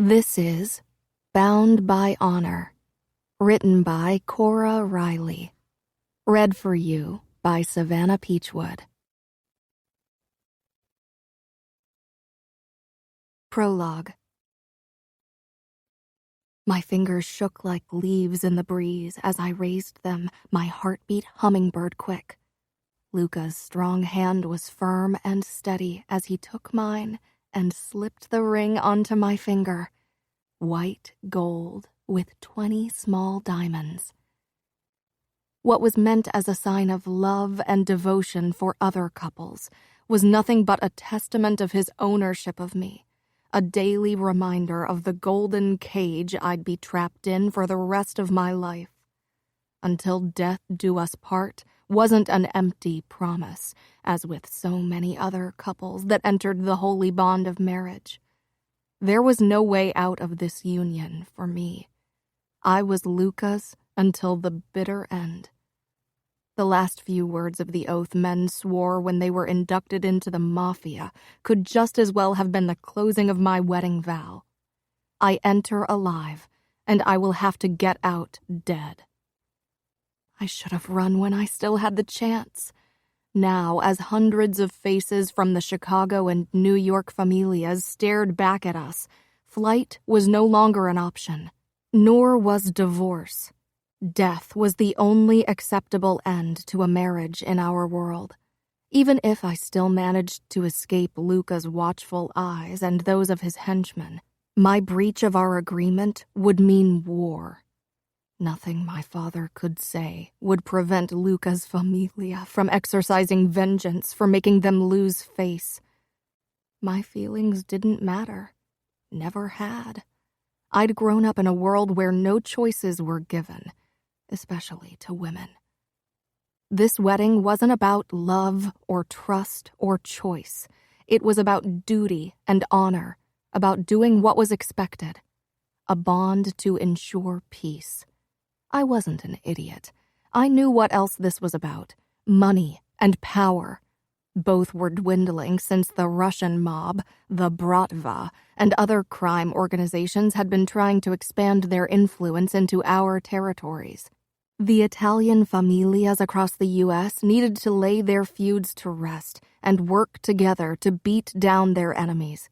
This is Bound by Honor, written by Cora Reilly. Read for you by Savannah Peachwood. Prologue. My fingers shook like leaves in the breeze as I raised them, my heartbeat hummingbird quick. Luca's strong hand was firm and steady as he took mine and slipped the ring onto my finger. White gold with 20 small diamonds. What was meant as a sign of love and devotion for other couples was nothing but a testament of his ownership of me, a daily reminder of the golden cage I'd be trapped in for the rest of my life. Until death do us part wasn't an empty promise, as with so many other couples that entered the holy bond of marriage. There was no way out of this union for me. I was Luca's until the bitter end. The last few words of the oath men swore when they were inducted into the Mafia could just as well have been the closing of my wedding vow. I enter alive, and I will have to get out dead. I should have run when I still had the chance. Now, as hundreds of faces from the Chicago and New York familias stared back at us, flight was no longer an option, nor was divorce. Death was the only acceptable end to a marriage in our world. Even if I still managed to escape Luca's watchful eyes and those of his henchmen, my breach of our agreement would mean war. Nothing my father could say would prevent Luca's familia from exercising vengeance for making them lose face. My feelings didn't matter. Never had. I'd grown up in a world where no choices were given, especially to women. This wedding wasn't about love or trust or choice. It was about duty and honor, about doing what was expected. A bond to ensure peace. I wasn't an idiot. I knew what else this was about. Money and power. Both were dwindling since the Russian mob, the Bratva, and other crime organizations had been trying to expand their influence into our territories. The Italian familias across the U.S. needed to lay their feuds to rest and work together to beat down their enemies.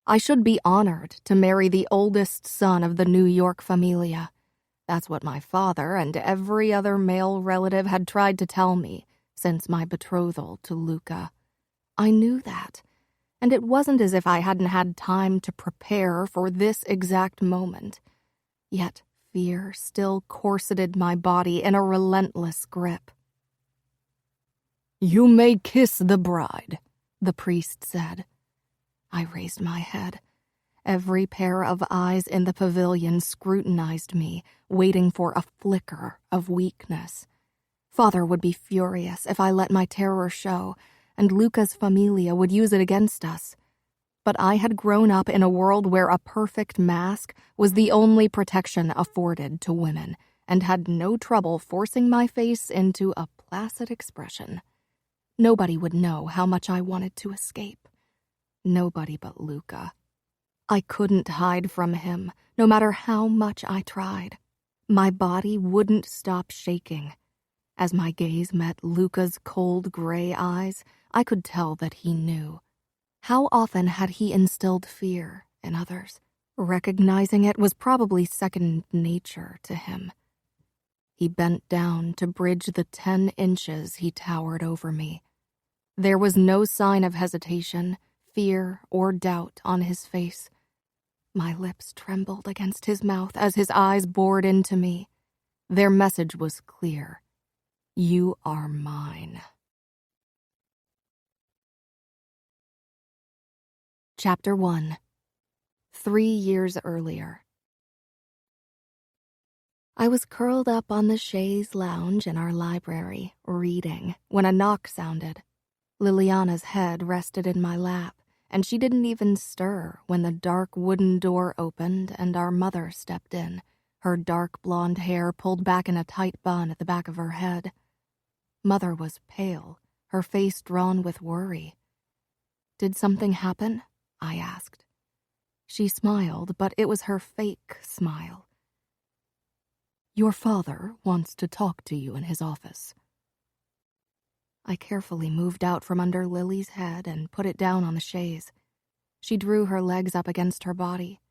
I should be honored to marry the oldest son of the New York familia. That's what my father and every other male relative had tried to tell me since my betrothal to Luca. I knew that, and it wasn't as if I hadn't had time to prepare for this exact moment. Yet fear still corseted my body in a relentless grip. "You may kiss the bride," the priest said. I raised my head. Every pair of eyes in the pavilion scrutinized me, waiting for a flicker of weakness. Father would be furious if I let my terror show, and Luca's familia would use it against us. But I had grown up in a world where a perfect mask was the only protection afforded to women, and had no trouble forcing my face into a placid expression. Nobody would know how much I wanted to escape. Nobody but Luca. I couldn't hide from him, no matter how much I tried. My body wouldn't stop shaking. As my gaze met Luca's cold gray eyes, I could tell that he knew. How often had he instilled fear in others? Recognizing it was probably second nature to him. He bent down to bridge the 10 inches he towered over me. There was no sign of hesitation, fear, or doubt on his face. My lips trembled against his mouth as his eyes bored into me. Their message was clear. You are mine. Chapter 1. 3 years earlier. I was curled up on the chaise lounge in our library, reading, when a knock sounded. Liliana's head rested in my lap, and she didn't even stir when the dark wooden door opened and our mother stepped in, her dark blonde hair pulled back in a tight bun at the back of her head. Mother was pale, her face drawn with worry. "Did something happen?" I asked. She smiled, but it was her fake smile. "Your father wants to talk to you in his office." I carefully moved out from under Lily's head and put it down on the chaise. She drew her legs up against her body.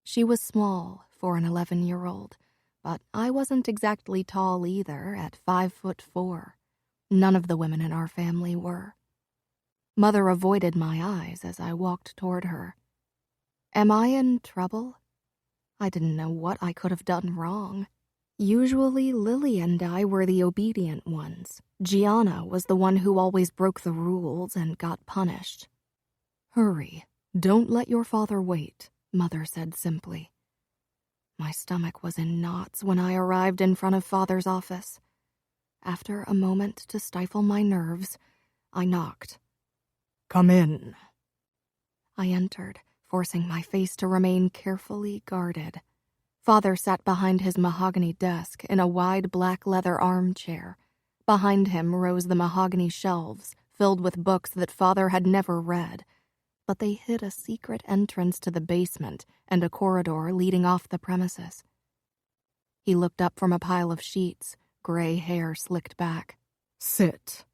She was small for an 11-year-old, but I wasn't exactly tall either at 5'4". None of the women in our family were. Mother avoided my eyes as I walked toward her. Am I in trouble? I didn't know what I could have done wrong. Usually Lily and I were the obedient ones. Gianna was the one who always broke the rules and got punished. "Hurry, don't let your father wait," Mother said simply. My stomach was in knots when I arrived in front of Father's office. After a moment to stifle my nerves, I knocked. "Come in." I entered, forcing my face to remain carefully guarded. Father sat behind his mahogany desk in a wide black leather armchair. Behind him rose the mahogany shelves, filled with books that Father had never read, but they hid a secret entrance to the basement and a corridor leading off the premises. He looked up from a pile of sheets, gray hair slicked back. "Sit."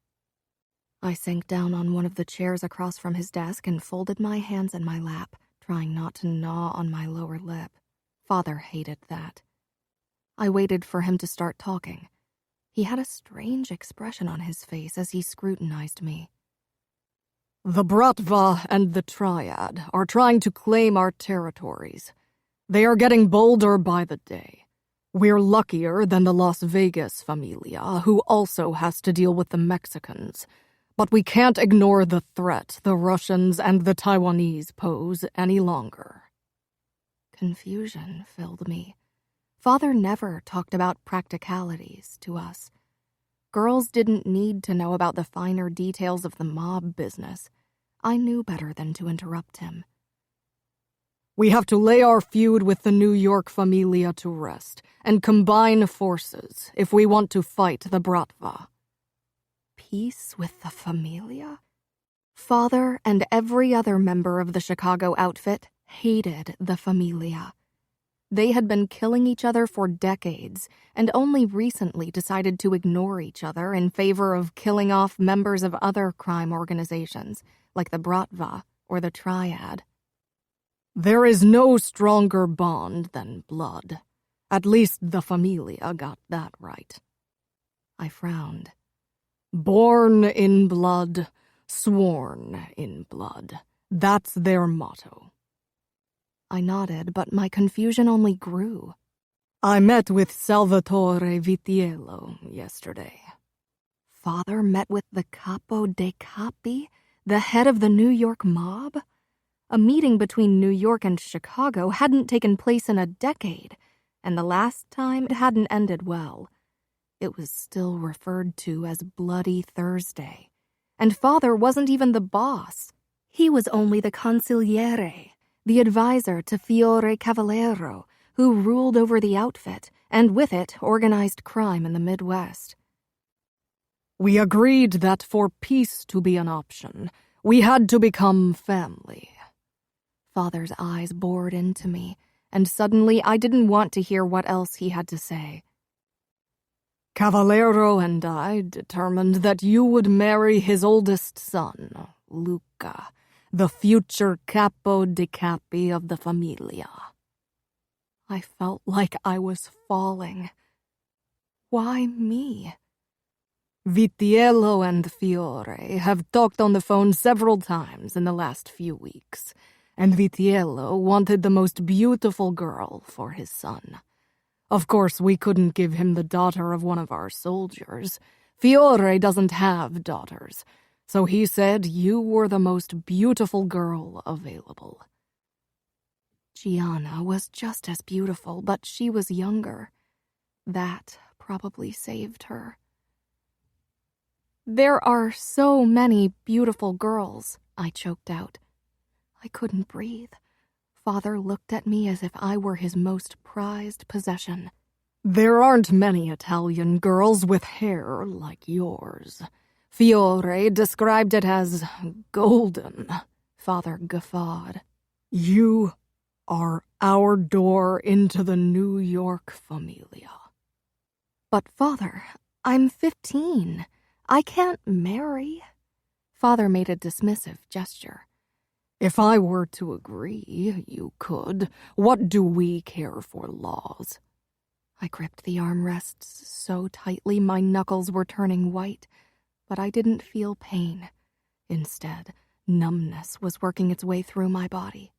I sank down on one of the chairs across from his desk and folded my hands in my lap, trying not to gnaw on my lower lip. Father hated that. I waited for him to start talking. He had a strange expression on his face as he scrutinized me. "The Bratva and the Triad are trying to claim our territories. They are getting bolder by the day. We're luckier than the Las Vegas familia, who also has to deal with the Mexicans. But we can't ignore the threat the Russians and the Taiwanese pose any longer." Confusion filled me. Father never talked about practicalities to us. Girls didn't need to know about the finer details of the mob business. I knew better than to interrupt him. "We have to lay our feud with the New York familia to rest and combine forces if we want to fight the Bratva." Peace with the familia? Father and every other member of the Chicago outfit hated the familia. They had been killing each other for decades and only recently decided to ignore each other in favor of killing off members of other crime organizations, like the Bratva or the Triad. "There is no stronger bond than blood. At least the familia got that right." I frowned. "Born in blood, sworn in blood. That's their motto." I nodded, but my confusion only grew. "I met with Salvatore Vitiello yesterday." Father met with the Capo dei Capi, the head of the New York mob? A meeting between New York and Chicago hadn't taken place in a decade, and the last time it hadn't ended well. It was still referred to as Bloody Thursday. And Father wasn't even the boss. He was only the consigliere, the advisor to Fiore Cavallero, who ruled over the outfit, and with it organized crime in the Midwest. "We agreed that for peace to be an option, we had to become family." Father's eyes bored into me, and suddenly I didn't want to hear what else he had to say. "Cavallero and I determined that you would marry his oldest son, Luca, the future Capo di Capi of the familia." I felt like I was falling. Why me? "Vitiello and Fiore have talked on the phone several times in the last few weeks, and Vitiello wanted the most beautiful girl for his son. Of course, we couldn't give him the daughter of one of our soldiers. Fiore doesn't have daughters, so he said you were the most beautiful girl available." Gianna was just as beautiful, but she was younger. That probably saved her. "There are so many beautiful girls," I choked out. I couldn't breathe. Father looked at me as if I were his most prized possession. "There aren't many Italian girls with hair like yours. Fiore described it as golden," Father guffawed. "You are our door into the New York familia." "But, Father, I'm 15. I can't marry." Father made a dismissive gesture. "If I were to agree, you could. What do we care for laws?" I gripped the armrests so tightly my knuckles were turning white, but I didn't feel pain. Instead, numbness was working its way through my body.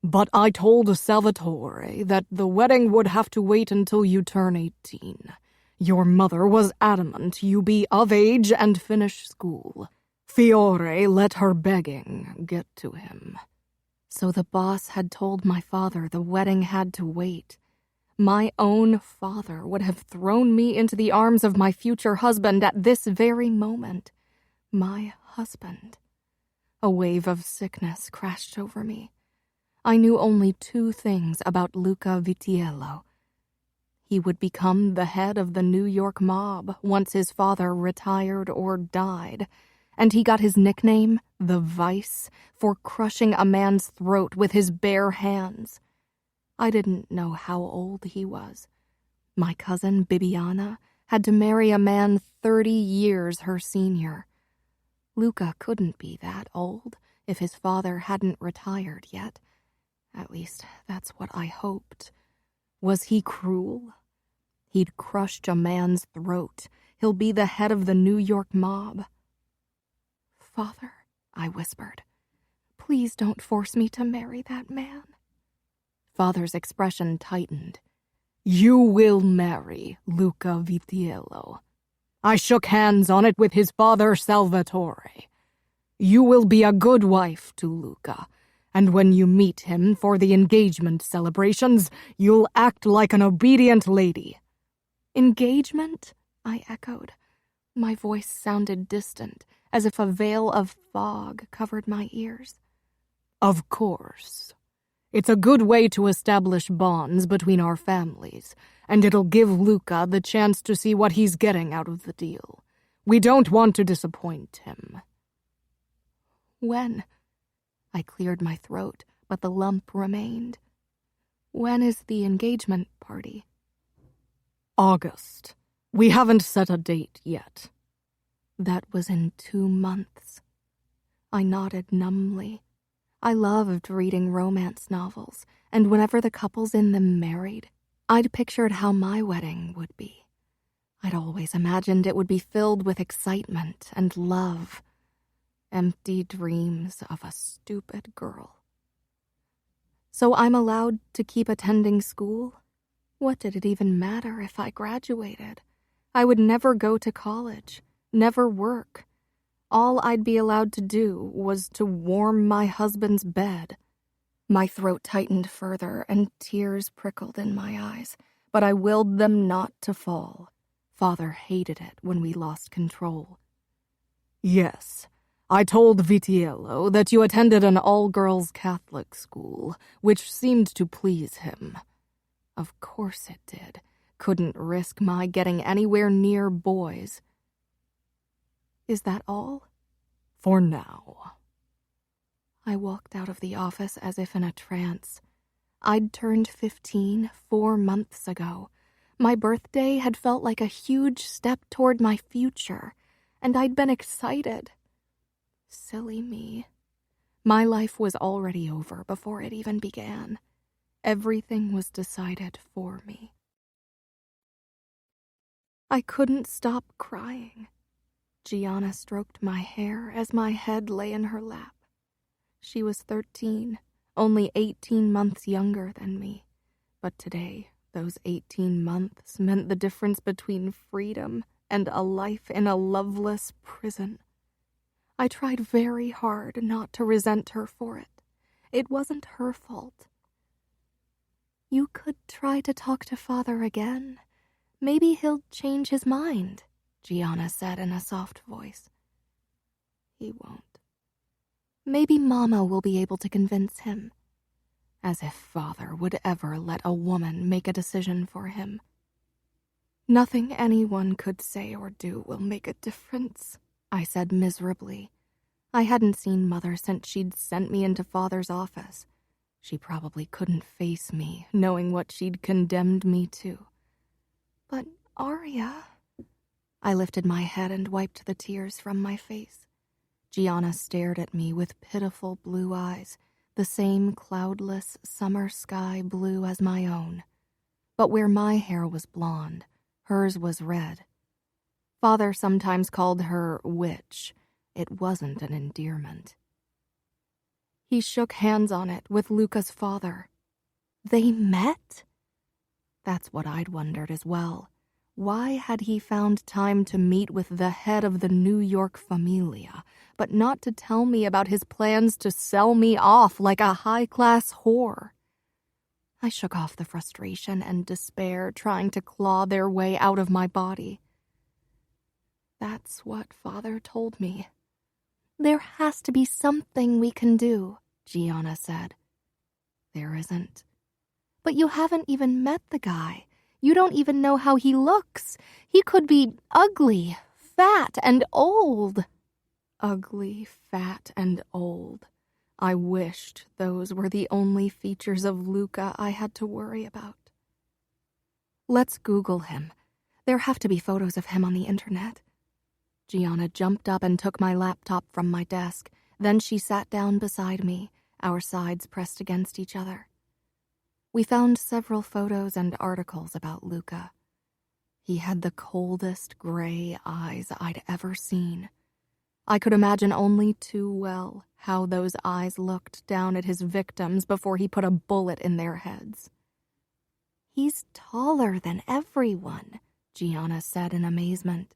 "But I told Salvatore that the wedding would have to wait until you turn 18. Your mother was adamant you be of age and finish school. Fiore let her begging get to him." So the boss had told my father the wedding had to wait. My own father would have thrown me into the arms of my future husband at this very moment. My husband. A wave of sickness crashed over me. I knew only 2 things about Luca Vitiello. He would become the head of the New York mob once his father retired or died, and he got his nickname, the Vice, for crushing a man's throat with his bare hands. I didn't know how old he was. My cousin, Bibiana, had to marry a man 30 years her senior. Luca couldn't be that old if his father hadn't retired yet. At least, that's what I hoped. Was he cruel? He'd crushed a man's throat. He'll be the head of the New York mob. "Father," I whispered, "please don't force me to marry that man." Father's expression tightened. "You will marry Luca Vitiello. I shook hands on it with his father, Salvatore. You will be a good wife to Luca, and when you meet him for the engagement celebrations, you'll act like an obedient lady." "Engagement?" I echoed. My voice sounded distant, as if a veil of fog covered my ears. "Of course. It's a good way to establish bonds between our families, and it'll give Luca the chance to see what he's getting out of the deal. We don't want to disappoint him." "When?" I cleared my throat, but the lump remained. "When is the engagement party?" "August. We haven't set a date yet." That was in 2 months. I nodded numbly. I loved reading romance novels, and whenever the couples in them married, I'd pictured how my wedding would be. I'd always imagined it would be filled with excitement and love. Empty dreams of a stupid girl. So I'm allowed to keep attending school? What did it even matter if I graduated? I would never go to college, never work. All I'd be allowed to do was to warm my husband's bed. My throat tightened further and tears prickled in my eyes, but I willed them not to fall. Father hated it when we lost control. "Yes, I told Vitiello that you attended an all-girls Catholic school, which seemed to please him." Of course it did. Couldn't risk my getting anywhere near boys. "Is that all?" "For now." I walked out of the office as if in a trance. I'd turned 15 4 months ago. My birthday had felt like a huge step toward my future, and I'd been excited. Silly me. My life was already over before it even began. Everything was decided for me. I couldn't stop crying. Gianna stroked my hair as my head lay in her lap. She was 13, only 18 months younger than me. But today, those 18 months meant the difference between freedom and a life in a loveless prison. I tried very hard not to resent her for it. It wasn't her fault. "You could try to talk to Father again. Maybe he'll change his mind," Gianna said in a soft voice. "He won't. Maybe Mama will be able to convince him." As if Father would ever let a woman make a decision for him. "Nothing anyone could say or do will make a difference," I said miserably. I hadn't seen Mother since she'd sent me into Father's office. She probably couldn't face me, knowing what she'd condemned me to. But, Arya... I lifted my head and wiped the tears from my face. Gianna stared at me with pitiful blue eyes, the same cloudless summer sky blue as my own. But where my hair was blonde, hers was red. Father sometimes called her witch. It wasn't an endearment. He shook hands on it with Luca's father. They met? That's what I'd wondered as well. Why had he found time to meet with the head of the New York familia, but not to tell me about his plans to sell me off like a high-class whore? I shook off the frustration and despair trying to claw their way out of my body. That's what Father told me. There has to be something we can do, Gianna said. There isn't. But you haven't even met the guy. You don't even know how he looks. He could be ugly, fat, and old. Ugly, fat, and old. I wished those were the only features of Luca I had to worry about. Let's Google him. There have to be photos of him on the internet. Gianna jumped up and took my laptop from my desk. Then she sat down beside me, our sides pressed against each other. We found several photos and articles about Luca. He had the coldest gray eyes I'd ever seen. I could imagine only too well how those eyes looked down at his victims before he put a bullet in their heads. He's taller than everyone, Gianna said in amazement.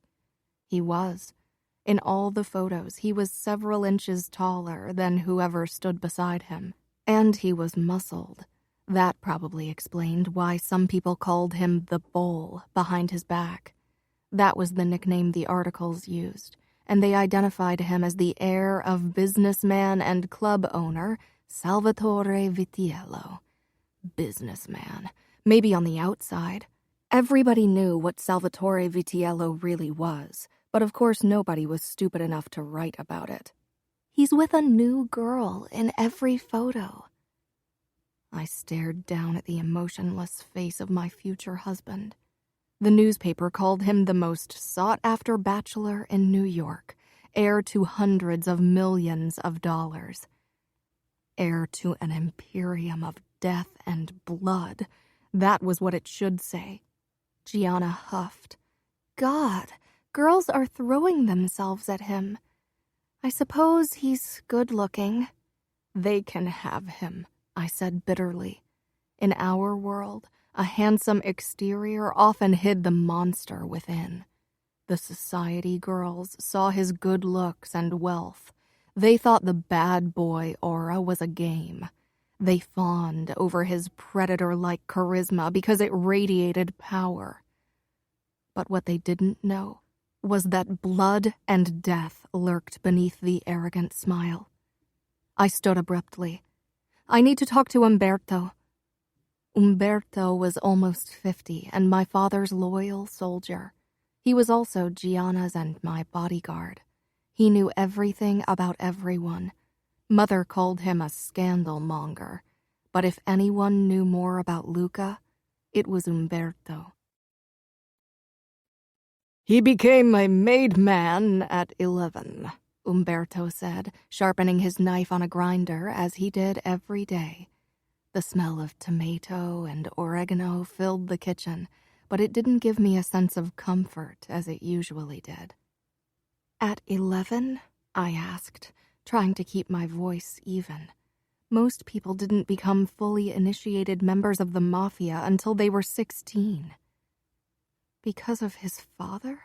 He was. In all the photos, he was several inches taller than whoever stood beside him. And he was muscled. That probably explained why some people called him the Bull behind his back. That was the nickname the articles used, and they identified him as the heir of businessman and club owner Salvatore Vitiello. Businessman. Maybe on the outside. Everybody knew what Salvatore Vitiello really was, but of course nobody was stupid enough to write about it. He's with a new girl in every photo. I stared down at the emotionless face of my future husband. The newspaper called him the most sought-after bachelor in New York, heir to hundreds of millions of dollars. Heir to an imperium of death and blood. That was what it should say. Gianna huffed. God, girls are throwing themselves at him. I suppose he's good-looking. They can have him, I said bitterly. In our world, a handsome exterior often hid the monster within. The society girls saw his good looks and wealth. They thought the bad boy aura was a game. They fawned over his predator-like charisma because it radiated power. But what they didn't know was that blood and death lurked beneath the arrogant smile. I stood abruptly. I need to talk to Umberto. Umberto was almost 50 and my father's loyal soldier. He was also Gianna's and my bodyguard. He knew everything about everyone. Mother called him a scandal monger. But if anyone knew more about Luca, it was Umberto. He became a made man at 11, Umberto said, sharpening his knife on a grinder as he did every day. The smell of tomato and oregano filled the kitchen, but it didn't give me a sense of comfort as it usually did. At 11? I asked, trying to keep my voice even. Most people didn't become fully initiated members of the Mafia until they were 16. Because of his father?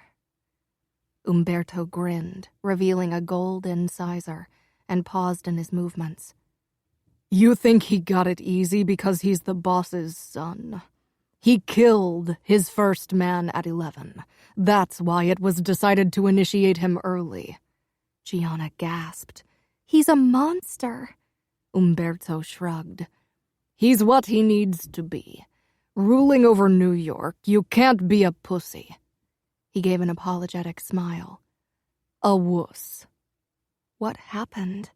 Umberto grinned, revealing a gold incisor, and paused in his movements. You think he got it easy because he's the boss's son? He killed his first man at 11. That's why it was decided to initiate him early. Gianna gasped. He's a monster. Umberto shrugged. He's what he needs to be. Ruling over New York, you can't be a pussy. He gave an apologetic smile. A wuss. What happened?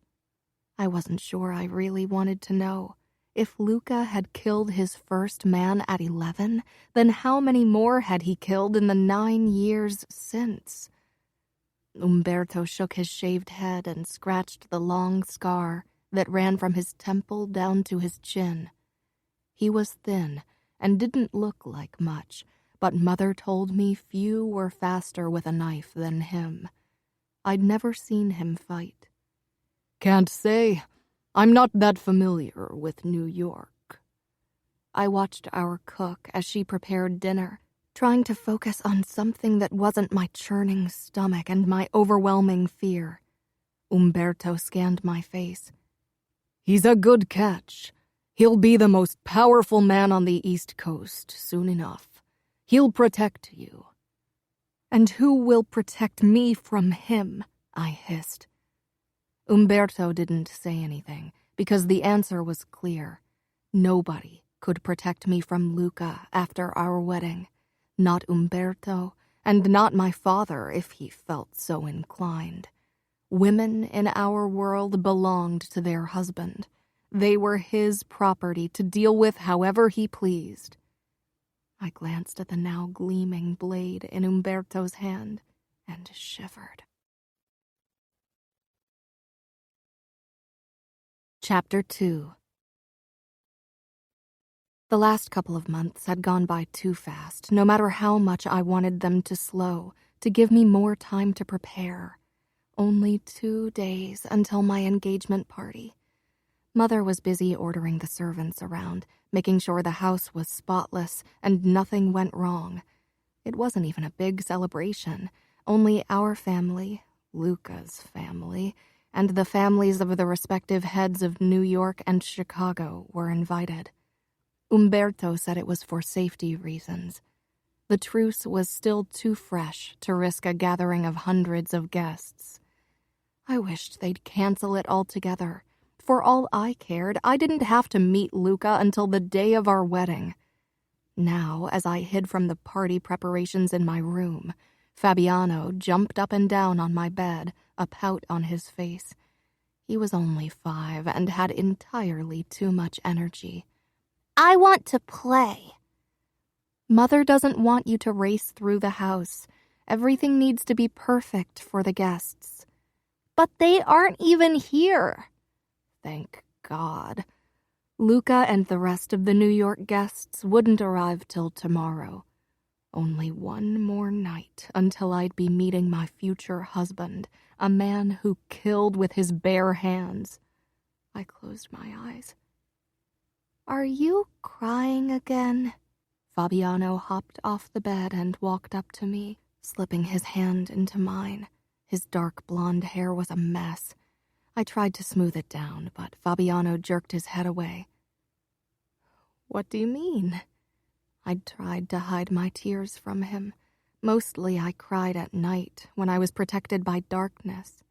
I wasn't sure I really wanted to know. If Luca had killed his first man at 11, then how many more had he killed in the 9 years since? Umberto shook his shaved head and scratched the long scar that ran from his temple down to his chin. He was thin and didn't look like much, but Mother told me few were faster with a knife than him. I'd never seen him fight. Can't say. I'm not that familiar with New York. I watched our cook as she prepared dinner, trying to focus on something that wasn't my churning stomach and my overwhelming fear. Umberto scanned my face. He's a good catch. He'll be the most powerful man on the East Coast soon enough. He'll protect you. And who will protect me from him? I hissed. Umberto didn't say anything, because the answer was clear. Nobody could protect me from Luca after our wedding. Not Umberto, and not my father if he felt so inclined. Women in our world belonged to their husband. They were his property to deal with however he pleased. I glanced at the now gleaming blade in Umberto's hand and shivered. Chapter 2. The last couple of months had gone by too fast, no matter how much I wanted them to slow, to give me more time to prepare. Only 2 days until my engagement party. Mother was busy ordering the servants around, making sure the house was spotless and nothing went wrong. It wasn't even a big celebration. Only our family, Luca's family, and the families of the respective heads of New York and Chicago were invited. Umberto said it was for safety reasons. The truce was still too fresh to risk a gathering of hundreds of guests. I wished they'd cancel it altogether. For all I cared, I didn't have to meet Luca until the day of our wedding. Now, as I hid from the party preparations in my room, Fabiano jumped up and down on my bed, a pout on his face. He was only 5 and had entirely too much energy. I want to play. Mother doesn't want you to race through the house. Everything needs to be perfect for the guests. But they aren't even here. Thank God. Luca and the rest of the New York guests wouldn't arrive till tomorrow. Only one more night until I'd be meeting my future husband, a man who killed with his bare hands. I closed my eyes. Are you crying again? Fabiano hopped off the bed and walked up to me, slipping his hand into mine. His dark blonde hair was a mess. I tried to smooth it down, but Fabiano jerked his head away. What do you mean? I'd tried to hide my tears from him. Mostly I cried at night when I was protected by darkness.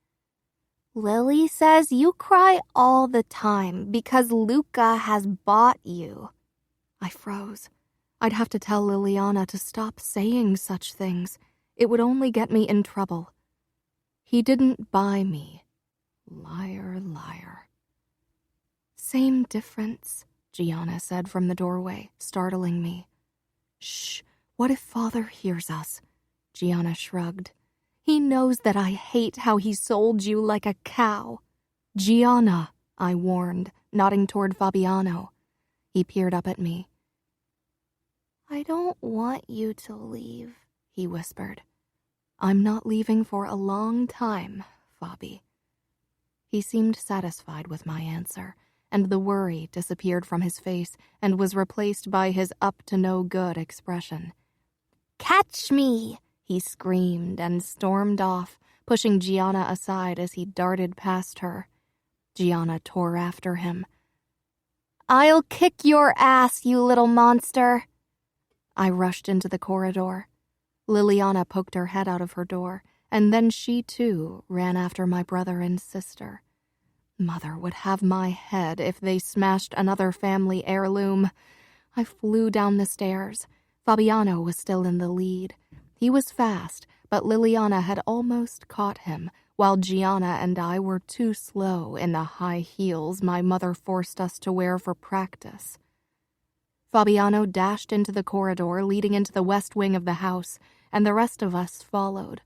Lily says you cry all the time because Luca has bought you. I froze. I'd have to tell Liliana to stop saying such things. It would only get me in trouble. He didn't buy me. Liar, liar. Same difference, Gianna said from the doorway, startling me. Shh, what if Father hears us? Gianna shrugged. He knows that I hate how he sold you like a cow. Gianna, I warned, nodding toward Fabiano. He peered up at me. I don't want you to leave, he whispered. I'm not leaving for a long time, Fabi. He seemed satisfied with my answer, and the worry disappeared from his face and was replaced by his up-to-no-good expression. Catch me! He screamed and stormed off, pushing Gianna aside as he darted past her. Gianna tore after him. I'll kick your ass, you little monster! I rushed into the corridor. Liliana poked her head out of her door, and then she, too, ran after my brother and sister. Mother would have my head if they smashed another family heirloom. I flew down the stairs. Fabiano was still in the lead. He was fast, but Liliana had almost caught him while Gianna and I were too slow in the high heels my mother forced us to wear for practice. Fabiano dashed into the corridor leading into the west wing of the house, and the rest of us followed.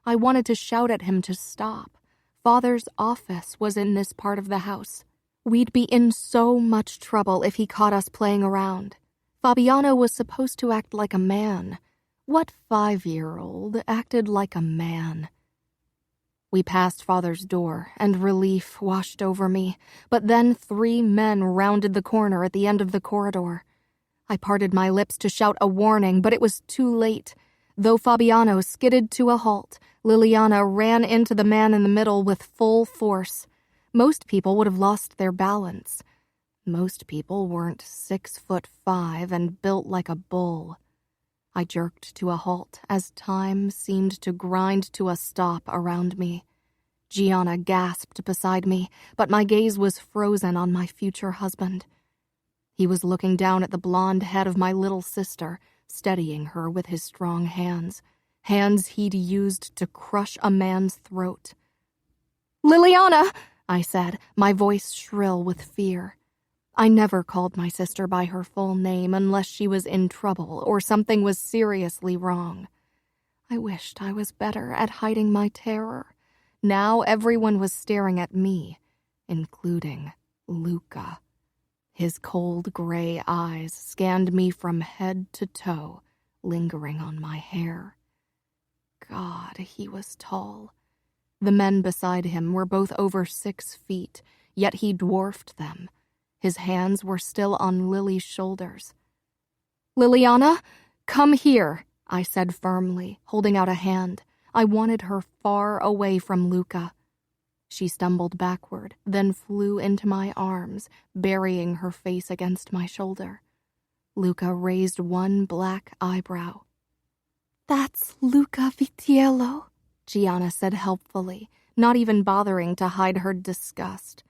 I wanted to shout at him to stop. Father's office was in this part of the house. We'd be in so much trouble if he caught us playing around. Fabiano was supposed to act like a man. What 5-year-old acted like a man? We passed Father's door, and relief washed over me, but then 3 men rounded the corner at the end of the corridor. I parted my lips to shout a warning, but it was too late. Though Fabiano skidded to a halt, Liliana ran into the man in the middle with full force. Most people would have lost their balance. Most people weren't 6'5" and built like a bull. I jerked to a halt as time seemed to grind to a stop around me. Gianna gasped beside me, but my gaze was frozen on my future husband. He was looking down at the blonde head of my little sister, steadying her with his strong hands he'd used to crush a man's throat. "Liliana!" I said, my voice shrill with fear. I never called my sister by her full name unless she was in trouble or something was seriously wrong. I wished I was better at hiding my terror. Now everyone was staring at me, including Luca. His cold gray eyes scanned me from head to toe, lingering on my hair. God, he was tall. The men beside him were both over 6 feet, yet he dwarfed them. His hands were still on Lily's shoulders. "Liliana, come here," I said firmly, holding out a hand. I wanted her far away from Luca. She stumbled backward, then flew into my arms, burying her face against my shoulder. Luca raised one black eyebrow. "That's Luca Vitiello," Gianna said helpfully, not even bothering to hide her disgust.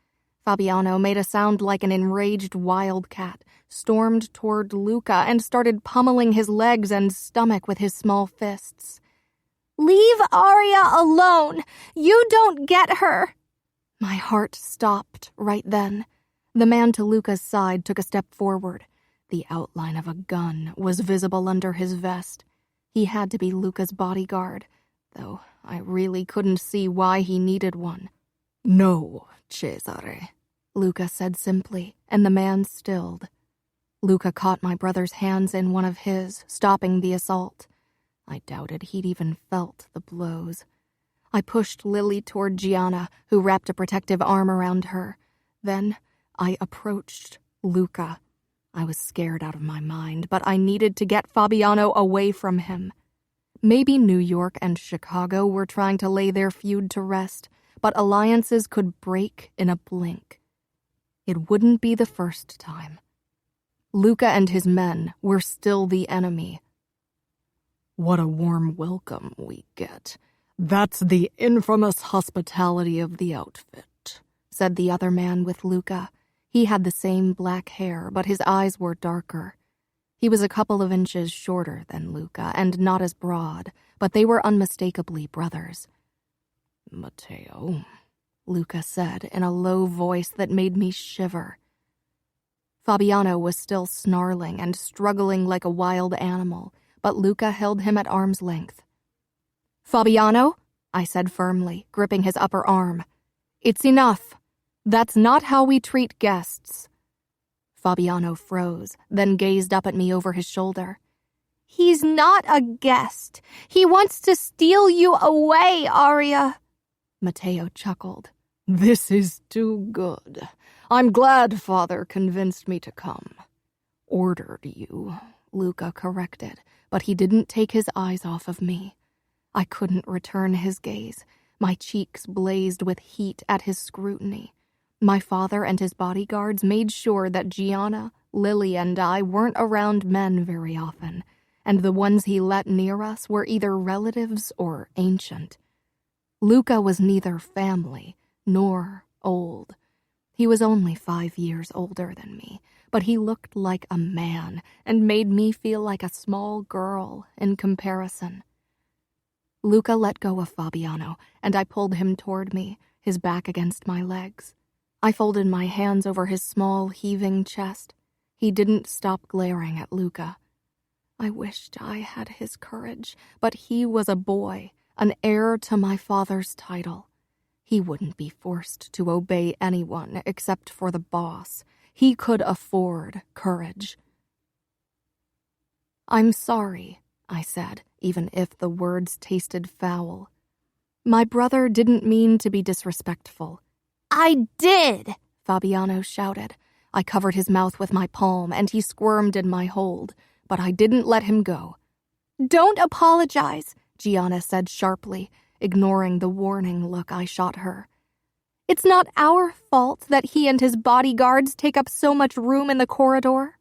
Fabiano made a sound like an enraged wildcat, stormed toward Luca, and started pummeling his legs and stomach with his small fists. "Leave Aria alone! You don't get her!" My heart stopped right then. The man to Luca's side took a step forward. The outline of a gun was visible under his vest. He had to be Luca's bodyguard, though I really couldn't see why he needed one. "No, Cesare," Luca said simply, and the man stilled. Luca caught my brother's hands in one of his, stopping the assault. I doubted he'd even felt the blows. I pushed Lily toward Gianna, who wrapped a protective arm around her. Then I approached Luca. I was scared out of my mind, but I needed to get Fabiano away from him. Maybe New York and Chicago were trying to lay their feud to rest, but alliances could break in a blink. It wouldn't be the first time. Luca and his men were still the enemy. "What a warm welcome we get. That's the infamous hospitality of the outfit," said the other man with Luca. He had the same black hair, but his eyes were darker. He was a couple of inches shorter than Luca and not as broad, but they were unmistakably brothers. "Matteo," Luca said in a low voice that made me shiver. Fabiano was still snarling and struggling like a wild animal, but Luca held him at arm's length. "Fabiano," I said firmly, gripping his upper arm. "It's enough. That's not how we treat guests." Fabiano froze, then gazed up at me over his shoulder. "He's not a guest. He wants to steal you away, Aria." Matteo chuckled. "This is too good. I'm glad Father convinced me to come." "Ordered you," Luca corrected, but he didn't take his eyes off of me. I couldn't return his gaze. My cheeks blazed with heat at his scrutiny. My father and his bodyguards made sure that Gianna, Lily, and I weren't around men very often, and the ones he let near us were either relatives or ancient. Luca was neither family nor old. He was only 5 years older than me, but he looked like a man and made me feel like a small girl in comparison. Luca let go of Fabiano, and I pulled him toward me, his back against my legs. I folded my hands over his small, heaving chest. He didn't stop glaring at Luca. I wished I had his courage, but he was a boy, an heir to my father's title. He wouldn't be forced to obey anyone except for the boss. He could afford courage. "I'm sorry," I said, even if the words tasted foul. "My brother didn't mean to be disrespectful." "I did!" Fabiano shouted. I covered his mouth with my palm, and he squirmed in my hold, but I didn't let him go. "Don't apologize," Gianna said sharply, ignoring the warning look I shot her. "It's not our fault that he and his bodyguards take up so much room in the corridor.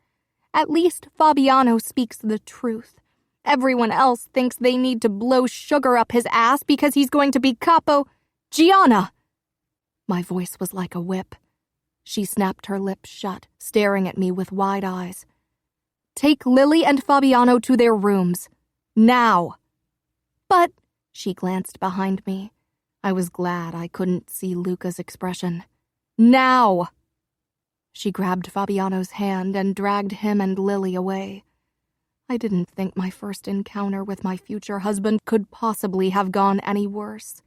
At least Fabiano speaks the truth. Everyone else thinks they need to blow sugar up his ass because he's going to be capo." "Gianna!" My voice was like a whip. She snapped her lips shut, staring at me with wide eyes. "Take Lily and Fabiano to their rooms. Now!" "But..." She glanced behind me. I was glad I couldn't see Luca's expression. "Now!" She grabbed Fabiano's hand and dragged him and Lily away. I didn't think my first encounter with my future husband could possibly have gone any worse.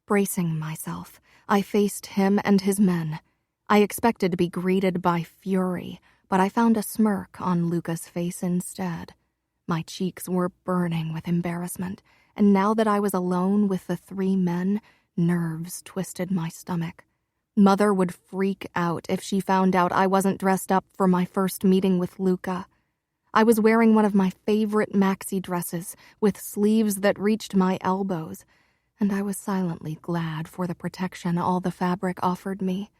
Bracing myself, I faced him and his men. I expected to be greeted by fury, but I found a smirk on Luca's face instead. My cheeks were burning with embarrassment, and now that I was alone with the three men, nerves twisted my stomach. Mother would freak out if she found out I wasn't dressed up for my first meeting with Luca. I was wearing one of my favorite maxi dresses with sleeves that reached my elbows, and I was silently glad for the protection all the fabric offered me.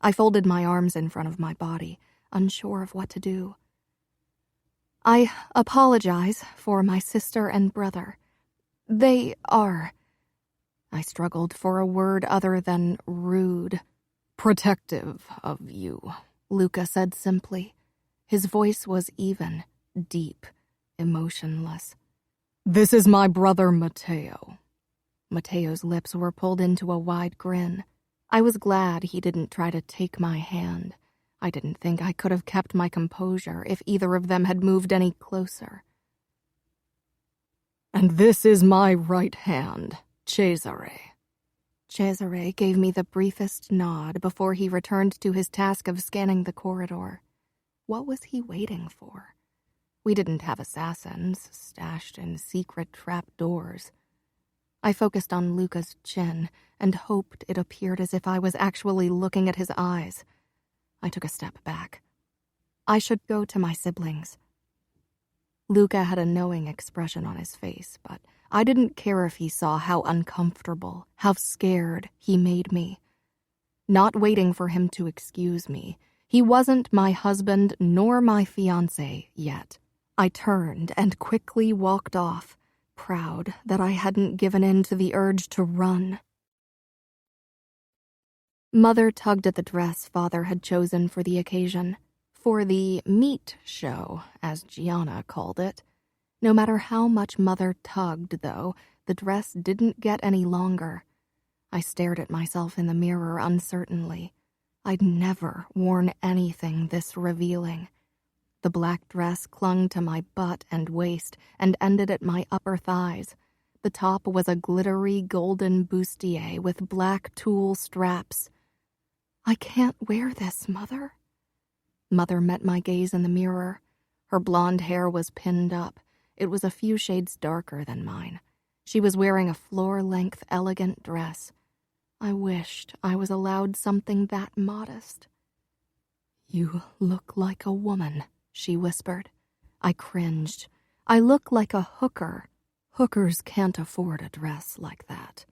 I folded my arms in front of my body, unsure of what to do. "I apologize for my sister and brother. They are..." I struggled for a word other than rude. "Protective of you," Luca said simply. His voice was even, deep, emotionless. "This is my brother Matteo." Matteo's lips were pulled into a wide grin. I was glad he didn't try to take my hand. I didn't think I could have kept my composure if either of them had moved any closer. "And this is my right hand, Cesare." Cesare gave me the briefest nod before he returned to his task of scanning the corridor. What was he waiting for? We didn't have assassins stashed in secret trapdoors. I focused on Luca's chin and hoped it appeared as if I was actually looking at his eyes. I took a step back. I should go to my siblings. Luca had a knowing expression on his face, but I didn't care if he saw how uncomfortable, how scared he made me. Not waiting for him to excuse me, he wasn't my husband nor my fiancé yet. I turned and quickly walked off, proud that I hadn't given in to the urge to run. Mother tugged at the dress Father had chosen for the occasion. For the meat show, as Gianna called it. No matter how much Mother tugged, though, the dress didn't get any longer. I stared at myself in the mirror uncertainly. I'd never worn anything this revealing. The black dress clung to my butt and waist and ended at my upper thighs. The top was a glittery golden bustier with black tulle straps. "I can't wear this, Mother." Mother met my gaze in the mirror. Her blonde hair was pinned up. It was a few shades darker than mine. She was wearing a floor-length, elegant dress. I wished I was allowed something that modest. "You look like a woman," she whispered. I cringed. "I look like a hooker. Hookers can't afford a dress like that."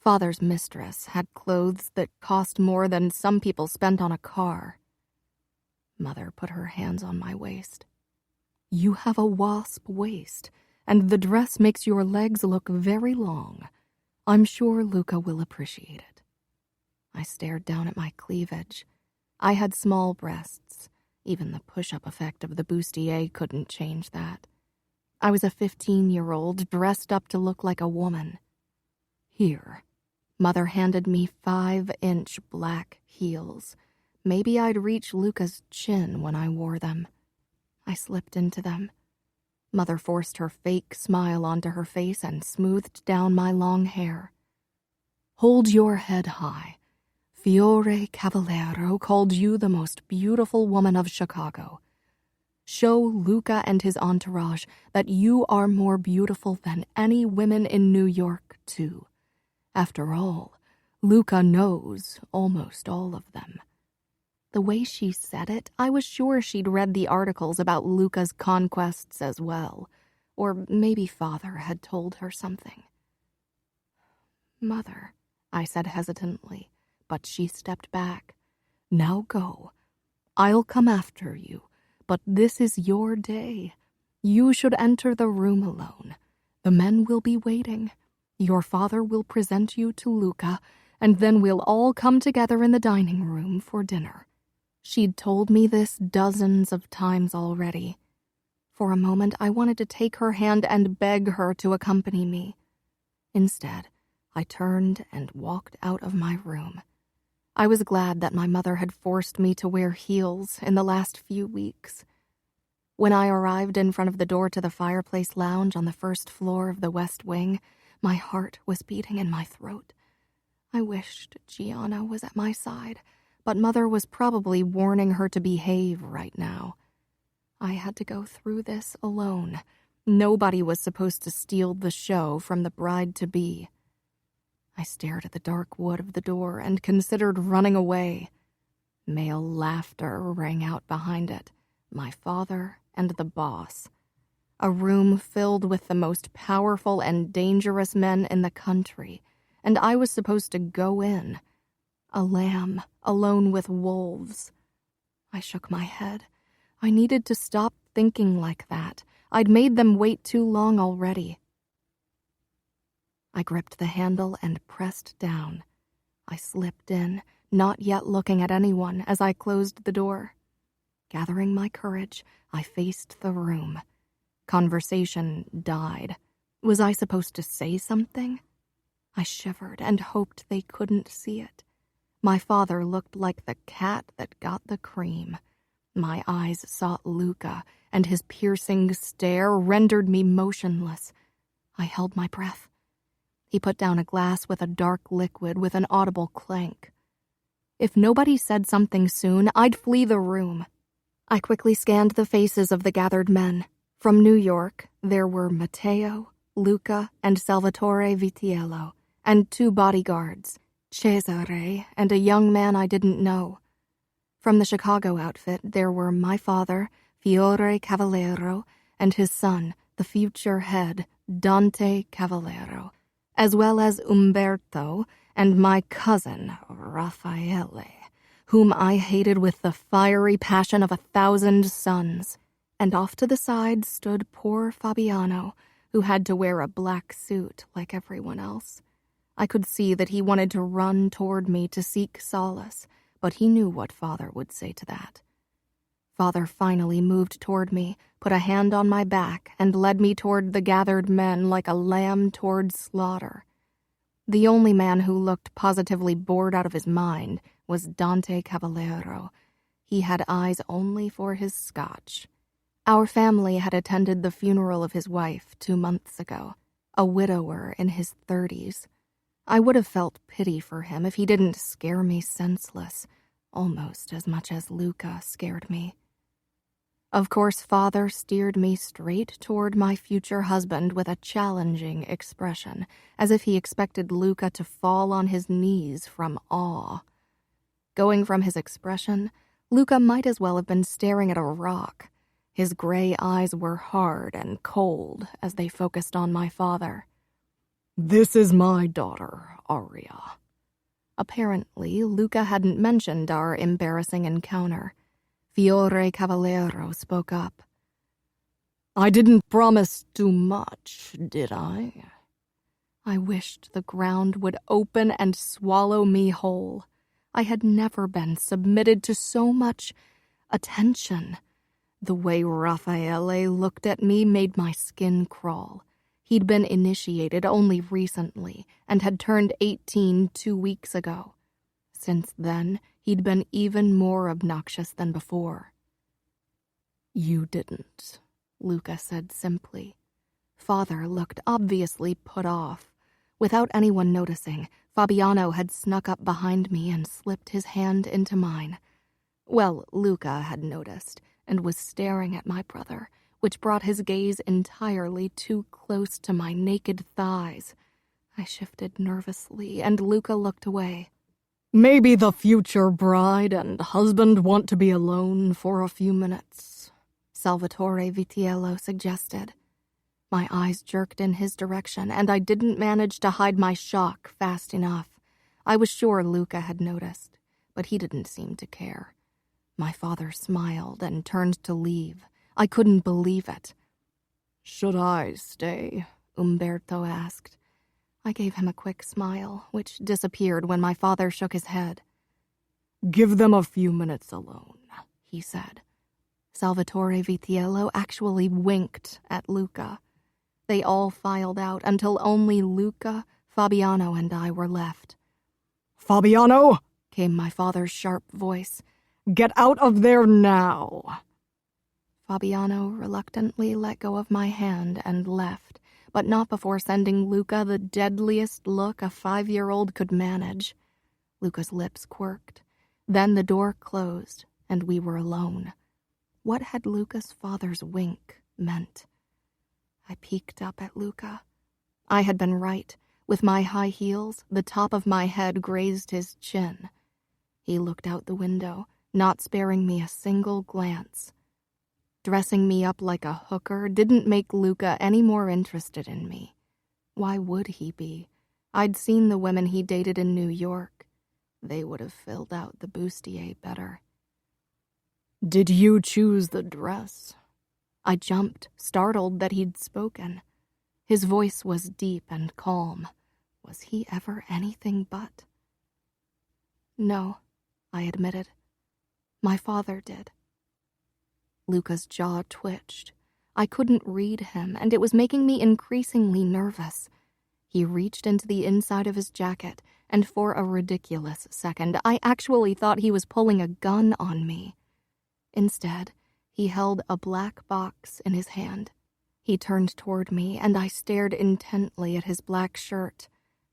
Father's mistress had clothes that cost more than some people spent on a car. Mother put her hands on my waist. "You have a wasp waist, and the dress makes your legs look very long. I'm sure Luca will appreciate it." I stared down at my cleavage. I had small breasts. Even the push-up effect of the bustier couldn't change that. I was a 15-year-old dressed up to look like a woman. Here, Mother handed me 5-inch black heels. Maybe I'd reach Luca's chin when I wore them. I slipped into them. Mother forced her fake smile onto her face and smoothed down my long hair. Hold your head high. Fiore Cavallero called you the most beautiful woman of Chicago. Show Luca and his entourage that you are more beautiful than any women in New York, too. After all, Luca knows almost all of them. The way she said it, I was sure she'd read the articles about Luca's conquests as well. Or maybe Father had told her something. Mother, I said hesitantly, but she stepped back. Now go. I'll come after you, but this is your day. You should enter the room alone. The men will be waiting. Your father will present you to Luca, and then we'll all come together in the dining room for dinner. She'd told me this dozens of times already. For a moment, I wanted to take her hand and beg her to accompany me. Instead, I turned and walked out of my room. I was glad that my mother had forced me to wear heels in the last few weeks. When I arrived in front of the door to the fireplace lounge on the first floor of the West Wing, my heart was beating in my throat. I wished Gianna was at my side, but Mother was probably warning her to behave right now. I had to go through this alone. Nobody was supposed to steal the show from the bride-to-be. I stared at the dark wood of the door and considered running away. Male laughter rang out behind it, my father and the boss. A room filled with the most powerful and dangerous men in the country, and I was supposed to go in. A lamb, alone with wolves. I shook my head. I needed to stop thinking like that. I'd made them wait too long already. I gripped the handle and pressed down. I slipped in, not yet looking at anyone as I closed the door. Gathering my courage, I faced the room. Conversation died. Was I supposed to say something? I shivered and hoped they couldn't see it. My father looked like the cat that got the cream. My eyes sought Luca, and his piercing stare rendered me motionless. I held my breath. He put down a glass with a dark liquid with an audible clank. If nobody said something soon, I'd flee the room. I quickly scanned the faces of the gathered men. From New York, there were Matteo, Luca, and Salvatore Vitiello, and 2 bodyguards, Cesare and a young man I didn't know. From the Chicago outfit, there were my father, Fiore Cavallero, and his son, the future head, Dante Cavallero, as well as Umberto and my cousin, Raffaele, whom I hated with the fiery passion of 1,000 suns. And off to the side stood poor Fabiano, who had to wear a black suit like everyone else. I could see that he wanted to run toward me to seek solace, but he knew what Father would say to that. Father finally moved toward me, put a hand on my back, and led me toward the gathered men like a lamb toward slaughter. The only man who looked positively bored out of his mind was Dante Cavallero. He had eyes only for his scotch. Our family had attended the funeral of his wife 2 months ago, a widower in his 30s. I would have felt pity for him if he didn't scare me senseless, almost as much as Luca scared me. Of course, Father steered me straight toward my future husband with a challenging expression, as if he expected Luca to fall on his knees from awe. Going from his expression, Luca might as well have been staring at a rock. His gray eyes were hard and cold as they focused on my father. This is my daughter, Aria. Apparently, Luca hadn't mentioned our embarrassing encounter. Fiore Cavallero spoke up. I didn't promise too much, did I? I wished the ground would open and swallow me whole. I had never been submitted to so much attention. The way Raffaele looked at me made my skin crawl. He'd been initiated only recently and had turned 18 2 weeks ago. Since then, he'd been even more obnoxious than before. "You didn't," Luca said simply. Father looked obviously put off. Without anyone noticing, Fabiano had snuck up behind me and slipped his hand into mine. Well, Luca had noticed and was staring at my brother, which brought his gaze entirely too close to my naked thighs. I shifted nervously, and Luca looked away. "Maybe the future bride and husband want to be alone for a few minutes," Salvatore Vitiello suggested. My eyes jerked in his direction, and I didn't manage to hide my shock fast enough. I was sure Luca had noticed, but he didn't seem to care. My father smiled and turned to leave. I couldn't believe it. "Should I stay?" Umberto asked. I gave him a quick smile, which disappeared when my father shook his head. "Give them a few minutes alone," he said. Salvatore Vitiello actually winked at Luca. They all filed out until only Luca, Fabiano, and I were left. "Fabiano!" came my father's sharp voice. "Get out of there now!" Fabiano reluctantly let go of my hand and left, but not before sending Luca the deadliest look a 5-year-old could manage. Luca's lips quirked. Then the door closed, and we were alone. What had Luca's father's wink meant? I peeked up at Luca. I had been right. With my high heels, the top of my head grazed his chin. He looked out the window, not sparing me a single glance. Dressing me up like a hooker didn't make Luca any more interested in me. Why would he be? I'd seen the women he dated in New York. They would have filled out the bustier better. "Did you choose the dress?" I jumped, startled that he'd spoken. His voice was deep and calm. Was he ever anything but? "No," I admitted. "My father did." Luca's jaw twitched. I couldn't read him, and it was making me increasingly nervous. He reached into the inside of his jacket, and for a ridiculous second, I actually thought he was pulling a gun on me. Instead, he held a black box in his hand. He turned toward me, and I stared intently at his black shirt.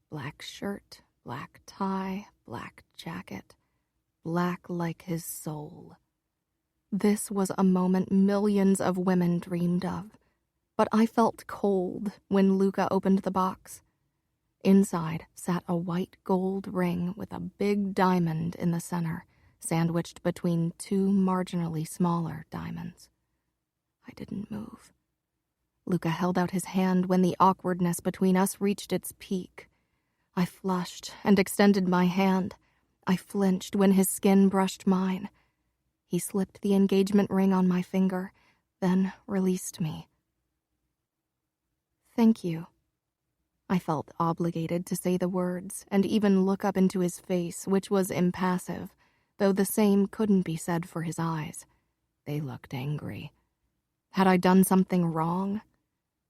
Black shirt, black tie, black jacket. Black like his soul. This was a moment millions of women dreamed of. But I felt cold when Luca opened the box. Inside sat a white gold ring with a big diamond in the center, sandwiched between 2 marginally smaller diamonds. I didn't move. Luca held out his hand when the awkwardness between us reached its peak. I flushed and extended my hand. I flinched when his skin brushed mine. He slipped the engagement ring on my finger, then released me. "Thank you." I felt obligated to say the words and even look up into his face, which was impassive, though the same couldn't be said for his eyes. They looked angry. Had I done something wrong?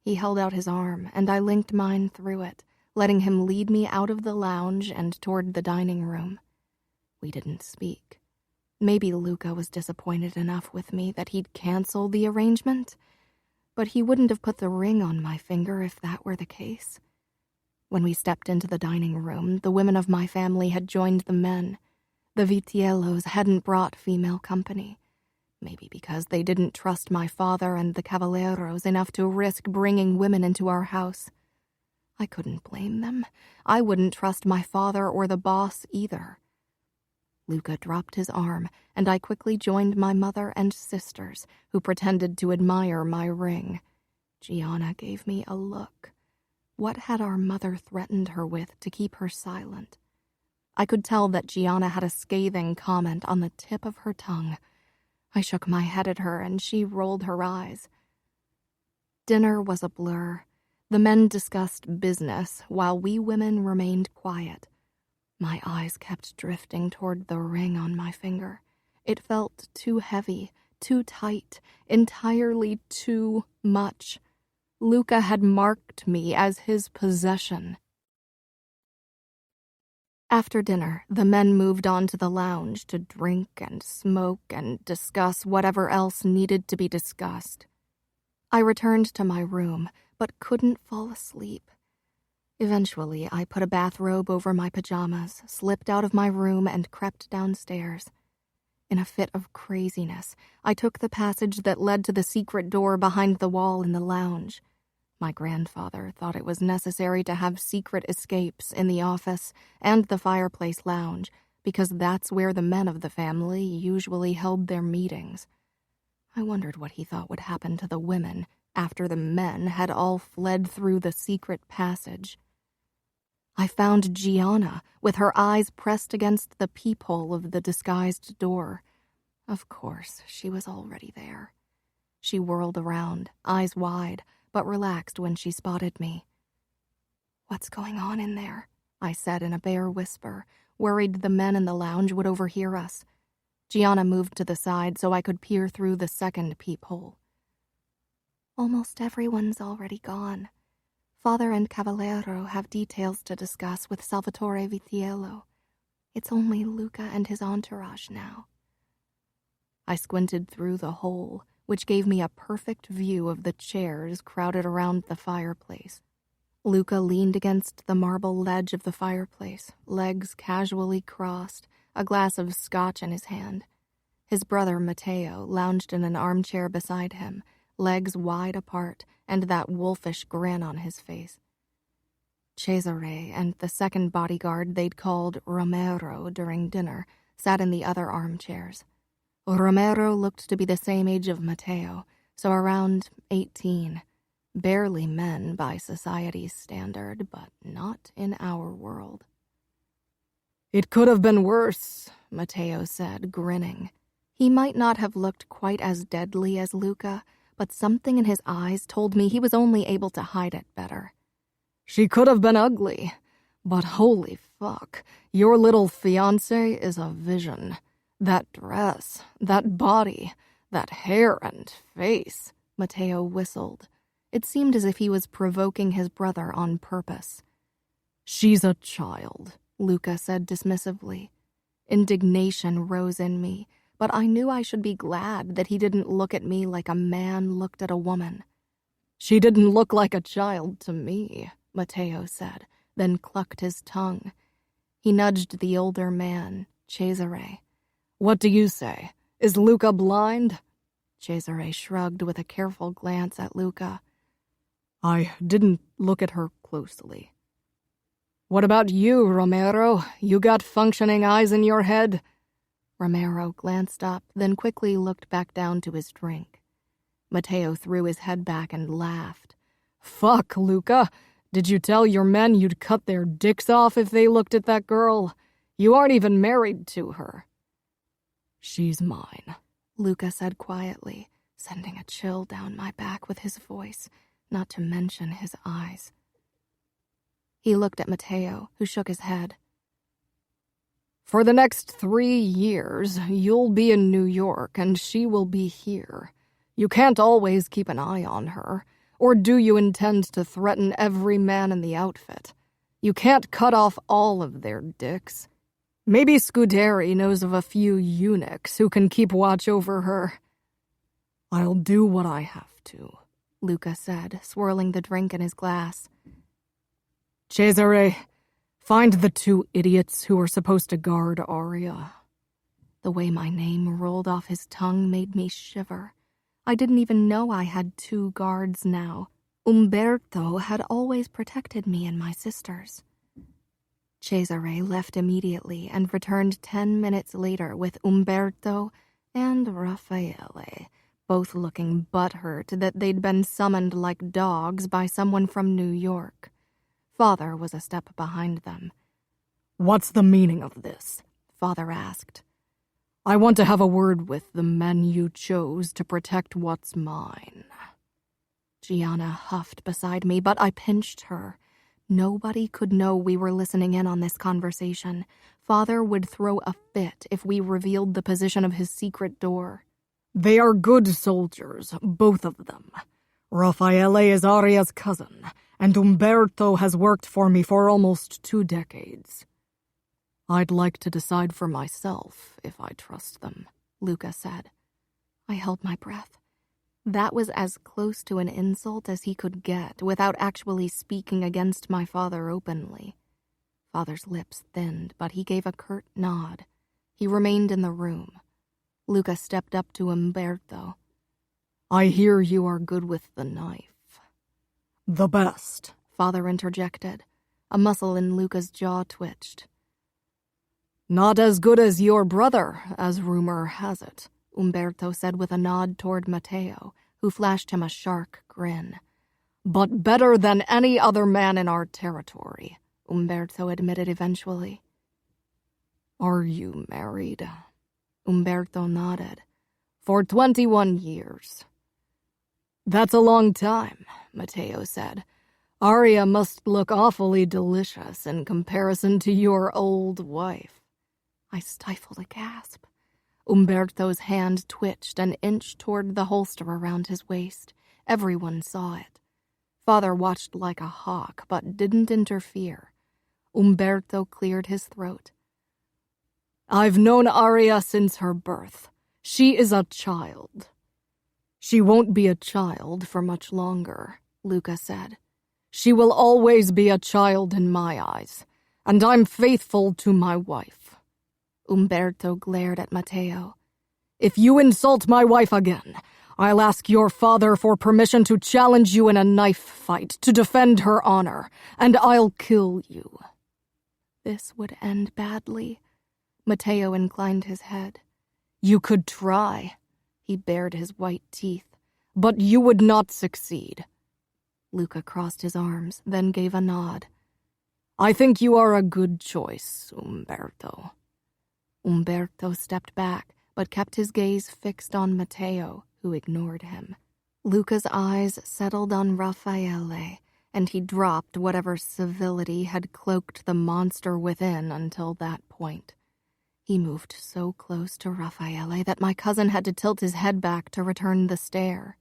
He held out his arm, and I linked mine through it, letting him lead me out of the lounge and toward the dining room. We didn't speak. Maybe Luca was disappointed enough with me that he'd cancel the arrangement, but he wouldn't have put the ring on my finger if that were the case. When we stepped into the dining room, the women of my family had joined the men. The Vitiellos hadn't brought female company. Maybe because they didn't trust my father and the Cavalleros enough to risk bringing women into our house. I couldn't blame them. I wouldn't trust my father or the boss either. Luca dropped his arm, and I quickly joined my mother and sisters, who pretended to admire my ring. Gianna gave me a look. What had our mother threatened her with to keep her silent? I could tell that Gianna had a scathing comment on the tip of her tongue. I shook my head at her, and she rolled her eyes. Dinner was a blur. The men discussed business, while we women remained quiet. My eyes kept drifting toward the ring on my finger. It felt too heavy, Too tight, entirely too much. Luca had marked me as his possession. After dinner, the men moved on to the lounge to drink and smoke and discuss whatever else needed to be discussed. I returned to my room, but couldn't fall asleep. Eventually, I put a bathrobe over my pajamas, slipped out of my room, and crept downstairs. In a fit of craziness, I took the passage that led to the secret door behind the wall in the lounge. My grandfather thought it was necessary to have secret escapes in the office and the fireplace lounge, because that's where the men of the family usually held their meetings. I wondered what he thought would happen to the women after the men had all fled through the secret passage. I found Gianna with her eyes pressed against the peephole of the disguised door. Of course, she was already there. She whirled around, eyes wide, but relaxed when she spotted me. "What's going on in there?" I said in a bare whisper, worried the men in the lounge would overhear us. Gianna moved to the side so I could peer through the second peephole. "Almost everyone's already gone. Father and Cavallero have details to discuss with Salvatore Vitiello. It's only Luca and his entourage now." I squinted through the hole, which gave me a perfect view of the chairs crowded around the fireplace. Luca leaned against the marble ledge of the fireplace, legs casually crossed, a glass of scotch in his hand. His brother, Matteo, lounged in an armchair beside him, legs wide apart, and that wolfish grin on his face. Cesare and the second bodyguard they'd called Romero during dinner sat in the other armchairs. Romero looked to be the same age of Matteo, so around 18. Barely men by society's standard, but not in our world. "It could have been worse," Matteo said, grinning. He might not have looked quite as deadly as Luca, but something in his eyes told me he was only able to hide it better. "She could have been ugly, but holy fuck, your little fiancé is a vision. That dress, that body, that hair and face," Matteo whistled. It seemed as if he was provoking his brother on purpose. "She's a child," Luca said dismissively. Indignation rose in me, but I knew I should be glad that he didn't look at me like a man looked at a woman. "She didn't look like a child to me," Matteo said, then clucked his tongue. He nudged the older man, Cesare. "What do you say? Is Luca blind?" Cesare shrugged with a careful glance at Luca. "I didn't look at her closely." "What about you, Romero? You got functioning eyes in your head?" Romero glanced up, then quickly looked back down to his drink. Matteo threw his head back and laughed. "Fuck, Luca. Did you tell your men you'd cut their dicks off if they looked at that girl? You aren't even married to her." "She's mine," Luca said quietly, sending a chill down my back with his voice, not to mention his eyes. He looked at Matteo, who shook his head. "For the next 3 years, you'll be in New York and she will be here. You can't always keep an eye on her. Or do you intend to threaten every man in the outfit? You can't cut off all of their dicks. Maybe Scuderi knows of a few eunuchs who can keep watch over her." "I'll do what I have to," Luca said, swirling the drink in his glass. "Cesare, find the 2 idiots who are supposed to guard Aria." The way my name rolled off his tongue made me shiver. I didn't even know I had 2 guards now. Umberto had always protected me and my sisters. Cesare left immediately and returned 10 minutes later with Umberto and Raffaele, both looking butthurt that they'd been summoned like dogs by someone from New York. Father was a step behind them. "What's the meaning of this?" Father asked. "I want to have a word with the men you chose to protect what's mine." Gianna huffed beside me, but I pinched her. Nobody could know we were listening in on this conversation. Father would throw a fit if we revealed the position of his secret door. They are good soldiers, both of them. Raffaele is Aria's cousin, and Umberto has worked for me for almost 2 decades. I'd like to decide for myself if I trust them, Luca said. I held my breath. That was as close to an insult as he could get without actually speaking against my father openly. Father's lips thinned, but he gave a curt nod. He remained in the room. Luca stepped up to Umberto. I hear you are good with the knife. The best, Father interjected. A muscle in Luca's jaw twitched. Not as good as your brother, as rumor has it, Umberto said with a nod toward Matteo, who flashed him a sharp grin. But better than any other man in our territory, Umberto admitted eventually. Are you married? Umberto nodded. For 21 years. That's a long time, Matteo said. Aria must look awfully delicious in comparison to your old wife. I stifled a gasp. Umberto's hand twitched an inch toward the holster around his waist. Everyone saw it. Father watched like a hawk, but didn't interfere. Umberto cleared his throat. I've known Aria since her birth. She is a child. She won't be a child for much longer, Luca said. She will always be a child in my eyes, and I'm faithful to my wife. Umberto glared at Matteo. If you insult my wife again, I'll ask your father for permission to challenge you in a knife fight to defend her honor, and I'll kill you. This would end badly. Matteo inclined his head. You could try. He bared his white teeth. But you would not succeed. Luca crossed his arms, then gave a nod. I think you are a good choice, Umberto. Umberto stepped back, but kept his gaze fixed on Matteo, who ignored him. Luca's eyes settled on Raffaele, and he dropped whatever civility had cloaked the monster within until that point. He moved so close to Raffaele that my cousin had to tilt his head back to return the stare.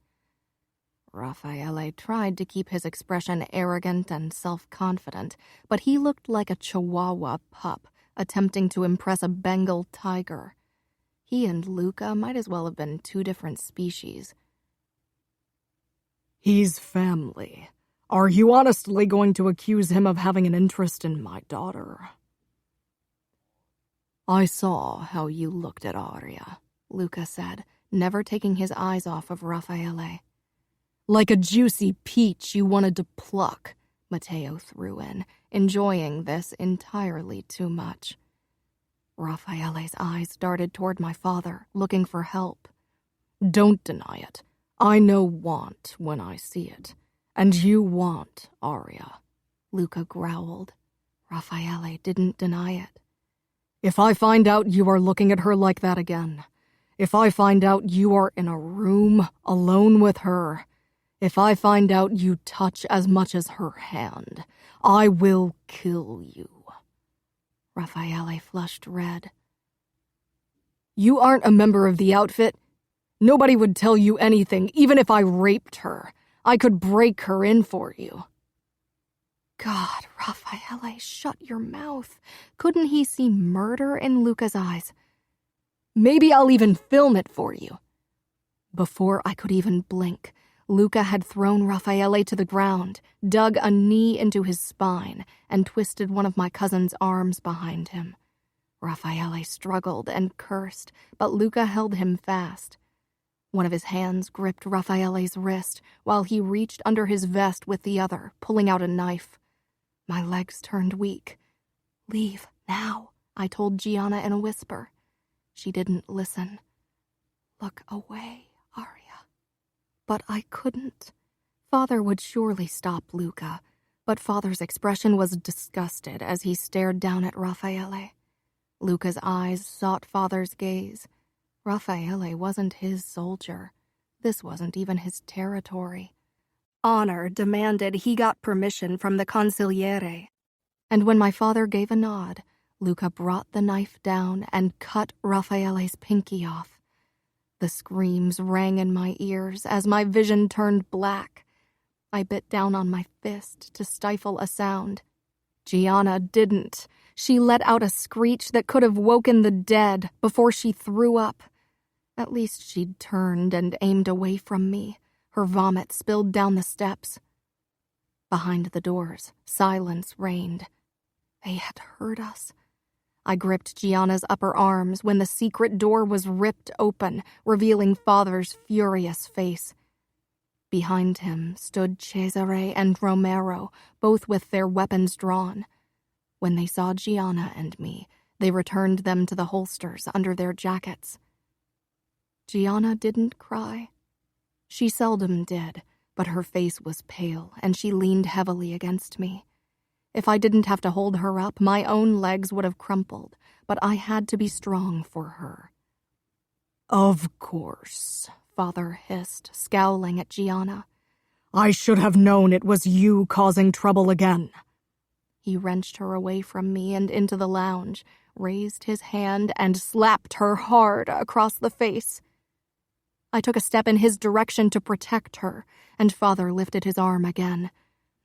Raffaele tried to keep his expression arrogant and self-confident, but he looked like a Chihuahua pup attempting to impress a Bengal tiger. He and Luca might as well have been 2 different species. He's family. Are you honestly going to accuse him of having an interest in my daughter? I saw how you looked at Aria, Luca said, never taking his eyes off of Raffaele. Like a juicy peach you wanted to pluck, Matteo threw in, enjoying this entirely too much. Raffaele's eyes darted toward my father, looking for help. Don't deny it. I know want when I see it. And you want Aria, Luca growled. Raffaele didn't deny it. If I find out you are looking at her like that again, if I find out you are in a room alone with her, if I find out you touch as much as her hand, I will kill you. Raffaele flushed red. You aren't a member of the outfit. Nobody would tell you anything, even if I raped her. I could break her in for you. God, Raffaele, shut your mouth. Couldn't he see murder in Luca's eyes? Maybe I'll even film it for you. Before I could even blink, Luca had thrown Raffaele to the ground, dug a knee into his spine, and twisted one of my cousin's arms behind him. Raffaele struggled and cursed, but Luca held him fast. One of his hands gripped Raffaele's wrist while he reached under his vest with the other, pulling out a knife. My legs turned weak. Leave, now, I told Gianna in a whisper. She didn't listen. Look away, Aria. But I couldn't. Father would surely stop Luca, but Father's expression was disgusted as he stared down at Raffaele. Luca's eyes sought Father's gaze. Raffaele wasn't his soldier. This wasn't even his territory. Honor demanded he got permission from the consigliere. And when my father gave a nod, Luca brought the knife down and cut Raffaele's pinky off. The screams rang in my ears as my vision turned black. I bit down on my fist to stifle a sound. Gianna didn't. She let out a screech that could have woken the dead before she threw up. At least she'd turned and aimed away from me. Her vomit spilled down the steps. Behind the doors, silence reigned. They had heard us. I gripped Gianna's upper arms when the secret door was ripped open, revealing Father's furious face. Behind him stood Cesare and Romero, both with their weapons drawn. When they saw Gianna and me, they returned them to the holsters under their jackets. Gianna didn't cry. She seldom did, but her face was pale and she leaned heavily against me. If I didn't have to hold her up, my own legs would have crumpled, but I had to be strong for her. Of course, Father hissed, scowling at Gianna. I should have known it was you causing trouble again. He wrenched her away from me and into the lounge, raised his hand and slapped her hard across the face. I took a step in his direction to protect her, and Father lifted his arm again.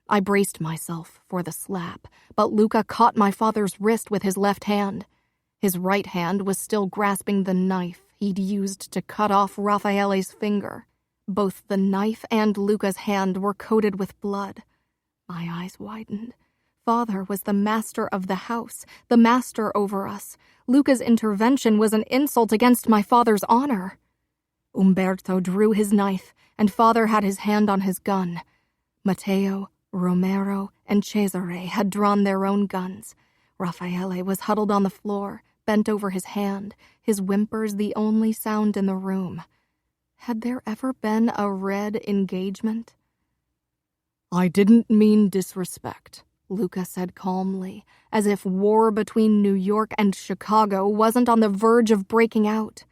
I braced myself for the slap, but Luca caught my father's wrist with his left hand. His right hand was still grasping the knife he'd used to cut off Raffaele's finger. Both the knife and Luca's hand were coated with blood. My eyes widened. Father was the master of the house, the master over us. Luca's intervention was an insult against my father's honor. Umberto drew his knife, and Father had his hand on his gun. Matteo, Romero, and Cesare had drawn their own guns. Raffaele was huddled on the floor, bent over his hand, his whimpers the only sound in the room. Had there ever been a red engagement? I didn't mean disrespect, Luca said calmly, as if war between New York and Chicago wasn't on the verge of breaking out.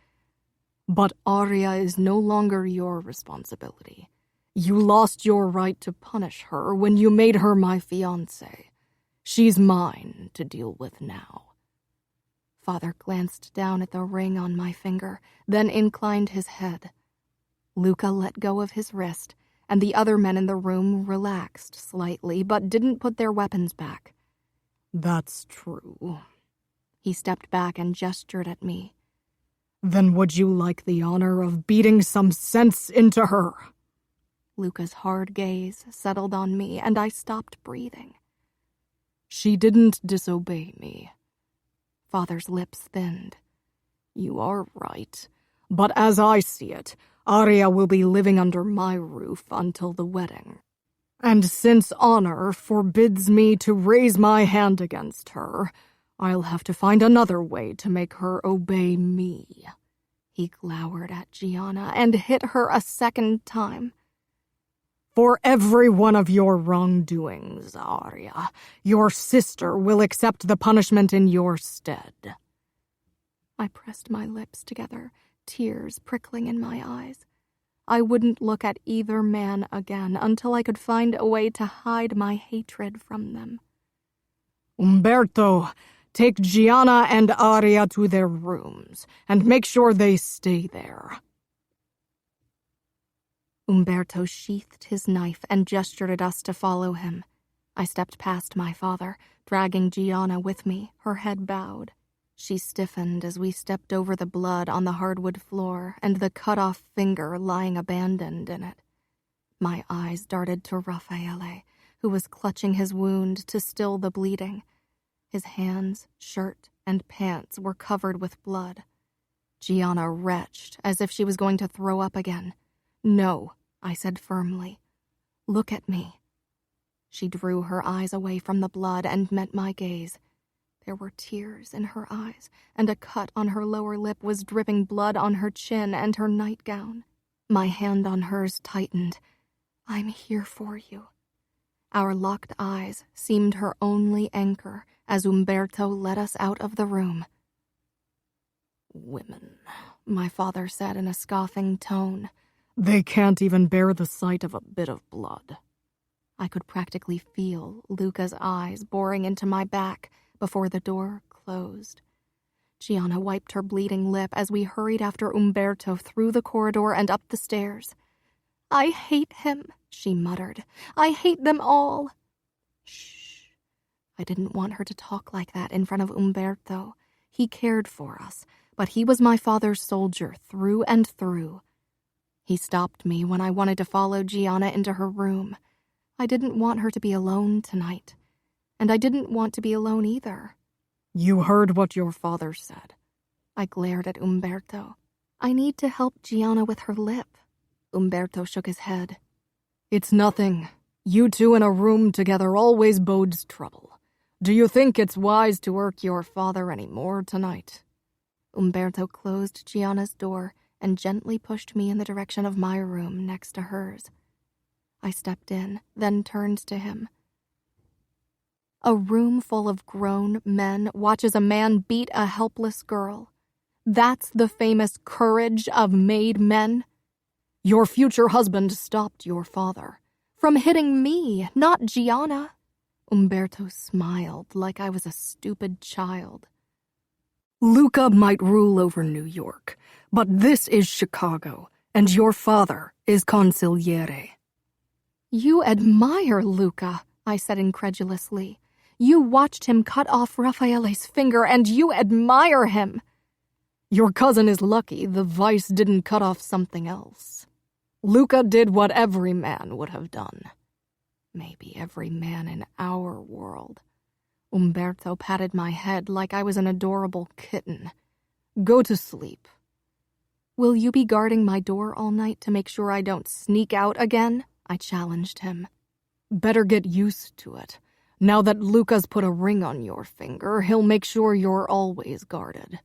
But Aria is no longer your responsibility. You lost your right to punish her when you made her my fiancé. She's mine to deal with now. Father glanced down at the ring on my finger, then inclined his head. Luca let go of his wrist, and the other men in the room relaxed slightly, but didn't put their weapons back. That's true. He stepped back and gestured at me. Then would you like the honor of beating some sense into her? Luca's hard gaze settled on me, and I stopped breathing. She didn't disobey me. Father's lips thinned. You are right. But as I see it, Aria will be living under my roof until the wedding. And since honor forbids me to raise my hand against her, I'll have to find another way to make her obey me. He glowered at Gianna and hit her a second time. For every one of your wrongdoings, Aria, your sister will accept the punishment in your stead. I pressed my lips together, tears prickling in my eyes. I wouldn't look at either man again until I could find a way to hide my hatred from them. Umberto, take Gianna and Aria to their rooms, and make sure they stay there. Umberto sheathed his knife and gestured at us to follow him. I stepped past my father, dragging Gianna with me, her head bowed. She stiffened as we stepped over the blood on the hardwood floor and the cut-off finger lying abandoned in it. My eyes darted to Raffaele, who was clutching his wound to still the bleeding. His hands, shirt, and pants were covered with blood. Gianna retched as if she was going to throw up again. "No," I said firmly. "Look at me." She drew her eyes away from the blood and met my gaze. There were tears in her eyes, and a cut on her lower lip was dripping blood on her chin and her nightgown. My hand on hers tightened. "I'm here for you." Our locked eyes seemed her only anchor as Umberto led us out of the room. "Women," my father said in a scoffing tone. "They can't even bear the sight of a bit of blood." I could practically feel Luca's eyes boring into my back before the door closed. Gianna wiped her bleeding lip as we hurried after Umberto through the corridor and up the stairs. "I hate him," she muttered. "I hate them all." Shh. I didn't want her to talk like that in front of Umberto. He cared for us, but he was my father's soldier through and through. He stopped me when I wanted to follow Gianna into her room. I didn't want her to be alone tonight, and I didn't want to be alone either. "You heard what your father said." I glared at Umberto. "I need to help Gianna with her lip." Umberto shook his head. "It's nothing. You two in a room together always bodes trouble. Do you think it's wise to irk your father any more tonight?" Umberto closed Gianna's door and gently pushed me in the direction of my room next to hers. I stepped in, then turned to him. A room full of grown men watches a man beat a helpless girl. That's the famous courage of made men. Your future husband stopped your father. From hitting me, not Gianna. Umberto smiled like I was a stupid child. Luca might rule over New York, but this is Chicago, and your father is consigliere. You admire Luca, I said incredulously. You watched him cut off Raffaele's finger, and you admire him. Your cousin is lucky the vice didn't cut off something else. Luca did what every man would have done. Maybe every man in our world. Umberto patted my head like I was an adorable kitten. Go to sleep. Will you be guarding my door all night to make sure I don't sneak out again? I challenged him. Better get used to it. Now that Luca's put a ring on your finger, he'll make sure you're always guarded.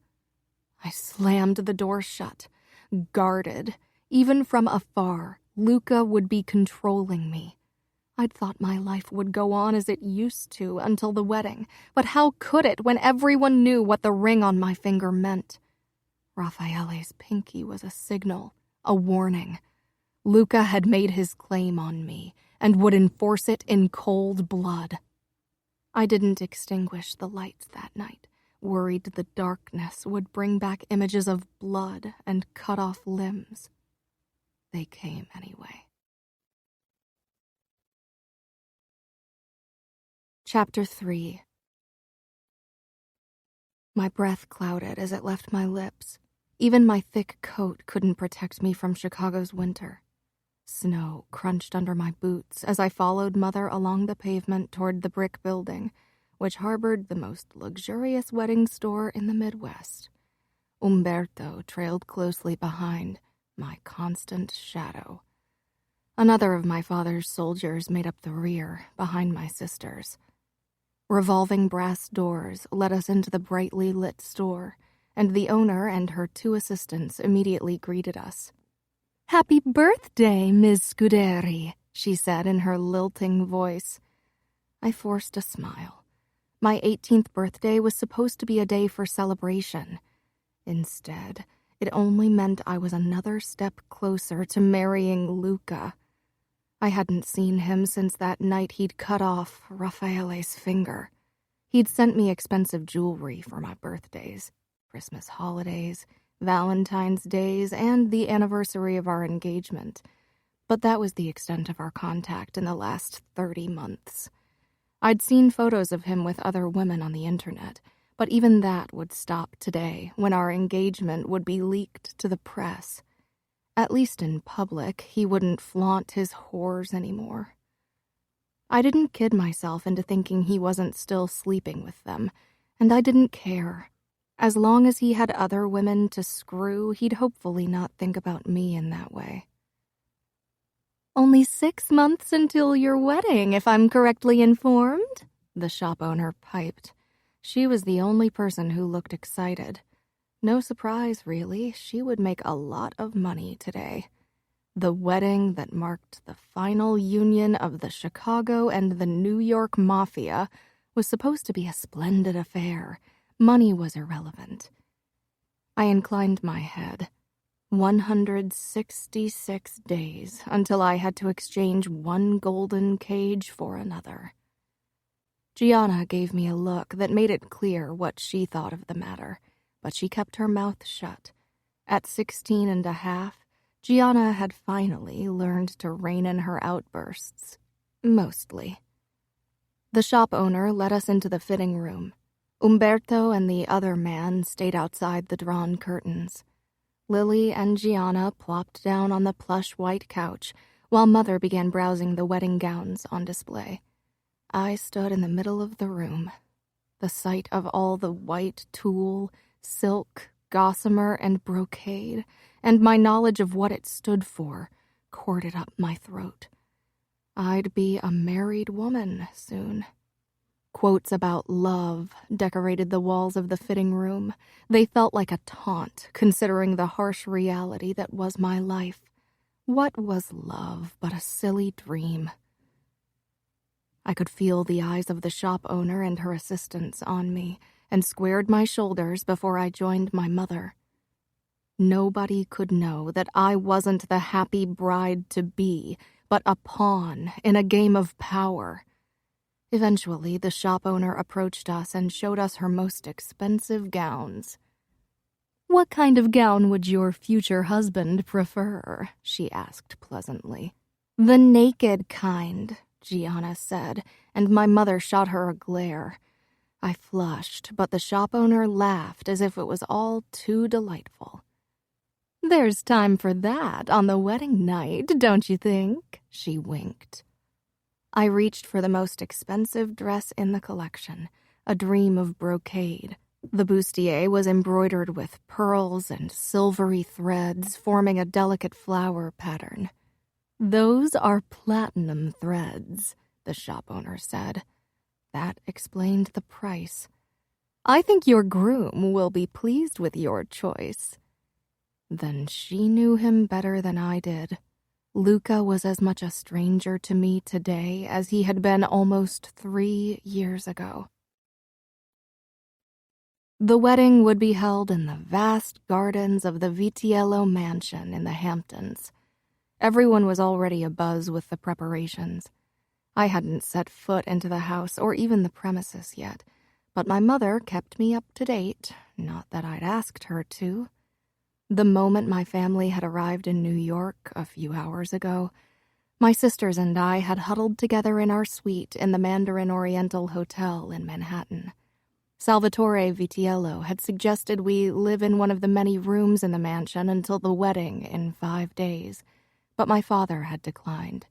I slammed the door shut. Guarded. Even from afar, Luca would be controlling me. I'd thought my life would go on as it used to until the wedding, but how could it when everyone knew what the ring on my finger meant? Raffaele's pinky was a signal, a warning. Luca had made his claim on me and would enforce it in cold blood. I didn't extinguish the lights that night, worried the darkness would bring back images of blood and cut off limbs. They came anyway. Chapter 3. My breath clouded as it left my lips. Even my thick coat couldn't protect me from Chicago's winter. Snow crunched under my boots as I followed Mother along the pavement toward the brick building, which harbored the most luxurious wedding store in the Midwest. Umberto trailed closely behind, my constant shadow. Another of my father's soldiers made up the rear, behind my sisters. Revolving brass doors led us into the brightly lit store, and the owner and her 2 assistants immediately greeted us. "Happy birthday, Ms. Scuderi," she said in her lilting voice. I forced a smile. My 18th birthday was supposed to be a day for celebration. Instead, it only meant I was another step closer to marrying Luca. I hadn't seen him since that night he'd cut off Raffaele's finger. He'd sent me expensive jewelry for my birthdays, Christmas holidays, Valentine's days, and the anniversary of our engagement. But that was the extent of our contact in the last 30 months. I'd seen photos of him with other women on the internet, but even that would stop today when our engagement would be leaked to the press. At least in public, he wouldn't flaunt his whores anymore. I didn't kid myself into thinking he wasn't still sleeping with them, and I didn't care. As long as he had other women to screw, he'd hopefully not think about me in that way. "Only 6 months until your wedding, if I'm correctly informed," the shop owner piped. She was the only person who looked excited. No surprise, really. She would make a lot of money today. The wedding that marked the final union of the Chicago and the New York Mafia was supposed to be a splendid affair. Money was irrelevant. I inclined my head. 166 days until I had to exchange one golden cage for another. Gianna gave me a look that made it clear what she thought of the matter, but she kept her mouth shut. At 16 and a half, Gianna had finally learned to rein in her outbursts. Mostly. The shop owner led us into the fitting room. Umberto and the other man stayed outside the drawn curtains. Lily and Gianna plopped down on the plush white couch, while Mother began browsing the wedding gowns on display. I stood in the middle of the room. The sight of all the white tulle, silk, gossamer, and brocade, and my knowledge of what it stood for, corded up my throat. I'd be a married woman soon. Quotes about love decorated the walls of the fitting room. They felt like a taunt, considering the harsh reality that was my life. What was love but a silly dream? I could feel the eyes of the shop owner and her assistants on me, and squared my shoulders before I joined my mother. Nobody could know that I wasn't the happy bride-to-be, but a pawn in a game of power. Eventually, the shop owner approached us and showed us her most expensive gowns. "What kind of gown would your future husband prefer?" she asked pleasantly. "The naked kind," Gianna said, and my mother shot her a glare. I flushed, but the shop owner laughed as if it was all too delightful. "There's time for that on the wedding night, don't you think?" she winked. I reached for the most expensive dress in the collection, a dream of brocade. The bustier was embroidered with pearls and silvery threads forming a delicate flower pattern. "Those are platinum threads," the shop owner said. That explained the price. "I think your groom will be pleased with your choice." Then she knew him better than I did. Luca was as much a stranger to me today as he had been almost 3 years ago. The wedding would be held in the vast gardens of the Vitiello mansion in the Hamptons. Everyone was already abuzz with the preparations. I hadn't set foot into the house or even the premises yet, but my mother kept me up to date, not that I'd asked her to. The moment my family had arrived in New York a few hours ago, my sisters and I had huddled together in our suite in the Mandarin Oriental Hotel in Manhattan. Salvatore Vitiello had suggested we live in one of the many rooms in the mansion until the wedding in 5 days, but my father had declined.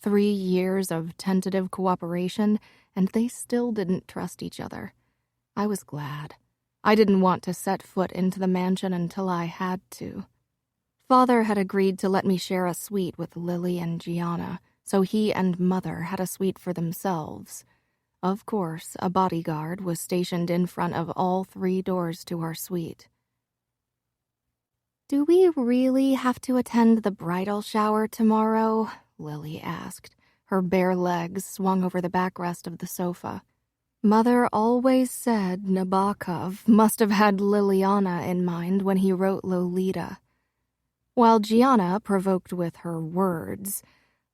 3 years of tentative cooperation, and they still didn't trust each other. I was glad. I didn't want to set foot into the mansion until I had to. Father had agreed to let me share a suite with Lily and Gianna, so he and Mother had a suite for themselves. Of course, a bodyguard was stationed in front of all 3 doors to our suite. "Do we really have to attend the bridal shower tomorrow?" Lily asked. Her bare legs swung over the backrest of the sofa. Mother always said Nabokov must have had Liliana in mind when he wrote Lolita. While Gianna provoked with her words,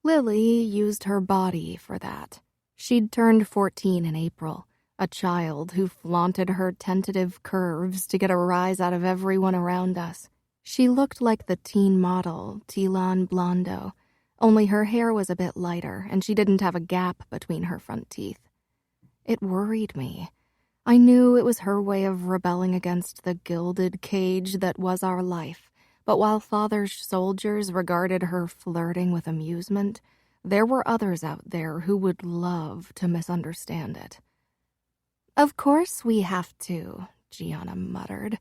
Lily used her body for that. She'd turned 14 in April, a child who flaunted her tentative curves to get a rise out of everyone around us. She looked like the teen model, Tilan Blondo, only her hair was a bit lighter and she didn't have a gap between her front teeth. It worried me. I knew it was her way of rebelling against the gilded cage that was our life, but while Father's soldiers regarded her flirting with amusement, there were others out there who would love to misunderstand it. "Of course we have to," Gianna muttered.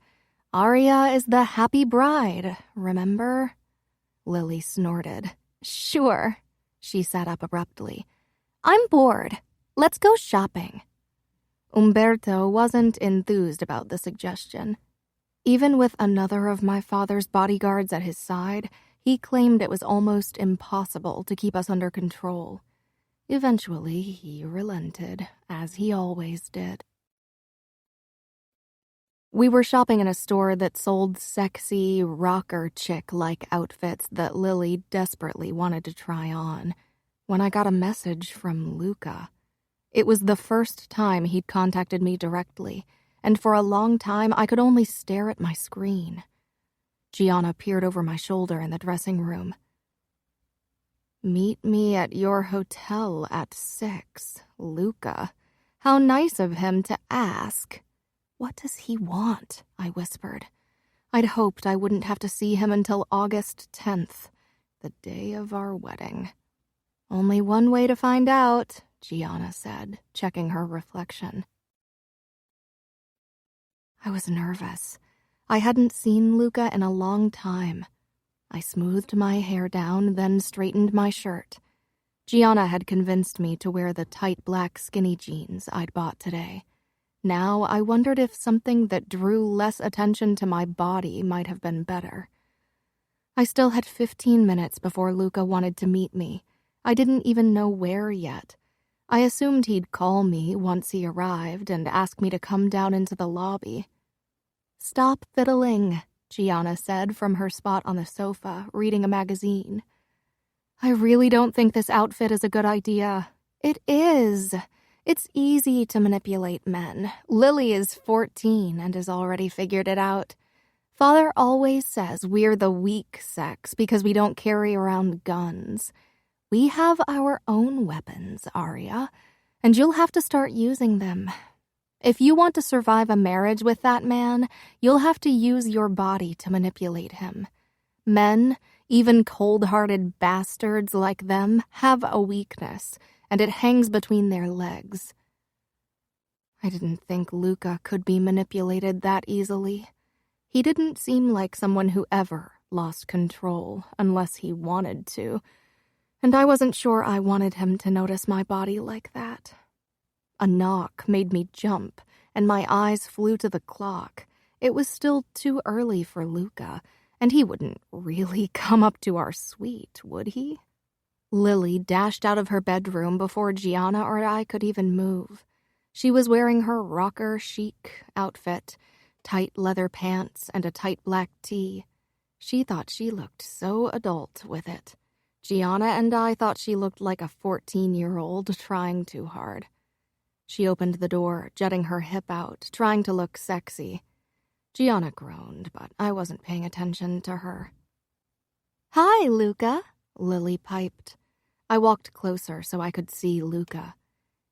"Aria is the happy bride, remember?" Lily snorted. "Sure." She sat up abruptly. "I'm bored. Let's go shopping." Umberto wasn't enthused about the suggestion. Even with another of my father's bodyguards at his side, he claimed it was almost impossible to keep us under control. Eventually, he relented, as he always did. We were shopping in a store that sold sexy, rocker chick-like outfits that Lily desperately wanted to try on, when I got a message from Luca. It was the first time he'd contacted me directly, and for a long time I could only stare at my screen. Gianna peered over my shoulder in the dressing room. "Meet me at your hotel at 6, Luca. How nice of him to ask." "What does he want?" I whispered. I'd hoped I wouldn't have to see him until August 10th, the day of our wedding. "Only one way to find out," Gianna said, checking her reflection. I was nervous. I hadn't seen Luca in a long time. I smoothed my hair down, then straightened my shirt. Gianna had convinced me to wear the tight black skinny jeans I'd bought today. Now I wondered if something that drew less attention to my body might have been better. I still had 15 minutes before Luca wanted to meet me. I didn't even know where yet. I assumed he'd call me once he arrived and ask me to come down into the lobby. "Stop fiddling," Gianna said from her spot on the sofa, reading a magazine. "I really don't think this outfit is a good idea." "It is. It's easy to manipulate men. Lily is 14 and has already figured it out. Father always says we're the weak sex because we don't carry around guns. We have our own weapons, Arya, and you'll have to start using them. If you want to survive a marriage with that man, you'll have to use your body to manipulate him. Men, even cold-hearted bastards like them, have a weakness, and it hangs between their legs." I didn't think Luca could be manipulated that easily. He didn't seem like someone who ever lost control unless he wanted to, and I wasn't sure I wanted him to notice my body like that. A knock made me jump, and my eyes flew to the clock. It was still too early for Luca, and he wouldn't really come up to our suite, would he? Lily dashed out of her bedroom before Gianna or I could even move. She was wearing her rocker chic outfit, tight leather pants and a tight black tee. She thought she looked so adult with it. Gianna and I thought she looked like a 14-year-old trying too hard. She opened the door, jutting her hip out, trying to look sexy. Gianna groaned, but I wasn't paying attention to her. "Hi, Luca," Lily piped. I walked closer so I could see Luca.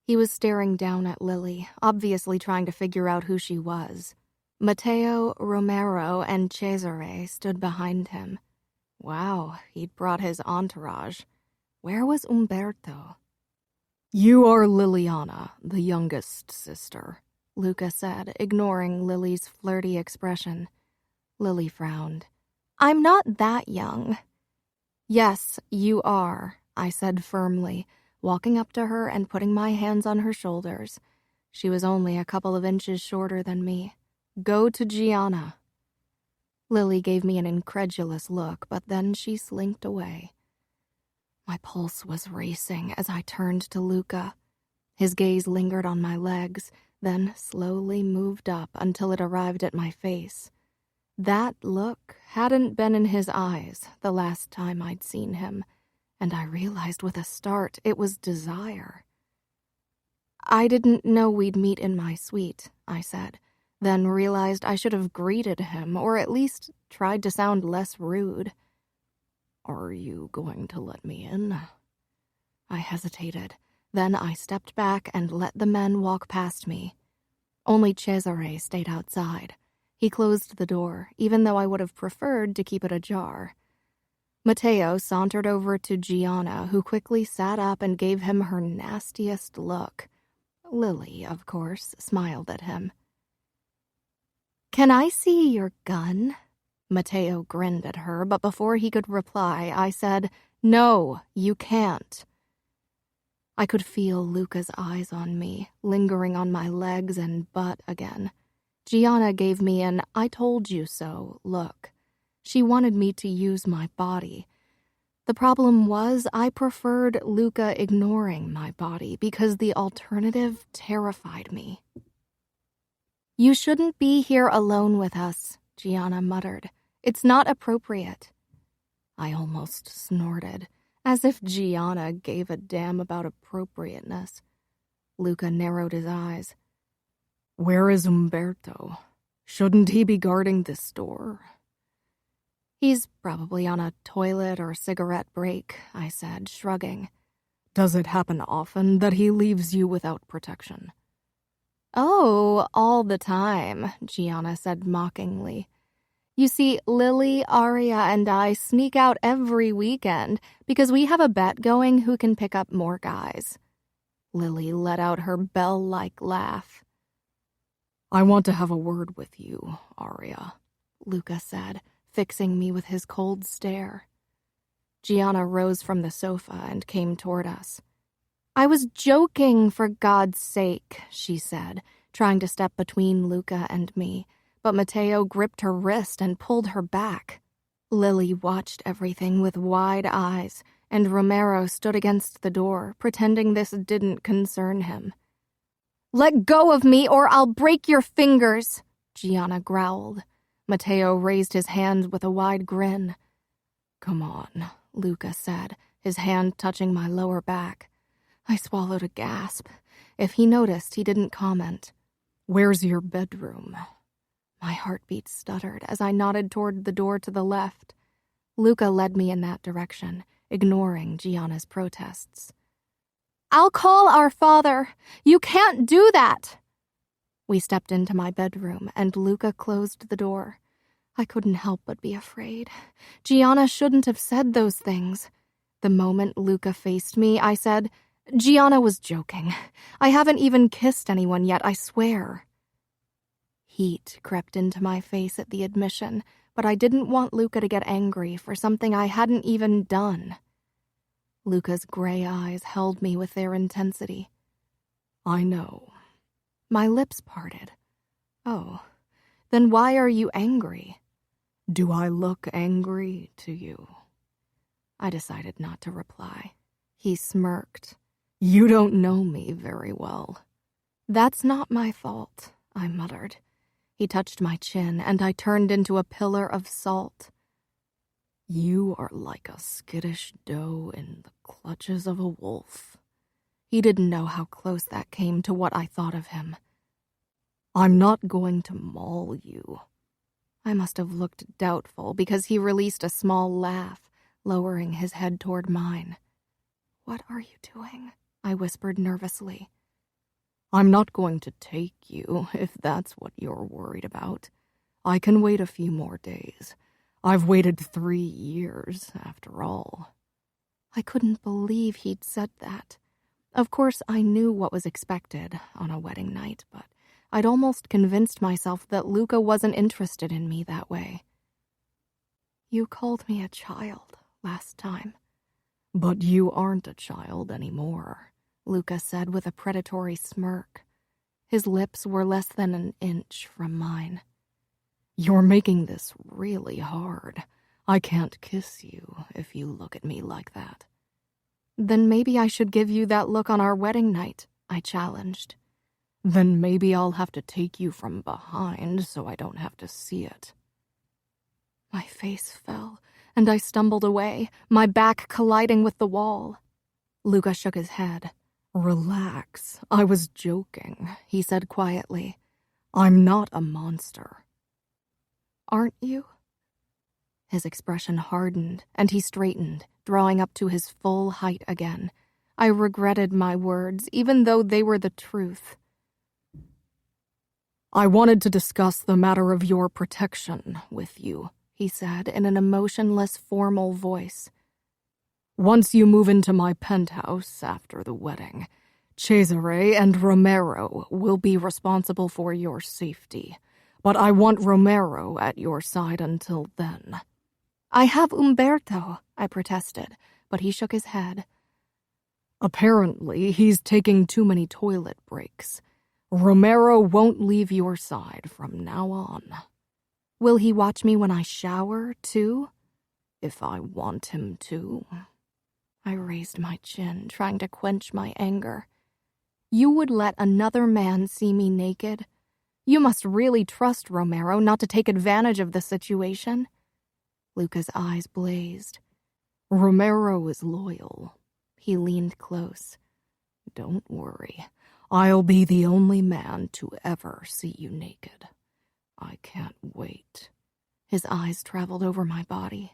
He was staring down at Lily, obviously trying to figure out who she was. Matteo, Romero, and Cesare stood behind him. Wow, he'd brought his entourage. Where was Umberto? "You are Liliana, the youngest sister," Luca said, ignoring Lily's flirty expression. Lily frowned. "I'm not that young." "Yes, you are," I said firmly, walking up to her and putting my hands on her shoulders. She was only a couple of inches shorter than me. "Go to Gianna." Lily gave me an incredulous look, but then she slinked away. My pulse was racing as I turned to Luca. His gaze lingered on my legs, then slowly moved up until it arrived at my face. That look hadn't been in his eyes the last time I'd seen him, and I realized with a start it was desire. "I didn't know we'd meet in my suite," I said, then realized I should have greeted him or at least tried to sound less rude. "Are you going to let me in?" I hesitated. Then I stepped back and let the men walk past me. Only Cesare stayed outside. He closed the door, even though I would have preferred to keep it ajar. Matteo sauntered over to Gianna, who quickly sat up and gave him her nastiest look. Lily, of course, smiled at him. "Can I see your gun?" Matteo grinned at her, but before he could reply, I said, "No, you can't." I could feel Luca's eyes on me, lingering on my legs and butt again. Gianna gave me an "I told you so" look. She wanted me to use my body. The problem was I preferred Luca ignoring my body because the alternative terrified me. "You shouldn't be here alone with us," Gianna muttered. "It's not appropriate." I almost snorted, as if Gianna gave a damn about appropriateness. Luca narrowed his eyes. Where is Umberto? Shouldn't he be guarding this door? He's probably on a toilet or cigarette break, I said, shrugging. Does it happen often that he leaves you without protection? Oh, all the time, Gianna said mockingly. You see, Lily, Aria, and I sneak out every weekend because we have a bet going who can pick up more guys. Lily let out her bell-like laugh. I want to have a word with you, Aria, Luca said, fixing me with his cold stare. Gianna rose from the sofa and came toward us. I was joking, for God's sake, she said, trying to step between Luca and me, but Matteo gripped her wrist and pulled her back. Lily watched everything with wide eyes, and Romero stood against the door, pretending this didn't concern him. Let go of me or I'll break your fingers, Gianna growled. Matteo raised his hand with a wide grin. Come on, Luca said, his hand touching my lower back. I swallowed a gasp. If he noticed, he didn't comment. Where's your bedroom? My heartbeat stuttered as I nodded toward the door to the left. Luca led me in that direction, ignoring Gianna's protests. I'll call our father. You can't do that. We stepped into my bedroom, and Luca closed the door. I couldn't help but be afraid. Gianna shouldn't have said those things. The moment Luca faced me, I said, Gianna was joking. I haven't even kissed anyone yet, I swear. Heat crept into my face at the admission, but I didn't want Luca to get angry for something I hadn't even done. Luca's gray eyes held me with their intensity. I know. My lips parted. Oh, then why are you angry? Do I look angry to you? I decided not to reply. He smirked. You don't know me very well. That's not my fault, I muttered. He touched my chin, and I turned into a pillar of salt. You are like a skittish doe in the clutches of a wolf. He didn't know how close that came to what I thought of him. I'm not going to maul you. I must have looked doubtful because he released a small laugh, lowering his head toward mine. What are you doing? I whispered nervously. I'm not going to take you, if that's what you're worried about. I can wait a few more days. I've waited 3 years, after all. I couldn't believe he'd said that. Of course, I knew what was expected on a wedding night, but I'd almost convinced myself that Luca wasn't interested in me that way. You called me a child last time. But you aren't a child anymore, Luca said with a predatory smirk. His lips were less than an inch from mine. You're making this really hard. I can't kiss you if you look at me like that. Then maybe I should give you that look on our wedding night, I challenged. Then maybe I'll have to take you from behind so I don't have to see it. My face fell, and I stumbled away, my back colliding with the wall. Luca shook his head. Relax, I was joking, he said quietly. I'm not a monster. Aren't you? His expression hardened, and he straightened, drawing up to his full height again. I regretted my words, even though they were the truth. I wanted to discuss the matter of your protection with you, he said in an emotionless, formal voice. Once you move into my penthouse after the wedding, Cesare and Romero will be responsible for your safety. But I want Romero at your side until then. I have Umberto, I protested, but he shook his head. Apparently, he's taking too many toilet breaks. Romero won't leave your side from now on. Will he watch me when I shower, too? If I want him to. I raised my chin, trying to quench my anger. You would let another man see me naked? You must really trust Romero not to take advantage of the situation. Luca's eyes blazed. Romero is loyal. He leaned close. Don't worry. I'll be the only man to ever see you naked. I can't wait." His eyes traveled over my body.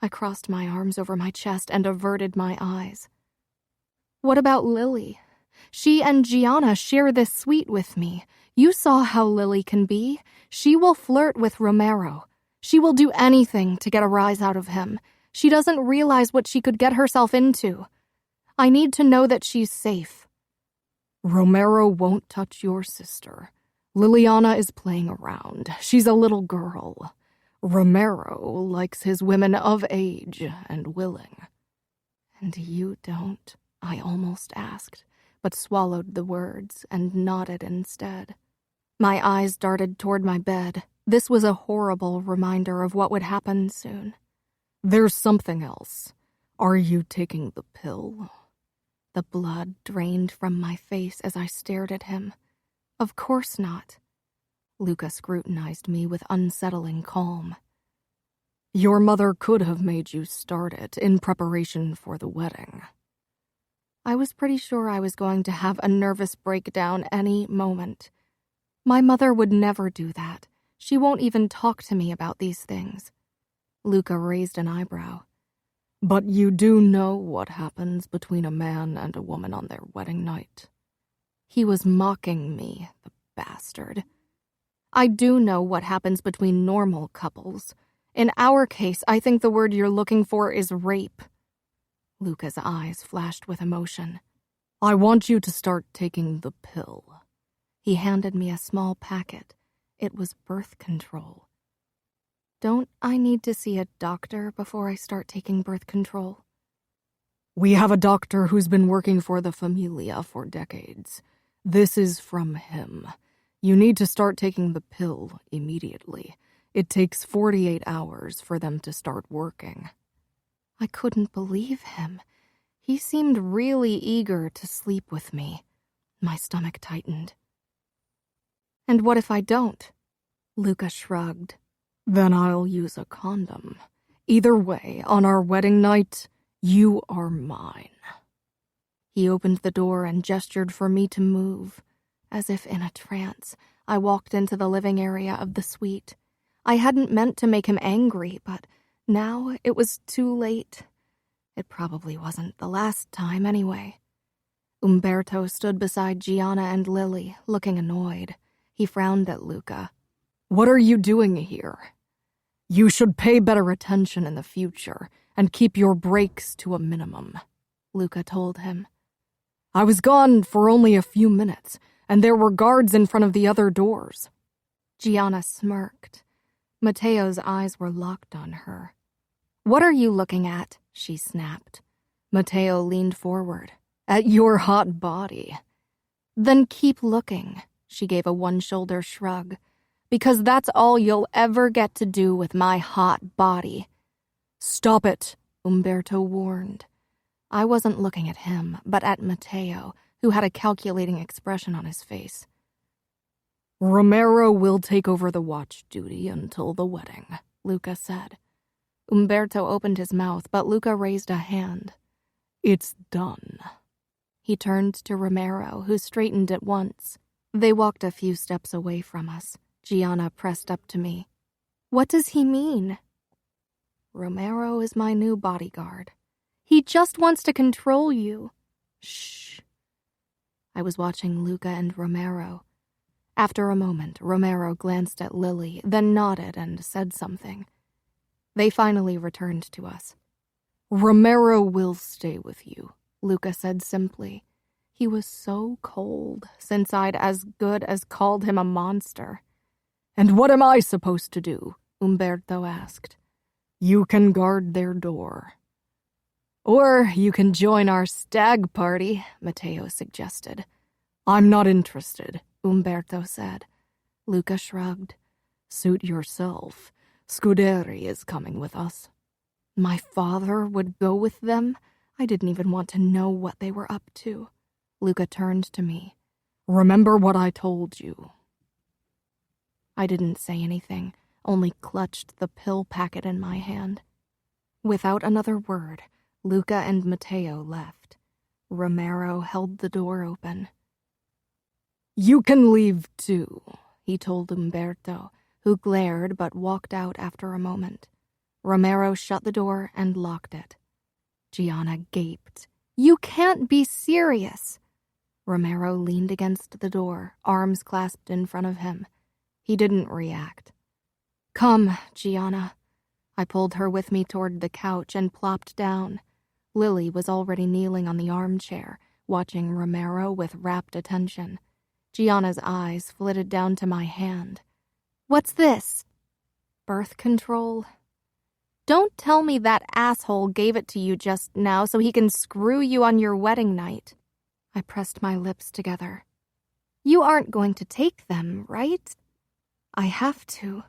I crossed my arms over my chest and averted my eyes. "What about Lily? She and Gianna share this suite with me. You saw how Lily can be. She will flirt with Romero. She will do anything to get a rise out of him. She doesn't realize what she could get herself into. I need to know that she's safe." "Romero won't touch your sister. Liliana is playing around. She's a little girl. Romero likes his women of age and willing." "And you don't?" I almost asked, but swallowed the words and nodded instead. My eyes darted toward my bed. This was a horrible reminder of what would happen soon. "There's something else. Are you taking the pill?" The blood drained from my face as I stared at him. "Of course not." Luca scrutinized me with unsettling calm. "Your mother could have made you start it in preparation for the wedding." I was pretty sure I was going to have a nervous breakdown any moment. My mother would never do that. She won't even talk to me about these things. Luca raised an eyebrow. "But you do know what happens between a man and a woman on their wedding night." He was mocking me, the bastard. "I do know what happens between normal couples. In our case, I think the word you're looking for is rape." Luca's eyes flashed with emotion. "I want you to start taking the pill." He handed me a small packet. It was birth control. "Don't I need to see a doctor before I start taking birth control?" "We have a doctor who's been working for the Familia for decades. This is from him. You need to start taking the pill immediately. It takes 48 hours for them to start working." I couldn't believe him. He seemed really eager to sleep with me. My stomach tightened. "And what if I don't?" Luca shrugged. "Then I'll use a condom. Either way, on our wedding night, you are mine." He opened the door and gestured for me to move. As if in a trance, I walked into the living area of the suite. I hadn't meant to make him angry, but now it was too late. It probably wasn't the last time anyway. Umberto stood beside Gianna and Lily, looking annoyed. He frowned at Luca. "What are you doing here? You should pay better attention in the future and keep your breaks to a minimum," Luca told him. "I was gone for only a few minutes, and there were guards in front of the other doors." Gianna smirked. Matteo's eyes were locked on her. "What are you looking at?" she snapped. Matteo leaned forward. "At your hot body." "Then keep looking," she gave a one-shoulder shrug. "Because that's all you'll ever get to do with my hot body." "Stop it," Umberto warned. I wasn't looking at him, but at Matteo, who had a calculating expression on his face. "Romero will take over the watch duty until the wedding," Luca said. Umberto opened his mouth, but Luca raised a hand. "It's done." He turned to Romero, who straightened at once. They walked a few steps away from us. Gianna pressed up to me. "What does he mean?" "Romero is my new bodyguard. He just wants to control you." "Shh." I was watching Luca and Romero. After a moment, Romero glanced at Lily, then nodded and said something. They finally returned to us. "Romero will stay with you," Luca said simply. He was so cold, since I'd as good as called him a monster. "And what am I supposed to do?" Umberto asked. "You can guard their door." "Or you can join our stag party," Matteo suggested. "I'm not interested," Umberto said. Luca shrugged. "Suit yourself. Scuderi is coming with us." My father would go with them? I didn't even want to know what they were up to. Luca turned to me. "Remember what I told you." I didn't say anything, only clutched the pill packet in my hand. Without another word, Luca and Matteo left. Romero held the door open. You can leave too, he told Umberto, who glared but walked out after a moment. Romero shut the door and locked it. Gianna gaped. You can't be serious. Romero leaned against the door, arms clasped in front of him. He didn't react. Come, Gianna. I pulled her with me toward the couch and plopped down. Lily was already kneeling on the armchair, watching Romero with rapt attention. Gianna's eyes flitted down to my hand. What's this? Birth control? Don't tell me that asshole gave it to you just now so he can screw you on your wedding night. I pressed my lips together. You aren't going to take them, right? I have to.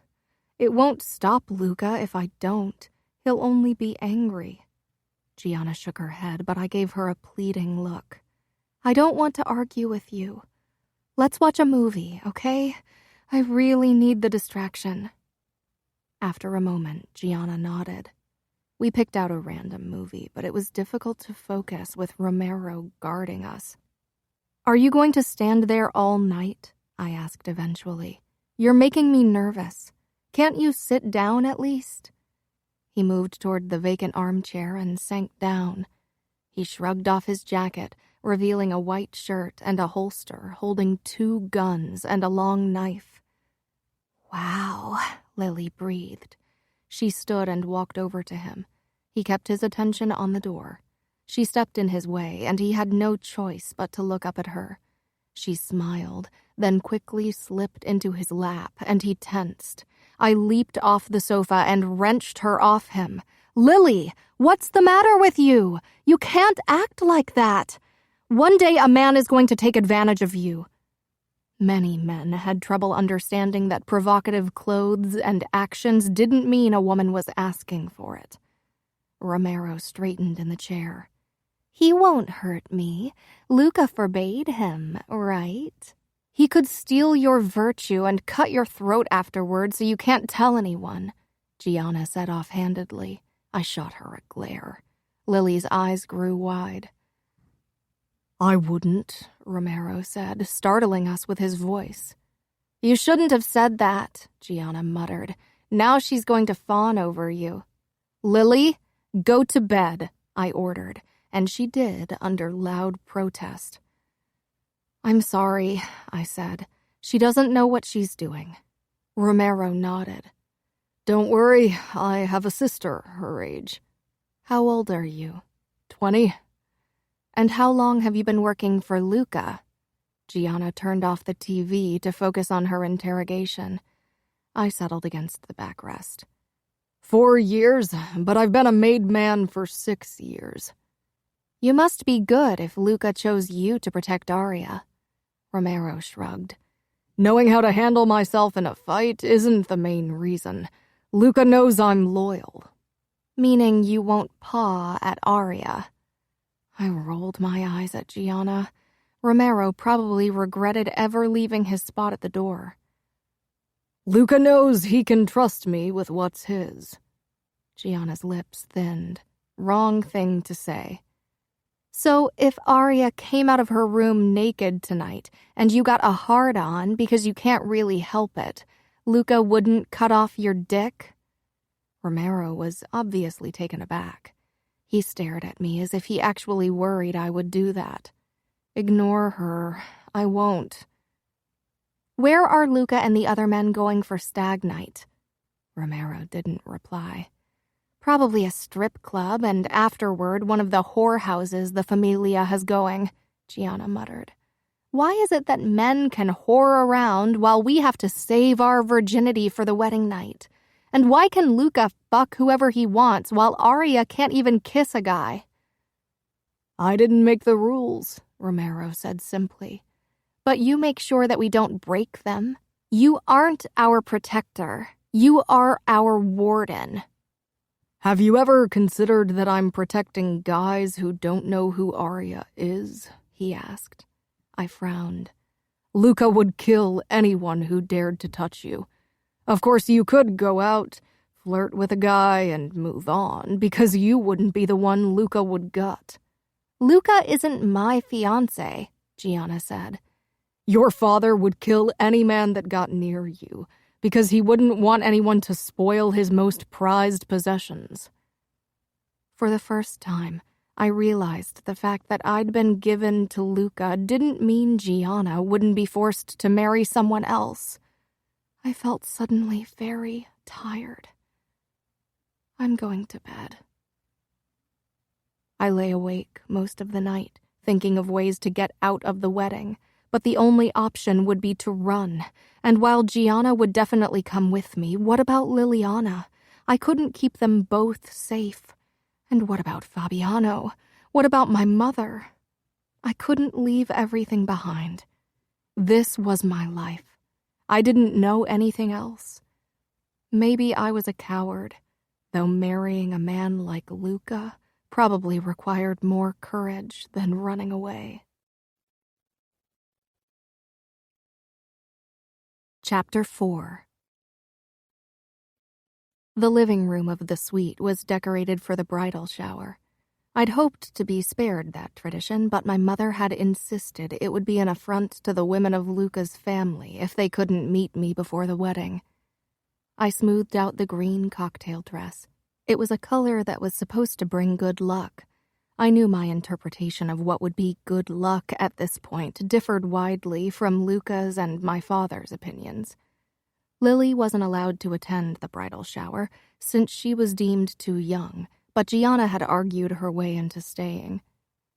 It won't stop Luca if I don't. He'll only be angry. Gianna shook her head, but I gave her a pleading look. I don't want to argue with you. Let's watch a movie, okay? I really need the distraction. After a moment, Gianna nodded. We picked out a random movie, but it was difficult to focus with Romero guarding us. Are you going to stand there all night? I asked eventually. You're making me nervous. Can't you sit down at least? He moved toward the vacant armchair and sank down. He shrugged off his jacket, revealing a white shirt and a holster holding 2 guns and a long knife. Wow, Lily breathed. She stood and walked over to him. He kept his attention on the door. She stepped in his way, and he had no choice but to look up at her. She smiled, then quickly slipped into his lap, and he tensed. I leaped off the sofa and wrenched her off him. Lily, what's the matter with you? You can't act like that. One day a man is going to take advantage of you. Many men had trouble understanding that provocative clothes and actions didn't mean a woman was asking for it. Romero straightened in the chair. He won't hurt me. Luca forbade him, right? He could steal your virtue and cut your throat afterward so you can't tell anyone, Gianna said offhandedly. I shot her a glare. Lily's eyes grew wide. I wouldn't, Romero said, startling us with his voice. You shouldn't have said that, Gianna muttered. Now she's going to fawn over you. Lily, go to bed, I ordered, and she did under loud protest. I'm sorry, I said. She doesn't know what she's doing. Romero nodded. Don't worry, I have a sister her age. How old are you? 20. And how long have you been working for Luca? Gianna turned off the TV to focus on her interrogation. I settled against the backrest. 4 years, but I've been a made man for 6 years. You must be good if Luca chose you to protect Aria. Romero shrugged. Knowing how to handle myself in a fight isn't the main reason. Luca knows I'm loyal. Meaning you won't paw at Aria. I rolled my eyes at Gianna. Romero probably regretted ever leaving his spot at the door. Luca knows he can trust me with what's his. Gianna's lips thinned. Wrong thing to say. So if Aria came out of her room naked tonight and you got a hard-on because you can't really help it, Luca wouldn't cut off your dick? Romero was obviously taken aback. He stared at me as if he actually worried I would do that. Ignore her. I won't. Where are Luca and the other men going for stag night? Romero didn't reply. Probably a strip club, and afterward one of the whorehouses the Familia has going, Gianna muttered. Why is it that men can whore around while we have to save our virginity for the wedding night? And why can Luca fuck whoever he wants while Aria can't even kiss a guy? I didn't make the rules, Romero said simply. But you make sure that we don't break them. You aren't our protector. You are our warden. Have you ever considered that I'm protecting guys who don't know who Aria is? He asked. I frowned. Luca would kill anyone who dared to touch you. Of course, you could go out, flirt with a guy, and move on, because you wouldn't be the one Luca would gut. Luca isn't my fiancé, Gianna said. Your father would kill any man that got near you, because he wouldn't want anyone to spoil his most prized possessions. For the first time, I realized the fact that I'd been given to Luca didn't mean Gianna wouldn't be forced to marry someone else. I felt suddenly very tired. I'm going to bed. I lay awake most of the night, thinking of ways to get out of the wedding, but the only option would be to run. And while Gianna would definitely come with me, what about Liliana? I couldn't keep them both safe. And what about Fabiano? What about my mother? I couldn't leave everything behind. This was my life. I didn't know anything else. Maybe I was a coward, though marrying a man like Luca probably required more courage than running away. Chapter 4. The living room of the suite was decorated for the bridal shower. I'd hoped to be spared that tradition, but my mother had insisted it would be an affront to the women of Luca's family if they couldn't meet me before the wedding. I smoothed out the green cocktail dress. It was a color that was supposed to bring good luck. I knew my interpretation of what would be good luck at this point differed widely from Luca's and my father's opinions. Lily wasn't allowed to attend the bridal shower since she was deemed too young, but Gianna had argued her way into staying.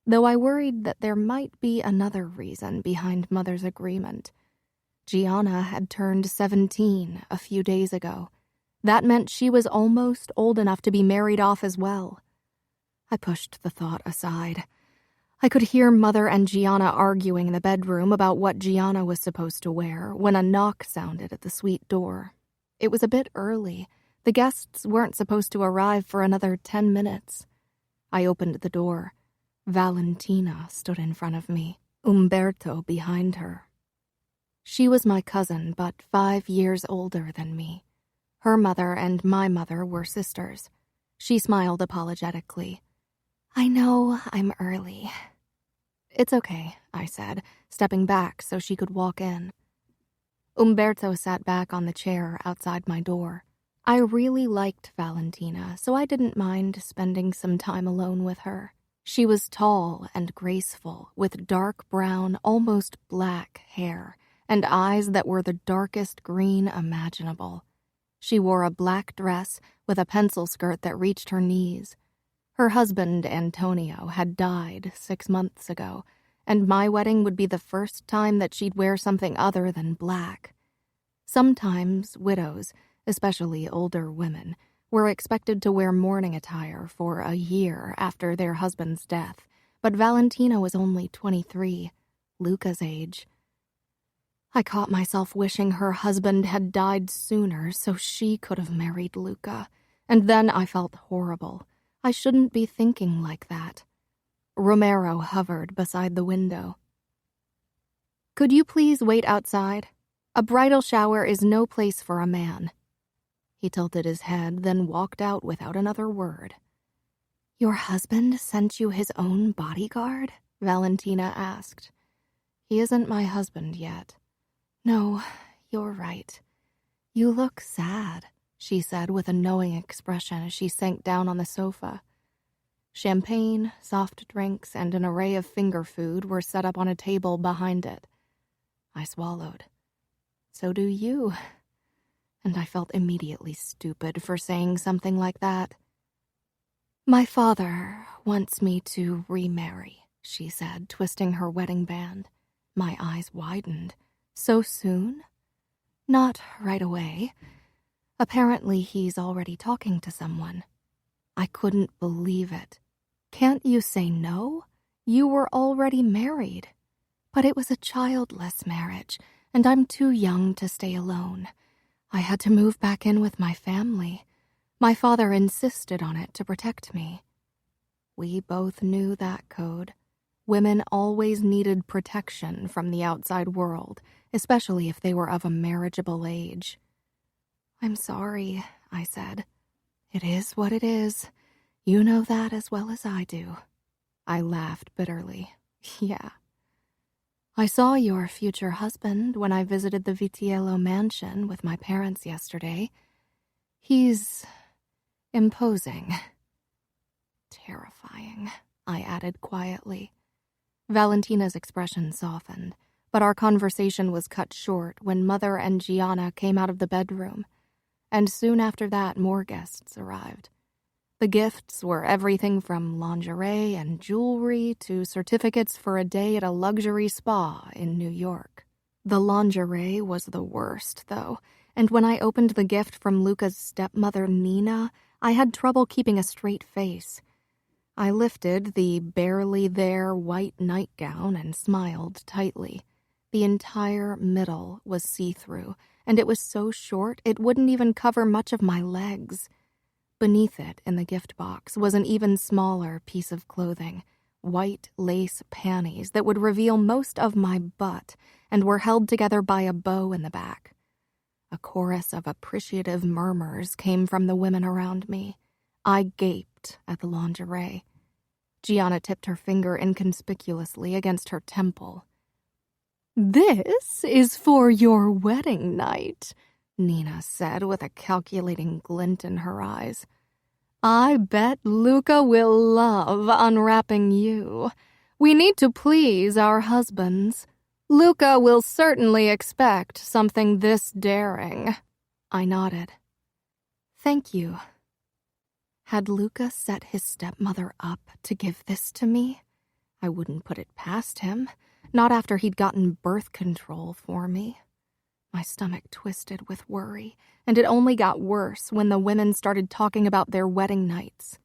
Though I worried that there might be another reason behind Mother's agreement. Gianna had turned 17 a few days ago. That meant she was almost old enough to be married off as well. I pushed the thought aside. I could hear Mother and Gianna arguing in the bedroom about what Gianna was supposed to wear when a knock sounded at the suite door. It was a bit early. The guests weren't supposed to arrive for another 10 minutes. I opened the door. Valentina stood in front of me, Umberto behind her. She was my cousin, but 5 years older than me. Her mother and my mother were sisters. She smiled apologetically. I know I'm early. It's okay, I said, stepping back so she could walk in. Umberto sat back on the chair outside my door. I really liked Valentina, so I didn't mind spending some time alone with her. She was tall and graceful, with dark brown, almost black hair, and eyes that were the darkest green imaginable. She wore a black dress with a pencil skirt that reached her knees. Her husband, Antonio, had died 6 months ago, and my wedding would be the first time that she'd wear something other than black. Sometimes widows, especially older women, were expected to wear mourning attire for a year after their husband's death, but Valentina was only 23, Luca's age. I caught myself wishing her husband had died sooner so she could have married Luca, and then I felt horrible. I shouldn't be thinking like that. Romero hovered beside the window. Could you please wait outside? A bridal shower is no place for a man. He tilted his head, then walked out without another word. Your husband sent you his own bodyguard? Valentina asked. He isn't my husband yet. No, you're right. You look sad, she said with a knowing expression as she sank down on the sofa. Champagne, soft drinks, and an array of finger food were set up on a table behind it. I swallowed. So do you. And I felt immediately stupid for saying something like that. My father wants me to remarry, she said, twisting her wedding band. My eyes widened. So soon? Not right away. Apparently he's already talking to someone. I couldn't believe it. Can't you say no? You were already married. But it was a childless marriage, and I'm too young to stay alone. I had to move back in with my family. My father insisted on it to protect me. We both knew that code. Women always needed protection from the outside world, especially if they were of a marriageable age. I'm sorry, I said. It is what it is. You know that as well as I do. I laughed bitterly. Yeah. I saw your future husband when I visited the Vitiello mansion with my parents yesterday. He's imposing. Terrifying, I added quietly. Valentina's expression softened, but our conversation was cut short when Mother and Gianna came out of the bedroom, and soon after that more guests arrived. The gifts were everything from lingerie and jewelry to certificates for a day at a luxury spa in New York. The lingerie was the worst, though, and when I opened the gift from Luca's stepmother, Nina, I had trouble keeping a straight face. I lifted the barely there white nightgown and smiled tightly. The entire middle was see-through, and it was so short it wouldn't even cover much of my legs. Beneath it, in the gift box, was an even smaller piece of clothing, white lace panties that would reveal most of my butt and were held together by a bow in the back. A chorus of appreciative murmurs came from the women around me. I gaped at the lingerie. Gianna tipped her finger inconspicuously against her temple. "This is for your wedding night," Nina said with a calculating glint in her eyes. "I bet Luca will love unwrapping you. We need to please our husbands. Luca will certainly expect something this daring." I nodded. "Thank you." Had Luca set his stepmother up to give this to me? I wouldn't put it past him, not after he'd gotten birth control for me. My stomach twisted with worry, and it only got worse when the women started talking about their wedding nights.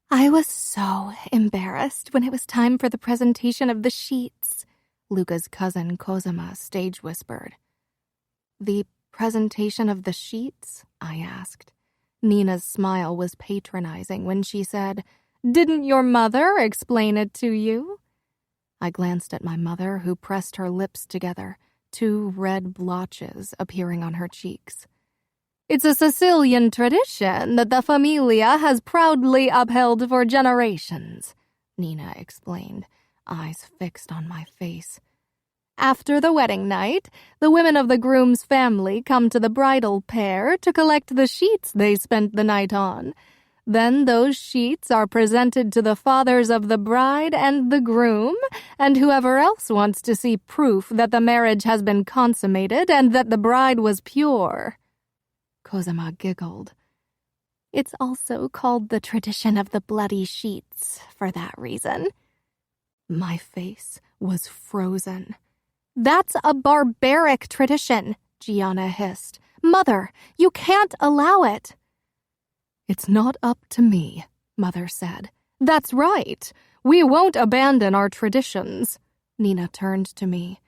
"I was so embarrassed when it was time for the presentation of the sheets," Luca's cousin Cosima stage whispered. "The presentation of the sheets?" I asked. Nina's smile was patronizing when she said, "Didn't your mother explain it to you?" I glanced at my mother, who pressed her lips together, 2 red blotches appearing on her cheeks. "It's a Sicilian tradition that the familia has proudly upheld for generations," Nina explained, eyes fixed on my face. "After the wedding night, the women of the groom's family come to the bridal pair to collect the sheets they spent the night on. Then those sheets are presented to the fathers of the bride and the groom, and whoever else wants to see proof that the marriage has been consummated and that the bride was pure." Cosima giggled. "It's also called the tradition of the bloody sheets for that reason." My face was frozen. "That's a barbaric tradition," Gianna hissed. "Mother, you can't allow it." "It's not up to me," Mother said. "That's right. We won't abandon our traditions." Nina turned to me.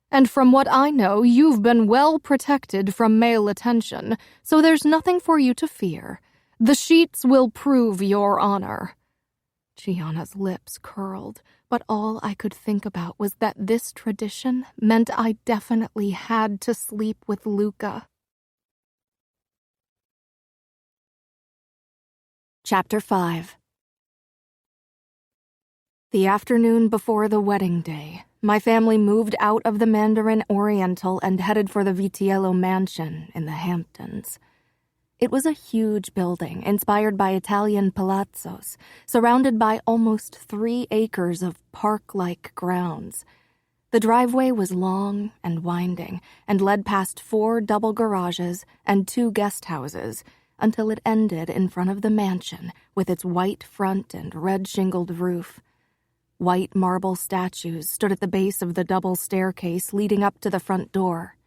"And from what I know, you've been well protected from male attention, so there's nothing for you to fear. The sheets will prove your honor." Gianna's lips curled, but all I could think about was that this tradition meant I definitely had to sleep with Luca. Chapter 5. The afternoon before the wedding day, my family moved out of the Mandarin Oriental and headed for the Vitiello mansion in the Hamptons. It was a huge building inspired by Italian palazzos, surrounded by almost 3 acres of park-like grounds. The driveway was long and winding and led past 4 double garages and 2 guest houses until it ended in front of the mansion with its white front and red-shingled roof. White marble statues stood at the base of the double staircase leading up to the front door.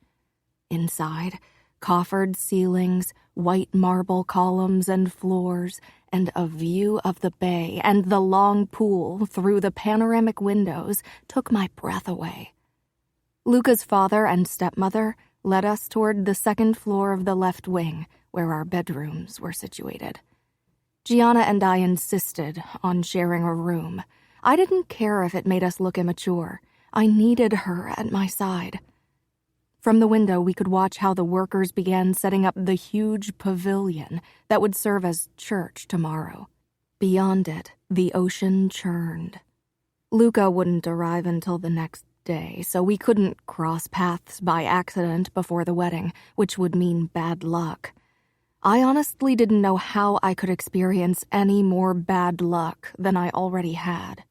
Inside, coffered ceilings, white marble columns and floors, and a view of the bay and the long pool through the panoramic windows took my breath away. Luca's father and stepmother led us toward the 2nd floor of the left wing, where our bedrooms were situated. Gianna and I insisted on sharing a room. I didn't care if it made us look immature. I needed her at my side. From the window, we could watch how the workers began setting up the huge pavilion that would serve as church tomorrow. Beyond it, the ocean churned. Luca wouldn't arrive until the next day, so we couldn't cross paths by accident before the wedding, which would mean bad luck. I honestly didn't know how I could experience any more bad luck than I already had.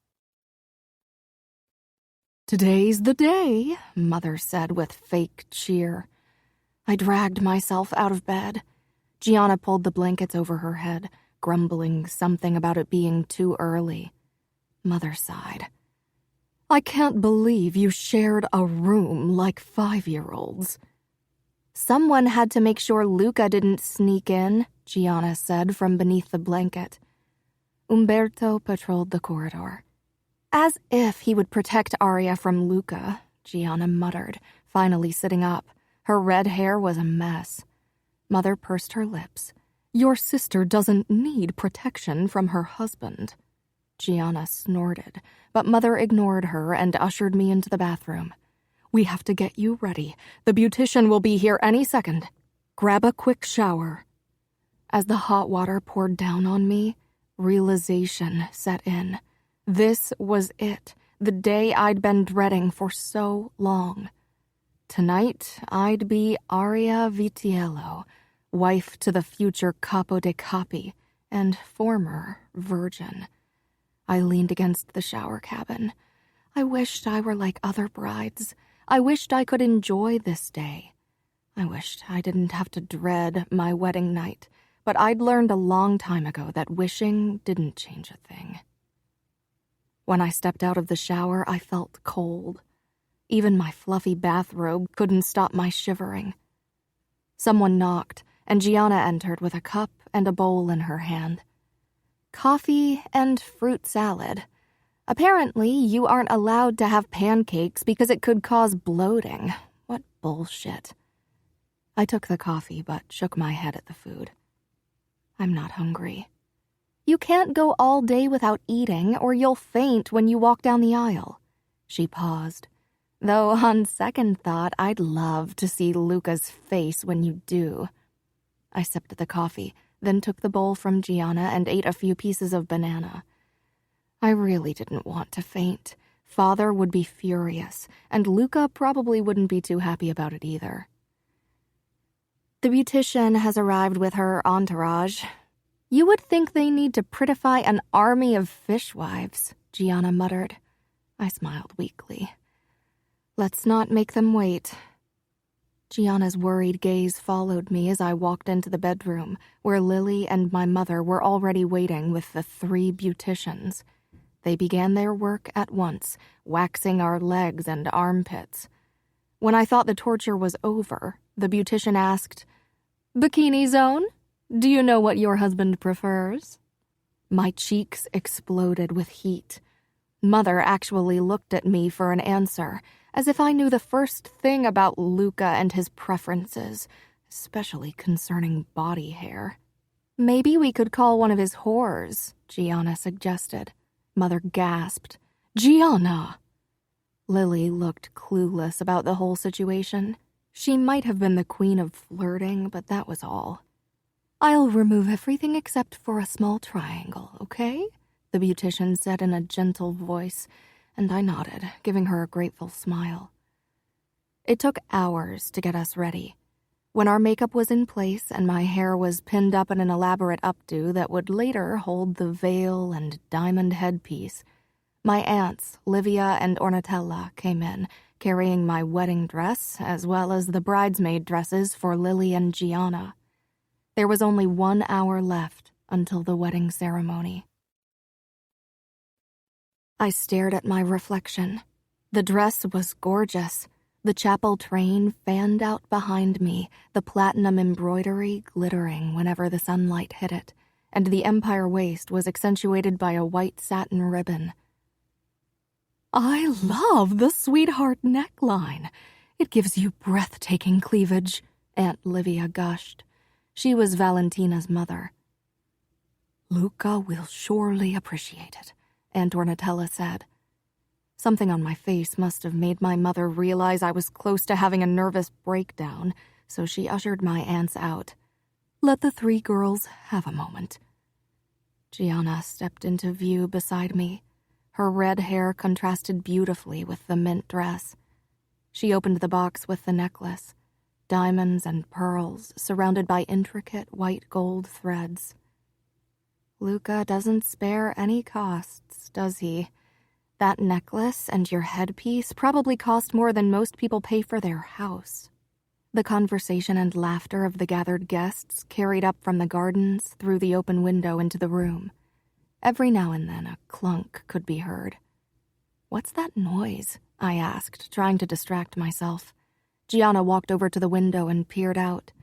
"Today's the day," Mother said with fake cheer. I dragged myself out of bed. Gianna pulled the blankets over her head, grumbling something about it being too early. Mother sighed. "I can't believe you shared a room like 5-year-olds. Someone had to make sure Luca didn't sneak in, Gianna said from beneath the blanket. Umberto patrolled the corridor. As if he would protect Arya from Luca, Gianna muttered, finally sitting up. Her red hair was a mess. Mother pursed her lips. "Your sister doesn't need protection from her husband." Gianna snorted, but Mother ignored her and ushered me into the bathroom. "We have to get you ready. The beautician will be here any second. Grab a quick shower." As the hot water poured down on me, realization set in. This was it, the day I'd been dreading for so long. Tonight, I'd be Arya Vitiello, wife to the future Capo de Capi, and former virgin. I leaned against the shower cabin. I wished I were like other brides. I wished I could enjoy this day. I wished I didn't have to dread my wedding night, but I'd learned a long time ago that wishing didn't change a thing. When I stepped out of the shower, I felt cold. Even my fluffy bathrobe couldn't stop my shivering. Someone knocked, and Gianna entered with a cup and a bowl in her hand. Coffee and fruit salad. Apparently, you aren't allowed to have pancakes because it could cause bloating. What bullshit. I took the coffee but shook my head at the food. I'm not hungry. You can't go all day without eating or you'll faint when you walk down the aisle. She paused. Though on second thought, I'd love to see Luca's face when you do. I sipped the coffee, then took the bowl from Gianna and ate a few pieces of banana. I really didn't want to faint. Father would be furious, and Luca probably wouldn't be too happy about it either. The beautician has arrived with her entourage. You would think they need to prettify an army of fishwives, Gianna muttered. I smiled weakly. Let's not make them wait. Gianna's worried gaze followed me as I walked into the bedroom, where Lily and my mother were already waiting with the 3 beauticians. They began their work at once, waxing our legs and armpits. When I thought the torture was over, the beautician asked, "Bikini zone? Do you know what your husband prefers?" My cheeks exploded with heat. Mother actually looked at me for an answer, as if I knew the first thing about Luca and his preferences, especially concerning body hair. Maybe we could call one of his whores, Gianna suggested. Mother gasped. "Gianna!" Lily looked clueless about the whole situation. She might have been the queen of flirting, but that was all. "I'll remove everything except for a small triangle, okay?" the beautician said in a gentle voice, and I nodded, giving her a grateful smile. It took hours to get us ready. When our makeup was in place and my hair was pinned up in an elaborate updo that would later hold the veil and diamond headpiece, my aunts, Livia and Ornatella, came in, carrying my wedding dress as well as the bridesmaid dresses for Lily and Gianna. There was only 1 hour left until the wedding ceremony. I stared at my reflection. The dress was gorgeous. The chapel train fanned out behind me, the platinum embroidery glittering whenever the sunlight hit it, and the empire waist was accentuated by a white satin ribbon. "I love the sweetheart neckline. It gives you breathtaking cleavage," Aunt Livia gushed. She was Valentina's mother. "Luca will surely appreciate it," Aunt Ornatella said. Something on my face must have made my mother realize I was close to having a nervous breakdown, so she ushered my aunts out. "Let the 3 girls have a moment." Gianna stepped into view beside me. Her red hair contrasted beautifully with the mint dress. She opened the box with the necklace, diamonds and pearls surrounded by intricate white gold threads. Luca doesn't spare any costs, does he? That necklace and your headpiece probably cost more than most people pay for their house. The conversation and laughter of the gathered guests carried up from the gardens through the open window into the room. Every now and then a clunk could be heard. "What's that noise?" I asked, trying to distract myself. Gianna walked over to the window and peered out.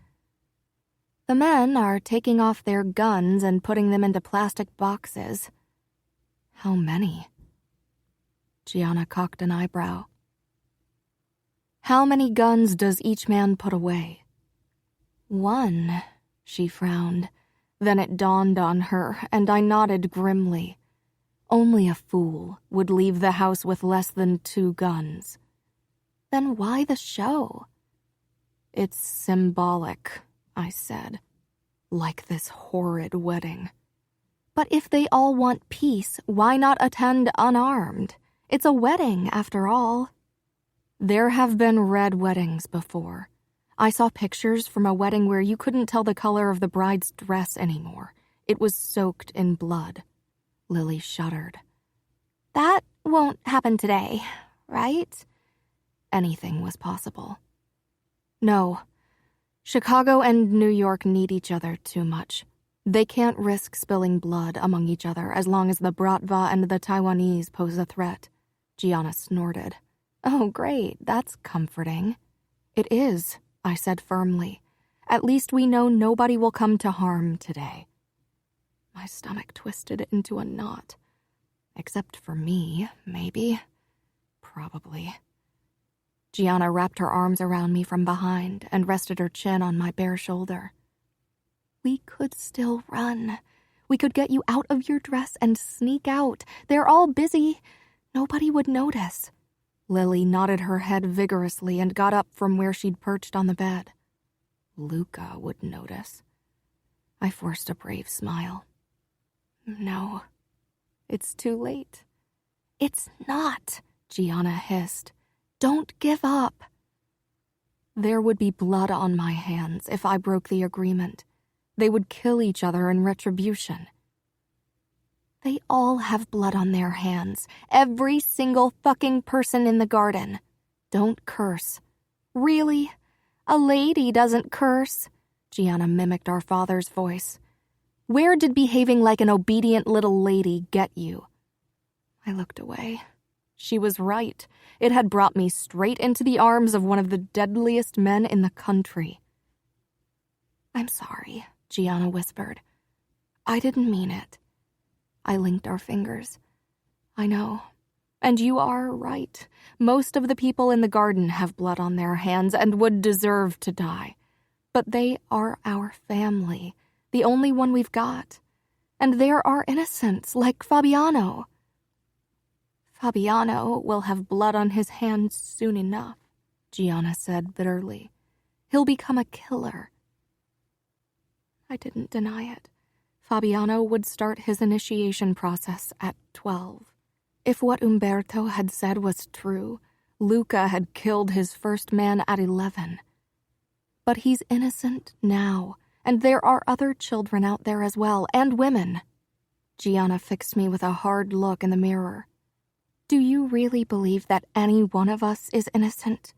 "The men are taking off their guns and putting them into plastic boxes." "How many?" Gianna cocked an eyebrow. "How many guns does each man put away?" "One," she frowned. Then it dawned on her, and I nodded grimly. Only a fool would leave the house with less than 2 guns. "Then why the show?" "It's symbolic," I said. "Like this horrid wedding." "But if they all want peace, why not attend unarmed? It's a wedding, after all." "There have been red weddings before. I saw pictures from a wedding where you couldn't tell the color of the bride's dress anymore. It was soaked in blood." Lily shuddered. "That won't happen today, right?" Anything was possible. "No. Chicago and New York need each other too much. They can't risk spilling blood among each other as long as the Bratva and the Taiwanese pose a threat." Gianna snorted. "Oh, great. That's comforting." "It is," I said firmly. "At least we know nobody will come to harm today." My stomach twisted into a knot. Except for me, maybe. Probably. Gianna wrapped her arms around me from behind and rested her chin on my bare shoulder. "We could still run. We could get you out of your dress and sneak out. They're all busy. Nobody would notice." Lily nodded her head vigorously and got up from where she'd perched on the bed. Luca would notice. I forced a brave smile. "No, it's too late." "It's not," Gianna hissed. "Don't give up." There would be blood on my hands if I broke the agreement. They would kill each other in retribution. "They all have blood on their hands. Every single fucking person in the garden." "Don't curse." "Really? A lady doesn't curse." Gianna mimicked our father's voice. "Where did behaving like an obedient little lady get you?" I looked away. She was right. It had brought me straight into the arms of one of the deadliest men in the country. "I'm sorry," Gianna whispered. "I didn't mean it." I linked our fingers. "I know. And you are right. Most of the people in the garden have blood on their hands and would deserve to die. But they are our family, the only one we've got. And there are innocents like Fabiano." "Fabiano will have blood on his hands soon enough," Gianna said bitterly. "He'll become a killer." I didn't deny it. Fabiano would start his initiation process at 12. If what Umberto had said was true, Luca had killed his first man at 11. But he's innocent now, and there are other children out there as well, and women. Gianna fixed me with a hard look in the mirror. "Do you really believe that any one of us is innocent?"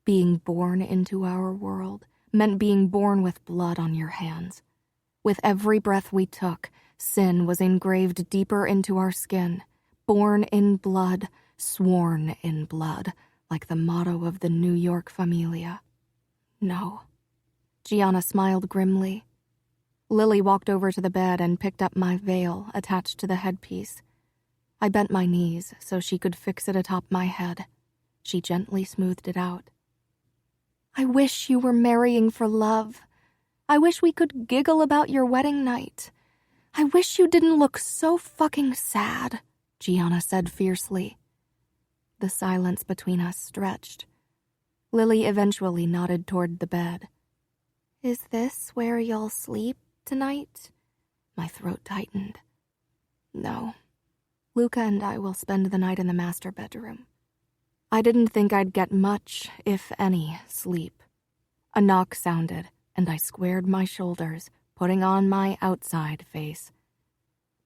Being born into our world meant being born with blood on your hands. With every breath we took, sin was engraved deeper into our skin, born in blood, sworn in blood, like the motto of the New York Familia. No. Gianna smiled grimly. Lily walked over to the bed and picked up my veil attached to the headpiece. I bent my knees so she could fix it atop my head. She gently smoothed it out. "I wish you were marrying for love. I wish we could giggle about your wedding night. I wish you didn't look so fucking sad," Gianna said fiercely. The silence between us stretched. Lily eventually nodded toward the bed. "Is this where you'll sleep tonight?" My throat tightened. "No. Luca and I will spend the night in the master bedroom. I didn't think I'd get much, if any, sleep. A knock sounded, and I squared my shoulders, putting on my outside face.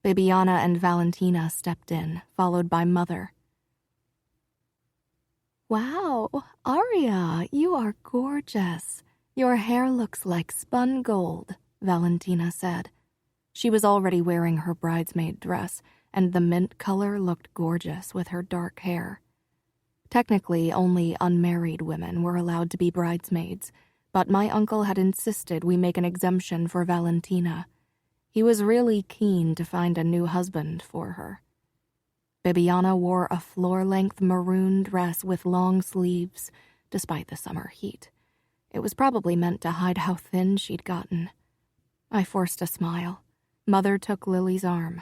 Bibiana and Valentina stepped in, followed by Mother. "Wow, Aria, you are gorgeous. Your hair looks like spun gold," Valentina said. She was already wearing her bridesmaid dress, and the mint color looked gorgeous with her dark hair. Technically, only unmarried women were allowed to be bridesmaids, but my uncle had insisted we make an exemption for Valentina. He was really keen to find a new husband for her. Bibiana wore a floor-length maroon dress with long sleeves, despite the summer heat. It was probably meant to hide how thin she'd gotten. I forced a smile. Mother took Lily's arm.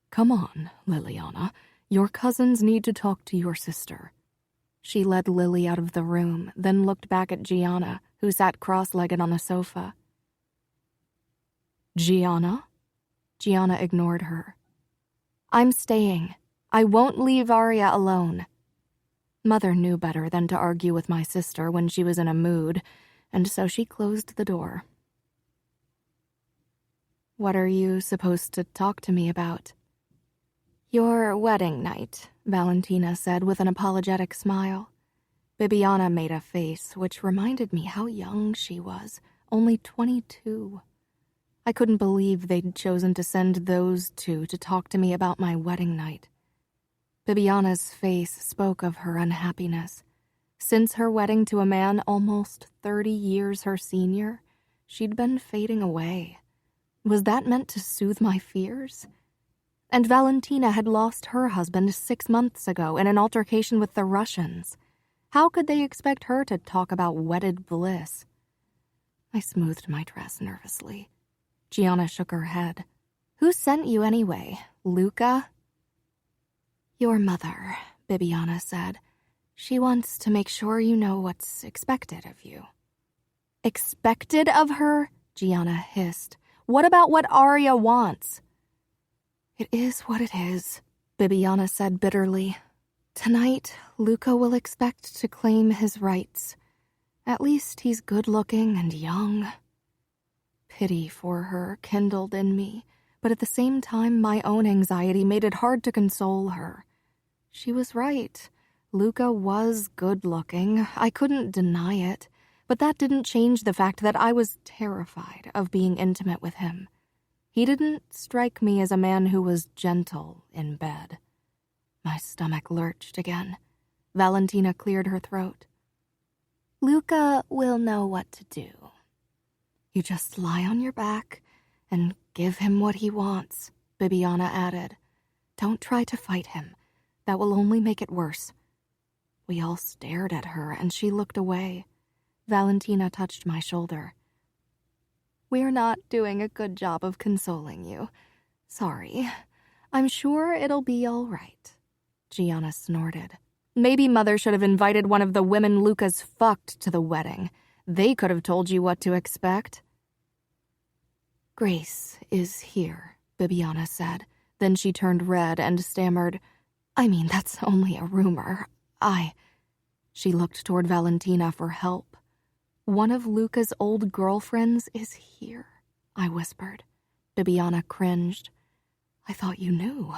"Come on, Liliana. Your cousins need to talk to your sister." She led Lily out of the room, then looked back at Gianna, who sat cross-legged on the sofa. "Gianna?" Gianna ignored her. "I'm staying. I won't leave Aria alone." Mother knew better than to argue with my sister when she was in a mood, and so she closed the door. "What are you supposed to talk to me about?" "Your wedding night," Valentina said with an apologetic smile. Bibiana made a face which reminded me how young she was, only 22. I couldn't believe they'd chosen to send those two to talk to me about my wedding night. Bibiana's face spoke of her unhappiness. Since her wedding to a man almost 30 years her senior, she'd been fading away. Was that meant to soothe my fears? And Valentina had lost her husband 6 months ago in an altercation with the Russians. How could they expect her to talk about wedded bliss? I smoothed my dress nervously. Gianna shook her head. "Who sent you anyway? Luca?" "Your mother," Bibiana said. "She wants to make sure you know what's expected of you." "Expected of her?" Gianna hissed. "What about what Aria wants?" "It is what it is," Bibiana said bitterly. "Tonight, Luca will expect to claim his rights. At least he's good-looking and young." Pity for her kindled in me, but at the same time my own anxiety made it hard to console her. She was right. Luca was good-looking. I couldn't deny it, but that didn't change the fact that I was terrified of being intimate with him. He didn't strike me as a man who was gentle in bed. My stomach lurched again. Valentina cleared her throat. "Luca will know what to do. You just lie on your back and give him what he wants," Bibiana added. "Don't try to fight him. That will only make it worse." We all stared at her, and she looked away. Valentina touched my shoulder. "We're not doing a good job of consoling you. Sorry. I'm sure it'll be all right." Gianna snorted. "Maybe Mother should have invited one of the women Luca's fucked to the wedding. They could have told you what to expect." "Grace is here," Bibiana said. Then she turned red and stammered, "I mean, that's only a rumor. She looked toward Valentina for help. "One of Luca's old girlfriends is here," I whispered. Bibiana cringed. "I thought you knew."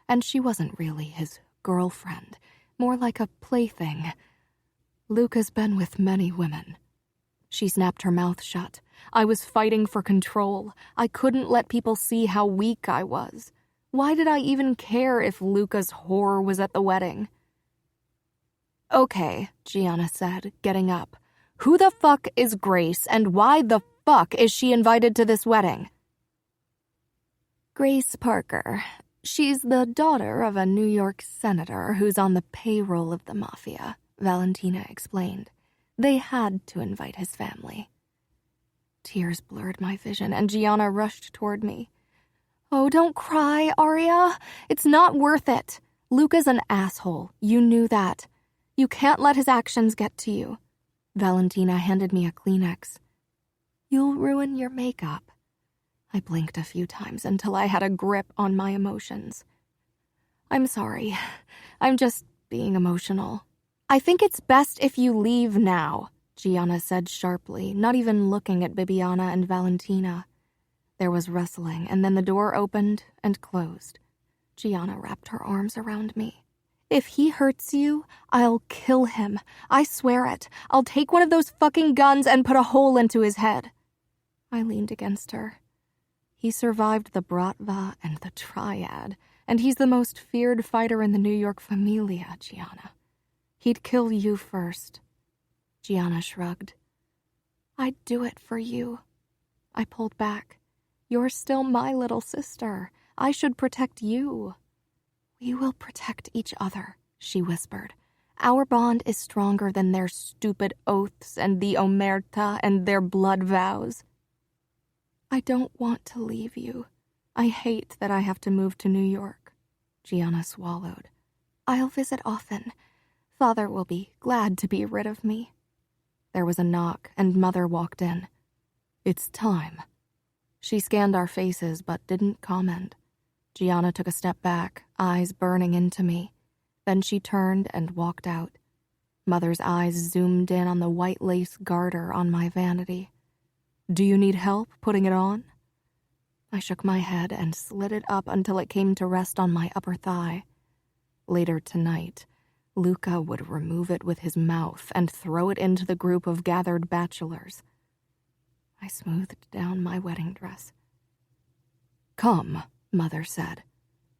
And she wasn't really his girlfriend, more like a plaything. "Luca's been with many women." She snapped her mouth shut. I was fighting for control. I couldn't let people see how weak I was. Why did I even care if Luca's whore was at the wedding? "Okay," Gianna said, getting up. "Who the fuck is Grace, and why the fuck is she invited to this wedding?" "Grace Parker. She's the daughter of a New York senator who's on the payroll of the Mafia," Valentina explained. "They had to invite his family." Tears blurred my vision, and Gianna rushed toward me. "Oh, don't cry, Aria. It's not worth it. Luca's an asshole. You knew that. You can't let his actions get to you." Valentina handed me a Kleenex. "You'll ruin your makeup." I blinked a few times until I had a grip on my emotions. I'm sorry. I'm just being emotional. I think it's best if you leave now, Gianna said sharply, not even looking at Bibiana and Valentina. There was rustling, and then the door opened and closed. Gianna wrapped her arms around me. If he hurts you, I'll kill him. I swear it. I'll take one of those fucking guns and put a hole into his head. I leaned against her. He survived the Bratva and the Triad, and he's the most feared fighter in the New York Familia, Gianna. He'd kill you first. Gianna shrugged. I'd do it for you. I pulled back. You're still my little sister. I should protect you. We will protect each other, she whispered. Our bond is stronger than their stupid oaths and the omerta and their blood vows. I don't want to leave you. I hate that I have to move to New York. Gianna swallowed. I'll visit often. Father will be glad to be rid of me. There was a knock, and Mother walked in. It's time. She scanned our faces but didn't comment. Gianna took a step back, eyes burning into me. Then she turned and walked out. Mother's eyes zoomed in on the white lace garter on my vanity. Do you need help putting it on? I shook my head and slid it up until it came to rest on my upper thigh. Later tonight, Luca would remove it with his mouth and throw it into the group of gathered bachelors. I smoothed down my wedding dress. Come, Mother said.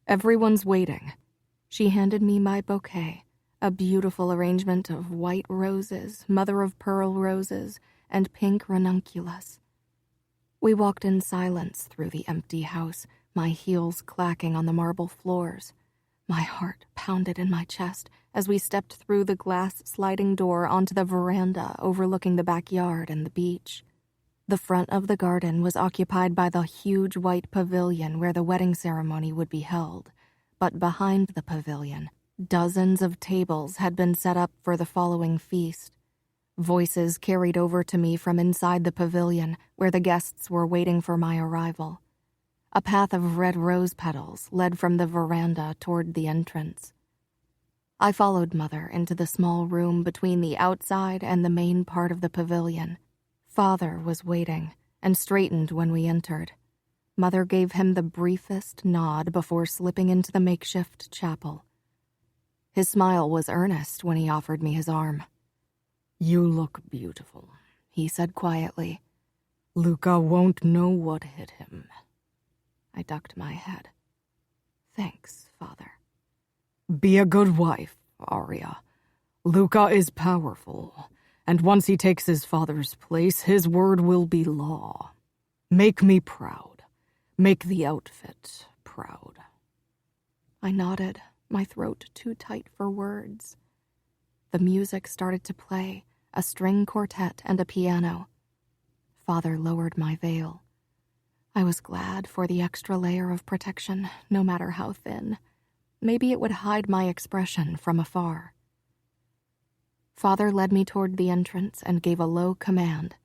Everyone's waiting. She handed me my bouquet, a beautiful arrangement of white roses, mother-of-pearl roses, and pink ranunculus. We walked in silence through the empty house, my heels clacking on the marble floors. My heart pounded in my chest as we stepped through the glass sliding door onto the veranda overlooking the backyard and the beach. The front of the garden was occupied by the huge white pavilion where the wedding ceremony would be held, but behind the pavilion, dozens of tables had been set up for the following feast. Voices carried over to me from inside the pavilion where the guests were waiting for my arrival. A path of red rose petals led from the veranda toward the entrance. I followed Mother into the small room between the outside and the main part of the pavilion. Father was waiting and straightened when we entered. Mother gave him the briefest nod before slipping into the makeshift chapel. His smile was earnest when he offered me his arm. You look beautiful, he said quietly. Luca won't know what hit him. I ducked my head. Thanks, Father. Be a good wife, Arya. Luca is powerful, and once he takes his father's place, his word will be law. Make me proud. Make the outfit proud. I nodded, my throat too tight for words. The music started to play, a string quartet and a piano. Father lowered my veil. I was glad for the extra layer of protection, no matter how thin. Maybe it would hide my expression from afar. Father led me toward the entrance and gave a low command.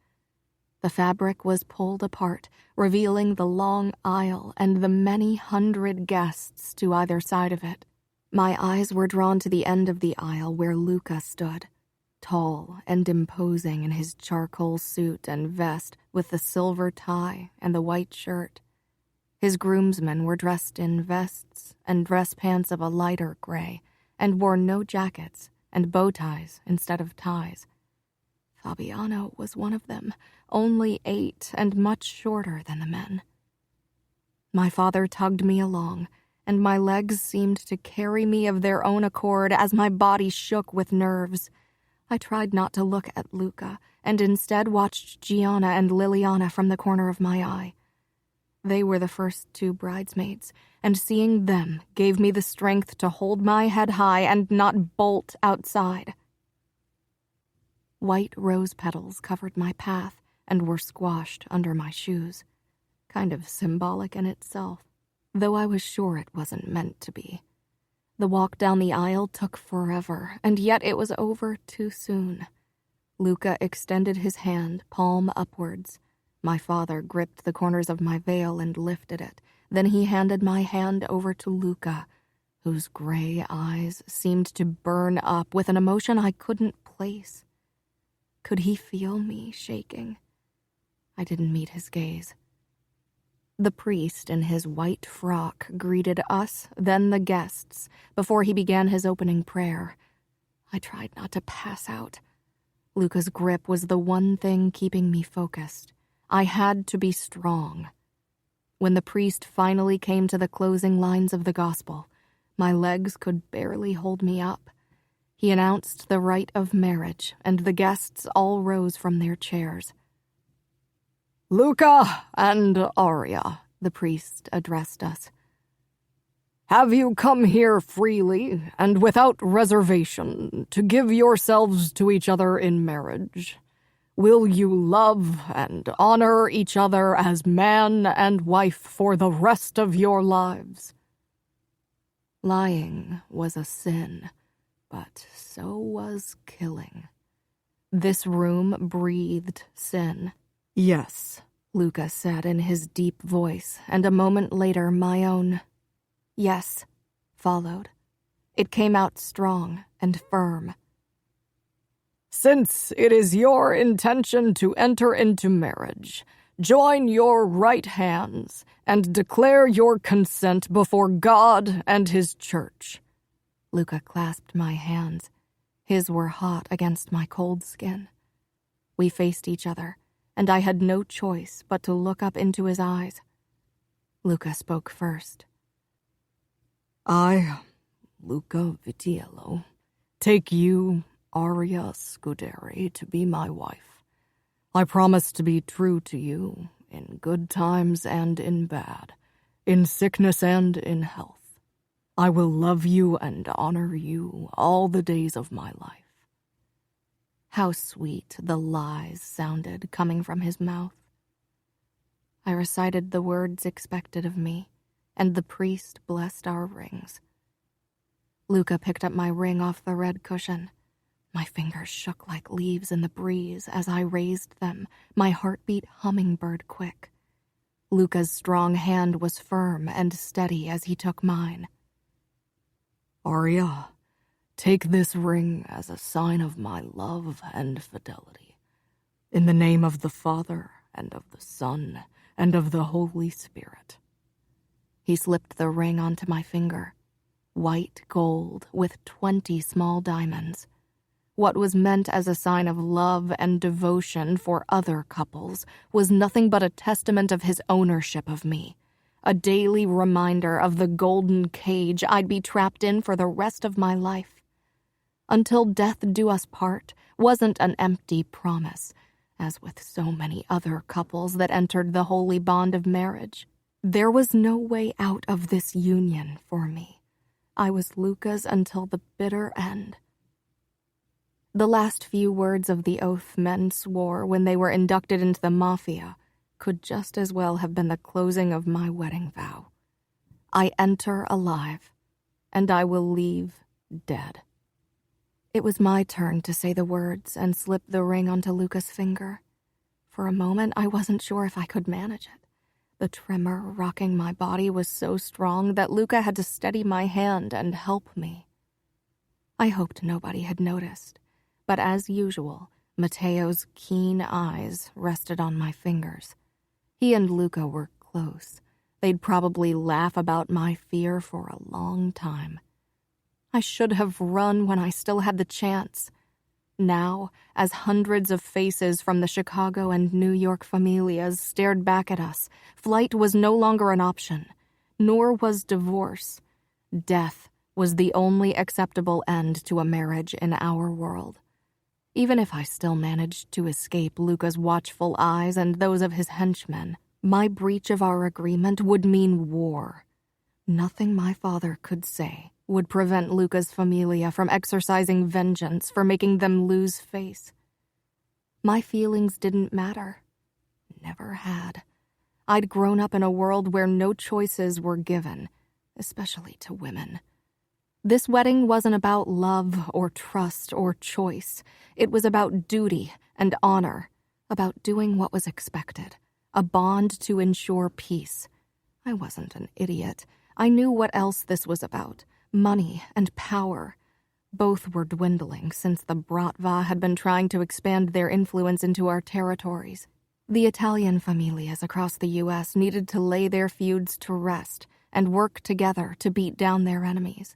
The fabric was pulled apart, revealing the long aisle and the many hundred guests to either side of it. My eyes were drawn to the end of the aisle where Luca stood, tall and imposing in his charcoal suit and vest with the silver tie and the white shirt. His groomsmen were dressed in vests and dress pants of a lighter gray and wore no jackets and bow ties instead of ties. Fabiano was one of them, only 8 and much shorter than the men. My father tugged me along, and my legs seemed to carry me of their own accord as my body shook with nerves. I tried not to look at Luca, and instead watched Gianna and Liliana from the corner of my eye. They were the first 2 bridesmaids, and seeing them gave me the strength to hold my head high and not bolt outside. White rose petals covered my path and were squashed under my shoes, kind of symbolic in itself, though I was sure it wasn't meant to be. The walk down the aisle took forever, and yet it was over too soon. Luca extended his hand, palm upwards. My father gripped the corners of my veil and lifted it. Then he handed my hand over to Luca, whose gray eyes seemed to burn up with an emotion I couldn't place. Could he feel me shaking? I didn't meet his gaze. The priest in his white frock greeted us, then the guests, before he began his opening prayer. I tried not to pass out. Luca's grip was the one thing keeping me focused. I had to be strong. When the priest finally came to the closing lines of the gospel, my legs could barely hold me up. He announced the rite of marriage, and the guests all rose from their chairs. Luca and Arya, the priest addressed us. Have you come here freely and without reservation to give yourselves to each other in marriage? Will you love and honor each other as man and wife for the rest of your lives? Lying was a sin, but so was killing. This room breathed sin. Yes, Luca said in his deep voice, and a moment later my own yes followed. It came out strong and firm. Since it is your intention to enter into marriage, join your right hands and declare your consent before God and his church. Luca clasped my hands. His were hot against my cold skin. We faced each other, and I had no choice but to look up into his eyes. Luca spoke first. I, Luca Vitiello, take you, Arya Scuderi, to be my wife. I promise to be true to you in good times and in bad, in sickness and in health. I will love you and honor you all the days of my life. How sweet the lies sounded coming from his mouth. I recited the words expected of me, and the priest blessed our rings. Luca picked up my ring off the red cushion. My fingers shook like leaves in the breeze as I raised them, my heartbeat hummingbird quick. Luca's strong hand was firm and steady as he took mine. Arya, take this ring as a sign of my love and fidelity. In the name of the Father, and of the Son, and of the Holy Spirit. He slipped the ring onto my finger, white gold with 20 small diamonds. What was meant as a sign of love and devotion for other couples was nothing but a testament of his ownership of me, a daily reminder of the golden cage I'd be trapped in for the rest of my life. Until death do us part wasn't an empty promise, as with so many other couples that entered the holy bond of marriage. There was no way out of this union for me. I was Luca's until the bitter end. The last few words of the oath men swore when they were inducted into the Mafia could just as well have been the closing of my wedding vow. I enter alive, and I will leave dead. It was my turn to say the words and slip the ring onto Luca's finger. For a moment, I wasn't sure if I could manage it. The tremor rocking my body was so strong that Luca had to steady my hand and help me. I hoped nobody had noticed, but as usual, Matteo's keen eyes rested on my fingers. He and Luca were close. They'd probably laugh about my fear for a long time. I should have run when I still had the chance. Now, as hundreds of faces from the Chicago and New York familias stared back at us, flight was no longer an option, nor was divorce. Death was the only acceptable end to a marriage in our world. Even if I still managed to escape Luca's watchful eyes and those of his henchmen, my breach of our agreement would mean war. Nothing my father could say would prevent Luca's familia from exercising vengeance for making them lose face. My feelings didn't matter. Never had. I'd grown up in a world where no choices were given, especially to women. This wedding wasn't about love or trust or choice. It was about duty and honor, about doing what was expected, a bond to ensure peace. I wasn't an idiot. I knew what else this was about, Money and power. Both were dwindling since the Bratva had been trying to expand their influence into our territories. The Italian familias across the U.S. needed to lay their feuds to rest and work together to beat down their enemies.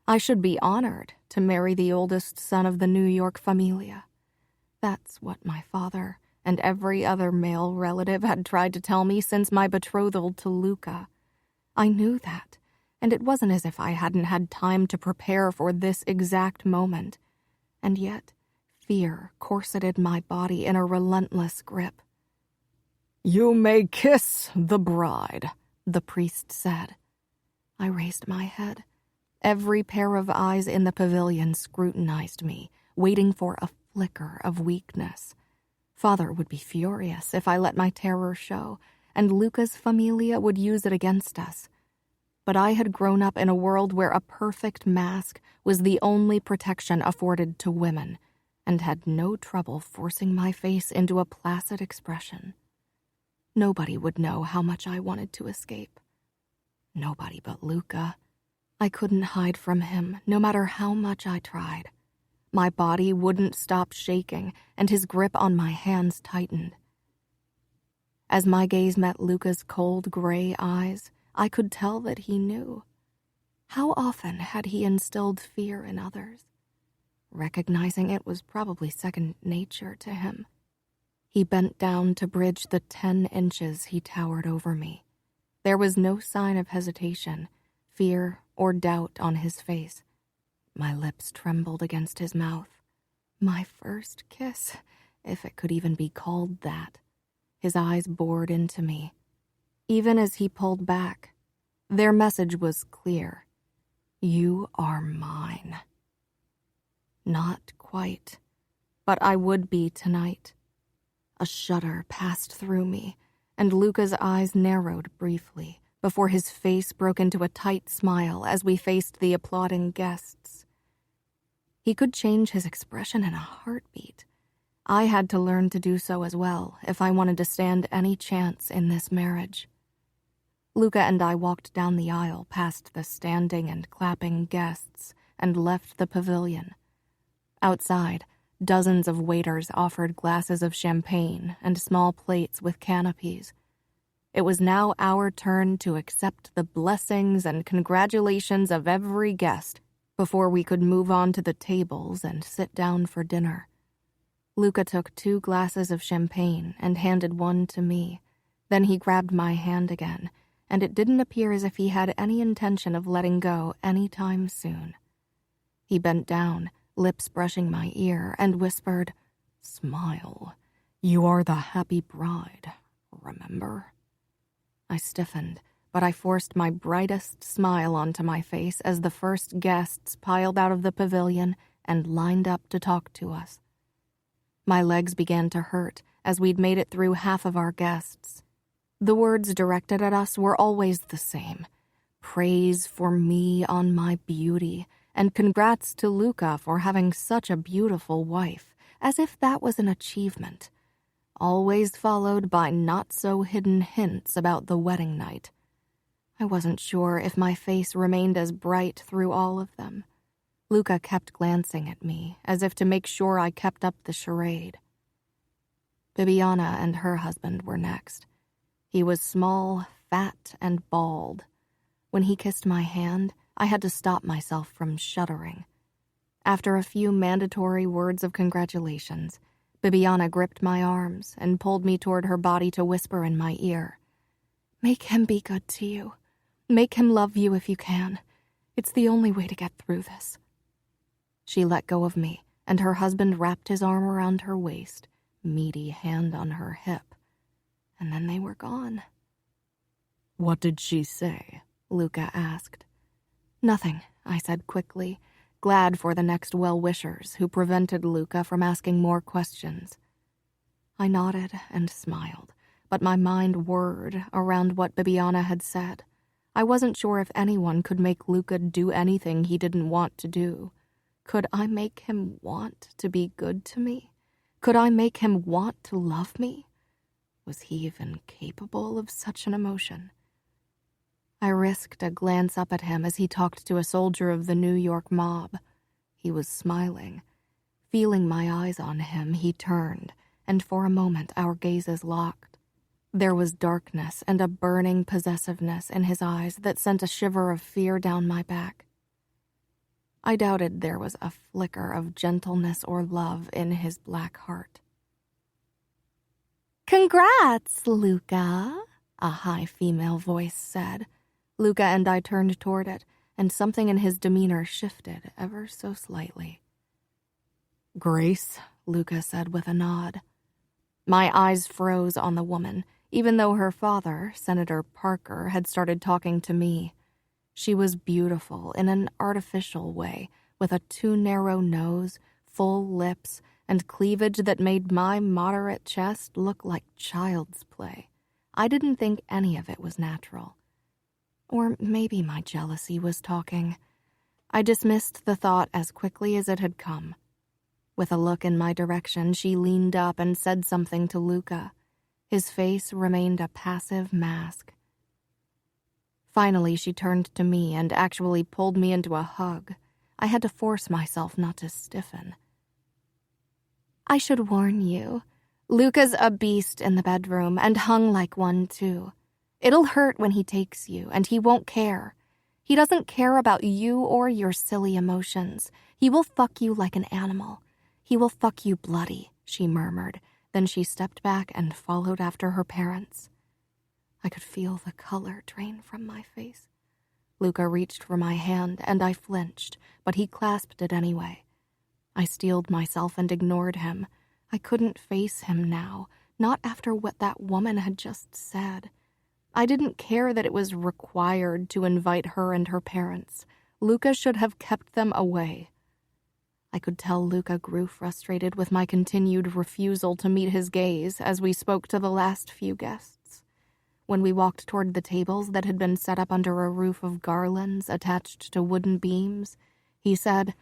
I should be honored to marry the oldest son of the New York familia. That's what my father and every other male relative had tried to tell me since my betrothal to Luca. I knew that, and it wasn't as if I hadn't had time to prepare for this exact moment. And yet, fear corseted my body in a relentless grip. "You may kiss the bride," the priest said. I raised my head. Every pair of eyes in the pavilion scrutinized me, waiting for a flicker of weakness. Father would be furious if I let my terror show, and Luca's familia would use it against us. But I had grown up in a world where a perfect mask was the only protection afforded to women, and had no trouble forcing my face into a placid expression. Nobody would know how much I wanted to escape. Nobody but Luca. I couldn't hide from him, no matter how much I tried. My body wouldn't stop shaking, and his grip on my hands tightened. As my gaze met Luca's cold gray eyes, I could tell that he knew. How often had he instilled fear in others? Recognizing it was probably second nature to him. He bent down to bridge the 10 inches he towered over me. There was no sign of hesitation, fear, or doubt on his face. My lips trembled against his mouth. My first kiss, if it could even be called that. His eyes bored into me. Even as he pulled back, their message was clear. You are mine. Not quite, but I would be tonight. A shudder passed through me, and Luca's eyes narrowed briefly before his face broke into a tight smile as we faced the applauding guests. He could change his expression in a heartbeat. I had to learn to do so as well if I wanted to stand any chance in this marriage. Luca and I walked down the aisle past the standing and clapping guests and left the pavilion. Outside, dozens of waiters offered glasses of champagne and small plates with canopies. It was now our turn to accept the blessings and congratulations of every guest before we could move on to the tables and sit down for dinner. Luca took 2 glasses of champagne and handed one to me. Then he grabbed my hand again, and it didn't appear as if he had any intention of letting go any time soon. He bent down, lips brushing my ear, and whispered, "Smile. You are the happy bride, remember?" I stiffened, but I forced my brightest smile onto my face as the first guests piled out of the pavilion and lined up to talk to us. My legs began to hurt as we'd made it through half of our guests. The words directed at us were always the same. Praise for me on my beauty, and congrats to Luca for having such a beautiful wife, as if that was an achievement. Always followed by not-so-hidden hints about the wedding night. I wasn't sure if my face remained as bright through all of them. Luca kept glancing at me, as if to make sure I kept up the charade. Bibiana and her husband were next. He was small, fat, and bald. When he kissed my hand, I had to stop myself from shuddering. After a few mandatory words of congratulations, Bibiana gripped my arms and pulled me toward her body to whisper in my ear, "Make him be good to you. Make him love you if you can. It's the only way to get through this." She let go of me, and her husband wrapped his arm around her waist, meaty hand on her hip. And then they were gone. "What did she say?" Luca asked. "Nothing," I said quickly, glad for the next well-wishers who prevented Luca from asking more questions. I nodded and smiled, but my mind whirred around what Bibiana had said. I wasn't sure if anyone could make Luca do anything he didn't want to do. Could I make him want to be good to me? Could I make him want to love me? Was he even capable of such an emotion? I risked a glance up at him as he talked to a soldier of the New York mob. He was smiling. Feeling my eyes on him, he turned, and for a moment our gazes locked. There was darkness and a burning possessiveness in his eyes that sent a shiver of fear down my back. I doubted there was a flicker of gentleness or love in his black heart. "Congrats, Luca," a high female voice said. Luca and I turned toward it, and something in his demeanor shifted ever so slightly. "Grace," Luca said with a nod. My eyes froze on the woman, even though her father, Senator Parker, had started talking to me. She was beautiful in an artificial way, with a too narrow nose, full lips, and cleavage that made my moderate chest look like child's play. I didn't think any of it was natural. Or maybe my jealousy was talking. I dismissed the thought as quickly as it had come. With a look in my direction, she leaned up and said something to Luca. His face remained a passive mask. Finally, she turned to me and actually pulled me into a hug. I had to force myself not to stiffen. "I should warn you, Luca's a beast in the bedroom and hung like one, too. It'll hurt when he takes you, and he won't care. He doesn't care about you or your silly emotions. He will fuck you like an animal. He will fuck you bloody," she murmured. Then she stepped back and followed after her parents. I could feel the color drain from my face. Luca reached for my hand, and I flinched, but he clasped it anyway. I steeled myself and ignored him. I couldn't face him now, not after what that woman had just said. I didn't care that it was required to invite her and her parents. Luca should have kept them away. I could tell Luca grew frustrated with my continued refusal to meet his gaze as we spoke to the last few guests. When we walked toward the tables that had been set up under a roof of garlands attached to wooden beams, he said,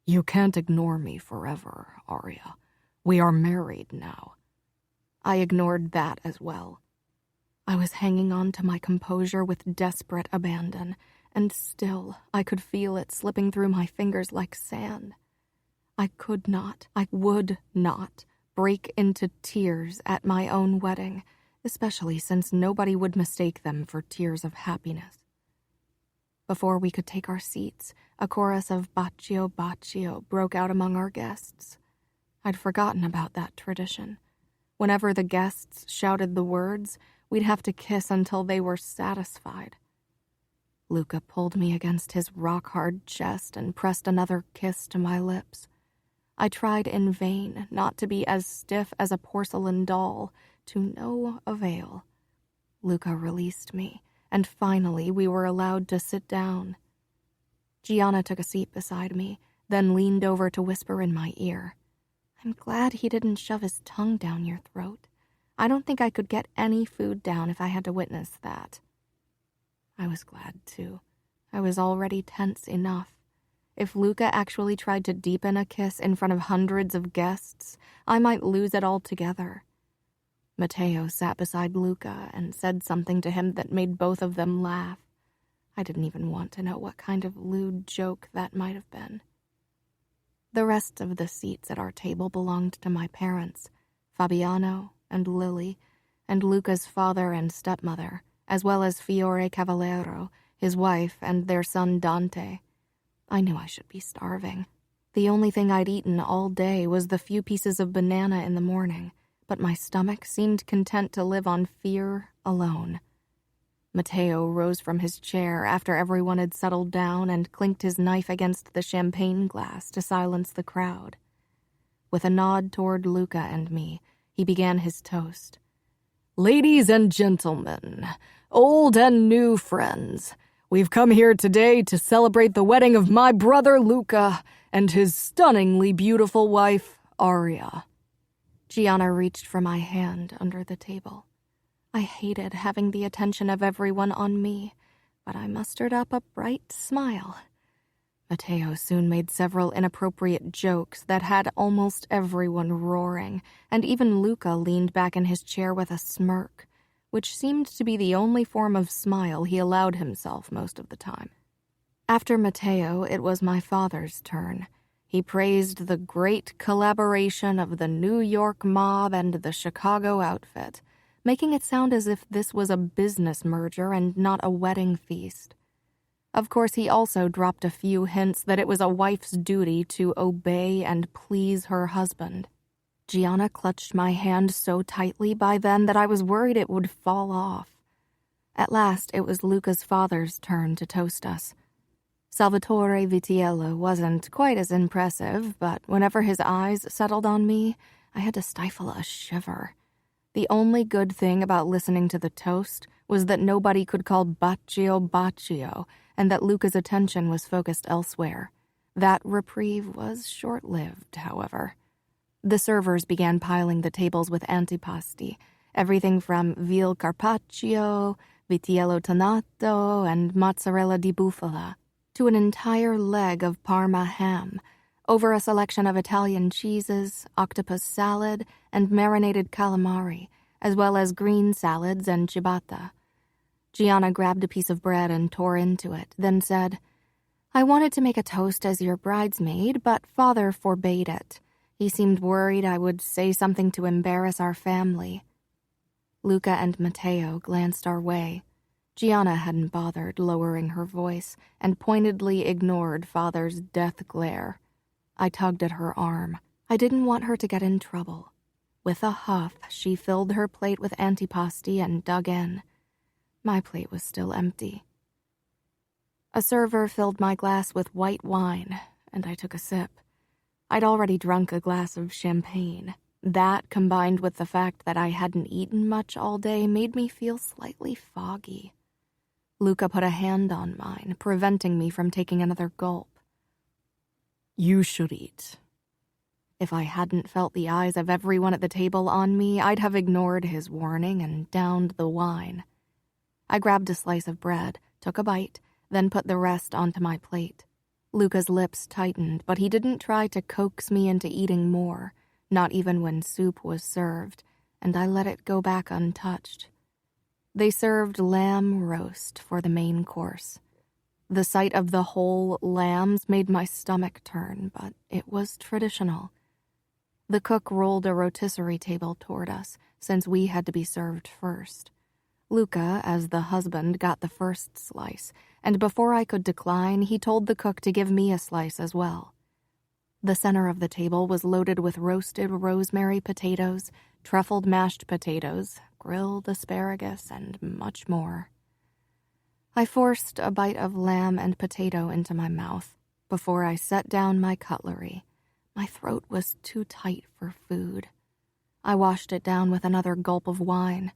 "You can't ignore me forever, Arya. We are married now." I ignored that as well. I was hanging on to my composure with desperate abandon, and still I could feel it slipping through my fingers like sand. I would not break into tears at my own wedding, especially since nobody would mistake them for tears of happiness. Before we could take our seats, a chorus of Baccio Baccio broke out among our guests. I'd forgotten about that tradition. Whenever the guests shouted the words, we'd have to kiss until they were satisfied. Luca pulled me against his rock-hard chest and pressed another kiss to my lips. I tried in vain not to be as stiff as a porcelain doll, to no avail. Luca released me, and finally we were allowed to sit down. Gianna took a seat beside me, then leaned over to whisper in my ear. "I'm glad he didn't shove his tongue down your throat. I don't think I could get any food down if I had to witness that." I was glad, too. I was already tense enough. If Luca actually tried to deepen a kiss in front of hundreds of guests, I might lose it altogether. Matteo sat beside Luca and said something to him that made both of them laugh. I didn't even want to know what kind of lewd joke that might have been. The rest of the seats at our table belonged to my parents, Fabiano and Lily, and Luca's father and stepmother, as well as Fiore Cavallero, his wife, and their son Dante. I knew I should be starving. The only thing I'd eaten all day was the few pieces of banana in the morning, but my stomach seemed content to live on fear alone. Matteo rose from his chair after everyone had settled down and clinked his knife against the champagne glass to silence the crowd. With a nod toward Luca and me, he began his toast. "Ladies and gentlemen, old and new friends, we've come here today to celebrate the wedding of my brother Luca and his stunningly beautiful wife, Arya." Gianna reached for my hand under the table. I hated having the attention of everyone on me, but I mustered up a bright smile. Matteo soon made several inappropriate jokes that had almost everyone roaring, and even Luca leaned back in his chair with a smirk. which seemed to be the only form of smile he allowed himself most of the time. After Matteo, it was my father's turn. He praised the great collaboration of the New York mob and the Chicago outfit, making it sound as if this was a business merger and not a wedding feast. Of course, he also dropped a few hints that it was a wife's duty to obey and please her husband. Gianna clutched my hand so tightly by then that I was worried it would fall off. At last, it was Luca's father's turn to toast us. Salvatore Vitiello wasn't quite as impressive, but whenever his eyes settled on me, I had to stifle a shiver. The only good thing about listening to the toast was that nobody could call Baccio Baccio, and that Luca's attention was focused elsewhere. That reprieve was short-lived, however. The servers began piling the tables with antipasti, everything from veal carpaccio, vitello tonnato, and mozzarella di bufala, to an entire leg of Parma ham, over a selection of Italian cheeses, octopus salad, and marinated calamari, as well as green salads and ciabatta. Gianna grabbed a piece of bread and tore into it, then said, "I wanted to make a toast as your bridesmaid, but Father forbade it. He seemed worried I would say something to embarrass our family." Luca and Matteo glanced our way. Gianna hadn't bothered lowering her voice and pointedly ignored Father's death glare. I tugged at her arm. I didn't want her to get in trouble. With a huff, she filled her plate with antipasti and dug in. My plate was still empty. A server filled my glass with white wine, and I took a sip. I'd already drunk a glass of champagne. That, combined with the fact that I hadn't eaten much all day, made me feel slightly foggy. Luca put a hand on mine, preventing me from taking another gulp. "You should eat." If I hadn't felt the eyes of everyone at the table on me, I'd have ignored his warning and downed the wine. I grabbed a slice of bread, took a bite, then put the rest onto my plate. Luca's lips tightened, but he didn't try to coax me into eating more, not even when soup was served, and I let it go back untouched. They served lamb roast for the main course. The sight of the whole lambs made my stomach turn, but it was traditional. The cook rolled a rotisserie table toward us, since we had to be served first. Luca, as the husband, got the first slice, and before I could decline, he told the cook to give me a slice as well. The center of the table was loaded with roasted rosemary potatoes, truffled mashed potatoes, grilled asparagus, and much more. I forced a bite of lamb and potato into my mouth before I set down my cutlery. My throat was too tight for food. I washed it down with another gulp of wine.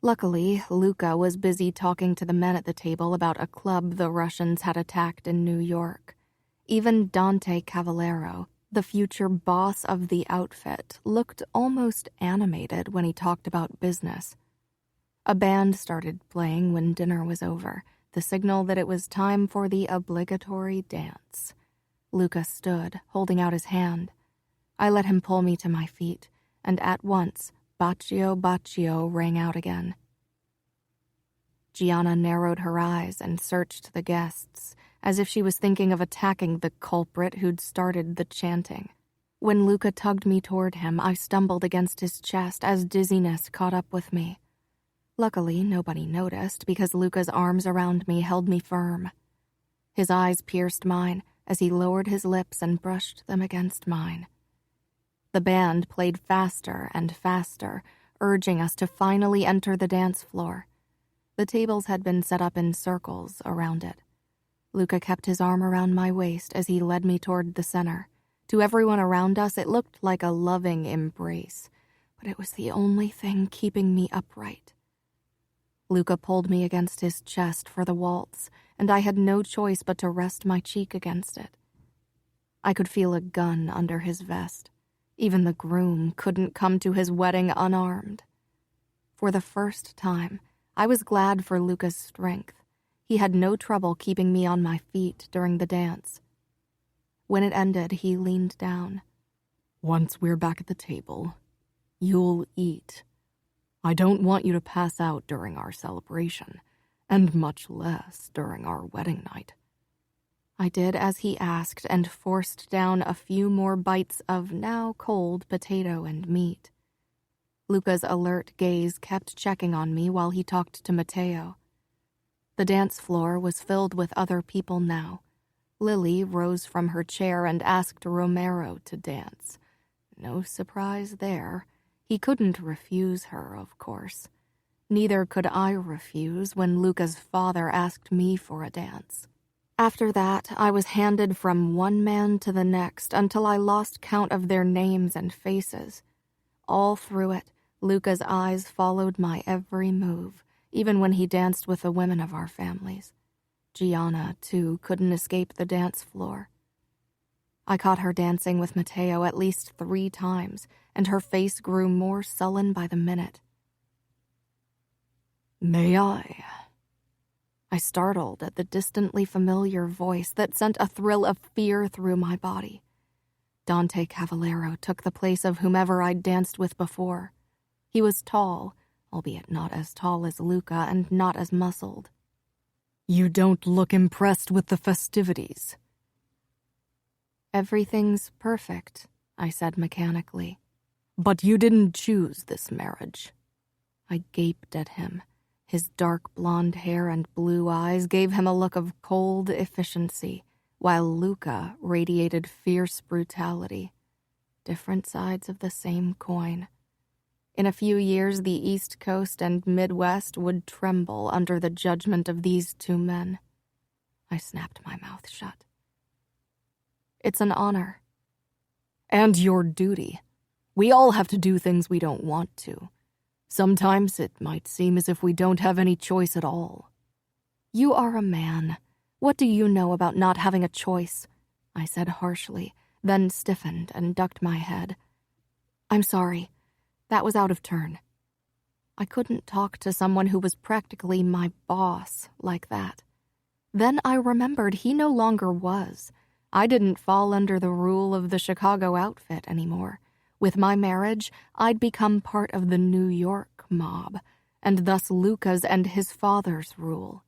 Luckily, Luca was busy talking to the men at the table about a club the Russians had attacked in New York. Even Dante Cavallero, the future boss of the outfit, looked almost animated when he talked about business. A band started playing when dinner was over, the signal that it was time for the obligatory dance. Luca stood, holding out his hand. I let him pull me to my feet, and at once, Baccio Baccio rang out again. Gianna narrowed her eyes and searched the guests, as if she was thinking of attacking the culprit who'd started the chanting. When Luca tugged me toward him, I stumbled against his chest as dizziness caught up with me. Luckily, nobody noticed because Luca's arms around me held me firm. His eyes pierced mine as he lowered his lips and brushed them against mine. The band played faster and faster, urging us to finally enter the dance floor. The tables had been set up in circles around it. Luca kept his arm around my waist as he led me toward the center. To everyone around us, it looked like a loving embrace, but it was the only thing keeping me upright. Luca pulled me against his chest for the waltz, and I had no choice but to rest my cheek against it. I could feel a gun under his vest. Even the groom couldn't come to his wedding unarmed. For the first time, I was glad for Luca's strength. He had no trouble keeping me on my feet during the dance. When it ended, he leaned down. "Once we're back at the table, you'll eat. I don't want you to pass out during our celebration, and much less during our wedding night." I did as he asked and forced down a few more bites of now cold potato and meat. Luca's alert gaze kept checking on me while he talked to Matteo. The dance floor was filled with other people now. Lily rose from her chair and asked Romero to dance. No surprise there. He couldn't refuse her, of course. Neither could I refuse when Luca's father asked me for a dance. After that, I was handed from one man to the next until I lost count of their names and faces. All through it, Luca's eyes followed my every move, even when he danced with the women of our families. Gianna, too, couldn't escape the dance floor. I caught her dancing with Matteo at least 3 times, and her face grew more sullen by the minute. "May I?" I startled at the distantly familiar voice that sent a thrill of fear through my body. Dante Cavallero took the place of whomever I'd danced with before. He was tall, albeit not as tall as Luca and not as muscled. "You don't look impressed with the festivities." "Everything's perfect," I said mechanically. "But you didn't choose this marriage." I gaped at him. His dark blonde hair and blue eyes gave him a look of cold efficiency, while Luca radiated fierce brutality. Different sides of the same coin. In a few years, the East Coast and Midwest would tremble under the judgment of these 2 men. I snapped my mouth shut. "It's an honor." "And your duty. We all have to do things we don't want to. Sometimes it might seem as if we don't have any choice at all." "You are a man. What do you know about not having a choice?" I said harshly, then stiffened and ducked my head. "I'm sorry. That was out of turn." I couldn't talk to someone who was practically my boss like that. Then I remembered he no longer was. I didn't fall under the rule of the Chicago outfit anymore. With my marriage, I'd become part of the New York mob, and thus Luca's and his father's rule.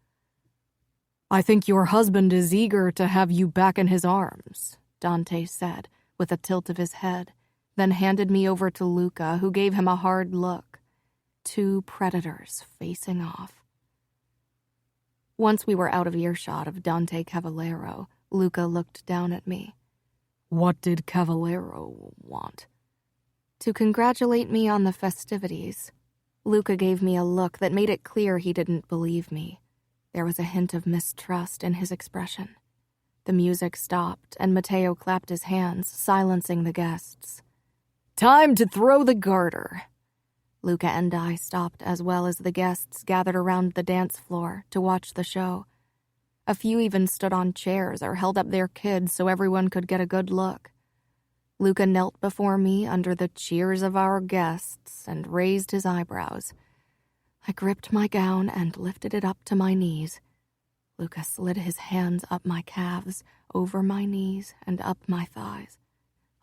"I think your husband is eager to have you back in his arms," Dante said, with a tilt of his head, then handed me over to Luca, who gave him a hard look. 2 predators facing off. Once we were out of earshot of Dante Cavallero, Luca looked down at me. "What did Cavallero want?" "To congratulate me on the festivities." Luca gave me a look that made it clear he didn't believe me. There was a hint of mistrust in his expression. The music stopped, and Matteo clapped his hands, silencing the guests. "Time to throw the garter." Luca and I stopped as well as the guests gathered around the dance floor to watch the show. A few even stood on chairs or held up their kids so everyone could get a good look. Luca knelt before me under the cheers of our guests and raised his eyebrows. I gripped my gown and lifted it up to my knees. Luca slid his hands up my calves, over my knees, and up my thighs.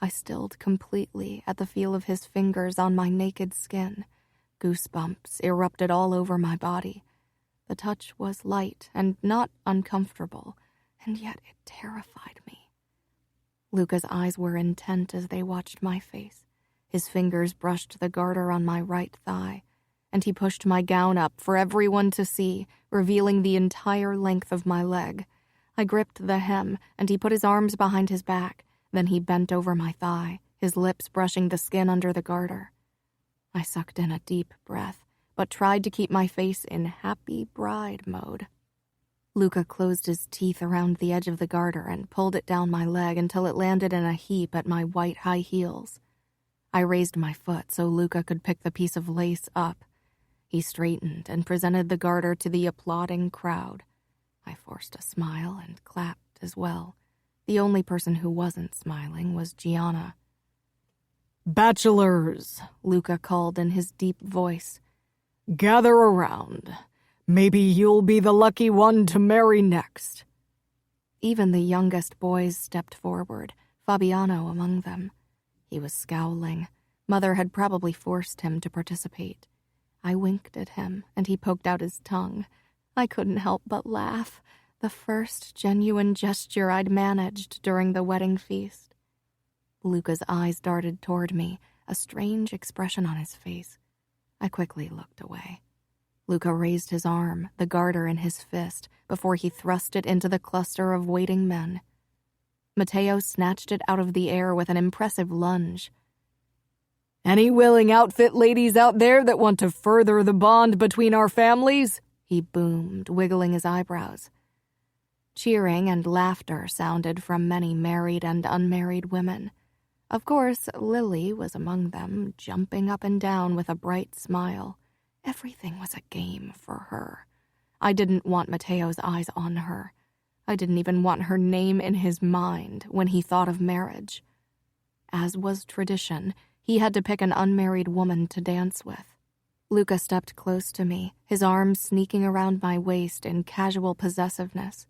I stilled completely at the feel of his fingers on my naked skin. Goosebumps erupted all over my body. The touch was light and not uncomfortable, and yet it terrified me. Luca's eyes were intent as they watched my face. His fingers brushed the garter on my right thigh, and he pushed my gown up for everyone to see, revealing the entire length of my leg. I gripped the hem, and he put his arms behind his back. Then he bent over my thigh, his lips brushing the skin under the garter. I sucked in a deep breath, but tried to keep my face in happy bride mode. Luca closed his teeth around the edge of the garter and pulled it down my leg until it landed in a heap at my white high heels. I raised my foot so Luca could pick the piece of lace up. He straightened and presented the garter to the applauding crowd. I forced a smile and clapped as well. The only person who wasn't smiling was Gianna. "Bachelors," Luca called in his deep voice. "Gather around. Maybe you'll be the lucky one to marry next." Even the youngest boys stepped forward, Fabiano among them. He was scowling. Mother had probably forced him to participate. I winked at him, and he poked out his tongue. I couldn't help but laugh, the first genuine gesture I'd managed during the wedding feast. Luca's eyes darted toward me, a strange expression on his face. I quickly looked away. Luca raised his arm, the garter in his fist, before he thrust it into the cluster of waiting men. Matteo snatched it out of the air with an impressive lunge. "Any willing outfit ladies out there that want to further the bond between our families?" he boomed, wiggling his eyebrows. Cheering and laughter sounded from many married and unmarried women. Of course, Lily was among them, jumping up and down with a bright smile. Everything was a game for her. I didn't want Matteo's eyes on her. I didn't even want her name in his mind when he thought of marriage. As was tradition, he had to pick an unmarried woman to dance with. Luca stepped close to me, his arms sneaking around my waist in casual possessiveness.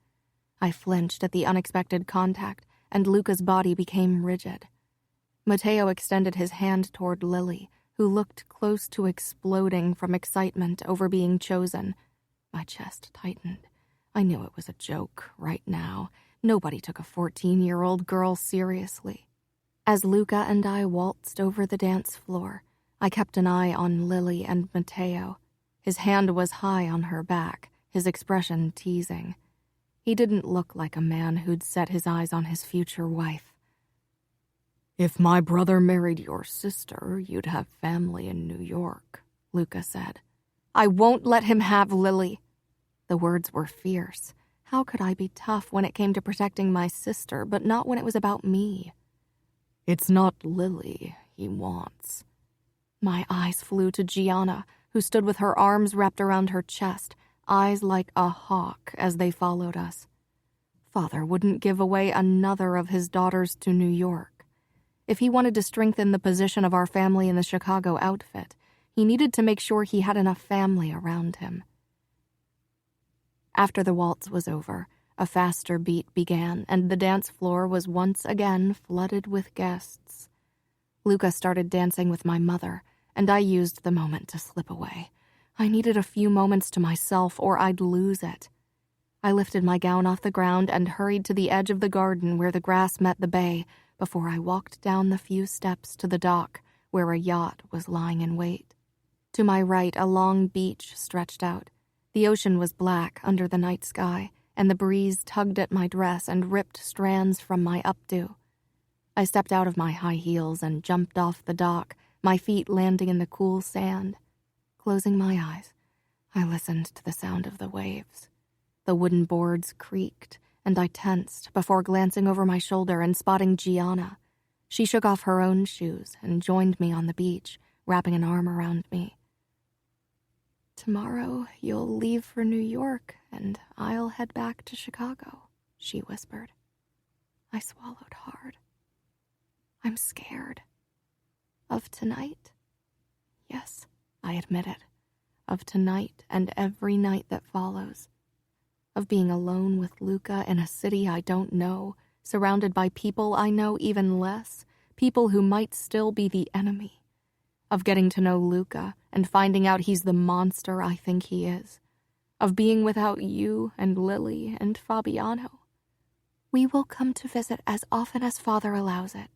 I flinched at the unexpected contact, and Luca's body became rigid. Matteo extended his hand toward Lily, who looked close to exploding from excitement over being chosen. My chest tightened. I knew it was a joke right now. Nobody took a 14-year-old girl seriously. As Luca and I waltzed over the dance floor, I kept an eye on Lily and Matteo. His hand was high on her back, his expression teasing. He didn't look like a man who'd set his eyes on his future wife. "If my brother married your sister, you'd have family in New York," Luca said. "I won't let him have Lily." The words were fierce. How could I be tough when it came to protecting my sister, but not when it was about me? "It's not Lily he wants." My eyes flew to Gianna, who stood with her arms wrapped around her chest, eyes like a hawk as they followed us. Father wouldn't give away another of his daughters to New York. If he wanted to strengthen the position of our family in the Chicago outfit, he needed to make sure he had enough family around him. After the waltz was over, a faster beat began, and the dance floor was once again flooded with guests. Luca started dancing with my mother, and I used the moment to slip away. I needed a few moments to myself, or I'd lose it. I lifted my gown off the ground and hurried to the edge of the garden where the grass met the bay before I walked down the few steps to the dock where a yacht was lying in wait. To my right, a long beach stretched out. The ocean was black under the night sky, and the breeze tugged at my dress and ripped strands from my updo. I stepped out of my high heels and jumped off the dock, my feet landing in the cool sand. Closing my eyes, I listened to the sound of the waves. The wooden boards creaked, and I tensed before glancing over my shoulder and spotting Gianna. She shook off her own shoes and joined me on the beach, wrapping an arm around me. "Tomorrow you'll leave for New York, and I'll head back to Chicago," she whispered. I swallowed hard. "I'm scared." "Of tonight?" "Yes," I admitted. "Of tonight and every night that follows. Of being alone with Luca in a city I don't know, surrounded by people I know even less, people who might still be the enemy. Of getting to know Luca and finding out he's the monster I think he is. Of being without you and Lily and Fabiano. We will come to visit as often as Father allows it.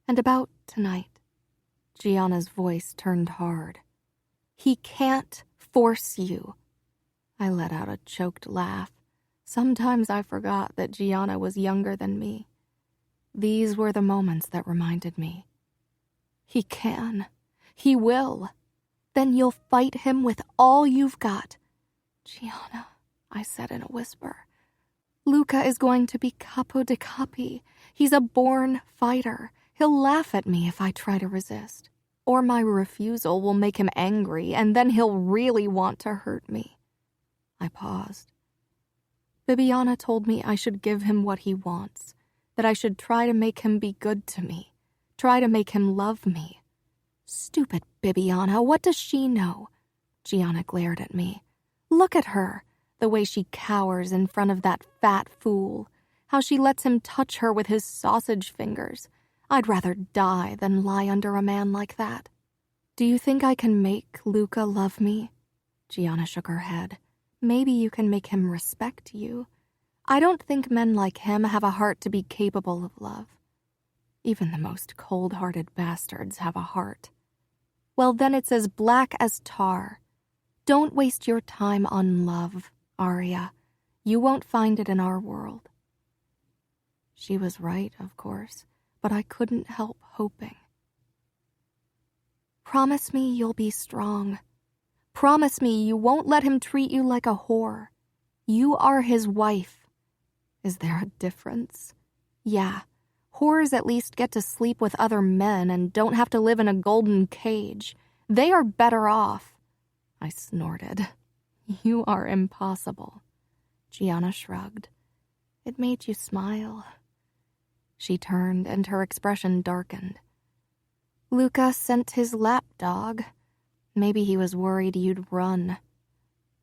And about tonight." Gianna's voice turned hard. "He can't force you." I let out a choked laugh. Sometimes I forgot that Gianna was younger than me. These were the moments that reminded me. "He can. He will. Then you'll fight him with all you've got." "Gianna," I said in a whisper, "Luca is going to be capo de capi. He's a born fighter. He'll laugh at me if I try to resist. Or my refusal will make him angry, and then he'll really want to hurt me." I paused. Bibiana told me I should give him what he wants, that I should try to make him be good to me, try to make him love me. Stupid Bibiana, what does she know? Gianna glared at me. Look at her, the way she cowers in front of that fat fool, how she lets him touch her with his sausage fingers. I'd rather die than lie under a man like that. Do you think I can make Luca love me? Gianna shook her head. Maybe you can make him respect you. I don't think men like him have a heart to be capable of love. Even the most cold-hearted bastards have a heart. Well, then it's as black as tar. Don't waste your time on love, Arya. You won't find it in our world. She was right, of course, but I couldn't help hoping. Promise me you'll be strong. Promise me you won't let him treat you like a whore. You are his wife. Is there a difference? Yeah, whores at least get to sleep with other men and don't have to live in a golden cage. They are better off. I snorted. You are impossible. Gianna shrugged. It made you smile. She turned and her expression darkened. Luca sent his lapdog. Maybe he was worried you'd run.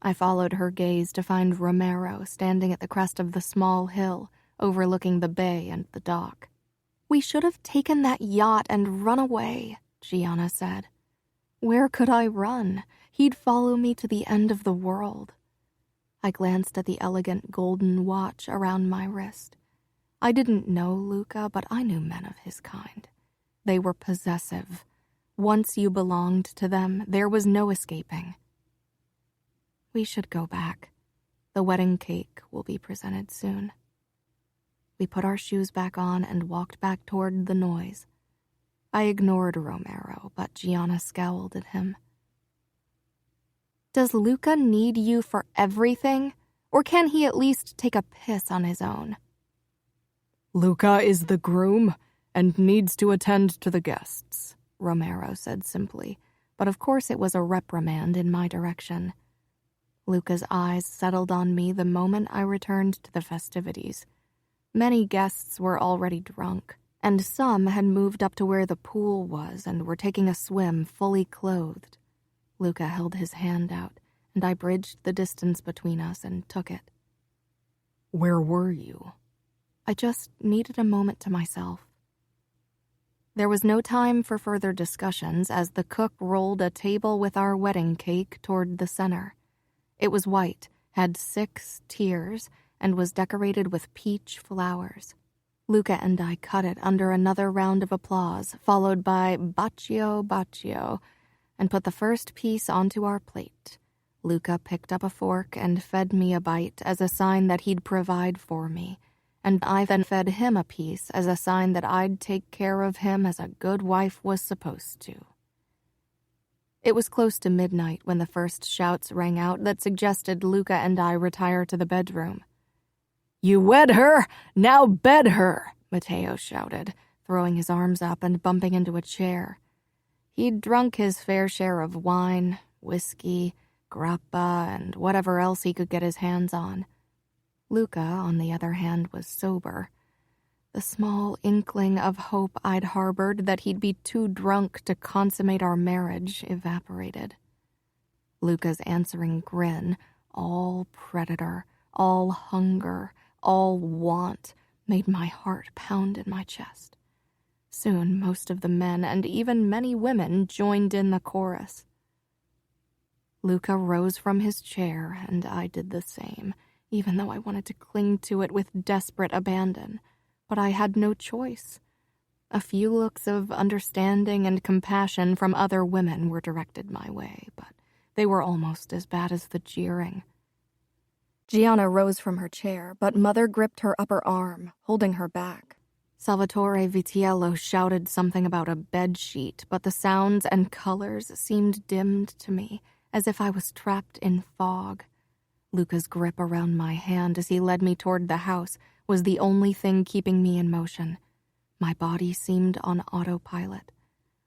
I followed her gaze to find Romero standing at the crest of the small hill, overlooking the bay and the dock. We should have taken that yacht and run away, Gianna said. Where could I run? He'd follow me to the end of the world. I glanced at the elegant golden watch around my wrist. I didn't know Luca, but I knew men of his kind. They were possessive. Once you belonged to them, there was no escaping. We should go back. The wedding cake will be presented soon. We put our shoes back on and walked back toward the noise. I ignored Romero, but Gianna scowled at him. Does Luca need you for everything, or can he at least take a piss on his own? Luca is the groom and needs to attend to the guests, Romero said simply, but of course it was a reprimand in my direction. Luca's eyes settled on me the moment I returned to the festivities. Many guests were already drunk, and some had moved up to where the pool was and were taking a swim fully clothed. Luca held his hand out, and I bridged the distance between us and took it. Where were you? I just needed a moment to myself. There was no time for further discussions as the cook rolled a table with our wedding cake toward the center. It was white, had 6 tiers, and was decorated with peach flowers. Luca and I cut it under another round of applause, followed by Bacio Bacio, and put the first piece onto our plate. Luca picked up a fork and fed me a bite as a sign that he'd provide for me, and I then fed him a piece as a sign that I'd take care of him as a good wife was supposed to. It was close to midnight when the first shouts rang out that suggested Luca and I retire to the bedroom. You wed her, now bed her, Matteo shouted, throwing his arms up and bumping into a chair. He'd drunk his fair share of wine, whiskey, grappa, and whatever else he could get his hands on. Luca, on the other hand, was sober. The small inkling of hope I'd harbored that he'd be too drunk to consummate our marriage evaporated. Luca's answering grin, all predator, all hunger, all want, made my heart pound in my chest. Soon, most of the men and even many women joined in the chorus. Luca rose from his chair, and I did the same, even though I wanted to cling to it with desperate abandon. But I had no choice. A few looks of understanding and compassion from other women were directed my way, but they were almost as bad as the jeering. Gianna rose from her chair, but Mother gripped her upper arm, holding her back. Salvatore Vitiello shouted something about a bedsheet, but the sounds and colors seemed dimmed to me, as if I was trapped in fog. Luca's grip around my hand as he led me toward the house was the only thing keeping me in motion. My body seemed on autopilot.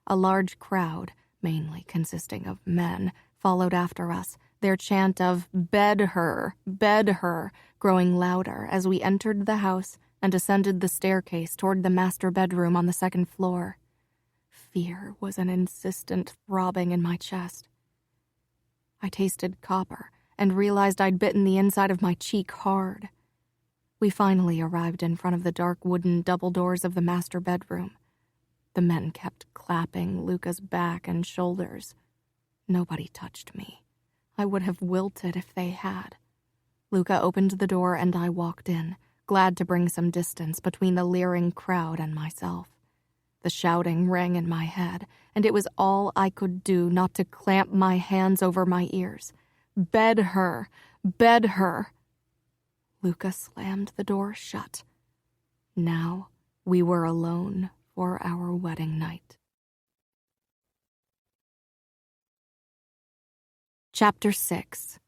A large crowd, mainly consisting of men, followed after us, their chant of bed her, growing louder as we entered the house and ascended the staircase toward the master bedroom on the second floor. Fear was an insistent throbbing in my chest. I tasted copper and realized I'd bitten the inside of my cheek hard. We finally arrived in front of the dark wooden double doors of the master bedroom. The men kept clapping Luca's back and shoulders. Nobody touched me. I would have wilted if they had. Luca opened the door and I walked in, glad to bring some distance between the leering crowd and myself. The shouting rang in my head, and it was all I could do not to clamp my hands over my ears. Bed her! Bed her! Luca slammed the door shut. Now we were alone for our wedding night. Chapter 6.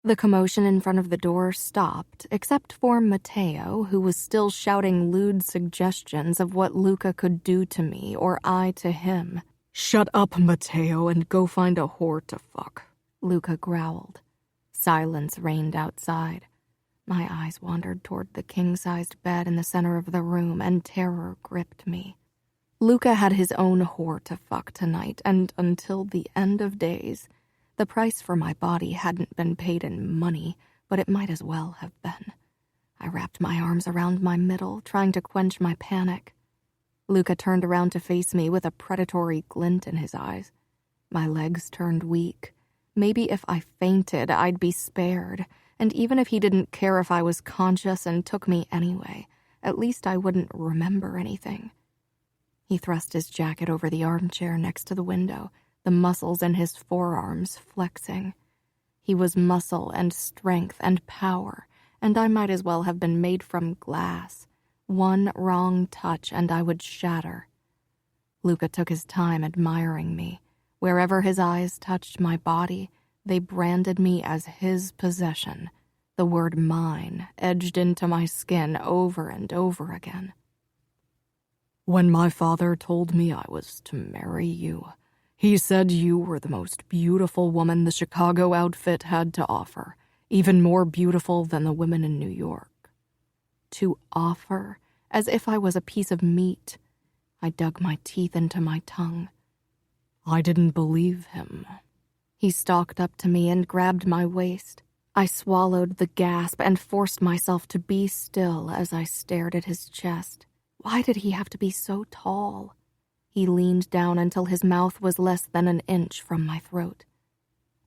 The commotion in front of the door stopped, except for Matteo, who was still shouting lewd suggestions of what Luca could do to me or I to him. "Shut up, Matteo, and go find a whore to fuck," Luca growled. Silence reigned outside. My eyes wandered toward the king-sized bed in the center of the room, and terror gripped me. Luca had his own whore to fuck tonight, and until the end of days, the price for my body hadn't been paid in money, but it might as well have been. I wrapped my arms around my middle, trying to quench my panic. Luca turned around to face me with a predatory glint in his eyes. My legs turned weak. Maybe if I fainted, I'd be spared, and even if he didn't care if I was conscious and took me anyway, at least I wouldn't remember anything. He thrust his jacket over the armchair next to the window, the muscles in his forearms flexing. He was muscle and strength and power, and I might as well have been made from glass. One wrong touch and I would shatter. Luca took his time admiring me. Wherever his eyes touched my body, they branded me as his possession. The word mine edged into my skin over and over again. "When my father told me I was to marry you, he said you were the most beautiful woman the Chicago outfit had to offer, even more beautiful than the women in New York." To offer, as if I was a piece of meat. I dug my teeth into my tongue. I didn't believe him. He stalked up to me and grabbed my waist. I swallowed the gasp and forced myself to be still as I stared at his chest. Why did he have to be so tall? He leaned down until his mouth was less than an inch from my throat.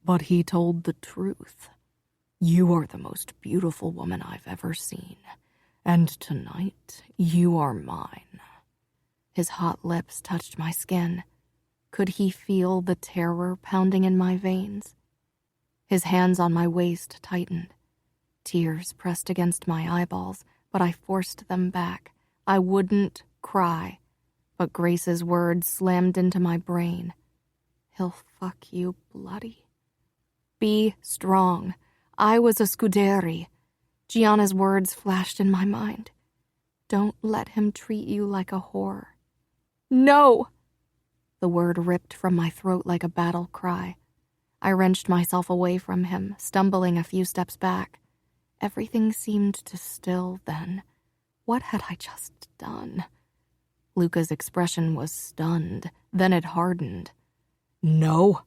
"But he told the truth. You are the most beautiful woman I've ever seen, and tonight you are mine." His hot lips touched my skin. Could he feel the terror pounding in my veins? His hands on my waist tightened. Tears pressed against my eyeballs, but I forced them back. I wouldn't cry, but Grace's words slammed into my brain. "He'll fuck you bloody." Be strong. I was a Scuderi. Gianna's words flashed in my mind. Don't let him treat you like a whore. No! The word ripped from my throat like a battle cry. I wrenched myself away from him, stumbling a few steps back. Everything seemed to still then. What had I just done? Luca's expression was stunned, then it hardened. "No."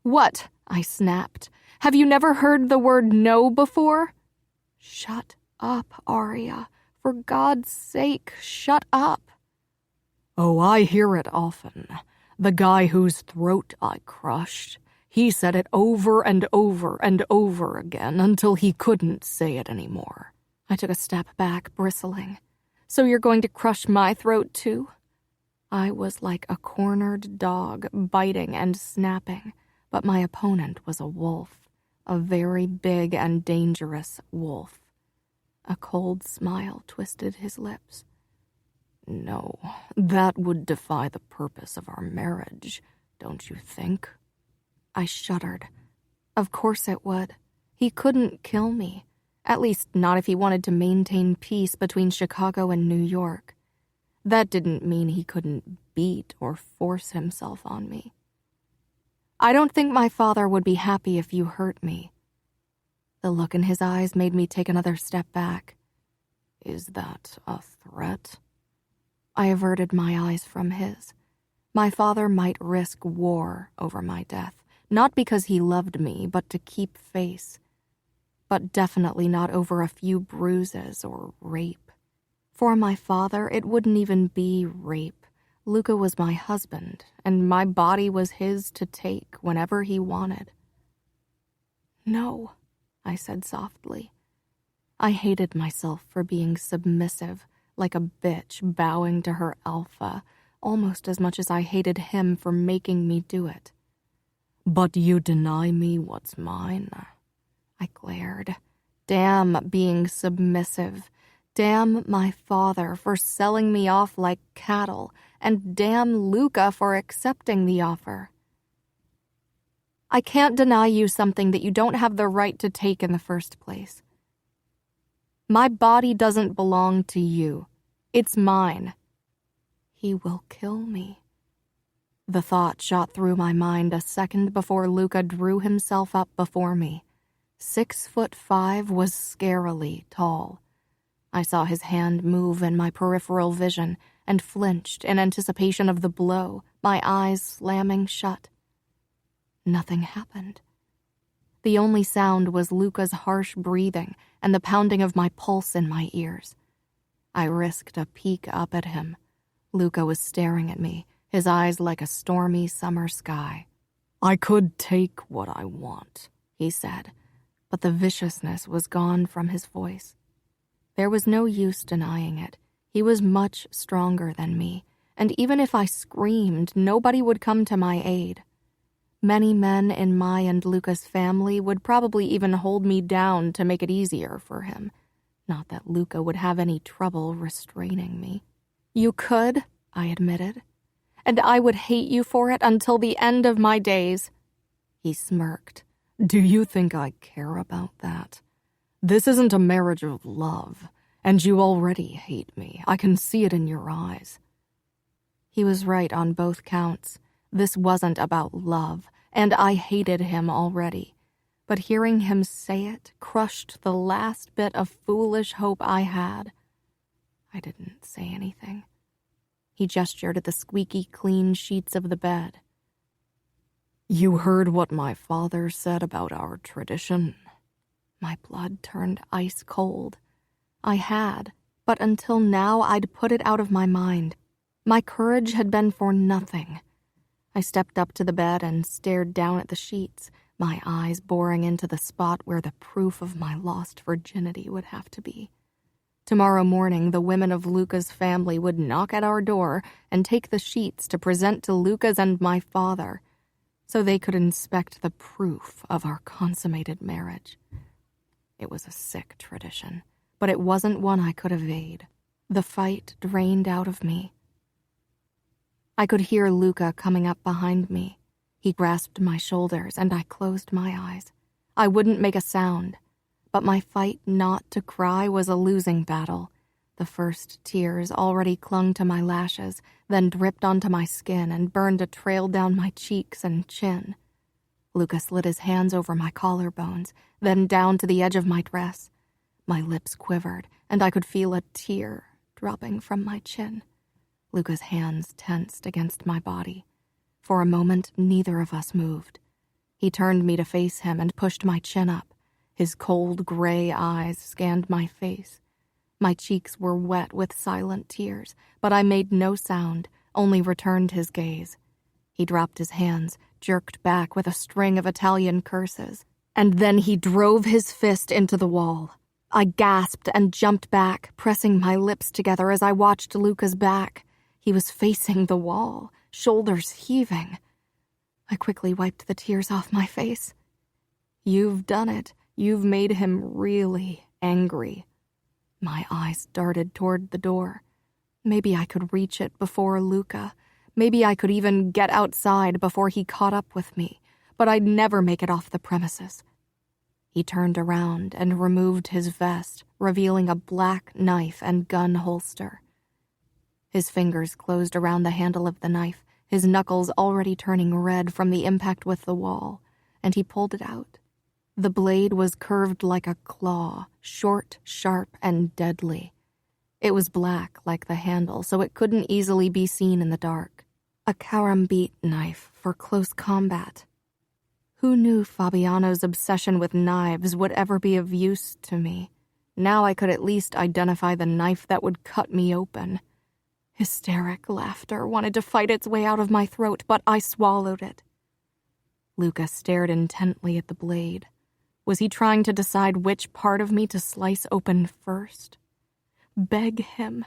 "What?" I snapped. "Have you never heard the word no before?" "Shut up, Arya. For God's sake, shut up." "Oh, I hear it often. The guy whose throat I crushed. He said it over and over and over again until he couldn't say it anymore." I took a step back, bristling. "So you're going to crush my throat too?" I was like a cornered dog, biting and snapping, but my opponent was a wolf, a very big and dangerous wolf. A cold smile twisted his lips. "No, that would defy the purpose of our marriage, don't you think?" I shuddered. Of course it would. He couldn't kill me. At least not if he wanted to maintain peace between Chicago and New York. That didn't mean he couldn't beat or force himself on me. "I don't think my father would be happy if you hurt me." The look in his eyes made me take another step back. "Is that a threat?" I averted my eyes from his. My father might risk war over my death, not because he loved me, but to keep face. But definitely not over a few bruises or rape. For my father, it wouldn't even be rape. Luca was my husband, and my body was his to take whenever he wanted. No, I said softly. I hated myself for being submissive, like a bitch bowing to her alpha, almost as much as I hated him for making me do it. But you deny me what's mine, I glared. Damn being submissive. Damn my father for selling me off like cattle, and damn Luca for accepting the offer. I can't deny you something that you don't have the right to take in the first place. My body doesn't belong to you. It's mine. He will kill me. The thought shot through my mind a second before Luca drew himself up before me. 6'5" was scarily tall. I saw his hand move in my peripheral vision and flinched in anticipation of the blow, my eyes slamming shut. Nothing happened. The only sound was Luca's harsh breathing and the pounding of my pulse in my ears. I risked a peek up at him. Luca was staring at me, his eyes like a stormy summer sky. I could take what I want, he said, but the viciousness was gone from his voice. There was no use denying it. He was much stronger than me, and even if I screamed, nobody would come to my aid. Many men in my and Luca's family would probably even hold me down to make it easier for him. Not that Luca would have any trouble restraining me. You could, I admitted, and I would hate you for it until the end of my days. He smirked. Do you think I care about that? This isn't a marriage of love, and you already hate me. I can see it in your eyes. He was right on both counts. This wasn't about love, and I hated him already. But hearing him say it crushed the last bit of foolish hope I had. I didn't say anything. He gestured at the squeaky clean sheets of the bed. You heard what my father said about our tradition? My blood turned ice cold. I had, but until now I'd put it out of my mind. My courage had been for nothing. I stepped up to the bed and stared down at the sheets, my eyes boring into the spot where the proof of my lost virginity would have to be. Tomorrow morning, the women of Luca's family would knock at our door and take the sheets to present to Luca's and my father, so they could inspect the proof of our consummated marriage. It was a sick tradition, but it wasn't one I could evade. The fight drained out of me. I could hear Luca coming up behind me. He grasped my shoulders, and I closed my eyes. I wouldn't make a sound, but my fight not to cry was a losing battle. The first tears already clung to my lashes, then dripped onto my skin and burned a trail down my cheeks and chin. Luca slid his hands over my collarbones, then down to the edge of my dress. My lips quivered, and I could feel a tear dropping from my chin. Luca's hands tensed against my body. For a moment, neither of us moved. He turned me to face him and pushed my chin up. His cold gray eyes scanned my face. My cheeks were wet with silent tears, but I made no sound, only returned his gaze. He dropped his hands, jerked back with a string of Italian curses, and then he drove his fist into the wall. I gasped and jumped back, pressing my lips together as I watched Luca's back. He was facing the wall, shoulders heaving. I quickly wiped the tears off my face. You've done it. You've made him really angry. My eyes darted toward the door. Maybe I could reach it before Luca. Maybe I could even get outside before he caught up with me, but I'd never make it off the premises. He turned around and removed his vest, revealing a black knife and gun holster. His fingers closed around the handle of the knife, his knuckles already turning red from the impact with the wall, and he pulled it out. The blade was curved like a claw, short, sharp, and deadly. It was black like the handle, so it couldn't easily be seen in the dark. A karambit knife for close combat. Who knew Fabiano's obsession with knives would ever be of use to me? Now I could at least identify the knife that would cut me open. Hysteric laughter wanted to fight its way out of my throat, but I swallowed it. Luca stared intently at the blade. Was he trying to decide which part of me to slice open first? Beg him.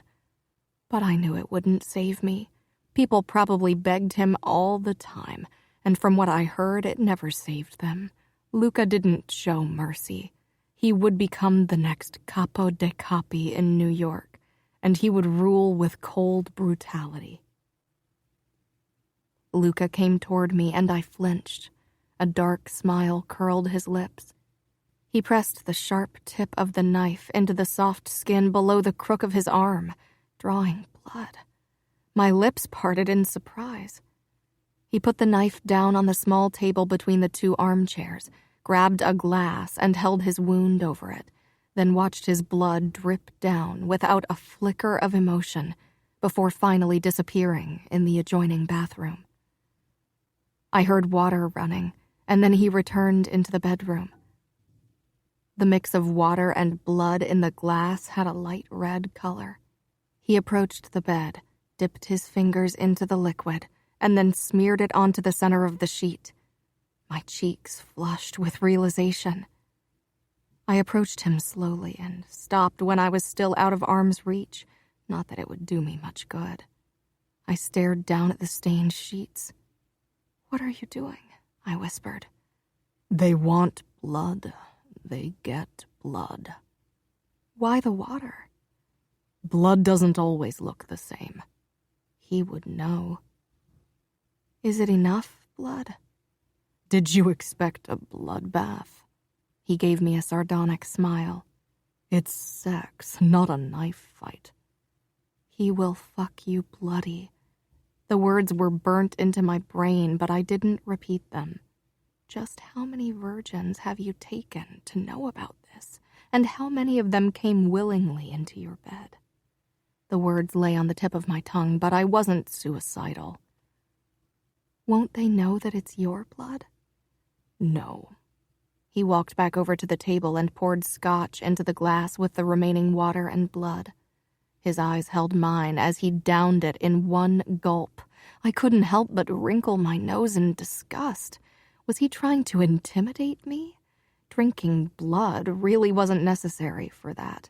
But I knew it wouldn't save me. People probably begged him all the time, and from what I heard, it never saved them. Luca didn't show mercy. He would become the next capo de capi in New York, and he would rule with cold brutality. Luca came toward me, and I flinched. A dark smile curled his lips. He pressed the sharp tip of the knife into the soft skin below the crook of his arm, drawing blood. My lips parted in surprise. He put the knife down on the small table between the two armchairs, grabbed a glass and held his wound over it, then watched his blood drip down without a flicker of emotion before finally disappearing in the adjoining bathroom. I heard water running, and then he returned into the bedroom. The mix of water and blood in the glass had a light red color. He approached the bed, dipped his fingers into the liquid, and then smeared it onto the center of the sheet. My cheeks flushed with realization. I approached him slowly and stopped when I was still out of arm's reach, not that it would do me much good. I stared down at the stained sheets. "What are you doing?" I whispered. They want blood. They get blood. "Why the water?" Blood doesn't always look the same. He would know. "Is it enough blood?" Did you expect a bloodbath? He gave me a sardonic smile. It's sex, not a knife fight. "He will fuck you bloody." The words were burnt into my brain, but I didn't repeat them. Just how many virgins have you taken to know about this, and how many of them came willingly into your bed? The words lay on the tip of my tongue, but I wasn't suicidal. "Won't they know that it's your blood?" No. He walked back over to the table and poured scotch into the glass with the remaining water and blood. His eyes held mine as he downed it in one gulp. I couldn't help but wrinkle my nose in disgust. Was he trying to intimidate me? Drinking blood really wasn't necessary for that.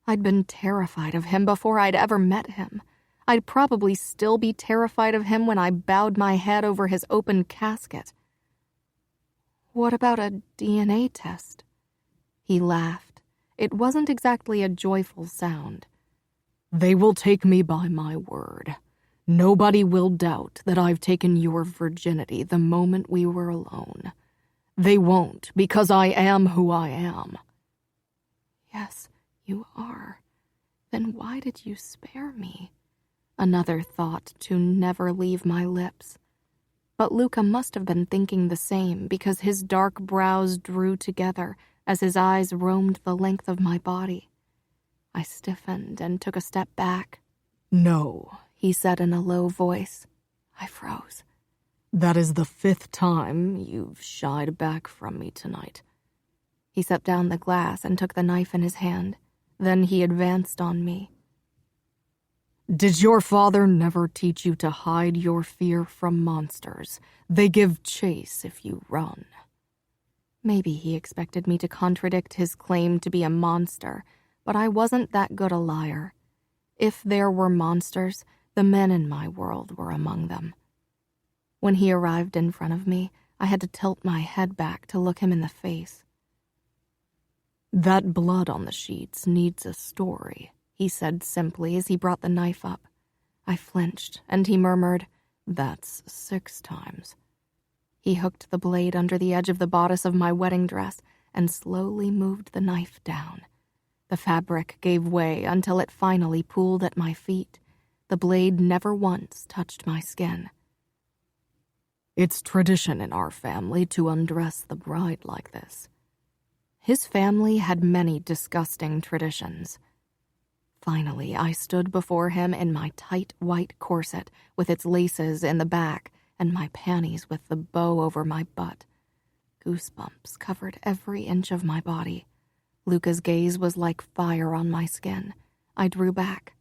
I'd been terrified of him before I'd ever met him. I'd probably still be terrified of him when I bowed my head over his open casket. "What about a DNA test?" He laughed. It wasn't exactly a joyful sound. They will take me by my word. Nobody will doubt that I've taken your virginity the moment we were alone. They won't, because I am who I am. "Yes, you are. Then why did you spare me?" Another thought to never leave my lips. But Luca must have been thinking the same, because his dark brows drew together as his eyes roamed the length of my body. I stiffened and took a step back. No, he said in a low voice. I froze. That is the 5th time you've shied back from me tonight. He set down the glass and took the knife in his hand. Then he advanced on me. Did your father never teach you to hide your fear from monsters? They give chase if you run. Maybe he expected me to contradict his claim to be a monster, but I wasn't that good a liar. If there were monsters, the men in my world were among them. When he arrived in front of me, I had to tilt my head back to look him in the face. That blood on the sheets needs a story, he said simply as he brought the knife up. I flinched, and he murmured, That's 6 times. He hooked the blade under the edge of the bodice of my wedding dress and slowly moved the knife down. The fabric gave way until it finally pooled at my feet. The blade never once touched my skin. It's tradition in our family to undress the bride like this. His family had many disgusting traditions. Finally, I stood before him in my tight white corset with its laces in the back and my panties with the bow over my butt. Goosebumps covered every inch of my body. Luca's gaze was like fire on my skin. I drew back.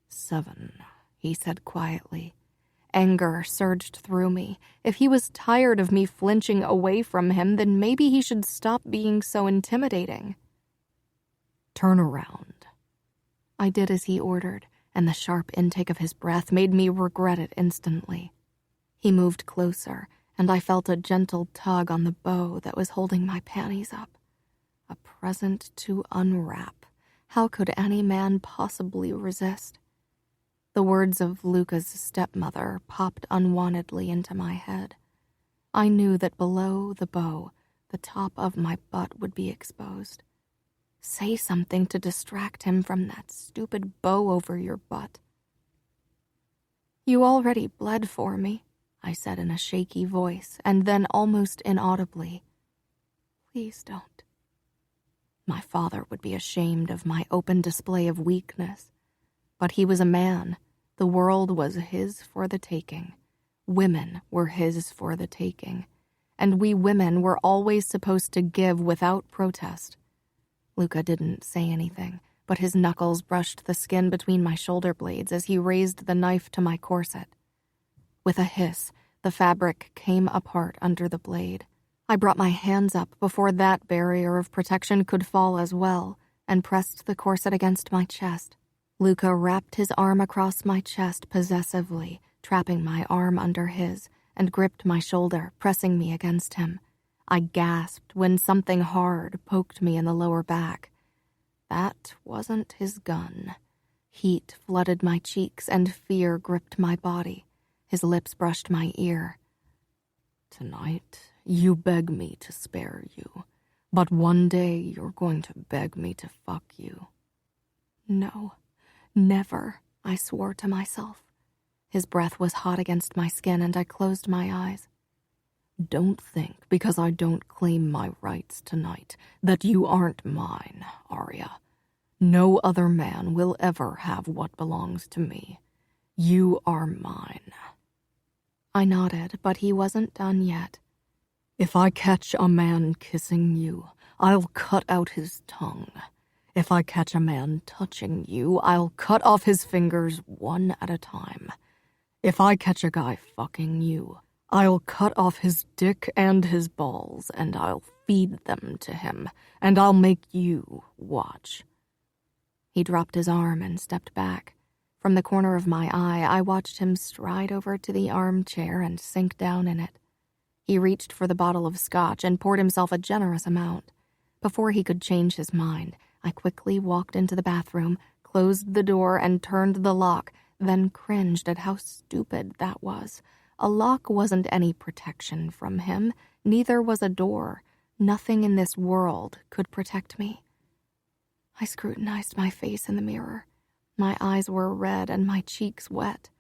7, he said quietly. Anger surged through me. If he was tired of me flinching away from him, then maybe he should stop being so intimidating. Turn around. I did as he ordered, and the sharp intake of his breath made me regret it instantly. He moved closer, and I felt a gentle tug on the bow that was holding my panties up. A present to unwrap. How could any man possibly resist? The words of Luca's stepmother popped unwantedly into my head. I knew that below the bow, the top of my butt would be exposed. Say something to distract him from that stupid bow over your butt. You already bled for me, I said in a shaky voice, and then almost inaudibly, please don't. My father would be ashamed of my open display of weakness, but he was a man. The world was his for the taking. Women were his for the taking. And we women were always supposed to give without protest. Luca didn't say anything, but his knuckles brushed the skin between my shoulder blades as he raised the knife to my corset. With a hiss, the fabric came apart under the blade. I brought my hands up before that barrier of protection could fall as well, and pressed the corset against my chest. Luca wrapped his arm across my chest possessively, trapping my arm under his, and gripped my shoulder, pressing me against him. I gasped when something hard poked me in the lower back. That wasn't his gun. Heat flooded my cheeks and fear gripped my body. His lips brushed my ear. Tonight, you beg me to spare you, but one day you're going to beg me to fuck you. No. Never, I swore to myself. His breath was hot against my skin, and I closed my eyes. Don't think, because I don't claim my rights tonight, that you aren't mine, Arya. No other man will ever have what belongs to me. You are mine. I nodded, but he wasn't done yet. If I catch a man kissing you, I'll cut out his tongue. If I catch a man touching you, I'll cut off his fingers one at a time. If I catch a guy fucking you, I'll cut off his dick and his balls, and I'll feed them to him, and I'll make you watch. He dropped his arm and stepped back. From the corner of my eye, I watched him stride over to the armchair and sink down in it. He reached for the bottle of scotch and poured himself a generous amount. Before he could change his mind, I quickly walked into the bathroom, closed the door, and turned the lock, then cringed at how stupid that was. A lock wasn't any protection from him, neither was a door. Nothing in this world could protect me. I scrutinized my face in the mirror. My eyes were red and my cheeks wet.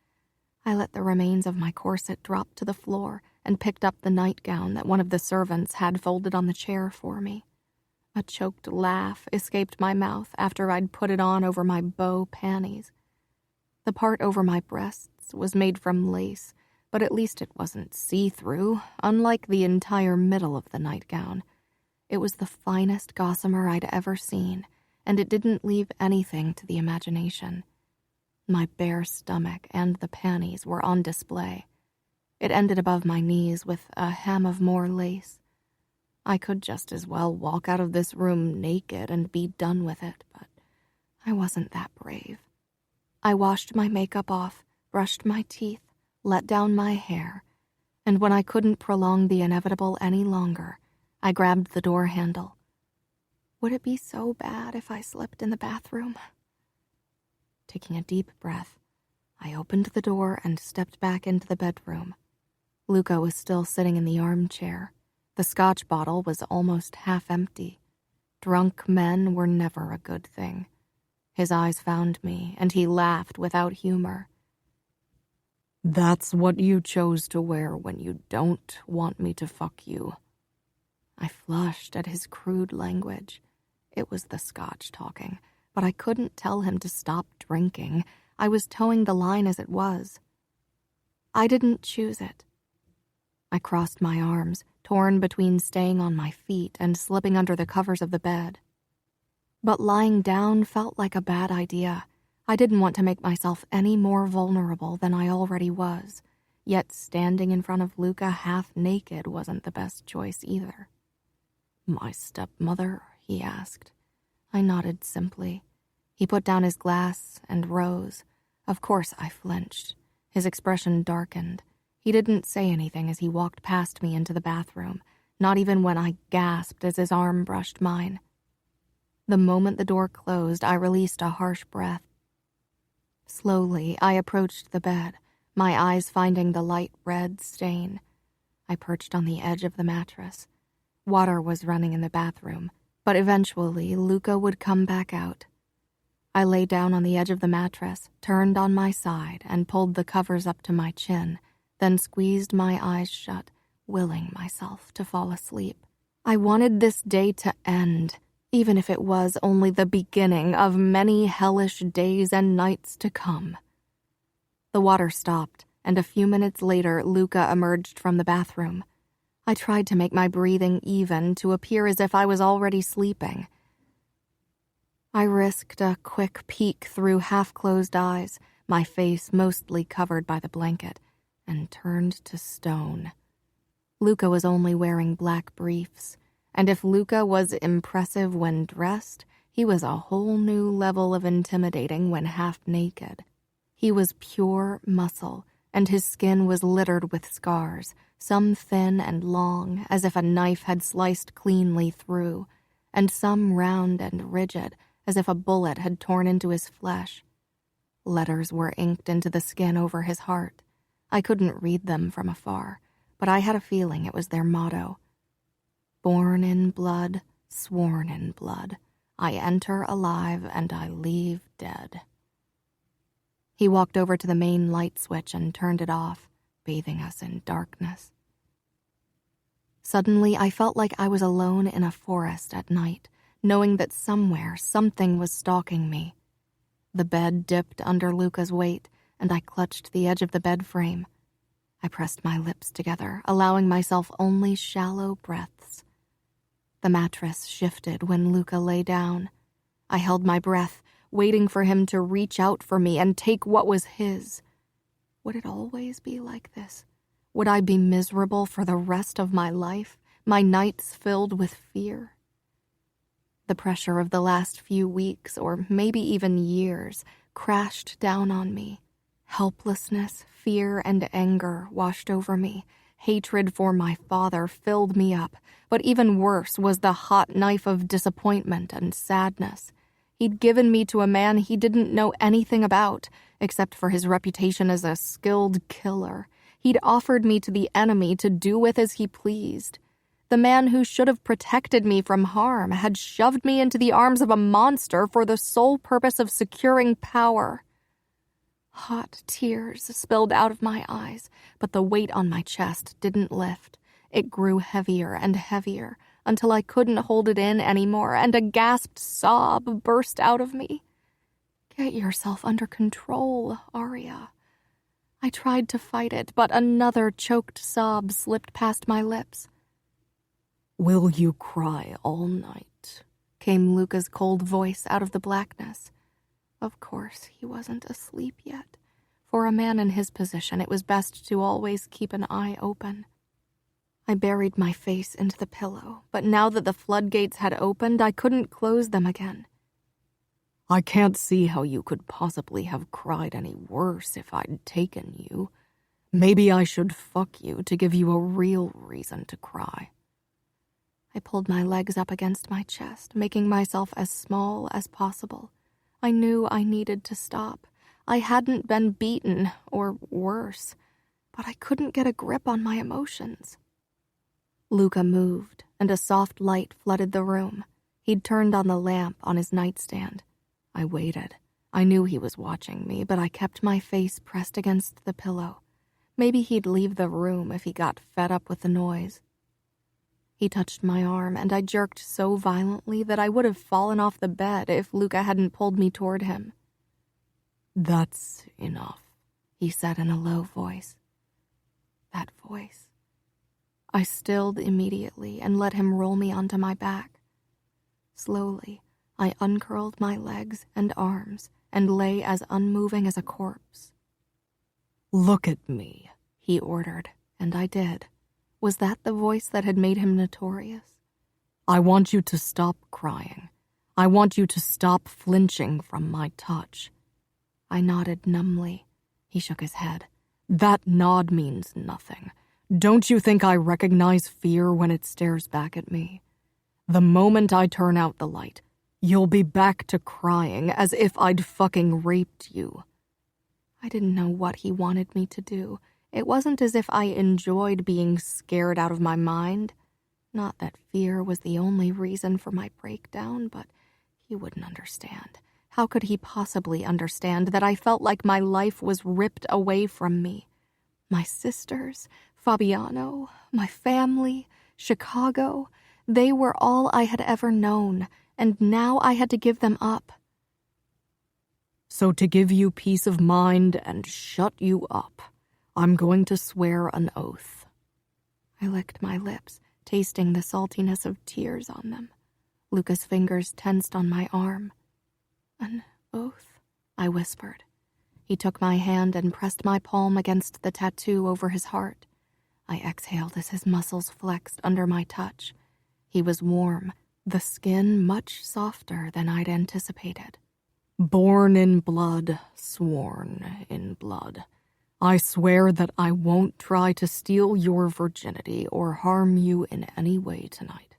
I let the remains of my corset drop to the floor and picked up the nightgown that one of the servants had folded on the chair for me. A choked laugh escaped my mouth after I'd put it on over my bow panties. The part over my breasts was made from lace, but at least it wasn't see-through, unlike the entire middle of the nightgown. It was the finest gossamer I'd ever seen, and it didn't leave anything to the imagination. My bare stomach and the panties were on display. It ended above my knees with a hem of more lace. I could just as well walk out of this room naked and be done with it, but I wasn't that brave. I washed my makeup off, brushed my teeth, let down my hair, and when I couldn't prolong the inevitable any longer, I grabbed the door handle. Would it be so bad if I slipped in the bathroom? Taking a deep breath, I opened the door and stepped back into the bedroom. Luca was still sitting in the armchair. The scotch bottle was almost half empty. Drunk men were never a good thing. His eyes found me, and he laughed without humor. That's what you chose to wear when you don't want me to fuck you. I flushed at his crude language. It was the scotch talking, but I couldn't tell him to stop drinking. I was towing the line as it was. I didn't choose it. I crossed my arms, torn between staying on my feet and slipping under the covers of the bed. But lying down felt like a bad idea. I didn't want to make myself any more vulnerable than I already was, yet standing in front of Luca half naked wasn't the best choice either. "My stepmother?" he asked. I nodded simply. He put down his glass and rose. Of course I flinched. His expression darkened. He didn't say anything as he walked past me into the bathroom, not even when I gasped as his arm brushed mine. The moment the door closed, I released a harsh breath. Slowly, I approached the bed, my eyes finding the light red stain. I perched on the edge of the mattress. Water was running in the bathroom, but eventually Luca would come back out. I lay down on the edge of the mattress, turned on my side, and pulled the covers up to my chin, then squeezed my eyes shut, willing myself to fall asleep. I wanted this day to end, even if it was only the beginning of many hellish days and nights to come. The water stopped, and a few minutes later Luca emerged from the bathroom. I tried to make my breathing even to appear as if I was already sleeping. I risked a quick peek through half-closed eyes, my face mostly covered by the blanket, and turned to stone. Luca was only wearing black briefs, and if Luca was impressive when dressed, he was a whole new level of intimidating when half naked. He was pure muscle, and his skin was littered with scars, some thin and long, as if a knife had sliced cleanly through, and some round and rigid, as if a bullet had torn into his flesh. Letters were inked into the skin over his heart. I couldn't read them from afar, but I had a feeling it was their motto. Born in blood, sworn in blood. I enter alive and I leave dead. He walked over to the main light switch and turned it off, bathing us in darkness. Suddenly, I felt like I was alone in a forest at night, knowing that somewhere something was stalking me. The bed dipped under Luca's weight, and I clutched the edge of the bed frame. I pressed my lips together, allowing myself only shallow breaths. The mattress shifted when Luca lay down. I held my breath, waiting for him to reach out for me and take what was his. Would it always be like this? Would I be miserable for the rest of my life, my nights filled with fear? The pressure of the last few weeks, or maybe even years, crashed down on me. Helplessness, fear, and anger washed over me. Hatred for my father filled me up, but even worse was the hot knife of disappointment and sadness. He'd given me to a man he didn't know anything about, except for his reputation as a skilled killer. He'd offered me to the enemy to do with as he pleased. The man who should have protected me from harm had shoved me into the arms of a monster for the sole purpose of securing power. Hot tears spilled out of my eyes, but the weight on my chest didn't lift. It grew heavier and heavier until I couldn't hold it in anymore, and a gasped sob burst out of me. "Get yourself under control, Arya." I tried to fight it, but another choked sob slipped past my lips. "Will you cry all night?" came Luca's cold voice out of the blackness. Of course, he wasn't asleep yet. For a man in his position, it was best to always keep an eye open. I buried my face into the pillow, but now that the floodgates had opened, I couldn't close them again. "I can't see how you could possibly have cried any worse if I'd taken you. Maybe I should fuck you to give you a real reason to cry." I pulled my legs up against my chest, making myself as small as possible. I knew I needed to stop. I hadn't been beaten, or worse, but I couldn't get a grip on my emotions. Luca moved, and a soft light flooded the room. He'd turned on the lamp on his nightstand. I waited. I knew he was watching me, but I kept my face pressed against the pillow. Maybe he'd leave the room if he got fed up with the noise. He touched my arm, and I jerked so violently that I would have fallen off the bed if Luca hadn't pulled me toward him. "That's enough," he said in a low voice. That voice. I stilled immediately and let him roll me onto my back. Slowly, I uncurled my legs and arms and lay as unmoving as a corpse. "Look at me," he ordered, and I did. Was that the voice that had made him notorious? "I want you to stop crying. I want you to stop flinching from my touch." I nodded numbly. He shook his head. "That nod means nothing. Don't you think I recognize fear when it stares back at me? The moment I turn out the light, you'll be back to crying as if I'd fucking raped you." I didn't know what he wanted me to do. It wasn't as if I enjoyed being scared out of my mind. Not that fear was the only reason for my breakdown, but he wouldn't understand. How could he possibly understand that I felt like my life was ripped away from me? My sisters, Fabiano, my family, Chicago, they were all I had ever known, and now I had to give them up. "So to give you peace of mind and shut you up, I'm going to swear an oath." I licked my lips, tasting the saltiness of tears on them. Luca's fingers tensed on my arm. "An oath?" I whispered. He took my hand and pressed my palm against the tattoo over his heart. I exhaled as his muscles flexed under my touch. He was warm, the skin much softer than I'd anticipated. "Born in blood, sworn in blood. I swear that I won't try to steal your virginity or harm you in any way tonight."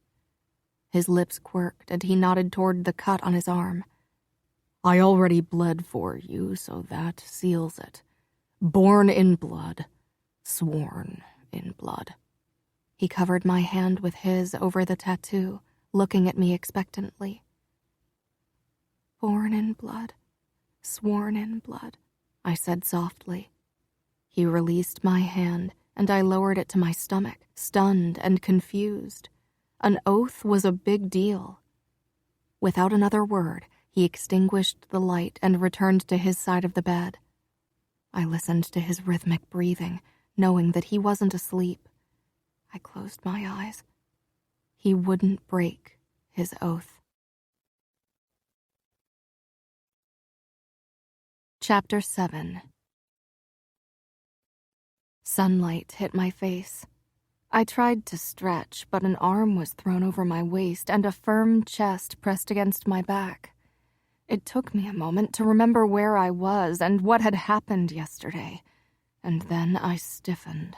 His lips quirked and he nodded toward the cut on his arm. "I already bled for you, so that seals it. Born in blood, sworn in blood." He covered my hand with his over the tattoo, looking at me expectantly. "Born in blood, sworn in blood," I said softly. He released my hand, and I lowered it to my stomach, stunned and confused. An oath was a big deal. Without another word, he extinguished the light and returned to his side of the bed. I listened to his rhythmic breathing, knowing that he wasn't asleep. I closed my eyes. He wouldn't break his oath. Chapter 7. Sunlight hit my face. I tried to stretch, but an arm was thrown over my waist and a firm chest pressed against my back. It took me a moment to remember where I was and what had happened yesterday, and then I stiffened.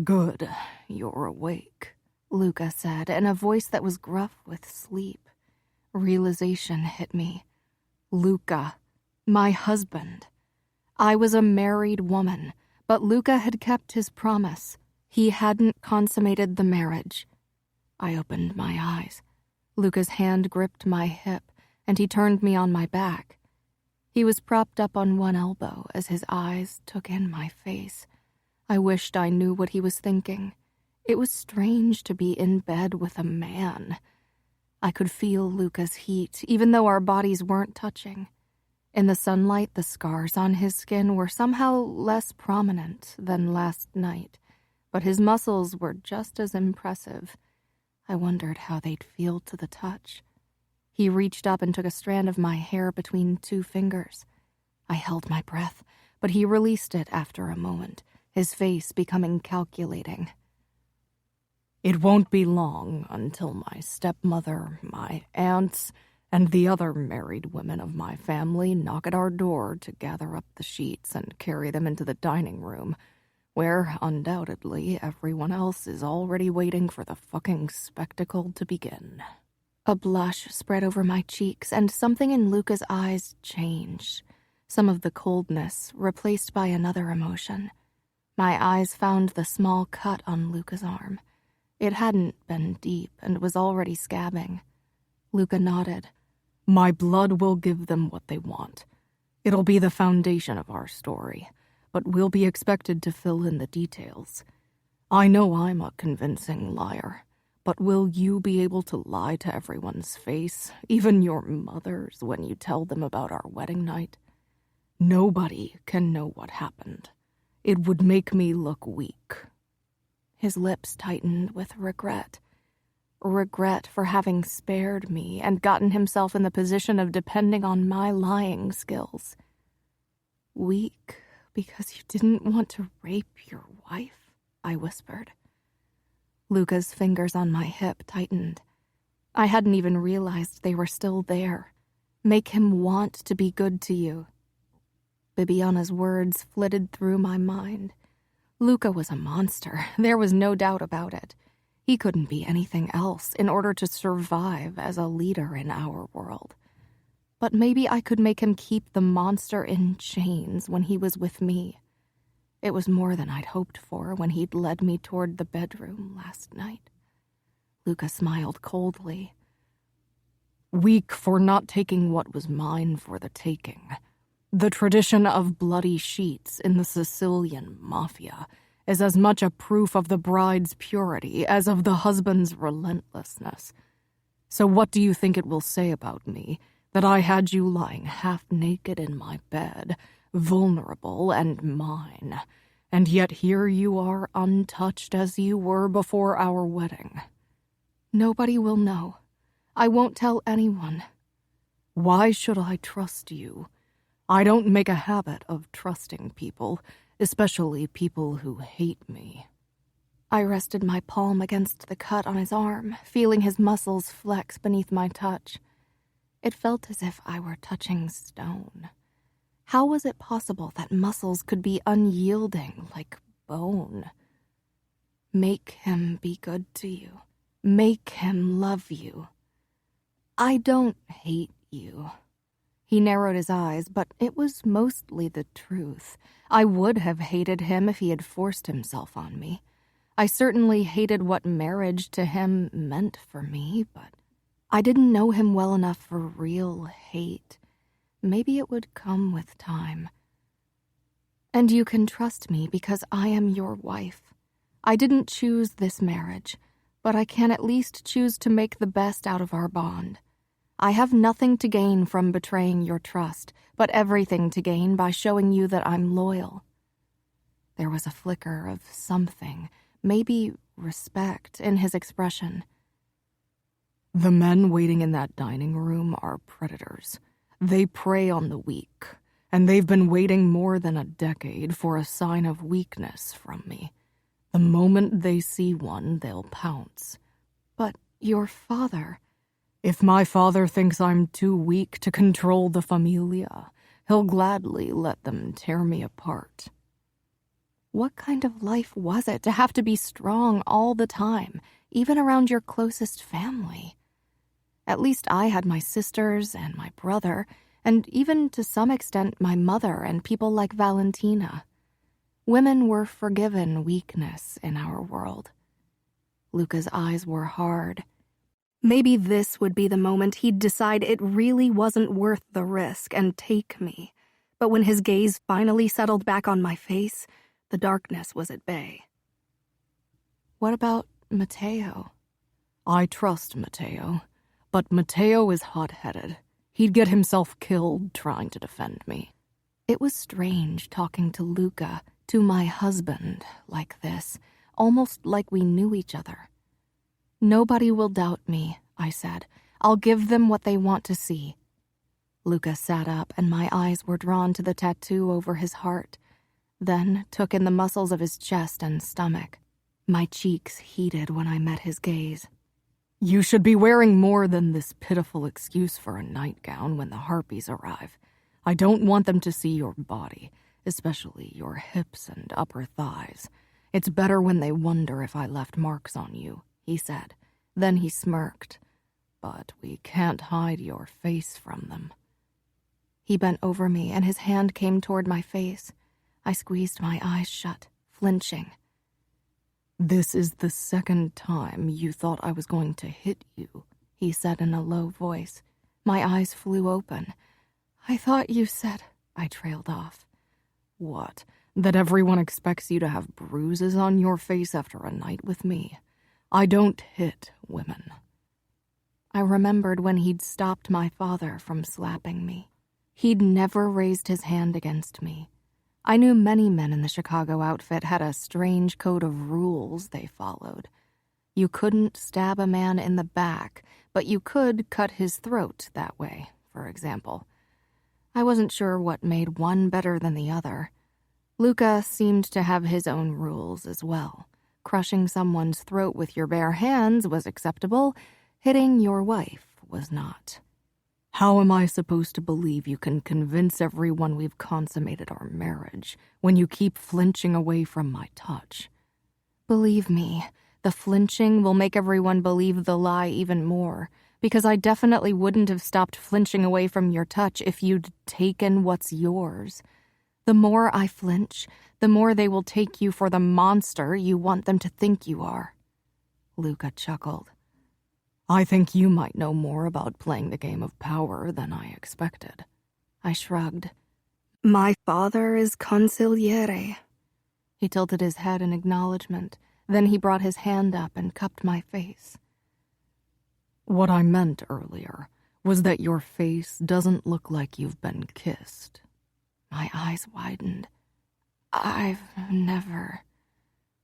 "Good, you're awake," Luca said in a voice that was gruff with sleep. Realization hit me. Luca, my husband. I was a married woman, but Luca had kept his promise. He hadn't consummated the marriage. I opened my eyes. Luca's hand gripped my hip, and he turned me on my back. He was propped up on one elbow as his eyes took in my face. I wished I knew what he was thinking. It was strange to be in bed with a man. I could feel Luca's heat, even though our bodies weren't touching. In the sunlight, the scars on his skin were somehow less prominent than last night, but his muscles were just as impressive. I wondered how they'd feel to the touch. He reached up and took a strand of my hair between 2 fingers. I held my breath, but he released it after a moment, his face becoming calculating. "It won't be long until my stepmother, my aunts, and the other married women of my family knock at our door to gather up the sheets and carry them into the dining room, where, undoubtedly, everyone else is already waiting for the fucking spectacle to begin." A blush spread over my cheeks, and something in Luca's eyes changed. Some of the coldness replaced by another emotion. My eyes found the small cut on Luca's arm. It hadn't been deep and was already scabbing. Luca nodded. "My blood will give them what they want. It'll be the foundation of our story, but we'll be expected to fill in the details. I know I'm a convincing liar, but will you be able to lie to everyone's face, even your mother's, when you tell them about our wedding night? Nobody can know what happened. It would make me look weak." His lips tightened with regret. Regret for having spared me and gotten himself in the position of depending on my lying skills. Weak because you didn't want to rape your wife, I whispered. Luca's fingers on my hip tightened. I hadn't even realized they were still there. Make him want to be good to you. Bibiana's words flitted through my mind. Luca was a monster. There was no doubt about it. He couldn't be anything else in order to survive as a leader in our world. But maybe I could make him keep the monster in chains when he was with me. It was more than I'd hoped for when he'd led me toward the bedroom last night. Luca smiled coldly. Weak for not taking what was mine for the taking. The tradition of bloody sheets in the Sicilian Mafia is as much a proof of the bride's purity as of the husband's relentlessness. So what do you think it will say about me that I had you lying half-naked in my bed, vulnerable and mine, and yet here you are untouched as you were before our wedding? Nobody will know. I won't tell anyone. Why should I trust you? I don't make a habit of trusting people, especially people who hate me. I rested my palm against the cut on his arm, feeling his muscles flex beneath my touch. It felt as if I were touching stone. How was it possible that muscles could be unyielding like bone? Make him be good to you. Make him love you. I don't hate you. He narrowed his eyes, but it was mostly the truth. I would have hated him if he had forced himself on me. I certainly hated what marriage to him meant for me, but I didn't know him well enough for real hate. Maybe it would come with time. And you can trust me because I am your wife. I didn't choose this marriage, but I can at least choose to make the best out of our bond. I have nothing to gain from betraying your trust, but everything to gain by showing you that I'm loyal. There was a flicker of something, maybe respect, in his expression. The men waiting in that dining room are predators. They prey on the weak, and they've been waiting more than a decade for a sign of weakness from me. The moment they see one, they'll pounce. But your father... If my father thinks I'm too weak to control the familia, he'll gladly let them tear me apart. What kind of life was it to have to be strong all the time, even around your closest family? At least I had my sisters and my brother, and even to some extent my mother and people like Valentina. Women were forgiven weakness in our world. Luca's eyes were hard. Maybe this would be the moment he'd decide it really wasn't worth the risk and take me. But when his gaze finally settled back on my face, the darkness was at bay. What about Matteo? I trust Matteo, but Matteo is hot-headed. He'd get himself killed trying to defend me. It was strange talking to Luca, to my husband, like this, almost like we knew each other. Nobody will doubt me, I said. I'll give them what they want to see. Luca sat up, and my eyes were drawn to the tattoo over his heart, then took in the muscles of his chest and stomach. My cheeks heated when I met his gaze. You should be wearing more than this pitiful excuse for a nightgown when the harpies arrive. I don't want them to see your body, especially your hips and upper thighs. It's better when they wonder if I left marks on you, he said. Then he smirked. But we can't hide your face from them. He bent over me, and his hand came toward my face. I squeezed my eyes shut, flinching. This is the second time you thought I was going to hit you, he said in a low voice. My eyes flew open. I thought you said... I trailed off. What? That everyone expects you to have bruises on your face after a night with me? I don't hit women. I remembered when he'd stopped my father from slapping me. He'd never raised his hand against me. I knew many men in the Chicago outfit had a strange code of rules they followed. You couldn't stab a man in the back, but you could cut his throat that way, for example. I wasn't sure what made one better than the other. Luca seemed to have his own rules as well. Crushing someone's throat with your bare hands was acceptable. Hitting your wife was not. How am I supposed to believe you can convince everyone we've consummated our marriage when you keep flinching away from my touch? Believe me, the flinching will make everyone believe the lie even more, because I definitely wouldn't have stopped flinching away from your touch if you'd taken what's yours. The more I flinch, the more they will take you for the monster you want them to think you are. Luca chuckled. I think you might know more about playing the game of power than I expected. I shrugged. My father is consigliere. He tilted his head in acknowledgement. Then he brought his hand up and cupped my face. What I meant earlier was that your face doesn't look like you've been kissed. My eyes widened. I've never...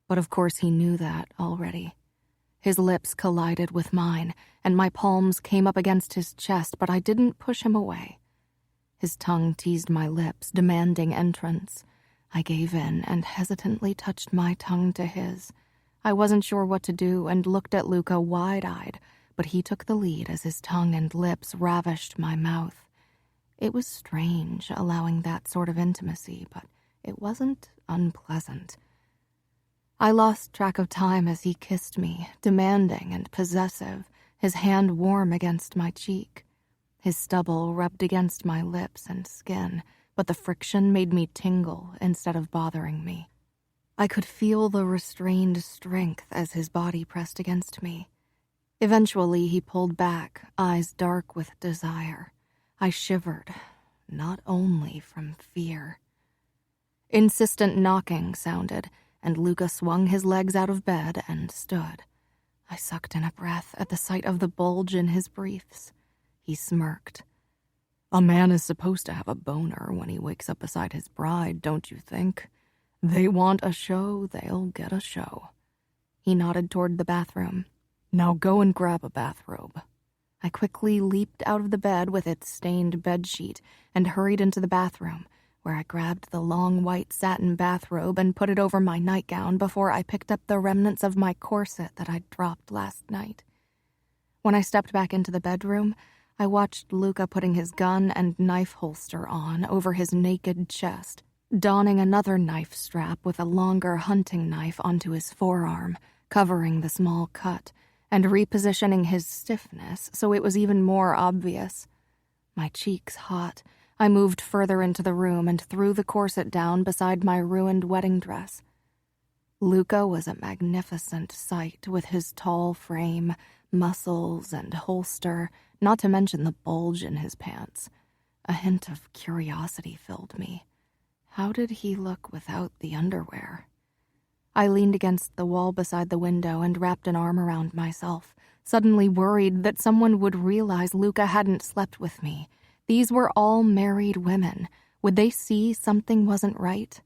But of course he knew that already. His lips collided with mine, and my palms came up against his chest, but I didn't push him away. His tongue teased my lips, demanding entrance. I gave in and hesitantly touched my tongue to his. I wasn't sure what to do and looked at Luca wide-eyed, but he took the lead as his tongue and lips ravished my mouth. It was strange allowing that sort of intimacy, but it wasn't unpleasant. I lost track of time as he kissed me, demanding and possessive, his hand warm against my cheek. His stubble rubbed against my lips and skin, but the friction made me tingle instead of bothering me. I could feel the restrained strength as his body pressed against me. Eventually, he pulled back, eyes dark with desire. I shivered, not only from fear. Insistent knocking sounded, and Luca swung his legs out of bed and stood. I sucked in a breath at the sight of the bulge in his briefs. He smirked. A man is supposed to have a boner when he wakes up beside his bride, don't you think? They want a show, they'll get a show. He nodded toward the bathroom. Now go and grab a bathrobe. I quickly leaped out of the bed with its stained bedsheet and hurried into the bathroom, where I grabbed the long white satin bathrobe and put it over my nightgown before I picked up the remnants of my corset that I'd dropped last night. When I stepped back into the bedroom, I watched Luca putting his gun and knife holster on over his naked chest, donning another knife strap with a longer hunting knife onto his forearm, covering the small cut, and repositioning his stiffness so it was even more obvious. My cheeks hot, I moved further into the room and threw the corset down beside my ruined wedding dress. Luca was a magnificent sight with his tall frame, muscles, and holster, not to mention the bulge in his pants. A hint of curiosity filled me. How did he look without the underwear? I leaned against the wall beside the window and wrapped an arm around myself, suddenly worried that someone would realize Luca hadn't slept with me. These were all married women. Would they see something wasn't right?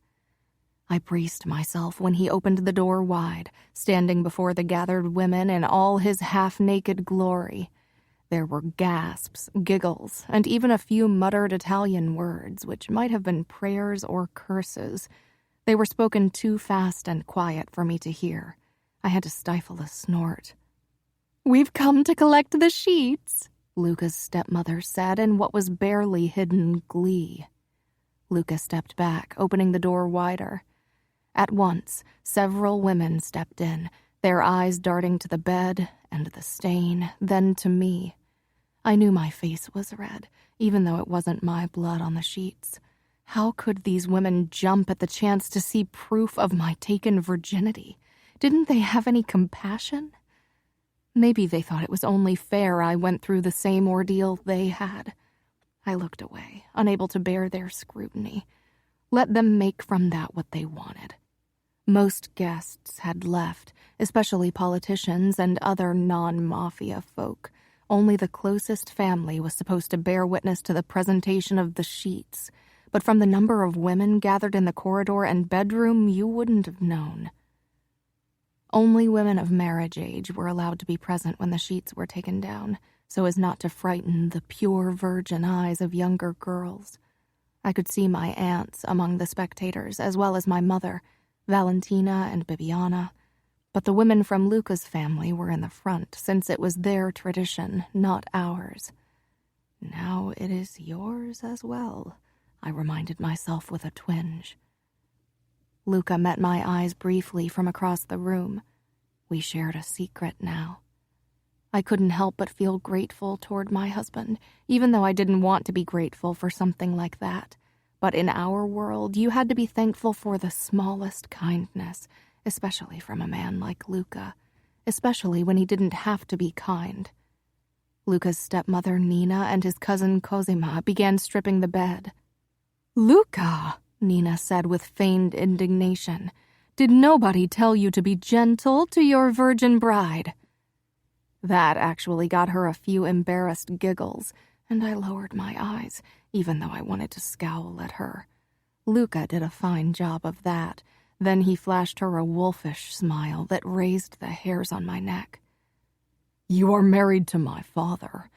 I braced myself when he opened the door wide, standing before the gathered women in all his half-naked glory. There were gasps, giggles, and even a few muttered Italian words, which might have been prayers or curses. They were spoken too fast and quiet for me to hear. I had to stifle a snort. "We've come to collect the sheets," Luca's stepmother said in what was barely hidden glee. Luca stepped back, opening the door wider. At once, several women stepped in, their eyes darting to the bed and the stain, then to me. I knew my face was red, even though it wasn't my blood on the sheets. How could these women jump at the chance to see proof of my taken virginity? Didn't they have any compassion? Maybe they thought it was only fair I went through the same ordeal they had. I looked away, unable to bear their scrutiny. Let them make from that what they wanted. Most guests had left, especially politicians and other non-Mafia folk. Only the closest family was supposed to bear witness to the presentation of the sheets, but from the number of women gathered in the corridor and bedroom, you wouldn't have known. Only women of marriage age were allowed to be present when the sheets were taken down, so as not to frighten the pure virgin eyes of younger girls. I could see my aunts among the spectators, as well as my mother, Valentina and Bibiana, but the women from Luca's family were in the front, since it was their tradition, not ours. Now it is yours as well, I reminded myself with a twinge. Luca met my eyes briefly from across the room. We shared a secret now. I couldn't help but feel grateful toward my husband, even though I didn't want to be grateful for something like that. But in our world, you had to be thankful for the smallest kindness, especially from a man like Luca, especially when he didn't have to be kind. Luca's stepmother, Nina, and his cousin Cosima began stripping the bed. "Luca," Nina said with feigned indignation, "did nobody tell you to be gentle to your virgin bride?" That actually got her a few embarrassed giggles, and I lowered my eyes, even though I wanted to scowl at her. Luca did a fine job of that. Then he flashed her a wolfish smile that raised the hairs on my neck. "You are married to my father.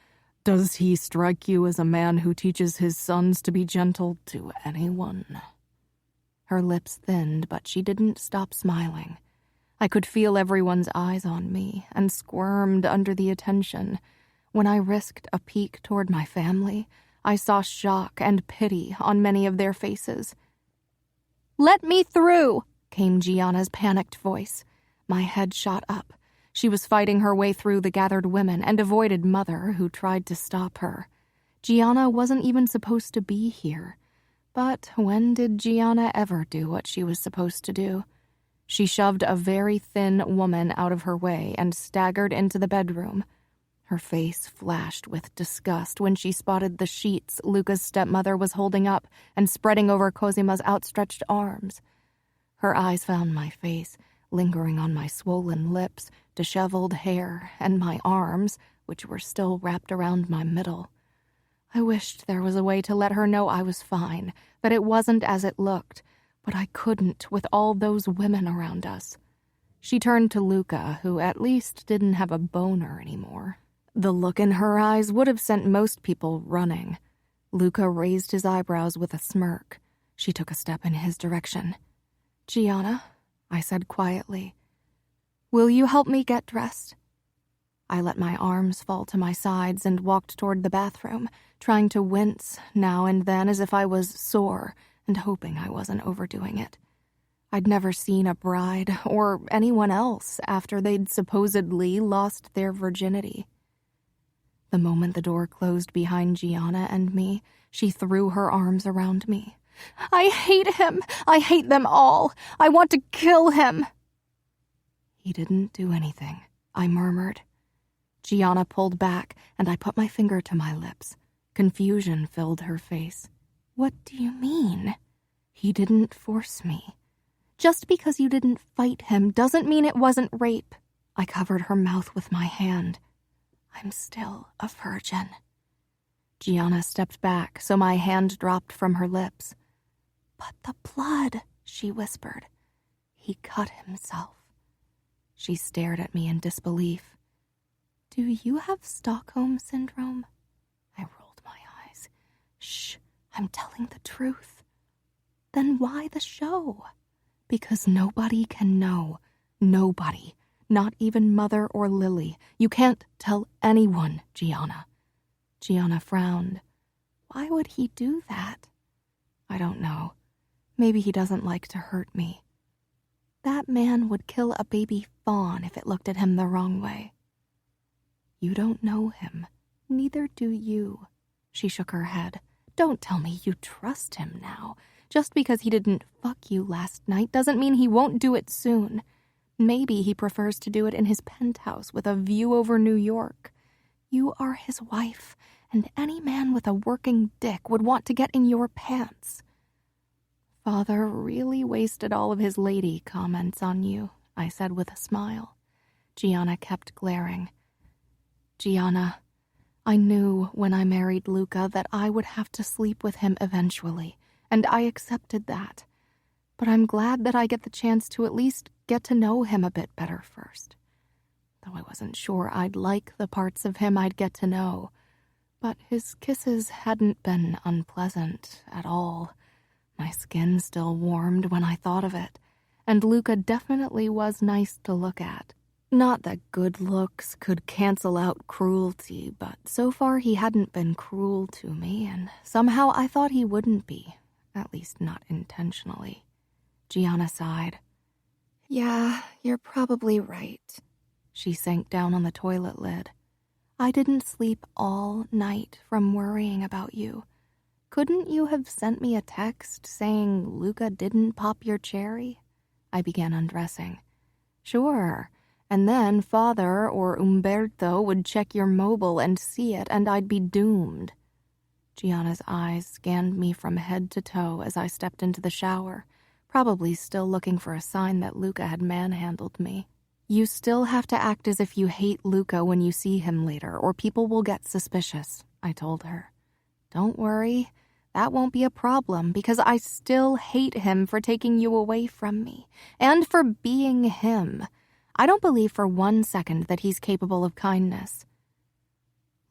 Does he strike you as a man who teaches his sons to be gentle to anyone?" Her lips thinned, but she didn't stop smiling. I could feel everyone's eyes on me and squirmed under the attention. When I risked a peek toward my family, I saw shock and pity on many of their faces. "Let me through!" came Gianna's panicked voice. My head shot up. She was fighting her way through the gathered women and avoided Mother, who tried to stop her. Gianna wasn't even supposed to be here. But when did Gianna ever do what she was supposed to do? She shoved a very thin woman out of her way and staggered into the bedroom. Her face flashed with disgust when she spotted the sheets Luca's stepmother was holding up and spreading over Cosima's outstretched arms. Her eyes found my face, lingering on my swollen lips, disheveled hair, and my arms, which were still wrapped around my middle. I wished there was a way to let her know I was fine, that it wasn't as it looked, but I couldn't with all those women around us. She turned to Luca, who at least didn't have a boner anymore. The look in her eyes would have sent most people running. Luca raised his eyebrows with a smirk. She took a step in his direction. "Gianna," I said quietly, "will you help me get dressed?" I let my arms fall to my sides and walked toward the bathroom, trying to wince now and then as if I was sore and hoping I wasn't overdoing it. I'd never seen a bride or anyone else after they'd supposedly lost their virginity. The moment the door closed behind Gianna and me, she threw her arms around me. "I hate him! I hate them all! I want to kill him!" "He didn't do anything," I murmured. Gianna pulled back, and I put my finger to my lips. Confusion filled her face. "What do you mean?" "He didn't force me." "Just because you didn't fight him doesn't mean it wasn't rape." I covered her mouth with my hand. "I'm still a virgin." Gianna stepped back, so my hand dropped from her lips. "But the blood," she whispered. "He cut himself." She stared at me in disbelief. "Do you have Stockholm Syndrome?" I rolled my eyes. "Shh, I'm telling the truth." "Then why the show?" "Because nobody can know. Nobody. Not even Mother or Lily. You can't tell anyone, Gianna." Gianna frowned. "Why would he do that?" "I don't know. Maybe he doesn't like to hurt me." "That man would kill a baby fawn if it looked at him the wrong way." "You don't know him. Neither do you." She shook her head. "Don't tell me you trust him now. Just because he didn't fuck you last night doesn't mean he won't do it soon. Maybe he prefers to do it in his penthouse with a view over New York. You are his wife, and any man with a working dick would want to get in your pants." "Father really wasted all of his lady comments on you," I said with a smile. Gianna kept glaring. "Gianna, I knew when I married Luca that I would have to sleep with him eventually, and I accepted that. But I'm glad that I get the chance to at least get to know him a bit better first. Though I wasn't sure I'd like the parts of him I'd get to know. But his kisses hadn't been unpleasant at all. My skin still warmed when I thought of it, and Luca definitely was nice to look at. Not that good looks could cancel out cruelty, but so far he hadn't been cruel to me, and somehow I thought he wouldn't be, at least not intentionally. Gianna sighed. Yeah, you're probably right. She sank down on the toilet lid. I didn't sleep all night from worrying about you. Couldn't you have sent me a text saying Luca didn't pop your cherry? I began undressing. Sure, and then Father or Umberto would check your mobile and see it, and I'd be doomed. Gianna's eyes scanned me from head to toe as I stepped into the shower, probably still looking for a sign that Luca had manhandled me. You still have to act as if you hate Luca when you see him later, or people will get suspicious, I told her. Don't worry, that won't be a problem, because I still hate him for taking you away from me, and for being him. I don't believe for 1 second that he's capable of kindness.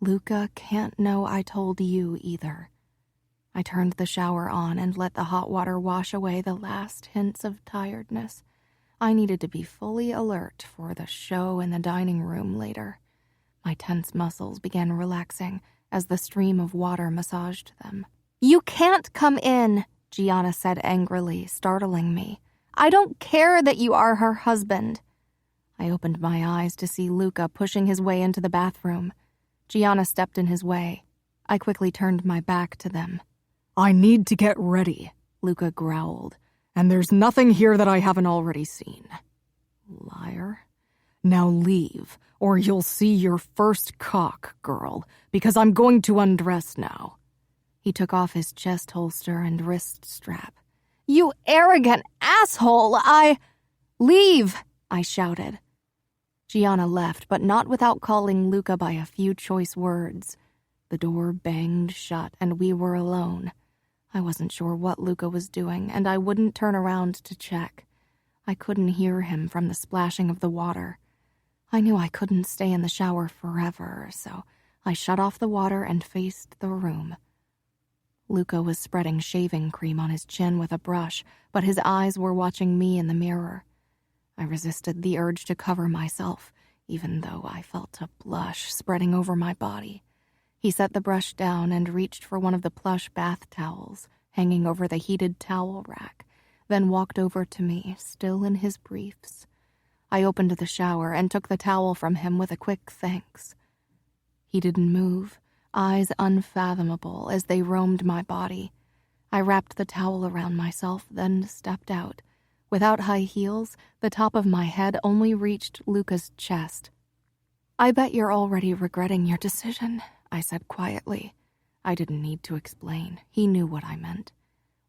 Luca can't know I told you either. I turned the shower on and let the hot water wash away the last hints of tiredness. I needed to be fully alert for the show in the dining room later. My tense muscles began relaxing as the stream of water massaged them. You can't come in, Gianna said angrily, startling me. I don't care that you are her husband. I opened my eyes to see Luca pushing his way into the bathroom. Gianna stepped in his way. I quickly turned my back to them. I need to get ready, Luca growled. And there's nothing here that I haven't already seen. Liar. Now leave, or you'll see your first cock, girl, because I'm going to undress now. He took off his chest holster and wrist strap. You arrogant asshole! Leave! I shouted. Gianna left, but not without calling Luca by a few choice words. The door banged shut, and we were alone. I wasn't sure what Luca was doing, and I wouldn't turn around to check. I couldn't hear him from the splashing of the water. I knew I couldn't stay in the shower forever, so I shut off the water and faced the room. Luca was spreading shaving cream on his chin with a brush, but his eyes were watching me in the mirror. I resisted the urge to cover myself, even though I felt a blush spreading over my body. He set the brush down and reached for one of the plush bath towels hanging over the heated towel rack, then walked over to me, still in his briefs. I opened the shower and took the towel from him with a quick thanks. He didn't move, eyes unfathomable as they roamed my body. I wrapped the towel around myself, then stepped out. Without high heels, the top of my head only reached Luca's chest. I bet you're already regretting your decision, I said quietly. I didn't need to explain. He knew what I meant.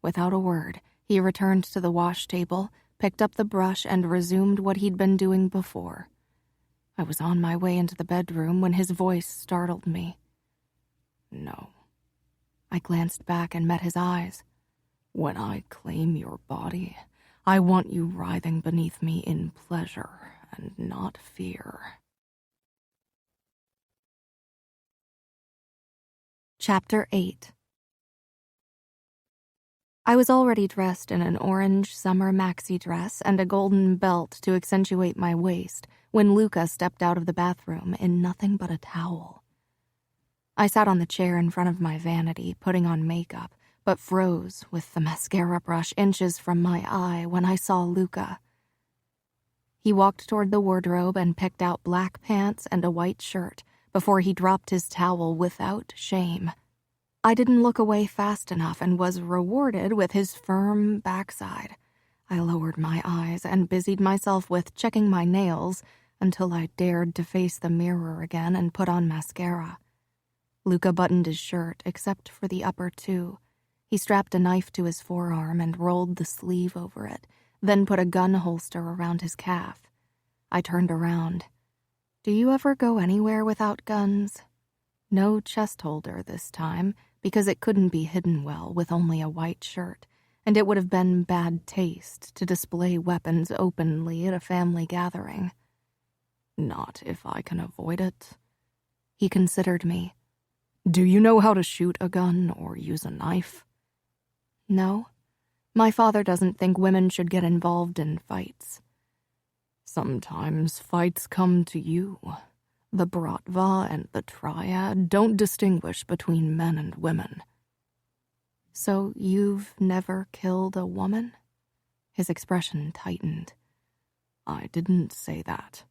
Without a word, he returned to the wash table, picked up the brush, and resumed what he'd been doing before. I was on my way into the bedroom when his voice startled me. No. I glanced back and met his eyes. When I claim your body, I want you writhing beneath me in pleasure and not fear. Chapter 8. I was already dressed in an orange summer maxi dress and a golden belt to accentuate my waist when Luca stepped out of the bathroom in nothing but a towel. I sat on the chair in front of my vanity, putting on makeup, but froze with the mascara brush inches from my eye when I saw Luca. He walked toward the wardrobe and picked out black pants and a white shirt before he dropped his towel without shame. I didn't look away fast enough and was rewarded with his firm backside. I lowered my eyes and busied myself with checking my nails until I dared to face the mirror again and put on mascara. Luca buttoned his shirt, except for the upper two. He strapped a knife to his forearm and rolled the sleeve over it, then put a gun holster around his calf. I turned around. Do you ever go anywhere without guns? No chest holder this time, because it couldn't be hidden well with only a white shirt, and it would have been bad taste to display weapons openly at a family gathering. Not if I can avoid it. He considered me. Do you know how to shoot a gun or use a knife? No. My father doesn't think women should get involved in fights. Sometimes fights come to you. The Bratva and the Triad don't distinguish between men and women. So you've never killed a woman? His expression tightened. I didn't say that.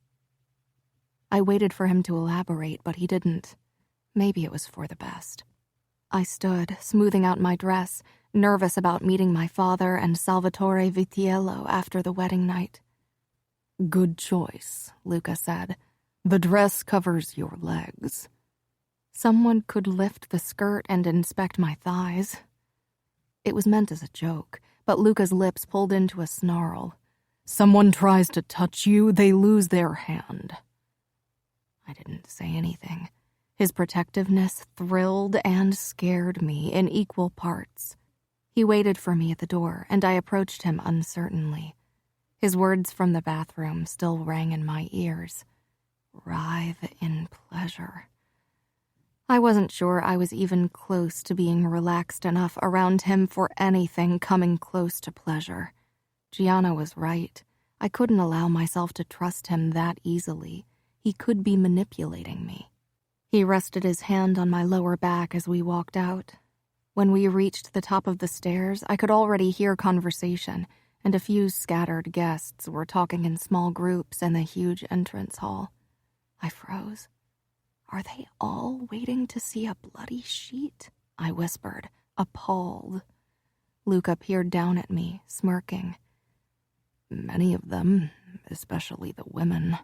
I waited for him to elaborate, but he didn't. Maybe it was for the best. I stood, smoothing out my dress, nervous about meeting my father and Salvatore Vitiello after the wedding night. Good choice, Luca said. The dress covers your legs. Someone could lift the skirt and inspect my thighs. It was meant as a joke, but Luca's lips pulled into a snarl. Someone tries to touch you, they lose their hand. I didn't say anything. His protectiveness thrilled and scared me in equal parts. He waited for me at the door, and I approached him uncertainly. His words from the bathroom still rang in my ears. Writhe in pleasure. I wasn't sure I was even close to being relaxed enough around him for anything coming close to pleasure. Gianna was right. I couldn't allow myself to trust him that easily. He could be manipulating me. He rested his hand on my lower back as we walked out. When we reached the top of the stairs, I could already hear conversation, and a few scattered guests were talking in small groups in the huge entrance hall. I froze. Are they all waiting to see a bloody sheet? I whispered, appalled. Luca peered down at me, smirking. Many of them, especially the women.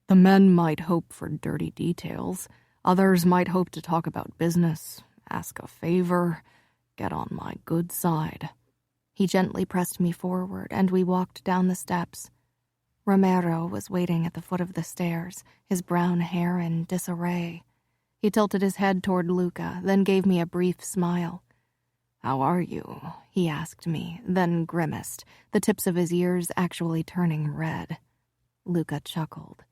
The men might hope for dirty details. Others might hope to talk about business, ask a favor, get on my good side. He gently pressed me forward, and we walked down the steps. Romero was waiting at the foot of the stairs, his brown hair in disarray. He tilted his head toward Luca, then gave me a brief smile. "How are you?" he asked me, then grimaced, the tips of his ears actually turning red. Luca chuckled.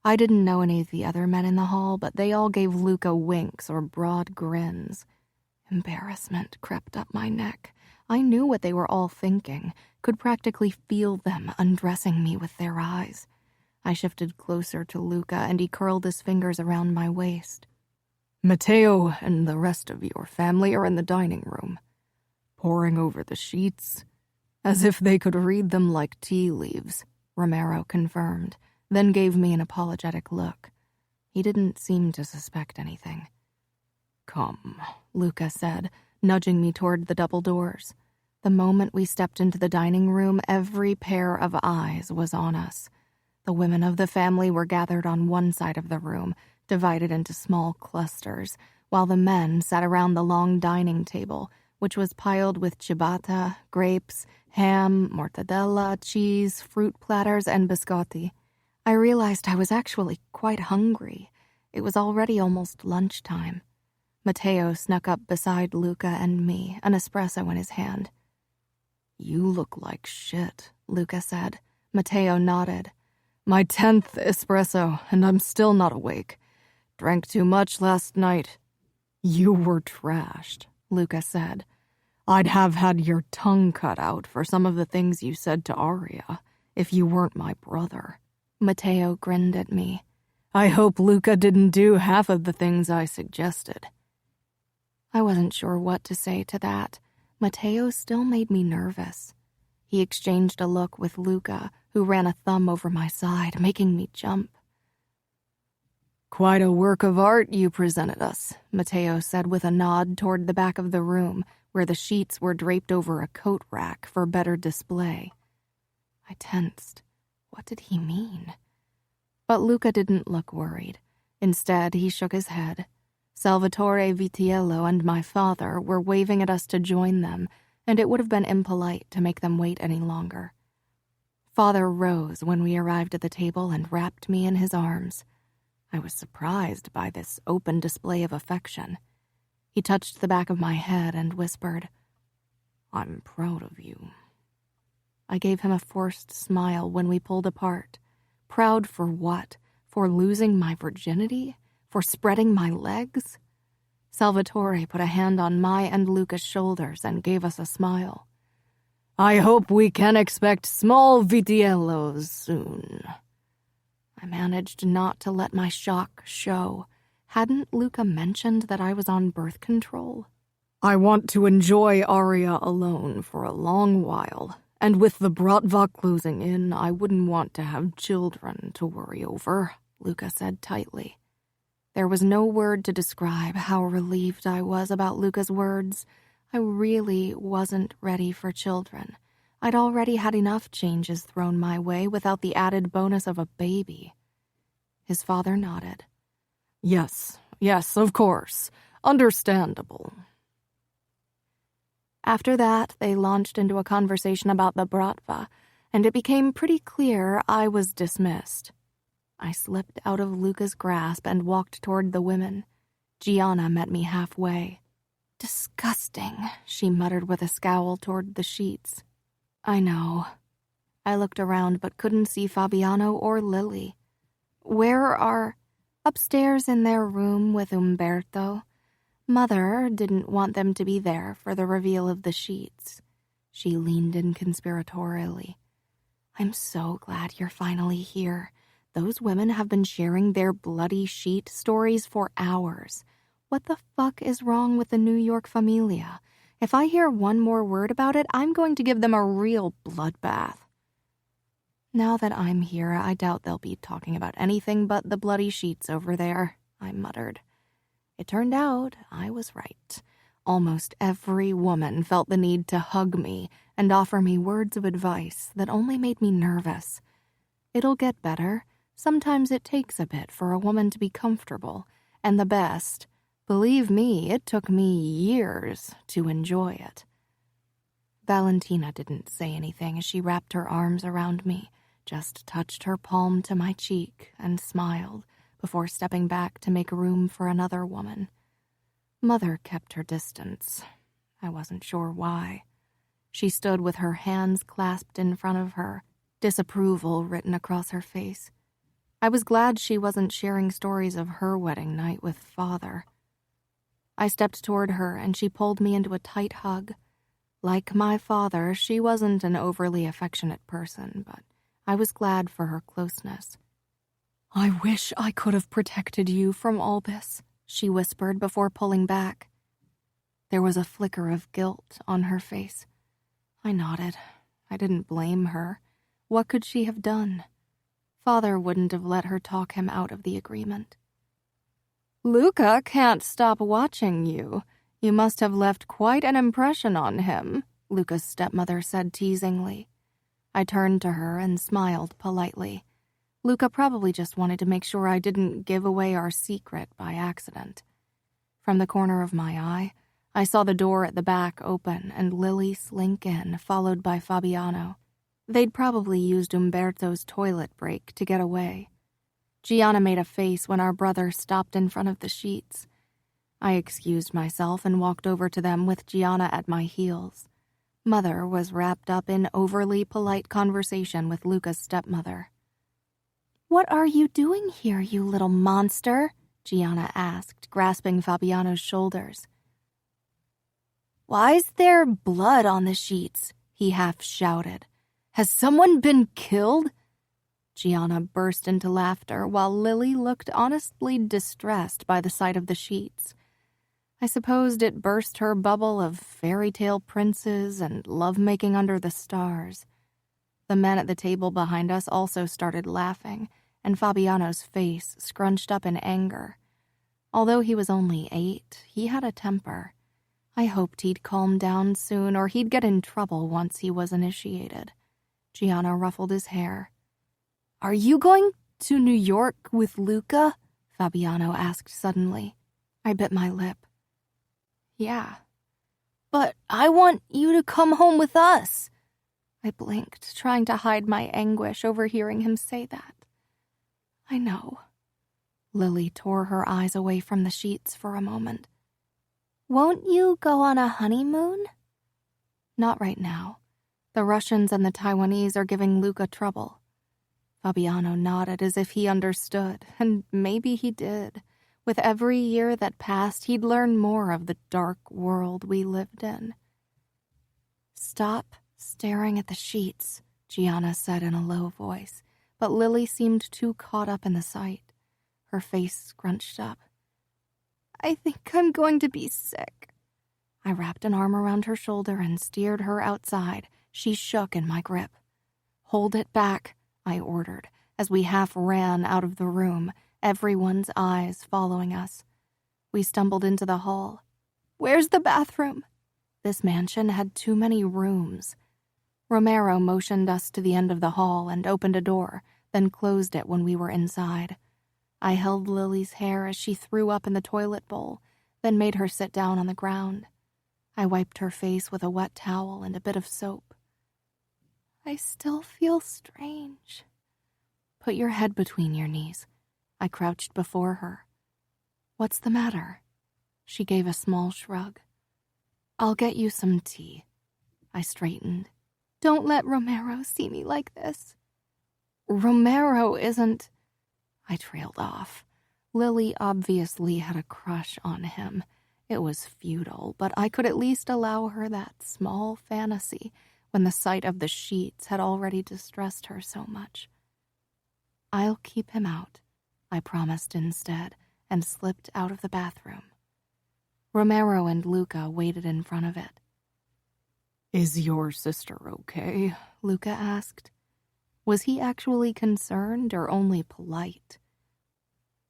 I didn't know any of the other men in the hall, but they all gave Luca winks or broad grins. Embarrassment crept up my neck. I knew what they were all thinking, could practically feel them undressing me with their eyes. I shifted closer to Luca, and he curled his fingers around my waist. "Matteo and the rest of your family are in the dining room, poring over the sheets, as if they could read them like tea leaves," Romero confirmed, then gave me an apologetic look. He didn't seem to suspect anything. "Come," Luca said, nudging me toward the double doors. The moment we stepped into the dining room, every pair of eyes was on us. The women of the family were gathered on one side of the room, divided into small clusters, while the men sat around the long dining table, which was piled with ciabatta, grapes, ham, mortadella, cheese, fruit platters, and biscotti. I realized I was actually quite hungry. It was already almost lunchtime. Matteo snuck up beside Luca and me, an espresso in his hand. "You look like shit," Luca said. Matteo nodded. "My 10th espresso, and I'm still not awake. Drank too much last night." "You were trashed," Luca said. "I'd have had your tongue cut out for some of the things you said to Aria, if you weren't my brother." Matteo grinned at me. "I hope Luca didn't do half of the things I suggested." I wasn't sure what to say to that. Matteo still made me nervous. He exchanged a look with Luca, who ran a thumb over my side, making me jump. "Quite a work of art you presented us," Matteo said with a nod toward the back of the room, where the sheets were draped over a coat rack for better display. I tensed. What did he mean? But Luca didn't look worried. Instead, he shook his head. Salvatore Vitiello and my father were waving at us to join them, and it would have been impolite to make them wait any longer. Father rose when we arrived at the table and wrapped me in his arms. I was surprised by this open display of affection. He touched the back of my head and whispered, "I'm proud of you." I gave him a forced smile when we pulled apart. Proud for what? For losing my virginity? For spreading my legs? Salvatore put a hand on my and Luca's shoulders and gave us a smile. "I hope we can expect small vitiellos soon." I managed not to let my shock show. Hadn't Luca mentioned that I was on birth control? "I want to enjoy Aria alone for a long while, and with the Bratva closing in, I wouldn't want to have children to worry over," Luca said tightly. There was no word to describe how relieved I was about Luca's words. I really wasn't ready for children. I'd already had enough changes thrown my way without the added bonus of a baby. His father nodded. Yes, of course. Understandable." After that, they launched into a conversation about the Bratva, and it became pretty clear I was dismissed. I slipped out of Luca's grasp and walked toward the women. Gianna met me halfway. "Disgusting," she muttered with a scowl toward the sheets. "I know." I looked around but couldn't see Fabiano or Lily. "Where are—" "Upstairs in their room with Umberto. Mother didn't want them to be there for the reveal of the sheets." She leaned in conspiratorially. "I'm so glad you're finally here. Those women have been sharing their bloody sheet stories for hours. What the fuck is wrong with the New York familia? If I hear one more word about it, I'm going to give them a real bloodbath." "Now that I'm here, I doubt they'll be talking about anything but the bloody sheets over there," I muttered. It turned out I was right. Almost every woman felt the need to hug me and offer me words of advice that only made me nervous. It'll get better. Sometimes it takes a bit for a woman to be comfortable, and the best, believe me, it took me years to enjoy it. Valentina didn't say anything as she wrapped her arms around me, just touched her palm to my cheek and smiled before stepping back to make room for another woman. Mother kept her distance. I wasn't sure why. She stood with her hands clasped in front of her, disapproval written across her face. I was glad she wasn't sharing stories of her wedding night with Father. I stepped toward her and she pulled me into a tight hug. Like my father, she wasn't an overly affectionate person, but I was glad for her closeness. "I wish I could have protected you from all this," she whispered before pulling back. There was a flicker of guilt on her face. I nodded. I didn't blame her. What could she have done? Father wouldn't have let her talk him out of the agreement. "Luca can't stop watching you. You must have left quite an impression on him," Luca's stepmother said teasingly. I turned to her and smiled politely. Luca probably just wanted to make sure I didn't give away our secret by accident. From the corner of my eye, I saw the door at the back open and Lily slink in, followed by Fabiano. They'd probably used Umberto's toilet break to get away. Gianna made a face when our brother stopped in front of the sheets. I excused myself and walked over to them with Gianna at my heels. Mother was wrapped up in overly polite conversation with Luca's stepmother. "What are you doing here, you little monster?" Gianna asked, grasping Fabiano's shoulders. "Why's there blood on the sheets?" he half shouted. "Has someone been killed?" Gianna burst into laughter while Lily looked honestly distressed by the sight of the sheets. I supposed it burst her bubble of fairy tale princes and lovemaking under the stars. The men at the table behind us also started laughing, and Fabiano's face scrunched up in anger. Although he was only 8, he had a temper. I hoped he'd calm down soon or he'd get in trouble once he was initiated. Gianna ruffled his hair. "Are you going to New York with Luca?" Fabiano asked suddenly. I bit my lip. "Yeah." "But I want you to come home with us." I blinked, trying to hide my anguish over hearing him say that. "I know." Lily tore her eyes away from the sheets for a moment. Won't you go on a honeymoon? Not right now. The Russians and the Taiwanese are giving Luca trouble. Fabiano nodded as if he understood, and maybe he did. With every year that passed, he'd learn more of the dark world we lived in. Stop staring at the sheets, Gianna said in a low voice, but Lily seemed too caught up in the sight. Her face scrunched up. I think I'm going to be sick. I wrapped an arm around her shoulder and steered her outside. She shook in my grip. Hold it back, I ordered, as we half ran out of the room, everyone's eyes following us. We stumbled into the hall. Where's the bathroom? This mansion had too many rooms. Romero motioned us to the end of the hall and opened a door, then closed it when we were inside. I held Lily's hair as she threw up in the toilet bowl, then made her sit down on the ground. I wiped her face with a wet towel and a bit of soap. I still feel strange. Put your head between your knees. I crouched before her. What's the matter? She gave a small shrug. I'll get you some tea. I straightened. Don't let Romero see me like this. Romero isn't... I trailed off. Lily obviously had a crush on him. It was futile, but I could at least allow her that small fantasy when the sight of the sheets had already distressed her so much. I'll keep him out, I promised instead, and slipped out of the bathroom. Romero and Luca waited in front of it. Is your sister okay? Luca asked. Was he actually concerned or only polite?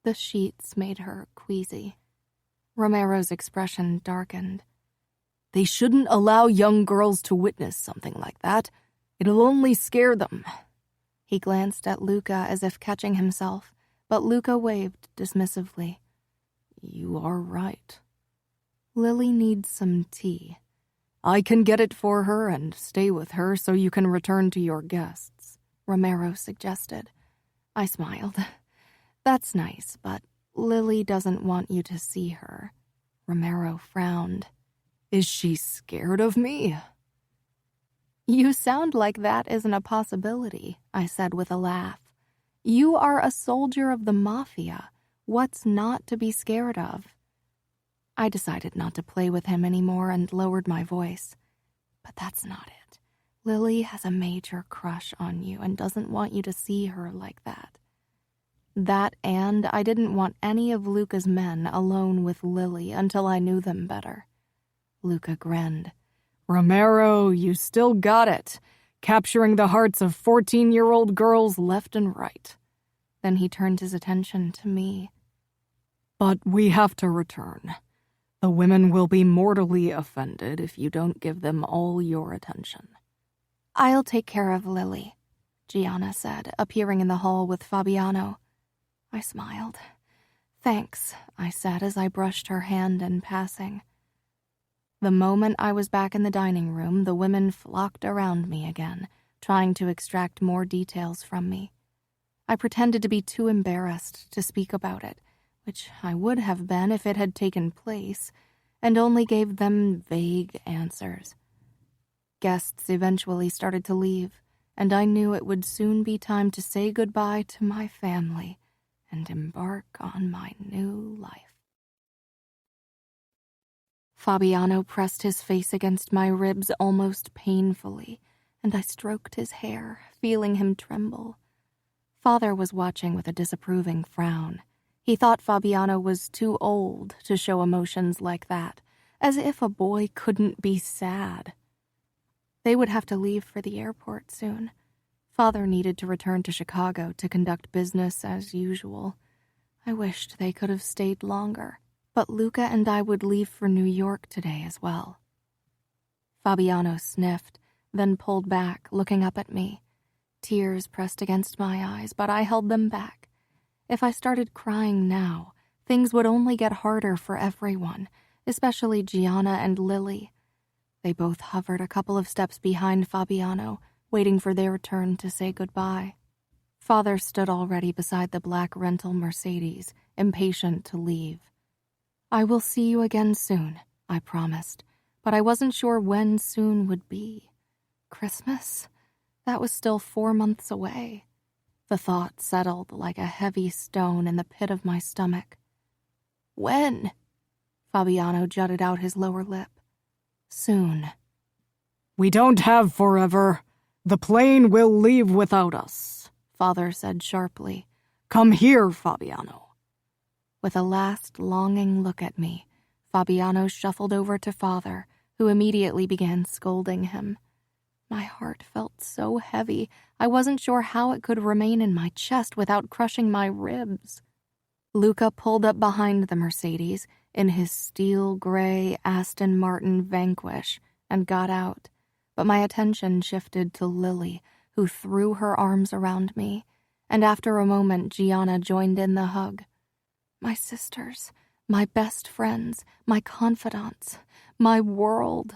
The sheets made her queasy. Romero's expression darkened. They shouldn't allow young girls to witness something like that. It'll only scare them. He glanced at Luca as if catching himself, but Luca waved dismissively. You are right. Lily needs some tea. I can get it for her and stay with her so you can return to your guests, Romero suggested. I smiled. That's nice, but Lily doesn't want you to see her. Romero frowned. Is she scared of me? You sound like that isn't a possibility, I said with a laugh. You are a soldier of the Mafia. What's not to be scared of? I decided not to play with him anymore and lowered my voice. But that's not it. Lily has a major crush on you and doesn't want you to see her like that. That and I didn't want any of Luca's men alone with Lily until I knew them better. Luca grinned. Romero, you still got it. Capturing the hearts of 14-year-old girls left and right. Then he turned his attention to me. But we have to return. The women will be mortally offended if you don't give them all your attention. I'll take care of Lily, Gianna said, appearing in the hall with Fabiano. I smiled. Thanks, I said as I brushed her hand in passing. The moment I was back in the dining room, the women flocked around me again, trying to extract more details from me. I pretended to be too embarrassed to speak about it, which I would have been if it had taken place, and only gave them vague answers. Guests eventually started to leave, and I knew it would soon be time to say goodbye to my family and embark on my new life. Fabiano pressed his face against my ribs almost painfully, and I stroked his hair, feeling him tremble. Father was watching with a disapproving frown. He thought Fabiano was too old to show emotions like that, as if a boy couldn't be sad. They would have to leave for the airport soon. Father needed to return to Chicago to conduct business as usual. I wished they could have stayed longer, but Luca and I would leave for New York today as well. Fabiano sniffed, then pulled back, looking up at me. Tears pressed against my eyes, but I held them back. If I started crying now, things would only get harder for everyone, especially Gianna and Lily. They both hovered a couple of steps behind Fabiano, waiting for their turn to say goodbye. Father stood already beside the black rental Mercedes, impatient to leave. I will see you again soon, I promised, but I wasn't sure when soon would be. Christmas? That was still 4 months away. The thought settled like a heavy stone in the pit of my stomach. When? Fabiano jutted out his lower lip. Soon. We don't have forever. The plane will leave without us, Father said sharply. Come here, Fabiano. With a last longing look at me, Fabiano shuffled over to Father, who immediately began scolding him. My heart felt so heavy, I wasn't sure how it could remain in my chest without crushing my ribs. Luca pulled up behind the Mercedes in his steel gray Aston Martin Vanquish and got out, but my attention shifted to Lily, who threw her arms around me, and after a moment Gianna joined in the hug. My sisters, my best friends, my confidants, my world.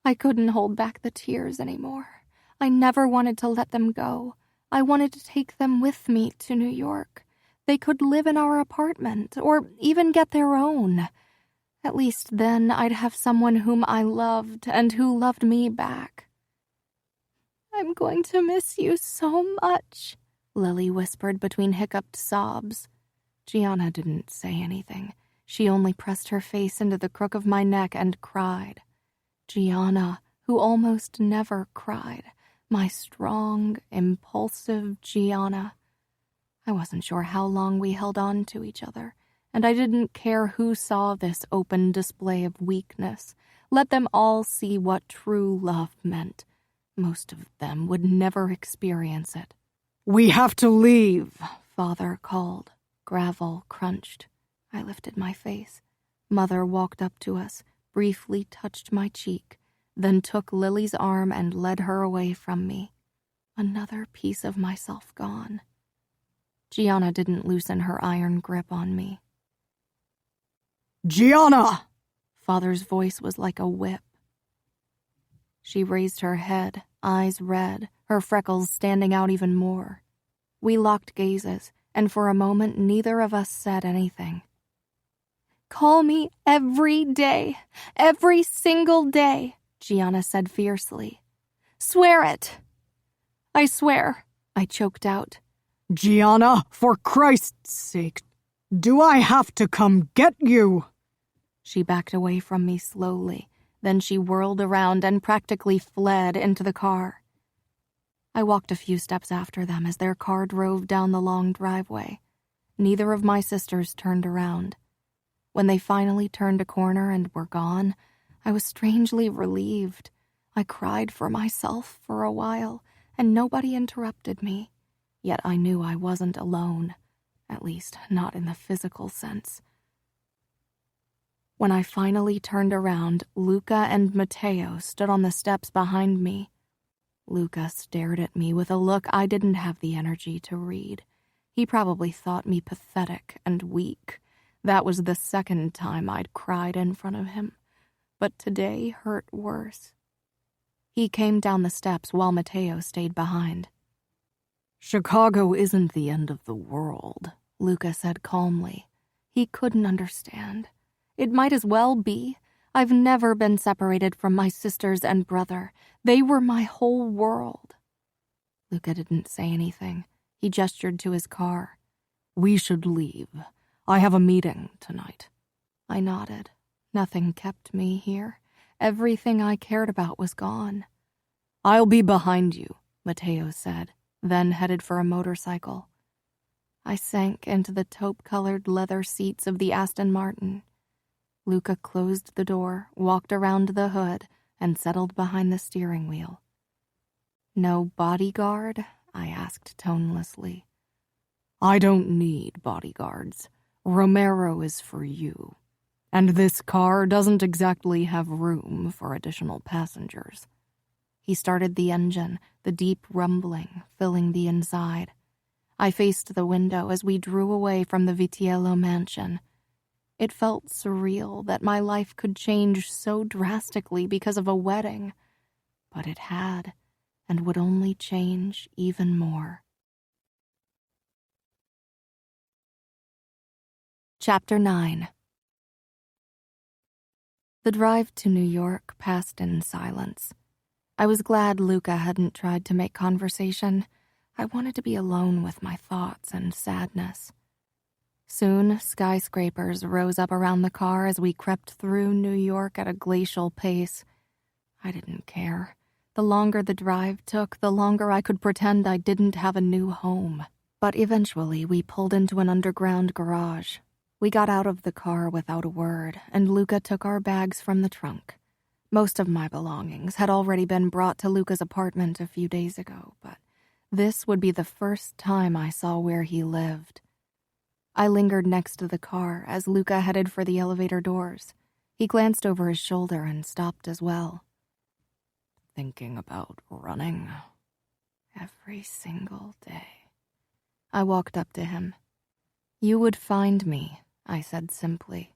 I couldn't hold back the tears anymore. I never wanted to let them go. I wanted to take them with me to New York. They could live in our apartment, or even get their own. At least then I'd have someone whom I loved and who loved me back. I'm going to miss you so much, Lily whispered between hiccuped sobs. Gianna didn't say anything. She only pressed her face into the crook of my neck and cried. Gianna, who almost never cried. My strong, impulsive Gianna. I wasn't sure how long we held on to each other, and I didn't care who saw this open display of weakness. Let them all see what true love meant. Most of them would never experience it. We have to leave, Father called. Gravel crunched. I lifted my face. Mother walked up to us, briefly touched my cheek, then took Lily's arm and led her away from me. Another piece of myself gone. Gianna didn't loosen her iron grip on me. Gianna! Father's voice was like a whip. She raised her head, eyes red, her freckles standing out even more. We locked gazes, and for a moment neither of us said anything. Call me every day, every single day, Gianna said fiercely. Swear it. I swear, I choked out. Gianna, for Christ's sake, do I have to come get you? She backed away from me slowly, then she whirled around and practically fled into the car. I walked a few steps after them as their car drove down the long driveway. Neither of my sisters turned around. When they finally turned a corner and were gone, I was strangely relieved. I cried for myself for a while, and nobody interrupted me. Yet I knew I wasn't alone, at least not in the physical sense. When I finally turned around, Luca and Matteo stood on the steps behind me. Luca stared at me with a look I didn't have the energy to read. He probably thought me pathetic and weak. That was the second time I'd cried in front of him, but today hurt worse. He came down the steps while Matteo stayed behind. Chicago isn't the end of the world, Luca said calmly. He couldn't understand. It might as well be. I've never been separated from my sisters and brother. They were my whole world. Luca didn't say anything. He gestured to his car. We should leave. I have a meeting tonight. I nodded. Nothing kept me here. Everything I cared about was gone. I'll be behind you, Matteo said, then headed for a motorcycle. I sank into the taupe-colored leather seats of the Aston Martin. Luca closed the door, walked around the hood, and settled behind the steering wheel. No bodyguard? I asked tonelessly. I don't need bodyguards. Romero is for you. And this car doesn't exactly have room for additional passengers. He started the engine, the deep rumbling filling the inside. I faced the window as we drew away from the Vitiello mansion. It felt surreal that my life could change so drastically because of a wedding, but it had, and would only change even more. Chapter 9. The drive to New York passed in silence. I was glad Luca hadn't tried to make conversation. I wanted to be alone with my thoughts and sadness. Soon, skyscrapers rose up around the car as we crept through New York at a glacial pace. I didn't care. The longer the drive took, the longer I could pretend I didn't have a new home. But eventually, we pulled into an underground garage. We got out of the car without a word, and Luca took our bags from the trunk. Most of my belongings had already been brought to Luca's apartment a few days ago, but this would be the first time I saw where he lived. I lingered next to the car as Luca headed for the elevator doors. He glanced over his shoulder and stopped as well. Thinking about running every single day. I walked up to him. You would find me, I said simply.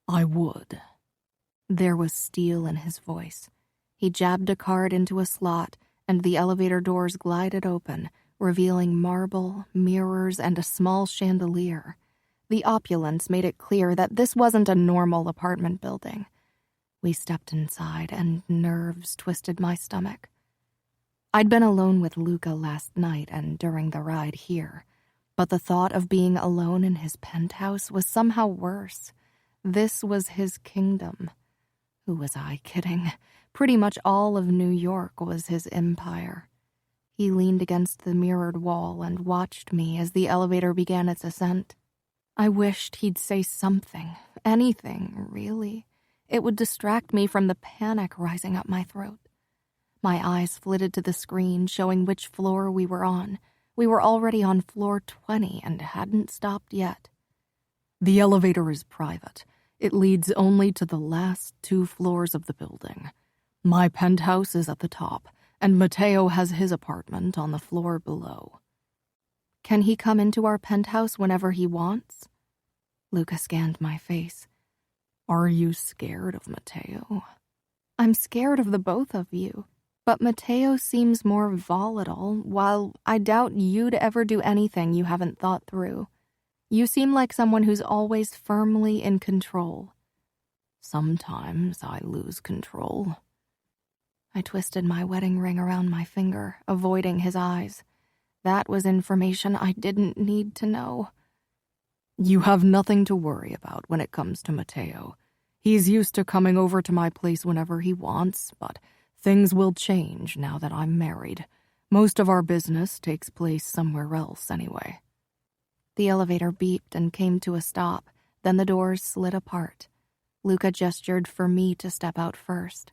I would. There was steel in his voice. He jabbed a card into a slot, and the elevator doors glided open, revealing marble, mirrors, and a small chandelier. The opulence made it clear that this wasn't a normal apartment building. We stepped inside, and nerves twisted my stomach. I'd been alone with Luca last night and during the ride here, but the thought of being alone in his penthouse was somehow worse. This was his kingdom. Who was I kidding? Pretty much all of New York was his empire. He leaned against the mirrored wall and watched me as the elevator began its ascent. I wished he'd say something, anything, really. It would distract me from the panic rising up my throat. My eyes flitted to the screen showing which floor we were on. We were already on floor 20 and hadn't stopped yet. The elevator is private. It leads only to the last 2 floors of the building. My penthouse is at the top, and Matteo has his apartment on the floor below. Can he come into our penthouse whenever he wants? Luca scanned my face. Are you scared of Matteo? I'm scared of the both of you, but Matteo seems more volatile, while I doubt you'd ever do anything you haven't thought through. You seem like someone who's always firmly in control. Sometimes I lose control. I twisted my wedding ring around my finger, avoiding his eyes. That was information I didn't need to know. You have nothing to worry about when it comes to Matteo. He's used to coming over to my place whenever he wants, but things will change now that I'm married. Most of our business takes place somewhere else anyway. The elevator beeped and came to a stop, then the doors slid apart. Luca gestured for me to step out first.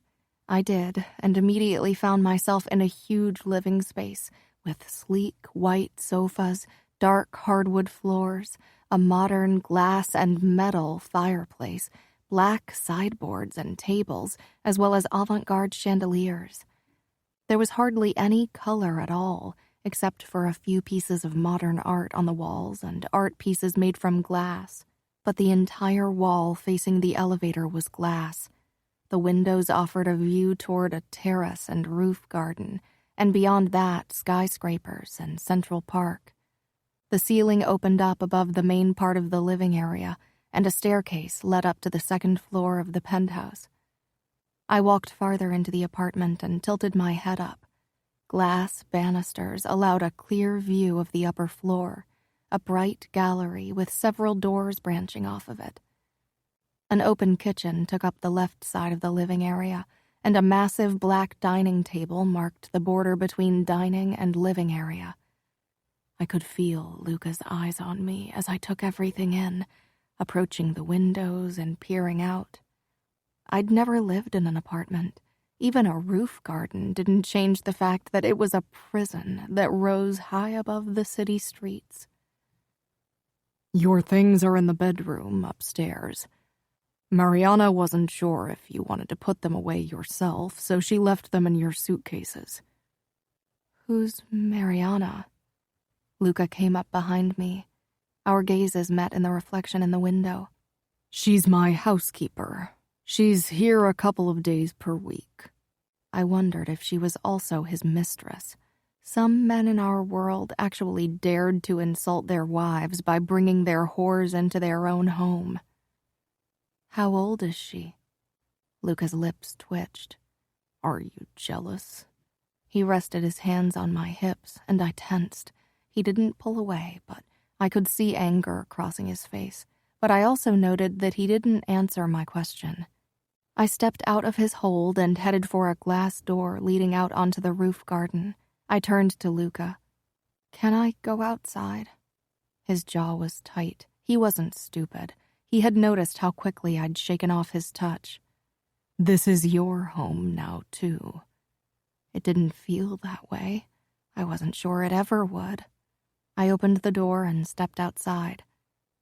I did, and immediately found myself in a huge living space with sleek white sofas, dark hardwood floors, a modern glass and metal fireplace, black sideboards and tables, as well as avant-garde chandeliers. There was hardly any color at all, except for a few pieces of modern art on the walls and art pieces made from glass. But the entire wall facing the elevator was glass. The windows offered a view toward a terrace and roof garden, and beyond that, skyscrapers and Central Park. The ceiling opened up above the main part of the living area, and a staircase led up to the second floor of the penthouse. I walked farther into the apartment and tilted my head up. Glass banisters allowed a clear view of the upper floor, a bright gallery with several doors branching off of it. An open kitchen took up the left side of the living area, and a massive black dining table marked the border between dining and living area. I could feel Luca's eyes on me as I took everything in, approaching the windows and peering out. I'd never lived in an apartment. Even a roof garden didn't change the fact that it was a prison that rose high above the city streets. Your things are in the bedroom upstairs. Mariana wasn't sure if you wanted to put them away yourself, so she left them in your suitcases. Who's Mariana? Luca came up behind me. Our gazes met in the reflection in the window. She's my housekeeper. She's here a couple of days per week. I wondered if she was also his mistress. Some men in our world actually dared to insult their wives by bringing their whores into their own home. How old is she? Luca's lips twitched. "Are you jealous?" He rested his hands on my hips, and I tensed. He didn't pull away, but I could see anger crossing his face. But I also noted that he didn't answer my question. I stepped out of his hold and headed for a glass door leading out onto the roof garden. I turned to Luca. "Can I go outside?" His jaw was tight. He wasn't stupid. He had noticed how quickly I'd shaken off his touch. "This is your home now, too." It didn't feel that way. I wasn't sure it ever would. I opened the door and stepped outside.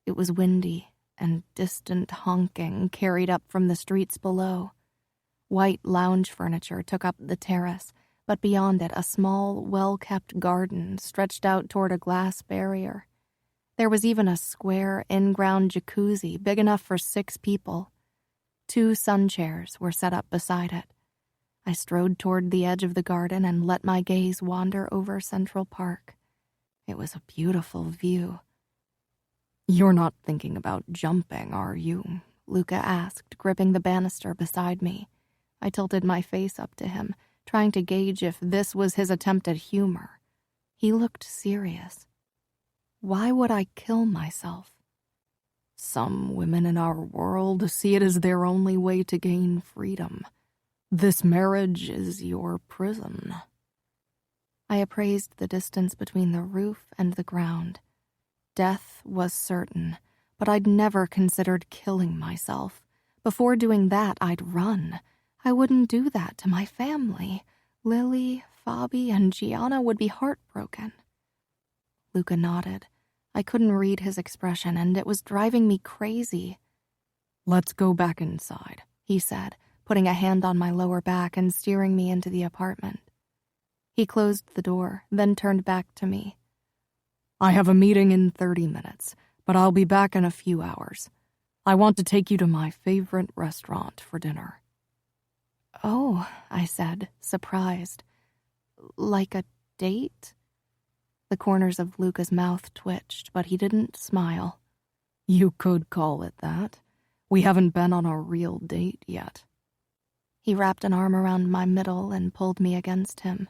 It was windy, and distant honking carried up from the streets below. White lounge furniture took up the terrace, but beyond it a small, well-kept garden stretched out toward a glass barrier. There was even a square, in-ground jacuzzi big enough for 6 people. 2 sun chairs were set up beside it. I strode toward the edge of the garden and let my gaze wander over Central Park. It was a beautiful view. "You're not thinking about jumping, are you?" Luca asked, gripping the banister beside me. I tilted my face up to him, trying to gauge if this was his attempt at humor. He looked serious. "Why would I kill myself?" "Some women in our world see it as their only way to gain freedom. This marriage is your prison." I appraised the distance between the roof and the ground. Death was certain, but I'd never considered killing myself. Before doing that, I'd run. I wouldn't do that to my family. Lily, Fabi, and Gianna would be heartbroken. Luca nodded. I couldn't read his expression, and it was driving me crazy. "Let's go back inside," he said, putting a hand on my lower back and steering me into the apartment. He closed the door, then turned back to me. "I have a meeting in 30 minutes, but I'll be back in a few hours. I want to take you to my favorite restaurant for dinner." "Oh," I said, surprised. "Like a date?" The corners of Luca's mouth twitched, but he didn't smile. "You could call it that. We haven't been on a real date yet." He wrapped an arm around my middle and pulled me against him.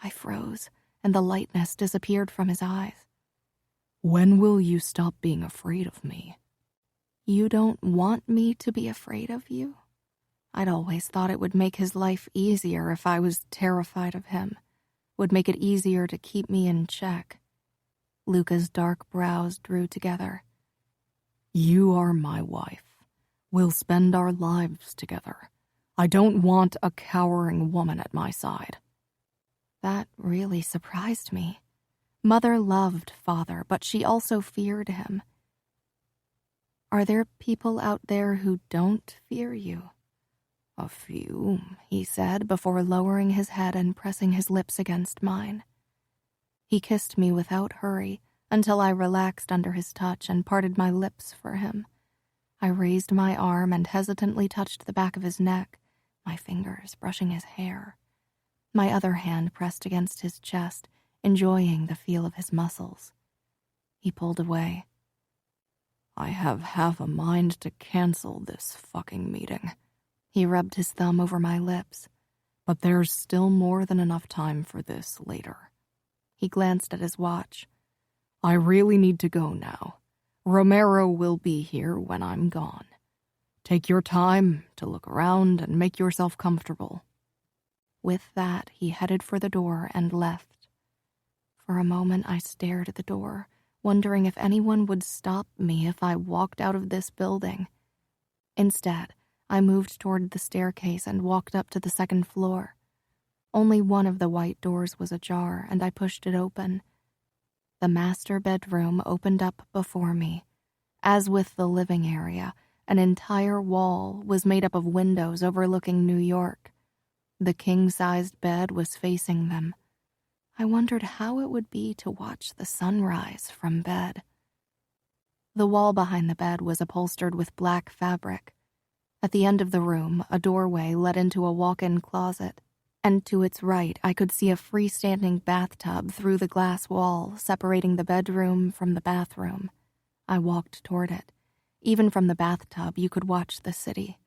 I froze, and the lightness disappeared from his eyes. "When will you stop being afraid of me?" "You don't want me to be afraid of you?" I'd always thought it would make his life easier if I was terrified of him. Would make it easier to keep me in check. Luca's dark brows drew together. "You are my wife. We'll spend our lives together. I don't want a cowering woman at my side." That really surprised me. Mother loved Father, but she also feared him. "Are there people out there who don't fear you?" "A few," he said, before lowering his head and pressing his lips against mine. He kissed me without hurry until I relaxed under his touch and parted my lips for him. I raised my arm and hesitantly touched the back of his neck, my fingers brushing his hair. My other hand pressed against his chest, enjoying the feel of his muscles. He pulled away. "I have half a mind to cancel this fucking meeting." He rubbed his thumb over my lips. "But there's still more than enough time for this later." He glanced at his watch. "I really need to go now. Romero will be here when I'm gone. Take your time to look around and make yourself comfortable." With that, he headed for the door and left. For a moment, I stared at the door, wondering if anyone would stop me if I walked out of this building. Instead, I moved toward the staircase and walked up to the 2nd floor. Only one of the white doors was ajar, and I pushed it open. The master bedroom opened up before me. As with the living area, an entire wall was made up of windows overlooking New York. The king-sized bed was facing them. I wondered how it would be to watch the sunrise from bed. The wall behind the bed was upholstered with black fabric. At the end of the room, a doorway led into a walk-in closet, and to its right I could see a freestanding bathtub through the glass wall separating the bedroom from the bathroom. I walked toward it. Even from the bathtub, you could watch the city.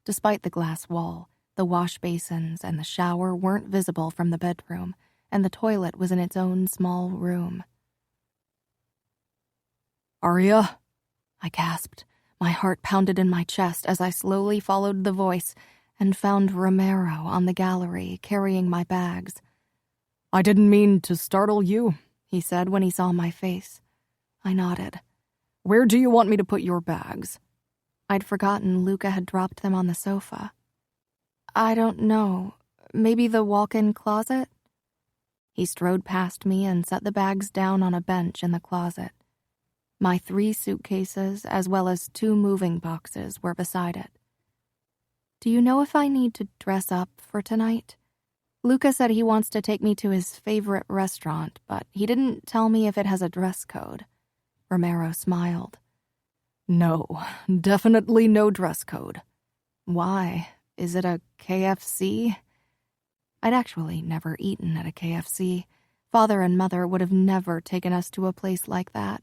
Despite the glass wall, the wash basins and the shower weren't visible from the bedroom, and the toilet was in its own small room. "Arya?" I gasped. My heart pounded in my chest as I slowly followed the voice and found Romero on the gallery carrying my bags. "I didn't mean to startle you," he said when he saw my face. I nodded. "Where do you want me to put your bags?" I'd forgotten Luca had dropped them on the sofa. "I don't know. Maybe the walk-in closet?" He strode past me and set the bags down on a bench in the closet. My 3 suitcases, as well as 2 moving boxes, were beside it. "Do you know if I need to dress up for tonight? Luca said he wants to take me to his favorite restaurant, but he didn't tell me if it has a dress code." Romero smiled. "No, definitely no dress code." "Why? Is it a KFC?" I'd actually never eaten at a KFC. Father and Mother would have never taken us to a place like that.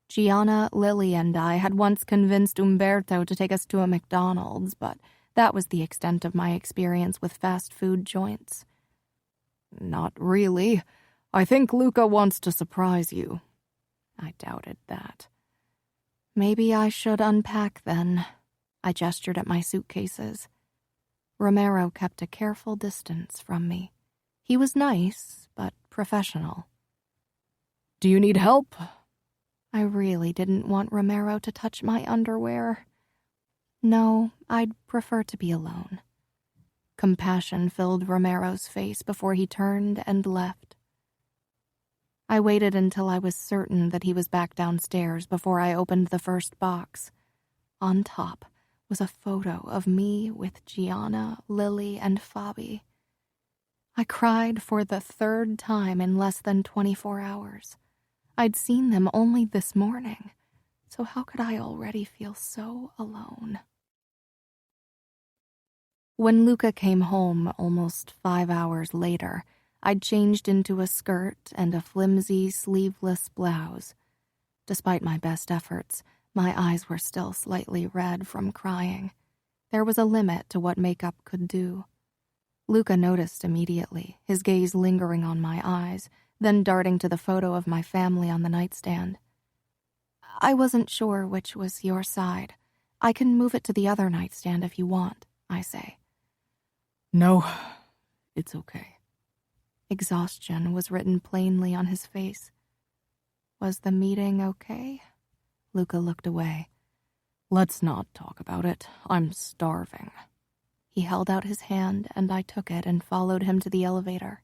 Gianna, Lily, and I had once convinced Umberto to take us to a McDonald's, but that was the extent of my experience with fast food joints. "Not really. I think Luca wants to surprise you." I doubted that. "Maybe I should unpack then." I gestured at my suitcases. Romero kept a careful distance from me. He was nice, but professional. "Do you need help?" I really didn't want Romero to touch my underwear. "No, I'd prefer to be alone." Compassion filled Romero's face before he turned and left. I waited until I was certain that he was back downstairs before I opened the first box. On top was a photo of me with Gianna, Lily, and Fabi. I cried for the 3rd time in less than 24 hours. I'd seen them only this morning, so how could I already feel so alone? When Luca came home almost 5 hours later, I'd changed into a skirt and a flimsy, sleeveless blouse. Despite my best efforts, my eyes were still slightly red from crying. There was a limit to what makeup could do. Luca noticed immediately, his gaze lingering on my eyes, then darting to the photo of my family on the nightstand. "I wasn't sure which was your side. I can move it to the other nightstand if you want," I say. "No, it's okay." Exhaustion was written plainly on his face. "Was the meeting okay?" Luca looked away. "Let's not talk about it. I'm starving." He held out his hand, and I took it and followed him to the elevator.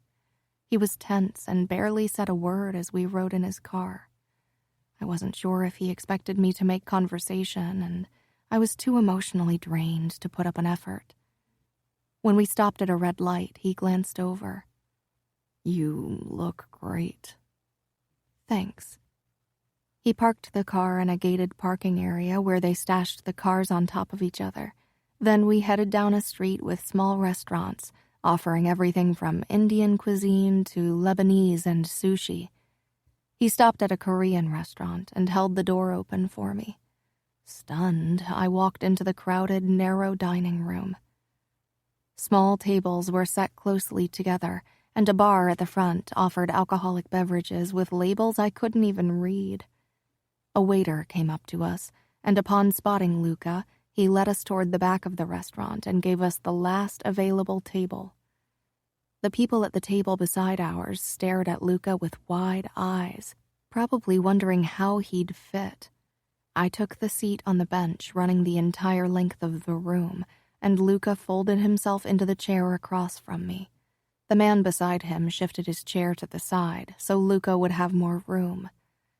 He was tense and barely said a word as we rode in his car. I wasn't sure if he expected me to make conversation, and I was too emotionally drained to put up an effort. When we stopped at a red light, he glanced over. "You look great." "Thanks." He parked the car in a gated parking area where they stashed the cars on top of each other. Then we headed down a street with small restaurants, offering everything from Indian cuisine to Lebanese and sushi. He stopped at a Korean restaurant and held the door open for me. Stunned, I walked into the crowded, narrow dining room. Small tables were set closely together, and a bar at the front offered alcoholic beverages with labels I couldn't even read. A waiter came up to us, and upon spotting Luca, he led us toward the back of the restaurant and gave us the last available table. The people at the table beside ours stared at Luca with wide eyes, probably wondering how he'd fit. I took the seat on the bench running the entire length of the room, and Luca folded himself into the chair across from me. The man beside him shifted his chair to the side so Luca would have more room.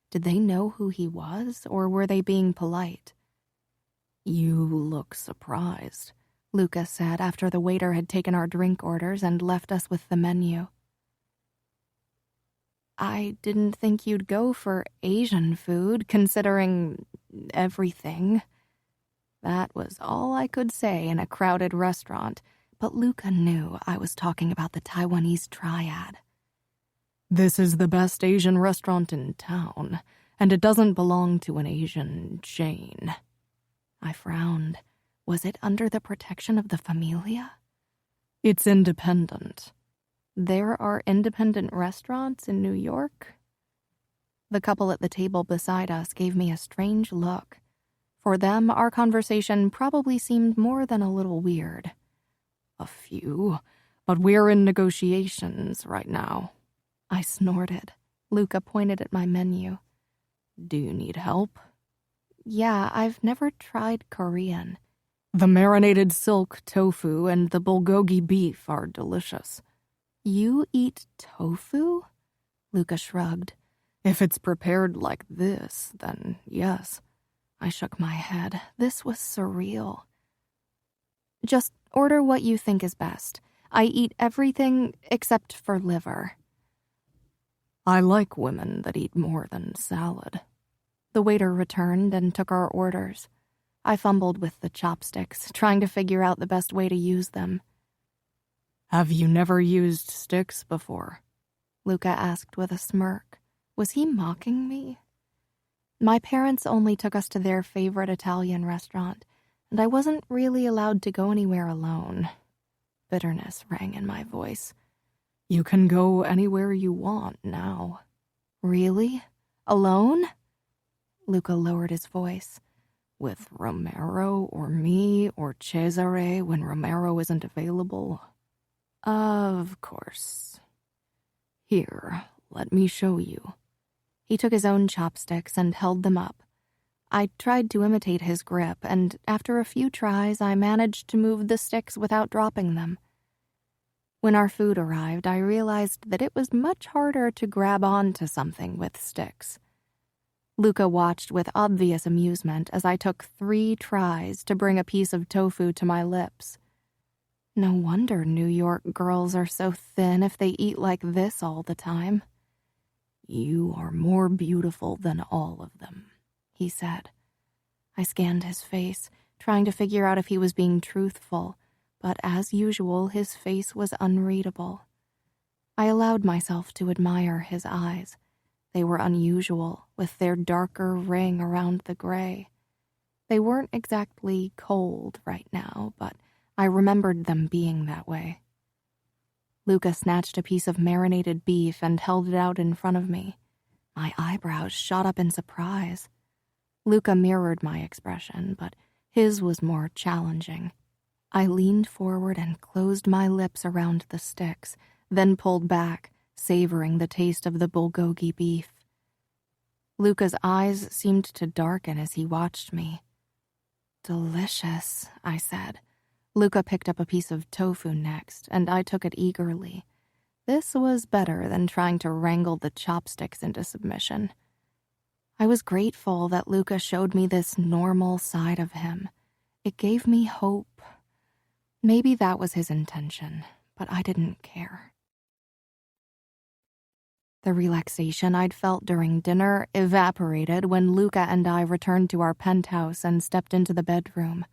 Did they know who he was, or were they being polite? "You look surprised," Luca said after the waiter had taken our drink orders and left us with the menu. "I didn't think you'd go for Asian food, considering everything." That was all I could say in a crowded restaurant, but Luca knew I was talking about the Taiwanese triad. "This is the best Asian restaurant in town, and it doesn't belong to an Asian chain." I frowned. Was it under the protection of the Familia? It's independent. There are independent restaurants in New York? The couple at the table beside us gave me a strange look. For them, our conversation probably seemed more than a little weird. A few, but we're in negotiations right now. I snorted. Luca pointed at my menu. Do you need help? Yeah, I've never tried Korean. The marinated silk tofu and the bulgogi beef are delicious. You eat tofu? Luca shrugged. If it's prepared like this, then yes. I shook my head. This was surreal. Just order what you think is best. I eat everything except for liver. I like women that eat more than salad. The waiter returned and took our orders. I fumbled with the chopsticks, trying to figure out the best way to use them. Have you never used sticks before? Luca asked with a smirk. Was he mocking me? My parents only took us to their favorite Italian restaurant, and I wasn't really allowed to go anywhere alone. Bitterness rang in my voice. You can go anywhere you want now. Really? Alone? Luca lowered his voice. With Romero or me or Cesare when Romero isn't available? Of course. Here, let me show you. He took his own chopsticks and held them up. I tried to imitate his grip, and after a few tries, I managed to move the sticks without dropping them. When our food arrived, I realized that it was much harder to grab onto something with sticks. Luca watched with obvious amusement as I took 3 tries to bring a piece of tofu to my lips. No wonder New York girls are so thin if they eat like this all the time. You are more beautiful than all of them, he said. I scanned his face, trying to figure out if he was being truthful, but as usual, his face was unreadable. I allowed myself to admire his eyes. They were unusual, with their darker ring around the gray. They weren't exactly cold right now, but I remembered them being that way. Luca snatched a piece of marinated beef and held it out in front of me. My eyebrows shot up in surprise. Luca mirrored my expression, but his was more challenging. I leaned forward and closed my lips around the sticks, then pulled back, savoring the taste of the bulgogi beef. Luca's eyes seemed to darken as he watched me. Delicious, I said. Luca picked up a piece of tofu next, and I took it eagerly. This was better than trying to wrangle the chopsticks into submission. I was grateful that Luca showed me this normal side of him. It gave me hope. Maybe that was his intention, but I didn't care. The relaxation I'd felt during dinner evaporated when Luca and I returned to our penthouse and stepped into the bedroom.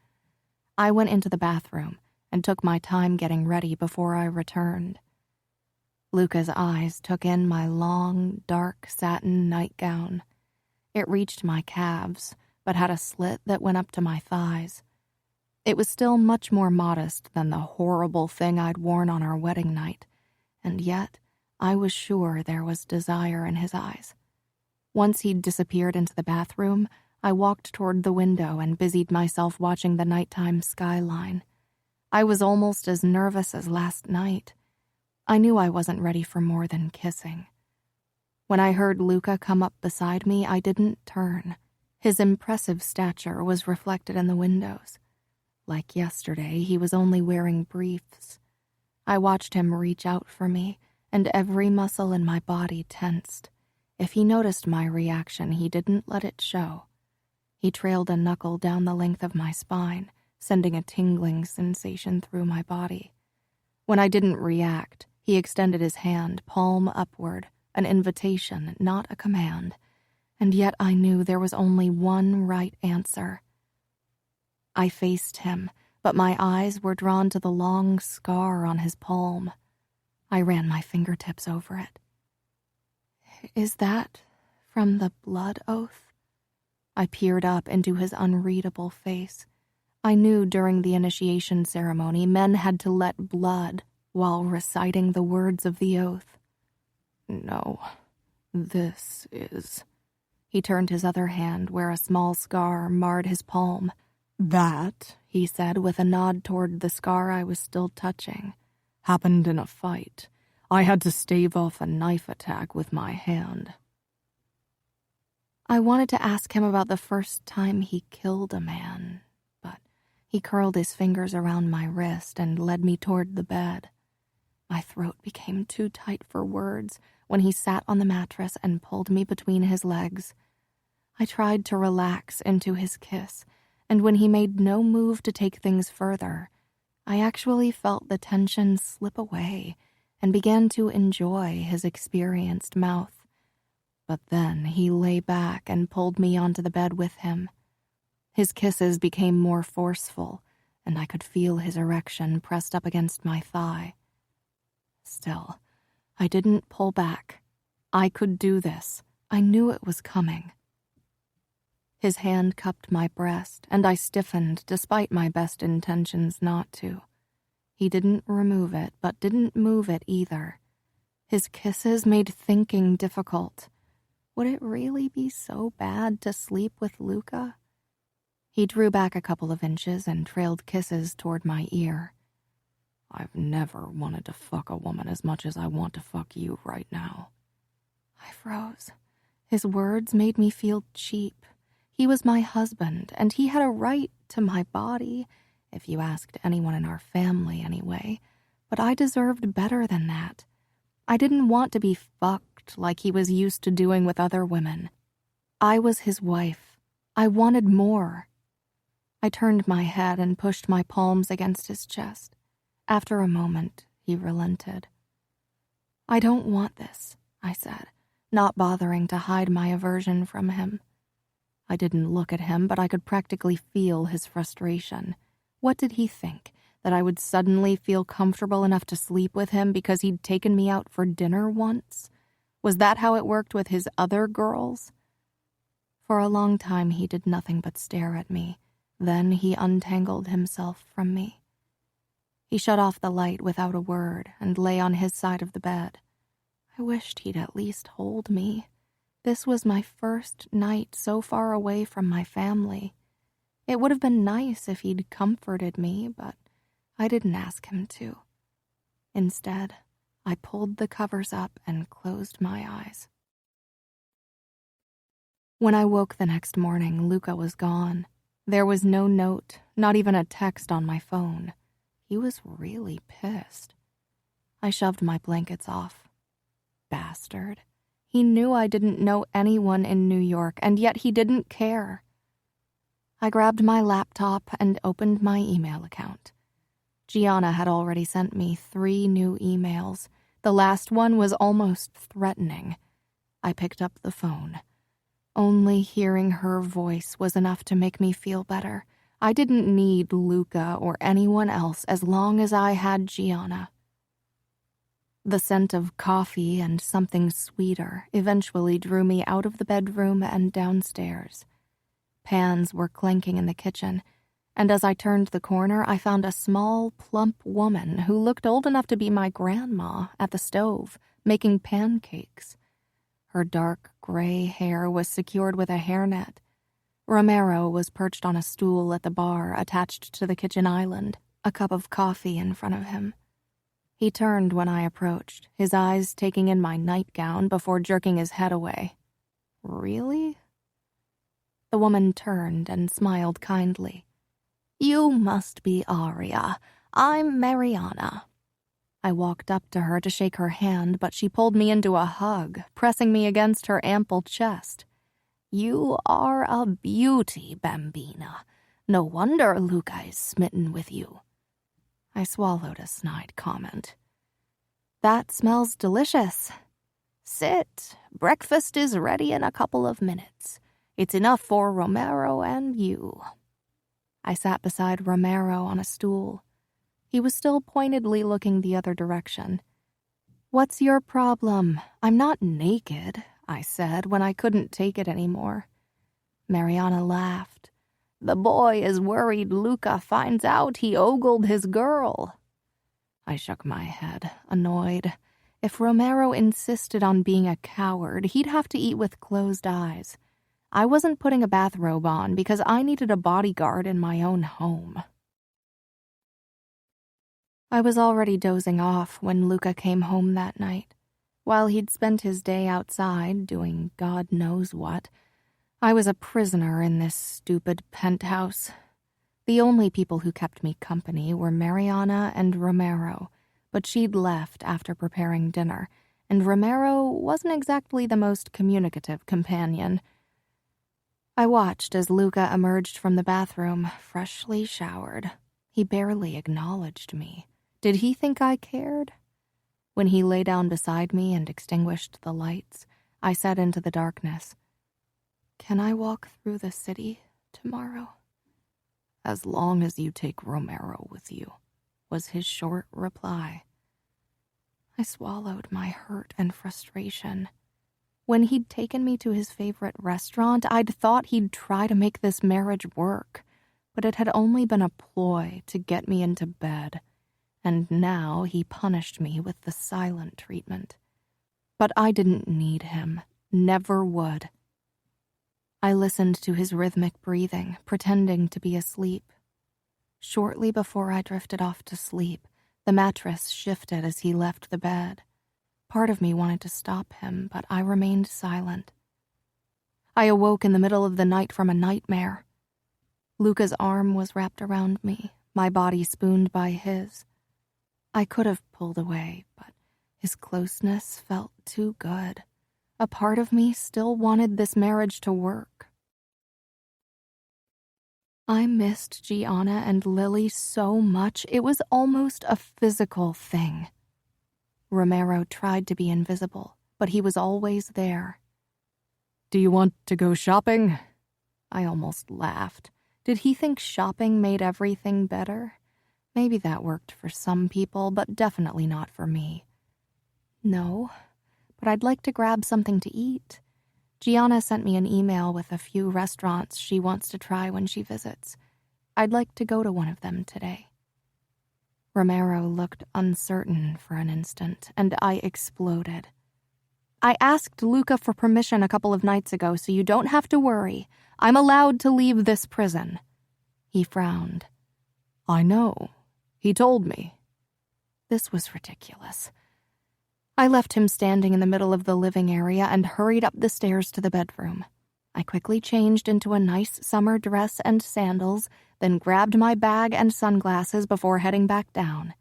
I went into the bathroom and took my time getting ready before I returned. Luca's eyes took in my long, dark satin nightgown. It reached my calves, but had a slit that went up to my thighs. It was still much more modest than the horrible thing I'd worn on our wedding night, and yet I was sure there was desire in his eyes. Once he'd disappeared into the bathroom, I walked toward the window and busied myself watching the nighttime skyline. I was almost as nervous as last night. I knew I wasn't ready for more than kissing. When I heard Luca come up beside me, I didn't turn. His impressive stature was reflected in the windows. Like yesterday, he was only wearing briefs. I watched him reach out for me, and every muscle in my body tensed. If he noticed my reaction, he didn't let it show. He trailed a knuckle down the length of my spine, sending a tingling sensation through my body. When I didn't react, he extended his hand, palm upward, an invitation, not a command, and yet I knew there was only one right answer. I faced him, but my eyes were drawn to the long scar on his palm. I ran my fingertips over it. Is that from the blood oath? I peered up into his unreadable face. I knew during the initiation ceremony men had to let blood while reciting the words of the oath. No, this is... He turned his other hand where a small scar marred his palm. That, he said with a nod toward the scar I was still touching, happened in a fight. I had to stave off a knife attack with my hand. I wanted to ask him about the first time he killed a man, but he curled his fingers around my wrist and led me toward the bed. My throat became too tight for words when he sat on the mattress and pulled me between his legs. I tried to relax into his kiss, and when he made no move to take things further, I actually felt the tension slip away and began to enjoy his experienced mouth. But then he lay back and pulled me onto the bed with him. His kisses became more forceful, and I could feel his erection pressed up against my thigh. Still, I didn't pull back. I could do this. I knew it was coming. His hand cupped my breast, and I stiffened despite my best intentions not to. He didn't remove it, but didn't move it either. His kisses made thinking difficult. Would it really be so bad to sleep with Luca? He drew back a couple of inches and trailed kisses toward my ear. I've never wanted to fuck a woman as much as I want to fuck you right now. I froze. His words made me feel cheap. He was my husband, and he had a right to my body, if you asked anyone in our family anyway. But I deserved better than that. I didn't want to be fucked like he was used to doing with other women. I was his wife. I wanted more. I turned my head and pushed my palms against his chest. After a moment, he relented. I don't want this, I said, not bothering to hide my aversion from him. I didn't look at him, but I could practically feel his frustration. What did he think? That I would suddenly feel comfortable enough to sleep with him because he'd taken me out for dinner once? Was that how it worked with his other girls? For a long time he did nothing but stare at me. Then he untangled himself from me. He shut off the light without a word and lay on his side of the bed. I wished he'd at least hold me. This was my first night so far away from my family. It would have been nice if he'd comforted me, but I didn't ask him to. Instead, I pulled the covers up and closed my eyes. When I woke the next morning, Luca was gone. There was no note, not even a text on my phone. He was really pissed. I shoved my blankets off. Bastard. He knew I didn't know anyone in New York, and yet he didn't care. I grabbed my laptop and opened my email account. Gianna had already sent me 3 new emails. The last one was almost threatening. I picked up the phone. Only hearing her voice was enough to make me feel better. I didn't need Luca or anyone else as long as I had Gianna. The scent of coffee and something sweeter eventually drew me out of the bedroom and downstairs. Pans were clanking in the kitchen, and as I turned the corner, I found a small, plump woman who looked old enough to be my grandma at the stove, making pancakes. Her dark gray hair was secured with a hairnet. Romero was perched on a stool at the bar attached to the kitchen island, a cup of coffee in front of him. He turned when I approached, his eyes taking in my nightgown before jerking his head away. Really? The woman turned and smiled kindly. You must be Aria. I'm Mariana. I walked up to her to shake her hand, but she pulled me into a hug, pressing me against her ample chest. You are a beauty, Bambina. No wonder Luca is smitten with you. I swallowed a snide comment. That smells delicious. Sit. Breakfast is ready in a couple of minutes. It's enough for Romero and you. I sat beside Romero on a stool. He was still pointedly looking the other direction. What's your problem? I'm not naked, I said when I couldn't take it anymore. Mariana laughed. The boy is worried Luca finds out he ogled his girl." I shook my head, annoyed. If Romero insisted on being a coward, he'd have to eat with closed eyes. I wasn't putting a bathrobe on because I needed a bodyguard in my own home. I was already dozing off when Luca came home that night. While he'd spent his day outside doing God knows what, I was a prisoner in this stupid penthouse. The only people who kept me company were Mariana and Romero, but she'd left after preparing dinner, and Romero wasn't exactly the most communicative companion. I watched as Luca emerged from the bathroom, freshly showered. He barely acknowledged me. Did he think I cared? When he lay down beside me and extinguished the lights, I said into the darkness, "Can I walk through the city tomorrow?" "As long as you take Romero with you," was his short reply. I swallowed my hurt and frustration. When he'd taken me to his favorite restaurant, I'd thought he'd try to make this marriage work, but it had only been a ploy to get me into bed. And now he punished me with the silent treatment. But I didn't need him, never would. I listened to his rhythmic breathing, pretending to be asleep. Shortly before I drifted off to sleep, the mattress shifted as he left the bed. Part of me wanted to stop him, but I remained silent. I awoke in the middle of the night from a nightmare. Luca's arm was wrapped around me, my body spooned by his. I could have pulled away, but his closeness felt too good. A part of me still wanted this marriage to work. I missed Gianna and Lily so much, it was almost a physical thing. Romero tried to be invisible, but he was always there. "Do you want to go shopping?" I almost laughed. Did he think shopping made everything better? Maybe that worked for some people, but definitely not for me. No, but I'd like to grab something to eat. Gianna sent me an email with a few restaurants she wants to try when she visits. I'd like to go to one of them today. Romero looked uncertain for an instant, and I exploded. "I asked Luca for permission a couple of nights ago, so you don't have to worry. I'm allowed to leave this prison." He frowned. "I know. He told me." This was ridiculous. I left him standing in the middle of the living area and hurried up the stairs to the bedroom. I quickly changed into a nice summer dress and sandals, then grabbed my bag and sunglasses before heading back down.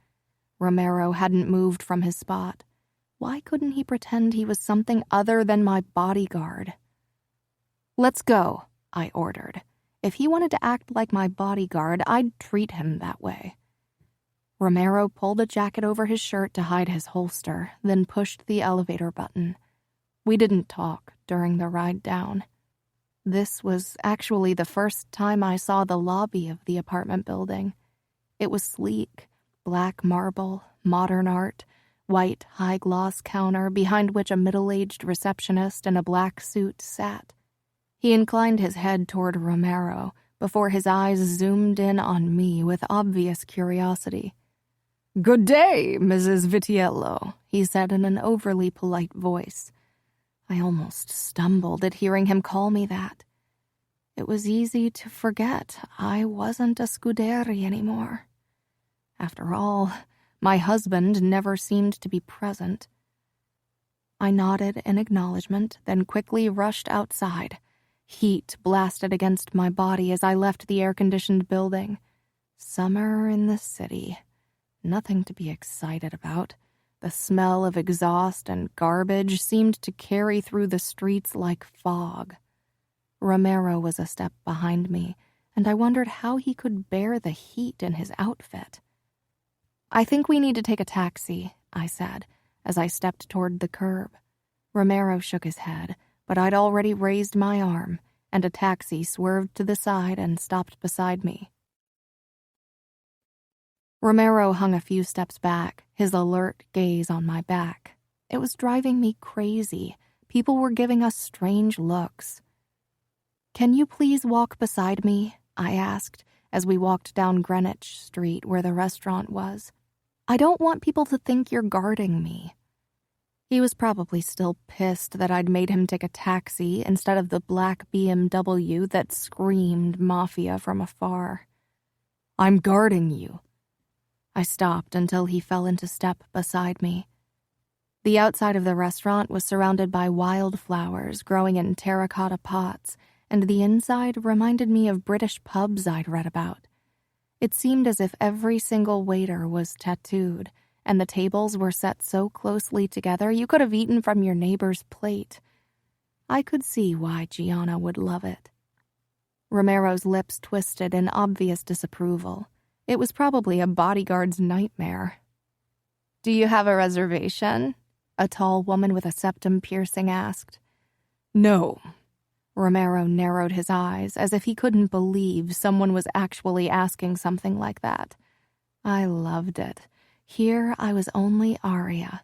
Romero hadn't moved from his spot. Why couldn't he pretend he was something other than my bodyguard? "Let's go," I ordered. If he wanted to act like my bodyguard, I'd treat him that way. Romero pulled a jacket over his shirt to hide his holster, then pushed the elevator button. We didn't talk during the ride down. This was actually the first time I saw the lobby of the apartment building. It was sleek, black marble, modern art, white high-gloss counter behind which a middle-aged receptionist in a black suit sat. He inclined his head toward Romero before his eyes zoomed in on me with obvious curiosity. "Good day, Mrs. Vitiello," he said in an overly polite voice. I almost stumbled at hearing him call me that. It was easy to forget I wasn't a Scuderi anymore. After all, my husband never seemed to be present. I nodded in acknowledgement, then quickly rushed outside. Heat blasted against my body as I left the air-conditioned building. Summer in the city. Nothing to be excited about. The smell of exhaust and garbage seemed to carry through the streets like fog. Romero was a step behind me, and I wondered how he could bear the heat in his outfit. "I think we need to take a taxi," I said, as I stepped toward the curb. Romero shook his head, but I'd already raised my arm, and a taxi swerved to the side and stopped beside me. Romero hung a few steps back, his alert gaze on my back. It was driving me crazy. People were giving us strange looks. "Can you please walk beside me?" I asked as we walked down Greenwich Street where the restaurant was. I don't want people to think you're guarding me. He was probably still pissed that I'd made him take a taxi instead of the black BMW that screamed Mafia from afar. I'm guarding you. I stopped until he fell into step beside me. The outside of the restaurant was surrounded by wildflowers growing in terracotta pots, and the inside reminded me of British pubs I'd read about. It seemed as if every single waiter was tattooed, and the tables were set so closely together you could have eaten from your neighbor's plate. I could see why Gianna would love it. Romero's lips twisted in obvious disapproval. It was probably a bodyguard's nightmare. Do you have a reservation? A tall woman with a septum piercing asked. No. Romero narrowed his eyes as if he couldn't believe someone was actually asking something like that. I loved it. Here I was only Aria.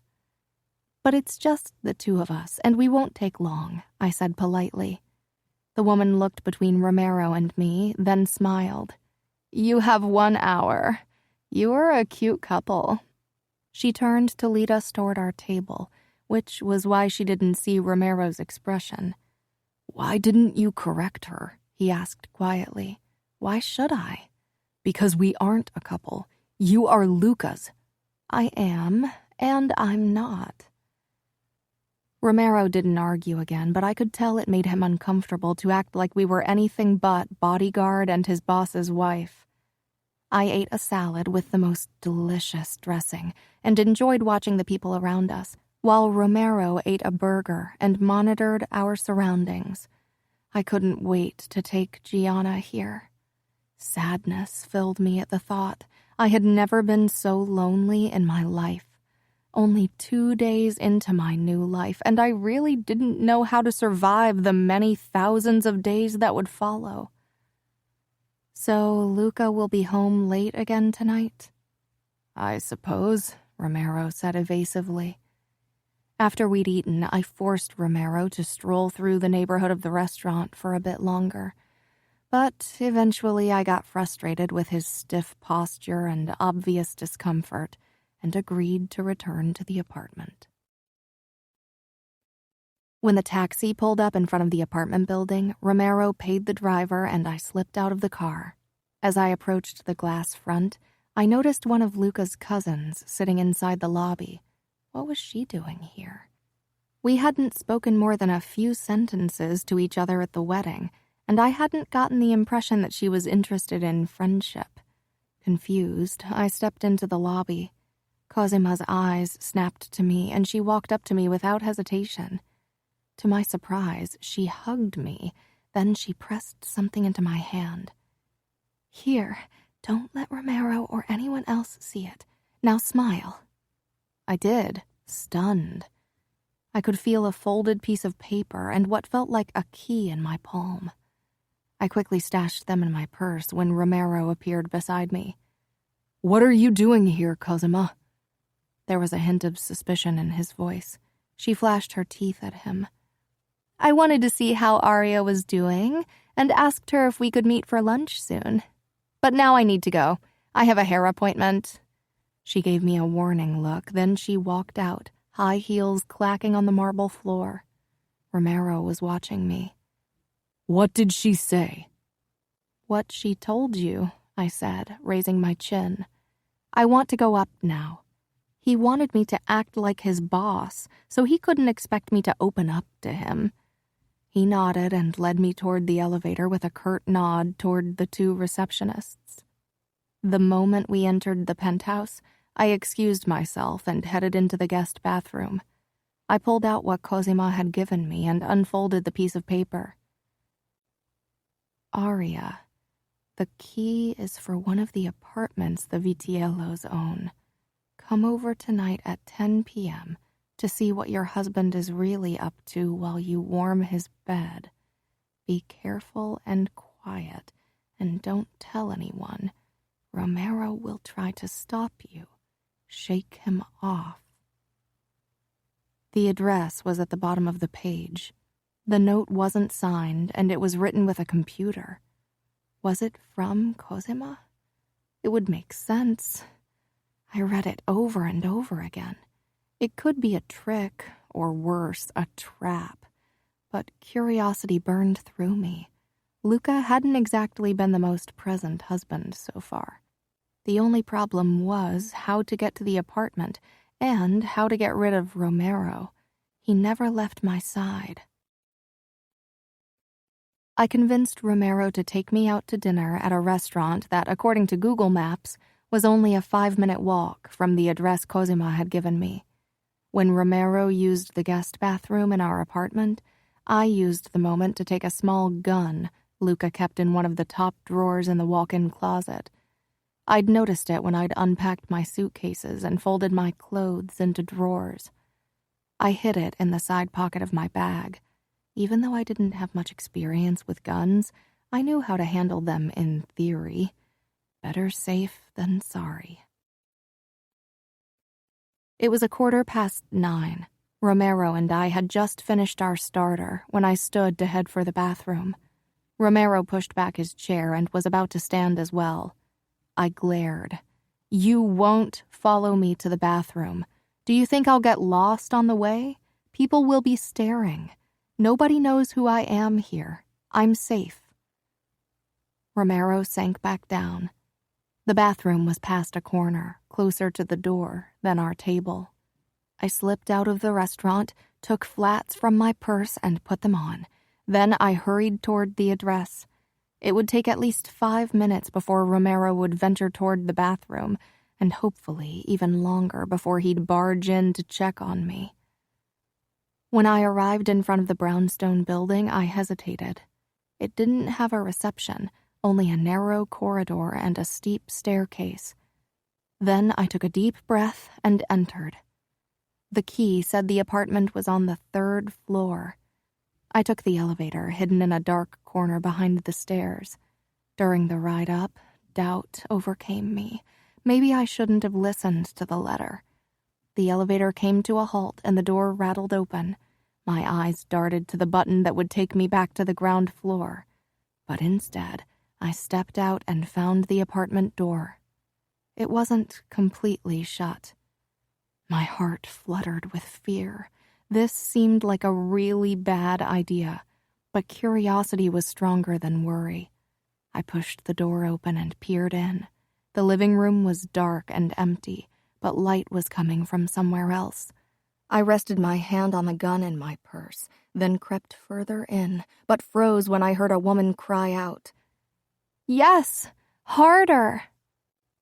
But it's just the two of us, and we won't take long, I said politely. The woman looked between Romero and me, then smiled. You have 1 hour. You are a cute couple. She turned to lead us toward our table, which was why she didn't see Romero's expression. Why didn't you correct her? He asked quietly. Why should I? Because we aren't a couple. You are Luca's. I am, and I'm not. Romero didn't argue again, but I could tell it made him uncomfortable to act like we were anything but bodyguard and his boss's wife. I ate a salad with the most delicious dressing and enjoyed watching the people around us, while Romero ate a burger and monitored our surroundings. I couldn't wait to take Gianna here. Sadness filled me at the thought. I had never been so lonely in my life. Only 2 days into my new life, and I really didn't know how to survive the many thousands of days that would follow. So Luca will be home late again tonight? I suppose, Romero said evasively. After we'd eaten, I forced Romero to stroll through the neighborhood of the restaurant for a bit longer. But eventually I got frustrated with his stiff posture and obvious discomfort and agreed to return to the apartment. When the taxi pulled up in front of the apartment building, Romero paid the driver and I slipped out of the car. As I approached the glass front, I noticed one of Luca's cousins sitting inside the lobby. What was she doing here? We hadn't spoken more than a few sentences to each other at the wedding, and I hadn't gotten the impression that she was interested in friendship. Confused, I stepped into the lobby. Cozima's eyes snapped to me, and she walked up to me without hesitation. To my surprise, she hugged me, then she pressed something into my hand. Here, don't let Romero or anyone else see it. Now smile. I did, stunned. I could feel a folded piece of paper and what felt like a key in my palm. I quickly stashed them in my purse when Romero appeared beside me. What are you doing here, Cosima? There was a hint of suspicion in his voice. She flashed her teeth at him. I wanted to see how Aria was doing and asked her if we could meet for lunch soon. But now I need to go. I have a hair appointment. She gave me a warning look, then she walked out, high heels clacking on the marble floor. Romero was watching me. What did she say? What she told you, I said, raising my chin. I want to go up now. He wanted me to act like his boss, so he couldn't expect me to open up to him. He nodded and led me toward the elevator with a curt nod toward the 2 receptionists. The moment we entered the penthouse, I excused myself and headed into the guest bathroom. I pulled out what Cosima had given me and unfolded the piece of paper. Aria, the key is for one of the apartments the Vitiellos own. Come over tonight at 10 p.m. to see what your husband is really up to while you warm his bed. Be careful and quiet, and don't tell anyone. Romero will try to stop you. Shake him off. The address was at the bottom of the page. The note wasn't signed, and it was written with a computer. Was it from Cosima? It would make sense. I read it over and over again. It could be a trick, or worse, a trap. But curiosity burned through me. Luca hadn't exactly been the most present husband so far. The only problem was how to get to the apartment and how to get rid of Romero. He never left my side. I convinced Romero to take me out to dinner at a restaurant that, according to Google Maps, was only a 5-minute walk from the address Cosima had given me. When Romero used the guest bathroom in our apartment, I used the moment to take a small gun Luca kept in one of the top drawers in the walk-in closet. I'd noticed it when I'd unpacked my suitcases and folded my clothes into drawers. I hid it in the side pocket of my bag. Even though I didn't have much experience with guns, I knew how to handle them in theory. Better safe than sorry. It was 9:15. Romero and I had just finished our starter when I stood to head for the bathroom. Romero pushed back his chair and was about to stand as well. I glared. "You won't follow me to the bathroom. Do you think I'll get lost on the way? People will be staring. Nobody knows who I am here. I'm safe." Romero sank back down. The bathroom was past a corner, closer to the door than our table. I slipped out of the restaurant, took flats from my purse and put them on. Then I hurried toward the address. It would take at least 5 minutes before Romero would venture toward the bathroom, and hopefully even longer before he'd barge in to check on me. When I arrived in front of the brownstone building, I hesitated. It didn't have a reception, only a narrow corridor and a steep staircase. Then I took a deep breath and entered. The key said the apartment was on the 3rd floor. I took the elevator, hidden in a dark corner behind the stairs. During the ride up, doubt overcame me. Maybe I shouldn't have listened to the letter. The elevator came to a halt and the door rattled open. My eyes darted to the button that would take me back to the ground floor. But instead, I stepped out and found the apartment door. It wasn't completely shut. My heart fluttered with fear. This seemed like a really bad idea, but curiosity was stronger than worry. I pushed the door open and peered in. The living room was dark and empty, but light was coming from somewhere else. I rested my hand on the gun in my purse, then crept further in, but froze when I heard a woman cry out. "Yes, harder!"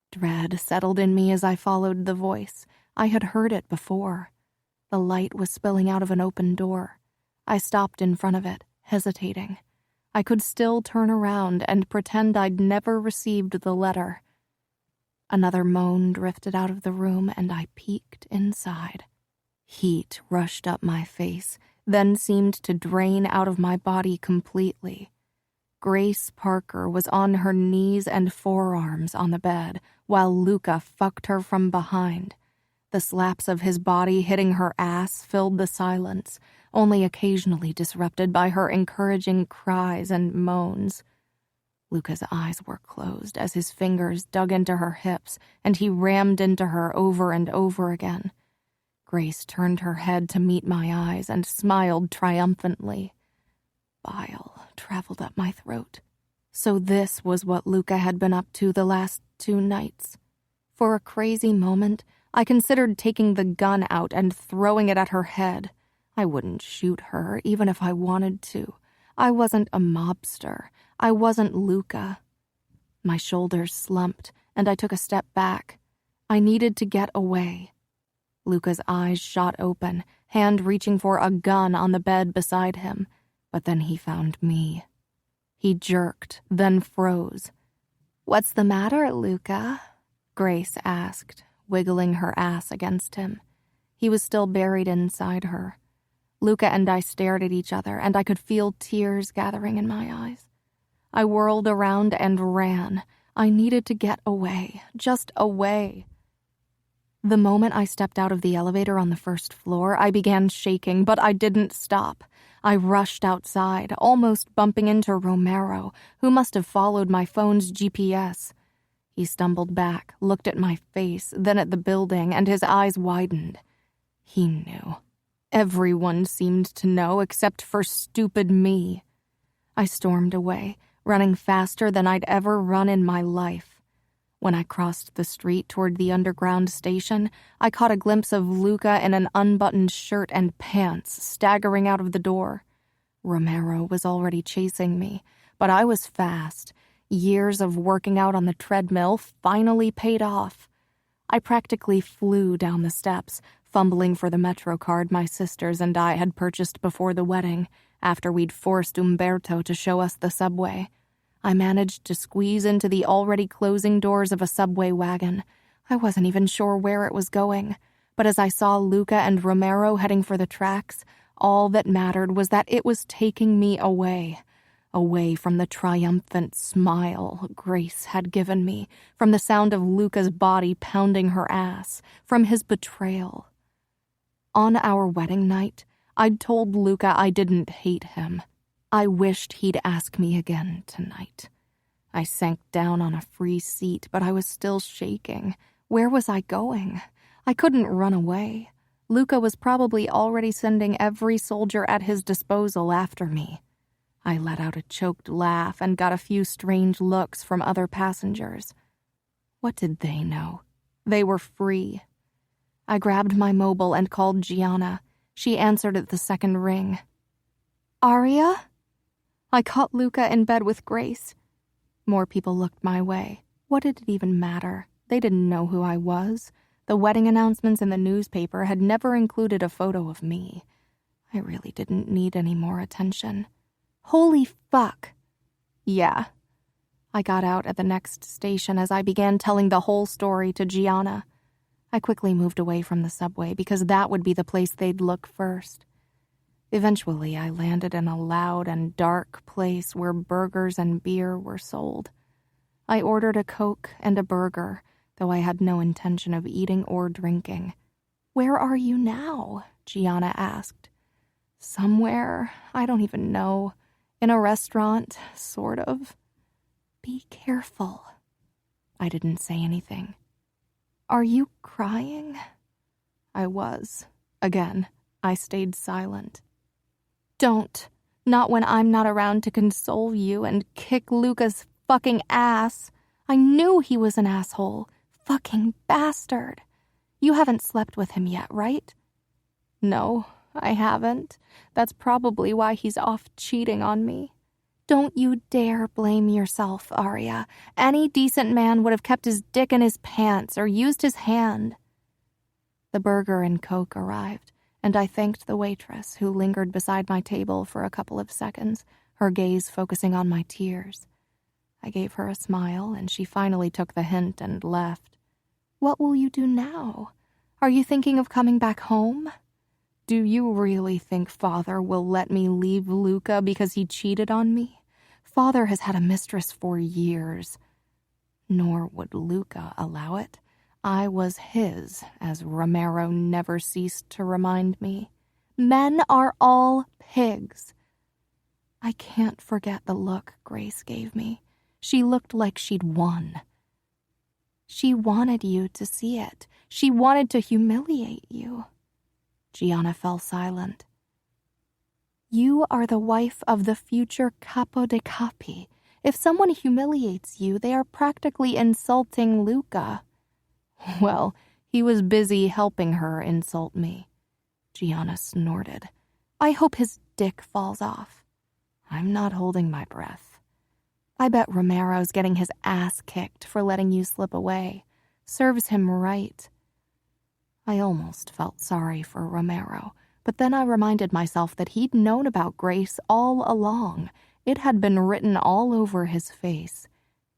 Dread settled in me as I followed the voice. I had heard it before. The light was spilling out of an open door. I stopped in front of it, hesitating. I could still turn around and pretend I'd never received the letter. Another moan drifted out of the room, and I peeked inside. Heat rushed up my face, then seemed to drain out of my body completely. Grace Parker was on her knees and forearms on the bed, while Luca fucked her from behind. The slaps of his body hitting her ass filled the silence, only occasionally disrupted by her encouraging cries and moans. Luca's eyes were closed as his fingers dug into her hips, and he rammed into her over and over again. Grace turned her head to meet my eyes and smiled triumphantly. Bile traveled up my throat. So this was what Luca had been up to the last 2 nights. For a crazy moment, I considered taking the gun out and throwing it at her head. I wouldn't shoot her, even if I wanted to. I wasn't a mobster. I wasn't Luca. My shoulders slumped, and I took a step back. I needed to get away. Luca's eyes shot open, hand reaching for a gun on the bed beside him, but then he found me. He jerked, then froze. "What's the matter, Luca?" Grace asked, wiggling her ass against him. He was still buried inside her. Luca and I stared at each other, and I could feel tears gathering in my eyes. I whirled around and ran. I needed to get away, just away. The moment I stepped out of the elevator on the 1st floor, I began shaking, but I didn't stop. I rushed outside, almost bumping into Romero, who must have followed my phone's GPS. He stumbled back, looked at my face, then at the building, and his eyes widened. He knew. Everyone seemed to know except for stupid me. I stormed away, running faster than I'd ever run in my life. When I crossed the street toward the underground station, I caught a glimpse of Luca in an unbuttoned shirt and pants, staggering out of the door. Romero was already chasing me, but I was fast. Years of working out on the treadmill finally paid off. I practically flew down the steps, fumbling for the Metro card my sisters and I had purchased before the wedding, after we'd forced Umberto to show us the subway. I managed to squeeze into the already closing doors of a subway wagon. I wasn't even sure where it was going, but as I saw Luca and Romero heading for the tracks, all that mattered was that it was taking me away from the triumphant smile Grace had given me, from the sound of Luca's body pounding her ass, from his betrayal. On our wedding night, I'd told Luca I didn't hate him. I wished he'd ask me again tonight. I sank down on a free seat, but I was still shaking. Where was I going? I couldn't run away. Luca was probably already sending every soldier at his disposal after me. I let out a choked laugh and got a few strange looks from other passengers. What did they know? They were free. I grabbed my mobile and called Gianna. She answered at the second ring. Aria? I caught Luca in bed with Grace. More people looked my way. What did it even matter? They didn't know who I was. The wedding announcements in the newspaper had never included a photo of me. I really didn't need any more attention. Holy fuck. Yeah. I got out at the next station as I began telling the whole story to Gianna. I quickly moved away from the subway because that would be the place they'd look first. Eventually, I landed in a loud and dark place where burgers and beer were sold. I ordered a Coke and a burger, though I had no intention of eating or drinking. Where are you now? Gianna asked. Somewhere, I don't even know. In a restaurant, sort of. Be careful. I didn't say anything. Are you crying? I was. Again, I stayed silent. Don't. Not when I'm not around to console you and kick Luca's fucking ass. I knew he was an asshole. Fucking bastard. You haven't slept with him yet, right? No, I haven't. That's probably why he's off cheating on me. Don't you dare blame yourself, Aria. Any decent man would have kept his dick in his pants or used his hand. The burger and Coke arrived, and I thanked the waitress, who lingered beside my table for a couple of seconds, her gaze focusing on my tears. I gave her a smile, and she finally took the hint and left. What will you do now? Are you thinking of coming back home? Do you really think Father will let me leave Luca because he cheated on me? Father has had a mistress for years. Nor would Luca allow it. I was his, as Romero never ceased to remind me. Men are all pigs. I can't forget the look Grace gave me. She looked like she'd won. She wanted you to see it. She wanted to humiliate you. Gianna fell silent. You are the wife of the future capo de capi. If someone humiliates you, they are practically insulting Luca. Well, he was busy helping her insult me. Gianna snorted. I hope his dick falls off. I'm not holding my breath. I bet Romero's getting his ass kicked for letting you slip away. Serves him right. I almost felt sorry for Romero, but then I reminded myself that he'd known about Grace all along. It had been written all over his face.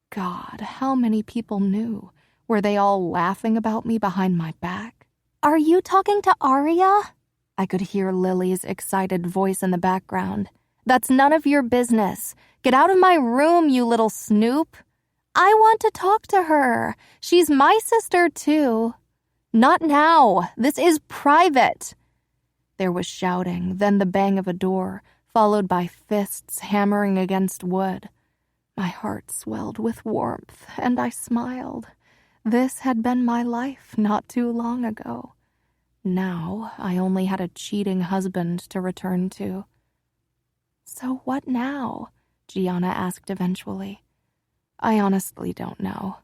God, how many people knew? Were they all laughing about me behind my back? Are you talking to Aria? I could hear Lily's excited voice in the background. That's none of your business. Get out of my room, you little snoop. I want to talk to her. She's my sister, too. Not now. This is private. There was shouting, then the bang of a door, followed by fists hammering against wood. My heart swelled with warmth, and I smiled. This had been my life not too long ago. Now I only had a cheating husband to return to. "So what now?" Gianna asked eventually. "I honestly don't know."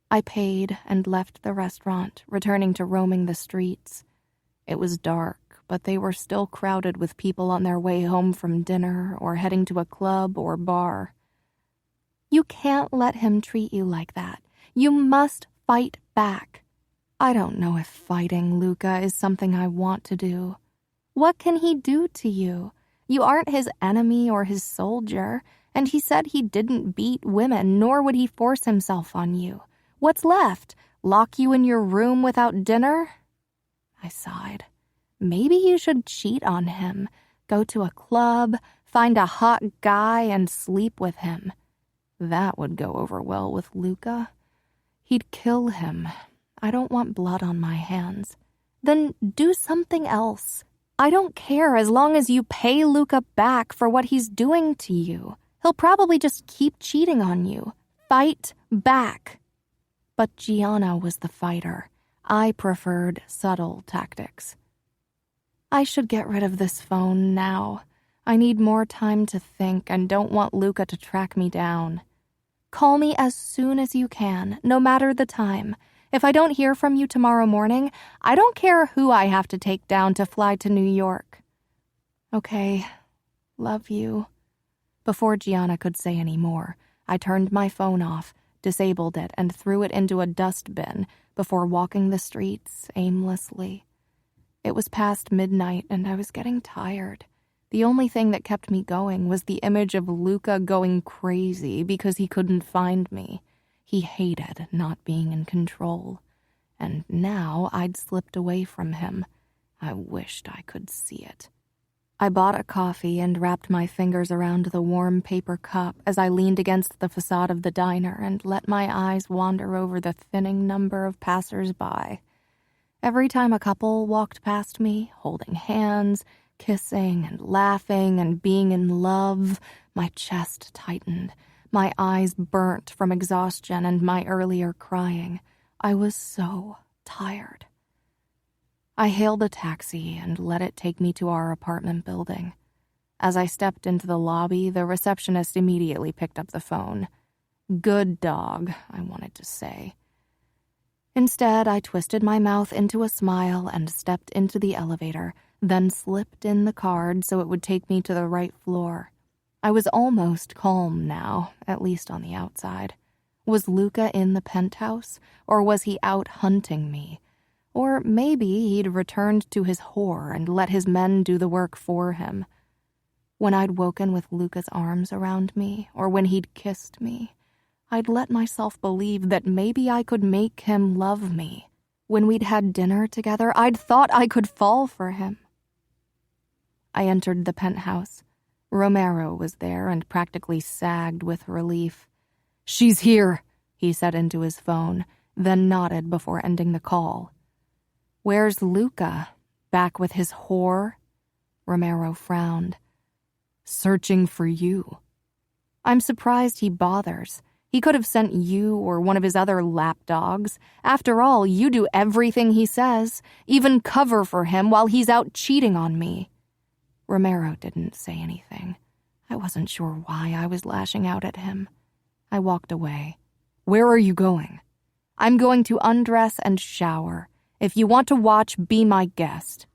I paid and left the restaurant, returning to roaming the streets. It was dark, but they were still crowded with people on their way home from dinner or heading to a club or bar. "You can't let him treat you like that. You must fight back." "I don't know if fighting Luca is something I want to do." "What can he do to you? You aren't his enemy or his soldier, and he said he didn't beat women, nor would he force himself on you. What's left? Lock you in your room without dinner?" I sighed. Maybe you should cheat on him. Go to a club, find a hot guy, and sleep with him. That would go over well with Luca. He'd kill him. I don't want blood on my hands. Then do something else. I don't care as long as you pay Luca back for what he's doing to you. He'll probably just keep cheating on you. Fight back. But Gianna was the fighter. I preferred subtle tactics. I should get rid of this phone now. I need more time to think and don't want Luca to track me down. Call me as soon as you can, no matter the time. If I don't hear from you tomorrow morning, I don't care who I have to take down to fly to New York. Okay, love you. Before Gianna could say any more, I turned my phone off, disabled it, and threw it into a dustbin before walking the streets aimlessly. It was past midnight and I was getting tired. The only thing that kept me going was the image of Luca going crazy because he couldn't find me. He hated not being in control. And now I'd slipped away from him. I wished I could see it. I bought a coffee and wrapped my fingers around the warm paper cup as I leaned against the facade of the diner and let my eyes wander over the thinning number of passers-by. Every time a couple walked past me, holding hands, kissing and laughing and being in love, my chest tightened. My eyes burnt from exhaustion and my earlier crying. I was so tired. I hailed a taxi and let it take me to our apartment building. As I stepped into the lobby, the receptionist immediately picked up the phone. Good dog, I wanted to say. Instead, I twisted my mouth into a smile and stepped into the elevator, then slipped in the card so it would take me to the right floor. I was almost calm now, at least on the outside. Was Luca in the penthouse, or was he out hunting me? Or maybe he'd returned to his whore and let his men do the work for him. When I'd woken with Luca's arms around me, or when he'd kissed me, I'd let myself believe that maybe I could make him love me. When we'd had dinner together, I'd thought I could fall for him. I entered the penthouse. Romero was there and practically sagged with relief. "She's here," he said into his phone, then nodded before ending the call. "Where's Luca? Back with his whore?" Romero frowned. "Searching for you." "I'm surprised he bothers. He could have sent you or one of his other lapdogs. After all, you do everything he says, even cover for him while he's out cheating on me." Romero didn't say anything. I wasn't sure why I was lashing out at him. I walked away. "Where are you going?" "I'm going to undress and shower. If you want to watch, be my guest."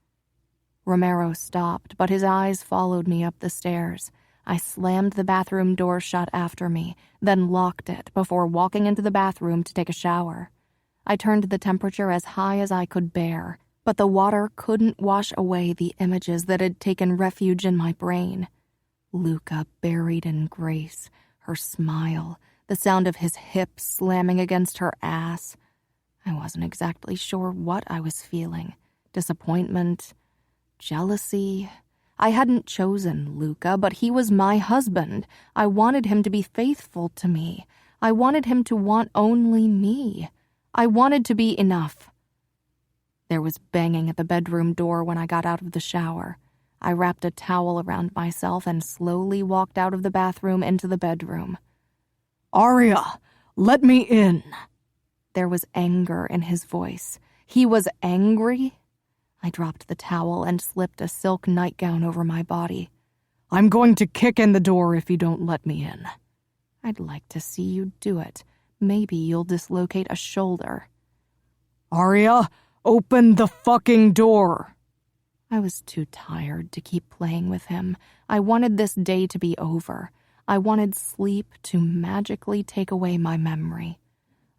Romero stopped, but his eyes followed me up the stairs. I slammed the bathroom door shut after me, then locked it before walking into the bathroom to take a shower. I turned the temperature as high as I could bear, but the water couldn't wash away the images that had taken refuge in my brain. Luca buried in grace, her smile, the sound of his hips slamming against her ass. I wasn't exactly sure what I was feeling. Disappointment, jealousy. I hadn't chosen Luca, but he was my husband. I wanted him to be faithful to me. I wanted him to want only me. I wanted to be enough. There was banging at the bedroom door when I got out of the shower. I wrapped a towel around myself and slowly walked out of the bathroom into the bedroom. "Arya, let me in." There was anger in his voice. He was angry? I dropped the towel and slipped a silk nightgown over my body. "I'm going to kick in the door if you don't let me in." "I'd like to see you do it. Maybe you'll dislocate a shoulder." "Arya, open the fucking door." I was too tired to keep playing with him. I wanted this day to be over. I wanted sleep to magically take away my memory.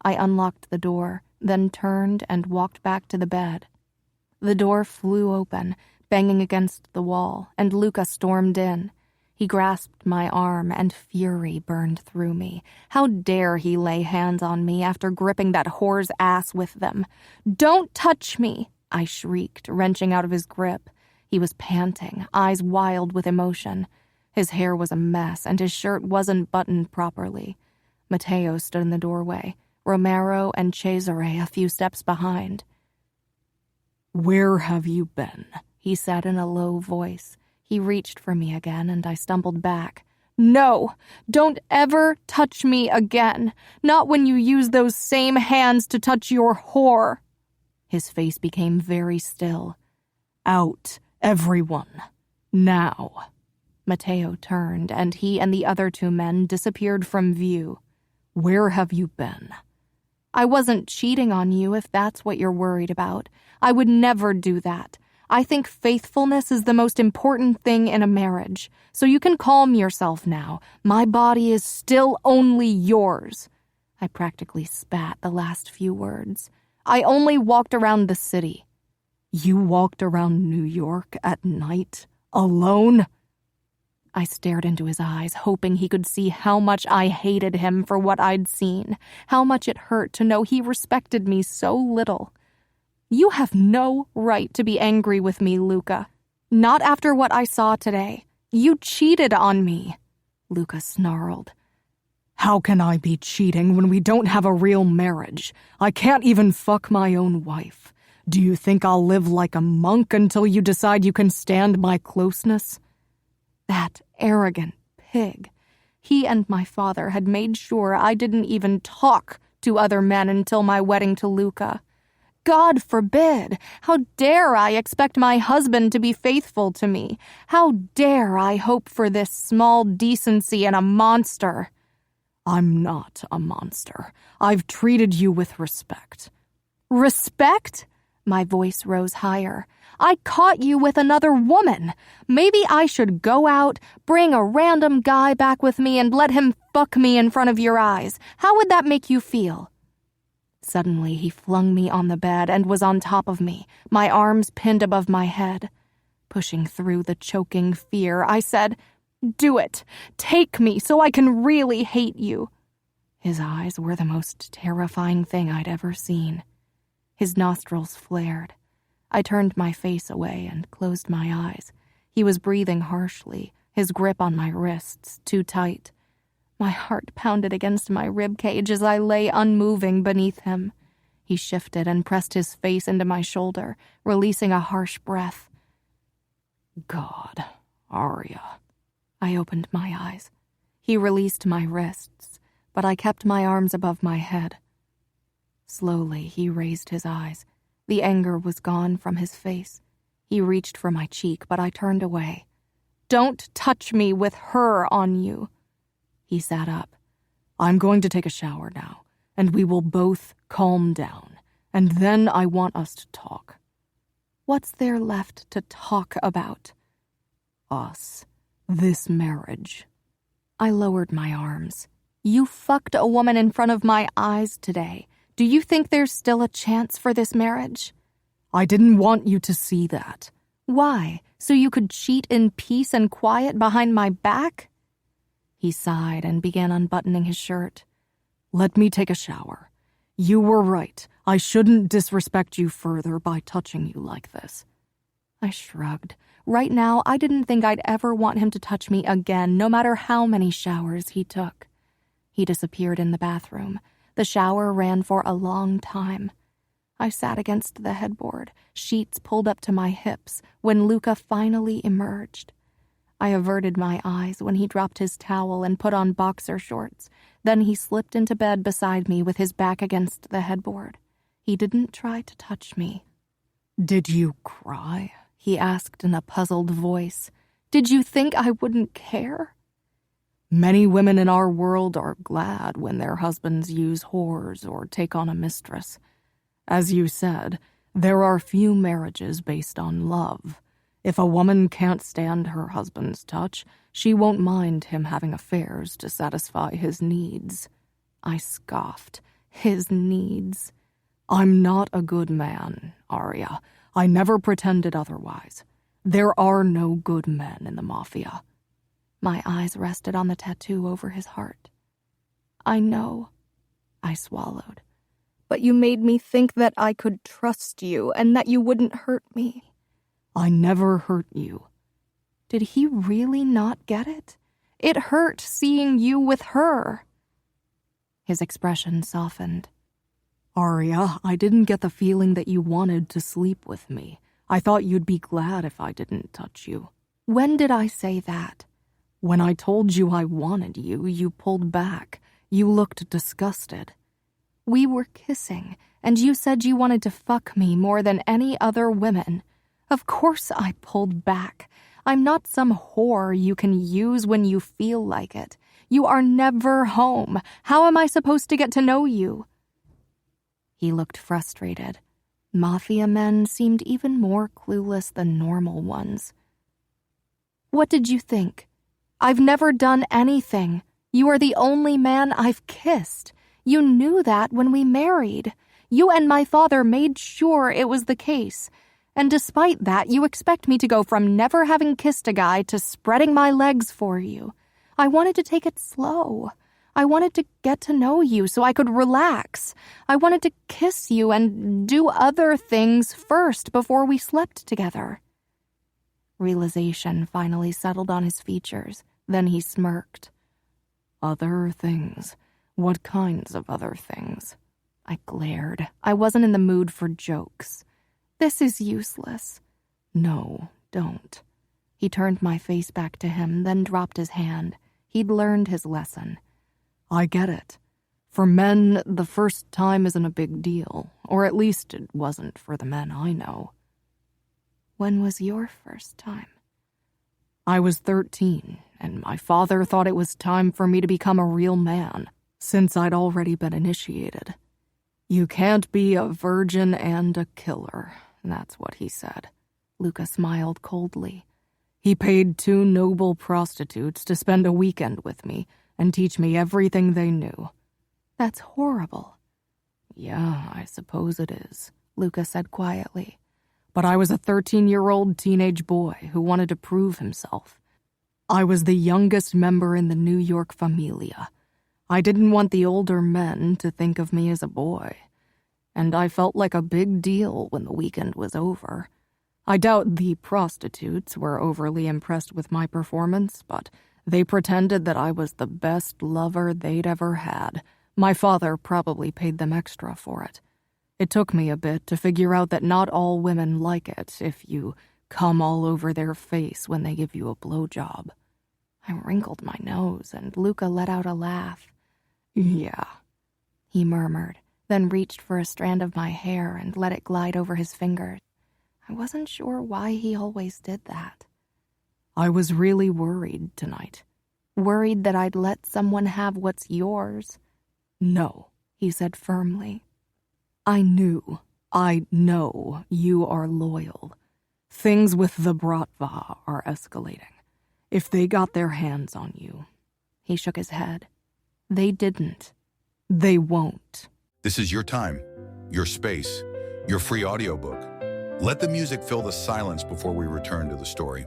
I unlocked the door, then turned and walked back to the bed. The door flew open, banging against the wall, and Luca stormed in. He grasped my arm, and fury burned through me. How dare he lay hands on me after gripping that whore's ass with them? "Don't touch me!" I shrieked, wrenching out of his grip. He was panting, eyes wild with emotion. His hair was a mess, and his shirt wasn't buttoned properly. Matteo stood in the doorway, Romero and Cesare a few steps behind. "Where have you been?" he said in a low voice. He reached for me again, and I stumbled back. "No! Don't ever touch me again! Not when you use those same hands to touch your whore!" His face became very still. "Out, everyone. Now." Matteo turned, and he and the other two men disappeared from view. "Where have you been?" "I wasn't cheating on you, if that's what you're worried about. I would never do that. I think faithfulness is the most important thing in a marriage, so you can calm yourself now. My body is still only yours." I practically spat the last few words. "I only walked around the city." "You walked around New York at night, alone?" I stared into his eyes, hoping he could see how much I hated him for what I'd seen, how much it hurt to know he respected me so little. "You have no right to be angry with me, Luca. Not after what I saw today. You cheated on me," Luca snarled. "How can I be cheating when we don't have a real marriage? I can't even fuck my own wife. Do you think I'll live like a monk until you decide you can stand my closeness?" That arrogant pig. He and my father had made sure I didn't even talk to other men until my wedding to Luca. God forbid! How dare I expect my husband to be faithful to me? How dare I hope for this small decency in a monster? "I'm not a monster. I've treated you with respect." "Respect?" My voice rose higher. "I caught you with another woman. Maybe I should go out, bring a random guy back with me, and let him fuck me in front of your eyes. How would that make you feel?" Suddenly, he flung me on the bed and was on top of me, my arms pinned above my head. Pushing through the choking fear, I said, "Do it. Take me so I can really hate you." His eyes were the most terrifying thing I'd ever seen. His nostrils flared. I turned my face away and closed my eyes. He was breathing harshly, his grip on my wrists too tight. My heart pounded against my ribcage as I lay unmoving beneath him. He shifted and pressed his face into my shoulder, releasing a harsh breath. "God, Arya." I opened my eyes. He released my wrists, but I kept my arms above my head. Slowly, he raised his eyes. The anger was gone from his face. He reached for my cheek, but I turned away. "Don't touch me with her on you." He sat up. "I'm going to take a shower now, and we will both calm down, and then I want us to talk." "What's there left to talk about?" "Us. This marriage." I lowered my arms. "You fucked a woman in front of my eyes today. Do you think there's still a chance for this marriage?" "I didn't want you to see that." "Why? So you could cheat in peace and quiet behind my back?" He sighed and began unbuttoning his shirt. "Let me take a shower. You were right. I shouldn't disrespect you further by touching you like this." I shrugged. Right now, I didn't think I'd ever want him to touch me again, no matter how many showers he took. He disappeared in the bathroom. The shower ran for a long time. I sat against the headboard, sheets pulled up to my hips, when Luca finally emerged. I averted my eyes when he dropped his towel and put on boxer shorts. Then he slipped into bed beside me with his back against the headboard. He didn't try to touch me. "Did you cry?" he asked in a puzzled voice. "Did you think I wouldn't care?" "Many women in our world are glad when their husbands use whores or take on a mistress. As you said, there are few marriages based on love. If a woman can't stand her husband's touch, she won't mind him having affairs to satisfy his needs." I scoffed. His needs. "I'm not a good man, Arya. I never pretended otherwise. There are no good men in the Mafia." My eyes rested on the tattoo over his heart. "I know," I swallowed. "But you made me think that I could trust you and that you wouldn't hurt me." "I never hurt you." Did he really not get it? It hurt seeing you with her. His expression softened. "Arya, I didn't get the feeling that you wanted to sleep with me. I thought you'd be glad if I didn't touch you." When did I say that? "When I told you I wanted you, you pulled back. You looked disgusted." We were kissing, and you said you wanted to fuck me more than any other women. Of course I pulled back. I'm not some whore you can use when you feel like it. You are never home. How am I supposed to get to know you? He looked frustrated. Mafia men seemed even more clueless than normal ones. What did you think? I've never done anything. You are the only man I've kissed. You knew that when we married. You and my father made sure it was the case. And despite that, you expect me to go from never having kissed a guy to spreading my legs for you. I wanted to take it slow. I wanted to get to know you so I could relax. I wanted to kiss you and do other things first before we slept together. Realization finally settled on his features. Then he smirked. "Other things? What kinds of other things?" I glared. I wasn't in the mood for jokes. This is useless. "No, don't." He turned my face back to him, then dropped his hand. He'd learned his lesson. "I get it. For men, the first time isn't a big deal, or at least it wasn't for the men I know." When was your first time? "I was 13, and my father thought it was time for me to become a real man, since I'd already been initiated. You can't be a virgin and a killer, that's what he said." Luca smiled coldly. "He paid 2 noble prostitutes to spend a weekend with me and teach me everything they knew." That's horrible. "Yeah, I suppose it is," Luca said quietly. "But I was a 13-year-old teenage boy who wanted to prove himself. I was the youngest member in the New York familia. I didn't want the older men to think of me as a boy. And I felt like a big deal when the weekend was over. I doubt the prostitutes were overly impressed with my performance, but they pretended that I was the best lover they'd ever had. My father probably paid them extra for it. It took me a bit to figure out that not all women like it if you come all over their face when they give you a blowjob." I wrinkled my nose, and Luca let out a laugh. "Yeah," he murmured, then reached for a strand of my hair and let it glide over his fingers. I wasn't sure why he always did that. "I was really worried tonight." Worried that I'd let someone have what's yours? "No," he said firmly. I know you are loyal. Things with the Bratva are escalating. If they got their hands on you." He shook his head. They didn't. They won't. This is your time, your space, your free audiobook. Let the music fill the silence before we return to the story.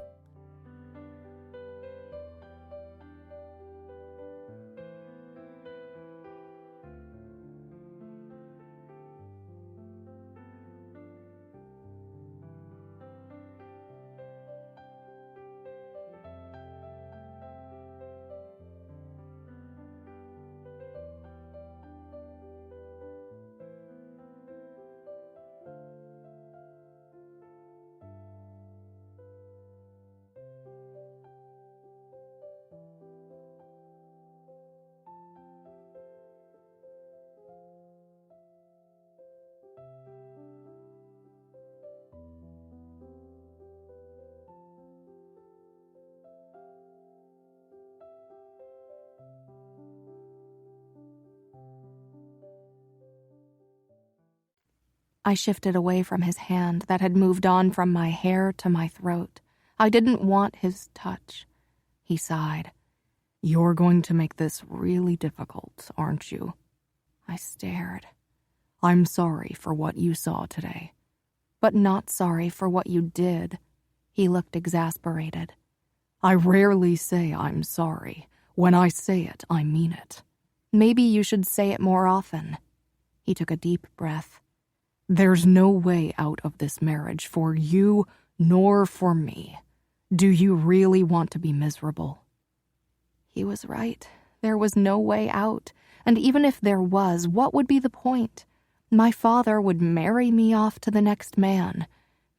I shifted away from his hand that had moved on from my hair to my throat. I didn't want his touch. He sighed. You're going to make this really difficult, aren't you? I stared. I'm sorry for what you saw today. But not sorry for what you did. He looked exasperated. I rarely say I'm sorry. When I say it, I mean it. Maybe you should say it more often. He took a deep breath. There's no way out of this marriage for you nor for me. Do you really want to be miserable? He was right. There was no way out. And even if there was, what would be the point? My father would marry me off to the next man.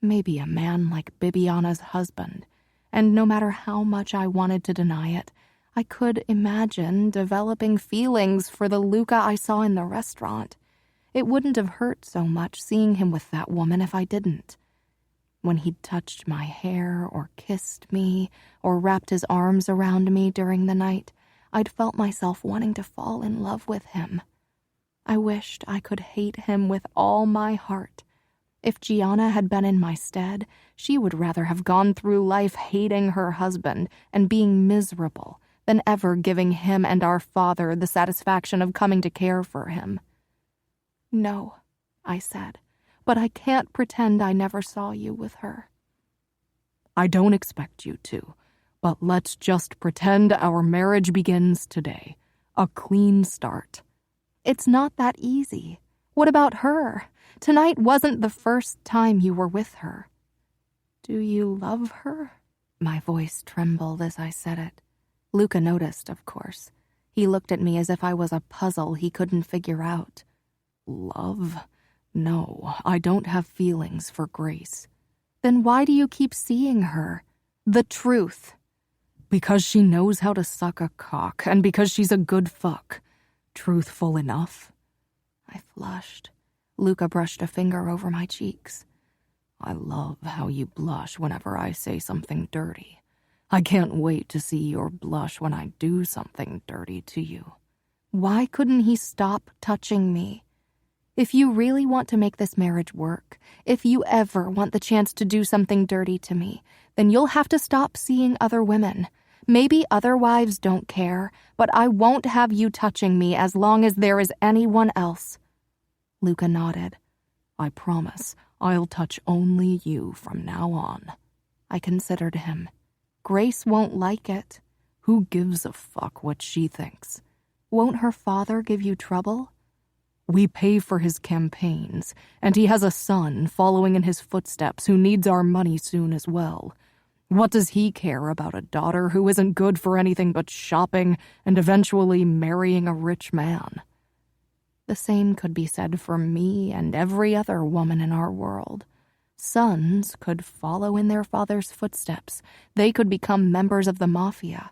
Maybe a man like Bibiana's husband. And no matter how much I wanted to deny it, I could imagine developing feelings for the Luca I saw in the restaurant. It wouldn't have hurt so much seeing him with that woman if I didn't. When he'd touched my hair or kissed me or wrapped his arms around me during the night, I'd felt myself wanting to fall in love with him. I wished I could hate him with all my heart. If Gianna had been in my stead, she would rather have gone through life hating her husband and being miserable than ever giving him and our father the satisfaction of coming to care for him. No, I said, but I can't pretend I never saw you with her. I don't expect you to, but let's just pretend our marriage begins today. A clean start. It's not that easy. What about her? Tonight wasn't the first time you were with her. Do you love her? My voice trembled as I said it. Luca noticed, of course. He looked at me as if I was a puzzle he couldn't figure out. Love? No, I don't have feelings for Grace. Then why do you keep seeing her? The truth. Because she knows how to suck a cock, and because she's a good fuck. Truthful enough. I flushed. Luca brushed a finger over my cheeks. I love how you blush whenever I say something dirty. I can't wait to see your blush when I do something dirty to you. Why couldn't he stop touching me? If you really want to make this marriage work, if you ever want the chance to do something dirty to me, then you'll have to stop seeing other women. Maybe other wives don't care, but I won't have you touching me as long as there is anyone else. Luca nodded. I promise I'll touch only you from now on. I considered him. Grace won't like it. Who gives a fuck what she thinks? Won't her father give you trouble? We pay for his campaigns, and he has a son following in his footsteps who needs our money soon as well. What does he care about a daughter who isn't good for anything but shopping and eventually marrying a rich man? The same could be said for me and every other woman in our world. Sons could follow in their father's footsteps. They could become members of the Mafia.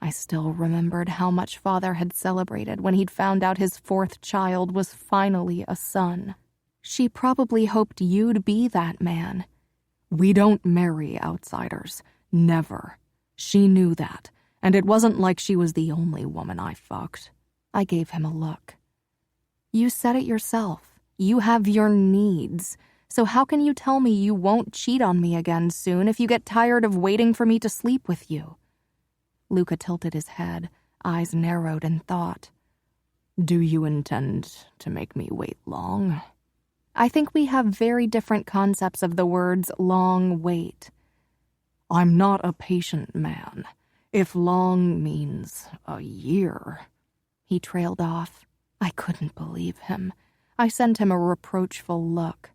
I still remembered how much Father had celebrated when he'd found out his fourth child was finally a son. She probably hoped you'd be that man. We don't marry outsiders. Never. She knew that, and it wasn't like she was the only woman I fucked. I gave him a look. You said it yourself. You have your needs. So how can you tell me you won't cheat on me again soon if you get tired of waiting for me to sleep with you? Luca tilted his head, eyes narrowed in thought. Do you intend to make me wait long? I think we have very different concepts of the words long wait. I'm not a patient man. If long means a year. He trailed off. I couldn't believe him. I sent him a reproachful look.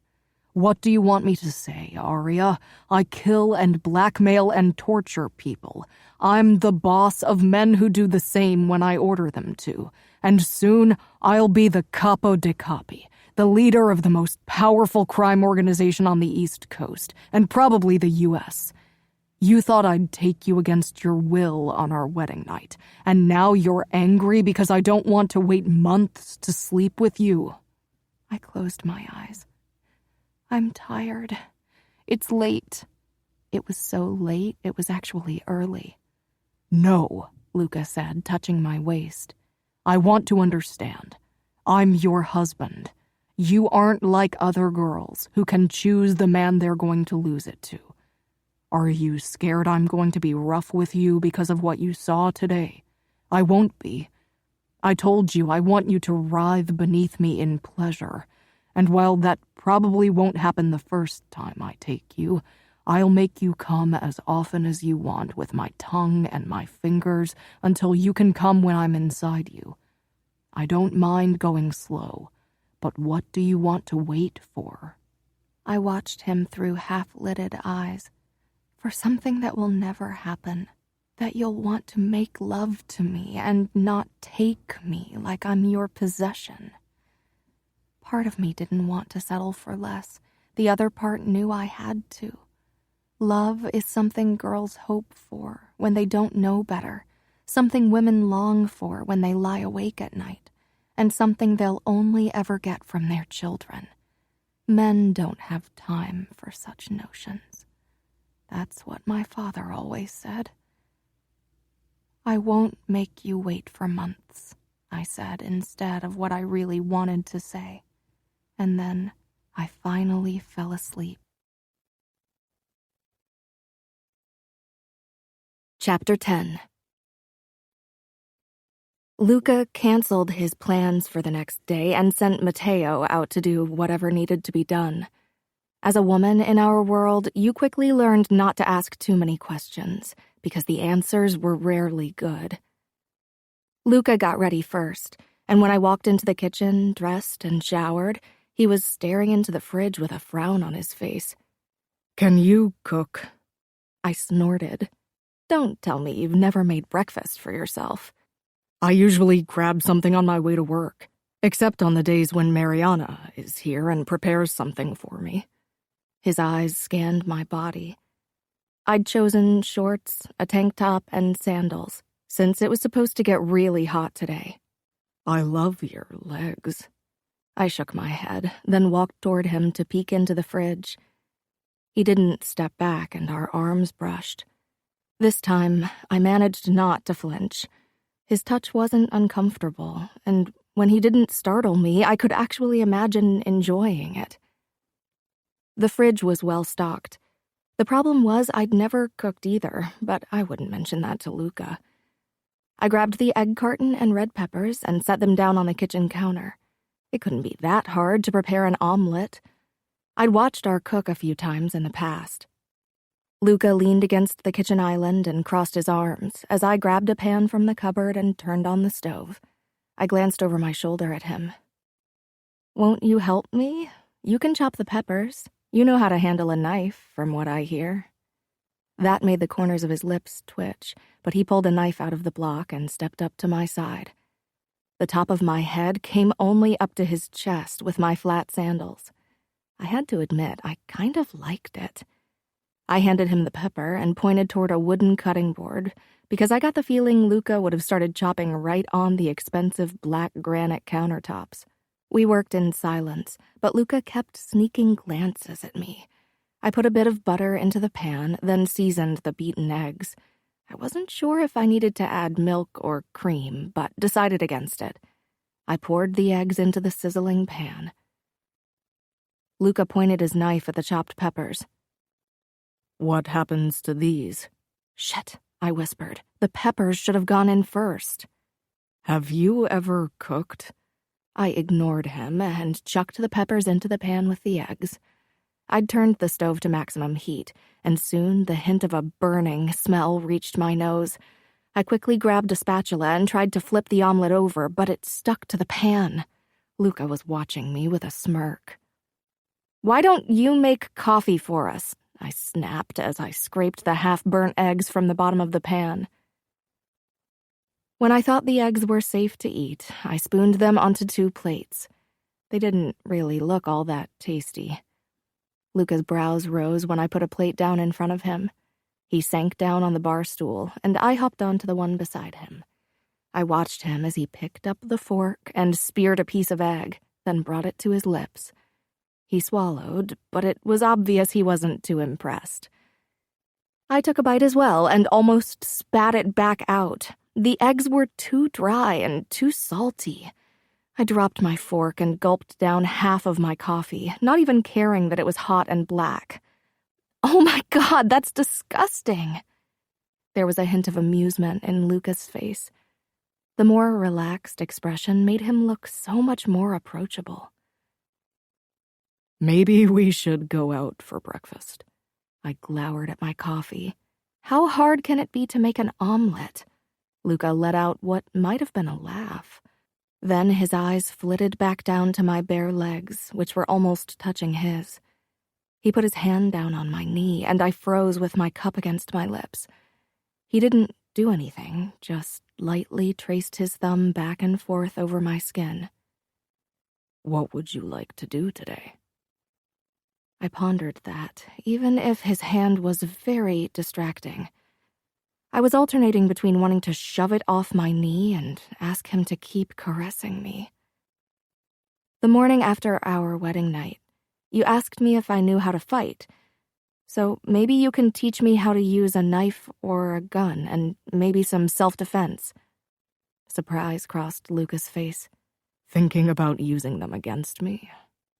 What do you want me to say, Arya? I kill and blackmail and torture people. I'm the boss of men who do the same when I order them to. And soon I'll be the capo de capi, the leader of the most powerful crime organization on the East Coast, and probably the U.S. You thought I'd take you against your will on our wedding night, and now you're angry because I don't want to wait months to sleep with you. I closed my eyes. I'm tired. It's late. It was so late, it was actually early. No, Luca said, touching my waist. I want to understand. I'm your husband. You aren't like other girls who can choose the man they're going to lose it to. Are you scared I'm going to be rough with you because of what you saw today? I won't be. I told you I want you to writhe beneath me in pleasure, and while that probably won't happen the first time I take you, I'll make you come as often as you want with my tongue and my fingers until you can come when I'm inside you. I don't mind going slow, but what do you want to wait for?" I watched him through half-lidded eyes. "For something that will never happen. That you'll want to make love to me and not take me like I'm your possession." Part of me didn't want to settle for less. The other part knew I had to. Love is something girls hope for when they don't know better, something women long for when they lie awake at night, and something they'll only ever get from their children. Men don't have time for such notions. That's what my father always said. "I won't make you wait for months," I said instead of what I really wanted to say. And then I finally fell asleep. Chapter 10. Luca canceled his plans for the next day and sent Matteo out to do whatever needed to be done. As a woman in our world, you quickly learned not to ask too many questions, because the answers were rarely good. Luca got ready first, and when I walked into the kitchen, dressed and showered, he was staring into the fridge with a frown on his face. "Can you cook?" I snorted. "Don't tell me you've never made breakfast for yourself." "I usually grab something on my way to work, except on the days when Mariana is here and prepares something for me." His eyes scanned my body. I'd chosen shorts, a tank top, and sandals, since it was supposed to get really hot today. "I love your legs." I shook my head, then walked toward him to peek into the fridge. He didn't step back, and our arms brushed. This time, I managed not to flinch. His touch wasn't uncomfortable, and when he didn't startle me, I could actually imagine enjoying it. The fridge was well stocked. The problem was I'd never cooked either, but I wouldn't mention that to Luca. I grabbed the egg carton and red peppers and set them down on the kitchen counter. It couldn't be that hard to prepare an omelet. I'd watched our cook a few times in the past. Luca leaned against the kitchen island and crossed his arms as I grabbed a pan from the cupboard and turned on the stove. I glanced over my shoulder at him. "Won't you help me? You can chop the peppers. You know how to handle a knife, from what I hear." That made the corners of his lips twitch, but he pulled a knife out of the block and stepped up to my side. The top of my head came only up to his chest with my flat sandals. I had to admit, I kind of liked it. I handed him the pepper and pointed toward a wooden cutting board, because I got the feeling Luca would have started chopping right on the expensive black granite countertops. We worked in silence, but Luca kept sneaking glances at me. I put a bit of butter into the pan, then seasoned the beaten eggs. I wasn't sure if I needed to add milk or cream, but decided against it. I poured the eggs into the sizzling pan. Luca pointed his knife at the chopped peppers. "What happens to these?" "Shit," I whispered. "The peppers should have gone in first." "Have you ever cooked?" I ignored him and chucked the peppers into the pan with the eggs. I'd turned the stove to maximum heat, and soon the hint of a burning smell reached my nose. I quickly grabbed a spatula and tried to flip the omelet over, but it stuck to the pan. Luca was watching me with a smirk. "Why don't you make coffee for us?" I snapped as I scraped the half-burnt eggs from the bottom of the pan. When I thought the eggs were safe to eat, I spooned them onto 2 plates. They didn't really look all that tasty. Luca's brows rose when I put a plate down in front of him. He sank down on the bar stool, and I hopped onto the one beside him. I watched him as he picked up the fork and speared a piece of egg, then brought it to his lips. He swallowed, but it was obvious he wasn't too impressed. I took a bite as well and almost spat it back out. The eggs were too dry and too salty. I dropped my fork and gulped down half of my coffee, not even caring that it was hot and black. Oh my God, that's disgusting. There was a hint of amusement in Luca's face. The more relaxed expression made him look so much more approachable. Maybe we should go out for breakfast. I glowered at my coffee. How hard can it be to make an omelet? Luca let out what might have been a laugh. Then his eyes flitted back down to my bare legs, which were almost touching his. He put his hand down on my knee, and I froze with my cup against my lips. He didn't do anything, just lightly traced his thumb back and forth over my skin. What would you like to do today? I pondered that, even if his hand was very distracting. I was alternating between wanting to shove it off my knee and ask him to keep caressing me. The morning after our wedding night, you asked me if I knew how to fight. So maybe you can teach me how to use a knife or a gun and maybe some self-defense. Surprise crossed Luca's face. Thinking about using them against me?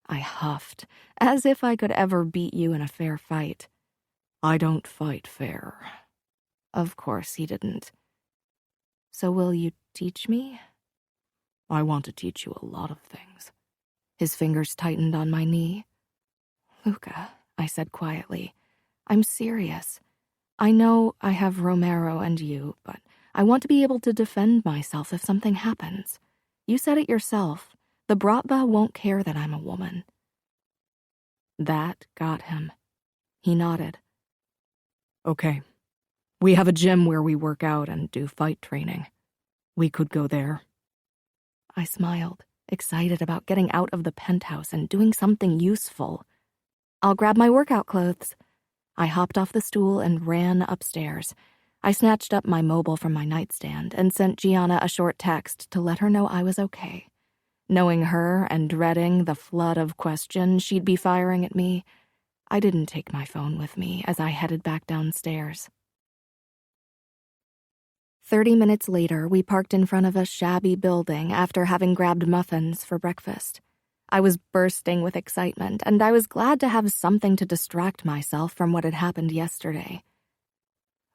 I huffed, as if I could ever beat you in a fair fight. I don't fight fair. Of course he didn't. So will you teach me? I want to teach you a lot of things. His fingers tightened on my knee. Luca, I said quietly, I'm serious. I know I have Romero and you, but I want to be able to defend myself if something happens. You said it yourself. The Bratva won't care that I'm a woman. That got him. He nodded. Okay. We have a gym where we work out and do fight training. We could go there. I smiled, excited about getting out of the penthouse and doing something useful. I'll grab my workout clothes. I hopped off the stool and ran upstairs. I snatched up my mobile from my nightstand and sent Gianna a short text to let her know I was okay. Knowing her and dreading the flood of questions she'd be firing at me, I didn't take my phone with me as I headed back downstairs. 30 minutes later, we parked in front of a shabby building after having grabbed muffins for breakfast. I was bursting with excitement, and I was glad to have something to distract myself from what had happened yesterday.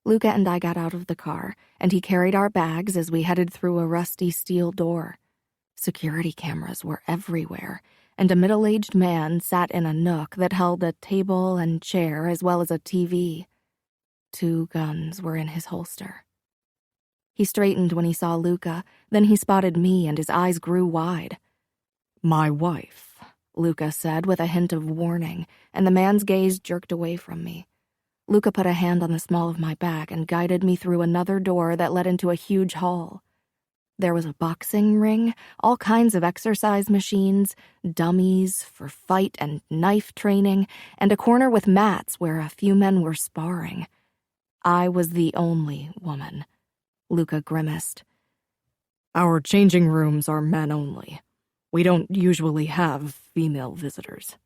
Luca and I got out of the car, and he carried our bags as we headed through a rusty steel door. Security cameras were everywhere, and a middle-aged man sat in a nook that held a table and chair as well as a TV. 2 guns were in his holster. He straightened when he saw Luca, then he spotted me and his eyes grew wide. My wife, Luca said with a hint of warning, and the man's gaze jerked away from me. Luca put a hand on the small of my back and guided me through another door that led into a huge hall. There was a boxing ring, all kinds of exercise machines, dummies for fight and knife training, and a corner with mats where a few men were sparring. I was the only woman. Luca grimaced. Our changing rooms are men only. We don't usually have female visitors.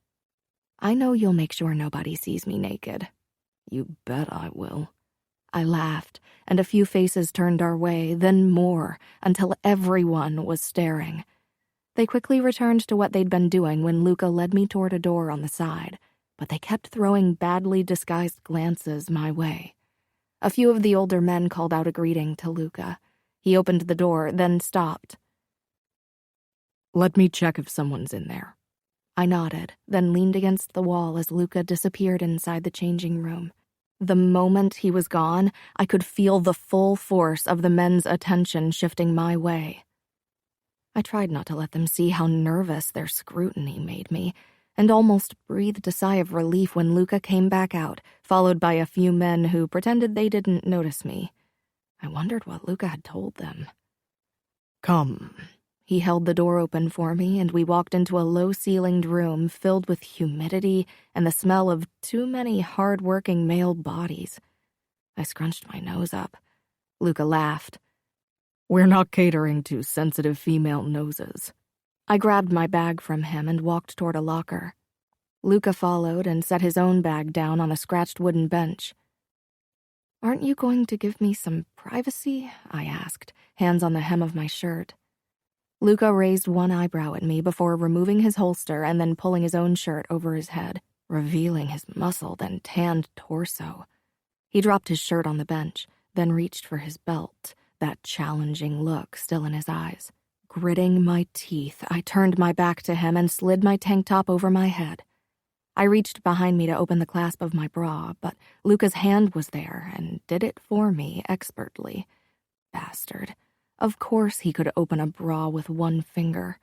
I know you'll make sure nobody sees me naked. You bet I will. I laughed, and a few faces turned our way, then more, until everyone was staring. They quickly returned to what they'd been doing when Luca led me toward a door on the side, but they kept throwing badly disguised glances my way. A few of the older men called out a greeting to Luca. He opened the door, then stopped. Let me check if someone's in there. I nodded, then leaned against the wall as Luca disappeared inside the changing room. The moment he was gone, I could feel the full force of the men's attention shifting my way. I tried not to let them see how nervous their scrutiny made me, and almost breathed a sigh of relief when Luca came back out, followed by a few men who pretended they didn't notice me. I wondered what Luca had told them. Come. He held the door open for me, and we walked into a low-ceilinged room filled with humidity and the smell of too many hard-working male bodies. I scrunched my nose up. Luca laughed. We're not catering to sensitive female noses. I grabbed my bag from him and walked toward a locker. Luca followed and set his own bag down on a scratched wooden bench. Aren't you going to give me some privacy? I asked, hands on the hem of my shirt. Luca raised one eyebrow at me before removing his holster and then pulling his own shirt over his head, revealing his muscled and tanned torso. He dropped his shirt on the bench, then reached for his belt, that challenging look still in his eyes. Gritting my teeth, I turned my back to him and slid my tank top over my head. I reached behind me to open the clasp of my bra, but Luca's hand was there and did it for me expertly. Bastard. Of course he could open a bra with one finger.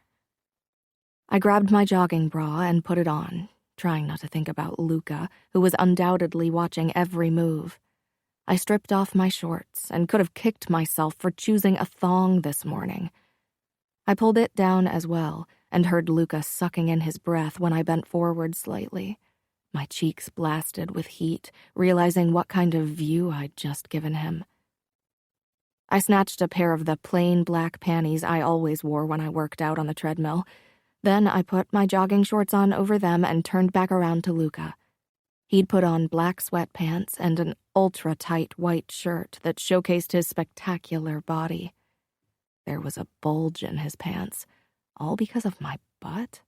I grabbed my jogging bra and put it on, trying not to think about Luca, who was undoubtedly watching every move. I stripped off my shorts and could have kicked myself for choosing a thong this morning. I pulled it down as well and heard Luca sucking in his breath when I bent forward slightly. My cheeks blasted with heat, realizing what kind of view I'd just given him. I snatched a pair of the plain black panties I always wore when I worked out on the treadmill. Then I put my jogging shorts on over them and turned back around to Luca. He'd put on black sweatpants and an ultra-tight white shirt that showcased his spectacular body. There was a bulge in his pants, all because of my butt.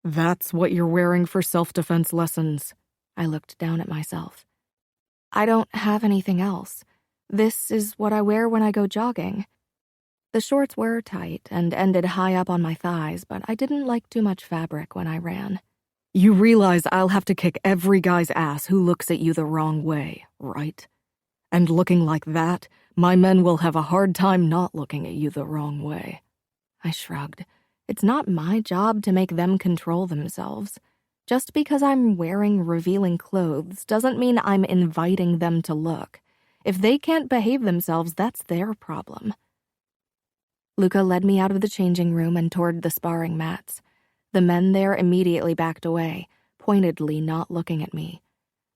That's what you're wearing for self-defense lessons. I looked down at myself. I don't have anything else. This is what I wear when I go jogging. The shorts were tight and ended high up on my thighs, but I didn't like too much fabric when I ran. You realize I'll have to kick every guy's ass who looks at you the wrong way, right? And looking like that, my men will have a hard time not looking at you the wrong way. I shrugged. It's not my job to make them control themselves. Just because I'm wearing revealing clothes doesn't mean I'm inviting them to look. If they can't behave themselves, that's their problem. Luca led me out of the changing room and toward the sparring mats. The men there immediately backed away, pointedly not looking at me.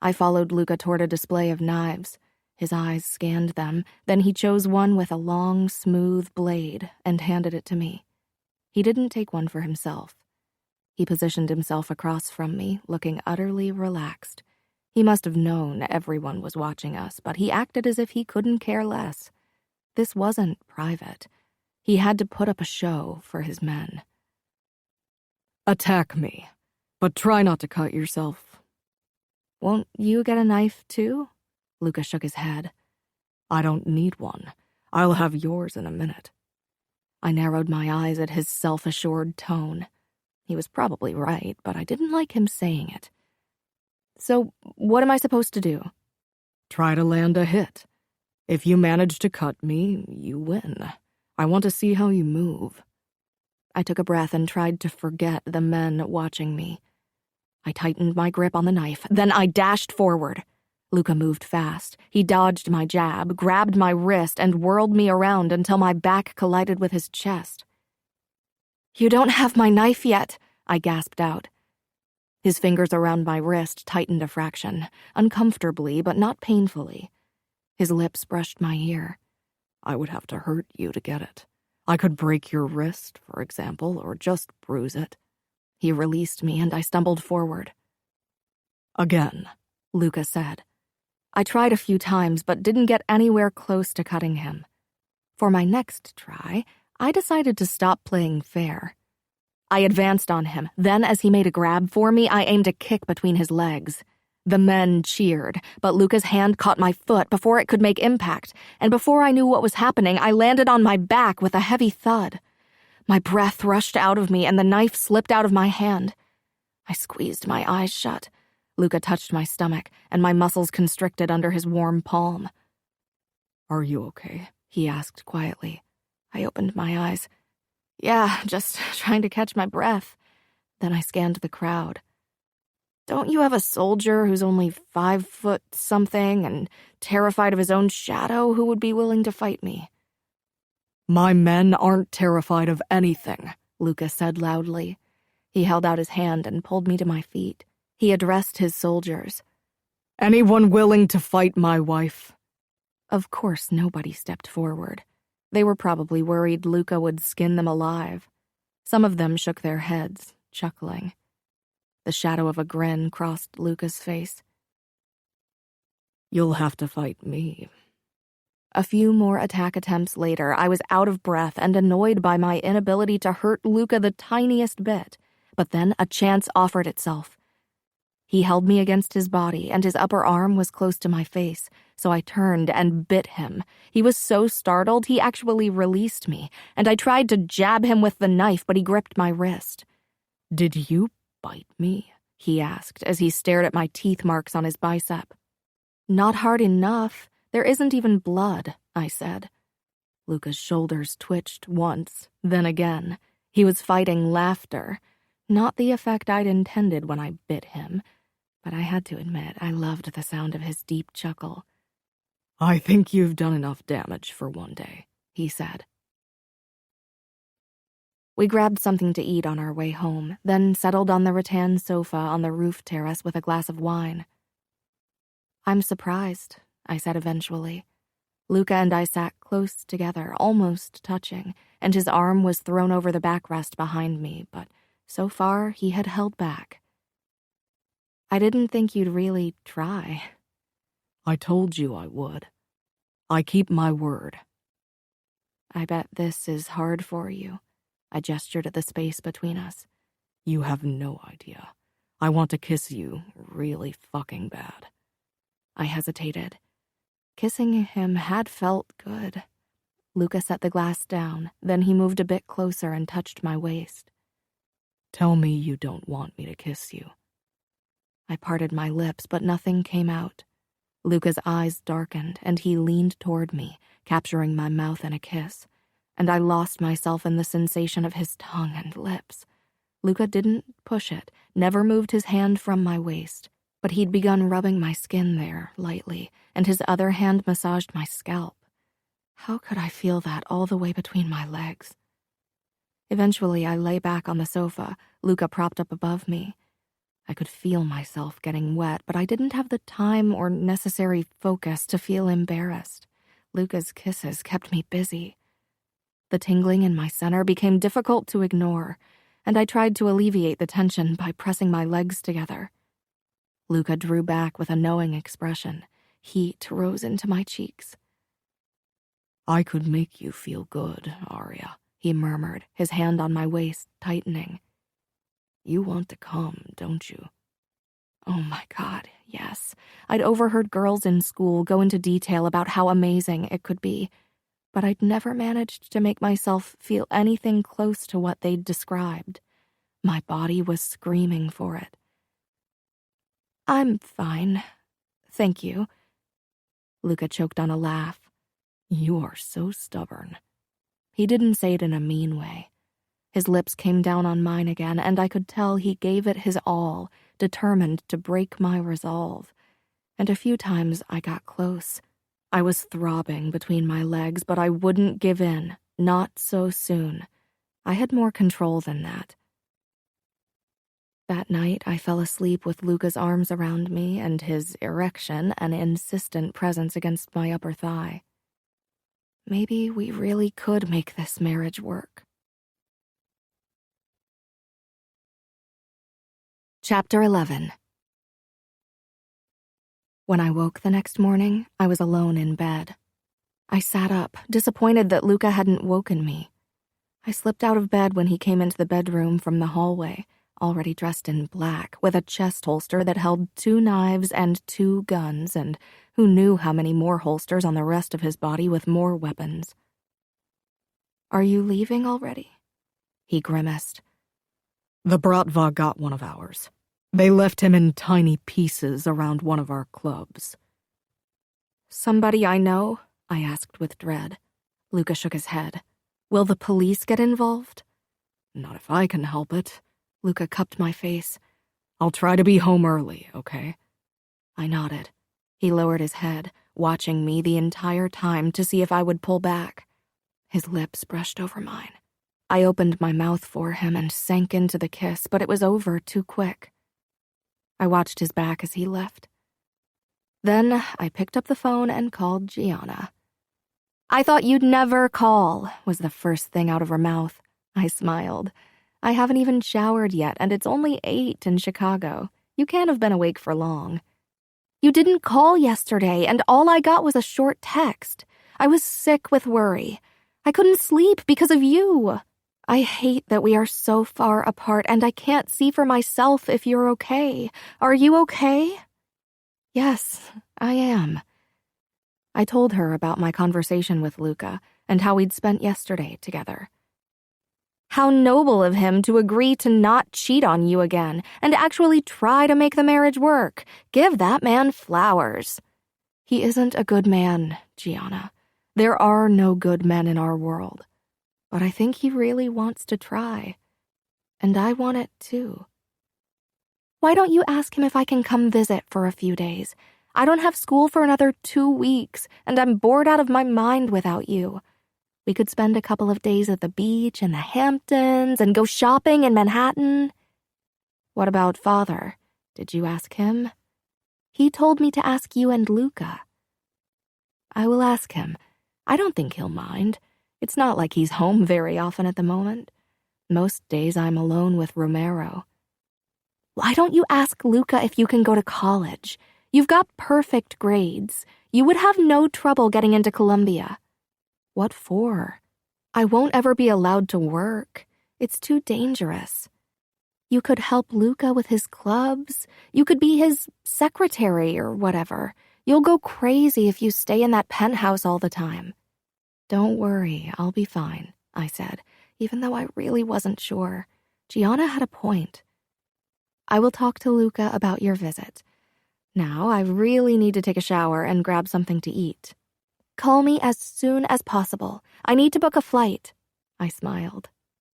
I followed Luca toward a display of knives. His eyes scanned them, then he chose one with a long, smooth blade and handed it to me. He didn't take one for himself. He positioned himself across from me, looking utterly relaxed. He must have known everyone was watching us, but he acted as if he couldn't care less. This wasn't private. He had to put up a show for his men. Attack me, but try not to cut yourself. Won't you get a knife, too? Luca shook his head. I don't need one. I'll have yours in a minute. I narrowed my eyes at his self-assured tone. He was probably right, but I didn't like him saying it. So, what am I supposed to do? Try to land a hit. If you manage to cut me, you win. I want to see how you move. I took a breath and tried to forget the men watching me. I tightened my grip on the knife, then I dashed forward. Luca moved fast. He dodged my jab, grabbed my wrist, and whirled me around until my back collided with his chest. You don't have my knife yet, I gasped out. His fingers around my wrist tightened a fraction, uncomfortably but not painfully. His lips brushed my ear. I would have to hurt you to get it. I could break your wrist, for example, or just bruise it. He released me and I stumbled forward. Again, Luca said. I tried a few times but didn't get anywhere close to cutting him. For my next try, I decided to stop playing fair. I advanced on him, then as he made a grab for me, I aimed a kick between his legs. The men cheered, but Luca's hand caught my foot before it could make impact, and before I knew what was happening, I landed on my back with a heavy thud. My breath rushed out of me and the knife slipped out of my hand. I squeezed my eyes shut. Luca touched my stomach, and my muscles constricted under his warm palm. Are you okay? He asked quietly. I opened my eyes. Yeah, just trying to catch my breath. Then I scanned the crowd. Don't you have a soldier who's only 5 foot something and terrified of his own shadow who would be willing to fight me? My men aren't terrified of anything, Luca said loudly. He held out his hand and pulled me to my feet. He addressed his soldiers. Anyone willing to fight my wife? Of course, nobody stepped forward. They were probably worried Luca would skin them alive. Some of them shook their heads, chuckling. The shadow of a grin crossed Luca's face. You'll have to fight me. A few more attack attempts later, I was out of breath and annoyed by my inability to hurt Luca the tiniest bit. But then a chance offered itself. He held me against his body, and his upper arm was close to my face, so I turned and bit him. He was so startled, he actually released me, and I tried to jab him with the knife, but he gripped my wrist. "Did you bite me?" he asked as he stared at my teeth marks on his bicep. "Not hard enough. There isn't even blood," I said. Luca's shoulders twitched once, then again. He was fighting laughter. Not the effect I'd intended when I bit him, but I had to admit I loved the sound of his deep chuckle. "I think you've done enough damage for one day," he said. We grabbed something to eat on our way home, then settled on the rattan sofa on the roof terrace with a glass of wine. "I'm surprised," I said eventually. Luca and I sat close together, almost touching, and his arm was thrown over the backrest behind me, but so far he had held back. "I didn't think you'd really try." "I told you I would. I keep my word." "I bet this is hard for you." I gestured at the space between us. "You have no idea. I want to kiss you really fucking bad." I hesitated. Kissing him had felt good. Luca set the glass down, then he moved a bit closer and touched my waist. "Tell me you don't want me to kiss you." I parted my lips, but nothing came out. Luca's eyes darkened, and he leaned toward me, capturing my mouth in a kiss, and I lost myself in the sensation of his tongue and lips. Luca didn't push it, never moved his hand from my waist, but he'd begun rubbing my skin there, lightly, and his other hand massaged my scalp. How could I feel that all the way between my legs? Eventually, I lay back on the sofa, Luca propped up above me. I could feel myself getting wet, but I didn't have the time or necessary focus to feel embarrassed. Luca's kisses kept me busy. The tingling in my center became difficult to ignore, and I tried to alleviate the tension by pressing my legs together. Luca drew back with a knowing expression. Heat rose into my cheeks. "I could make you feel good, Arya," he murmured, his hand on my waist tightening. "You want to come, don't you?" Oh my God, yes. I'd overheard girls in school go into detail about how amazing it could be, but I'd never managed to make myself feel anything close to what they'd described. My body was screaming for it. "I'm fine. Thank you." Luca choked on a laugh. "You are so stubborn." He didn't say it in a mean way. His lips came down on mine again, and I could tell he gave it his all, determined to break my resolve. And a few times I got close. I was throbbing between my legs, but I wouldn't give in, not so soon. I had more control than that. That night, I fell asleep with Luca's arms around me and his erection an insistent presence against my upper thigh. Maybe we really could make this marriage work. Chapter 11. When I woke the next morning, I was alone in bed. I sat up, disappointed that Luca hadn't woken me. I slipped out of bed when he came into the bedroom from the hallway, already dressed in black, with a chest holster that held 2 knives and 2 guns, and who knew how many more holsters on the rest of his body with more weapons. "Are you leaving already?" He grimaced. "The Bratva got one of ours. They left him in tiny pieces around one of our clubs." "Somebody I know?" I asked with dread. Luca shook his head. "Will the police get involved?" "Not if I can help it." Luca cupped my face. "I'll try to be home early, okay?" I nodded. He lowered his head, watching me the entire time to see if I would pull back. His lips brushed over mine. I opened my mouth for him and sank into the kiss, but it was over too quick. I watched his back as he left. Then I picked up the phone and called Gianna. "I thought you'd never call," was the first thing out of her mouth. I smiled. "I haven't even showered yet, and it's only 8 in Chicago. You can't have been awake for long." "You didn't call yesterday, and all I got was a short text. I was sick with worry. I couldn't sleep because of you. I hate that we are so far apart, and I can't see for myself if you're okay. Are you okay?" "Yes, I am." I told her about my conversation with Luca and how we'd spent yesterday together. "How noble of him to agree to not cheat on you again and actually try to make the marriage work. Give that man flowers." "He isn't a good man, Gianna. There are no good men in our world. But I think he really wants to try. And I want it too." "Why don't you ask him if I can come visit for a few days? I don't have school for another 2 weeks, and I'm bored out of my mind without you. We could spend a couple of days at the beach in the Hamptons and go shopping in Manhattan." "What about Father? Did you ask him?" "He told me to ask you and Luca." "I will ask him. I don't think he'll mind. It's not like he's home very often at the moment. Most days I'm alone with Romero." "Why don't you ask Luca if you can go to college? You've got perfect grades. You would have no trouble getting into Columbia." "What for?" "I won't ever be allowed to work. It's too dangerous." "You could help Luca with his clubs. You could be his secretary or whatever. You'll go crazy if you stay in that penthouse all the time." "Don't worry, I'll be fine," I said, even though I really wasn't sure. Gianna had a point. "I will talk to Luca about your visit. Now I really need to take a shower and grab something to eat." "Call me as soon as possible. I need to book a flight." I smiled.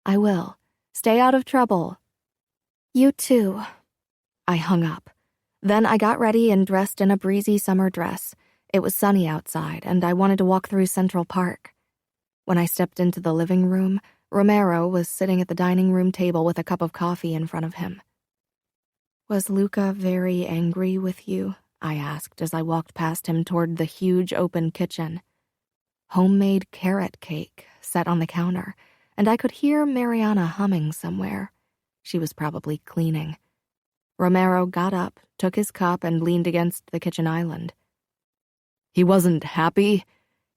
"I will. Stay out of trouble." "You too." I hung up. Then I got ready and dressed in a breezy summer dress. It was sunny outside, and I wanted to walk through Central Park. When I stepped into the living room, Romero was sitting at the dining room table with a cup of coffee in front of him. "Was Luca very angry with you?" I asked as I walked past him toward the huge open kitchen. Homemade carrot cake set on the counter, and I could hear Mariana humming somewhere. She was probably cleaning. Romero got up, took his cup, and leaned against the kitchen island. "He wasn't happy?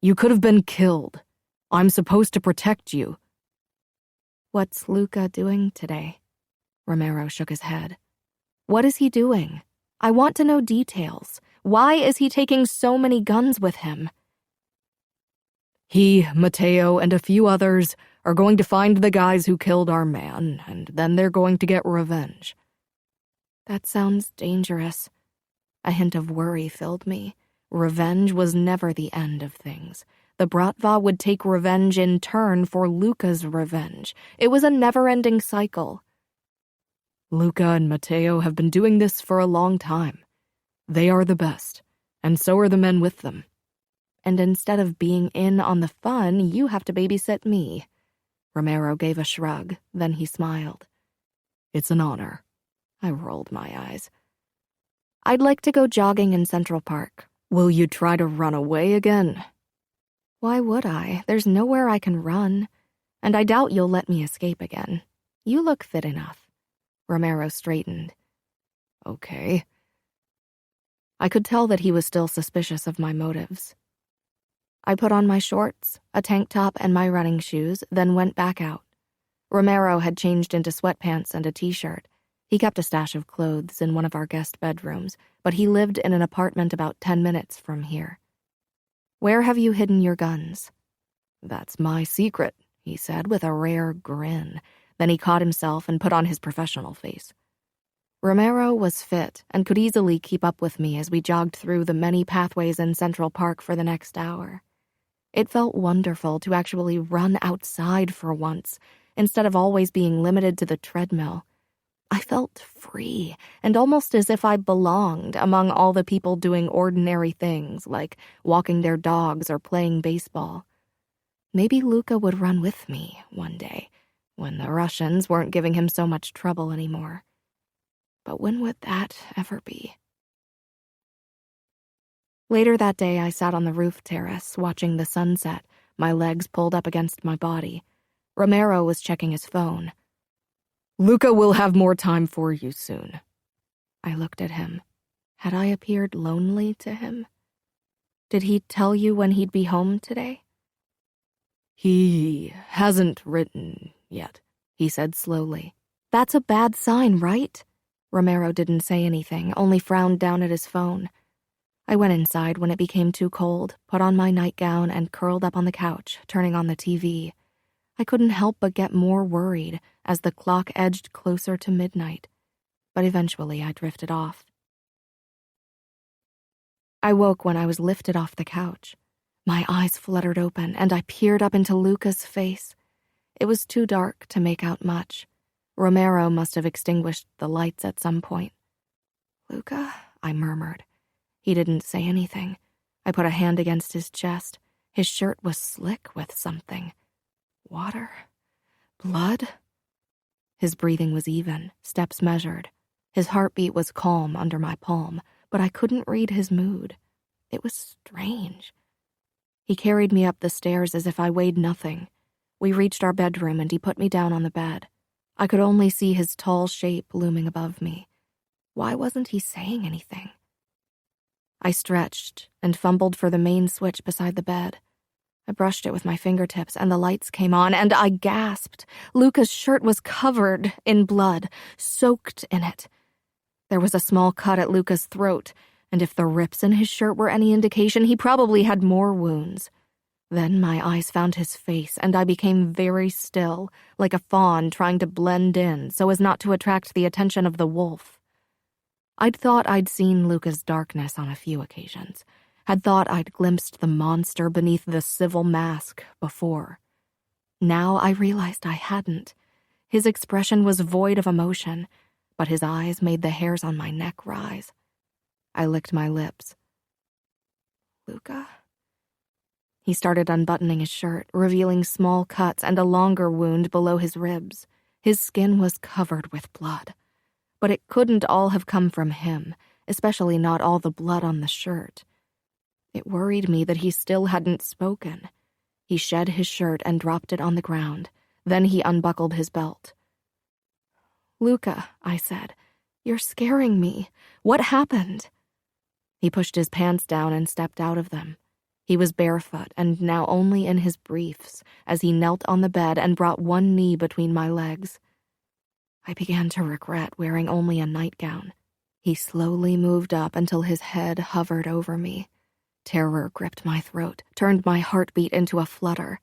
You could have been killed. I'm supposed to protect you." "What's Luca doing today?" Romero shook his head. "What is he doing? I want to know details. Why is he taking so many guns with him?" "He, Matteo, and a few others are going to find the guys who killed our man, and then they're going to get revenge." That sounds dangerous. A hint of worry filled me. Revenge was never the end of things. The Bratva would take revenge in turn for Luca's revenge. It was a never-ending cycle. "Luca and Matteo have been doing this for a long time. They are the best, and so are the men with them. And instead of being in on the fun, you have to babysit me." Romero gave a shrug, then he smiled. "It's an honor." I rolled my eyes. "I'd like to go jogging in Central Park." "Will you try to run away again?" "Why would I? There's nowhere I can run. And I doubt you'll let me escape again. You look fit enough." Romero straightened. "Okay." I could tell that he was still suspicious of my motives. I put on my shorts, a tank top, and my running shoes, then went back out. Romero had changed into sweatpants and a t-shirt. He kept a stash of clothes in one of our guest bedrooms, but he lived in an apartment about 10 minutes from here. "Where have you hidden your guns?" "That's my secret," he said with a rare grin. Then he caught himself and put on his professional face. Romero was fit and could easily keep up with me as we jogged through the many pathways in Central Park for the next hour. It felt wonderful to actually run outside for once, instead of always being limited to the treadmill. I felt free, and almost as if I belonged among all the people doing ordinary things, like walking their dogs or playing baseball. Maybe Luca would run with me one day, when the Russians weren't giving him so much trouble anymore. But when would that ever be? Later that day, I sat on the roof terrace, watching the sunset, my legs pulled up against my body. Romero was checking his phone. "Luca will have more time for you soon." I looked at him. Had I appeared lonely to him? Did he tell you when he'd be home today? He hasn't written yet, he said slowly. That's a bad sign, right? Romero didn't say anything, only frowned down at his phone. I went inside when it became too cold, put on my nightgown, and curled up on the couch, turning on the TV. I couldn't help but get more worried as the clock edged closer to midnight, but eventually I drifted off. I woke when I was lifted off the couch. My eyes fluttered open, and I peered up into Luca's face. It was too dark to make out much. Romero must have extinguished the lights at some point. "Luca?" I murmured. He didn't say anything. I put a hand against his chest. His shirt was slick with something. Water? Blood? His breathing was even, steps measured. His heartbeat was calm under my palm, but I couldn't read his mood. It was strange. He carried me up the stairs as if I weighed nothing. We reached our bedroom and he put me down on the bed. I could only see his tall shape looming above me. Why wasn't he saying anything? I stretched and fumbled for the main switch beside the bed. I brushed it with my fingertips and the lights came on and I gasped. Luca's shirt was covered in blood, soaked in it. There was a small cut at Luca's throat, and if the rips in his shirt were any indication, he probably had more wounds. Then my eyes found his face, and I became very still, like a fawn trying to blend in so as not to attract the attention of the wolf. I'd thought I'd seen Luca's darkness on a few occasions, had thought I'd glimpsed the monster beneath the civil mask before. Now I realized I hadn't. His expression was void of emotion, but his eyes made the hairs on my neck rise. I licked my lips. "Luca?" He started unbuttoning his shirt, revealing small cuts and a longer wound below his ribs. His skin was covered with blood. But it couldn't all have come from him, especially not all the blood on the shirt. It worried me that he still hadn't spoken. He shed his shirt and dropped it on the ground. Then he unbuckled his belt. "Luca," I said, "you're scaring me. What happened?" He pushed his pants down and stepped out of them. He was barefoot and now only in his briefs as he knelt on the bed and brought one knee between my legs. I began to regret wearing only a nightgown. He slowly moved up until his head hovered over me. Terror gripped my throat, turned my heartbeat into a flutter.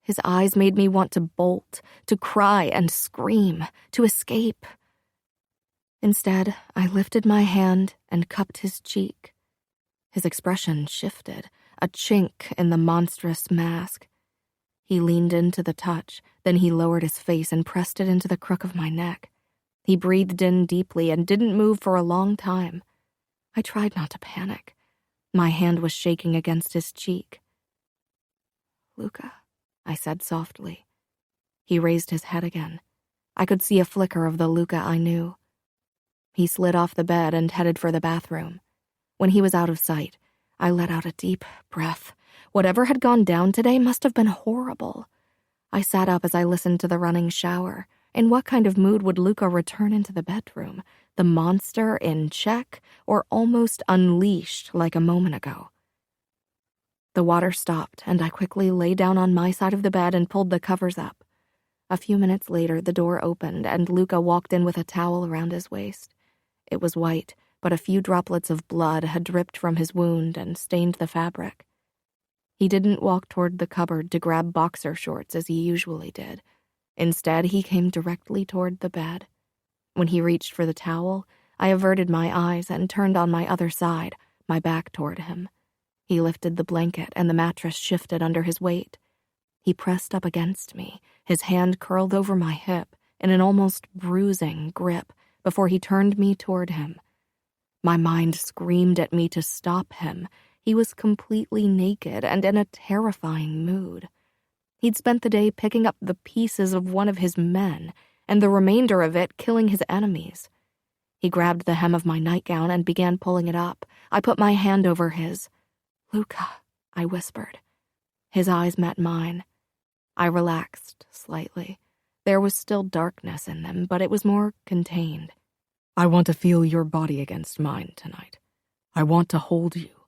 His eyes made me want to bolt, to cry and scream, to escape. Instead, I lifted my hand and cupped his cheek. His expression shifted, a chink in the monstrous mask. He leaned into the touch, then he lowered his face and pressed it into the crook of my neck. He breathed in deeply and didn't move for a long time. I tried not to panic. My hand was shaking against his cheek. "Luca," I said softly. He raised his head again. I could see a flicker of the Luca I knew. He slid off the bed and headed for the bathroom. When he was out of sight, I let out a deep breath. Whatever had gone down today must have been horrible. I sat up as I listened to the running shower. In what kind of mood would Luca return into the bedroom? The monster in check, or almost unleashed like a moment ago? The water stopped, and I quickly lay down on my side of the bed and pulled the covers up. A few minutes later, the door opened, and Luca walked in with a towel around his waist. It was white, but a few droplets of blood had dripped from his wound and stained the fabric. He didn't walk toward the cupboard to grab boxer shorts as he usually did. Instead, he came directly toward the bed. When he reached for the towel, I averted my eyes and turned on my other side, my back toward him. He lifted the blanket and the mattress shifted under his weight. He pressed up against me, his hand curled over my hip in an almost bruising grip before he turned me toward him. My mind screamed at me to stop him. He was completely naked and in a terrifying mood. He'd spent the day picking up the pieces of one of his men, and the remainder of it killing his enemies. He grabbed the hem of my nightgown and began pulling it up. I put my hand over his. "Luca," I whispered. His eyes met mine. I relaxed slightly. There was still darkness in them, but it was more contained. "I want to feel your body against mine tonight. I want to hold you."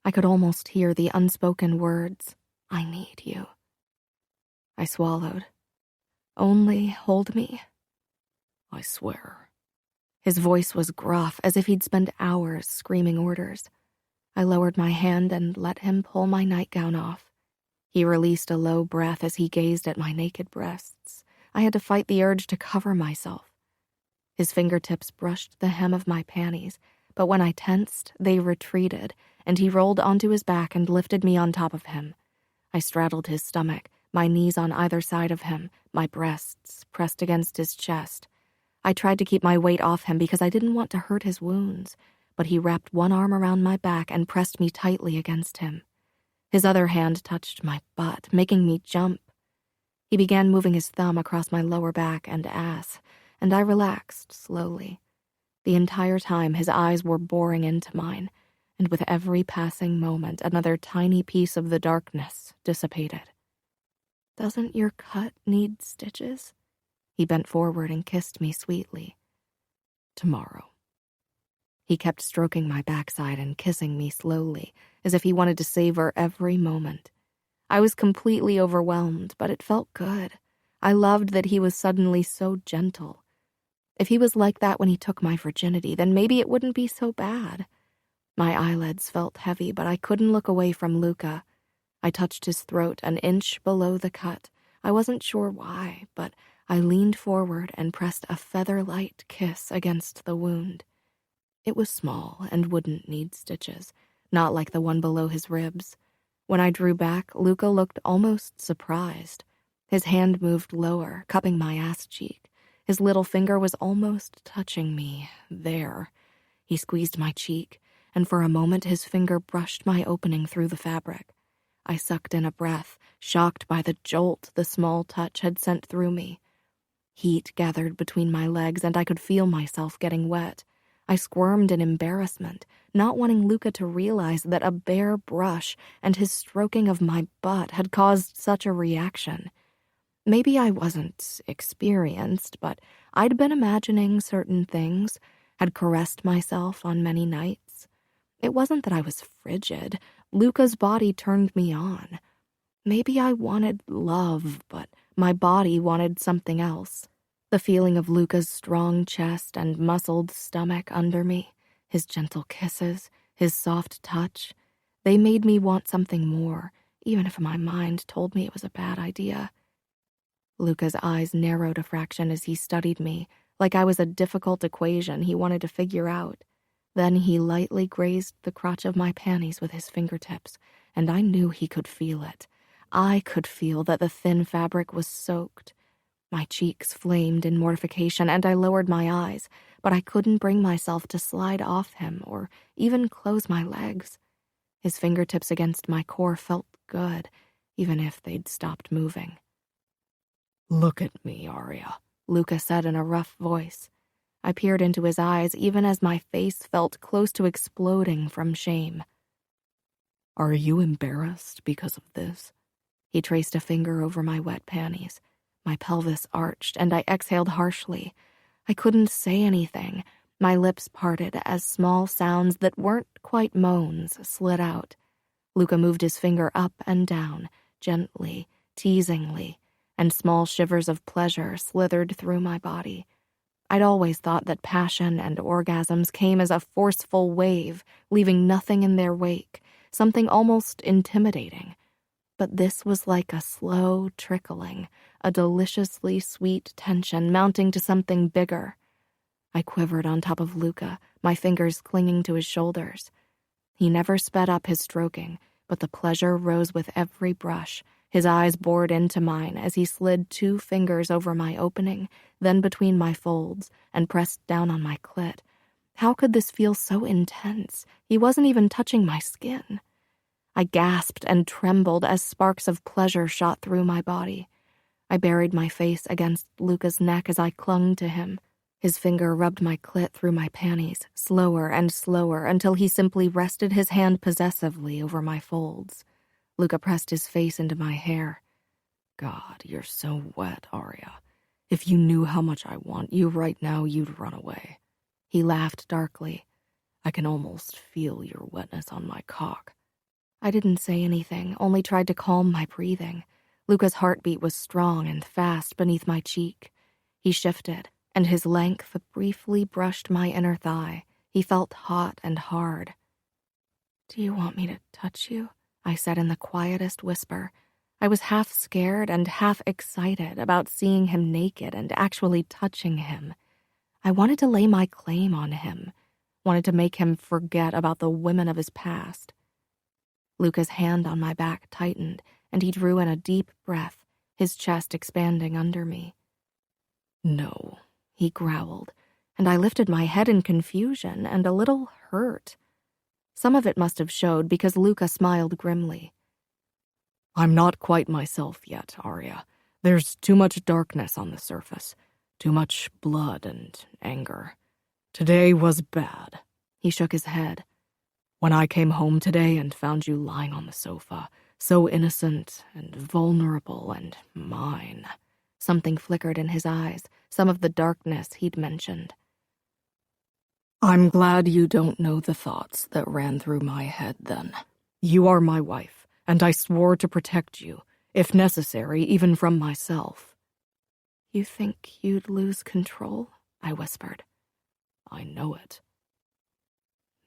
I could almost hear the unspoken words, "I need you." I swallowed. "Only hold me?" I swear. His voice was gruff, as if he'd spent hours screaming orders. I lowered my hand and let him pull my nightgown off. He released a low breath as he gazed at my naked breasts. I had to fight the urge to cover myself. His fingertips brushed the hem of my panties, but when I tensed, they retreated, and he rolled onto his back and lifted me on top of him. I straddled his stomach, my knees on either side of him, my breasts pressed against his chest. I tried to keep my weight off him because I didn't want to hurt his wounds, but he wrapped one arm around my back and pressed me tightly against him. His other hand touched my butt, making me jump. He began moving his thumb across my lower back and ass, and I relaxed slowly. The entire time his eyes were boring into mine, and with every passing moment another tiny piece of the darkness dissipated. "Doesn't your cut need stitches?" He bent forward and kissed me sweetly. "Tomorrow." He kept stroking my backside and kissing me slowly, as if he wanted to savor every moment. I was completely overwhelmed, but it felt good. I loved that he was suddenly so gentle. If he was like that when he took my virginity, then maybe it wouldn't be so bad. My eyelids felt heavy, but I couldn't look away from Luca. I touched his throat an inch below the cut. I wasn't sure why, but I leaned forward and pressed a feather-light kiss against the wound. It was small and wouldn't need stitches, not like the one below his ribs. When I drew back, Luca looked almost surprised. His hand moved lower, cupping my ass cheek. His little finger was almost touching me, there. He squeezed my cheek, and for a moment his finger brushed my opening through the fabric. I sucked in a breath, shocked by the jolt the small touch had sent through me. Heat gathered between my legs, and I could feel myself getting wet. I squirmed in embarrassment, not wanting Luca to realize that a bare brush and his stroking of my butt had caused such a reaction. Maybe I wasn't experienced, but I'd been imagining certain things, had caressed myself on many nights. It wasn't that I was frigid. Luca's body turned me on. Maybe I wanted love, but my body wanted something else. The feeling of Luca's strong chest and muscled stomach under me, his gentle kisses, his soft touch, they made me want something more, even if my mind told me it was a bad idea. Luca's eyes narrowed a fraction as he studied me, like I was a difficult equation he wanted to figure out. Then he lightly grazed the crotch of my panties with his fingertips, and I knew he could feel it. I could feel that the thin fabric was soaked. My cheeks flamed in mortification, and I lowered my eyes, but I couldn't bring myself to slide off him or even close my legs. His fingertips against my core felt good, even if they'd stopped moving. "Look at me, Arya," Luca said in a rough voice. I peered into his eyes, even as my face felt close to exploding from shame. "Are you embarrassed because of this?" He traced a finger over my wet panties. My pelvis arched, and I exhaled harshly. I couldn't say anything. My lips parted as small sounds that weren't quite moans slid out. Luca moved his finger up and down, gently, teasingly, and small shivers of pleasure slithered through my body. I'd always thought that passion and orgasms came as a forceful wave, leaving nothing in their wake, something almost intimidating. But this was like a slow trickling, a deliciously sweet tension mounting to something bigger. I quivered on top of Luca, my fingers clinging to his shoulders. He never sped up his stroking, but the pleasure rose with every brush. His eyes bored into mine as he slid 2 fingers over my opening, then between my folds, and pressed down on my clit. How could this feel so intense? He wasn't even touching my skin. I gasped and trembled as sparks of pleasure shot through my body. I buried my face against Luca's neck as I clung to him. His finger rubbed my clit through my panties, slower and slower, until he simply rested his hand possessively over my folds. Luca pressed his face into my hair. "God, you're so wet, Arya. If you knew how much I want you right now, you'd run away." He laughed darkly. "I can almost feel your wetness on my cock. I didn't say anything, only tried to calm my breathing. Luca's heartbeat was strong and fast beneath my cheek. He shifted, and his length briefly brushed my inner thigh. He felt hot and hard. "Do you want me to touch you?" I said in the quietest whisper. I was half scared and half excited about seeing him naked and actually touching him. I wanted to lay my claim on him, wanted to make him forget about the women of his past. Luca's hand on my back tightened, and he drew in a deep breath, his chest expanding under me. "No," he growled, and I lifted my head in confusion and a little hurt. Some of it must have showed because Luca smiled grimly. "I'm not quite myself yet, Arya. There's too much darkness on the surface, too much blood and anger. Today was bad." He shook his head. "When I came home today and found you lying on the sofa, so innocent and vulnerable and mine." Something flickered in his eyes, some of the darkness he'd mentioned. "I'm glad you don't know the thoughts that ran through my head then. You are my wife, and I swore to protect you, if necessary, even from myself." "You think you'd lose control?" I whispered. "I know it."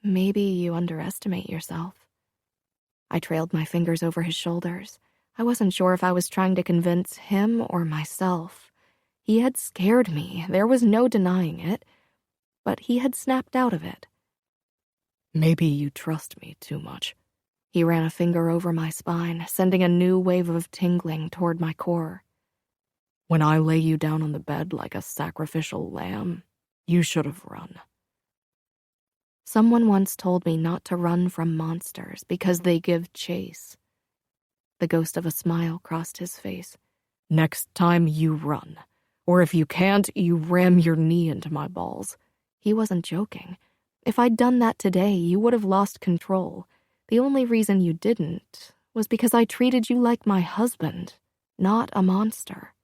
"Maybe you underestimate yourself." I trailed my fingers over his shoulders. I wasn't sure if I was trying to convince him or myself. He had scared me, there was no denying it, but he had snapped out of it. "Maybe you trust me too much." He ran a finger over my spine, sending a new wave of tingling toward my core. "When I lay you down on the bed like a sacrificial lamb, you should have run." Someone once told me not to run from monsters because they give chase. The ghost of a smile crossed his face. "Next time you run. Or if you can't, you ram your knee into my balls." He wasn't joking. "If I'd done that today, you would have lost control. The only reason you didn't was because I treated you like my husband, not a monster."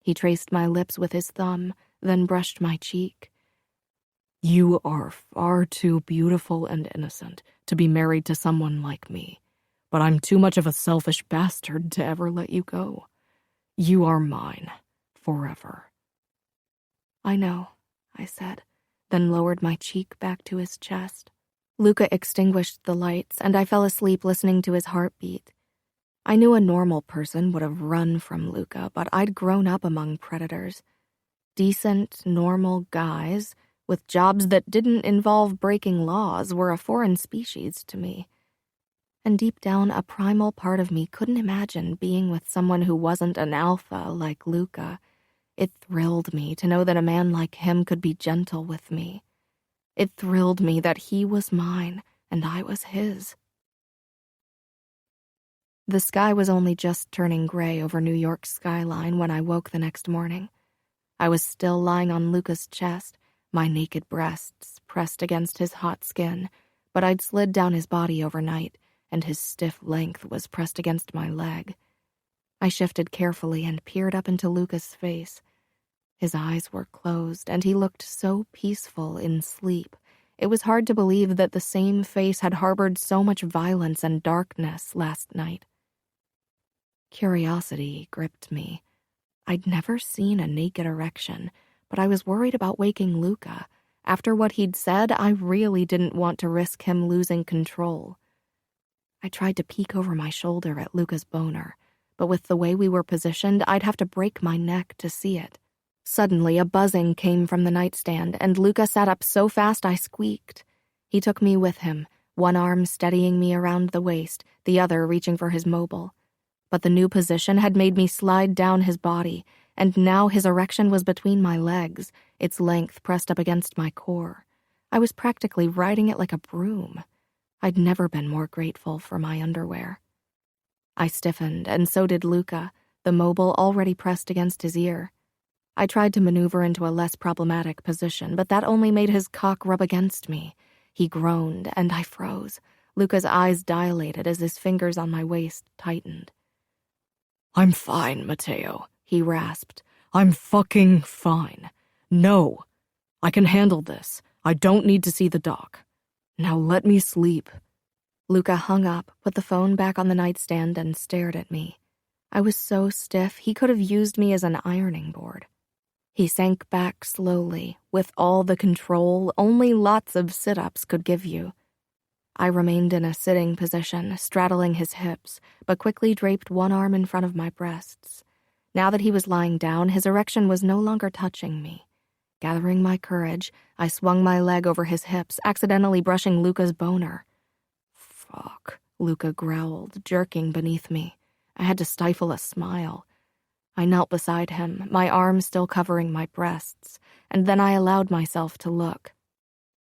He traced my lips with his thumb, then brushed my cheek. "You are far too beautiful and innocent to be married to someone like me, but I'm too much of a selfish bastard to ever let you go. You are mine, forever." "I know," I said, then lowered my cheek back to his chest. Luca extinguished the lights, and I fell asleep listening to his heartbeat. I knew a normal person would have run from Luca, but I'd grown up among predators. Decent, normal guys with jobs that didn't involve breaking laws were a foreign species to me. And deep down, a primal part of me couldn't imagine being with someone who wasn't an alpha like Luca. It thrilled me to know that a man like him could be gentle with me. It thrilled me that he was mine and I was his. The sky was only just turning gray over New York's skyline when I woke the next morning. I was still lying on Luca's chest, my naked breasts pressed against his hot skin, but I'd slid down his body overnight, and his stiff length was pressed against my leg. I shifted carefully and peered up into Luca's face. His eyes were closed, and he looked so peaceful in sleep. It was hard to believe that the same face had harbored so much violence and darkness last night. Curiosity gripped me. I'd never seen a naked erection, but I was worried about waking Luca. After what he'd said, I really didn't want to risk him losing control. I tried to peek over my shoulder at Luca's boner, but with the way we were positioned, I'd have to break my neck to see it. Suddenly, a buzzing came from the nightstand, and Luca sat up so fast I squeaked. He took me with him, one arm steadying me around the waist, the other reaching for his mobile. But the new position had made me slide down his body, and now his erection was between my legs, its length pressed up against my core. I was practically riding it like a broom. I'd never been more grateful for my underwear. I stiffened, and so did Luca, the mobile already pressed against his ear. I tried to maneuver into a less problematic position, but that only made his cock rub against me. He groaned, and I froze. Luca's eyes dilated as his fingers on my waist tightened. "I'm fine, Matteo," he rasped. "I'm fucking fine. No, I can handle this. I don't need to see the doc. Now let me sleep." Luca hung up, put the phone back on the nightstand, and stared at me. I was so stiff he could have used me as an ironing board. He sank back slowly, with all the control only lots of sit-ups could give you. I remained in a sitting position, straddling his hips, but quickly draped one arm in front of my breasts. Now that he was lying down, his erection was no longer touching me. Gathering my courage, I swung my leg over his hips, accidentally brushing Luca's boner. Fuck, Luca growled, jerking beneath me. I had to stifle a smile. I knelt beside him, my arm still covering my breasts, and then I allowed myself to look.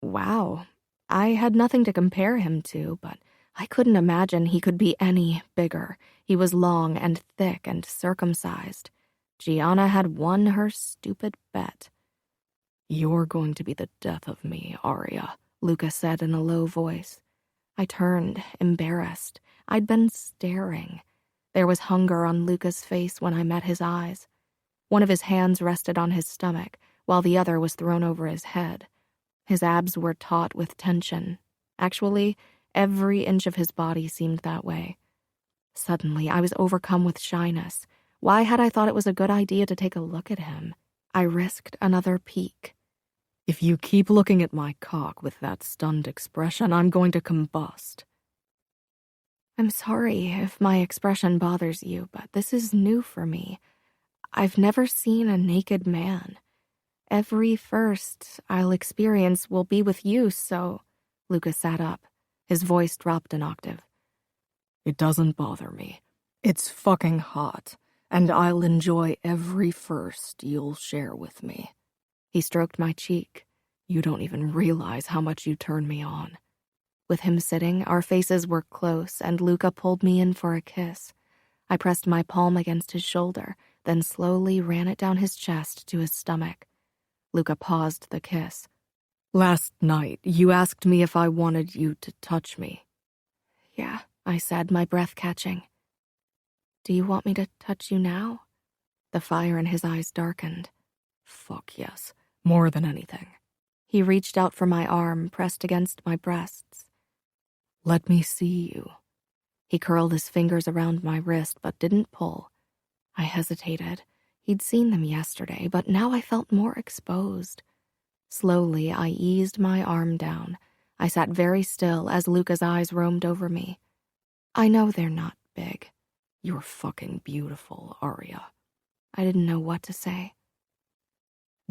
Wow, I had nothing to compare him to, but I couldn't imagine he could be any bigger. He was long and thick and circumcised. Gianna had won her stupid bet. "You're going to be the death of me, Arya," Luca said in a low voice. I turned, embarrassed. I'd been staring. There was hunger on Luca's face when I met his eyes. One of his hands rested on his stomach, while the other was thrown over his head. His abs were taut with tension. Actually, every inch of his body seemed that way. Suddenly, I was overcome with shyness. Why had I thought it was a good idea to take a look at him? I risked another peek. "If you keep looking at my cock with that stunned expression, I'm going to combust." "I'm sorry if my expression bothers you, but this is new for me. I've never seen a naked man. Every first I'll experience will be with you, so..." Luca sat up. His voice dropped an octave. "It doesn't bother me. It's fucking hot, and I'll enjoy every first you'll share with me." He stroked my cheek. "You don't even realize how much you turn me on." With him sitting, our faces were close, and Luca pulled me in for a kiss. I pressed my palm against his shoulder, then slowly ran it down his chest to his stomach. Luca paused the kiss. "Last night, you asked me if I wanted you to touch me." "Yeah," I said, my breath catching. "Do you want me to touch you now?" The fire in his eyes darkened. "Fuck yes, more than anything." He reached out for my arm, pressed against my breasts. "Let me see you." He curled his fingers around my wrist, but didn't pull. I hesitated. He'd seen them yesterday, but now I felt more exposed. Slowly, I eased my arm down. I sat very still as Luca's eyes roamed over me. "I know they're not big." "You're fucking beautiful, Arya." I didn't know what to say.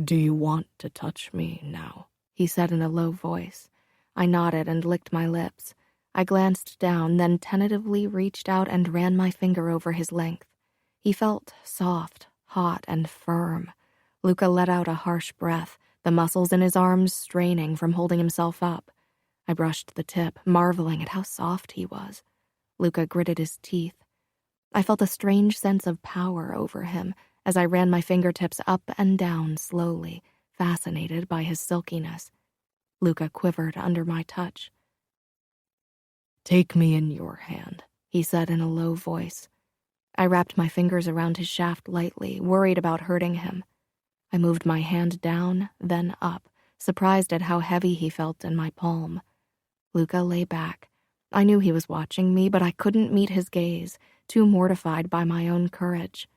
"Do you want to touch me now?" he said in a low voice. I nodded and licked my lips. I glanced down, then tentatively reached out and ran my finger over his length. He felt soft, hot, and firm. Luca let out a harsh breath, the muscles in his arms straining from holding himself up. I brushed the tip, marveling at how soft he was. Luca gritted his teeth. I felt a strange sense of power over him as I ran my fingertips up and down slowly, fascinated by his silkiness. Luca quivered under my touch. "Take me in your hand," he said in a low voice. I wrapped my fingers around his shaft lightly, worried about hurting him. I moved my hand down, then up, surprised at how heavy he felt in my palm. Luca lay back. I knew he was watching me, but I couldn't meet his gaze, too mortified by my own courage.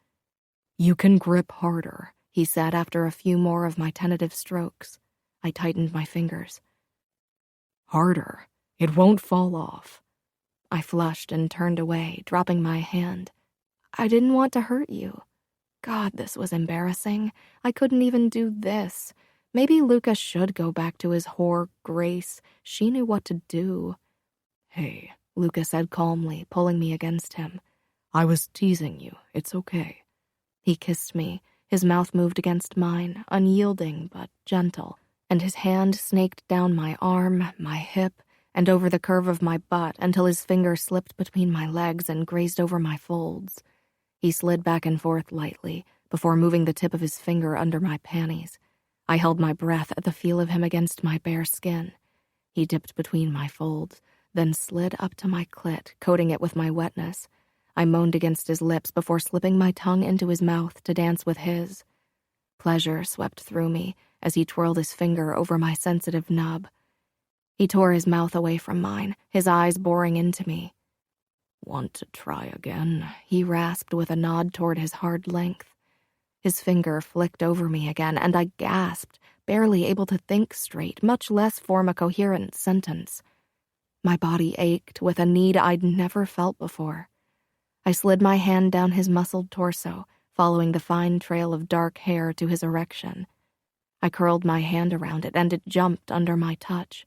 "You can grip harder," he said after a few more of my tentative strokes. I tightened my fingers. "Harder. It won't fall off." I flushed and turned away, dropping my hand. "I didn't want to hurt you." God, this was embarrassing. I couldn't even do this. Maybe Luca should go back to his whore, Grace. She knew what to do. "Hey," Luca said calmly, pulling me against him. "I was teasing you. It's okay." He kissed me. His mouth moved against mine, unyielding but gentle, and his hand snaked down my arm, my hip, and over the curve of my butt until his finger slipped between my legs and grazed over my folds. He slid back and forth lightly, before moving the tip of his finger under my panties. I held my breath at the feel of him against my bare skin. He dipped between my folds, then slid up to my clit, coating it with my wetness. I moaned against his lips before slipping my tongue into his mouth to dance with his. Pleasure swept through me as he twirled his finger over my sensitive nub. He tore his mouth away from mine, his eyes boring into me. "Want to try again?" he rasped with a nod toward his hard length. His finger flicked over me again, and I gasped, barely able to think straight, much less form a coherent sentence. My body ached with a need I'd never felt before. I slid my hand down his muscled torso, following the fine trail of dark hair to his erection. I curled my hand around it, and it jumped under my touch.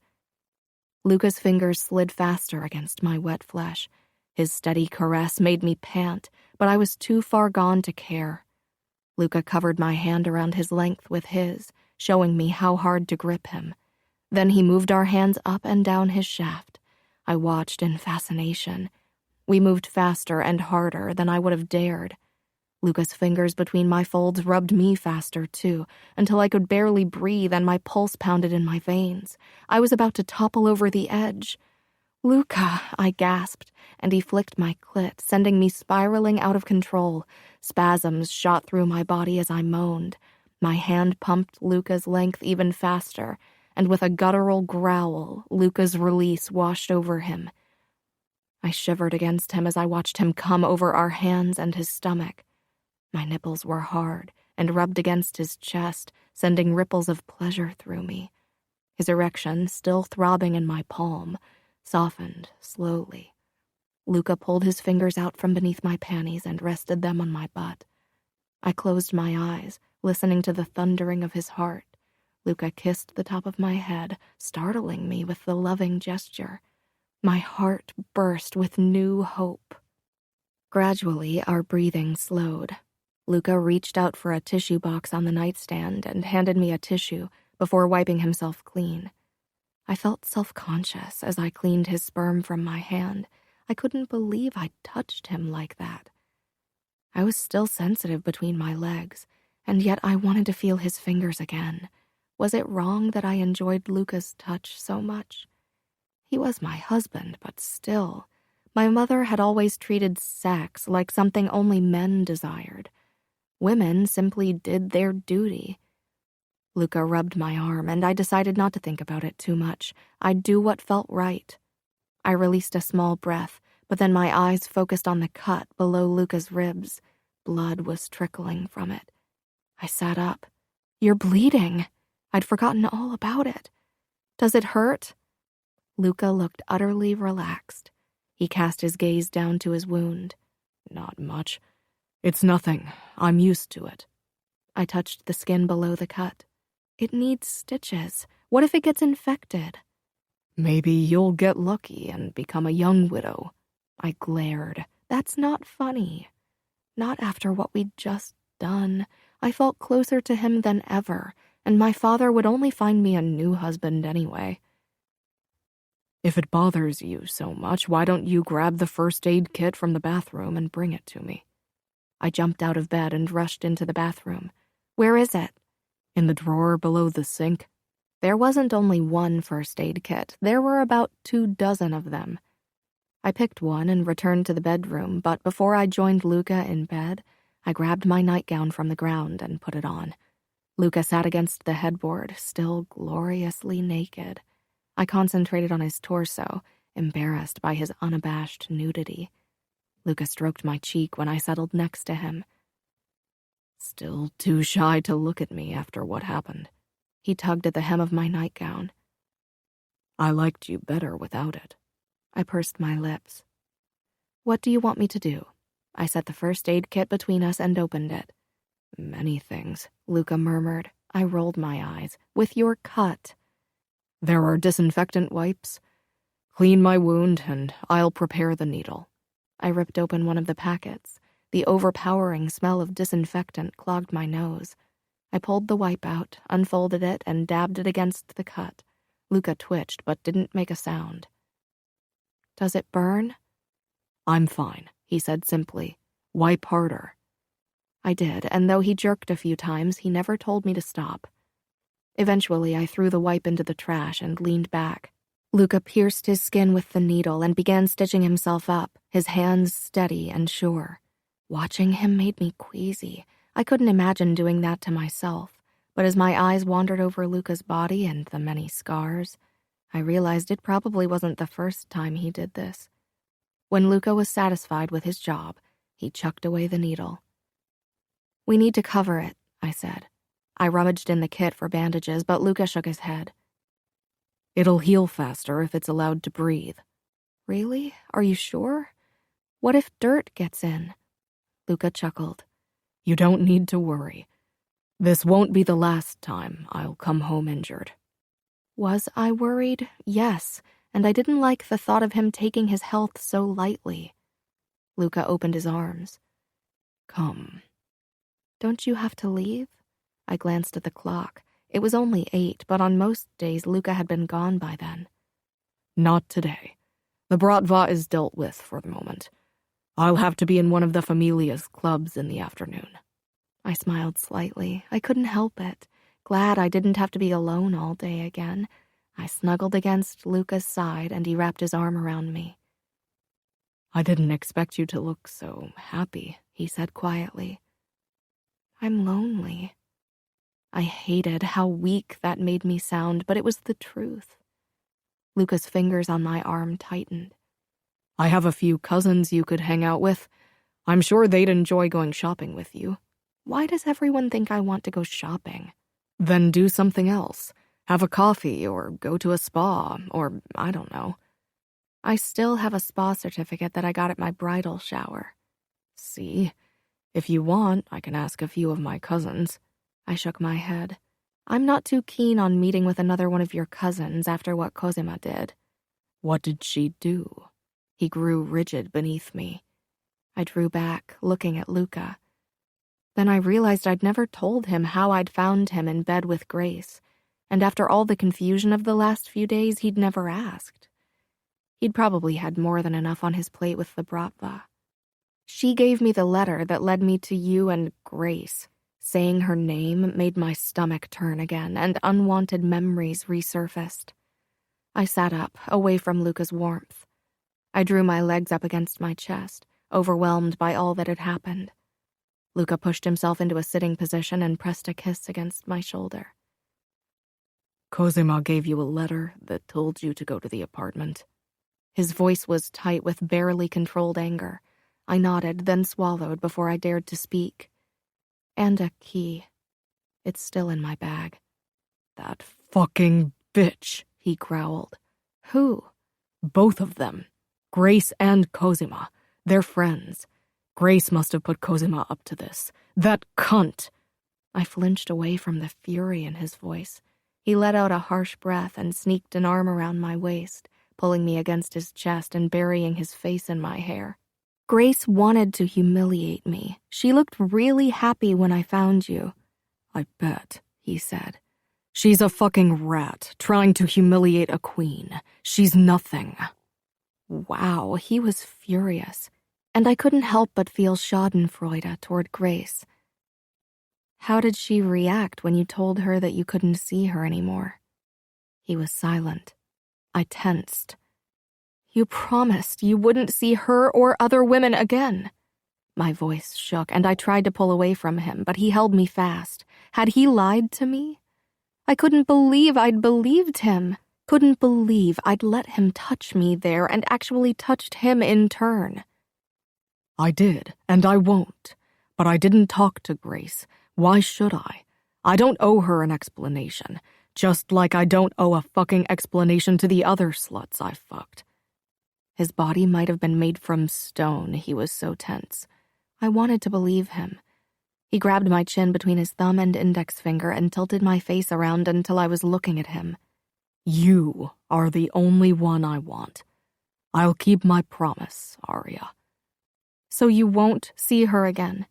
Luca's fingers slid faster against my wet flesh. His steady caress made me pant, but I was too far gone to care. Luca covered my hand around his length with his, showing me how hard to grip him. Then he moved our hands up and down his shaft. I watched in fascination. We moved faster and harder than I would have dared. Luca's fingers between my folds rubbed me faster, too, until I could barely breathe and my pulse pounded in my veins. I was about to topple over the edge. "Luca," I gasped, and he flicked my clit, sending me spiraling out of control. Spasms shot through my body as I moaned. My hand pumped Luca's length even faster, and with a guttural growl, Luca's release washed over him. I shivered against him as I watched him come over our hands and his stomach. My nipples were hard and rubbed against his chest, sending ripples of pleasure through me. His erection, still throbbing in my palm, softened slowly. Luca pulled his fingers out from beneath my panties and rested them on my butt. I closed my eyes, listening to the thundering of his heart. Luca kissed the top of my head, startling me with the loving gesture. My heart burst with new hope. Gradually, our breathing slowed. Luca reached out for a tissue box on the nightstand and handed me a tissue before wiping himself clean. I felt self-conscious as I cleaned his sperm from my hand. I couldn't believe I'd touched him like that. I was still sensitive between my legs, and yet I wanted to feel his fingers again. Was it wrong that I enjoyed Luca's touch so much? He was my husband, but still, my mother had always treated sex like something only men desired. Women simply did their duty. Luca rubbed my arm, and I decided not to think about it too much. I'd do what felt right. I released a small breath, but then my eyes focused on the cut below Luca's ribs. Blood was trickling from it. I sat up. "You're bleeding." I'd forgotten all about it. "Does it hurt?" Luca looked utterly relaxed. He cast his gaze down to his wound. "Not much. It's nothing. I'm used to it." I touched the skin below the cut. "It needs stitches. What if it gets infected?" "Maybe you'll get lucky and become a young widow." I glared. "That's not funny." Not after what we'd just done. I felt closer to him than ever, and my father would only find me a new husband anyway. "If it bothers you so much, why don't you grab the first aid kit from the bathroom and bring it to me?" I jumped out of bed and rushed into the bathroom. "Where is it?" "In the drawer below the sink." There wasn't only one first aid kit. There were about 24 of them. I picked one and returned to the bedroom, but before I joined Luca in bed, I grabbed my nightgown from the ground and put it on. Luca sat against the headboard, still gloriously naked. I concentrated on his torso, embarrassed by his unabashed nudity. Luca stroked my cheek when I settled next to him. "Still too shy to look at me after what happened." He tugged at the hem of my nightgown. "I liked you better without it." I pursed my lips. "What do you want me to do?" I set the first aid kit between us and opened it. "Many things," Luca murmured. I rolled my eyes. "With your cut." "There are disinfectant wipes. Clean my wound and I'll prepare the needle." I ripped open one of the packets. The overpowering smell of disinfectant clogged my nose. I pulled the wipe out, unfolded it, and dabbed it against the cut. Luca twitched but didn't make a sound. "Does it burn?" "I'm fine," he said simply. "Wipe harder." I did, and though he jerked a few times, he never told me to stop. Eventually, I threw the wipe into the trash and leaned back. Luca pierced his skin with the needle and began stitching himself up, his hands steady and sure. Watching him made me queasy. I couldn't imagine doing that to myself, but as my eyes wandered over Luca's body and the many scars, I realized it probably wasn't the first time he did this. When Luca was satisfied with his job, he chucked away the needle. "We need to cover it," I said. I rummaged in the kit for bandages, but Luca shook his head. "It'll heal faster if it's allowed to breathe." "Really? Are you sure? What if dirt gets in?" Luca chuckled. "You don't need to worry. This won't be the last time I'll come home injured." Was I worried? Yes, and I didn't like the thought of him taking his health so lightly. Luca opened his arms. "Come." "Don't you have to leave?" I glanced at the clock. It was only 8, but on most days Luca had been gone by then. "Not today. The Bratva is dealt with for the moment. I'll have to be in one of the Familia's clubs in the afternoon." I smiled slightly. I couldn't help it. Glad I didn't have to be alone all day again. I snuggled against Luca's side and he wrapped his arm around me. "I didn't expect you to look so happy," he said quietly. "I'm lonely." I hated how weak that made me sound, but it was the truth. Luca's fingers on my arm tightened. "I have a few cousins you could hang out with. I'm sure they'd enjoy going shopping with you." "Why does everyone think I want to go shopping?" "Then do something else. Have a coffee or go to a spa or I don't know." "I still have a spa certificate that I got at my bridal shower." "See? If you want, I can ask a few of my cousins." I shook my head. "I'm not too keen on meeting with another one of your cousins after what Cosima did." "What did she do?" He grew rigid beneath me. I drew back, looking at Luca. Then I realized I'd never told him how I'd found him in bed with Grace, and after all the confusion of the last few days, he'd never asked. He'd probably had more than enough on his plate with the Bratva. "She gave me the letter that led me to you and Grace." Saying her name made my stomach turn again, and unwanted memories resurfaced. I sat up, away from Luca's warmth. I drew my legs up against my chest, overwhelmed by all that had happened. Luca pushed himself into a sitting position and pressed a kiss against my shoulder. "Cosima gave you a letter that told you to go to the apartment." His voice was tight with barely controlled anger. I nodded, then swallowed before I dared to speak. "And a key. It's still in my bag." "That fucking bitch," he growled. "Who?" "Both of them. Grace and Cosima. They're friends. Grace must have put Cosima up to this. That cunt." I flinched away from the fury in his voice. He let out a harsh breath and sneaked an arm around my waist, pulling me against his chest and burying his face in my hair. "Grace wanted to humiliate me. She looked really happy when I found you." "I bet," he said. "She's a fucking rat, trying to humiliate a queen. She's nothing." Wow, he was furious. And I couldn't help but feel schadenfreude toward Grace. "How did she react when you told her that you couldn't see her anymore?" He was silent. I tensed. "You promised you wouldn't see her or other women again." My voice shook, and I tried to pull away from him, but he held me fast. Had he lied to me? I couldn't believe I'd believed him. Couldn't believe I'd let him touch me there and actually touched him in turn. "I did, and I won't. But I didn't talk to Grace. Why should I? I don't owe her an explanation, just like I don't owe a fucking explanation to the other sluts I fucked." His body might have been made from stone, he was so tense. I wanted to believe him. He grabbed my chin between his thumb and index finger and tilted my face around until I was looking at him. "You are the only one I want. I'll keep my promise, Arya." "So you won't see her again?"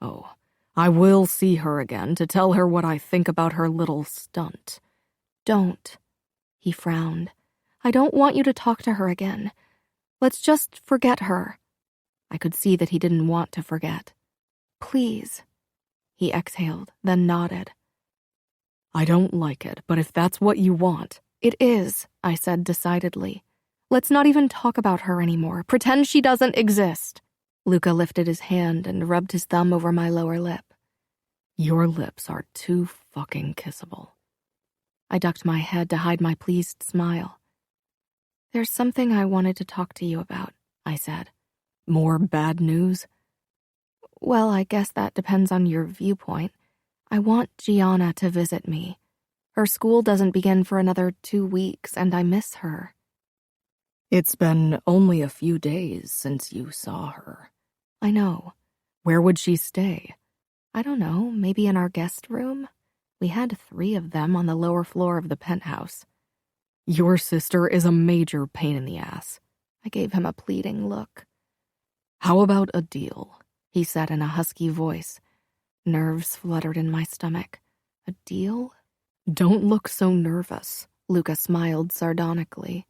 "Oh, I will see her again to tell her what I think about her little stunt." "Don't." He frowned. "I don't want you to talk to her again. Let's just forget her." I could see that he didn't want to forget. "Please." He exhaled, then nodded. "I don't like it, but if that's what you want." "It is," I said decidedly. "Let's not even talk about her anymore. Pretend she doesn't exist." Luca lifted his hand and rubbed his thumb over my lower lip. "Your lips are too fucking kissable." I ducked my head to hide my pleased smile. "There's something I wanted to talk to you about," I said. More bad news? "Well, I guess that depends on your viewpoint. I want Gianna to visit me. Her school doesn't begin for another 2 weeks, and I miss her." It's been only a few days since you saw her. "I know. Where would she stay? I don't know, maybe in our guest room? We had 3 of them on the lower floor of the penthouse." Your sister is a major pain in the ass. I gave him a pleading look. How about a deal? He said in a husky voice. Nerves fluttered in my stomach. "A deal?" Don't look so nervous. Luca smiled sardonically.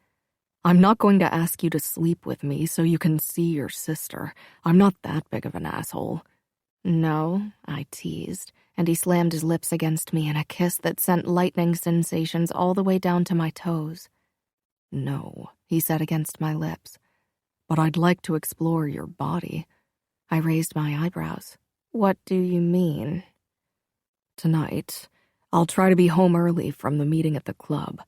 I'm not going to ask you to sleep with me so you can see your sister. I'm not that big of an asshole. "No," I teased, and he slammed his lips against me in a kiss that sent lightning sensations all the way down to my toes. No, he said against my lips. But I'd like to explore your body. I raised my eyebrows. "What do you mean?" Tonight, I'll try to be home early from the meeting at the club,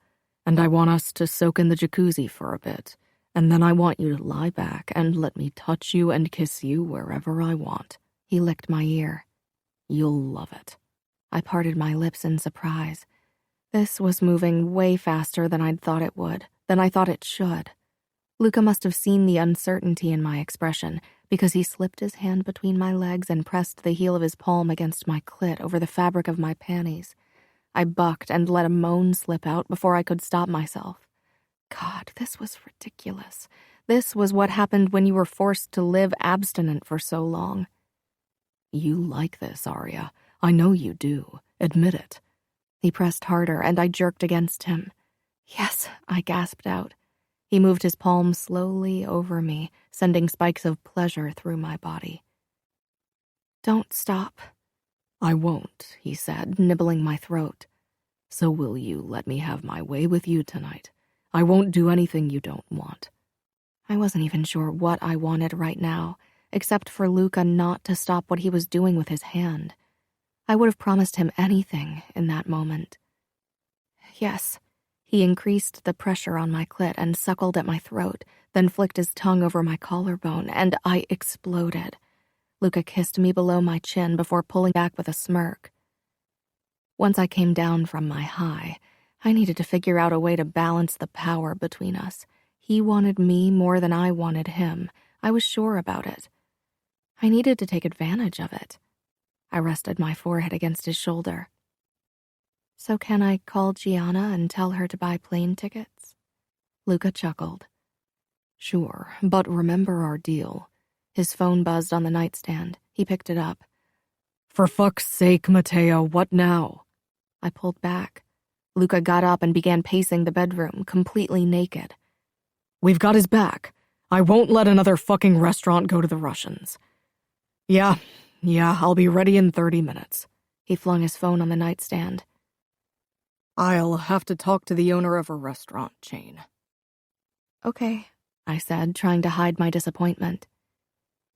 and I want us to soak in the jacuzzi for a bit, and then I want you to lie back and let me touch you and kiss you wherever I want. He licked my ear. You'll love it. I parted my lips in surprise. This was moving way faster than I'd thought it would, than I thought it should. Luca must have seen the uncertainty in my expression, because he slipped his hand between my legs and pressed the heel of his palm against my clit over the fabric of my panties. I bucked and let a moan slip out before I could stop myself. God, this was ridiculous. This was what happened when you were forced to live abstinent for so long. You like this, Arya. I know you do. Admit it. He pressed harder, and I jerked against him. "Yes," I gasped out. He moved his palm slowly over me, sending spikes of pleasure through my body. "Don't stop." "I won't," he said, nibbling my throat. "So will you let me have my way with you tonight? I won't do anything you don't want." I wasn't even sure what I wanted right now, except for Luca not to stop what he was doing with his hand. I would have promised him anything in that moment. "Yes." He increased the pressure on my clit and suckled at my throat, then flicked his tongue over my collarbone, and I exploded. Luca kissed me below my chin before pulling back with a smirk. Once I came down from my high, I needed to figure out a way to balance the power between us. He wanted me more than I wanted him. I was sure about it. I needed to take advantage of it. I rested my forehead against his shoulder. "So can I call Gianna and tell her to buy plane tickets?" Luca chuckled. "Sure, but remember our deal." His phone buzzed on the nightstand. He picked it up. "For fuck's sake, Matteo, what now?" I pulled back. Luca got up and began pacing the bedroom, completely naked. "We've got his back. I won't let another fucking restaurant go to the Russians." Yeah, I'll be ready in 30 minutes. He flung his phone on the nightstand. "I'll have to talk to the owner of a restaurant chain." "Okay," I said, trying to hide my disappointment.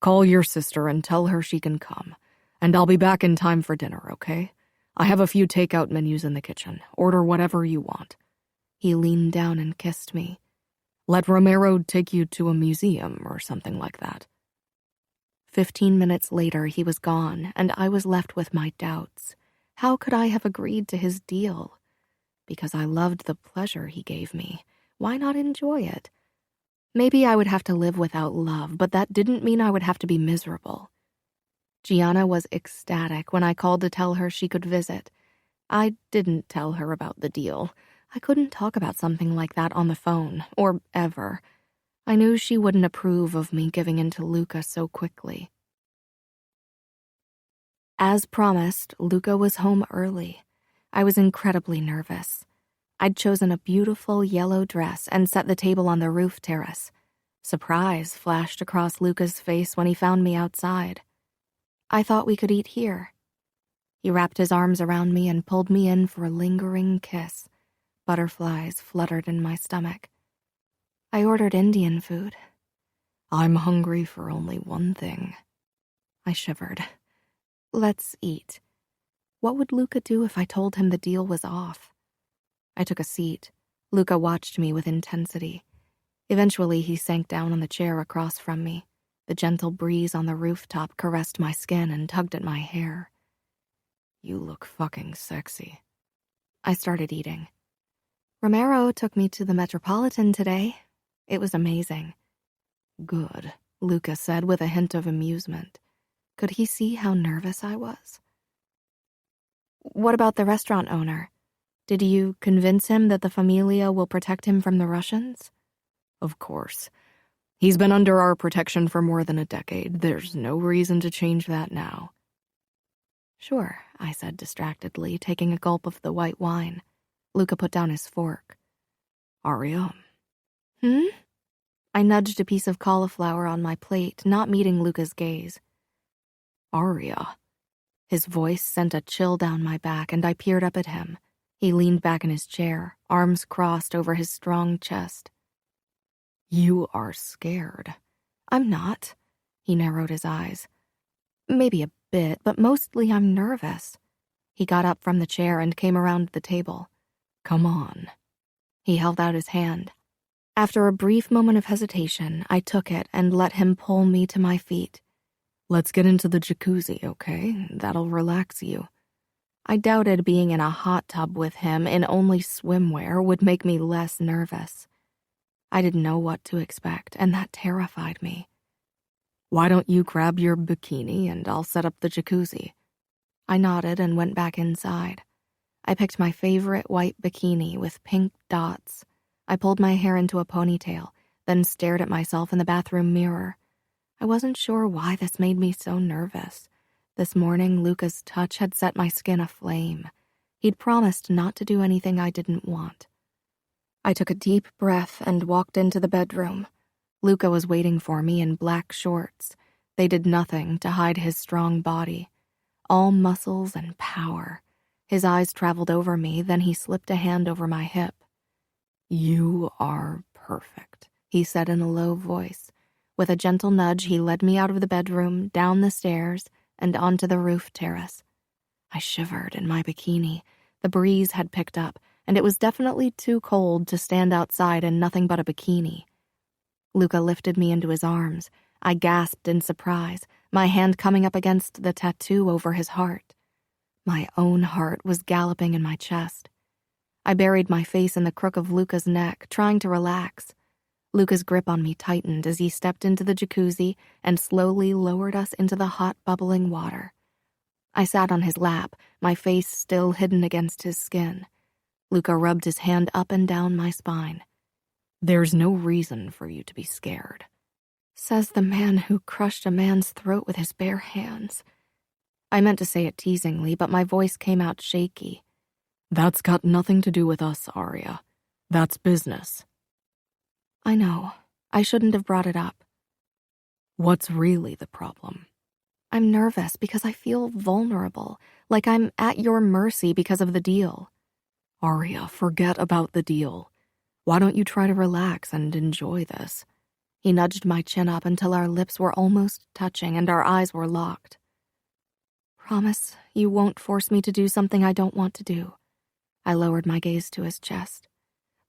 "Call your sister and tell her she can come, and I'll be back in time for dinner, okay? I have a few takeout menus in the kitchen. Order whatever you want." He leaned down and kissed me. "Let Romero take you to a museum or something like that." 15 minutes later, he was gone, and I was left with my doubts. How could I have agreed to his deal? Because I loved the pleasure he gave me. Why not enjoy it? Maybe I would have to live without love, but that didn't mean I would have to be miserable. Gianna was ecstatic when I called to tell her she could visit. I didn't tell her about the deal. I couldn't talk about something like that on the phone, or ever. I knew she wouldn't approve of me giving in to Luca so quickly. As promised, Luca was home early. I was incredibly nervous. I'd chosen a beautiful yellow dress and set the table on the roof terrace. Surprise flashed across Luca's face when he found me outside. "I thought we could eat here." He wrapped his arms around me and pulled me in for a lingering kiss. Butterflies fluttered in my stomach. I ordered Indian food. "I'm hungry for only one thing." I shivered. "Let's eat." What would Luca do if I told him the deal was off? I took a seat. Luca watched me with intensity. Eventually, he sank down on the chair across from me. The gentle breeze on the rooftop caressed my skin and tugged at my hair. You look fucking sexy. I started eating. Romero took me to the Metropolitan today. It was amazing. Good, Luca said with a hint of amusement. Could he see how nervous I was? What about the restaurant owner? Did you convince him that the Familia will protect him from the Russians? Of course. He's been under our protection for more than a decade. There's no reason to change that now. Sure, I said distractedly, taking a gulp of the white wine. Luca put down his fork. Aria? I nudged a piece of cauliflower on my plate, not meeting Luca's gaze. Aria. His voice sent a chill down my back, and I peered up at him. He leaned back in his chair, arms crossed over his strong chest. You are scared. I'm not. He narrowed his eyes. Maybe a bit, but mostly I'm nervous. He got up from the chair and came around the table. Come on. He held out his hand. After a brief moment of hesitation, I took it and let him pull me to my feet. Let's get into the jacuzzi, okay? That'll relax you. I doubted being in a hot tub with him in only swimwear would make me less nervous. I didn't know what to expect, and that terrified me. Why don't you grab your bikini and I'll set up the jacuzzi? I nodded and went back inside. I picked my favorite white bikini with pink dots. I pulled my hair into a ponytail, then stared at myself in the bathroom mirror. I wasn't sure why this made me so nervous. This morning, Luca's touch had set my skin aflame. He'd promised not to do anything I didn't want. I took a deep breath and walked into the bedroom. Luca was waiting for me in black shorts. They did nothing to hide his strong body. All muscles and power. His eyes traveled over me, then he slipped a hand over my hip. You are perfect, he said in a low voice. With a gentle nudge, he led me out of the bedroom, down the stairs, and onto the roof terrace. I shivered in my bikini. The breeze had picked up, and it was definitely too cold to stand outside in nothing but a bikini. Luca lifted me into his arms. I gasped in surprise, my hand coming up against the tattoo over his heart. My own heart was galloping in my chest. I buried my face in the crook of Luca's neck, trying to relax. Luca's grip on me tightened as he stepped into the jacuzzi and slowly lowered us into the hot, bubbling water. I sat on his lap, my face still hidden against his skin. Luca rubbed his hand up and down my spine. There's no reason for you to be scared. Says the man who crushed a man's throat with his bare hands. I meant to say it teasingly, but my voice came out shaky. That's got nothing to do with us, Aria. That's business. I know. I shouldn't have brought it up. What's really the problem? I'm nervous because I feel vulnerable, like I'm at your mercy because of the deal. Aria, forget about the deal. Why don't you try to relax and enjoy this? He nudged my chin up until our lips were almost touching and our eyes were locked. Promise you won't force me to do something I don't want to do. I lowered my gaze to his chest.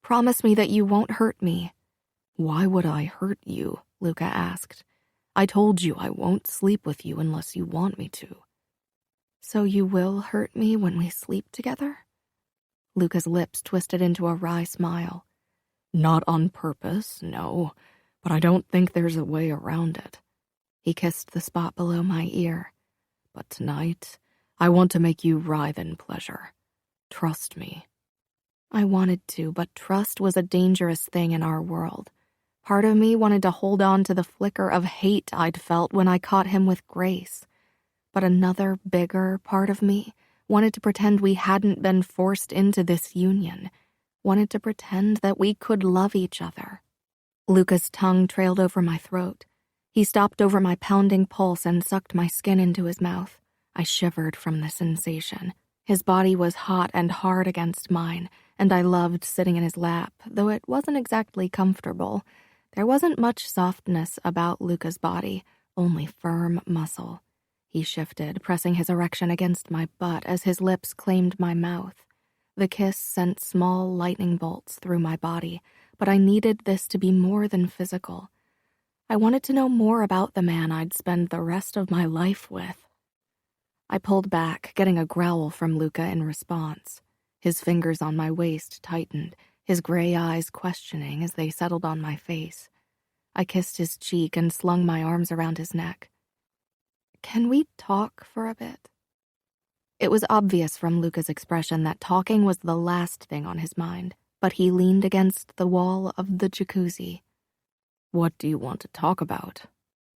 Promise me that you won't hurt me. Why would I hurt you? Luca asked. I told you I won't sleep with you unless you want me to. So you will hurt me when we sleep together? Luca's lips twisted into a wry smile. Not on purpose, no, but I don't think there's a way around it. He kissed the spot below my ear. But tonight, I want to make you writhe in pleasure. Trust me. I wanted to, but trust was a dangerous thing in our world. Part of me wanted to hold on to the flicker of hate I'd felt when I caught him with Grace. But another, bigger part of me wanted to pretend we hadn't been forced into this union, wanted to pretend that we could love each other. Luca's tongue trailed over my throat. He stopped over my pounding pulse and sucked my skin into his mouth. I shivered from the sensation. His body was hot and hard against mine, and I loved sitting in his lap, though it wasn't exactly comfortable. There wasn't much softness about Luca's body, only firm muscle. He shifted, pressing his erection against my butt as his lips claimed my mouth. The kiss sent small lightning bolts through my body, but I needed this to be more than physical. I wanted to know more about the man I'd spend the rest of my life with. I pulled back, getting a growl from Luca in response. His fingers on my waist tightened, his gray eyes questioning as they settled on my face. I kissed his cheek and slung my arms around his neck. "Can we talk for a bit?" It was obvious from Luca's expression that talking was the last thing on his mind, but he leaned against the wall of the jacuzzi. "What do you want to talk about?"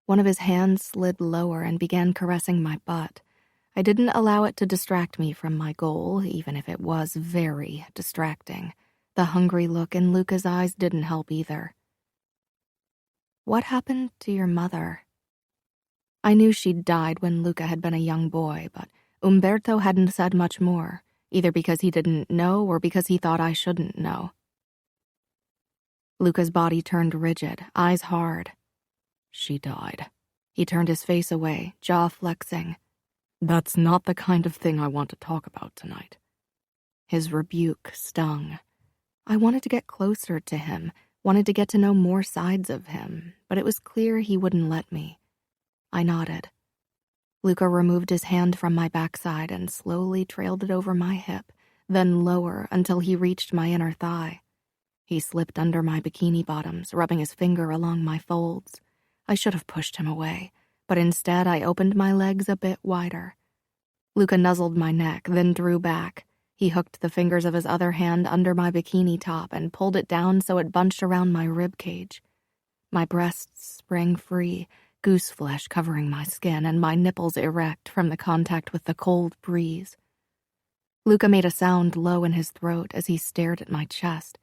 One of his hands slid lower and began caressing my butt. I didn't allow it to distract me from my goal, even if it was very distracting. The hungry look in Luca's eyes didn't help either. "What happened to your mother?" I knew she'd died when Luca had been a young boy, but Umberto hadn't said much more, either because he didn't know or because he thought I shouldn't know. Luca's body turned rigid, eyes hard. "She died." He turned his face away, jaw flexing. "That's not the kind of thing I want to talk about tonight." His rebuke stung. I wanted to get closer to him, wanted to get to know more sides of him, but it was clear he wouldn't let me. I nodded. Luca removed his hand from my backside and slowly trailed it over my hip, then lower until he reached my inner thigh. He slipped under my bikini bottoms, rubbing his finger along my folds. I should have pushed him away, but instead I opened my legs a bit wider. Luca nuzzled my neck, then drew back. He hooked the fingers of his other hand under my bikini top and pulled it down so it bunched around my rib cage. My breasts sprang free, goose flesh covering my skin and my nipples erect from the contact with the cold breeze. Luca made a sound low in his throat as he stared at my chest.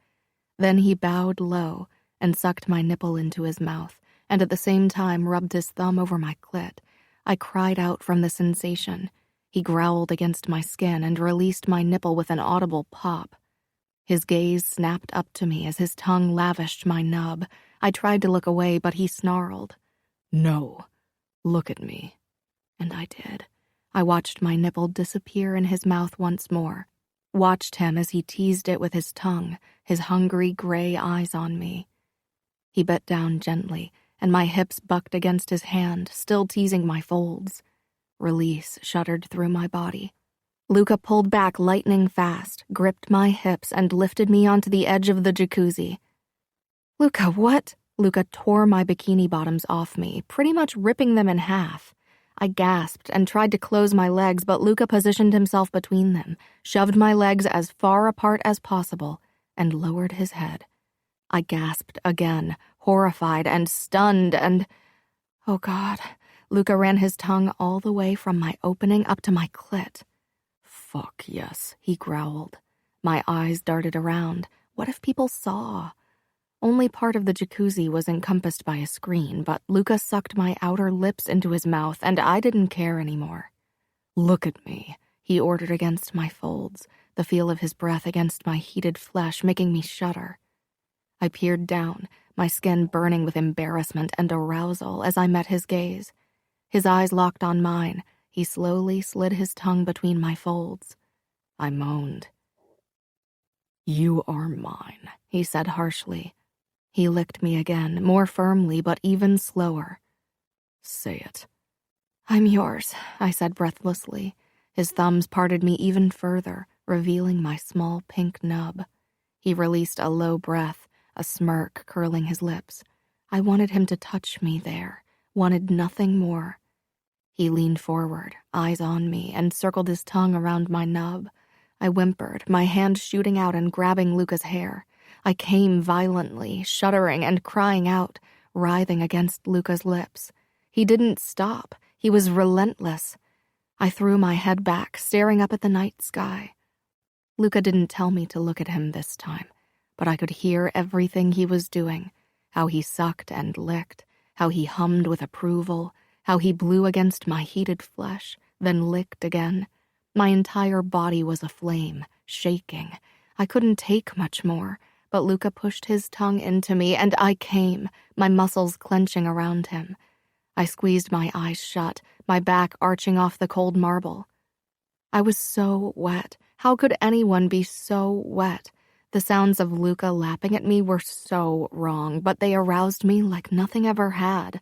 Then he bowed low and sucked my nipple into his mouth, and at the same time rubbed his thumb over my clit. I cried out from the sensation. He growled against my skin and released my nipple with an audible pop. His gaze snapped up to me as his tongue lavished my nub. I tried to look away, but he snarled. "No, look at me." And I did. I watched my nipple disappear in his mouth once more. Watched him as he teased it with his tongue, his hungry gray eyes on me. He bit down gently, and my hips bucked against his hand, still teasing my folds. Release shuddered through my body. Luca pulled back lightning fast, gripped my hips, and lifted me onto the edge of the jacuzzi. "Luca, what?" Luca tore my bikini bottoms off me, pretty much ripping them in half. I gasped and tried to close my legs, but Luca positioned himself between them, shoved my legs as far apart as possible, and lowered his head. I gasped again, horrified and stunned, and... oh God, Luca ran his tongue all the way from my opening up to my clit. "Fuck yes," he growled. My eyes darted around. What if people saw? Only part of the jacuzzi was encompassed by a screen, but Luca sucked my outer lips into his mouth, and I didn't care anymore. "Look at me," he ordered against my folds, the feel of his breath against my heated flesh making me shudder. I peered down, my skin burning with embarrassment and arousal as I met his gaze. His eyes locked on mine. He slowly slid his tongue between my folds. I moaned. "You are mine," he said harshly. He licked me again, more firmly but even slower. "Say it." "I'm yours," I said breathlessly. His thumbs parted me even further, revealing my small pink nub. He released a low breath, a smirk curling his lips. I wanted him to touch me there, wanted nothing more. He leaned forward, eyes on me, and circled his tongue around my nub. I whimpered, my hand shooting out and grabbing Luca's hair. I came violently, shuddering and crying out, writhing against Luca's lips. He didn't stop. He was relentless. I threw my head back, staring up at the night sky. Luca didn't tell me to look at him this time, but I could hear everything he was doing, how he sucked and licked, how he hummed with approval, how he blew against my heated flesh, then licked again. My entire body was aflame, shaking. I couldn't take much more, but Luca pushed his tongue into me, and I came, my muscles clenching around him. I squeezed my eyes shut, my back arching off the cold marble. I was so wet. How could anyone be so wet? The sounds of Luca lapping at me were so wrong, but they aroused me like nothing ever had.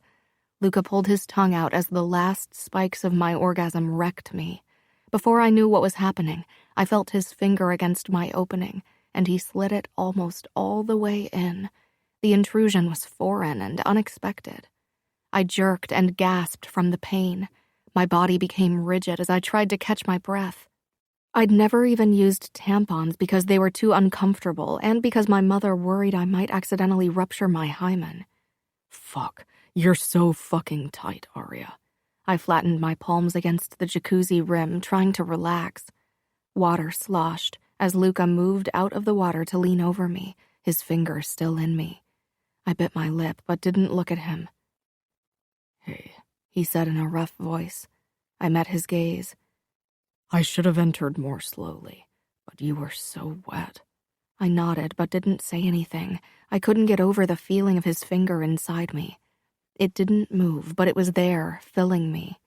Luca pulled his tongue out as the last spikes of my orgasm wrecked me. Before I knew what was happening, I felt his finger against my opening, and he slid it almost all the way in. The intrusion was foreign and unexpected. I jerked and gasped from the pain. My body became rigid as I tried to catch my breath. I'd never even used tampons because they were too uncomfortable and because my mother worried I might accidentally rupture my hymen. Fuck, you're so fucking tight, Arya. I flattened my palms against the jacuzzi rim, trying to relax. Water sloshed as Luca moved out of the water to lean over me, his fingers still in me. I bit my lip but didn't look at him. Hey, he said in a rough voice. I met his gaze. I should have entered more slowly, but you were so wet. I nodded but didn't say anything. I couldn't get over the feeling of his finger inside me. It didn't move, but it was there, filling me.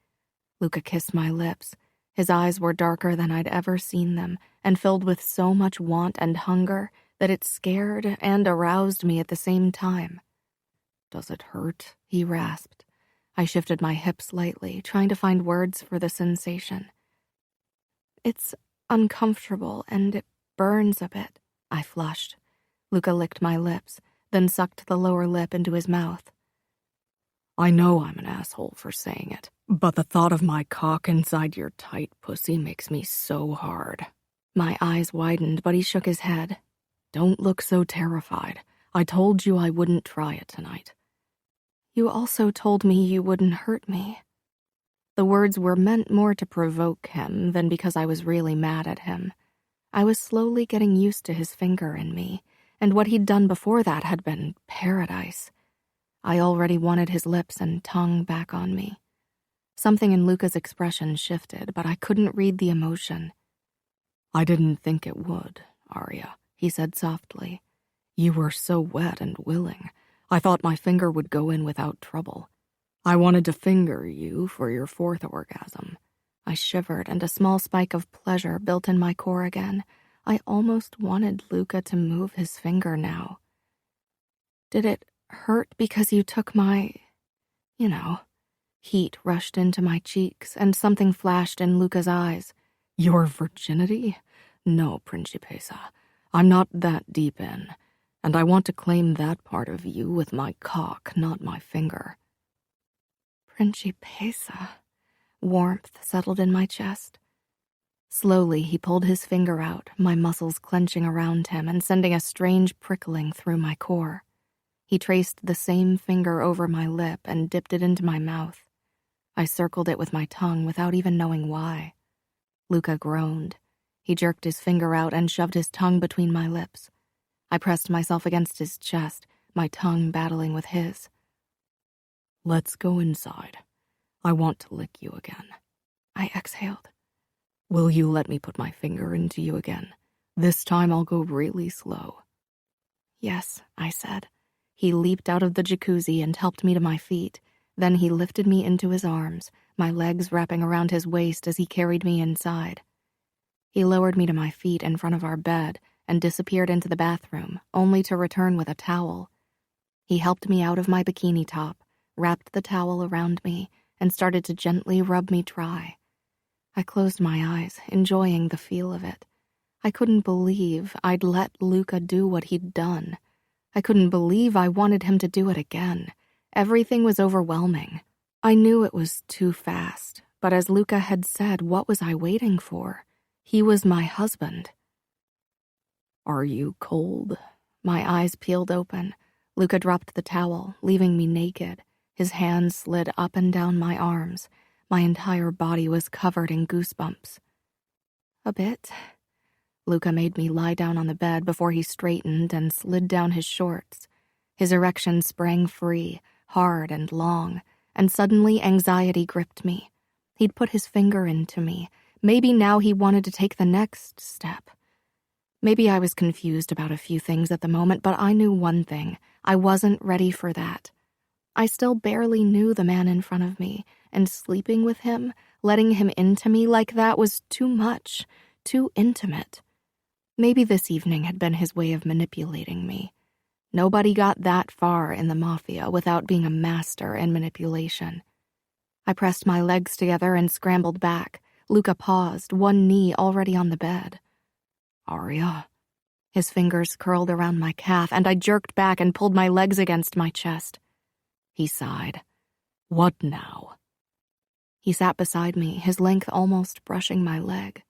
Luca kissed my lips. His eyes were darker than I'd ever seen them, and filled with so much want and hunger that it scared and aroused me at the same time. Does it hurt? He rasped. I shifted my hips slightly, trying to find words for the sensation. It's uncomfortable and it burns a bit, I flushed. Luca licked my lips, then sucked the lower lip into his mouth. I know I'm an asshole for saying it, but the thought of my cock inside your tight pussy makes me so hard. My eyes widened, but he shook his head. Don't look so terrified. I told you I wouldn't try it tonight. You also told me you wouldn't hurt me. The words were meant more to provoke him than because I was really mad at him. I was slowly getting used to his finger in me, and what he'd done before that had been paradise. I already wanted his lips and tongue back on me. Something in Luca's expression shifted, but I couldn't read the emotion. I didn't think it would, Arya, he said softly. You were so wet and willing. I thought my finger would go in without trouble. I wanted to finger you for your fourth orgasm. I shivered, and a small spike of pleasure built in my core again. I almost wanted Luca to move his finger now. Did it hurt because you took my... Heat rushed into my cheeks, and something flashed in Luca's eyes. Your virginity? No, Principessa. I'm not that deep in, and I want to claim that part of you with my cock, not my finger. Principessa. Warmth settled in my chest. Slowly, he pulled his finger out, my muscles clenching around him and sending a strange prickling through my core. He traced the same finger over my lip and dipped it into my mouth. I circled it with my tongue without even knowing why. Luca groaned. He jerked his finger out and shoved his tongue between my lips. I pressed myself against his chest, my tongue battling with his. Let's go inside. I want to lick you again. I exhaled. Will you let me put my finger into you again? This time I'll go really slow. Yes, I said. He leaped out of the jacuzzi and helped me to my feet. Then he lifted me into his arms, my legs wrapping around his waist as he carried me inside. He lowered me to my feet in front of our bed and disappeared into the bathroom, only to return with a towel. He helped me out of my bikini top, wrapped the towel around me, and started to gently rub me dry. I closed my eyes, enjoying the feel of it. I couldn't believe I'd let Luca do what he'd done. I couldn't believe I wanted him to do it again. Everything was overwhelming. I knew it was too fast, but as Luca had said, what was I waiting for? He was my husband. Are you cold? My eyes peeled open. Luca dropped the towel, leaving me naked. His hands slid up and down my arms. My entire body was covered in goosebumps. A bit. Luca made me lie down on the bed before he straightened and slid down his shorts. His erection sprang free, hard and long, and suddenly anxiety gripped me. He'd put his finger into me. Maybe now he wanted to take the next step. Maybe I was confused about a few things at the moment, but I knew one thing. I wasn't ready for that. I still barely knew the man in front of me, and sleeping with him, Letting him into me like that was too much, too intimate. Maybe this evening had been his way of manipulating me. Nobody got that far in the Mafia without being a master in manipulation. I pressed my legs together and scrambled back. Luca paused, one knee already on the bed. "Arya." His fingers curled around my calf, and I jerked back and pulled my legs against my chest. He sighed. "What now?" He sat beside me, his length almost brushing my leg.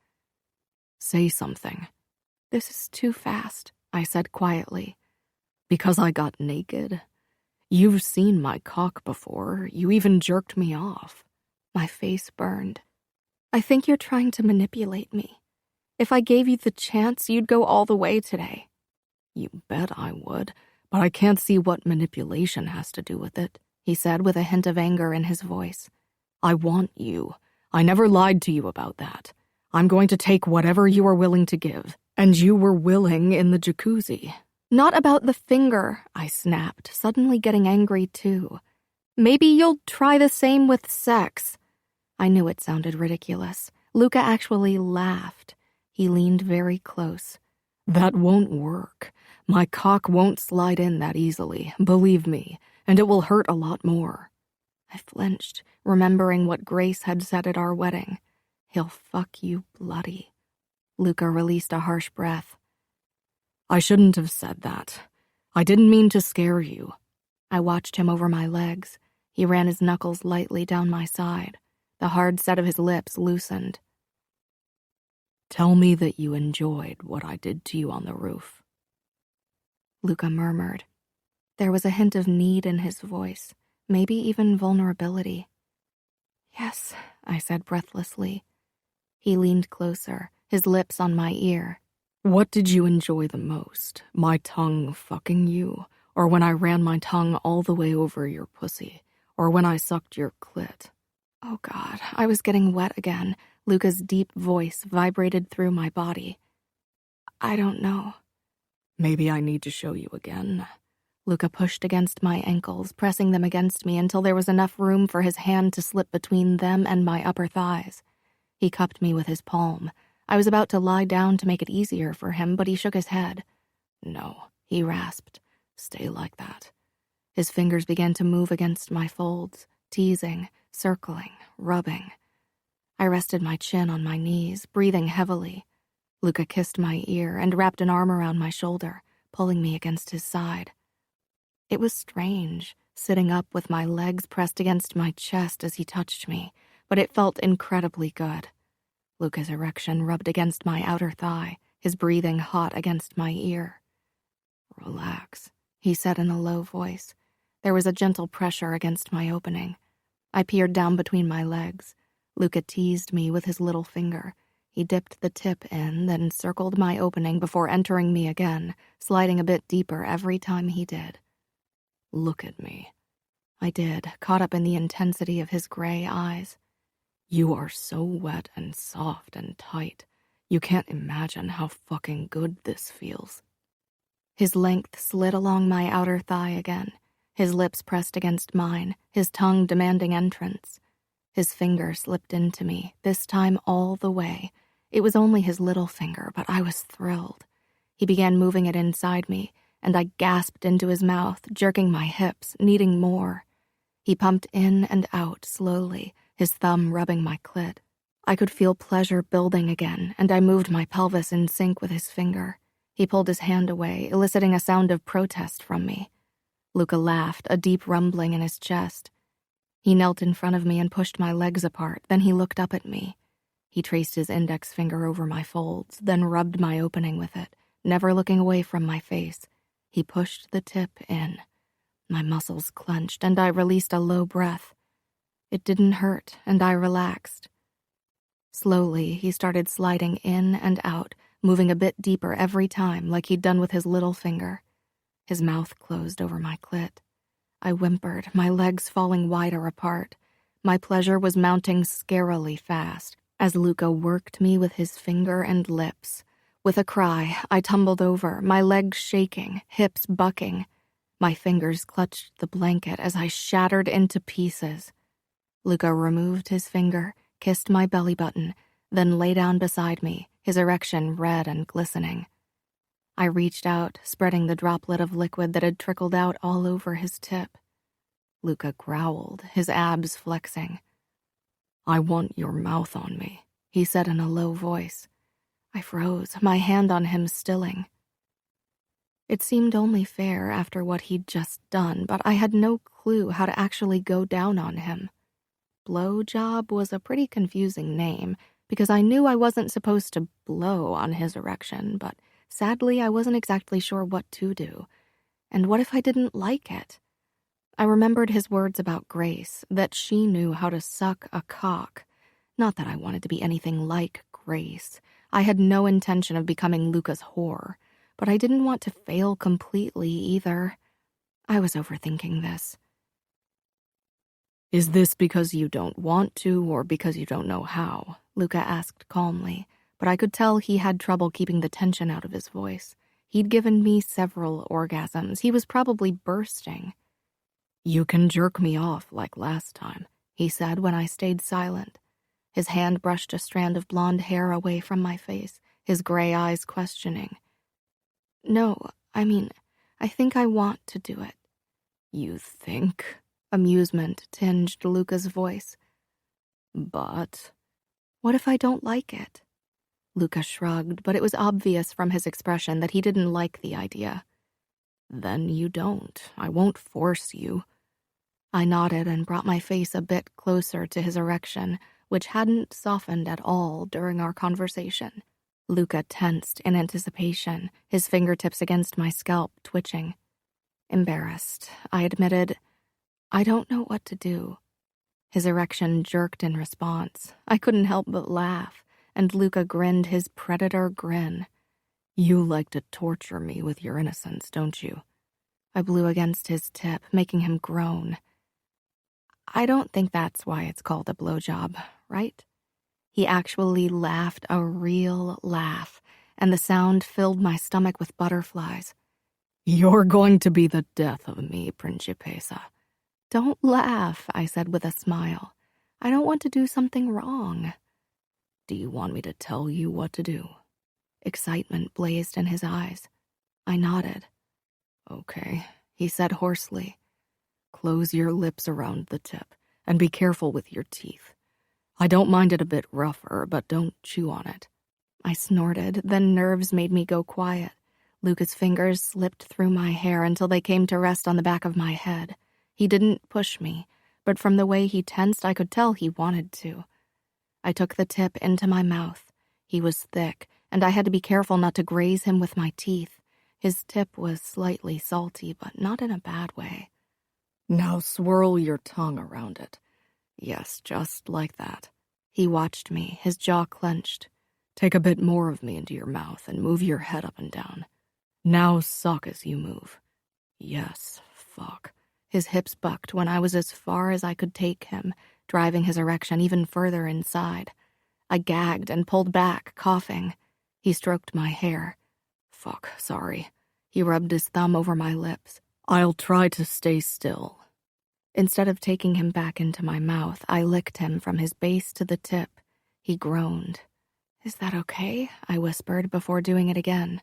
"Say something." "This is too fast," I said quietly. "Because I got naked? You've seen my cock before. You even jerked me off." My face burned. "I think you're trying to manipulate me. If I gave you the chance, you'd go all the way today." "You bet I would, but I can't see what manipulation has to do with it," he said with a hint of anger in his voice. "I want you. I never lied to you about that. I'm going to take whatever you are willing to give, and you were willing in the jacuzzi." "Not about the finger," I snapped, suddenly getting angry too. "Maybe you'll try the same with sex." I knew it sounded ridiculous. Luca actually laughed. He leaned very close. "That won't work. My cock won't slide in that easily, believe me, and it will hurt a lot more." I flinched, remembering what Grace had said at our wedding. "He'll fuck you bloody." Luca released a harsh breath. "I shouldn't have said that. I didn't mean to scare you." I watched him over my legs. He ran his knuckles lightly down my side. The hard set of his lips loosened. "Tell me that you enjoyed what I did to you on the roof." Luca murmured. There was a hint of need in his voice, maybe even vulnerability. "Yes," I said breathlessly. He leaned closer, his lips on my ear. "What did you enjoy the most? My tongue fucking you? Or when I ran my tongue all the way over your pussy? Or when I sucked your clit?" Oh God, I was getting wet again. Luca's deep voice vibrated through my body. "I don't know." "Maybe I need to show you again." Luca pushed against my ankles, pressing them against me until there was enough room for his hand to slip between them and my upper thighs. He cupped me with his palm. I was about to lie down to make it easier for him, but he shook his head. "No," he rasped. "Stay like that." His fingers began to move against my folds, teasing, circling, rubbing. I rested my chin on my knees, breathing heavily. Luca kissed my ear and wrapped an arm around my shoulder, pulling me against his side. It was strange, sitting up with my legs pressed against my chest as he touched me, but it felt incredibly good. Luca's erection rubbed against my outer thigh, his breathing hot against my ear. "Relax," he said in a low voice. There was a gentle pressure against my opening. I peered down between my legs. Luca teased me with his little finger. He dipped the tip in, then circled my opening before entering me again, sliding a bit deeper every time he did. "Look at me." I did, caught up in the intensity of his gray eyes. "You are so wet and soft and tight. You can't imagine how fucking good this feels." His length slid along my outer thigh again, his lips pressed against mine, his tongue demanding entrance. His finger slipped into me, this time all the way. It was only his little finger, but I was thrilled. He began moving it inside me, and I gasped into his mouth, jerking my hips, needing more. He pumped in and out slowly, his thumb rubbing my clit. I could feel pleasure building again, and I moved my pelvis in sync with his finger. He pulled his hand away, eliciting a sound of protest from me. Luca laughed, a deep rumbling in his chest. He knelt in front of me and pushed my legs apart, then he looked up at me. He traced his index finger over my folds, then rubbed my opening with it, never looking away from my face. He pushed the tip in. My muscles clenched, and I released a low breath. It didn't hurt, and I relaxed. Slowly, he started sliding in and out, moving a bit deeper every time, like he'd done with his little finger. His mouth closed over my clit. I whimpered, my legs falling wider apart. My pleasure was mounting scarily fast as Luca worked me with his finger and lips. With a cry, I tumbled over, my legs shaking, hips bucking. My fingers clutched the blanket as I shattered into pieces. Luca removed his finger, kissed my belly button, then lay down beside me, his erection red and glistening. I reached out, spreading the droplet of liquid that had trickled out all over his tip. Luca growled, his abs flexing. "I want your mouth on me," he said in a low voice. I froze, my hand on him stilling. It seemed only fair after what he'd just done, but I had no clue how to actually go down on him. Blowjob was a pretty confusing name, because I knew I wasn't supposed to blow on his erection, but sadly I wasn't exactly sure what to do. And what if I didn't like it? I remembered his words about Grace, that she knew how to suck a cock. Not that I wanted to be anything like Grace. I had no intention of becoming Luca's whore, but I didn't want to fail completely either. I was overthinking this. "Is this because you don't want to or because you don't know how?" Luca asked calmly, but I could tell he had trouble keeping the tension out of his voice. He'd given me several orgasms. He was probably bursting. "You can jerk me off like last time," he said when I stayed silent. His hand brushed a strand of blonde hair away from my face, his gray eyes questioning. "No, I think I want to do it." "You think?" Amusement tinged Luca's voice. "But..." "What if I don't like it?" Luca shrugged, but it was obvious from his expression that he didn't like the idea. "Then you don't. I won't force you." I nodded and brought my face a bit closer to his erection, which hadn't softened at all during our conversation. Luca tensed in anticipation, his fingertips against my scalp twitching. Embarrassed, I admitted, "I don't know what to do." His erection jerked in response. I couldn't help but laugh, and Luca grinned his predator grin. "You like to torture me with your innocence, don't you?" I blew against his tip, making him groan. "I don't think that's why it's called a blowjob, right?" He actually laughed a real laugh, and the sound filled my stomach with butterflies. "You're going to be the death of me, Principessa." "Don't laugh," I said with a smile. "I don't want to do something wrong." "Do you want me to tell you what to do?" Excitement blazed in his eyes. I nodded. "Okay," he said hoarsely. "Close your lips around the tip, and be careful with your teeth. I don't mind it a bit rougher, but don't chew on it." I snorted, then nerves made me go quiet. Luca's fingers slipped through my hair until they came to rest on the back of my head. He didn't push me, but from the way he tensed, I could tell he wanted to. I took the tip into my mouth. He was thick, and I had to be careful not to graze him with my teeth. His tip was slightly salty, but not in a bad way. "Now swirl your tongue around it. Yes, just like that." He watched me, his jaw clenched. "Take a bit more of me into your mouth and move your head up and down. Now suck as you move. Yes, fuck." His hips bucked when I was as far as I could take him, driving his erection even further inside. I gagged and pulled back, coughing. He stroked my hair. "Fuck, sorry." He rubbed his thumb over my lips. "I'll try to stay still." Instead of taking him back into my mouth, I licked him from his base to the tip. He groaned. "Is that okay?" I whispered before doing it again.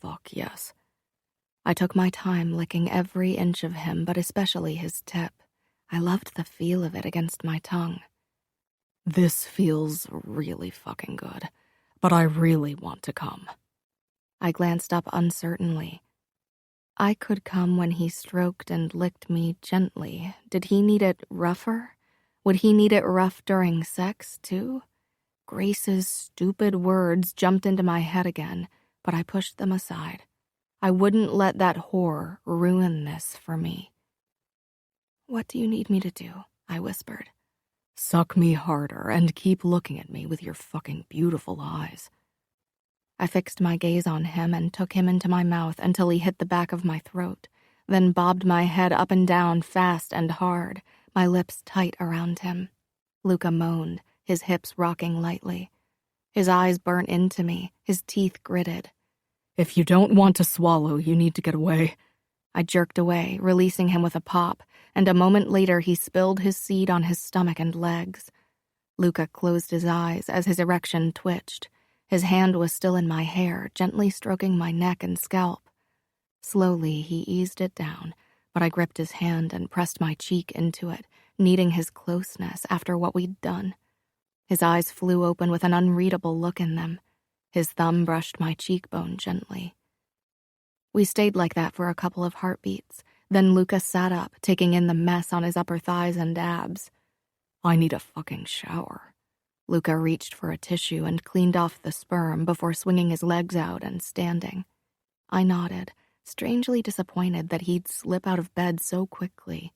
"Fuck, yes." I took my time licking every inch of him, but especially his tip. I loved the feel of it against my tongue. "This feels really fucking good, but I really want to come." I glanced up uncertainly. I could come when he stroked and licked me gently. Did he need it rougher? Would he need it rough during sex, too? Grace's stupid words jumped into my head again, but I pushed them aside. I wouldn't let that whore ruin this for me. "What do you need me to do?" I whispered. "Suck me harder and keep looking at me with your fucking beautiful eyes." I fixed my gaze on him and took him into my mouth until he hit the back of my throat, then bobbed my head up and down fast and hard, my lips tight around him. Luca moaned, his hips rocking lightly. His eyes burnt into me, his teeth gritted. "If you don't want to swallow, you need to get away." I jerked away, releasing him with a pop, and a moment later he spilled his seed on his stomach and legs. Luca closed his eyes as his erection twitched. His hand was still in my hair, gently stroking my neck and scalp. Slowly, he eased it down, but I gripped his hand and pressed my cheek into it, needing his closeness after what we'd done. His eyes flew open with an unreadable look in them. His thumb brushed my cheekbone gently. We stayed like that for a couple of heartbeats. Then Luca sat up, taking in the mess on his upper thighs and abs. I need a fucking shower. Luca reached for a tissue and cleaned off the sperm before swinging his legs out and standing. I nodded, strangely disappointed that he'd slip out of bed so quickly.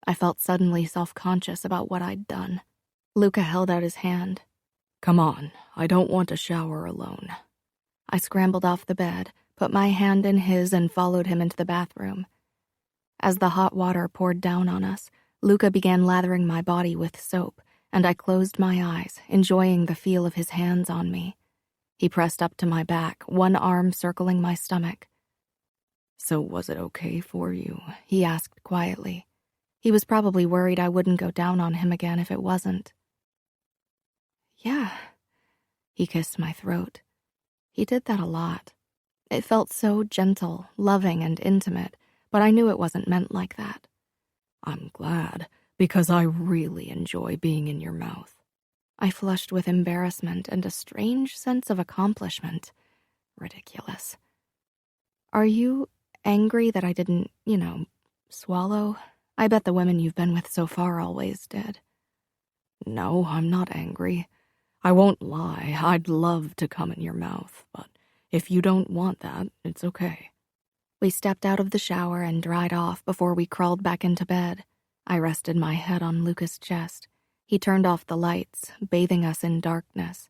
I felt suddenly self-conscious about what I'd done. Luca held out his hand. Come on, I don't want to shower alone. I scrambled off the bed, put my hand in his, and followed him into the bathroom. As the hot water poured down on us, Luca began lathering my body with soap, and I closed my eyes, enjoying the feel of his hands on me. He pressed up to my back, one arm circling my stomach. So was it okay for you? He asked quietly. He was probably worried I wouldn't go down on him again if it wasn't. Yeah. He kissed my throat. He did that a lot. It felt so gentle, loving, and intimate, but I knew it wasn't meant like that. I'm glad, because I really enjoy being in your mouth. I flushed with embarrassment and a strange sense of accomplishment. Ridiculous. Are you angry that I didn't, swallow? I bet the women you've been with so far always did. No, I'm not angry. I won't lie, I'd love to come in your mouth, but if you don't want that, it's okay. We stepped out of the shower and dried off before we crawled back into bed. I rested my head on Luca's chest. He turned off the lights, bathing us in darkness.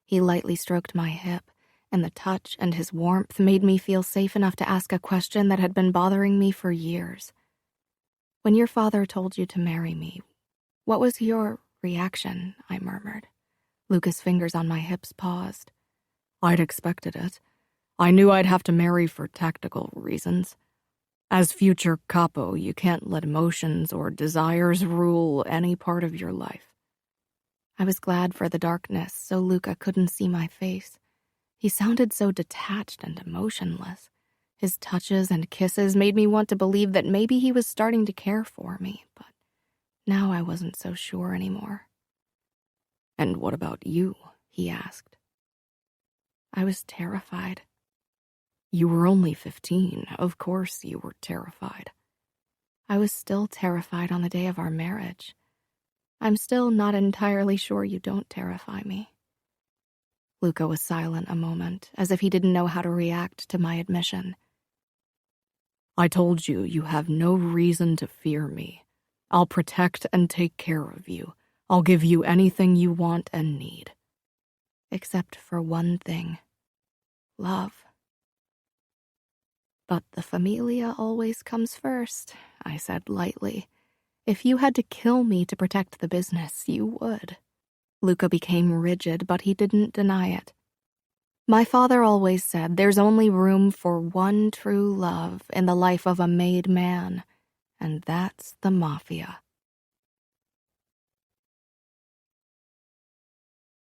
He lightly stroked my hip, and the touch and his warmth made me feel safe enough to ask a question that had been bothering me for years. When your father told you to marry me, what was your reaction? I murmured. Luca's fingers on my hips paused. I'd expected it. I knew I'd have to marry for tactical reasons. As future capo, you can't let emotions or desires rule any part of your life. I was glad for the darkness so Luca couldn't see my face. He sounded so detached and emotionless. His touches and kisses made me want to believe that maybe he was starting to care for me, but now I wasn't so sure anymore. And what about you? He asked. I was terrified. You were only 15. Of course you were terrified. I was still terrified on the day of our marriage. I'm still not entirely sure you don't terrify me. Luca was silent a moment, as if he didn't know how to react to my admission. I told you, you have no reason to fear me. I'll protect and take care of you. I'll give you anything you want and need. Except for one thing. Love. But the familia always comes first, I said lightly. If you had to kill me to protect the business, you would. Luca became rigid, but he didn't deny it. My father always said there's only room for one true love in the life of a made man, and that's the Mafia.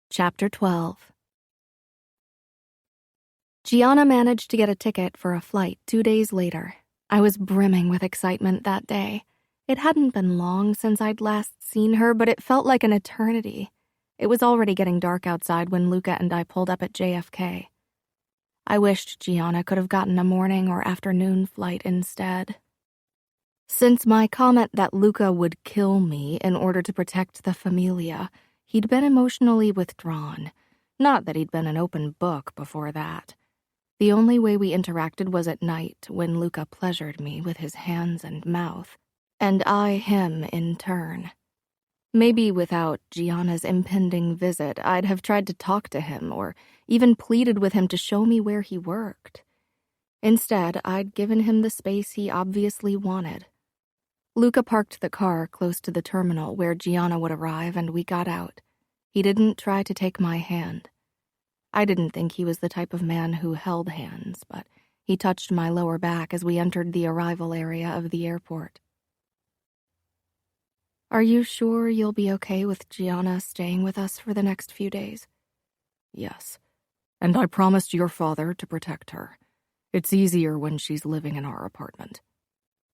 Chapter 12. Gianna managed to get a ticket for a flight 2 days later. I was brimming with excitement that day. It hadn't been long since I'd last seen her, but it felt like an eternity. It was already getting dark outside when Luca and I pulled up at JFK. I wished Gianna could have gotten a morning or afternoon flight instead. Since my comment that Luca would kill me in order to protect the familia, he'd been emotionally withdrawn. Not that he'd been an open book before that. The only way we interacted was at night when Luca pleasured me with his hands and mouth, and I him in turn. Maybe without Gianna's impending visit, I'd have tried to talk to him or even pleaded with him to show me where he worked. Instead, I'd given him the space he obviously wanted. Luca parked the car close to the terminal where Gianna would arrive, and we got out. He didn't try to take my hand. I didn't think he was the type of man who held hands, but he touched my lower back as we entered the arrival area of the airport. Are you sure you'll be okay with Gianna staying with us for the next few days? Yes, and I promised your father to protect her. It's easier when she's living in our apartment.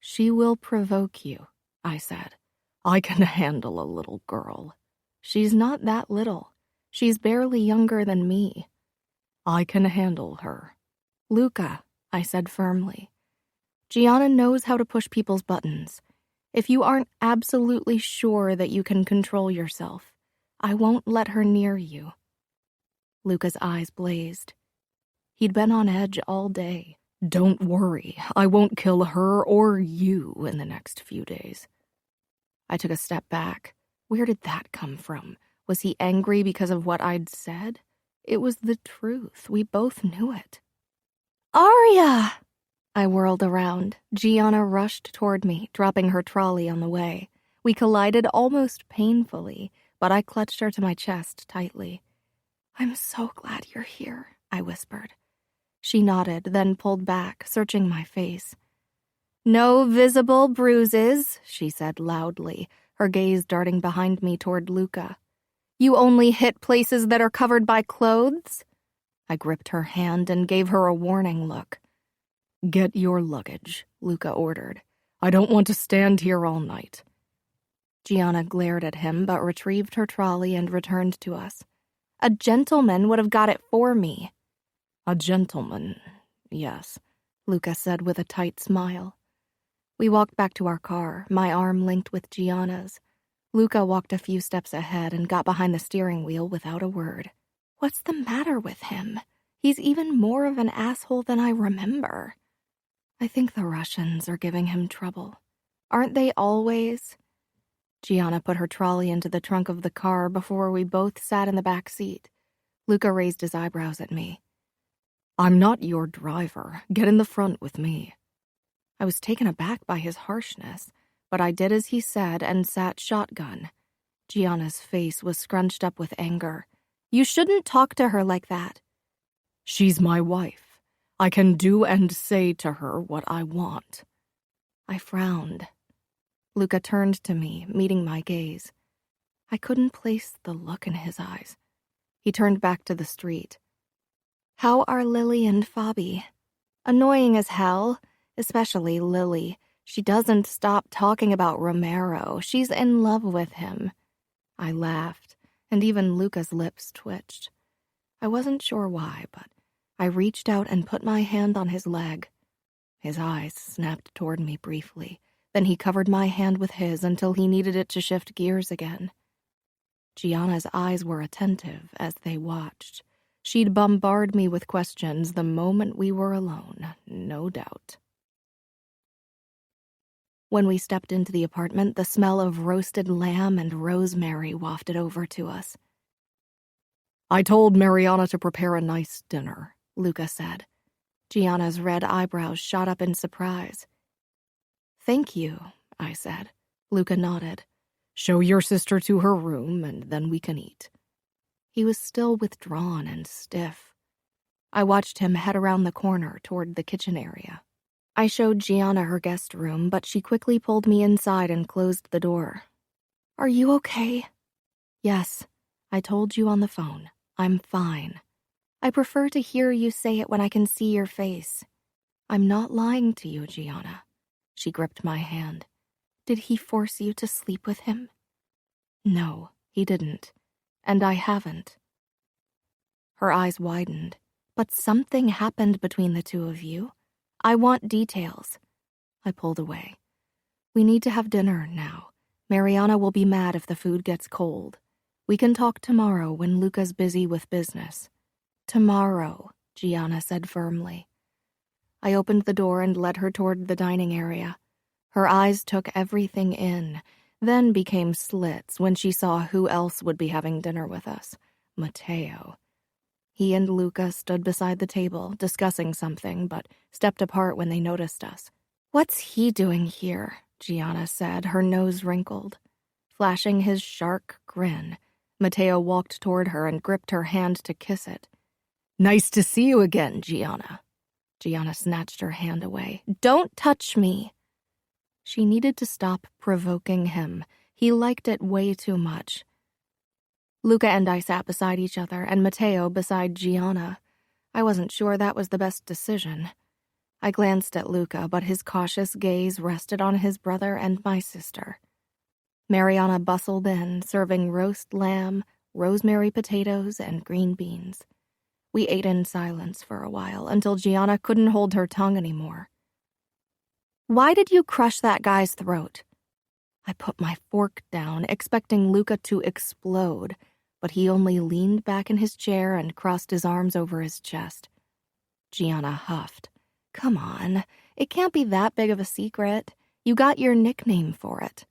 She will provoke you, I said. I can handle a little girl. She's not that little. She's barely younger than me. I can handle her. Luca, I said firmly. Gianna knows how to push people's buttons. If you aren't absolutely sure that you can control yourself, I won't let her near you. Luca's eyes blazed. He'd been on edge all day. Don't worry, I won't kill her or you in the next few days. I took a step back. Where did that come from? Was he angry because of what I'd said? It was the truth. We both knew it. Arya! I whirled around. Gianna rushed toward me, dropping her trolley on the way. We collided almost painfully, but I clutched her to my chest tightly. I'm so glad you're here, I whispered. She nodded, then pulled back, searching my face. No visible bruises, she said loudly, her gaze darting behind me toward Luca. You only hit places that are covered by clothes? I gripped her hand and gave her a warning look. Get your luggage, Luca ordered. I don't want to stand here all night. Gianna glared at him but retrieved her trolley and returned to us. A gentleman would have got it for me. A gentleman, yes, Luca said with a tight smile. We walked back to our car, my arm linked with Gianna's. Luca walked a few steps ahead and got behind the steering wheel without a word. What's the matter with him? He's even more of an asshole than I remember. I think the Russians are giving him trouble. Aren't they always? Gianna put her trolley into the trunk of the car before we both sat in the back seat. Luca raised his eyebrows at me. I'm not your driver. Get in the front with me. I was taken aback by his harshness, but I did as he said and sat shotgun. Gianna's face was scrunched up with anger. You shouldn't talk to her like that. She's my wife. I can do and say to her what I want. I frowned. Luca turned to me, meeting my gaze. I couldn't place the look in his eyes. He turned back to the street. How are Lily and Fabi? Annoying as hell, especially Lily. She doesn't stop talking about Romero. She's in love with him. I laughed, and even Luca's lips twitched. I wasn't sure why, but I reached out and put my hand on his leg. His eyes snapped toward me briefly. Then he covered my hand with his until he needed it to shift gears again. Gianna's eyes were attentive as they watched. She'd bombard me with questions the moment we were alone, no doubt. When we stepped into the apartment, the smell of roasted lamb and rosemary wafted over to us. I told Mariana to prepare a nice dinner, Luca said. Gianna's red eyebrows shot up in surprise. Thank you, I said. Luca nodded. Show your sister to her room, and then we can eat. He was still withdrawn and stiff. I watched him head around the corner toward the kitchen area. I showed Gianna her guest room, but she quickly pulled me inside and closed the door. Are you okay? Yes, I told you on the phone. I'm fine. I prefer to hear you say it when I can see your face. I'm not lying to you, Gianna. She gripped my hand. Did he force you to sleep with him? No, he didn't. And I haven't. Her eyes widened. But something happened between the two of you. I want details. I pulled away. We need to have dinner now. Mariana will be mad if the food gets cold. We can talk tomorrow when Luca's busy with business. Tomorrow, Gianna said firmly. I opened the door and led her toward the dining area. Her eyes took everything in, then became slits when she saw who else would be having dinner with us. Matteo. He and Luca stood beside the table, discussing something, but stepped apart when they noticed us. What's he doing here? Gianna said, her nose wrinkled. Flashing his shark grin, Matteo walked toward her and gripped her hand to kiss it. Nice to see you again, Gianna. Gianna snatched her hand away. Don't touch me. She needed to stop provoking him. He liked it way too much. Luca and I sat beside each other, and Matteo beside Gianna. I wasn't sure that was the best decision. I glanced at Luca, but his cautious gaze rested on his brother and my sister. Mariana bustled in, serving roast lamb, rosemary potatoes, and green beans. We ate in silence for a while, until Gianna couldn't hold her tongue anymore. "Why did you crush that guy's throat?" I put my fork down, expecting Luca to explode, but he only leaned back in his chair and crossed his arms over his chest. Gianna huffed. "Come on, it can't be that big of a secret. You got your nickname for it."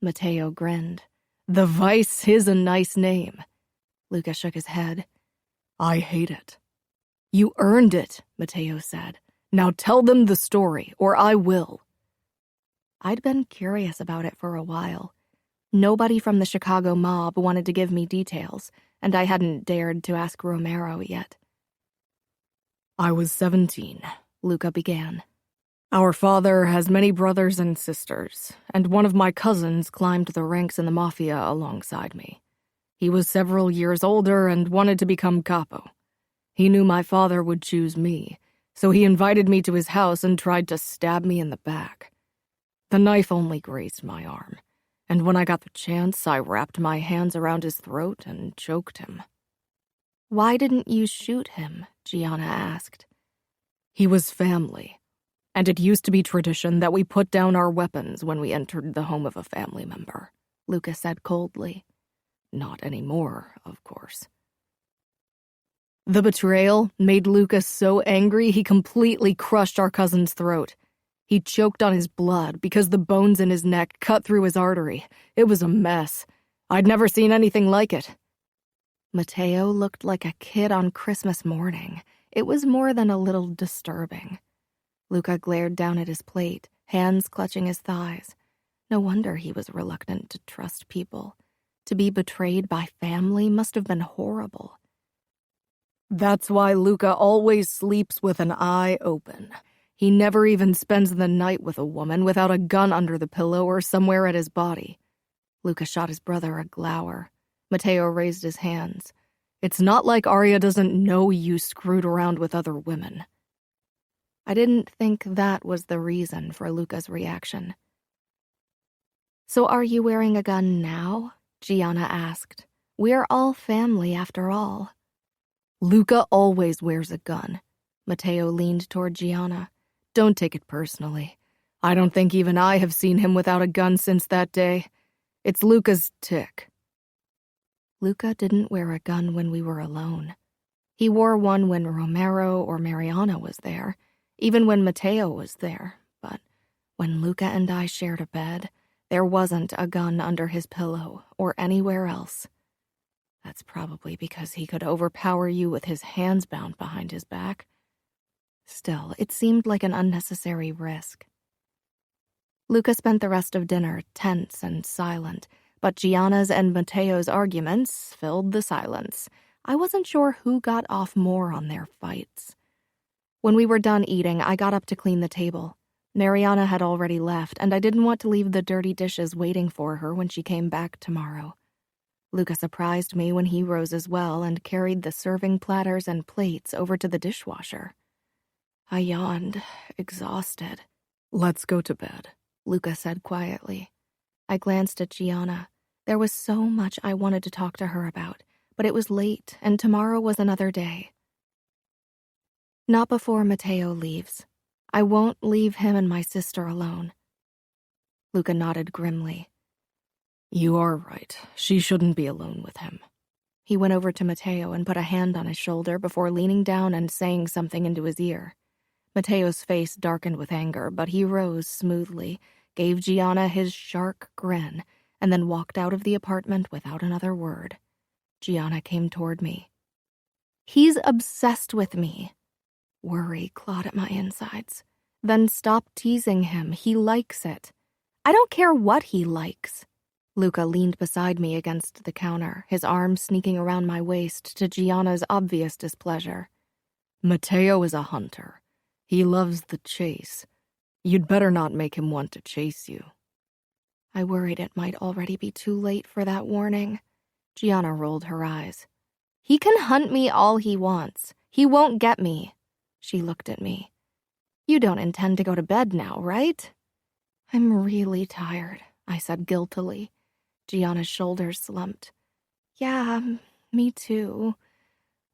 Matteo grinned. "The Vice is a nice name." Luca shook his head. "I hate it." "You earned it," Matteo said. "Now tell them the story, or I will." I'd been curious about it for a while. Nobody from the Chicago mob wanted to give me details, and I hadn't dared to ask Romero yet. "I was 17, Luca began. "Our father has many brothers and sisters, and one of my cousins climbed the ranks in the Mafia alongside me. He was several years older and wanted to become capo. He knew my father would choose me, so he invited me to his house and tried to stab me in the back. The knife only grazed my arm, and when I got the chance, I wrapped my hands around his throat and choked him." "Why didn't you shoot him?" Gianna asked. "He was family, and it used to be tradition that we put down our weapons when we entered the home of a family member," Luca said coldly. "Not anymore, of course." The betrayal made Lucas so angry he completely crushed our cousin's throat. He choked on his blood because the bones in his neck cut through his artery. It was a mess. I'd never seen anything like it. Matteo looked like a kid on Christmas morning. It was more than a little disturbing. Luca glared down at his plate, hands clutching his thighs. No wonder he was reluctant to trust people. To be betrayed by family must have been horrible. "That's why Luca always sleeps with an eye open. He never even spends the night with a woman without a gun under the pillow or somewhere at his body." Luca shot his brother a glower. Matteo raised his hands. "It's not like Arya doesn't know you screwed around with other women." I didn't think that was the reason for Luca's reaction. "So are you wearing a gun now?" Gianna asked. "We're all family after all." "Luca always wears a gun." Matteo leaned toward Gianna. "Don't take it personally. I don't think even I have seen him without a gun since that day. It's Luca's tick." Luca didn't wear a gun when we were alone. He wore one when Romero or Mariana was there, even when Matteo was there, but when Luca and I shared a bed, there wasn't a gun under his pillow or anywhere else. That's probably because he could overpower you with his hands bound behind his back. Still, it seemed like an unnecessary risk. Luca spent the rest of dinner tense and silent, but Gianna's and Matteo's arguments filled the silence. I wasn't sure who got off more on their fights. When we were done eating, I got up to clean the table. Mariana had already left, and I didn't want to leave the dirty dishes waiting for her when she came back tomorrow. Luca surprised me when he rose as well and carried the serving platters and plates over to the dishwasher. I yawned, exhausted. "Let's go to bed," Luca said quietly. I glanced at Gianna. There was so much I wanted to talk to her about, but it was late, and tomorrow was another day. "Not before Matteo leaves. I won't leave him and my sister alone." Luca nodded grimly. "You are right. She shouldn't be alone with him." He went over to Matteo and put a hand on his shoulder before leaning down and saying something into his ear. Matteo's face darkened with anger, but he rose smoothly, gave Gianna his shark grin, and then walked out of the apartment without another word. Gianna came toward me. "He's obsessed with me." Worry clawed at my insides. "Then stop teasing him. He likes it." "I don't care what he likes." Luca leaned beside me against the counter, his arm sneaking around my waist to Gianna's obvious displeasure. "Matteo is a hunter. He loves the chase. You'd better not make him want to chase you." I worried it might already be too late for that warning. Gianna rolled her eyes. He can hunt me all he wants. He won't get me. She looked at me. You don't intend to go to bed now, right? I'm really tired, I said guiltily. Gianna's shoulders slumped. Yeah, me too.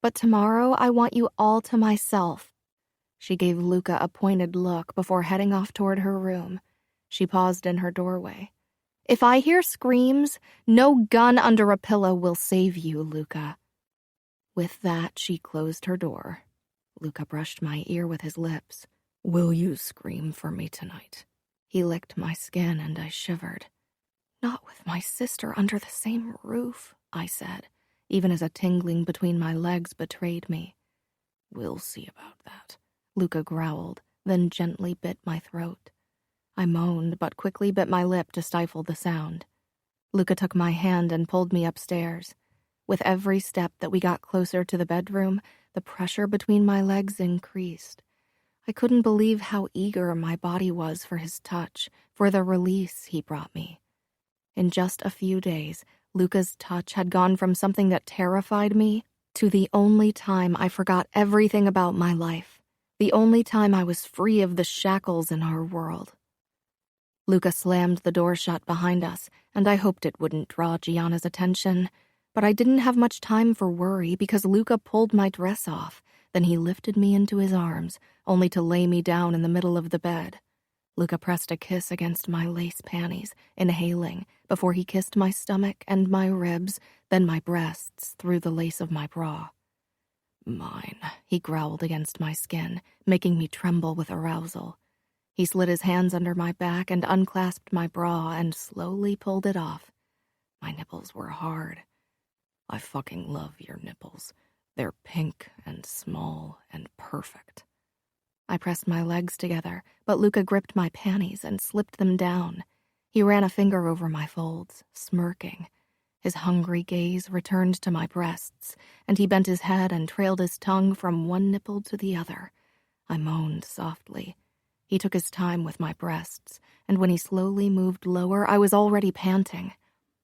But tomorrow I want you all to myself. She gave Luca a pointed look before heading off toward her room. She paused in her doorway. If I hear screams, no gun under a pillow will save you, Luca. With that, she closed her door. Luca brushed my ear with his lips. Will you scream for me tonight? He licked my skin and I shivered. Not with my sister under the same roof, I said, even as a tingling between my legs betrayed me. We'll see about that, Luca growled, then gently bit my throat. I moaned, but quickly bit my lip to stifle the sound. Luca took my hand and pulled me upstairs. With every step that we got closer to the bedroom, the pressure between my legs increased. I couldn't believe how eager my body was for his touch, for the release he brought me. In just a few days, Luca's touch had gone from something that terrified me to the only time I forgot everything about my life, the only time I was free of the shackles in our world. Luca slammed the door shut behind us, and I hoped it wouldn't draw Gianna's attention. But I didn't have much time for worry because Luca pulled my dress off. Then he lifted me into his arms, only to lay me down in the middle of the bed. Luca pressed a kiss against my lace panties, inhaling, before he kissed my stomach and my ribs, then my breasts through the lace of my bra. Mine, he growled against my skin, making me tremble with arousal. He slid his hands under my back and unclasped my bra and slowly pulled it off. My nipples were hard. I fucking love your nipples. They're pink and small and perfect. I pressed my legs together, but Luca gripped my panties and slipped them down. He ran a finger over my folds, smirking. His hungry gaze returned to my breasts, and he bent his head and trailed his tongue from one nipple to the other. I moaned softly. He took his time with my breasts, and when he slowly moved lower, I was already panting.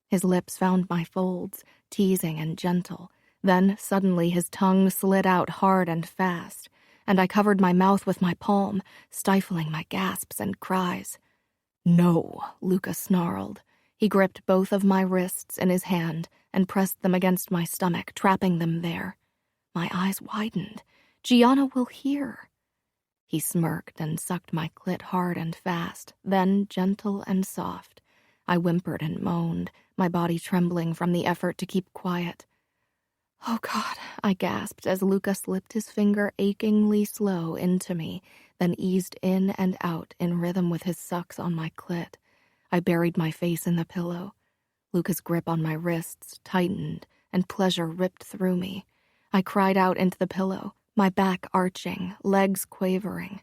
His lips found my folds, teasing and gentle. Then, suddenly, his tongue slid out hard and fast, and I covered my mouth with my palm, stifling my gasps and cries. No, Luca snarled. He gripped both of my wrists in his hand and pressed them against my stomach, trapping them there. My eyes widened. Gianna will hear. He smirked and sucked my clit hard and fast, then gentle and soft. I whimpered and moaned, my body trembling from the effort to keep quiet. Oh, God, I gasped as Luca slipped his finger achingly slow into me, then eased in and out in rhythm with his sucks on my clit. I buried my face in the pillow. Luca's grip on my wrists tightened, and pleasure ripped through me. I cried out into the pillow, my back arching, legs quavering.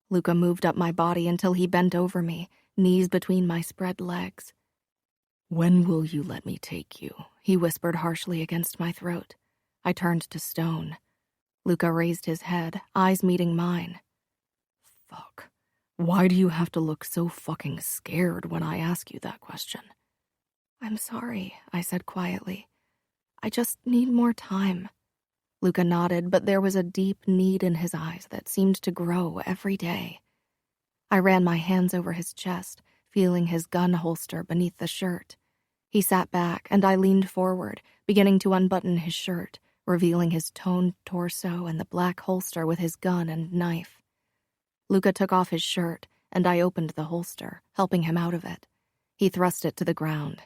Luca moved up my body until he bent over me, knees between my spread legs. When will you let me take you? He whispered harshly against my throat. I turned to stone. Luca raised his head, eyes meeting mine. Fuck. Why do you have to look so fucking scared when I ask you that question? I'm sorry, I said quietly. I just need more time. Luca nodded, but there was a deep need in his eyes that seemed to grow every day. I ran my hands over his chest, feeling his gun holster beneath the shirt. He sat back, and I leaned forward, beginning to unbutton his shirt, revealing his toned torso and the black holster with his gun and knife. Luca took off his shirt, and I opened the holster, helping him out of it. He thrust it to the ground.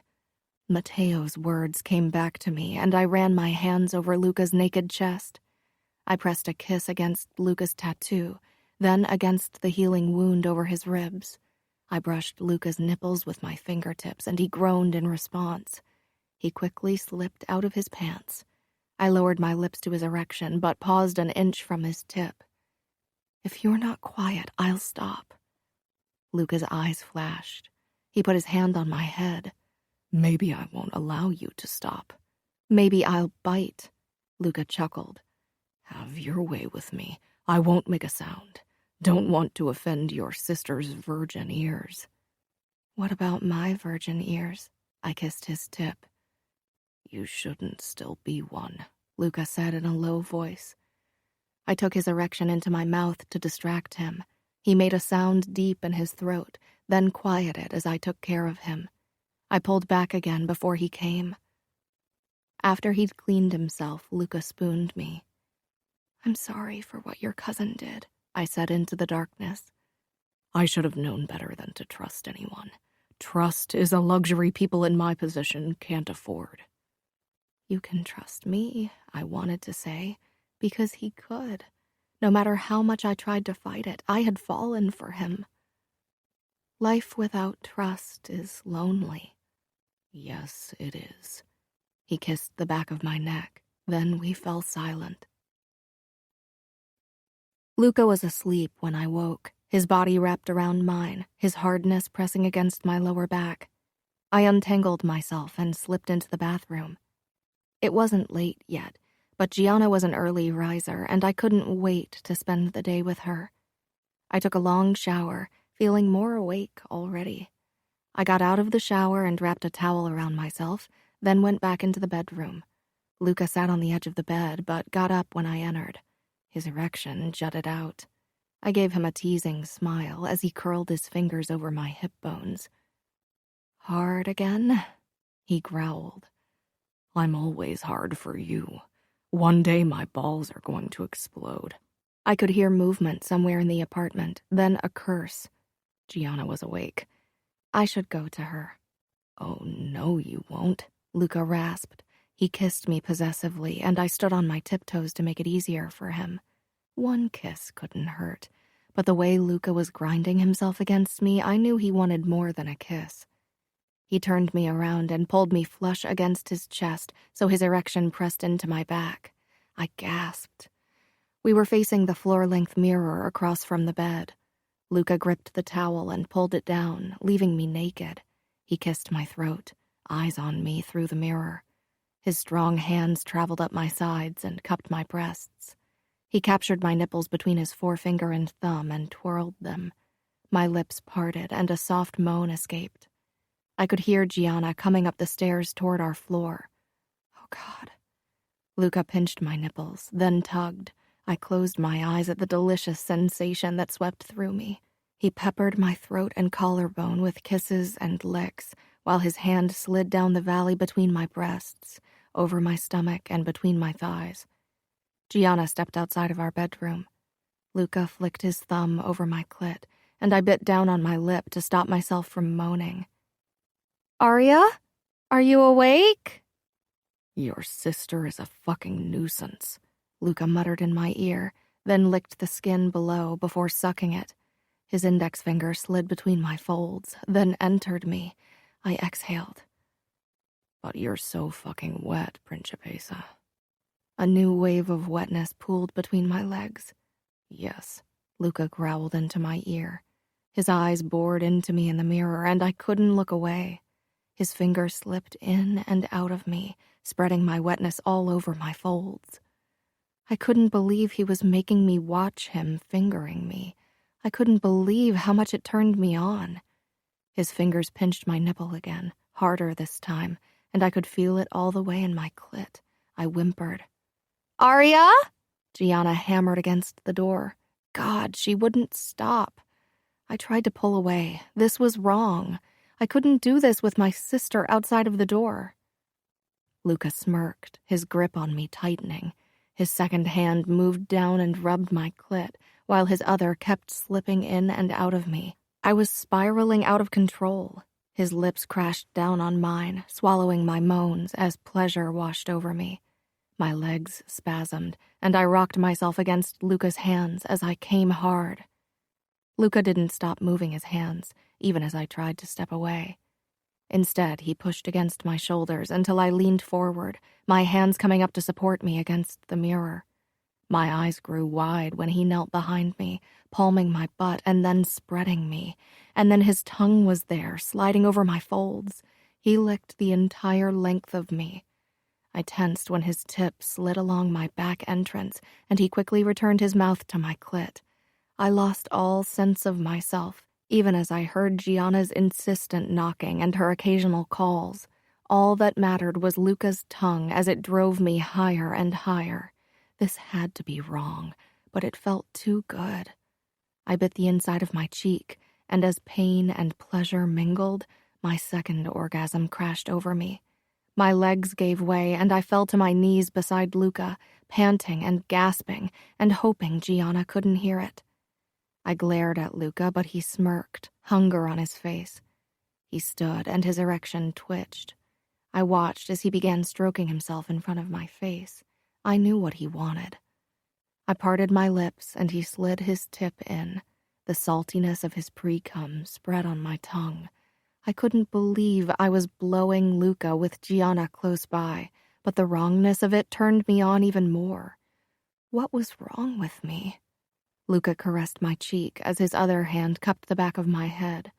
Matteo's words came back to me, and I ran my hands over Luca's naked chest. I pressed a kiss against Luca's tattoo, then against the healing wound over his ribs. I brushed Luca's nipples with my fingertips, and he groaned in response. He quickly slipped out of his pants. I lowered my lips to his erection, but paused an inch from his tip. If you're not quiet, I'll stop. Luca's eyes flashed. He put his hand on my head. Maybe I won't allow you to stop. Maybe I'll bite. Luca chuckled. Have your way with me. I won't make a sound. Don't want to offend your sister's virgin ears. What about my virgin ears? I kissed his tip. You shouldn't still be one, Luca said in a low voice. I took his erection into my mouth to distract him. He made a sound deep in his throat, then quieted as I took care of him. I pulled back again before he came. After he'd cleaned himself, Luca spooned me. I'm sorry for what your cousin did, I said into the darkness. I should have known better than to trust anyone. Trust is a luxury people in my position can't afford. You can trust me, I wanted to say, because he could. No matter how much I tried to fight it, I had fallen for him. Life without trust is lonely. Yes, it is. He kissed the back of my neck. Then we fell silent. Luca was asleep when I woke, his body wrapped around mine, his hardness pressing against my lower back. I untangled myself and slipped into the bathroom. It wasn't late yet, but Gianna was an early riser, and I couldn't wait to spend the day with her. I took a long shower, feeling more awake already. I got out of the shower and wrapped a towel around myself, then went back into the bedroom. Luca sat on the edge of the bed, but got up when I entered. His erection jutted out. I gave him a teasing smile as he curled his fingers over my hip bones. Hard again? He growled. I'm always hard for you. One day my balls are going to explode. I could hear movement somewhere in the apartment, then a curse. Gianna was awake. I should go to her. Oh, no, you won't, Luca rasped. He kissed me possessively, and I stood on my tiptoes to make it easier for him. One kiss couldn't hurt, but the way Luca was grinding himself against me, I knew he wanted more than a kiss. He turned me around and pulled me flush against his chest so his erection pressed into my back. I gasped. We were facing the floor-length mirror across from the bed. Luca gripped the towel and pulled it down, leaving me naked. He kissed my throat, eyes on me through the mirror. His strong hands traveled up my sides and cupped my breasts. He captured my nipples between his forefinger and thumb and twirled them. My lips parted and a soft moan escaped. I could hear Gianna coming up the stairs toward our floor. Oh, God. Luca pinched my nipples, then tugged. I closed my eyes at the delicious sensation that swept through me. He peppered my throat and collarbone with kisses and licks, while his hand slid down the valley between my breasts, over my stomach and between my thighs. Gianna stepped outside of our bedroom. Luca flicked his thumb over my clit, and I bit down on my lip to stop myself from moaning. Arya? Are you awake? Your sister is a fucking nuisance, Luca muttered in my ear, then licked the skin below before sucking it. His index finger slid between my folds, then entered me. I exhaled. But you're so fucking wet, Principessa. A new wave of wetness pooled between my legs. Yes, Luca growled into my ear. His eyes bored into me in the mirror, and I couldn't look away. His fingers slipped in and out of me, spreading my wetness all over my folds. I couldn't believe he was making me watch him fingering me. I couldn't believe how much it turned me on. His fingers pinched my nipple again, harder this time, and I could feel it all the way in my clit. I whimpered. Arya? Gianna hammered against the door. God, she wouldn't stop. I tried to pull away. This was wrong. I couldn't do this with my sister outside of the door. Luca smirked, his grip on me tightening. His second hand moved down and rubbed my clit, while his other kept slipping in and out of me. I was spiraling out of control. His lips crashed down on mine, swallowing my moans as pleasure washed over me. My legs spasmed, and I rocked myself against Luca's hands as I came hard. Luca didn't stop moving his hands, even as I tried to step away. Instead, he pushed against my shoulders until I leaned forward, my hands coming up to support me against the mirror. My eyes grew wide when he knelt behind me, palming my butt and then spreading me, and then his tongue was there, sliding over my folds. He licked the entire length of me. I tensed when his tip slid along my back entrance, and he quickly returned his mouth to my clit. I lost all sense of myself, Even as I heard Gianna's insistent knocking and her occasional calls, all that mattered was Luca's tongue as it drove me higher and higher. This had to be wrong, but it felt too good. I bit the inside of my cheek, and as pain and pleasure mingled, my second orgasm crashed over me. My legs gave way, and I fell to my knees beside Luca, panting and gasping, and hoping Gianna couldn't hear it. I glared at Luca, but he smirked, hunger on his face. He stood, and his erection twitched. I watched as he began stroking himself in front of my face. I knew what he wanted. I parted my lips, and he slid his tip in. The saltiness of his pre-cum spread on my tongue. I couldn't believe I was blowing Luca with Gianna close by, but the wrongness of it turned me on even more. What was wrong with me? Luca caressed my cheek as his other hand cupped the back of my head.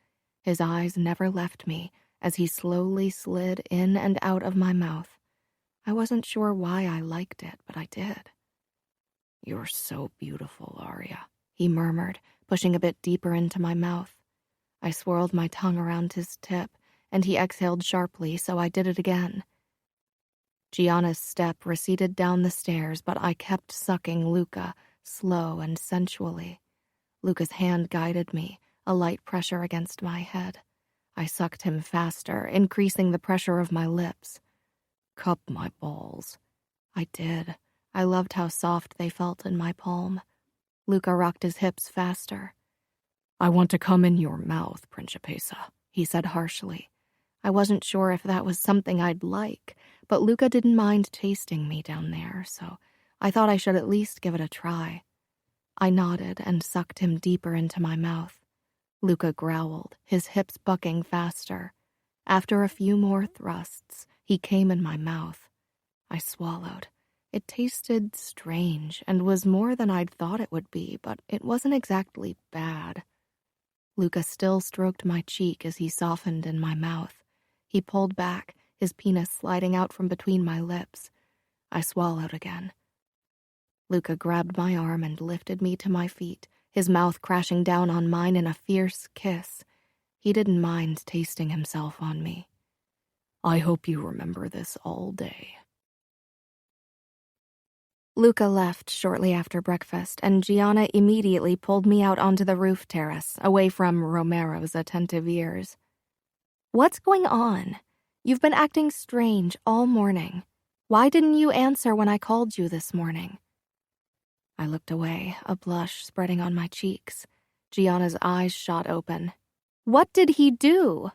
His eyes never left me as he slowly slid in and out of my mouth. I wasn't sure why I liked it, but I did. "You're so beautiful, Arya," he murmured, pushing a bit deeper into my mouth. I swirled my tongue around his tip, and he exhaled sharply, so I did it again. Gianna's step receded down the stairs, but I kept sucking Luca, slow and sensually. Luca's hand guided me, a light pressure against my head. I sucked him faster, increasing the pressure of my lips. "Cup my balls." I did. I loved how soft they felt in my palm. Luca rocked his hips faster. "I want to come in your mouth, Principessa," he said harshly. I wasn't sure if that was something I'd like, but Luca didn't mind tasting me down there, so I thought I should at least give it a try. I nodded and sucked him deeper into my mouth. Luca growled, his hips bucking faster. After a few more thrusts, he came in my mouth. I swallowed. It tasted strange and was more than I'd thought it would be, but it wasn't exactly bad. Luca still stroked my cheek as he softened in my mouth. He pulled back, his penis sliding out from between my lips. I swallowed again. Luca grabbed my arm and lifted me to my feet, his mouth crashing down on mine in a fierce kiss. He didn't mind tasting himself on me. "I hope you remember this all day." Luca left shortly after breakfast, and Gianna immediately pulled me out onto the roof terrace, away from Romero's attentive ears. "What's going on? You've been acting strange all morning. Why didn't you answer when I called you this morning?" I looked away, a blush spreading on my cheeks. Gianna's eyes shot open. "What did he do?"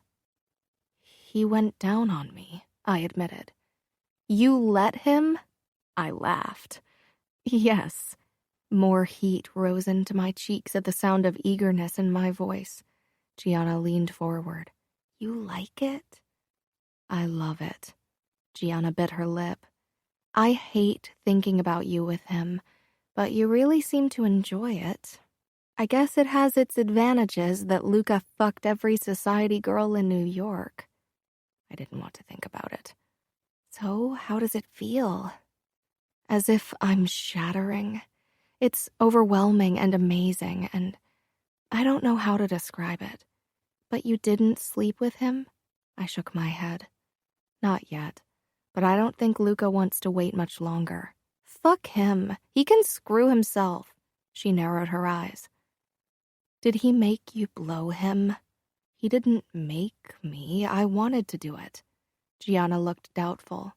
"He went down on me," I admitted. "You let him?" I laughed. "Yes." More heat rose into my cheeks at the sound of eagerness in my voice. Gianna leaned forward. "You like it?" "I love it." Gianna bit her lip. "I hate thinking about you with him, but you really seem to enjoy it. I guess it has its advantages that Luca fucked every society girl in New York." I didn't want to think about it. "So, how does it feel?" "As if I'm shattering. It's overwhelming and amazing, and I don't know how to describe it. But you didn't sleep with him?" I shook my head. "Not yet, but I don't think Luca wants to wait much longer." "Fuck him. He can screw himself." She narrowed her eyes. "Did he make you blow him?" "He didn't make me. I wanted to do it." Gianna looked doubtful.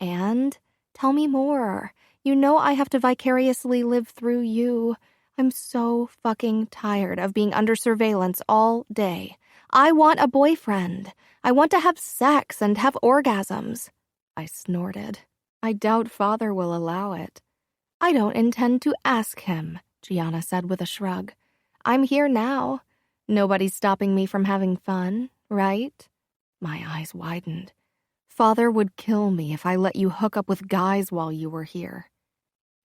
"And? Tell me more. You know I have to vicariously live through you. I'm so fucking tired of being under surveillance all day. I want a boyfriend. I want to have sex and have orgasms." I snorted. "I doubt Father will allow it." "I don't intend to ask him," Gianna said with a shrug. "I'm here now. Nobody's stopping me from having fun, right?" My eyes widened. "Father would kill me if I let you hook up with guys while you were here."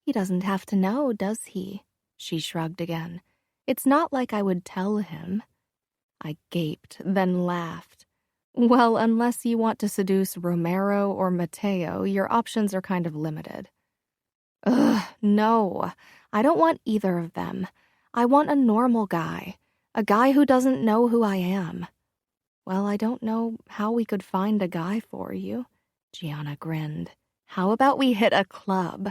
"He doesn't have to know, does he?" She shrugged again. "It's not like I would tell him." I gaped, then laughed. "Well, unless you want to seduce Romero or Mateo, your options are kind of limited." "Ugh, no. I don't want either of them. I want a normal guy. A guy who doesn't know who I am. Well, I don't know how we could find a guy for you. Gianna grinned. How about we hit a club?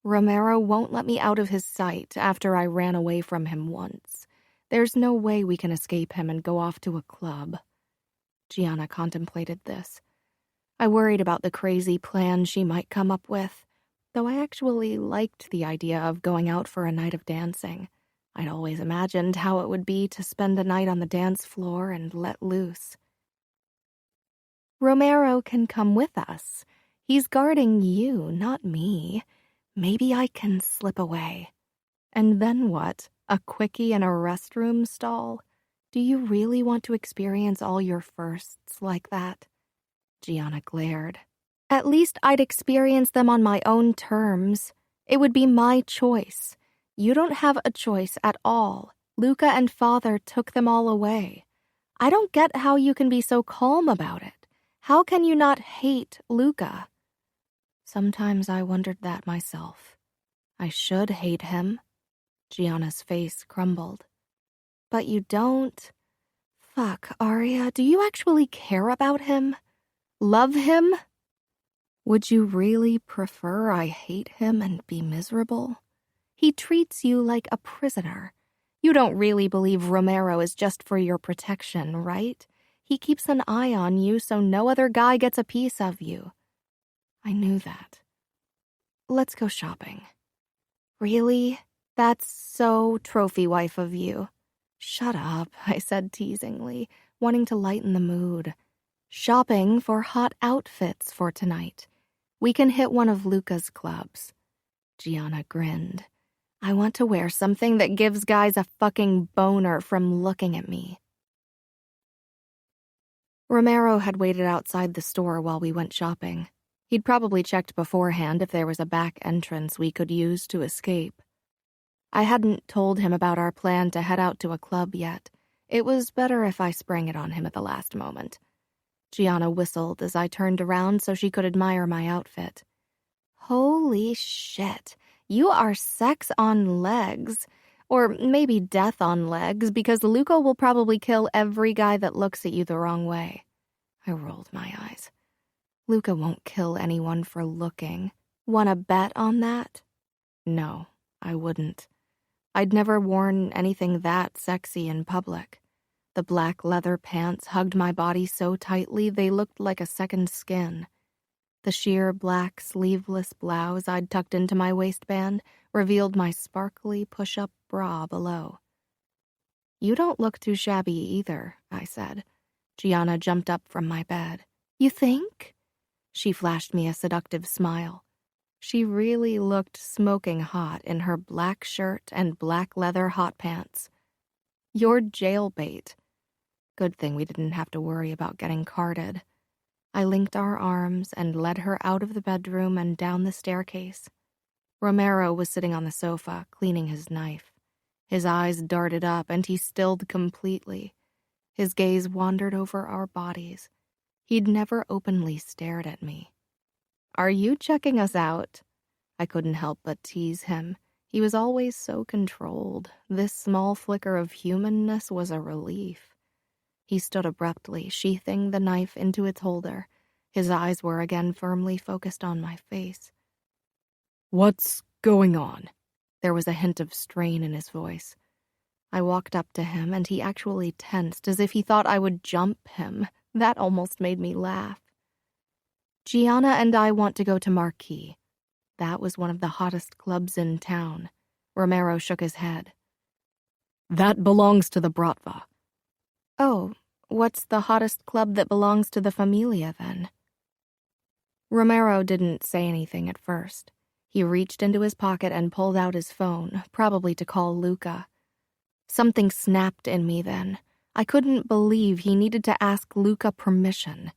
Romero won't let me out of his sight after I ran away from him once. There's no way we can escape him and go off to a club. Gianna contemplated this. I worried about the crazy plan she might come up with, though I actually liked the idea of going out for a night of dancing. I'd always imagined how it would be to spend a night on the dance floor and let loose. Romero can come with us. He's guarding you, not me. Maybe I can slip away. And then what? A quickie in a restroom stall? Do you really want to experience all your firsts like that? Gianna glared. At least I'd experience them on my own terms. It would be my choice. You don't have a choice at all. Luca and Father took them all away. I don't get how you can be so calm about it. How can you not hate Luca? Sometimes I wondered that myself. I should hate him. Gianna's face crumbled. But you don't. Fuck, Arya, do you actually care about him? Love him? Would you really prefer I hate him and be miserable? He treats you like a prisoner. You don't really believe Romero is just for your protection, right? He keeps an eye on you so no other guy gets a piece of you. I knew that. Let's go shopping. Really? That's so trophy wife of you. Shut up, I said teasingly, wanting to lighten the mood. Shopping for hot outfits for tonight. We can hit one of Luca's clubs. Gianna grinned. I want to wear something that gives guys a fucking boner from looking at me. Romero had waited outside the store while we went shopping. He'd probably checked beforehand if there was a back entrance we could use to escape. I hadn't told him about our plan to head out to a club yet. It was better if I sprang it on him at the last moment. Gianna whistled as I turned around so she could admire my outfit. Holy shit, you are sex on legs. Or maybe death on legs, because Luca will probably kill every guy that looks at you the wrong way. I rolled my eyes. Luca won't kill anyone for looking. Wanna bet on that? No, I wouldn't. I'd never worn anything that sexy in public. The black leather pants hugged my body so tightly they looked like a second skin. The sheer black sleeveless blouse I'd tucked into my waistband revealed my sparkly push-up bra below. You don't look too shabby either, I said. Gianna jumped up from my bed. You think? She flashed me a seductive smile. She really looked smoking hot in her black shirt and black leather hot pants. You're jailbait. Good thing we didn't have to worry about getting carded. I linked our arms and led her out of the bedroom and down the staircase. Romero was sitting on the sofa, cleaning his knife. His eyes darted up and he stilled completely. His gaze wandered over our bodies. He'd never openly stared at me. Are you checking us out? I couldn't help but tease him. He was always so controlled. This small flicker of humanness was a relief. He stood abruptly, sheathing the knife into its holder. His eyes were again firmly focused on my face. What's going on? There was a hint of strain in his voice. I walked up to him, and he actually tensed as if he thought I would jump him. That almost made me laugh. Gianna and I want to go to Marquis. That was one of the hottest clubs in town. Romero shook his head. That belongs to the Bratva. Oh, what's the hottest club that belongs to the Familia, then? Romero didn't say anything at first. He reached into his pocket and pulled out his phone, probably to call Luca. Something snapped in me then. I couldn't believe he needed to ask Luca permission.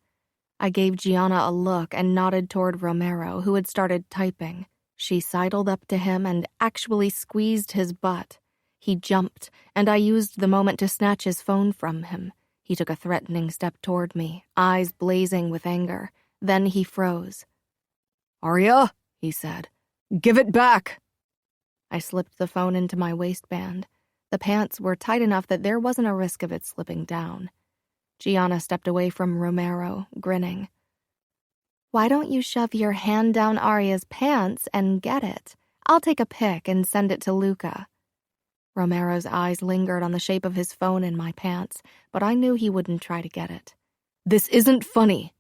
I gave Gianna a look and nodded toward Romero, who had started typing. She sidled up to him and actually squeezed his butt. He jumped, and I used the moment to snatch his phone from him. He took a threatening step toward me, eyes blazing with anger. Then he froze. Arya, he said, give it back. I slipped the phone into my waistband. The pants were tight enough that there wasn't a risk of it slipping down. Gianna stepped away from Romero, grinning. "Why don't you shove your hand down Arya's pants and get it? I'll take a pic and send it to Luca." Romero's eyes lingered on the shape of his phone in my pants, but I knew he wouldn't try to get it. "This isn't funny."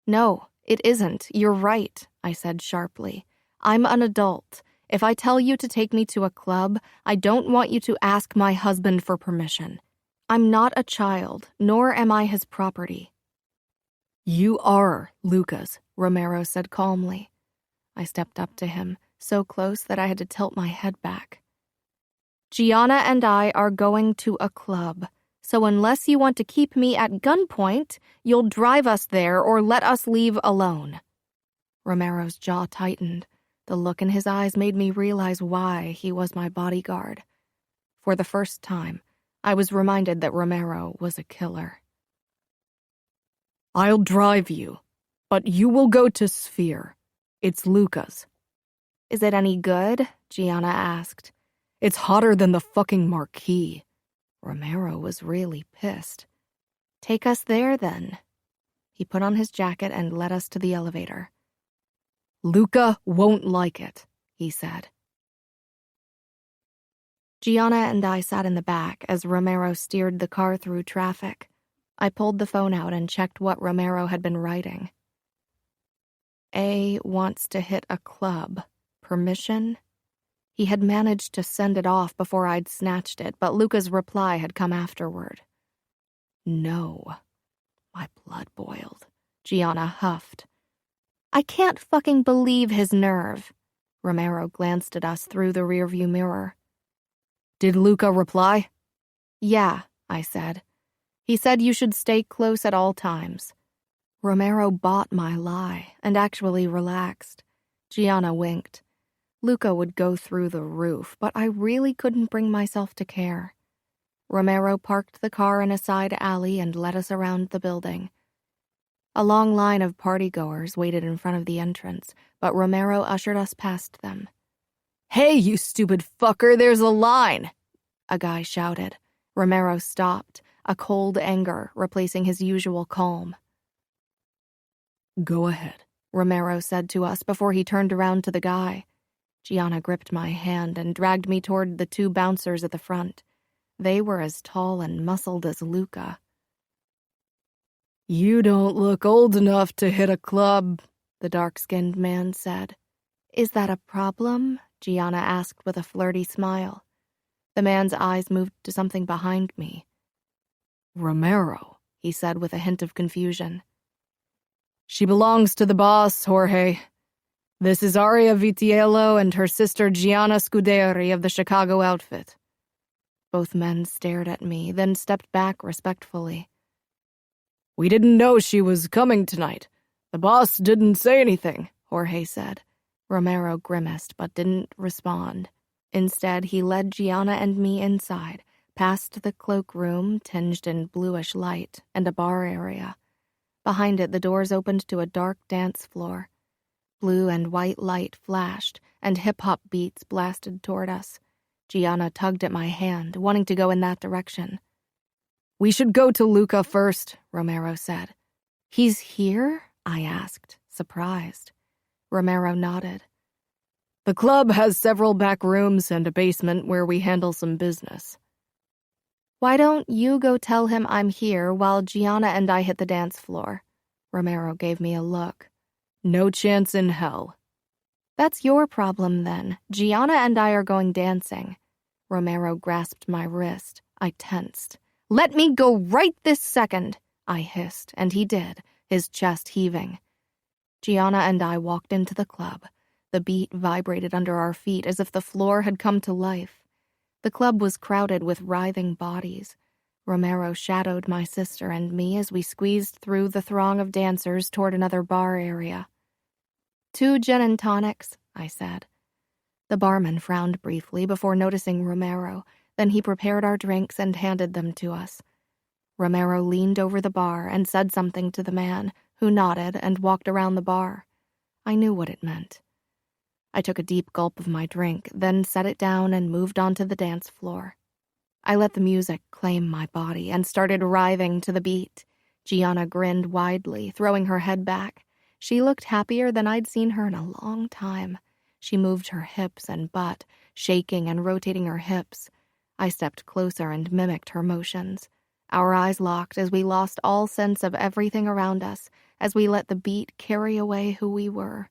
"No, it isn't. You're right," I said sharply. "I'm an adult. If I tell you to take me to a club, I don't want you to ask my husband for permission. I'm not a child, nor am I his property." "You are Luca's," Romero said calmly. I stepped up to him, so close that I had to tilt my head back. "Gianna and I are going to a club, so unless you want to keep me at gunpoint, you'll drive us there or let us leave alone." Romero's jaw tightened. The look in his eyes made me realize why he was my bodyguard. For the first time, I was reminded that Romero was a killer. "I'll drive you, but you will go to Sphere. It's Luca's." "Is it any good?" Gianna asked. "It's hotter than the fucking marquee." Romero was really pissed. "Take us there, then." He put on his jacket and led us to the elevator. "Luca won't like it," he said. Gianna and I sat in the back as Romero steered the car through traffic. I pulled the phone out and checked what Romero had been writing. "A wants to hit a club. Permission?" He had managed to send it off before I'd snatched it, but Luca's reply had come afterward. "No." My blood boiled. Gianna huffed. "I can't fucking believe his nerve." Romero glanced at us through the rearview mirror. "Did Luca reply?" "Yeah," I said. "He said you should stay close at all times." Romero bought my lie and actually relaxed. Gianna winked. Luca would go through the roof, but I really couldn't bring myself to care. Romero parked the car in a side alley and led us around the building. A long line of partygoers waited in front of the entrance, but Romero ushered us past them. "Hey, you stupid fucker, there's a line!" a guy shouted. Romero stopped, a cold anger replacing his usual calm. "Go ahead," Romero said to us before he turned around to the guy. Gianna gripped my hand and dragged me toward the two bouncers at the front. They were as tall and muscled as Luca. "You don't look old enough to hit a club," the dark-skinned man said. "Is that a problem?" Gianna asked with a flirty smile. The man's eyes moved to something behind me. "Romero," he said with a hint of confusion. "She belongs to the boss, Jorge. This is Aria Vitiello and her sister Gianna Scuderi of the Chicago outfit." Both men stared at me, then stepped back respectfully. "We didn't know she was coming tonight. The boss didn't say anything," Jorge said. Romero grimaced but didn't respond. Instead, he led Gianna and me inside, past the cloakroom tinged in bluish light and a bar area. Behind it, the doors opened to a dark dance floor. Blue and white light flashed, and hip-hop beats blasted toward us. Gianna tugged at my hand, wanting to go in that direction. "We should go to Luca first," Romero said. "He's here?" I asked, surprised. Romero nodded. "The club has several back rooms and a basement where we handle some business." "Why don't you go tell him I'm here while Gianna and I hit the dance floor?" Romero gave me a look. "No chance in hell." "That's your problem, then. Gianna and I are going dancing." Romero grasped my wrist. I tensed. "Let me go right this second," I hissed, and he did, his chest heaving. Gianna and I walked into the club. The beat vibrated under our feet as if the floor had come to life. The club was crowded with writhing bodies. Romero shadowed my sister and me as we squeezed through the throng of dancers toward another bar area. "2 gin and tonics," I said. The barman frowned briefly before noticing Romero. Then he prepared our drinks and handed them to us. Romero leaned over the bar and said something to the man, who nodded and walked around the bar. I knew what it meant. I took a deep gulp of my drink, then set it down and moved onto the dance floor. I let the music claim my body and started writhing to the beat. Gianna grinned widely, throwing her head back. She looked happier than I'd seen her in a long time. She moved her hips and butt, shaking and rotating her hips. I stepped closer and mimicked her motions. Our eyes locked as we lost all sense of everything around us, as we let the beat carry away who we were.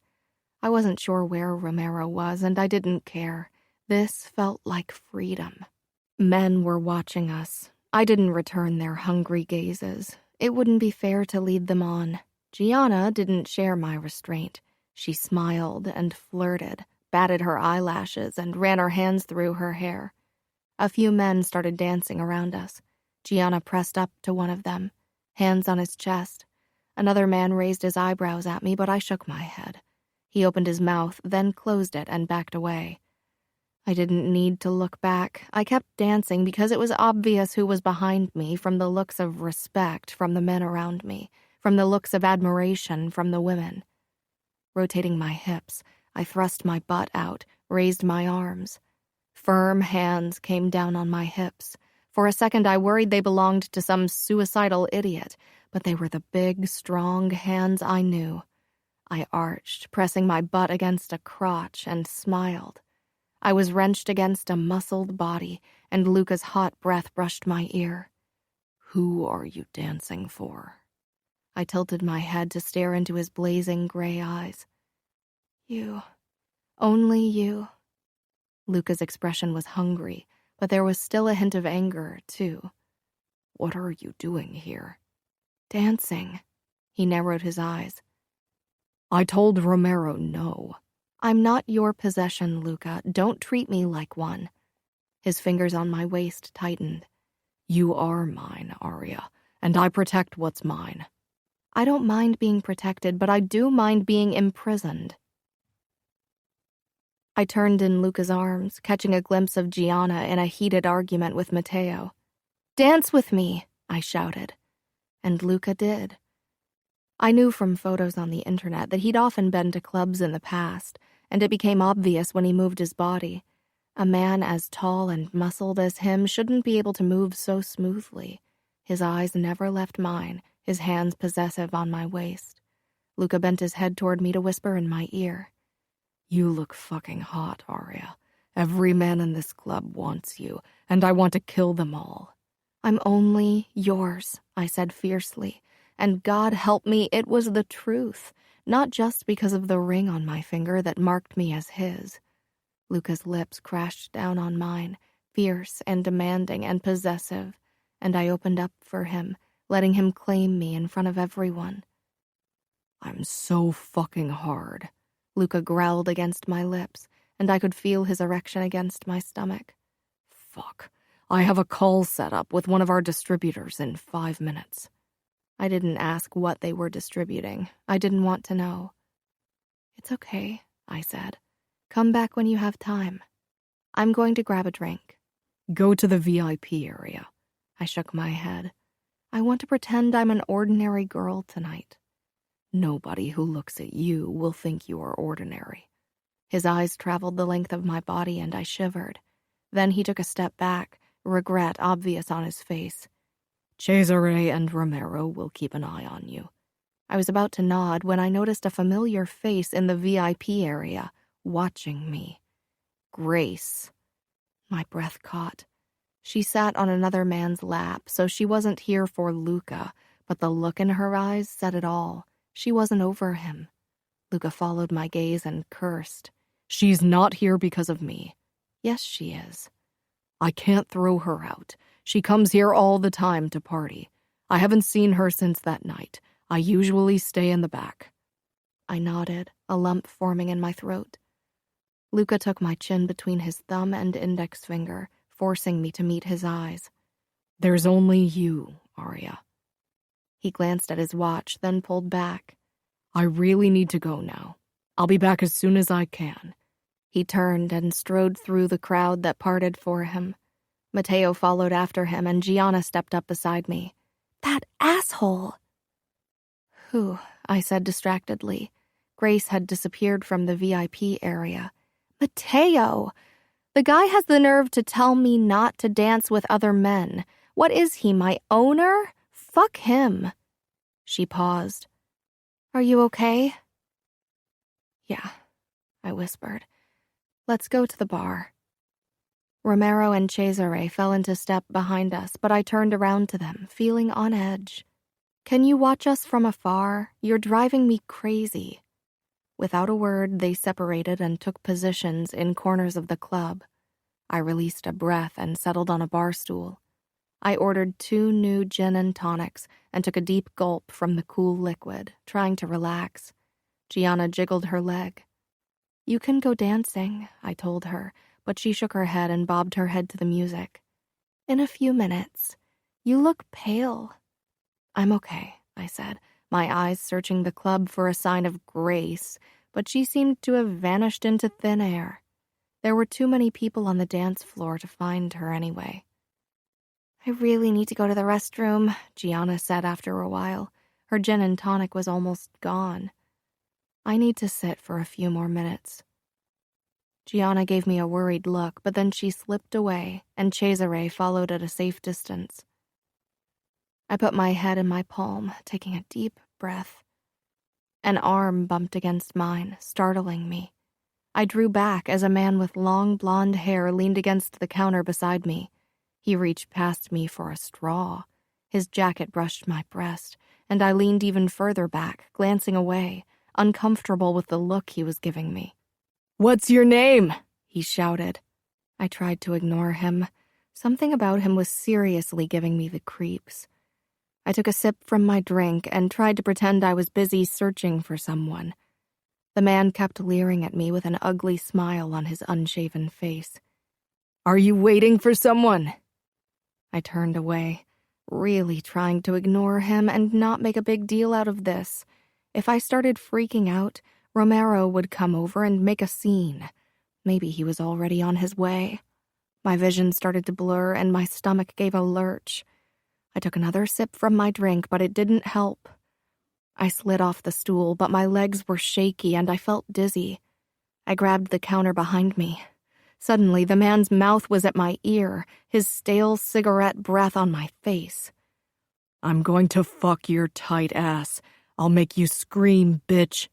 I wasn't sure where Romero was, and I didn't care. This felt like freedom. Men were watching us. I didn't return their hungry gazes. It wouldn't be fair to lead them on. Gianna didn't share my restraint. She smiled and flirted, batted her eyelashes, and ran her hands through her hair. A few men started dancing around us. Gianna pressed up to one of them, hands on his chest. Another man raised his eyebrows at me, but I shook my head. He opened his mouth, then closed it and backed away. I didn't need to look back. I kept dancing because it was obvious who was behind me from the looks of respect from the men around me, from the looks of admiration from the women. Rotating my hips, I thrust my butt out, raised my arms. Firm hands came down on my hips. For a second, I worried they belonged to some suicidal idiot, but they were the big, strong hands I knew. I arched, pressing my butt against a crotch, and smiled. I was wrenched against a muscled body, and Luca's hot breath brushed my ear. "Who are you dancing for?" I tilted my head to stare into his blazing gray eyes. "You. Only you." Luca's expression was hungry, but there was still a hint of anger, too. "What are you doing here?" "Dancing." He narrowed his eyes. I told Romero no. "I'm not your possession, Luca. Don't treat me like one." His fingers on my waist tightened. You are mine, Arya, and I protect what's mine. I don't mind being protected, but I do mind being imprisoned. I turned in Luca's arms, catching a glimpse of Gianna in a heated argument with Matteo. "Dance with me," I shouted. And Luca did. I knew from photos on the internet that he'd often been to clubs in the past, and it became obvious when he moved his body. A man as tall and muscled as him shouldn't be able to move so smoothly. His eyes never left mine, his hands possessive on my waist. Luca bent his head toward me to whisper in my ear. You look fucking hot, Arya. Every man in this club wants you, and I want to kill them all. "I'm only yours," I said fiercely, and God help me, it was the truth, not just because of the ring on my finger that marked me as his. Luca's lips crashed down on mine, fierce and demanding and possessive, and I opened up for him, letting him claim me in front of everyone. "I'm so fucking hard," Luca growled against my lips, and I could feel his erection against my stomach. "Fuck. I have a call set up with one of our distributors in 5 minutes. I didn't ask what they were distributing. I didn't want to know. "It's okay," I said. "Come back when you have time. I'm going to grab a drink." "Go to the VIP area." I shook my head. "I want to pretend I'm an ordinary girl tonight." "Nobody who looks at you will think you are ordinary." His eyes traveled the length of my body and I shivered. Then he took a step back, regret obvious on his face. "Cesare and Romero will keep an eye on you." I was about to nod when I noticed a familiar face in the VIP area, watching me. Grace. My breath caught. She sat on another man's lap, so she wasn't here for Luca, but the look in her eyes said it all. She wasn't over him. Luca followed my gaze and cursed. "She's not here because of me." "Yes, she is." "I can't throw her out. She comes here all the time to party. I haven't seen her since that night. I usually stay in the back." I nodded, a lump forming in my throat. Luca took my chin between his thumb and index finger, forcing me to meet his eyes. "There's only you, Arya." He glanced at his watch, then pulled back. "I really need to go now. I'll be back as soon as I can." He turned and strode through the crowd that parted for him. Matteo followed after him, and Gianna stepped up beside me. "That asshole!" "Who?" I said distractedly. Grace had disappeared from the VIP area. "Matteo! The guy has the nerve to tell me not to dance with other men. What is he, my owner? Fuck him. She paused. Are you okay? Yeah, I whispered. Let's go to the bar. Romero and Cesare fell into step behind us, but I turned around to them, feeling on edge. Can you watch us from afar? You're driving me crazy. Without a word, they separated and took positions in corners of the club. I released a breath and settled on a bar stool. I ordered 2 new gin and tonics and took a deep gulp from the cool liquid, trying to relax. Gianna jiggled her leg. You can go dancing, I told her, but she shook her head and bobbed her head to the music. In a few minutes. You look pale. I'm okay, I said, my eyes searching the club for a sign of grace, but she seemed to have vanished into thin air. There were too many people on the dance floor to find her anyway. I really need to go to the restroom, Gianna said after a while. Her gin and tonic was almost gone. I need to sit for a few more minutes. Gianna gave me a worried look, but then she slipped away, and Cesare followed at a safe distance. I put my head in my palm, taking a deep breath. An arm bumped against mine, startling me. I drew back as a man with long blonde hair leaned against the counter beside me. He reached past me for a straw. His jacket brushed my breast, and I leaned even further back, glancing away, uncomfortable with the look he was giving me. What's your name? He shouted. I tried to ignore him. Something about him was seriously giving me the creeps. I took a sip from my drink and tried to pretend I was busy searching for someone. The man kept leering at me with an ugly smile on his unshaven face. Are you waiting for someone? I turned away, really trying to ignore him and not make a big deal out of this. If I started freaking out, Romero would come over and make a scene. Maybe he was already on his way. My vision started to blur and my stomach gave a lurch. I took another sip from my drink, but it didn't help. I slid off the stool, but my legs were shaky and I felt dizzy. I grabbed the counter behind me. Suddenly, the man's mouth was at my ear, his stale cigarette breath on my face. I'm going to fuck your tight ass. I'll make you scream, bitch.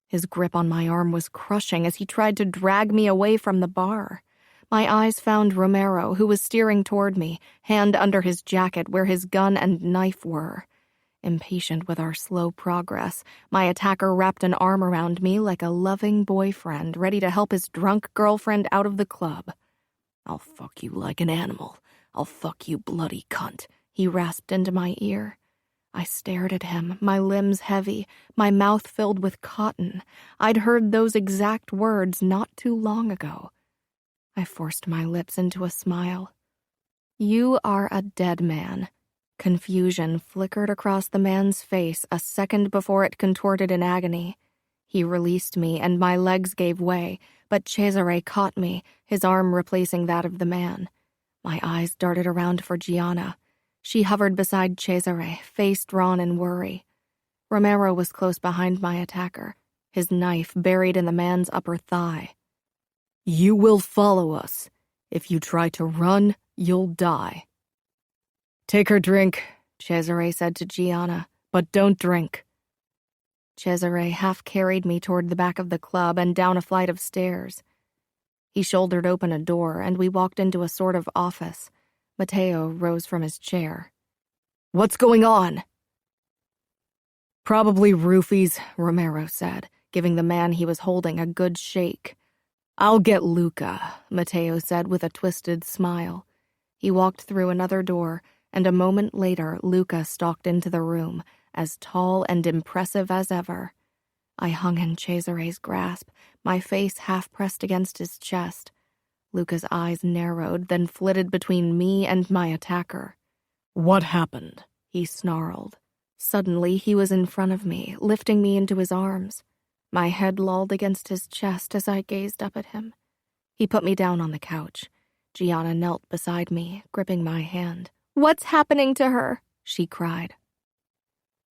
His grip on my arm was crushing as he tried to drag me away from the bar. My eyes found Romero, who was steering toward me, hand under his jacket where his gun and knife were. Impatient with our slow progress, my attacker wrapped an arm around me like a loving boyfriend ready to help his drunk girlfriend out of the club. I'll fuck you like an animal. I'll fuck you, bloody cunt, he rasped into my ear. I stared at him, my limbs heavy, my mouth filled with cotton. I'd heard those exact words not too long ago. I forced my lips into a smile. You are a dead man. Confusion flickered across the man's face a second before it contorted in agony. He released me and my legs gave way, but Cesare caught me, his arm replacing that of the man. My eyes darted around for Gianna. She hovered beside Cesare, face drawn in worry. Romero was close behind my attacker, his knife buried in the man's upper thigh. You will follow us. If you try to run, you'll die. Take her drink, Cesare said to Gianna, but don't drink. Cesare half carried me toward the back of the club and down a flight of stairs. He shouldered open a door and we walked into a sort of office. Matteo rose from his chair. What's going on? Probably roofies, Romero said, giving the man he was holding a good shake. I'll get Luca, Matteo said with a twisted smile. He walked through another door, and a moment later Luca stalked into the room, as tall and impressive as ever. I hung in Cesare's grasp, my face half pressed against his chest. Luca's eyes narrowed, then flitted between me and my attacker. What happened? He snarled. Suddenly he was in front of me, lifting me into his arms. My head lolled against his chest as I gazed up at him. He put me down on the couch. Gianna knelt beside me, gripping my hand. What's happening to her? She cried.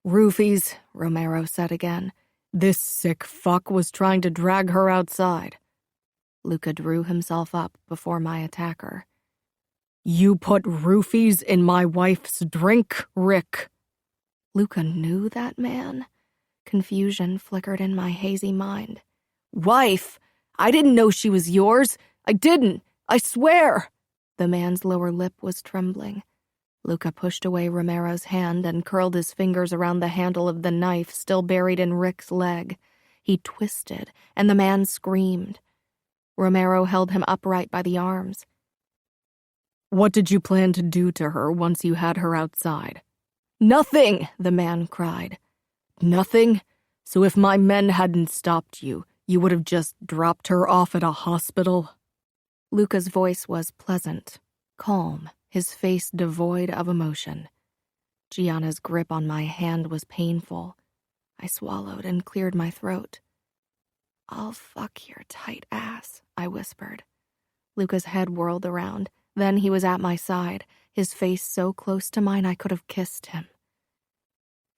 Roofies, Romero said again. This sick fuck was trying to drag her outside. Luca drew himself up before my attacker. You put roofies in my wife's drink, Rick. Luca knew that man? Confusion flickered in my hazy mind. Wife? I didn't know she was yours. I didn't. I swear. The man's lower lip was trembling. Luca pushed away Romero's hand and curled his fingers around the handle of the knife still buried in Rick's leg. He twisted, and the man screamed. Romero held him upright by the arms. What did you plan to do to her once you had her outside? Nothing, the man cried. Nothing? So if my men hadn't stopped you, you would have just dropped her off at a hospital? Luca's voice was pleasant, calm, his face devoid of emotion. Gianna's grip on my hand was painful. I swallowed and cleared my throat. I'll fuck your tight ass, I whispered. Luca's head whirled around. Then he was at my side, his face so close to mine I could have kissed him.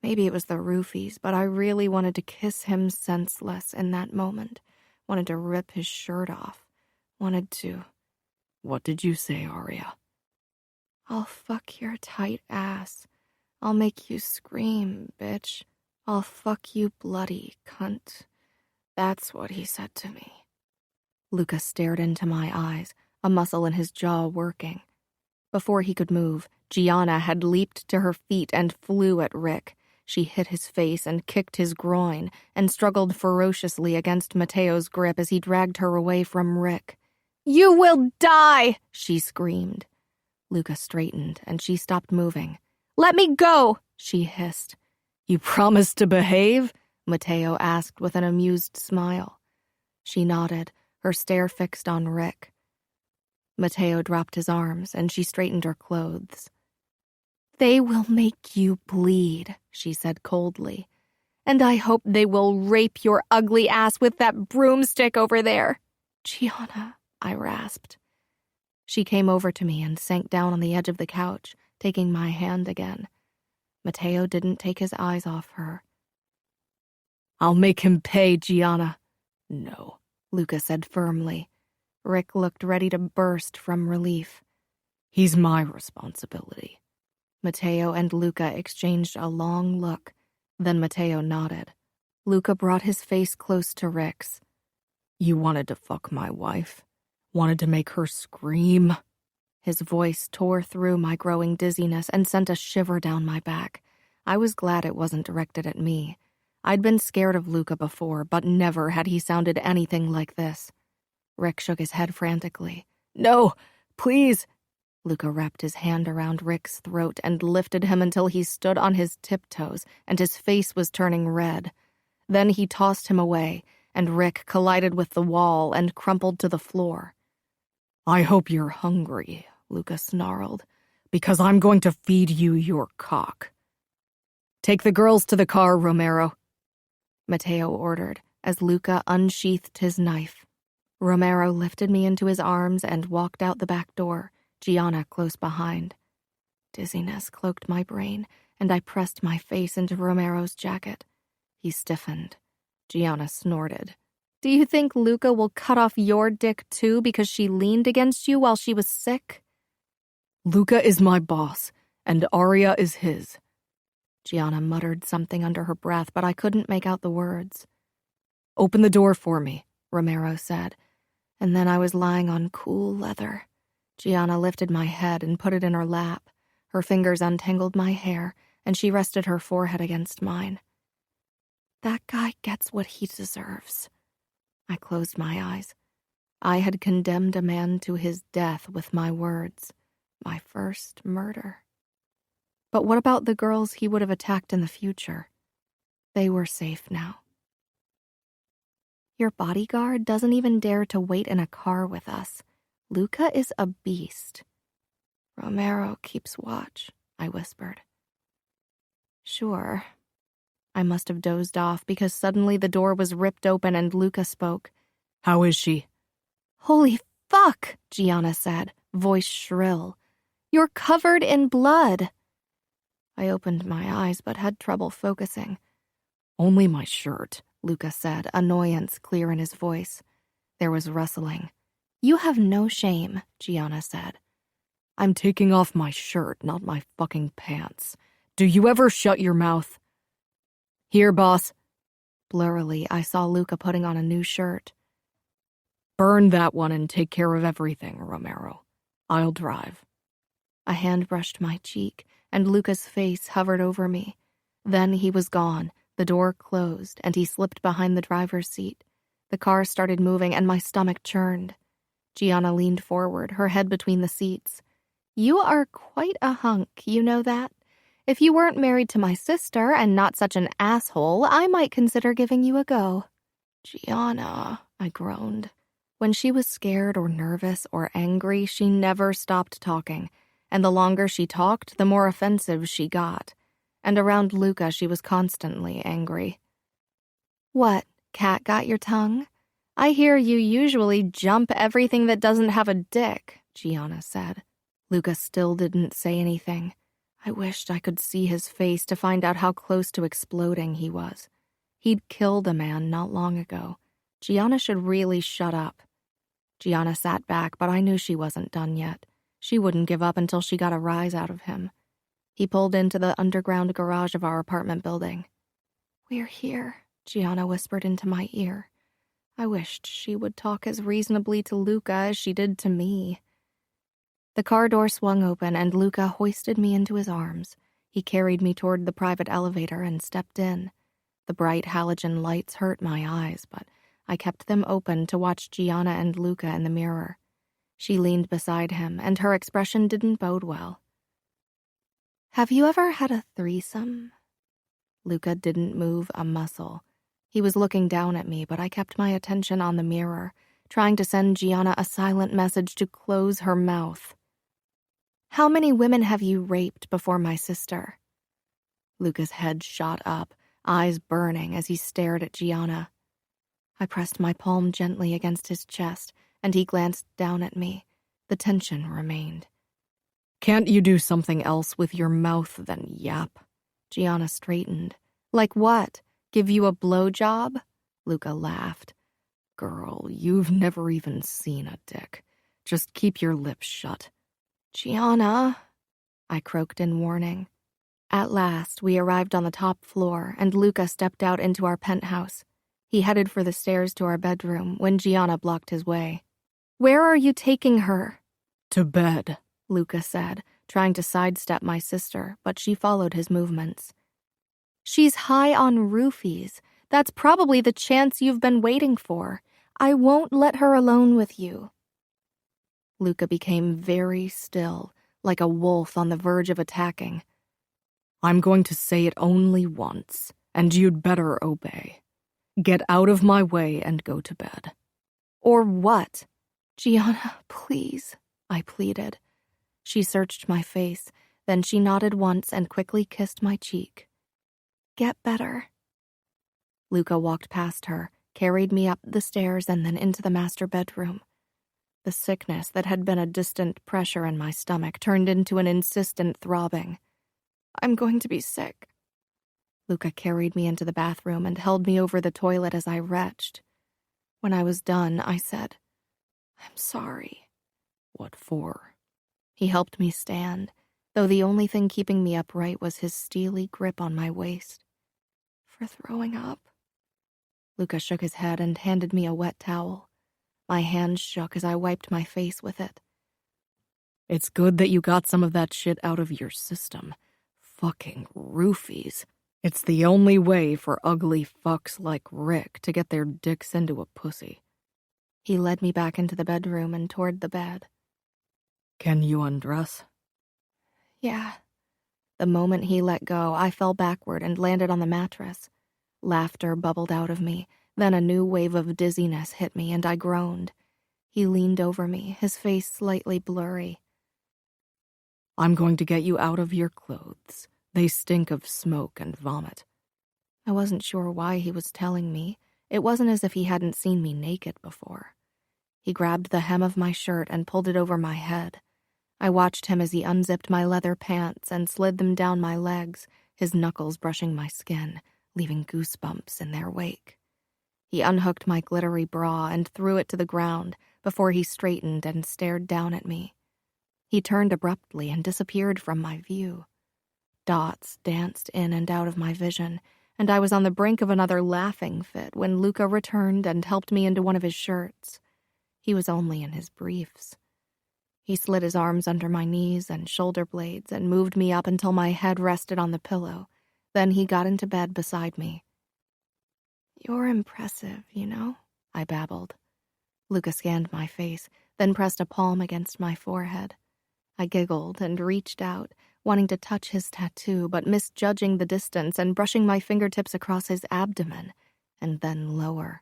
Maybe it was the roofies, but I really wanted to kiss him senseless in that moment. Wanted to rip his shirt off. Wanted to... What did you say, Aria? I'll fuck your tight ass. I'll make you scream, bitch. I'll fuck you bloody, cunt. That's what he said to me. Luca stared into my eyes, a muscle in his jaw working. Before he could move, Gianna had leaped to her feet and flew at Rick. She hit his face and kicked his groin and struggled ferociously against Matteo's grip as he dragged her away from Rick. You will die, she screamed. Luca straightened and she stopped moving. Let me go, she hissed. You promised to behave? Matteo asked with an amused smile. She nodded, her stare fixed on Rick. Matteo dropped his arms and she straightened her clothes. They will make you bleed, she said coldly. And I hope they will rape your ugly ass with that broomstick over there. Gianna, I rasped. She came over to me and sank down on the edge of the couch, taking my hand again. Matteo didn't take his eyes off her. I'll make him pay, Gianna. No, Luca said firmly. Rick looked ready to burst from relief. He's my responsibility. Matteo and Luca exchanged a long look. Then Matteo nodded. Luca brought his face close to Rick's. You wanted to fuck my wife? Wanted to make her scream? His voice tore through my growing dizziness and sent a shiver down my back. I was glad it wasn't directed at me. I'd been scared of Luca before, but never had he sounded anything like this. Rick shook his head frantically. No, please. Luca wrapped his hand around Rick's throat and lifted him until he stood on his tiptoes and his face was turning red. Then he tossed him away, and Rick collided with the wall and crumpled to the floor. I hope you're hungry, Luca snarled, because I'm going to feed you your cock. Take the girls to the car, Romero, Matteo ordered as Luca unsheathed his knife. Romero lifted me into his arms and walked out the back door, Gianna close behind. Dizziness cloaked my brain, and I pressed my face into Romero's jacket. He stiffened. Gianna snorted. Do you think Luca will cut off your dick too because she leaned against you while she was sick? Luca is my boss, and Aria is his. Gianna muttered something under her breath, but I couldn't make out the words. Open the door for me, Romero said, and then I was lying on cool leather. Gianna lifted my head and put it in her lap. Her fingers untangled my hair, and she rested her forehead against mine. That guy gets what he deserves. I closed my eyes. I had condemned a man to his death with my words, my first murder. But what about the girls he would have attacked in the future? They were safe now. Your bodyguard doesn't even dare to wait in a car with us. Luca is a beast. Romero keeps watch, I whispered. Sure. I must have dozed off because suddenly the door was ripped open and Luca spoke. How is she? Holy fuck, Gianna said, voice shrill. You're covered in blood. I opened my eyes but had trouble focusing. Only my shirt, Luca said, annoyance clear in his voice. There was rustling. You have no shame, Gianna said. I'm taking off my shirt, not my fucking pants. Do you ever shut your mouth? Here, boss. Blurrily, I saw Luca putting on a new shirt. Burn that one and take care of everything, Romero. I'll drive. A hand brushed my cheek, and Luca's face hovered over me. Then he was gone, the door closed, and he slipped behind the driver's seat. The car started moving, and my stomach churned. Gianna leaned forward, her head between the seats. You are quite a hunk, you know that? If you weren't married to my sister and not such an asshole, I might consider giving you a go. Gianna, I groaned. When she was scared or nervous or angry, she never stopped talking, and the longer she talked, the more offensive she got. And around Luca, she was constantly angry. What, cat got your tongue? I hear you usually jump everything that doesn't have a dick, Gianna said. Luca still didn't say anything. I wished I could see his face to find out how close to exploding he was. He'd killed a man not long ago. Gianna should really shut up. Gianna sat back, but I knew she wasn't done yet. She wouldn't give up until she got a rise out of him. He pulled into the underground garage of our apartment building. We're here, Gianna whispered into my ear. I wished she would talk as reasonably to Luca as she did to me. The car door swung open and Luca hoisted me into his arms. He carried me toward the private elevator and stepped in. The bright halogen lights hurt my eyes, but I kept them open to watch Gianna and Luca in the mirror. She leaned beside him, and her expression didn't bode well. Have you ever had a threesome? Luca didn't move a muscle. He was looking down at me, but I kept my attention on the mirror, trying to send Gianna a silent message to close her mouth. How many women have you raped before my sister? Luca's head shot up, eyes burning as he stared at Gianna. I pressed my palm gently against his chest, and he glanced down at me. The tension remained. Can't you do something else with your mouth than yap? Gianna straightened. Like what? Give you a blowjob? Luca laughed. Girl, you've never even seen a dick. Just keep your lips shut. Gianna, I croaked in warning. At last, we arrived on the top floor, and Luca stepped out into our penthouse. He headed for the stairs to our bedroom when Gianna blocked his way. Where are you taking her? To bed, Luca said, trying to sidestep my sister, but she followed his movements. She's high on roofies. That's probably the chance you've been waiting for. I won't let her alone with you. Luca became very still, like a wolf on the verge of attacking. I'm going to say it only once, and you'd better obey. Get out of my way and go to bed. Or what? Gianna, please, I pleaded. She searched my face, then she nodded once and quickly kissed my cheek. Get better. Luca walked past her, carried me up the stairs and then into the master bedroom. The sickness that had been a distant pressure in my stomach turned into an insistent throbbing. I'm going to be sick. Luca carried me into the bathroom and held me over the toilet as I retched. When I was done, I said, I'm sorry. What for? He helped me stand, though the only thing keeping me upright was his steely grip on my waist. For throwing up. Luca shook his head and handed me a wet towel. My hands shook as I wiped my face with it. It's good that you got some of that shit out of your system. Fucking roofies. It's the only way for ugly fucks like Rick to get their dicks into a pussy. He led me back into the bedroom and toward the bed. Can you undress? Yeah. The moment he let go, I fell backward and landed on the mattress. Laughter bubbled out of me, then a new wave of dizziness hit me and I groaned. He leaned over me, his face slightly blurry. I'm going to get you out of your clothes. They stink of smoke and vomit. I wasn't sure why he was telling me. It wasn't as if he hadn't seen me naked before. He grabbed the hem of my shirt and pulled it over my head. I watched him as he unzipped my leather pants and slid them down my legs, his knuckles brushing my skin, leaving goosebumps in their wake. He unhooked my glittery bra and threw it to the ground, before he straightened and stared down at me. He turned abruptly and disappeared from my view. Dots danced in and out of my vision, and I was on the brink of another laughing fit when Luca returned and helped me into one of his shirts. He was only in his briefs. He slid his arms under my knees and shoulder blades and moved me up until my head rested on the pillow. Then he got into bed beside me. "You're impressive, you know," I babbled. Luca scanned my face, then pressed a palm against my forehead. I giggled and reached out, wanting to touch his tattoo, but misjudging the distance and brushing my fingertips across his abdomen, and then lower.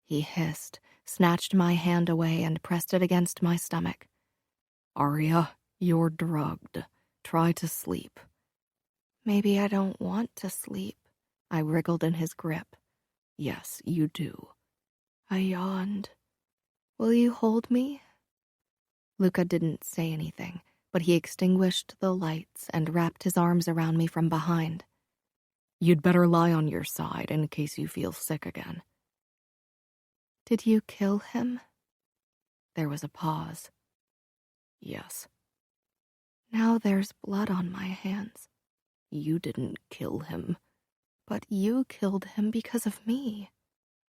He hissed, snatched my hand away, and pressed it against my stomach. "Arya, you're drugged. Try to sleep." "Maybe I don't want to sleep." I wriggled in his grip. "Yes, you do." I yawned. "Will you hold me?" Luca didn't say anything, but he extinguished the lights and wrapped his arms around me from behind. "You'd better lie on your side in case you feel sick again." "Did you kill him?" There was a pause. "Yes." "Now there's blood on my hands." "You didn't kill him." "But you killed him because of me."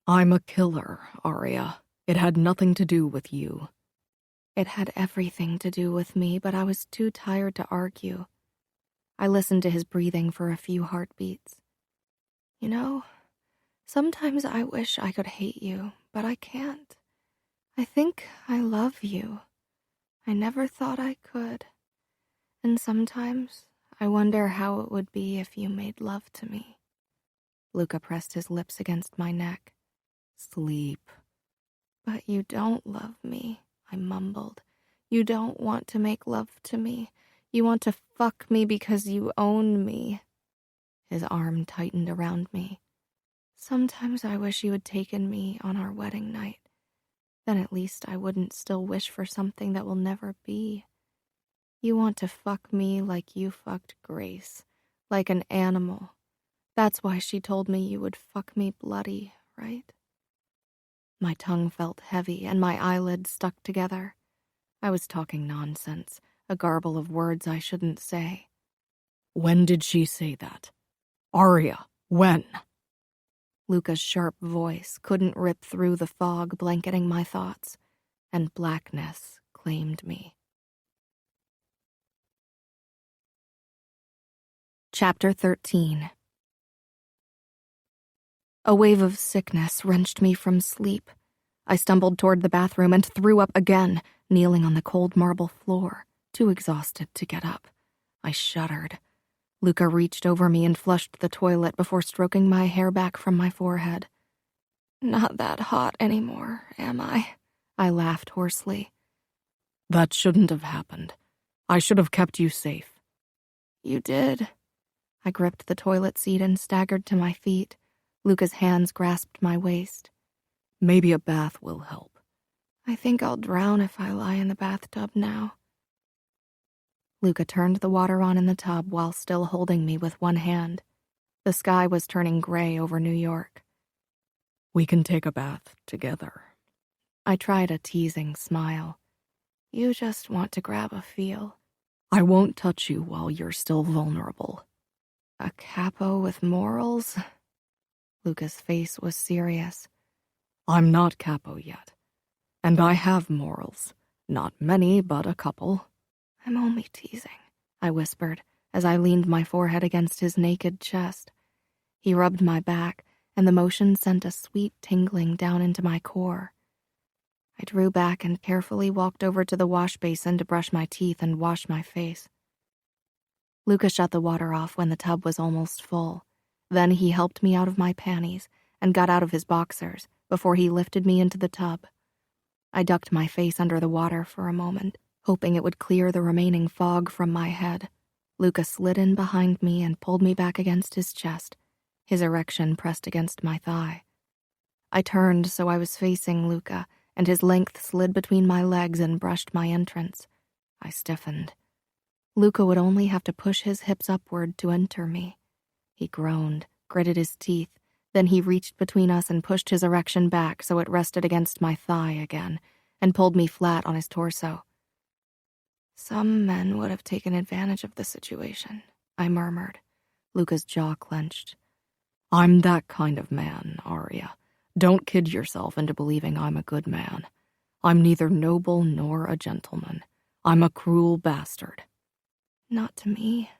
"I'm a killer, Arya. It had nothing to do with you." It had everything to do with me, but I was too tired to argue. I listened to his breathing for a few heartbeats. "You know, sometimes I wish I could hate you, but I can't. I think I love you. I never thought I could. And sometimes I wonder how it would be if you made love to me." Luca pressed his lips against my neck. "Sleep." "But you don't love me," I mumbled. "You don't want to make love to me. You want to fuck me because you own me." His arm tightened around me. "Sometimes I wish you had taken me on our wedding night. Then at least I wouldn't still wish for something that will never be. You want to fuck me like you fucked Grace, like an animal. That's why she told me you would fuck me bloody, right?" My tongue felt heavy and my eyelids stuck together. I was talking nonsense, a garble of words I shouldn't say. "When did she say that? Arya, when?" Luca's sharp voice couldn't rip through the fog blanketing my thoughts, and blackness claimed me. Chapter 13. A wave of sickness wrenched me from sleep. I stumbled toward the bathroom and threw up again, kneeling on the cold marble floor, too exhausted to get up. I shuddered. Luca reached over me and flushed the toilet before stroking my hair back from my forehead. "Not that hot anymore, am I?" I laughed hoarsely. "That shouldn't have happened. I should have kept you safe." "You did." I gripped the toilet seat and staggered to my feet. Luca's hands grasped my waist. "Maybe a bath will help." "I think I'll drown if I lie in the bathtub now." Luca turned the water on in the tub while still holding me with one hand. The sky was turning gray over New York. "We can take a bath together." I tried a teasing smile. "You just want to grab a feel." "I won't touch you while you're still vulnerable." "A capo with morals?" Luca's face was serious. "I'm not capo yet. And I have morals. Not many, but a couple." "I'm only teasing," I whispered as I leaned my forehead against his naked chest. He rubbed my back, and the motion sent a sweet tingling down into my core. I drew back and carefully walked over to the wash basin to brush my teeth and wash my face. Luca shut the water off when the tub was almost full. Then he helped me out of my panties and got out of his boxers before he lifted me into the tub. I ducked my face under the water for a moment, hoping it would clear the remaining fog from my head. Luca slid in behind me and pulled me back against his chest, his erection pressed against my thigh. I turned so I was facing Luca, and his length slid between my legs and brushed my entrance. I stiffened. Luca would only have to push his hips upward to enter me. He groaned, gritted his teeth, then he reached between us and pushed his erection back so it rested against my thigh again, and pulled me flat on his torso. Some men would have taken advantage of the situation, I murmured. Luca's jaw clenched. I'm that kind of man, Arya. Don't kid yourself into believing I'm a good man. I'm neither noble nor a gentleman. I'm a cruel bastard. Not to me.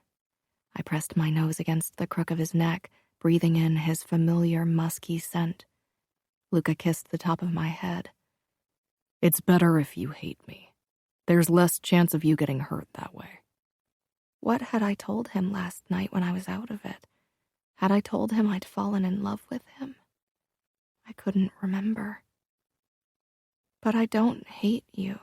I pressed my nose against the crook of his neck, breathing in his familiar musky scent. Luca kissed the top of my head. It's better if you hate me. There's less chance of you getting hurt that way. What had I told him last night when I was out of it? Had I told him I'd fallen in love with him? I couldn't remember. But I don't hate you.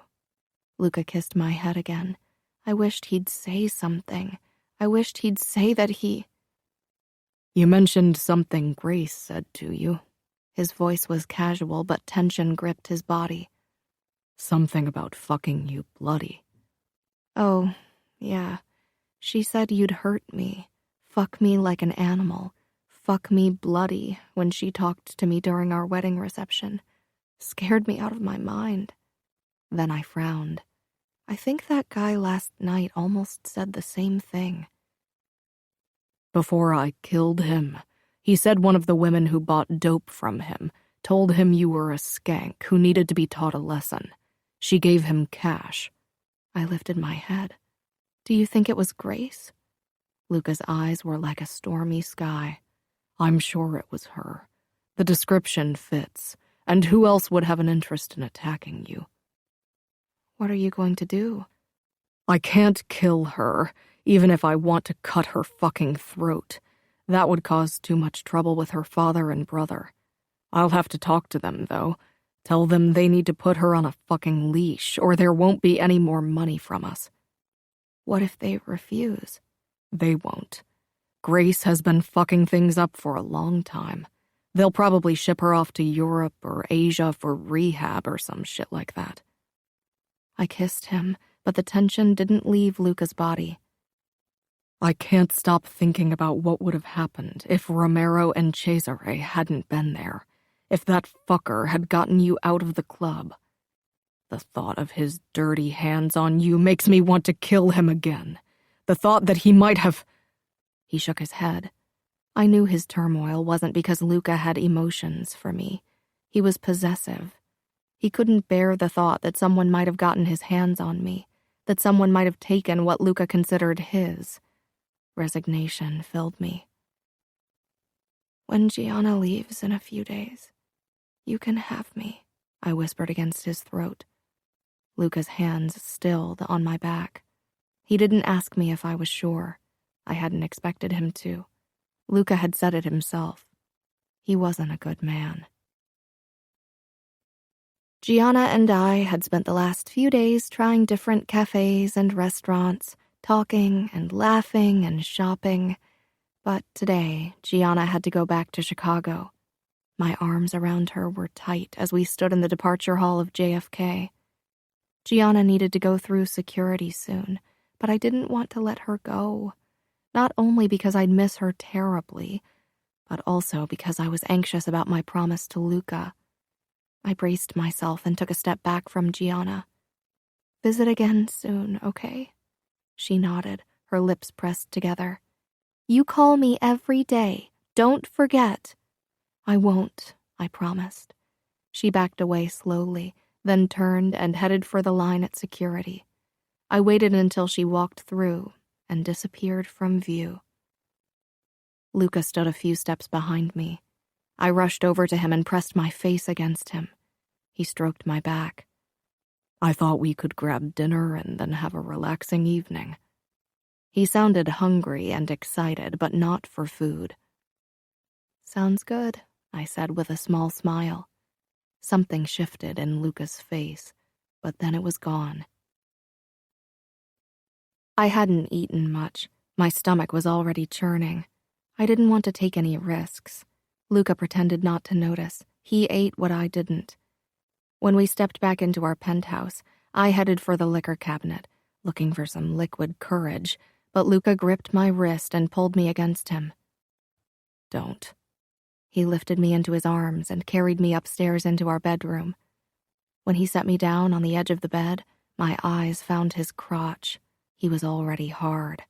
Luca kissed my head again. I wished he'd say something. I wished he'd say that he... You mentioned something Grace said to you. His voice was casual, but tension gripped his body. Something about fucking you bloody. Oh, yeah. She said you'd hurt me, fuck me like an animal, fuck me bloody when she talked to me during our wedding reception. Scared me out of my mind. Then I frowned. I think that guy last night almost said the same thing. Before I killed him, he said one of the women who bought dope from him told him you were a skank who needed to be taught a lesson. She gave him cash. I lifted my head. Do you think it was Grace? Luca's eyes were like a stormy sky. I'm sure it was her. The description fits, and who else would have an interest in attacking you? What are you going to do? I can't kill her, even if I want to cut her fucking throat. That would cause too much trouble with her father and brother. I'll have to talk to them, though. Tell them they need to put her on a fucking leash, or there won't be any more money from us. What if they refuse? They won't. Grace has been fucking things up for a long time. They'll probably ship her off to Europe or Asia for rehab or some shit like that. I kissed him, but the tension didn't leave Luca's body. I can't stop thinking about what would have happened if Romero and Cesare hadn't been there, if that fucker had gotten you out of the club. The thought of his dirty hands on you makes me want to kill him again. The thought that he might have... He shook his head. I knew his turmoil wasn't because Luca had emotions for me. He was possessive. He couldn't bear the thought that someone might have gotten his hands on me, that someone might have taken what Luca considered his. Resignation filled me. When Gianna leaves in a few days, you can have me, I whispered against his throat. Luca's hands stilled on my back. He didn't ask me if I was sure. I hadn't expected him to. Luca had said it himself. He wasn't a good man. Gianna and I had spent the last few days trying different cafes and restaurants, talking and laughing and shopping. But today, Gianna had to go back to Chicago. My arms around her were tight as we stood in the departure hall of JFK. Gianna needed to go through security soon, but I didn't want to let her go. Not only because I'd miss her terribly, but also because I was anxious about my promise to Luca. I braced myself and took a step back from Gianna. Visit again soon, okay? She nodded, her lips pressed together. You call me every day. Don't forget. I won't, I promised. She backed away slowly, then turned and headed for the line at security. I waited until she walked through and disappeared from view. Luca stood a few steps behind me. I rushed over to him and pressed my face against him. He stroked my back. I thought we could grab dinner and then have a relaxing evening. He sounded hungry and excited, but not for food. Sounds good, I said with a small smile. Something shifted in Luca's face, but then it was gone. I hadn't eaten much. My stomach was already churning. I didn't want to take any risks. Luca pretended not to notice. He ate what I didn't. When we stepped back into our penthouse, I headed for the liquor cabinet, looking for some liquid courage, but Luca gripped my wrist and pulled me against him. Don't. He lifted me into his arms and carried me upstairs into our bedroom. When he set me down on the edge of the bed, my eyes found his crotch. He was already hard.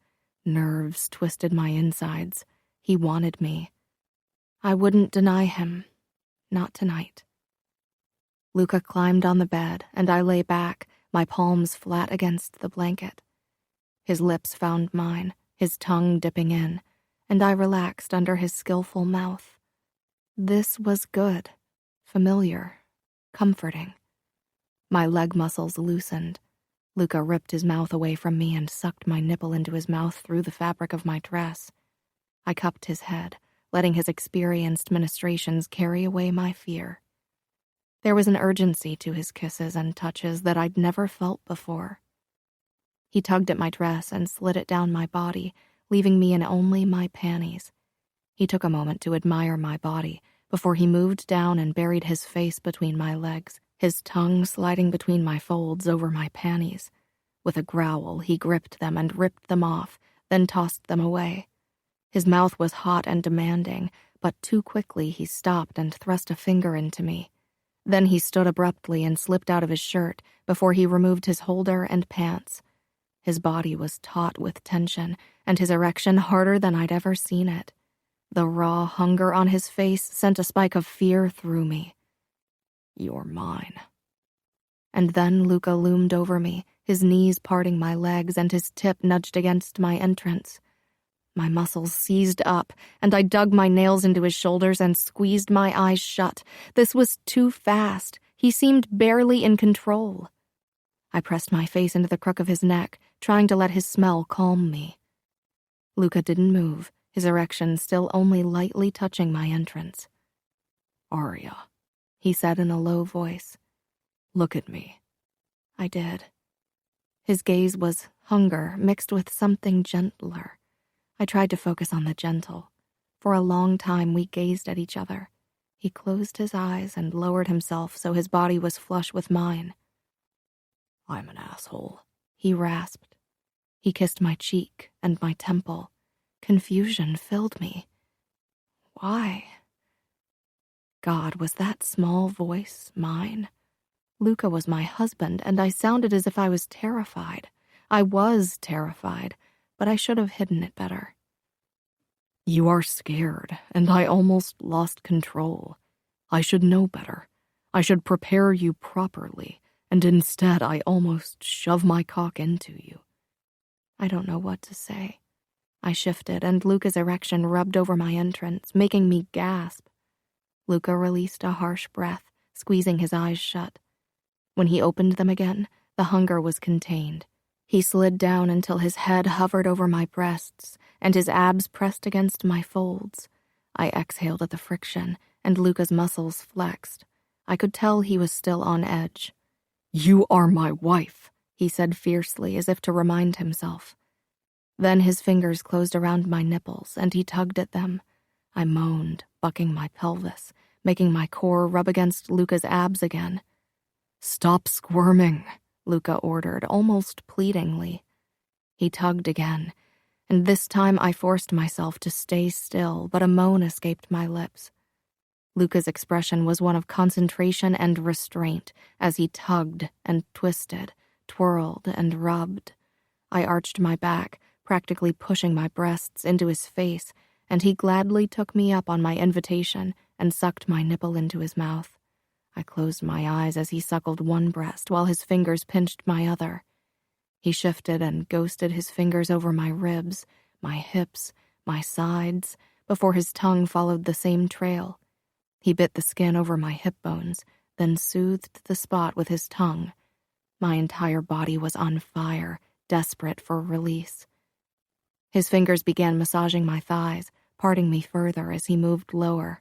Nerves twisted my insides. He wanted me. I wouldn't deny him. Not tonight. Luca climbed on the bed, and I lay back, my palms flat against the blanket. His lips found mine, his tongue dipping in, and I relaxed under his skillful mouth. This was good, familiar, comforting. My leg muscles loosened. Luca ripped his mouth away from me and sucked my nipple into his mouth through the fabric of my dress. I cupped his head, letting his experienced ministrations carry away my fear. There was an urgency to his kisses and touches that I'd never felt before. He tugged at my dress and slid it down my body, leaving me in only my panties. He took a moment to admire my body before he moved down and buried his face between my legs, his tongue sliding between my folds over my panties. With a growl, he gripped them and ripped them off, then tossed them away. His mouth was hot and demanding, but too quickly he stopped and thrust a finger into me. Then he stood abruptly and slipped out of his shirt before he removed his holder and pants. His body was taut with tension, and his erection harder than I'd ever seen it. The raw hunger on his face sent a spike of fear through me. "You're mine." And then Luca loomed over me, his knees parting my legs and his tip nudged against my entrance. My muscles seized up, and I dug my nails into his shoulders and squeezed my eyes shut. This was too fast. He seemed barely in control. I pressed my face into the crook of his neck, trying to let his smell calm me. Luca didn't move, his erection still only lightly touching my entrance. "Arya," he said in a low voice. "Look at me." I did. His gaze was hunger mixed with something gentler. I tried to focus on the gentle. For a long time we gazed at each other. He closed his eyes and lowered himself so his body was flush with mine. "I'm an asshole," he rasped. He kissed my cheek and my temple. Confusion filled me. Why? God, was that small voice mine? Luca was my husband, and I sounded as if I was terrified. I was terrified, but I should have hidden it better. "You are scared, and I almost lost control. I should know better. I should prepare you properly, and instead I almost shove my cock into you." I don't know what to say. I shifted, and Luca's erection rubbed over my entrance, making me gasp. Luca released a harsh breath, squeezing his eyes shut. When he opened them again, the hunger was contained. He slid down until his head hovered over my breasts, and his abs pressed against my folds. I exhaled at the friction, and Luca's muscles flexed. I could tell he was still on edge. "You are my wife," he said fiercely, as if to remind himself. Then his fingers closed around my nipples, and he tugged at them. I moaned, bucking my pelvis, making my core rub against Luca's abs again. "Stop squirming," Luca ordered, almost pleadingly. He tugged again, and this time I forced myself to stay still, but a moan escaped my lips. Luca's expression was one of concentration and restraint as he tugged and twisted, twirled and rubbed. I arched my back, practically pushing my breasts into his face, and he gladly took me up on my invitation and sucked my nipple into his mouth. I closed my eyes as he suckled one breast while his fingers pinched my other. He shifted and ghosted his fingers over my ribs, my hips, my sides, before his tongue followed the same trail. He bit the skin over my hip bones, then soothed the spot with his tongue. My entire body was on fire, desperate for release. His fingers began massaging my thighs, parting me further as he moved lower.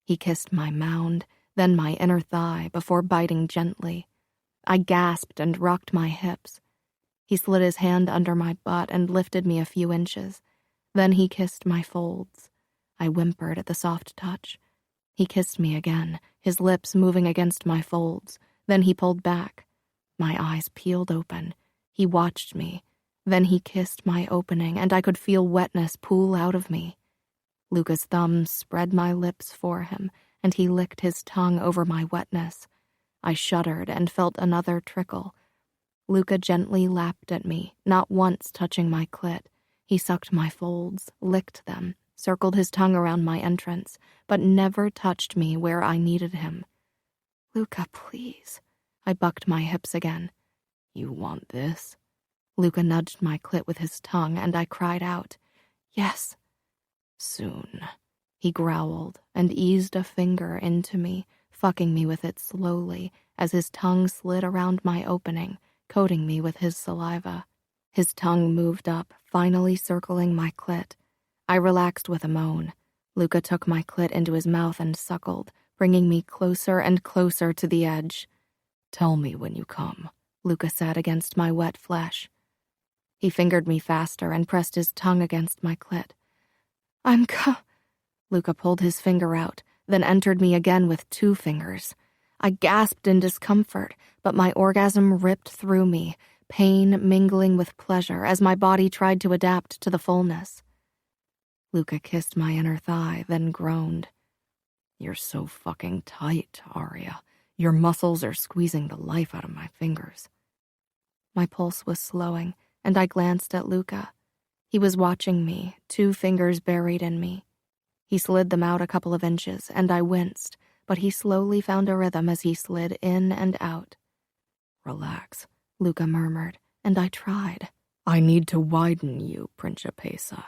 He kissed my mound, then my inner thigh, before biting gently. I gasped and rocked my hips. He slid his hand under my butt and lifted me a few inches. Then he kissed my folds. I whimpered at the soft touch. He kissed me again, his lips moving against my folds. Then he pulled back. My eyes peeled open. He watched me. Then he kissed my opening, and I could feel wetness pool out of me. Luca's thumbs spread my lips for him, and he licked his tongue over my wetness. I shuddered and felt another trickle. Luca gently lapped at me, not once touching my clit. He sucked my folds, licked them, circled his tongue around my entrance, but never touched me where I needed him. Luca, please. I bucked my hips again. You want this? Luca nudged my clit with his tongue, and I cried out, Yes. Soon. He growled and eased a finger into me, fucking me with it slowly as his tongue slid around my opening, coating me with his saliva. His tongue moved up, finally circling my clit. I relaxed with a moan. Luca took my clit into his mouth and suckled, bringing me closer and closer to the edge. Tell me when you come, Luca said against my wet flesh. He fingered me faster and pressed his tongue against my clit. Luca pulled his finger out, then entered me again with 2 fingers. I gasped in discomfort, but my orgasm ripped through me, pain mingling with pleasure as my body tried to adapt to the fullness. Luca kissed my inner thigh, then groaned. You're so fucking tight, Aria. Your muscles are squeezing the life out of my fingers. My pulse was slowing, and I glanced at Luca. He was watching me, 2 fingers buried in me. He slid them out a couple of inches, and I winced, but he slowly found a rhythm as he slid in and out. Relax, Luca murmured, and I tried. I need to widen you, Principessa.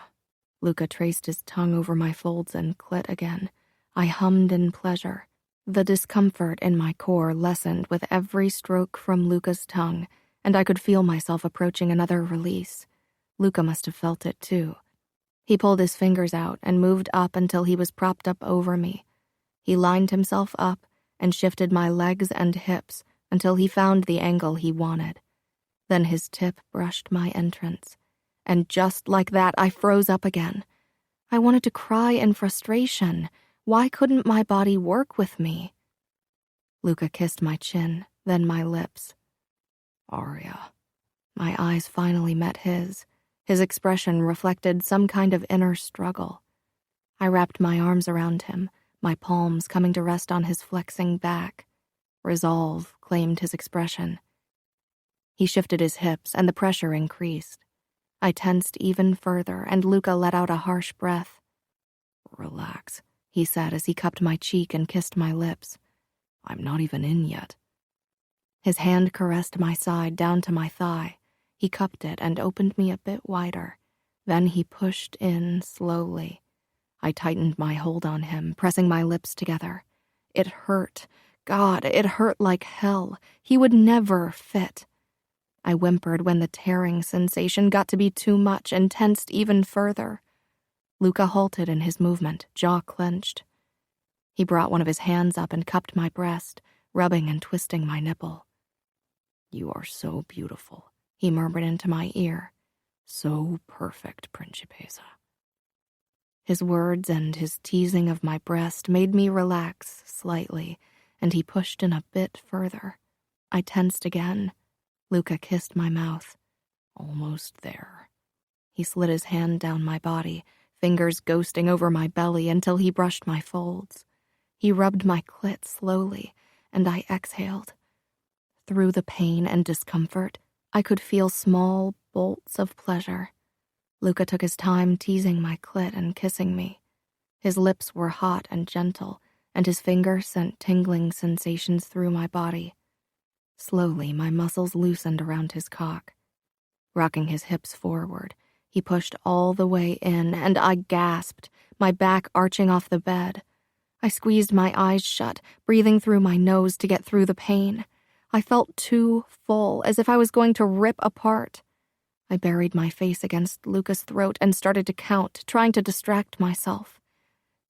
Luca traced his tongue over my folds and clit again. I hummed in pleasure. The discomfort in my core lessened with every stroke from Luca's tongue, and I could feel myself approaching another release. Luca must have felt it too. He pulled his fingers out and moved up until he was propped up over me. He lined himself up and shifted my legs and hips until he found the angle he wanted. Then his tip brushed my entrance, and just like that I froze up again. I wanted to cry in frustration. Why couldn't my body work with me? Luca kissed my chin, then my lips. Aria. My eyes finally met his. His expression reflected some kind of inner struggle. I wrapped my arms around him, my palms coming to rest on his flexing back. Resolve claimed his expression. He shifted his hips, and the pressure increased. I tensed even further, and Luca let out a harsh breath. Relax, he said as he cupped my cheek and kissed my lips. I'm not even in yet. His hand caressed my side down to my thigh. He cupped it and opened me a bit wider. Then he pushed in slowly. I tightened my hold on him, pressing my lips together. It hurt. God, it hurt like hell. He would never fit. I whimpered when the tearing sensation got to be too much and tensed even further. Luca halted in his movement, jaw clenched. He brought one of his hands up and cupped my breast, rubbing and twisting my nipple. You are so beautiful, he murmured into my ear. So perfect, Principessa. His words and his teasing of my breast made me relax slightly, and he pushed in a bit further. I tensed again. Luca kissed my mouth. Almost there. He slid his hand down my body, fingers ghosting over my belly until he brushed my folds. He rubbed my clit slowly, and I exhaled. Through the pain and discomfort, I could feel small bolts of pleasure. Luca took his time teasing my clit and kissing me. His lips were hot and gentle, and his fingers sent tingling sensations through my body. Slowly, my muscles loosened around his cock. Rocking his hips forward, he pushed all the way in, and I gasped, my back arching off the bed. I squeezed my eyes shut, breathing through my nose to get through the pain. I felt too full, as if I was going to rip apart. I buried my face against Luca's throat and started to count, trying to distract myself.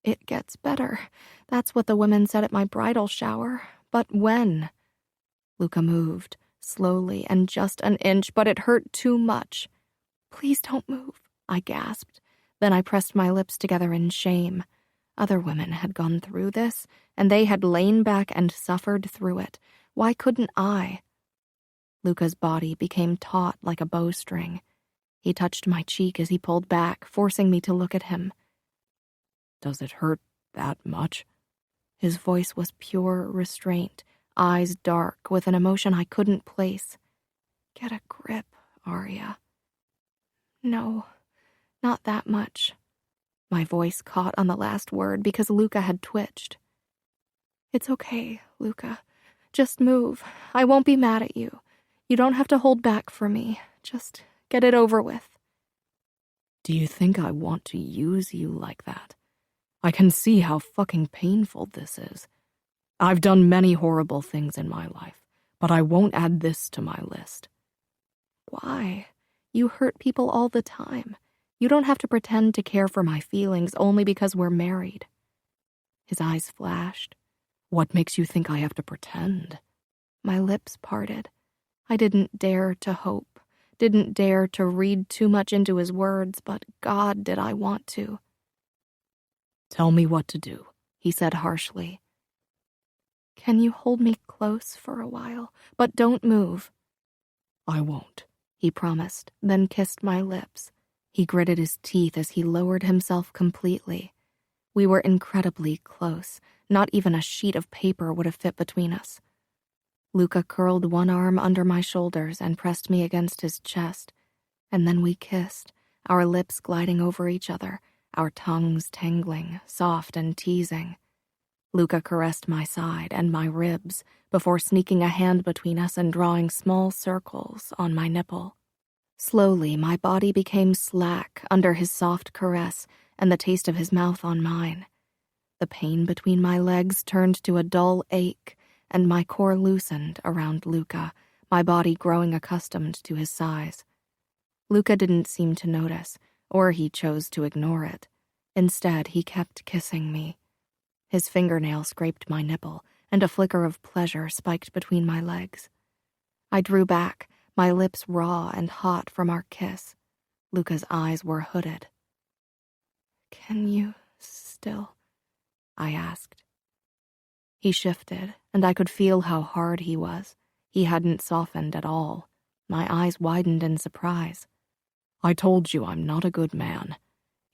It gets better. That's what the women said at my bridal shower. But when? Luca moved, slowly and just an inch, but it hurt too much. Please don't move, I gasped. Then I pressed my lips together in shame. Other women had gone through this, and they had lain back and suffered through it. Why couldn't I? Luca's body became taut like a bowstring. He touched my cheek as he pulled back, forcing me to look at him. Does it hurt that much? His voice was pure restraint, eyes dark with an emotion I couldn't place. Get a grip, Arya. No, not that much. My voice caught on the last word because Luca had twitched. It's okay, Luca. Just move. I won't be mad at you. You don't have to hold back for me. Just get it over with. Do you think I want to use you like that? I can see how fucking painful this is. I've done many horrible things in my life, but I won't add this to my list. Why? You hurt people all the time. You don't have to pretend to care for my feelings only because we're married. His eyes flashed. What makes you think I have to pretend? My lips parted. I didn't dare to hope, didn't dare to read too much into his words, but God, did I want to. Tell me what to do, he said harshly. Can you hold me close for a while, but don't move? I won't, he promised, then kissed my lips. He gritted his teeth as he lowered himself completely. We were incredibly close. Not even a sheet of paper would have fit between us. Luca curled one arm under my shoulders and pressed me against his chest, and then we kissed, our lips gliding over each other, our tongues tangling, soft and teasing. Luca caressed my side and my ribs before sneaking a hand between us and drawing small circles on my nipple. Slowly, my body became slack under his soft caress and the taste of his mouth on mine. The pain between my legs turned to a dull ache, and my core loosened around Luca, my body growing accustomed to his size. Luca didn't seem to notice, or he chose to ignore it. Instead, he kept kissing me. His fingernail scraped my nipple, and a flicker of pleasure spiked between my legs. I drew back, my lips raw and hot from our kiss. Luca's eyes were hooded. Can you still? I asked. He shifted, and I could feel how hard he was. He hadn't softened at all. My eyes widened in surprise. I told you I'm not a good man.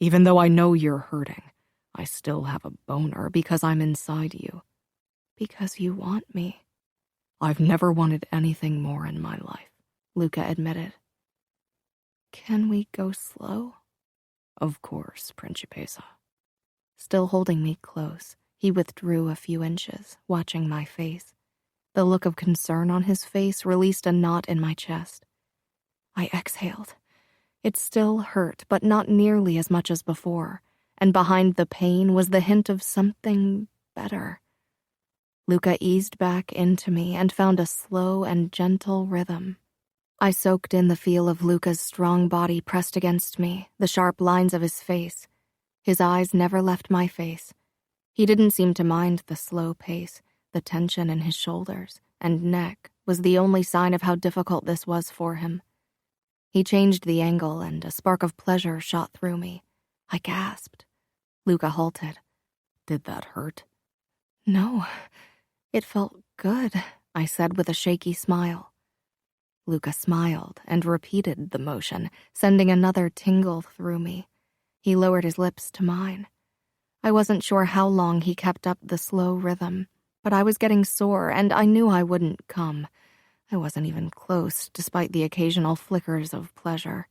Even though I know you're hurting, I still have a boner because I'm inside you. Because you want me. I've never wanted anything more in my life, Luca admitted. Can we go slow? Of course, Principessa. Still holding me close, he withdrew a few inches, watching my face. The look of concern on his face released a knot in my chest. I exhaled. It still hurt, but not nearly as much as before, and behind the pain was the hint of something better. Luca eased back into me and found a slow and gentle rhythm. I soaked in the feel of Luca's strong body pressed against me, the sharp lines of his face. His eyes never left my face. He didn't seem to mind the slow pace. The tension in his shoulders and neck was the only sign of how difficult this was for him. He changed the angle, and a spark of pleasure shot through me. I gasped. Luca halted. Did that hurt? No, it felt good, I said with a shaky smile. Luca smiled and repeated the motion, sending another tingle through me. He lowered his lips to mine. I wasn't sure how long he kept up the slow rhythm, but I was getting sore, and I knew I wouldn't come. I wasn't even close, despite the occasional flickers of pleasure.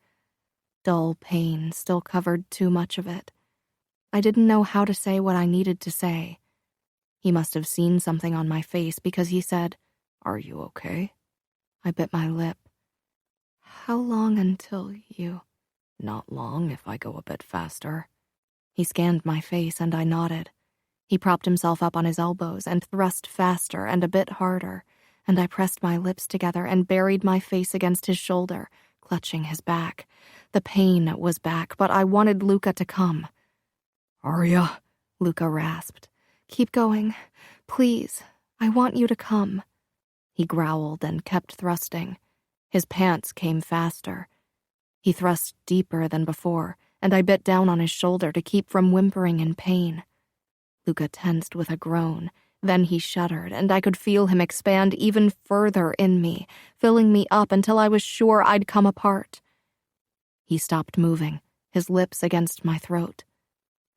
Dull pain still covered too much of it. I didn't know how to say what I needed to say. He must have seen something on my face because he said, "Are you okay?" I bit my lip. How long until you? Not long if I go a bit faster. He scanned my face and I nodded. He propped himself up on his elbows and thrust faster and a bit harder, and I pressed my lips together and buried my face against his shoulder, clutching his back. The pain was back, but I wanted Luca to come. Arya, Luca rasped. Keep going. Please, I want you to come. He growled and kept thrusting. His pants came faster. He thrust deeper than before, and I bit down on his shoulder to keep from whimpering in pain. Luca tensed with a groan. Then he shuddered, and I could feel him expand even further in me, filling me up until I was sure I'd come apart. He stopped moving, his lips against my throat.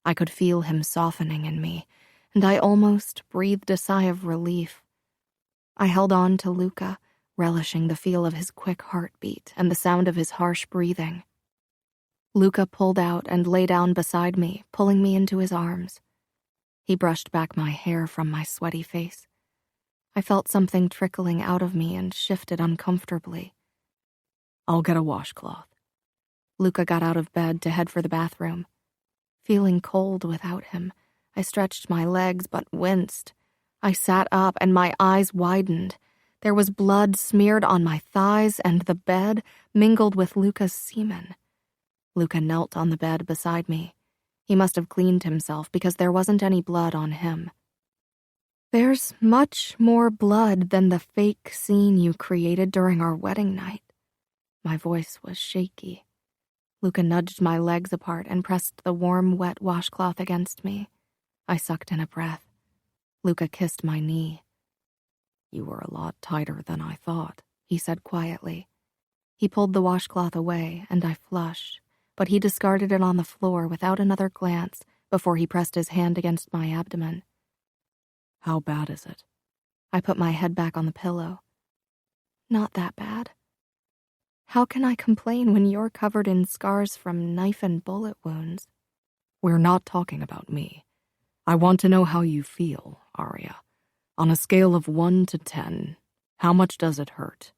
I could feel him softening in me, and I almost breathed a sigh of relief. I held on to Luca, relishing the feel of his quick heartbeat and the sound of his harsh breathing. Luca pulled out and lay down beside me, pulling me into his arms. He brushed back my hair from my sweaty face. I felt something trickling out of me and shifted uncomfortably. I'll get a washcloth. Luca got out of bed to head for the bathroom. Feeling cold without him, I stretched my legs but winced. I sat up and my eyes widened. There was blood smeared on my thighs and the bed mingled with Luca's semen. Luca knelt on the bed beside me. He must have cleaned himself because there wasn't any blood on him. There's much more blood than the fake scene you created during our wedding night. My voice was shaky. Luca nudged my legs apart and pressed the warm, wet washcloth against me. I sucked in a breath. Luca kissed my knee. You were a lot tighter than I thought, he said quietly. He pulled the washcloth away, and I flushed, but he discarded it on the floor without another glance before he pressed his hand against my abdomen. How bad is it? I put my head back on the pillow. Not that bad. How can I complain when you're covered in scars from knife and bullet wounds? We're not talking about me. I want to know how you feel, Arya. On a scale of 1 to 10, how much does it hurt?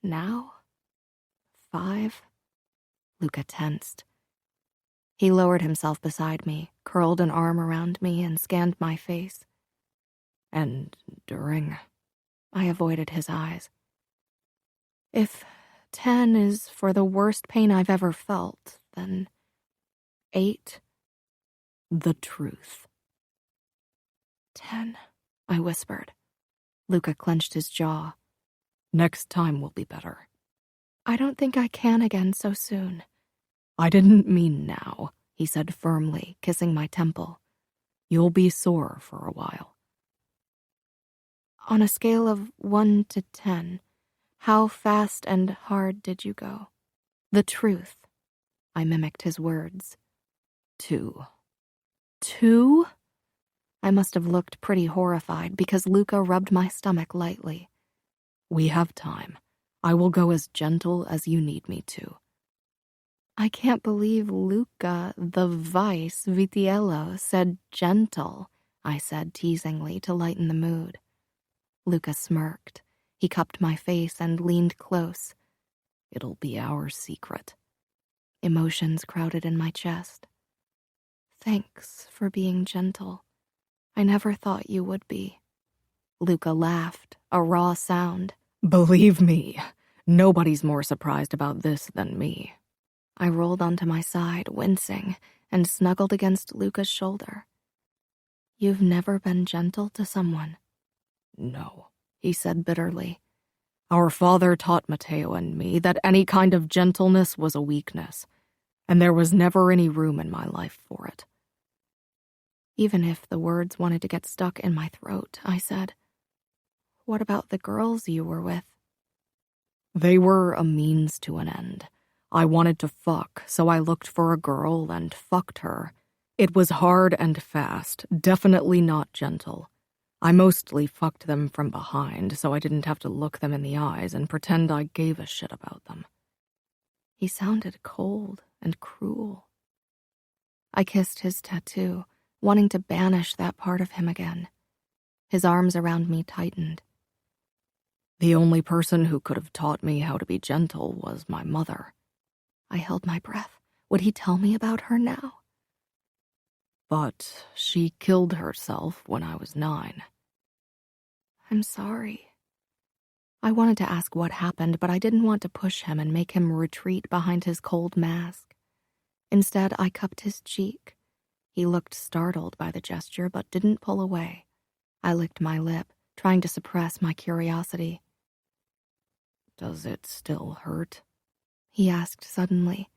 Now? 5? Luca tensed. He lowered himself beside me, curled an arm around me, and scanned my face. And during? I avoided his eyes. If 10 is for the worst pain I've ever felt, then 8. The truth. 10, I whispered. Luca clenched his jaw. Next time will be better. I don't think I can again so soon. I didn't mean now, he said firmly, kissing my temple. You'll be sore for a while. On a scale of 1 to 10, how fast and hard did you go? The truth. I mimicked his words. 2. 2? I must have looked pretty horrified because Luca rubbed my stomach lightly. We have time. I will go as gentle as you need me to. I can't believe Luca, the vice Vitiello, said gentle, I said teasingly to lighten the mood. Luca smirked. He cupped my face and leaned close. It'll be our secret. Emotions crowded in my chest. Thanks for being gentle. I never thought you would be. Luca laughed, a raw sound. Believe me, nobody's more surprised about this than me. I rolled onto my side, wincing, and snuggled against Luca's shoulder. You've never been gentle to someone? No, he said bitterly. Our father taught Matteo and me that any kind of gentleness was a weakness, and there was never any room in my life for it. Even if the words wanted to get stuck in my throat, I said, what about the girls you were with? They were a means to an end. I wanted to fuck, so I looked for a girl and fucked her. It was hard and fast, definitely not gentle. I mostly fucked them from behind, so I didn't have to look them in the eyes and pretend I gave a shit about them. He sounded cold and cruel. I kissed his tattoo, wanting to banish that part of him again. His arms around me tightened. The only person who could have taught me how to be gentle was my mother. I held my breath. Would he tell me about her now? But she killed herself when I was 9. I'm sorry. I wanted to ask what happened, but I didn't want to push him and make him retreat behind his cold mask. Instead, I cupped his cheek. He looked startled by the gesture, but didn't pull away. I licked my lip, trying to suppress my curiosity. Does it still hurt? He asked suddenly.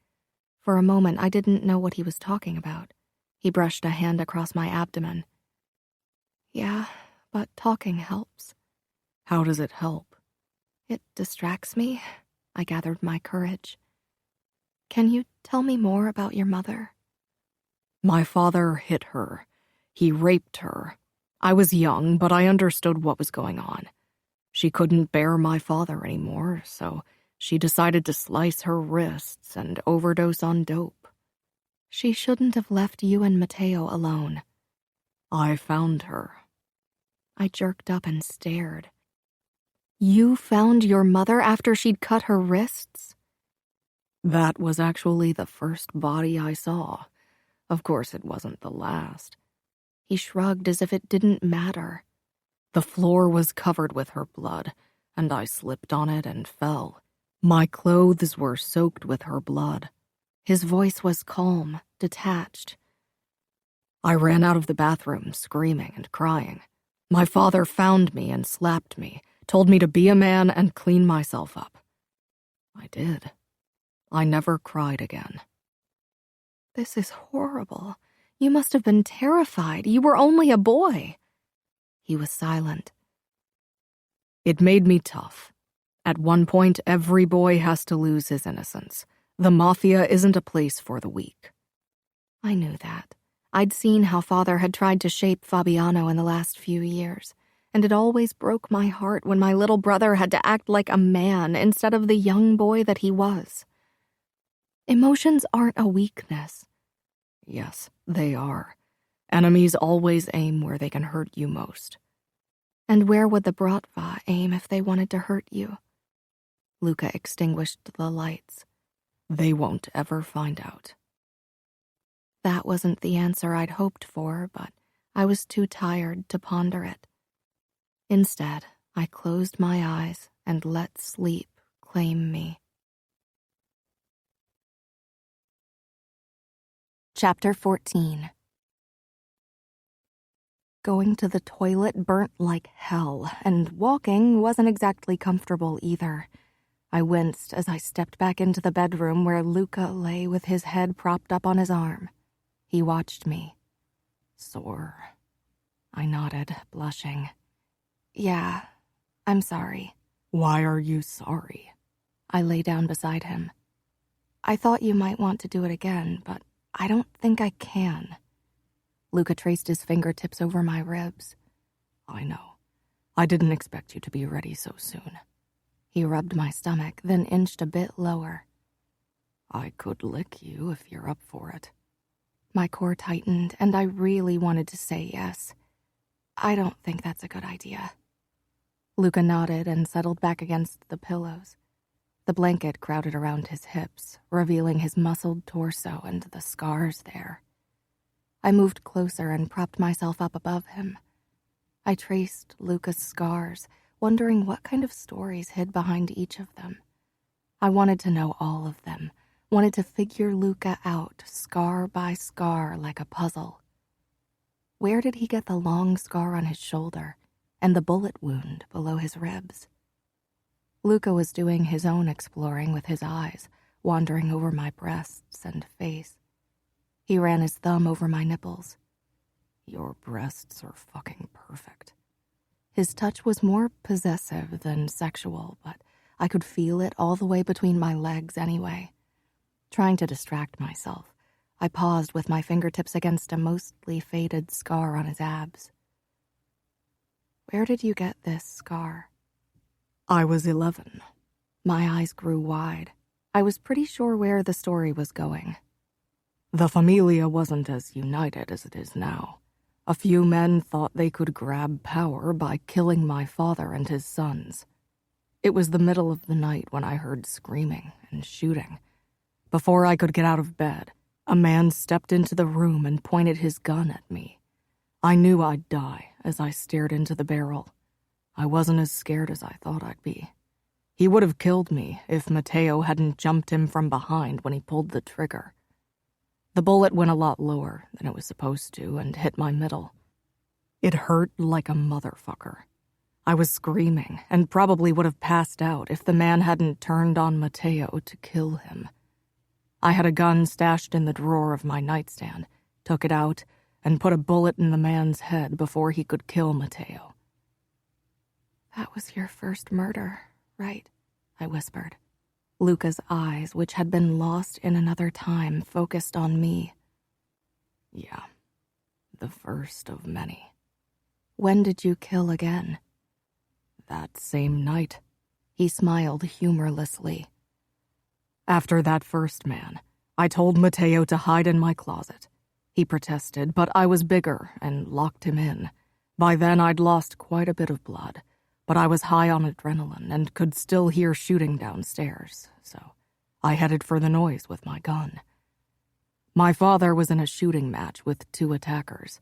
For a moment, I didn't know what he was talking about. He brushed a hand across my abdomen. Yeah, but talking helps. How does it help? It distracts me. I gathered my courage. Can you tell me more about your mother? My father hit her. He raped her. I was young, but I understood what was going on. She couldn't bear my father anymore, so she decided to slice her wrists and overdose on dope. She shouldn't have left you and Mateo alone. I found her. I jerked up and stared. You found your mother after she'd cut her wrists? That was actually the first body I saw. Of course, it wasn't the last. He shrugged as if it didn't matter. The floor was covered with her blood, and I slipped on it and fell. My clothes were soaked with her blood. His voice was calm, detached. I ran out of the bathroom, screaming and crying. My father found me and slapped me, told me to be a man and clean myself up. I did. I never cried again. This is horrible. You must have been terrified. You were only a boy. He was silent. It made me tough. At one point, every boy has to lose his innocence. The Mafia isn't a place for the weak. I knew that. I'd seen how Father had tried to shape Fabiano in the last few years, and it always broke my heart when my little brother had to act like a man instead of the young boy that he was. Emotions aren't a weakness. Yes, they are. Enemies always aim where they can hurt you most. And where would the Bratva aim if they wanted to hurt you? Luca extinguished the lights. They won't ever find out. That wasn't the answer I'd hoped for, but I was too tired to ponder it. Instead, I closed my eyes and let sleep claim me. Chapter 14. Going to the toilet burnt like hell, and walking wasn't exactly comfortable either. I winced as I stepped back into the bedroom where Luca lay with his head propped up on his arm. He watched me. Sore. I nodded, blushing. Yeah, I'm sorry. Why are you sorry? I lay down beside him. I thought you might want to do it again, but I don't think I can. Luca traced his fingertips over my ribs. I know. I didn't expect you to be ready so soon. He rubbed my stomach, then inched a bit lower. I could lick you if you're up for it. My core tightened, and I really wanted to say yes. I don't think that's a good idea. Luca nodded and settled back against the pillows. The blanket crowded around his hips, revealing his muscled torso and the scars there. I moved closer and propped myself up above him. I traced Luca's scars, wondering what kind of stories hid behind each of them. I wanted to know all of them, wanted to figure Luca out, scar by scar, like a puzzle. Where did he get the long scar on his shoulder and the bullet wound below his ribs? Luca was doing his own exploring with his eyes, wandering over my breasts and face. He ran his thumb over my nipples. Your breasts are fucking perfect. His touch was more possessive than sexual, but I could feel it all the way between my legs anyway. Trying to distract myself, I paused with my fingertips against a mostly faded scar on his abs. Where did you get this scar? I was 11. My eyes grew wide. I was pretty sure where the story was going. The Familia wasn't as united as it is now. A few men thought they could grab power by killing my father and his sons. It was the middle of the night when I heard screaming and shooting. Before I could get out of bed, a man stepped into the room and pointed his gun at me. I knew I'd die as I stared into the barrel. I wasn't as scared as I thought I'd be. He would have killed me if Mateo hadn't jumped him from behind when he pulled the trigger. The bullet went a lot lower than it was supposed to and hit my middle. It hurt like a motherfucker. I was screaming and probably would have passed out if the man hadn't turned on Mateo to kill him. I had a gun stashed in the drawer of my nightstand, took it out, and put a bullet in the man's head before he could kill Mateo. That was your first murder, right? I whispered. Luca's eyes, which had been lost in another time, focused on me. Yeah, the first of many. When did you kill again? that same night. He smiled humorlessly. After that first man, I told Matteo to hide in my closet. He protested, but I was bigger and locked him in. By then I'd lost quite a bit of blood, but I was high on adrenaline and could still hear shooting downstairs, so I headed for the noise with my gun. My father was in a shooting match with 2 attackers.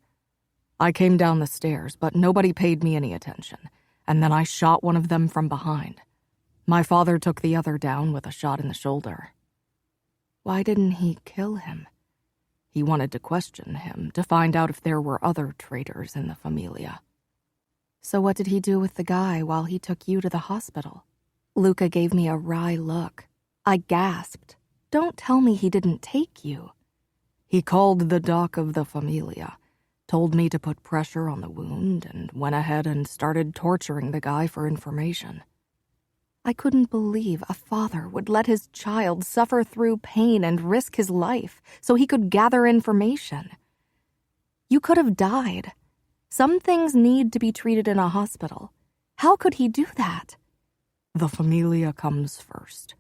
I came down the stairs, but nobody paid me any attention, and then I shot one of them from behind. My father took the other down with a shot in the shoulder. Why didn't he kill him? He wanted to question him, to find out if there were other traitors in the Familia. So what did he do with the guy while he took you to the hospital? Luca gave me a wry look. I gasped. Don't tell me he didn't take you. He called the doc of the Familia, told me to put pressure on the wound, and went ahead and started torturing the guy for information. I couldn't believe a father would let his child suffer through pain and risk his life so he could gather information. You could have died. Some things need to be treated in a hospital. How could he do that? The Familia comes first.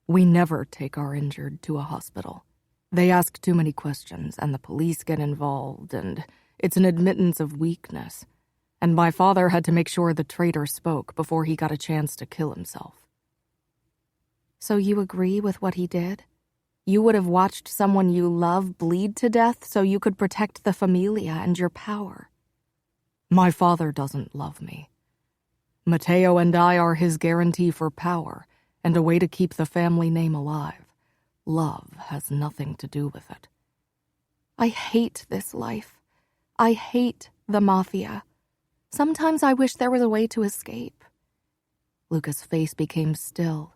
We never take our injured to a hospital. They ask too many questions, and the police get involved, and it's an admittance of weakness. And my father had to make sure the traitor spoke before he got a chance to kill himself. So you agree with what he did? You would have watched someone you love bleed to death so you could protect the Familia and your power. My father doesn't love me. Matteo and I are his guarantee for power and a way to keep the family name alive. Love has nothing to do with it. I hate this life. I hate the Mafia. Sometimes I wish there was a way to escape. Luca's face became still.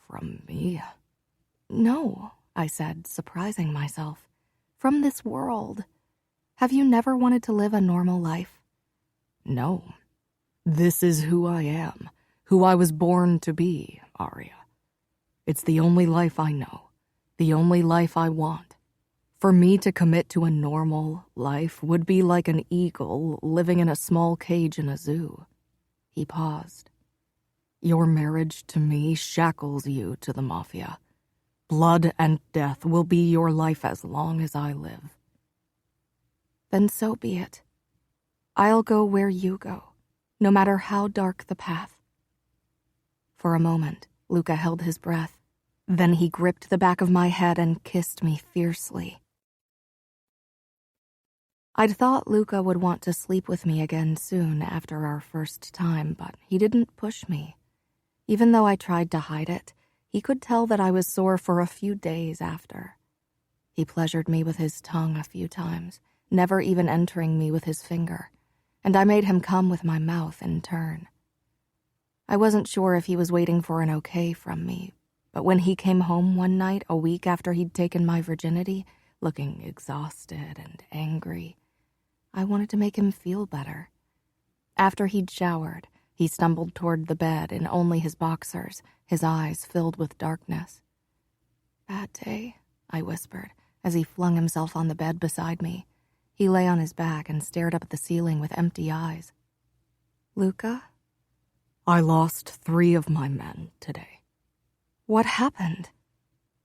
From me? No, I said, surprising myself. From this world. Have you never wanted to live a normal life? No. This is who I am, who I was born to be, Arya. It's the only life I know, the only life I want. For me to commit to a normal life would be like an eagle living in a small cage in a zoo. He paused. Your marriage to me shackles you to the Mafia. Blood and death will be your life as long as I live. Then so be it. I'll go where you go, no matter how dark the path. For a moment, Luca held his breath. Then he gripped the back of my head and kissed me fiercely. I'd thought Luca would want to sleep with me again soon after our first time, but he didn't push me. Even though I tried to hide it, he could tell that I was sore for a few days after. He pleasured me with his tongue a few times, never even entering me with his finger, and I made him come with my mouth in turn. I wasn't sure if he was waiting for an okay from me, but when he came home one night a week after he'd taken my virginity, looking exhausted and angry, I wanted to make him feel better. After he'd showered, he stumbled toward the bed in only his boxers, his eyes filled with darkness. "Bad day," I whispered, as he flung himself on the bed beside me. He lay on his back and stared up at the ceiling with empty eyes. "Luca?" I lost 3 of my men today. "What happened?"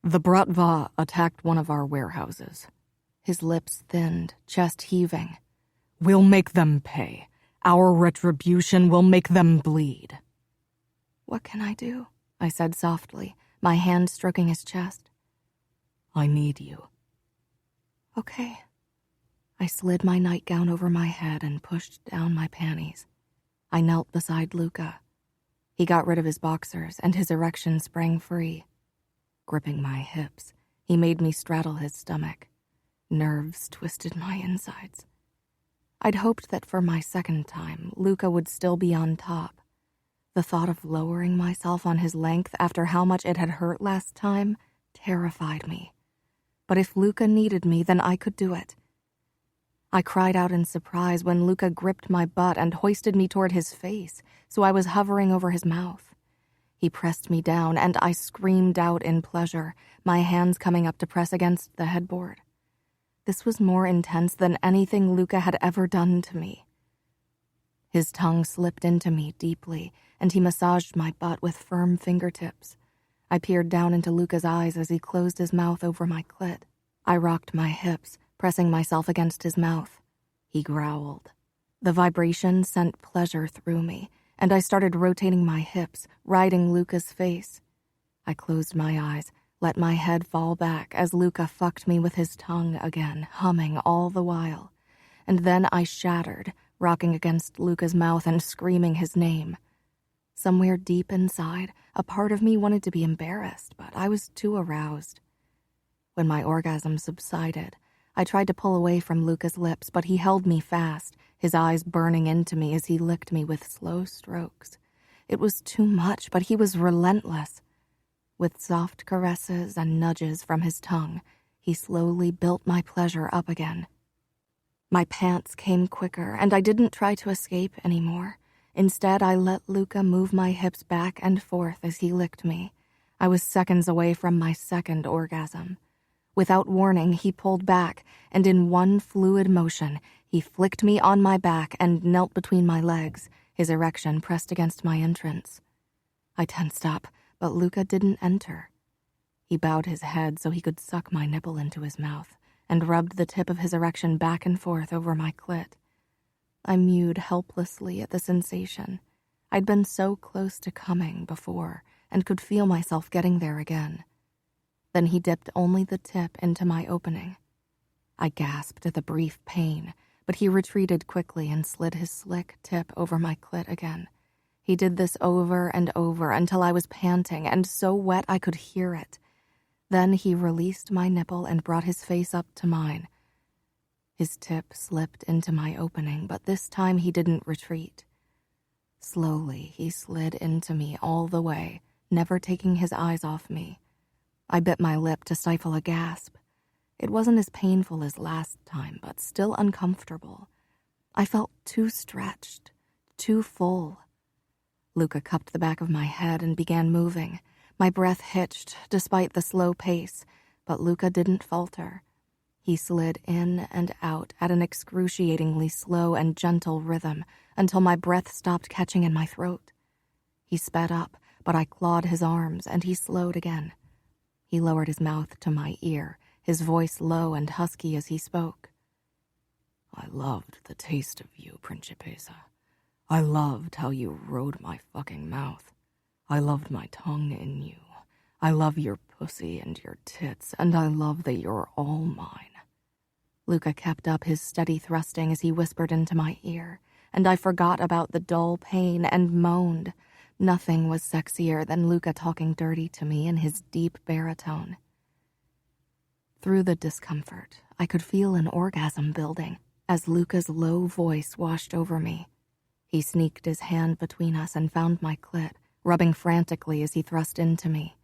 The Bratva attacked one of our warehouses. His lips thinned, chest heaving. We'll make them pay. Our retribution will make them bleed. "What can I do?" I said softly, my hand stroking his chest. I need you. Okay. I slid my nightgown over my head and pushed down my panties. I knelt beside Luca. He got rid of his boxers, and his erection sprang free. Gripping my hips, he made me straddle his stomach. Nerves twisted my insides. I'd hoped that for my second time, Luca would still be on top. The thought of lowering myself on his length after how much it had hurt last time terrified me. But if Luca needed me, then I could do it. I cried out in surprise when Luca gripped my butt and hoisted me toward his face, so I was hovering over his mouth. He pressed me down, and I screamed out in pleasure, my hands coming up to press against the headboard. This was more intense than anything Luca had ever done to me. His tongue slipped into me deeply, and he massaged my butt with firm fingertips. I peered down into Luca's eyes as he closed his mouth over my clit. I rocked my hips, pressing myself against his mouth. He growled. The vibration sent pleasure through me, and I started rotating my hips, riding Luca's face. I closed my eyes, let my head fall back as Luca fucked me with his tongue again, humming all the while. And then I shattered, rocking against Luca's mouth and screaming his name. Somewhere deep inside, a part of me wanted to be embarrassed, but I was too aroused. When my orgasm subsided, I tried to pull away from Luca's lips, but he held me fast, his eyes burning into me as he licked me with slow strokes. It was too much, but he was relentless. With soft caresses and nudges from his tongue, he slowly built my pleasure up again. My pants came quicker, and I didn't try to escape anymore. Instead, I let Luca move my hips back and forth as he licked me. I was seconds away from my second orgasm. Without warning, he pulled back, and in one fluid motion, he flicked me on my back and knelt between my legs, his erection pressed against my entrance. I tensed up, but Luca didn't enter. He bowed his head so he could suck my nipple into his mouth and rubbed the tip of his erection back and forth over my clit. I mewed helplessly at the sensation. I'd been so close to coming before and could feel myself getting there again. Then he dipped only the tip into my opening. I gasped at the brief pain, but he retreated quickly and slid his slick tip over my clit again. He did this over and over until I was panting and so wet I could hear it. Then he released my nipple and brought his face up to mine. His tip slipped into my opening, but this time he didn't retreat. Slowly, he slid into me all the way, never taking his eyes off me. I bit my lip to stifle a gasp. It wasn't as painful as last time, but still uncomfortable. I felt too stretched, too full. Luca cupped the back of my head and began moving. My breath hitched, despite the slow pace, but Luca didn't falter. He slid in and out at an excruciatingly slow and gentle rhythm until my breath stopped catching in my throat. He sped up, but I clawed his arms, and he slowed again. He lowered his mouth to my ear, his voice low and husky as he spoke. I loved the taste of you, Principessa. I loved how you rode my fucking mouth. I loved my tongue in you. I love your pussy and your tits, and I love that you're all mine. Luca kept up his steady thrusting as he whispered into my ear, and I forgot about the dull pain and moaned. Nothing was sexier than Luca talking dirty to me in his deep baritone. Through the discomfort, I could feel an orgasm building as Luca's low voice washed over me. He sneaked his hand between us and found my clit, rubbing frantically as he thrust into me.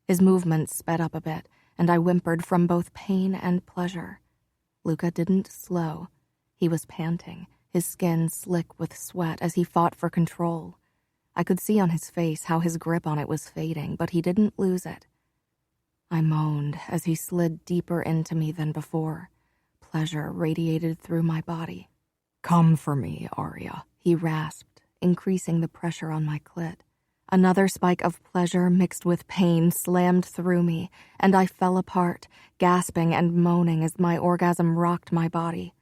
His movements sped up a bit, and I whimpered from both pain and pleasure. Luca didn't slow. He was panting, his skin slick with sweat as he fought for control. I could see on his face how his grip on it was fading, but he didn't lose it. I moaned as he slid deeper into me than before. Pleasure radiated through my body. Come for me, Arya, he rasped, increasing the pressure on my clit. Another spike of pleasure mixed with pain slammed through me, and I fell apart, gasping and moaning as my orgasm rocked my body.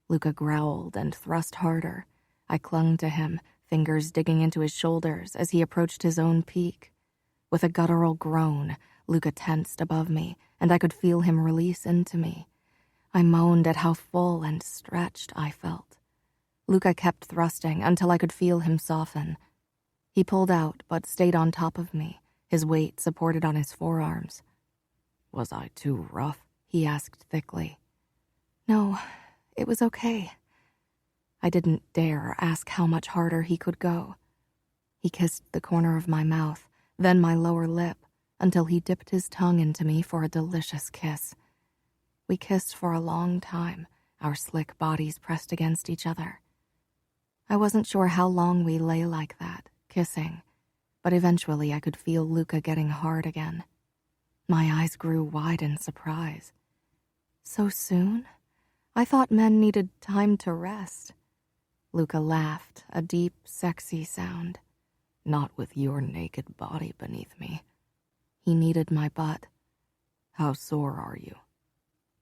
Luca growled and thrust harder. I clung to him, fingers digging into his shoulders as he approached his own peak. With a guttural groan, Luca tensed above me, and I could feel him release into me. I moaned at how full and stretched I felt. Luca kept thrusting until I could feel him soften. He pulled out, but stayed on top of me, his weight supported on his forearms. Was I too rough? He asked thickly. No, it was okay. I didn't dare ask how much harder he could go. He kissed the corner of my mouth, then my lower lip, until he dipped his tongue into me for a delicious kiss. We kissed for a long time, our slick bodies pressed against each other. I wasn't sure how long we lay like that, kissing, but eventually I could feel Luca getting hard again. My eyes grew wide in surprise. So soon? I thought men needed time to rest. Luca laughed, a deep, sexy sound. Not with your naked body beneath me. He kneaded my butt. How sore are you?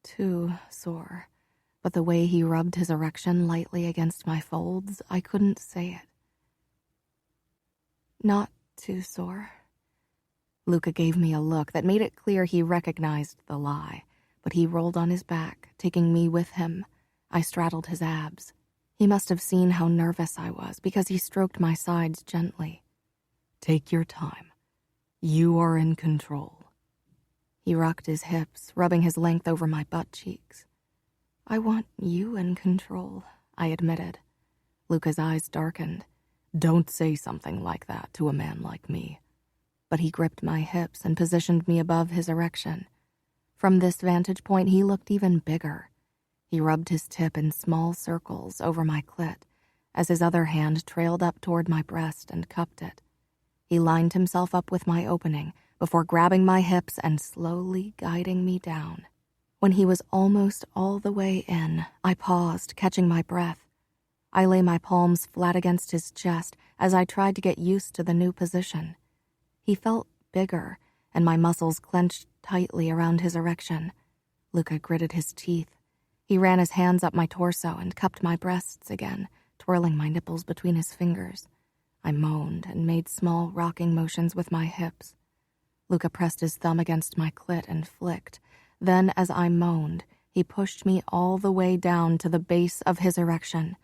Too sore, but the way he rubbed his erection lightly against my folds, I couldn't say it. Not too sore. Luca gave me a look that made it clear he recognized the lie, but he rolled on his back, taking me with him. I straddled his abs. He must have seen how nervous I was because he stroked my sides gently. Take your time. You are in control. He rocked his hips, rubbing his length over my butt cheeks. I want you in control, I admitted. Luca's eyes darkened. Don't say something like that to a man like me. But he gripped my hips and positioned me above his erection. From this vantage point, he looked even bigger. He rubbed his tip in small circles over my clit as his other hand trailed up toward my breast and cupped it. He lined himself up with my opening before grabbing my hips and slowly guiding me down. When he was almost all the way in, I paused, catching my breath. I lay my palms flat against his chest as I tried to get used to the new position. He felt bigger, and my muscles clenched tightly around his erection. Luca gritted his teeth. He ran his hands up my torso and cupped my breasts again, twirling my nipples between his fingers. I moaned and made small rocking motions with my hips. Luca pressed his thumb against my clit and flicked. Then, as I moaned, he pushed me all the way down to the base of his erection.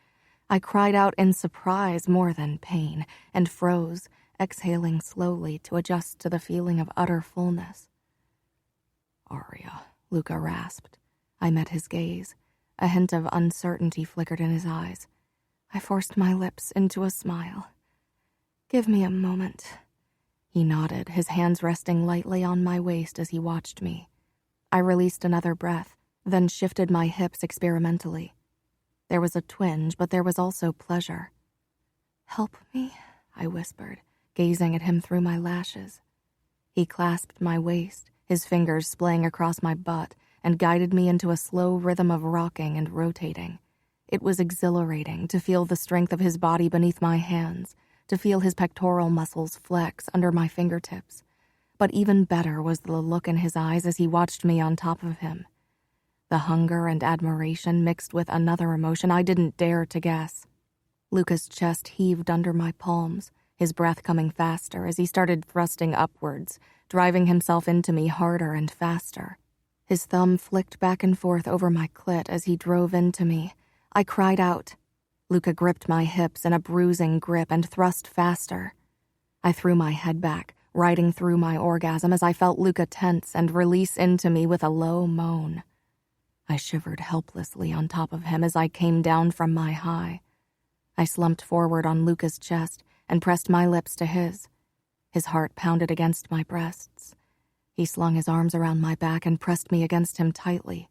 I cried out in surprise more than pain and froze, exhaling slowly to adjust to the feeling of utter fullness. Aria, Luca rasped. I met his gaze. A hint of uncertainty flickered in his eyes. I forced my lips into a smile. Give me a moment. He nodded, his hands resting lightly on my waist as he watched me. I released another breath, then shifted my hips experimentally. There was a twinge, but there was also pleasure. Help me, I whispered, gazing at him through my lashes. He clasped my waist, his fingers splaying across my butt, and guided me into a slow rhythm of rocking and rotating. It was exhilarating to feel the strength of his body beneath my hands, to feel his pectoral muscles flex under my fingertips. But even better was the look in his eyes as he watched me on top of him. The hunger and admiration mixed with another emotion I didn't dare to guess. Luca's chest heaved under my palms, his breath coming faster as he started thrusting upwards, driving himself into me harder and faster. His thumb flicked back and forth over my clit as he drove into me. I cried out. Luca gripped my hips in a bruising grip and thrust faster. I threw my head back, riding through my orgasm as I felt Luca tense and release into me with a low moan. I shivered helplessly on top of him as I came down from my high. I slumped forward on Luca's chest and pressed my lips to his. His heart pounded against my breasts. He slung his arms around my back and pressed me against him tightly.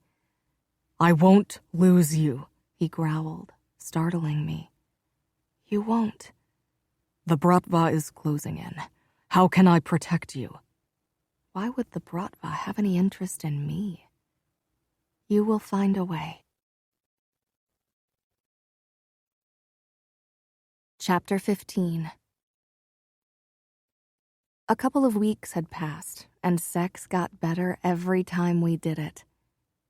I won't lose you, he growled, startling me. You won't. The Bratva is closing in. How can I protect you? Why would the Bratva have any interest in me? You will find a way. Chapter 15. A couple of weeks had passed, and sex got better every time we did it.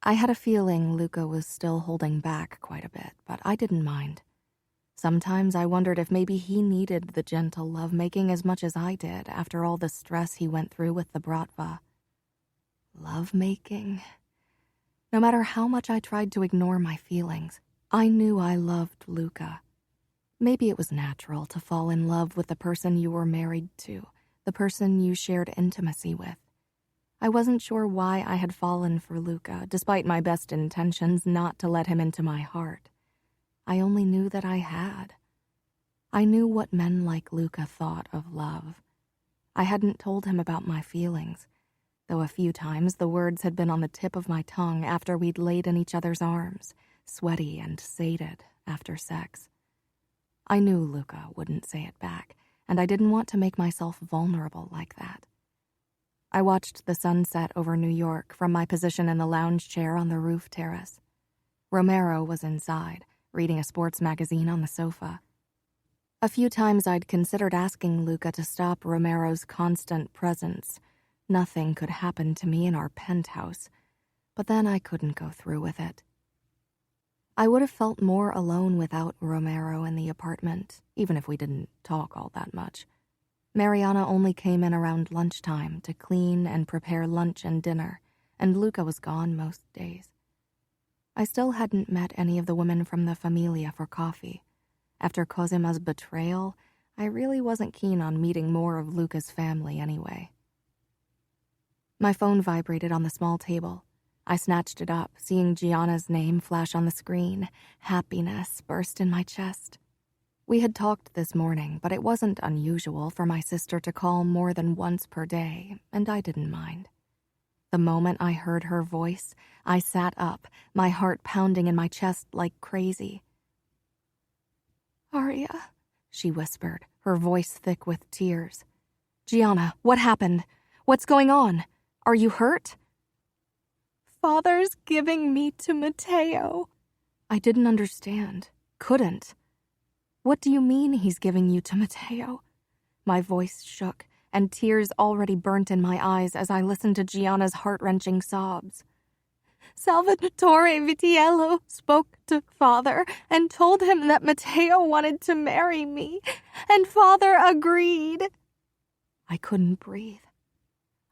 I had a feeling Luca was still holding back quite a bit, but I didn't mind. Sometimes I wondered if maybe he needed the gentle lovemaking as much as I did after all the stress he went through with the Bratva. Lovemaking? No matter how much I tried to ignore my feelings, I knew I loved Luca. Maybe it was natural to fall in love with the person you were married to, the person you shared intimacy with. I wasn't sure why I had fallen for Luca, despite my best intentions not to let him into my heart. I only knew that I had. I knew what men like Luca thought of love. I hadn't told him about my feelings, though a few times the words had been on the tip of my tongue after we'd laid in each other's arms, sweaty and sated after sex. I knew Luca wouldn't say it back, and I didn't want to make myself vulnerable like that. I watched the sunset over New York from my position in the lounge chair on the roof terrace. Romero was inside, reading a sports magazine on the sofa. A few times I'd considered asking Luca to stop Romero's constant presence. Nothing could happen to me in our penthouse, but then I couldn't go through with it. I would have felt more alone without Romero in the apartment, even if we didn't talk all that much. Mariana only came in around lunchtime to clean and prepare lunch and dinner, and Luca was gone most days. I still hadn't met any of the women from the Familia for coffee. After Cosima's betrayal, I really wasn't keen on meeting more of Luca's family anyway. My phone vibrated on the small table. I snatched it up, seeing Gianna's name flash on the screen. Happiness burst in my chest. We had talked this morning, but it wasn't unusual for my sister to call more than once per day, and I didn't mind. The moment I heard her voice, I sat up, my heart pounding in my chest like crazy. "Aria," she whispered, her voice thick with tears. "Gianna, what happened? What's going on? Are you hurt?" "Father's giving me to Matteo." I didn't understand. Couldn't. "What do you mean he's giving you to Matteo?" My voice shook, and tears already burnt in my eyes as I listened to Gianna's heart-wrenching sobs. "Salvatore Vitiello spoke to Father and told him that Matteo wanted to marry me, and Father agreed." I couldn't breathe.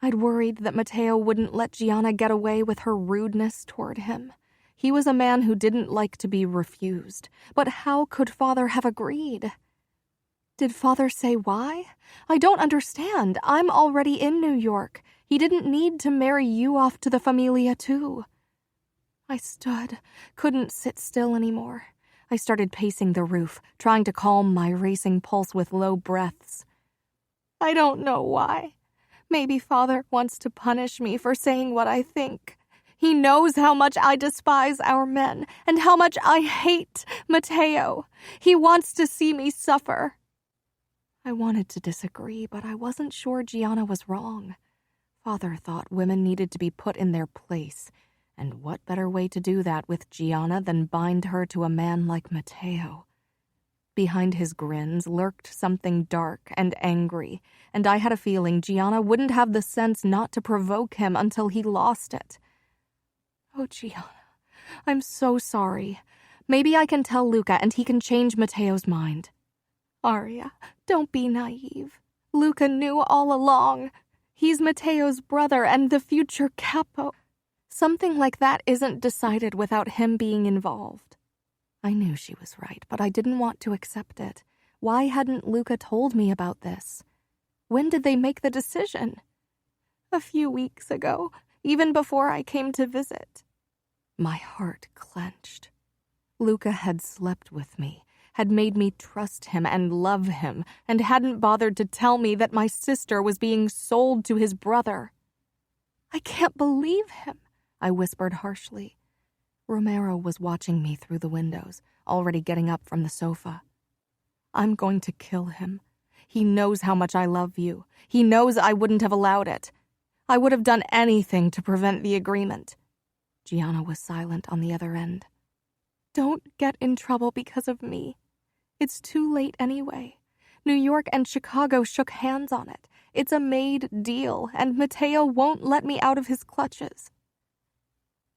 I'd worried that Matteo wouldn't let Gianna get away with her rudeness toward him. He was a man who didn't like to be refused, but how could Father have agreed? Did Father say why? I don't understand. I'm already in New York. He didn't need to marry you off to the Familia too. I stood, couldn't sit still anymore. I started pacing the roof, trying to calm my racing pulse with low breaths. I don't know why. Maybe Father wants to punish me for saying what I think. He knows how much I despise our men and how much I hate Matteo. He wants to see me suffer. I wanted to disagree, but I wasn't sure Gianna was wrong. Father thought women needed to be put in their place, and what better way to do that with Gianna than bind her to a man like Matteo? Behind his grins lurked something dark and angry, and I had a feeling Gianna wouldn't have the sense not to provoke him until he lost it. Oh, Gianna, I'm so sorry. Maybe I can tell Luca and he can change Matteo's mind. Aria, don't be naive. Luca knew all along. He's Matteo's brother and the future capo. Something like that isn't decided without him being involved. I knew she was right, but I didn't want to accept it. Why hadn't Luca told me about this? When did they make the decision? A few weeks ago, even before I came to visit. My heart clenched. Luca had slept with me, had made me trust him and love him, and hadn't bothered to tell me that my sister was being sold to his brother. I can't believe him, I whispered harshly. Romero was watching me through the windows, already getting up from the sofa. I'm going to kill him. He knows how much I love you. He knows I wouldn't have allowed it. I would have done anything to prevent the agreement. Gianna was silent on the other end. Don't get in trouble because of me. It's too late anyway. New York and Chicago shook hands on it. It's a made deal, and Matteo won't let me out of his clutches.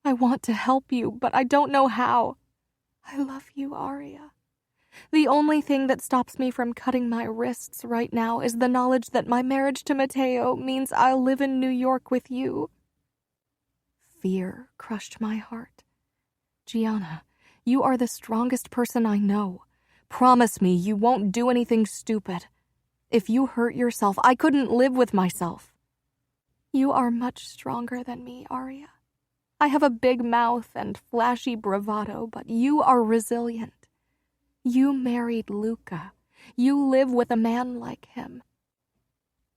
I want to help you, but I don't know how. I love you, Aria. The only thing that stops me from cutting my wrists right now is the knowledge that my marriage to Matteo means I'll live in New York with you. Fear crushed my heart. Gianna, you are the strongest person I know. Promise me you won't do anything stupid. If you hurt yourself, I couldn't live with myself. You are much stronger than me, Aria. I have a big mouth and flashy bravado, but you are resilient. You married Luca. You live with a man like him.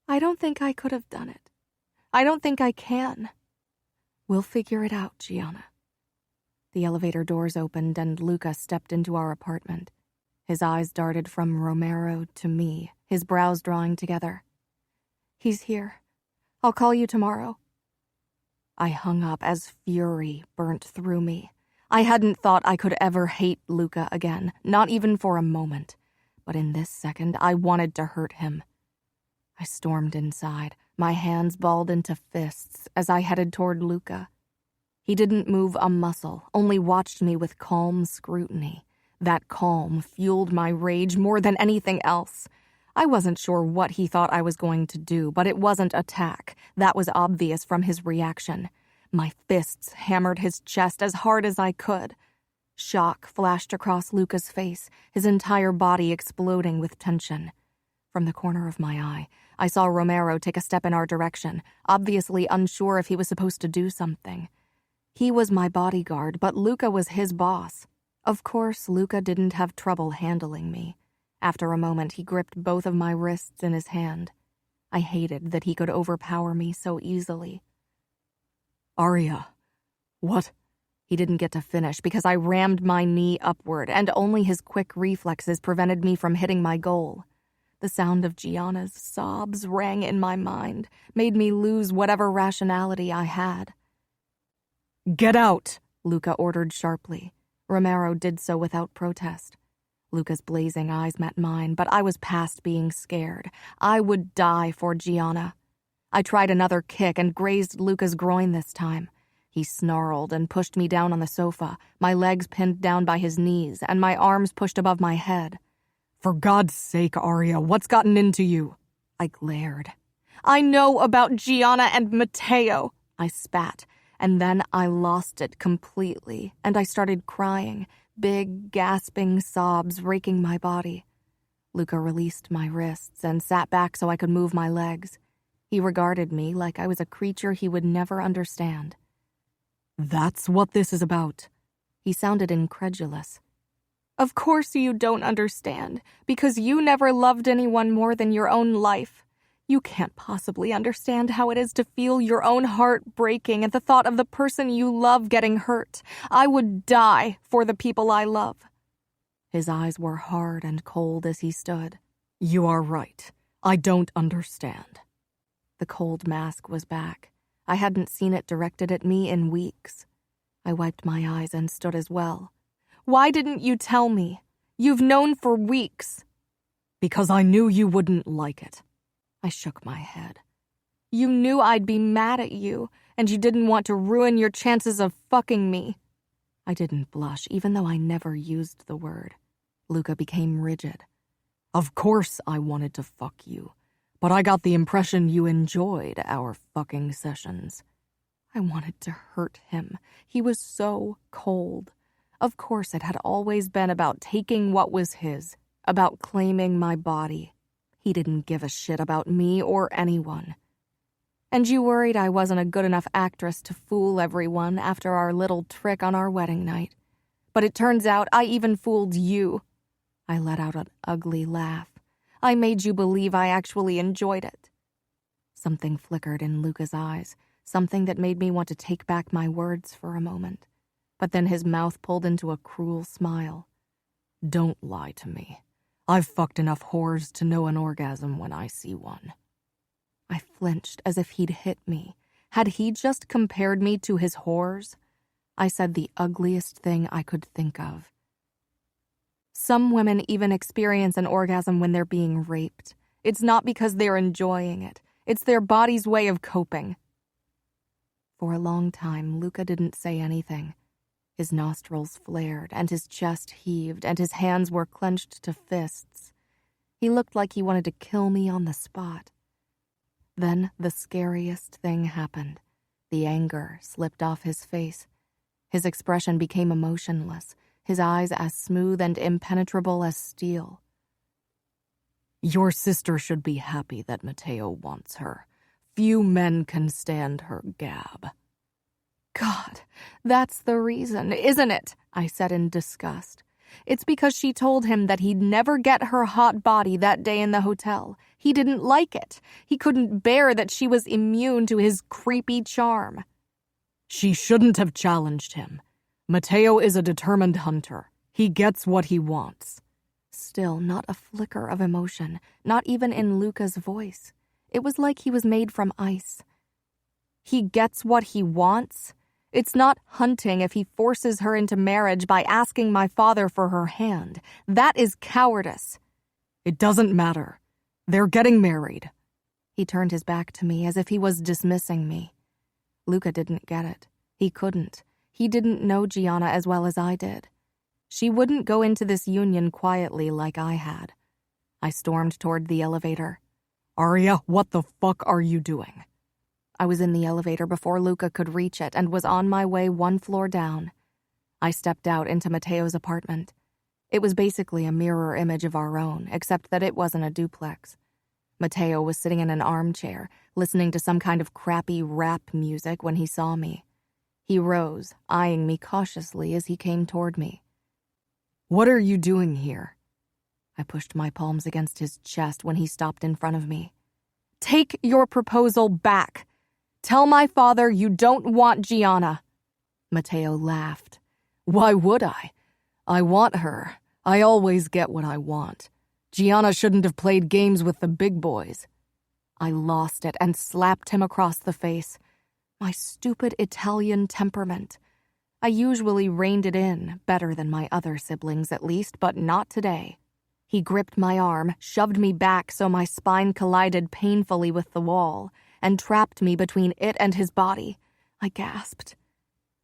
I don't think I could have done it. I don't think I can. We'll figure it out, Gianna. The elevator doors opened and Luca stepped into our apartment. His eyes darted from Romero to me, his brows drawing together. He's here. I'll call you tomorrow. I hung up as fury burnt through me. I hadn't thought I could ever hate Luca again, not even for a moment. But in this second, I wanted to hurt him. I stormed inside, my hands balled into fists as I headed toward Luca. He didn't move a muscle, only watched me with calm scrutiny. That calm fueled my rage more than anything else. I wasn't sure what he thought I was going to do, but it wasn't attack. That was obvious from his reaction. My fists hammered his chest as hard as I could. Shock flashed across Luca's face, his entire body exploding with tension. From the corner of my eye, I saw Romero take a step in our direction, obviously unsure if he was supposed to do something. He was my bodyguard, but Luca was his boss. Of course, Luca didn't have trouble handling me. After a moment, he gripped both of my wrists in his hand. I hated that he could overpower me so easily. Arya, what? He didn't get to finish because I rammed my knee upward, and only his quick reflexes prevented me from hitting my goal. The sound of Gianna's sobs rang in my mind, made me lose whatever rationality I had. Get out, Luca ordered sharply. Romero did so without protest. Luca's blazing eyes met mine, but I was past being scared. I would die for Gianna. I tried another kick and grazed Luca's groin this time. He snarled and pushed me down on the sofa, my legs pinned down by his knees and my arms pushed above my head. For God's sake, Arya, what's gotten into you? I glared. I know about Gianna and Matteo, I spat, and then I lost it completely, and I started crying, big, gasping sobs raking my body. Luca released my wrists and sat back so I could move my legs. He regarded me like I was a creature he would never understand. That's what this is about. He sounded incredulous. Of course you don't understand, because you never loved anyone more than your own life. You can't possibly understand how it is to feel your own heart breaking at the thought of the person you love getting hurt. I would die for the people I love. His eyes were hard and cold as he stood. You are right. I don't understand. The cold mask was back. I hadn't seen it directed at me in weeks. I wiped my eyes and stood as well. Why didn't you tell me? You've known for weeks. Because I knew you wouldn't like it. I shook my head. You knew I'd be mad at you, and you didn't want to ruin your chances of fucking me. I didn't blush, even though I never used the word. Luca became rigid. Of course I wanted to fuck you, but I got the impression you enjoyed our fucking sessions. I wanted to hurt him. He was so cold. Of course it had always been about taking what was his, about claiming my body. He didn't give a shit about me or anyone. And you worried I wasn't a good enough actress to fool everyone after our little trick on our wedding night. But it turns out I even fooled you. I let out an ugly laugh. I made you believe I actually enjoyed it. Something flickered in Luca's eyes, something that made me want to take back my words for a moment. But then his mouth pulled into a cruel smile. Don't lie to me. I've fucked enough whores to know an orgasm when I see one. I flinched as if he'd hit me. Had he just compared me to his whores? I said the ugliest thing I could think of. Some women even experience an orgasm when they're being raped. It's not because they're enjoying it. It's their body's way of coping. For a long time, Luca didn't say anything. His nostrils flared, and his chest heaved, and his hands were clenched to fists. He looked like he wanted to kill me on the spot. Then the scariest thing happened. The anger slipped off his face. His expression became emotionless, his eyes as smooth and impenetrable as steel. Your sister should be happy that Matteo wants her. Few men can stand her gab. God, that's the reason, isn't it? I said in disgust. It's because she told him that he'd never get her hot body that day in the hotel. He didn't like it. He couldn't bear that she was immune to his creepy charm. She shouldn't have challenged him. Matteo is a determined hunter. He gets what he wants. Still, not a flicker of emotion, not even in Luca's voice. It was like he was made from ice. He gets what he wants? It's not hunting if he forces her into marriage by asking my father for her hand. That is cowardice. It doesn't matter. They're getting married. He turned his back to me as if he was dismissing me. Luca didn't get it. He couldn't. He didn't know Gianna as well as I did. She wouldn't go into this union quietly like I had. I stormed toward the elevator. Arya, what the fuck are you doing? I was in the elevator before Luca could reach it and was on my way one floor down. I stepped out into Matteo's apartment. It was basically a mirror image of our own, except that it wasn't a duplex. Matteo was sitting in an armchair, listening to some kind of crappy rap music when he saw me. He rose, eyeing me cautiously as he came toward me. What are you doing here? I pushed my palms against his chest when he stopped in front of me. Take your proposal back. Tell my father you don't want Gianna. Matteo laughed. Why would I? I want her. I always get what I want. Gianna shouldn't have played games with the big boys. I lost it and slapped him across the face. My stupid Italian temperament. I usually reined it in, better than my other siblings at least, but not today. He gripped my arm, shoved me back so my spine collided painfully with the wall, and trapped me between it and his body. I gasped.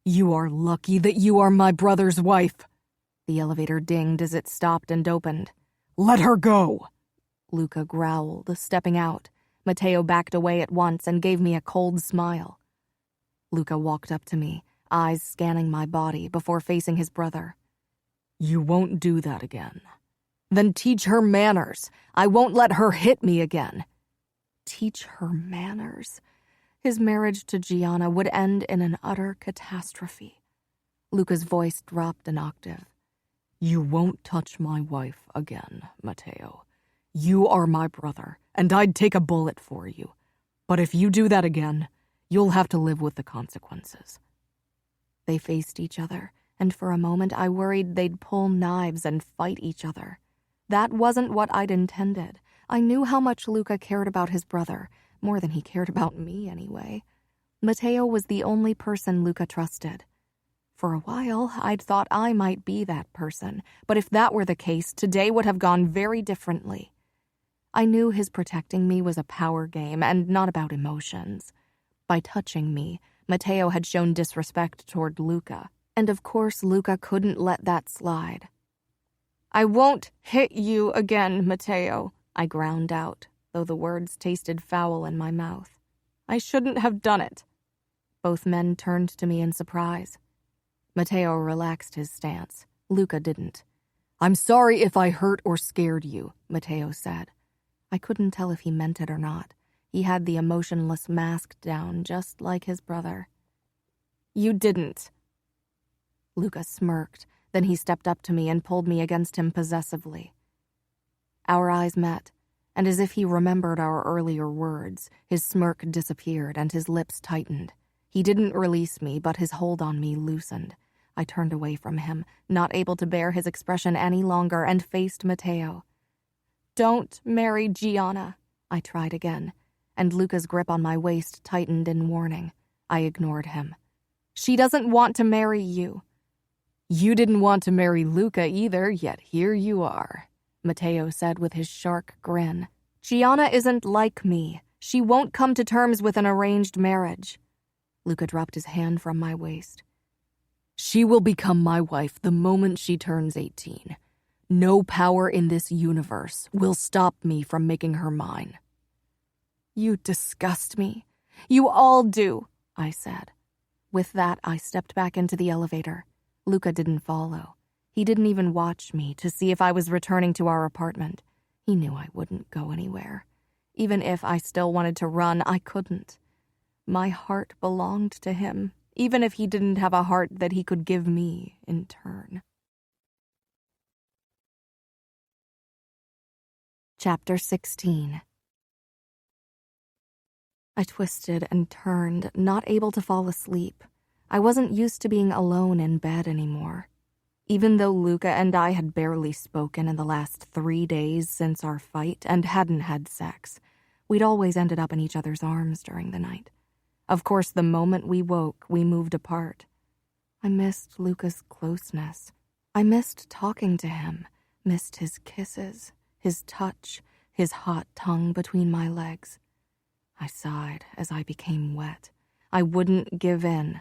You are lucky that you are my brother's wife. The elevator dinged as it stopped and opened. Let her go! Luca growled, stepping out. Matteo backed away at once and gave me a cold smile. Luca walked up to me, eyes scanning my body before facing his brother. You won't do that again. Then teach her manners. I won't let her hit me again. Teach her manners? His marriage to Gianna would end in an utter catastrophe. Luca's voice dropped an octave. You won't touch my wife again, Matteo. You are my brother, and I'd take a bullet for you. But if you do that again, you'll have to live with the consequences. They faced each other, and for a moment I worried they'd pull knives and fight each other. That wasn't what I'd intended. I knew how much Luca cared about his brother, more than he cared about me anyway. Matteo was the only person Luca trusted. For a while, I'd thought I might be that person, but if that were the case, today would have gone very differently. I knew his protecting me was a power game and not about emotions. By touching me, Matteo had shown disrespect toward Luca, and of course Luca couldn't let that slide. I won't hit you again, Matteo, I ground out, though the words tasted foul in my mouth. I shouldn't have done it. Both men turned to me in surprise. Matteo relaxed his stance. Luca didn't. I'm sorry if I hurt or scared you, Matteo said. I couldn't tell if he meant it or not. He had the emotionless mask down, just like his brother. You didn't. Luca smirked, then he stepped up to me and pulled me against him possessively. Our eyes met, and as if he remembered our earlier words, his smirk disappeared and his lips tightened. He didn't release me, but his hold on me loosened. I turned away from him, not able to bear his expression any longer, and faced Matteo. Don't marry Gianna, I tried again, and Luca's grip on my waist tightened in warning. I ignored him. She doesn't want to marry you. You didn't want to marry Luca either, yet here you are, Matteo said with his shark grin. Gianna isn't like me. She won't come to terms with an arranged marriage. Luca dropped his hand from my waist. She will become my wife the moment she turns 18. No power in this universe will stop me from making her mine. You disgust me. You all do, I said. With that, I stepped back into the elevator. Luca didn't follow. He didn't even watch me to see if I was returning to our apartment. He knew I wouldn't go anywhere. Even if I still wanted to run, I couldn't. My heart belonged to him, even if he didn't have a heart that he could give me in turn. Chapter 16. I twisted and turned, not able to fall asleep. I wasn't used to being alone in bed anymore. Even though Luca and I had barely spoken in the last 3 days since our fight and hadn't had sex, we'd always ended up in each other's arms during the night. Of course, the moment we woke, we moved apart. I missed Luca's closeness. I missed talking to him, missed his kisses, his touch, his hot tongue between my legs. I sighed as I became wet. I wouldn't give in.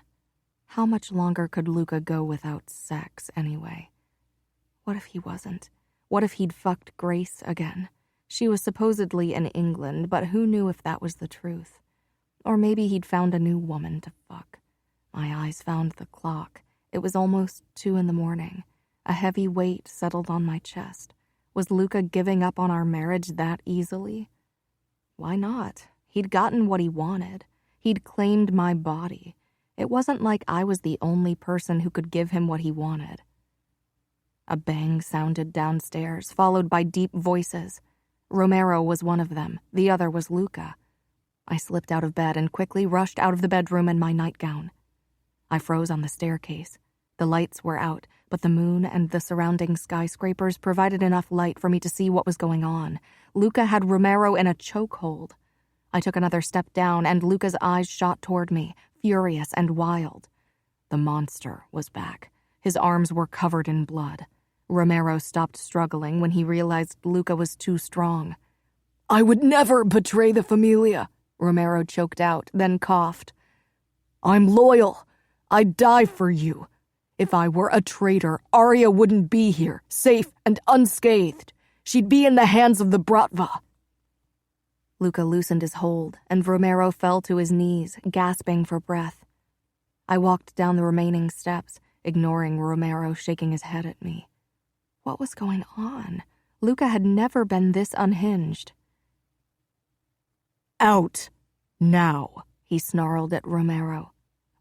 How much longer could Luca go without sex, anyway? What if he wasn't? What if he'd fucked Grace again? She was supposedly in England, but who knew if that was the truth? Or maybe he'd found a new woman to fuck. My eyes found the clock. It was almost 2 a.m. A heavy weight settled on my chest. Was Luca giving up on our marriage that easily? Why not? He'd gotten what he wanted. He'd claimed my body. It wasn't like I was the only person who could give him what he wanted. A bang sounded downstairs, followed by deep voices. Romero was one of them. The other was Luca. I slipped out of bed and quickly rushed out of the bedroom in my nightgown. I froze on the staircase. The lights were out, but the moon and the surrounding skyscrapers provided enough light for me to see what was going on. Luca had Romero in a chokehold. I took another step down, and Luca's eyes shot toward me, furious and wild. The monster was back. His arms were covered in blood. Romero stopped struggling when he realized Luca was too strong. "I would never betray the Familia," Romero choked out, then coughed. "I'm loyal. I'd die for you. If I were a traitor, Arya wouldn't be here, safe and unscathed. She'd be in the hands of the Bratva." Luca loosened his hold, and Romero fell to his knees, gasping for breath. I walked down the remaining steps, ignoring Romero shaking his head at me. What was going on? Luca had never been this unhinged. "Out. Now," he snarled at Romero.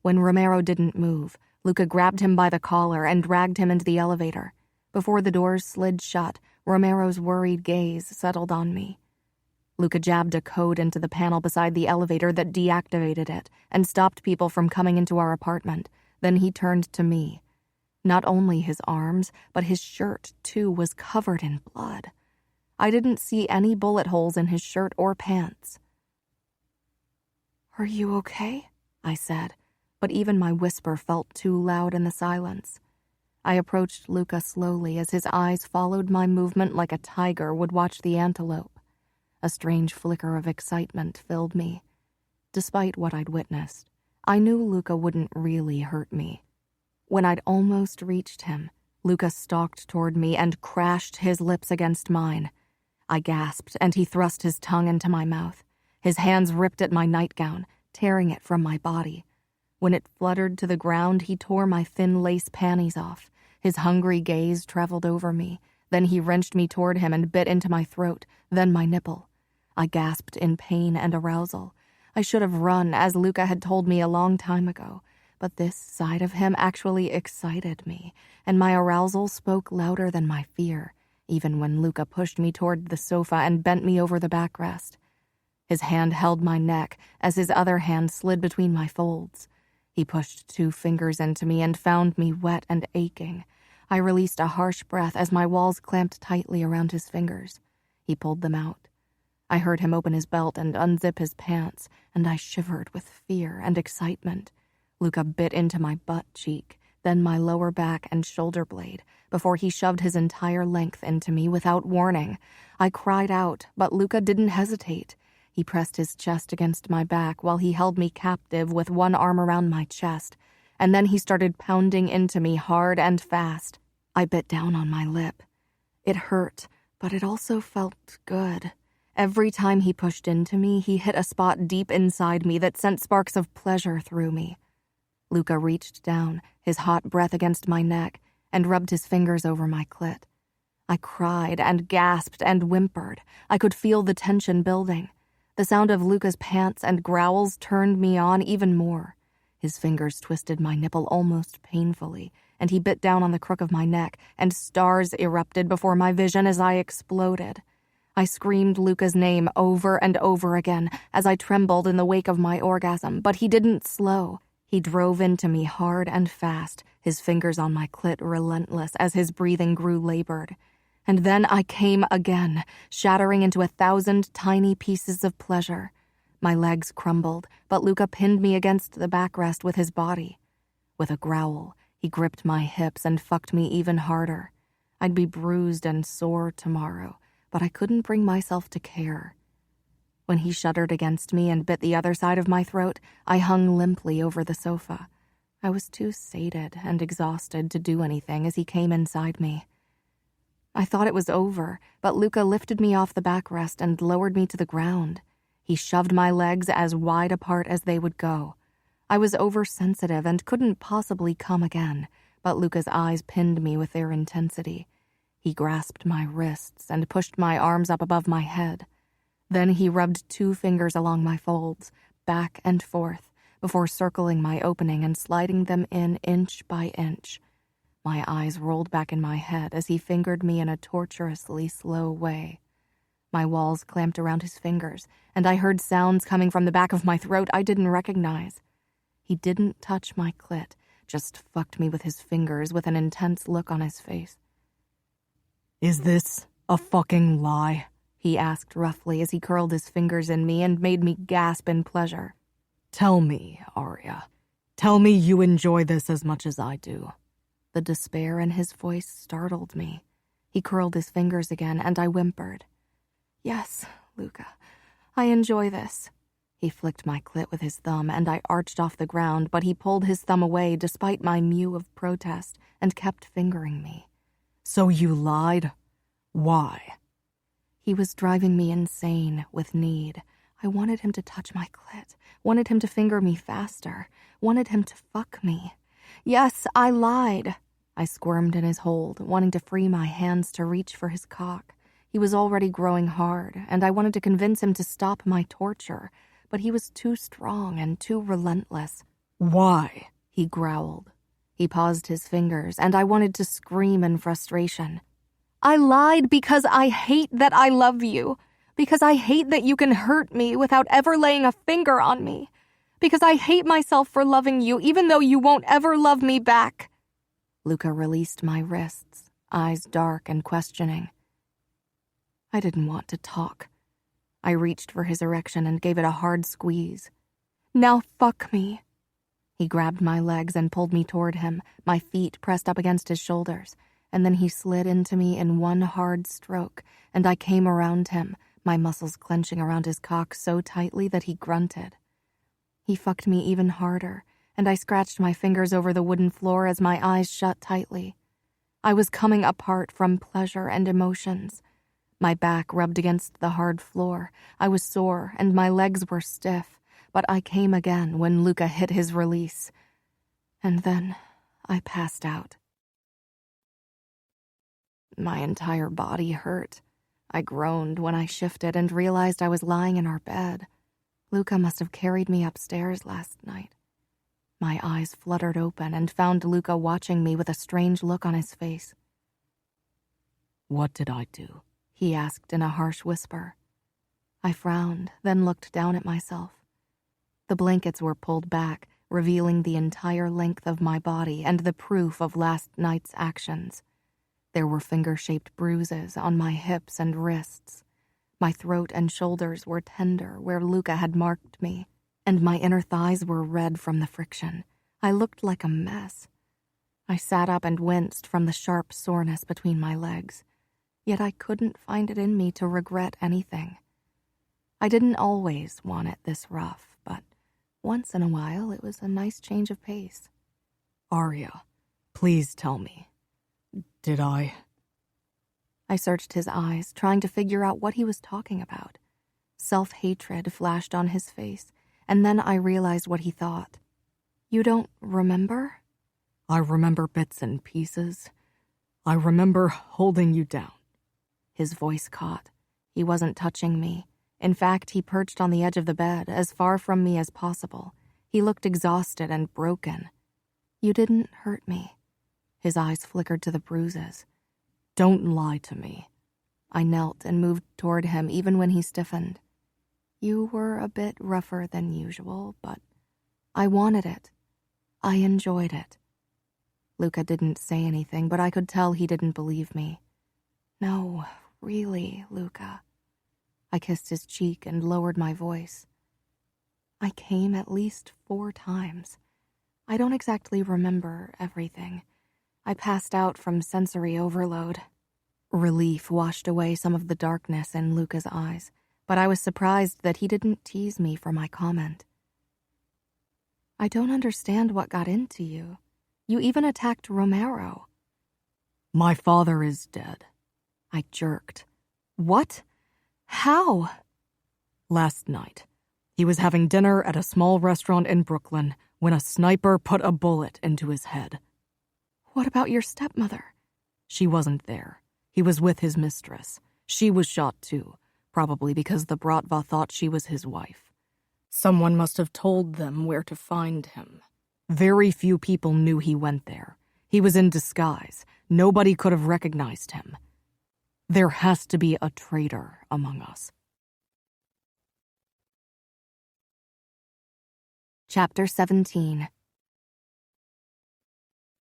When Romero didn't move, Luca grabbed him by the collar and dragged him into the elevator. Before the doors slid shut, Romero's worried gaze settled on me. Luca jabbed a code into the panel beside the elevator that deactivated it and stopped people from coming into our apartment. Then he turned to me. Not only his arms, but his shirt, too, was covered in blood. I didn't see any bullet holes in his shirt or pants. "Are you okay?" I said, but even my whisper felt too loud in the silence. I approached Luca slowly as his eyes followed my movement like a tiger would watch the antelope. A strange flicker of excitement filled me. Despite what I'd witnessed, I knew Luca wouldn't really hurt me. When I'd almost reached him, Luca stalked toward me and crashed his lips against mine. I gasped, and he thrust his tongue into my mouth. His hands ripped at my nightgown, tearing it from my body. When it fluttered to the ground, he tore my thin lace panties off. His hungry gaze traveled over me. Then he wrenched me toward him and bit into my throat, then my nipple. I gasped in pain and arousal. I should have run, as Luca had told me a long time ago, but this side of him actually excited me, and my arousal spoke louder than my fear, even when Luca pushed me toward the sofa and bent me over the backrest. His hand held my neck as his other hand slid between my folds. He pushed 2 fingers into me and found me wet and aching. I released a harsh breath as my walls clamped tightly around his fingers. He pulled them out. I heard him open his belt and unzip his pants, and I shivered with fear and excitement. Luca bit into my butt cheek, then my lower back and shoulder blade, before he shoved his entire length into me without warning. I cried out, but Luca didn't hesitate. He pressed his chest against my back while he held me captive with one arm around my chest, and then he started pounding into me hard and fast. I bit down on my lip. It hurt, but it also felt good. Every time he pushed into me, he hit a spot deep inside me that sent sparks of pleasure through me. Luca reached down, his hot breath against my neck, and rubbed his fingers over my clit. I cried and gasped and whimpered. I could feel the tension building. The sound of Luca's pants and growls turned me on even more. His fingers twisted my nipple almost painfully, and he bit down on the crook of my neck, and stars erupted before my vision as I exploded. I screamed Luca's name over and over again as I trembled in the wake of my orgasm, but he didn't slow. He drove into me hard and fast, his fingers on my clit relentless as his breathing grew labored. And then I came again, shattering into 1,000 tiny pieces of pleasure. My legs crumbled, but Luca pinned me against the backrest with his body. With a growl, he gripped my hips and fucked me even harder. I'd be bruised and sore tomorrow, but I couldn't bring myself to care. When he shuddered against me and bit the other side of my throat, I hung limply over the sofa. I was too sated and exhausted to do anything as he came inside me. I thought it was over, but Luca lifted me off the backrest and lowered me to the ground. He shoved my legs as wide apart as they would go. I was oversensitive and couldn't possibly come again, but Luca's eyes pinned me with their intensity. He grasped my wrists and pushed my arms up above my head. Then he rubbed 2 fingers along my folds, back and forth, before circling my opening and sliding them in inch by inch. My eyes rolled back in my head as he fingered me in a torturously slow way. My walls clamped around his fingers, and I heard sounds coming from the back of my throat I didn't recognize. He didn't touch my clit, just fucked me with his fingers with an intense look on his face. Is this a fucking lie? He asked roughly as he curled his fingers in me and made me gasp in pleasure. Tell me, Arya. Tell me you enjoy this as much as I do. The despair in his voice startled me. He curled his fingers again, and I whimpered. Yes, Luca, I enjoy this. He flicked my clit with his thumb, and I arched off the ground, but he pulled his thumb away despite my mew of protest and kept fingering me. So you lied? Why? He was driving me insane with need. I wanted him to touch my clit, wanted him to finger me faster, wanted him to fuck me. Yes, I lied. I squirmed in his hold, wanting to free my hands to reach for his cock. He was already growing hard, and I wanted to convince him to stop my torture, but he was too strong and too relentless. Why? He growled. He paused his fingers, and I wanted to scream in frustration. I lied because I hate that I love you, because I hate that you can hurt me without ever laying a finger on me, because I hate myself for loving you even though you won't ever love me back. Luca released my wrists, eyes dark and questioning. I didn't want to talk. I reached for his erection and gave it a hard squeeze. Now fuck me. He grabbed my legs and pulled me toward him, my feet pressed up against his shoulders, and then he slid into me in one hard stroke, and I came around him, my muscles clenching around his cock so tightly that he grunted. He fucked me even harder, and I scratched my fingers over the wooden floor as my eyes shut tightly. I was coming apart from pleasure and emotions. My back rubbed against the hard floor. I was sore, and my legs were stiff, but I came again when Luca hit his release. And then I passed out. My entire body hurt. I groaned when I shifted and realized I was lying in our bed. Luca must have carried me upstairs last night. My eyes fluttered open and found Luca watching me with a strange look on his face. What did I do? He asked in a harsh whisper. I frowned, then looked down at myself. The blankets were pulled back, revealing the entire length of my body and the proof of last night's actions. There were finger-shaped bruises on my hips and wrists. My throat and shoulders were tender where Luca had marked me, and my inner thighs were red from the friction. I looked like a mess. I sat up and winced from the sharp soreness between my legs, yet I couldn't find it in me to regret anything. I didn't always want it this rough, but once in a while it was a nice change of pace. Arya, please tell me. Did I searched his eyes, trying to figure out what he was talking about. Self-hatred flashed on his face, and then I realized what he thought. You don't remember? I remember bits and pieces. I remember holding you down. His voice caught. He wasn't touching me. In fact, he perched on the edge of the bed, as far from me as possible. He looked exhausted and broken. You didn't hurt me. His eyes flickered to the bruises. Don't lie to me. I knelt and moved toward him even when he stiffened. You were a bit rougher than usual, but I wanted it. I enjoyed it. Luca didn't say anything, but I could tell he didn't believe me. No, really, Luca. I kissed his cheek and lowered my voice. I came at least 4 times. I don't exactly remember everything. I passed out from sensory overload. Relief washed away some of the darkness in Luca's eyes, but I was surprised that he didn't tease me for my comment. I don't understand what got into you. You even attacked Romero. My father is dead. I jerked. What? How? Last night, he was having dinner at a small restaurant in Brooklyn when a sniper put a bullet into his head. What about your stepmother? She wasn't there. He was with his mistress. She was shot too, probably because the Bratva thought she was his wife. Someone must have told them where to find him. Very few people knew he went there. He was in disguise. Nobody could have recognized him. There has to be a traitor among us. Chapter 17.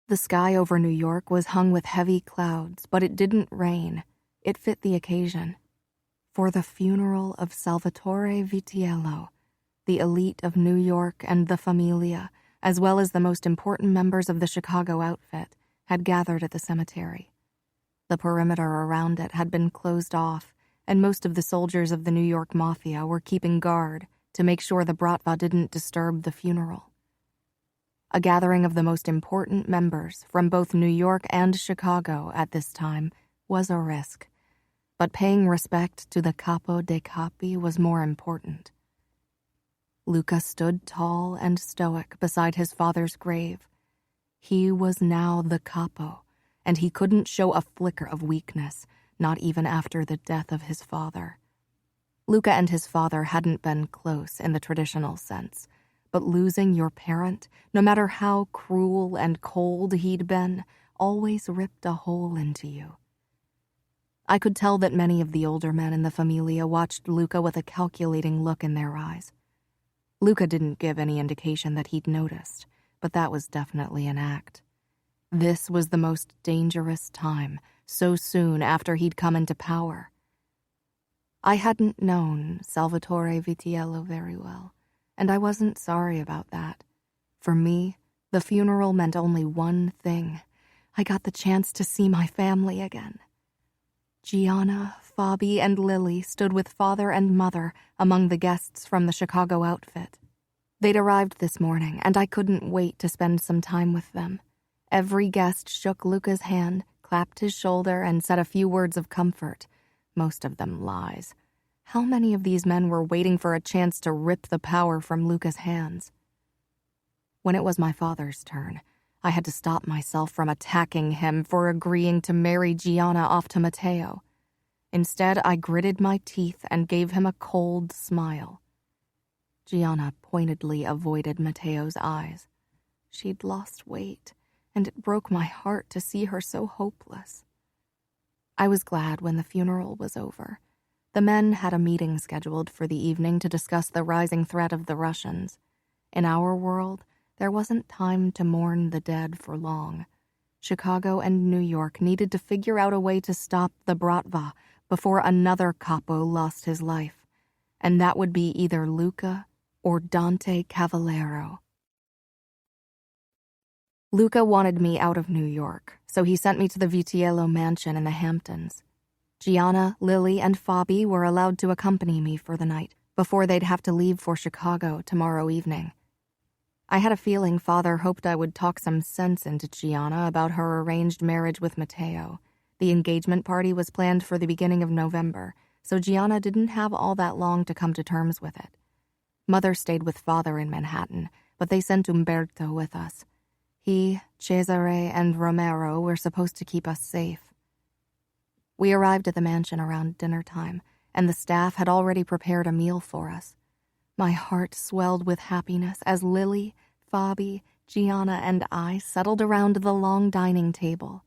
The sky over New York was hung with heavy clouds, but it didn't rain. It fit the occasion. For the funeral of Salvatore Vitiello, the elite of New York and the Familia, as well as the most important members of the Chicago outfit, had gathered at the cemetery. The perimeter around it had been closed off, and most of the soldiers of the New York Mafia were keeping guard to make sure the Bratva didn't disturb the funeral. A gathering of the most important members from both New York and Chicago at this time was a risk, but paying respect to the capo dei capi was more important. Luca stood tall and stoic beside his father's grave. He was now the capo, and he couldn't show a flicker of weakness, not even after the death of his father. Luca and his father hadn't been close in the traditional sense, but losing your parent, no matter how cruel and cold he'd been, always ripped a hole into you. I could tell that many of the older men in the Familia watched Luca with a calculating look in their eyes. Luca didn't give any indication that he'd noticed, but that was definitely an act. This was the most dangerous time, so soon after he'd come into power. I hadn't known Salvatore Vitiello very well, and I wasn't sorry about that. For me, the funeral meant only one thing. I got the chance to see my family again. Gianna, Fabi, and Lily stood with father and mother among the guests from the Chicago outfit. They'd arrived this morning, and I couldn't wait to spend some time with them. Every guest shook Luca's hand, clapped his shoulder, and said a few words of comfort, most of them lies. How many of these men were waiting for a chance to rip the power from Luca's hands? When it was my father's turn, I had to stop myself from attacking him for agreeing to marry Gianna off to Matteo. Instead, I gritted my teeth and gave him a cold smile. Gianna pointedly avoided Matteo's eyes. She'd lost weight, and it broke my heart to see her so hopeless. I was glad when the funeral was over. The men had a meeting scheduled for the evening to discuss the rising threat of the Russians. In our world, there wasn't time to mourn the dead for long. Chicago and New York needed to figure out a way to stop the Bratva before another capo lost his life, and that would be either Luca or Dante Cavallero. Luca wanted me out of New York, so he sent me to the Vitiello mansion in the Hamptons. Gianna, Lily, and Fabi were allowed to accompany me for the night before they'd have to leave for Chicago tomorrow evening. I had a feeling Father hoped I would talk some sense into Gianna about her arranged marriage with Matteo. The engagement party was planned for the beginning of November, so Gianna didn't have all that long to come to terms with it. Mother stayed with Father in Manhattan, but they sent Umberto with us. He, Cesare, and Romero were supposed to keep us safe. We arrived at the mansion around dinner time, and the staff had already prepared a meal for us. My heart swelled with happiness as Lily, Fabi, Gianna, and I settled around the long dining table.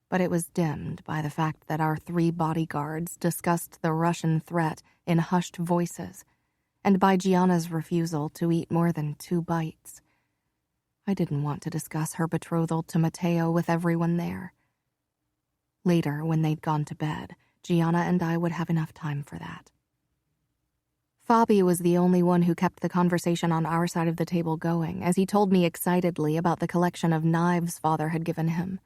But it was dimmed by the fact that our 3 bodyguards discussed the Russian threat in hushed voices, and by Gianna's refusal to eat more than 2 bites. I didn't want to discuss her betrothal to Matteo with everyone there. Later, when they'd gone to bed, Gianna and I would have enough time for that. Fabi was the only one who kept the conversation on our side of the table going, as he told me excitedly about the collection of knives father had given him.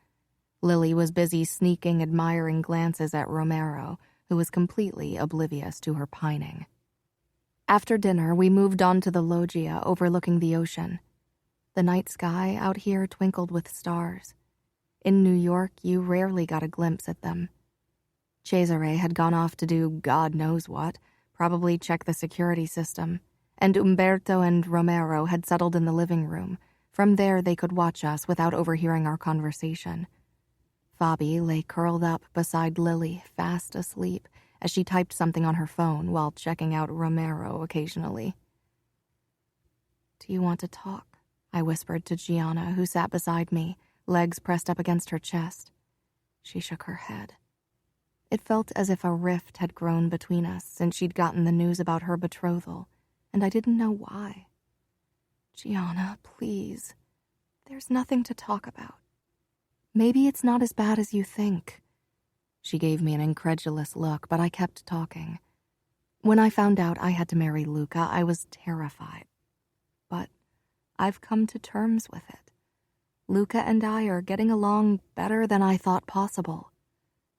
Lily was busy sneaking admiring glances at Romero, who was completely oblivious to her pining. After dinner, we moved on to the loggia overlooking the ocean. The night sky out here twinkled with stars. In New York, you rarely got a glimpse at them. Cesare had gone off to do God knows what, probably check the security system, and Umberto and Romero had settled in the living room. From there, they could watch us without overhearing our conversation. Fabi lay curled up beside Lily, fast asleep, as she typed something on her phone while checking out Romero occasionally. "Do you want to talk?" I whispered to Gianna, who sat beside me, legs pressed up against her chest. She shook her head. It felt as if a rift had grown between us since she'd gotten the news about her betrothal, and I didn't know why. "Gianna, please. There's nothing to talk about. Maybe it's not as bad as you think." She gave me an incredulous look, but I kept talking. When I found out I had to marry Luca, I was terrified. But I've come to terms with it. Luca and I are getting along better than I thought possible.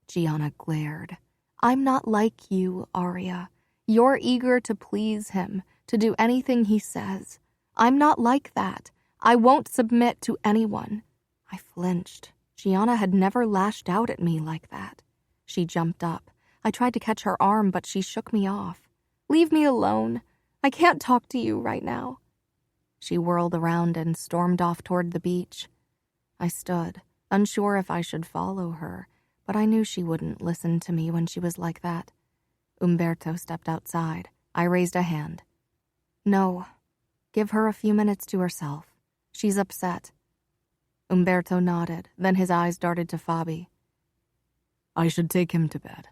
Gianna glared. "I'm not like you, Arya. You're eager to please him, to do anything he says. I'm not like that. I won't submit to anyone." I flinched. Gianna had never lashed out at me like that. She jumped up. I tried to catch her arm, but she shook me off. "Leave me alone. I can't talk to you right now." She whirled around and stormed off toward the beach. I stood, unsure if I should follow her, but I knew she wouldn't listen to me when she was like that. Umberto stepped outside. I raised a hand. "No. Give her a few minutes to herself. She's upset." Umberto nodded, then his eyes darted to Fabi. "I should take him to bed."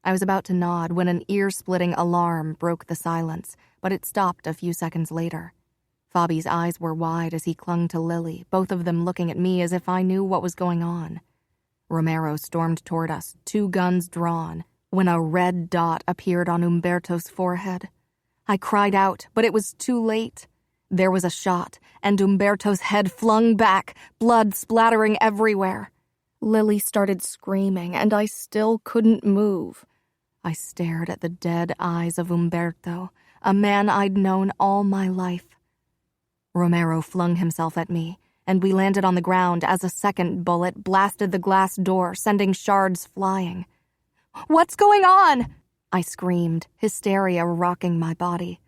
I was about to nod when an ear-splitting alarm broke the silence, but it stopped a few seconds later. Fabi's eyes were wide as he clung to Lily, both of them looking at me as if I knew what was going on. Romero stormed toward us, 2 guns drawn, when a red dot appeared on Umberto's forehead. I cried out, but it was too late. There was a shot, and Umberto's head flung back, blood splattering everywhere. Lily started screaming, and I still couldn't move. I stared at the dead eyes of Umberto, a man I'd known all my life. Romero flung himself at me, and we landed on the ground as a second bullet blasted the glass door, sending shards flying. "What's going on?" I screamed, hysteria rocking my body.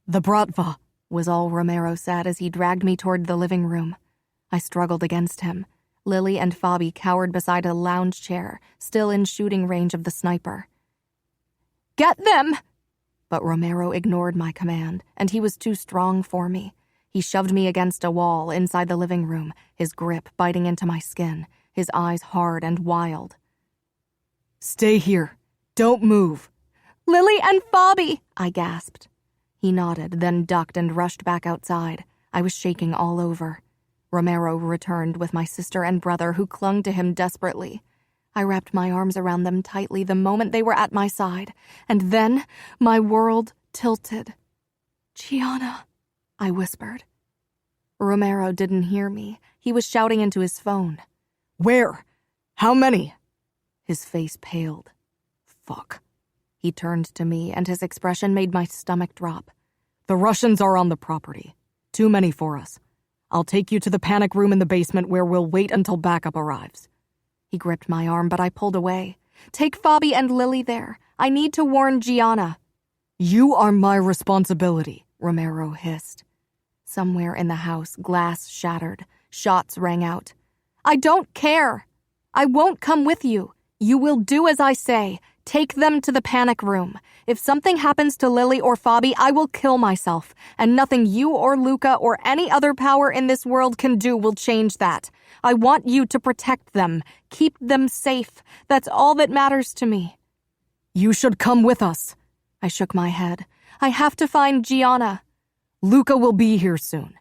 "The Bratva," was all Romero said as he dragged me toward the living room. I struggled against him. Lily and Fabi cowered beside a lounge chair, still in shooting range of the sniper. "Get them!" But Romero ignored my command, and he was too strong for me. He shoved me against a wall inside the living room, his grip biting into my skin, his eyes hard and wild. "Stay here. Don't move." "Lily and Fabi!" I gasped. He nodded, then ducked and rushed back outside. I was shaking all over. Romero returned with my sister and brother, who clung to him desperately. I wrapped my arms around them tightly the moment they were at my side, and then my world tilted. "Gianna," I whispered. Romero didn't hear me. He was shouting into his phone. "Where? How many?" His face paled. "Fuck." He turned to me, and his expression made my stomach drop. "The Russians are on the property. Too many for us. I'll take you to the panic room in the basement where we'll wait until backup arrives." He gripped my arm, but I pulled away. "Take Fabi and Lily there. I need to warn Gianna." "You are my responsibility," Romero hissed. Somewhere in the house, glass shattered. Shots rang out. "I don't care. I won't come with you. You will do as I say. Take them to the panic room. If something happens to Lily or Fabi, I will kill myself, and nothing you or Luca or any other power in this world can do will change that. I want you to protect them, keep them safe. That's all that matters to me." "You should come with us." I shook my head. "I have to find Gianna." "Luca will be here soon."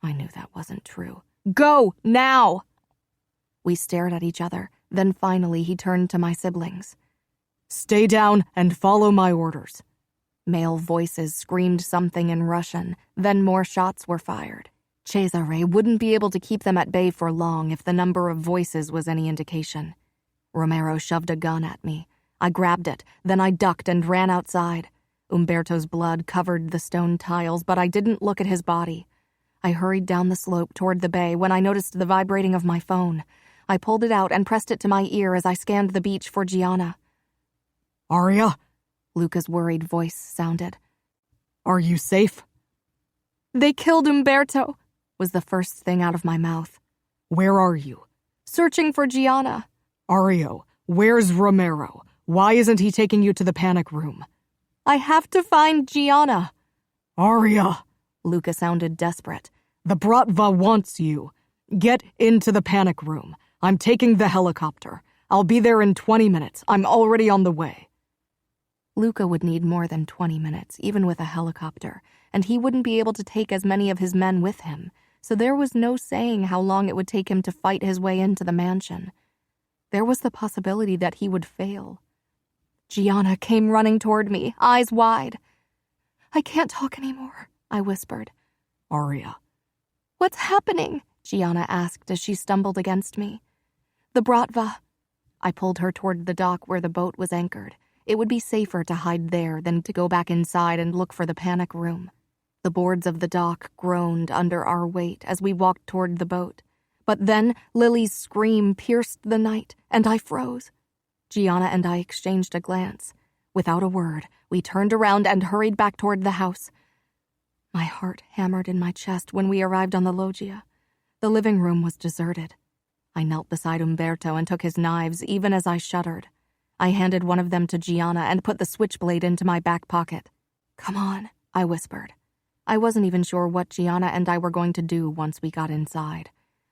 I knew that wasn't true. "Go, now!" We stared at each other. Then finally he turned to my siblings. "Stay down and follow my orders." Male voices screamed something in Russian, then more shots were fired. Cesare wouldn't be able to keep them at bay for long if the number of voices was any indication. Romero shoved a gun at me. I grabbed it, then I ducked and ran outside. Umberto's blood covered the stone tiles, but I didn't look at his body. I hurried down the slope toward the bay when I noticed the vibrating of my phone. I pulled it out and pressed it to my ear as I scanned the beach for Gianna. Aria? Luca's worried voice sounded. Are you safe? They killed Umberto, was the first thing out of my mouth. Where are you? Searching for Gianna. Ario, where's Romero? Why isn't he taking you to the panic room? I have to find Gianna. Aria! Luca sounded desperate. The Bratva wants you. Get into the panic room. I'm taking the helicopter. I'll be there in 20 minutes. I'm already on the way. Luca would need more than 20 minutes, even with a helicopter, and he wouldn't be able to take as many of his men with him, so there was no saying how long it would take him to fight his way into the mansion. There was the possibility that he would fail. Gianna came running toward me, eyes wide. I can't talk anymore, I whispered. Aria. What's happening? Gianna asked as she stumbled against me. The Bratva. I pulled her toward the dock where the boat was anchored. It would be safer to hide there than to go back inside and look for the panic room. The boards of the dock groaned under our weight as we walked toward the boat. But then Lily's scream pierced the night, and I froze. Gianna and I exchanged a glance. Without a word, we turned around and hurried back toward the house. My heart hammered in my chest when we arrived on the loggia. The living room was deserted. I knelt beside Umberto and took his knives even as I shuddered. I handed one of them to Gianna and put the switchblade into my back pocket. Come on, I whispered. I wasn't even sure what Gianna and I were going to do once we got inside.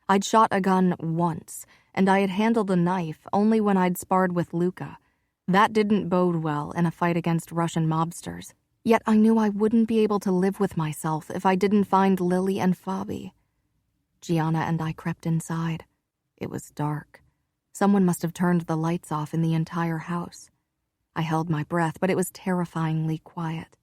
I'd shot a gun once, and I had handled a knife only when I'd sparred with Luca. That didn't bode well in a fight against Russian mobsters. Yet I knew I wouldn't be able to live with myself if I didn't find Lily and Fabi. Gianna and I crept inside. It was dark. Someone must have turned the lights off in the entire house. I held my breath, but it was terrifyingly quiet.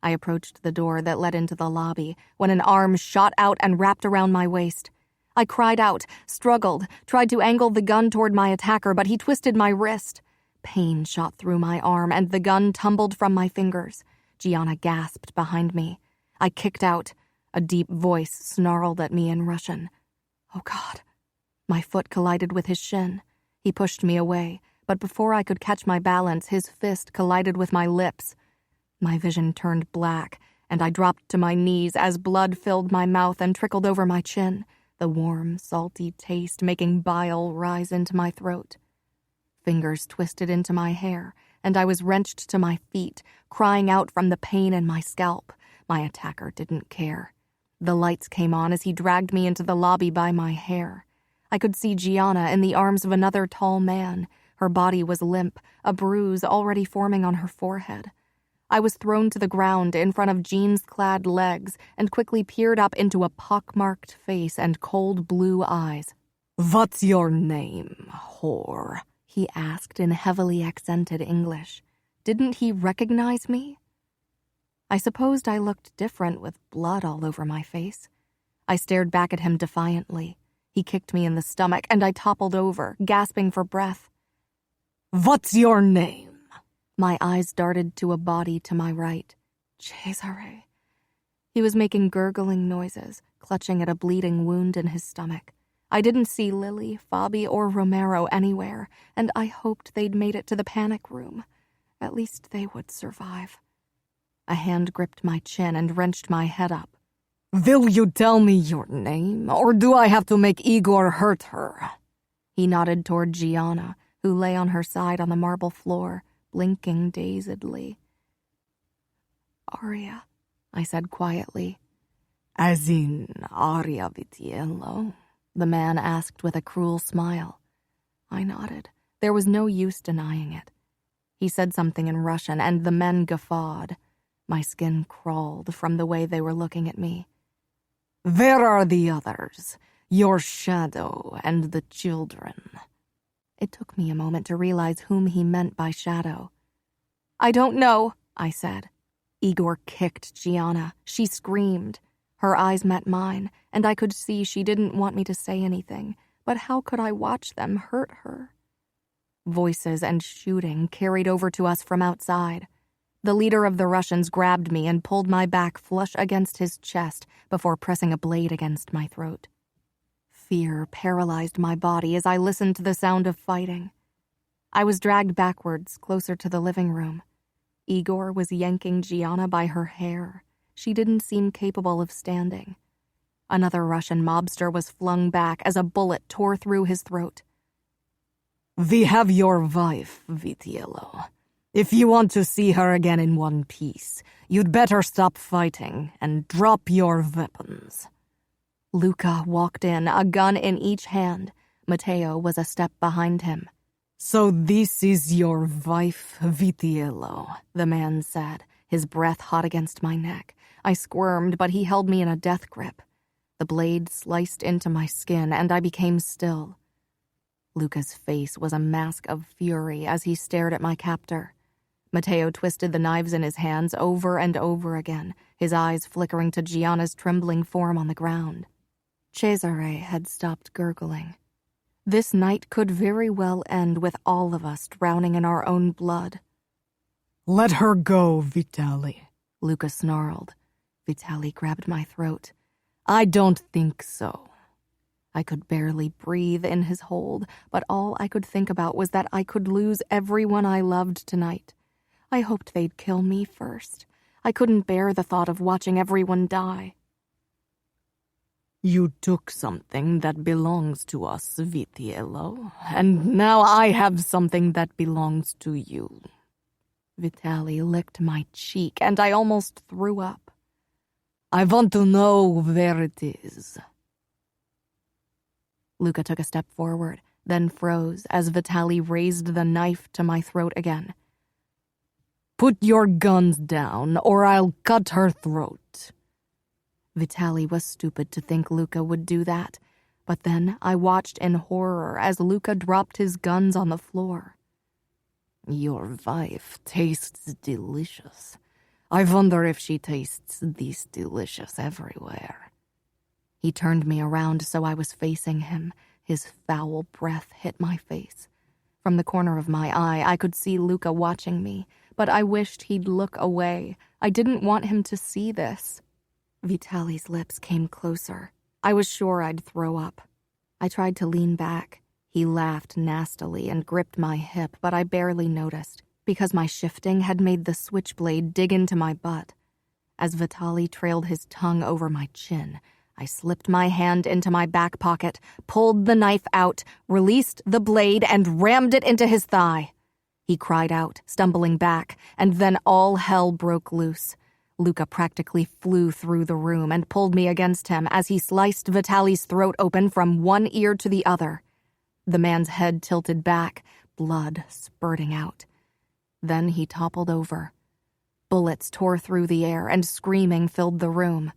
I approached the door that led into the lobby when an arm shot out and wrapped around my waist. I cried out, struggled, tried to angle the gun toward my attacker, but he twisted my wrist. Pain shot through my arm, and the gun tumbled from my fingers. Gianna gasped behind me. I kicked out. A deep voice snarled at me in Russian. Oh, God. My foot collided with his shin. He pushed me away, but before I could catch my balance, his fist collided with my lips. My vision turned black, and I dropped to my knees as blood filled my mouth and trickled over my chin, the warm, salty taste making bile rise into my throat. Fingers twisted into my hair, and I was wrenched to my feet, crying out from the pain in my scalp. My attacker didn't care. The lights came on as he dragged me into the lobby by my hair. I could see Gianna in the arms of another tall man. Her body was limp, a bruise already forming on her forehead. I was thrown to the ground in front of jeans-clad legs and quickly peered up into a pock-marked face and cold blue eyes. What's your name, whore? He asked in heavily accented English. Didn't he recognize me? I supposed I looked different with blood all over my face. I stared back at him defiantly. He kicked me in the stomach, and I toppled over, gasping for breath. What's your name? My eyes darted to a body to my right. Cesare. He was making gurgling noises, clutching at a bleeding wound in his stomach. I didn't see Lily, Fabi, or Romero anywhere, and I hoped they'd made it to the panic room. At least they would survive. A hand gripped my chin and wrenched my head up. Will you tell me your name, or do I have to make Igor hurt her? He nodded toward Gianna, who lay on her side on the marble floor, blinking dazedly. Aria, I said quietly. As in Aria Vitiello? The man asked with a cruel smile. I nodded. There was no use denying it. He said something in Russian, and the men guffawed. My skin crawled from the way they were looking at me. Where are the others? Your shadow and the children? It took me a moment to realize whom he meant by shadow. I don't know, I said. Igor kicked Gianna. She screamed. Her eyes met mine, and I could see she didn't want me to say anything, but how could I watch them hurt her? Voices and shooting carried over to us from outside. The leader of the Russians grabbed me and pulled my back flush against his chest before pressing a blade against my throat. Fear paralyzed my body as I listened to the sound of fighting. I was dragged backwards, closer to the living room. Igor was yanking Gianna by her hair. She didn't seem capable of standing. Another Russian mobster was flung back as a bullet tore through his throat. We have your wife, Vitiello. If you want to see her again in one piece, you'd better stop fighting and drop your weapons. Luca walked in, a gun in each hand. Matteo was a step behind him. So this is your wife, Vitiello, the man said, his breath hot against my neck. I squirmed, but he held me in a death grip. The blade sliced into my skin, and I became still. Luca's face was a mask of fury as he stared at my captor. Matteo twisted the knives in his hands over and over again, his eyes flickering to Gianna's trembling form on the ground. Cesare had stopped gurgling. This night could very well end with all of us drowning in our own blood. Let her go, Vitali, Luca snarled. Vitali grabbed my throat. I don't think so. I could barely breathe in his hold, but all I could think about was that I could lose everyone I loved tonight. I hoped they'd kill me first. I couldn't bear the thought of watching everyone die. You took something that belongs to us, Vitiello, and now I have something that belongs to you. Vitali licked my cheek, and I almost threw up. I want to know where it is. Luca took a step forward, then froze as Vitali raised the knife to my throat again. Put your guns down, or I'll cut her throat. Vitali was stupid to think Luca would do that, but then I watched in horror as Luca dropped his guns on the floor. Your wife tastes delicious. I wonder if she tastes this delicious everywhere. He turned me around so I was facing him. His foul breath hit my face. From the corner of my eye, I could see Luca watching me, but I wished he'd look away. I didn't want him to see this. Vitali's lips came closer. I was sure I'd throw up. I tried to lean back. He laughed nastily and gripped my hip, but I barely noticed, because my shifting had made the switchblade dig into my butt. As Vitali trailed his tongue over my chin, I slipped my hand into my back pocket, pulled the knife out, released the blade, and rammed it into his thigh. He cried out, stumbling back, and then all hell broke loose. Luca practically flew through the room and pulled me against him as he sliced Vitali's throat open from one ear to the other. The man's head tilted back, blood spurting out. Then he toppled over. Bullets tore through the air and screaming filled the room.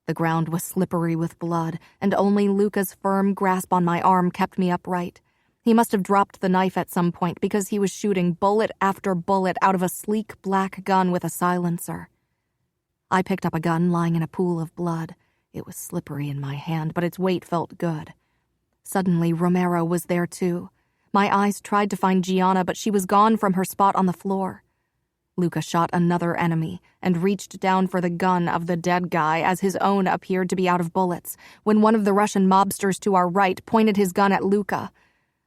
The ground was slippery with blood, and only Luca's firm grasp on my arm kept me upright. He must have dropped the knife at some point because he was shooting bullet after bullet out of a sleek black gun with a silencer. I picked up a gun lying in a pool of blood. It was slippery in my hand, but its weight felt good. Suddenly, Romero was there too. My eyes tried to find Gianna, but she was gone from her spot on the floor. Luca shot another enemy and reached down for the gun of the dead guy as his own appeared to be out of bullets, when one of the Russian mobsters to our right pointed his gun at Luca.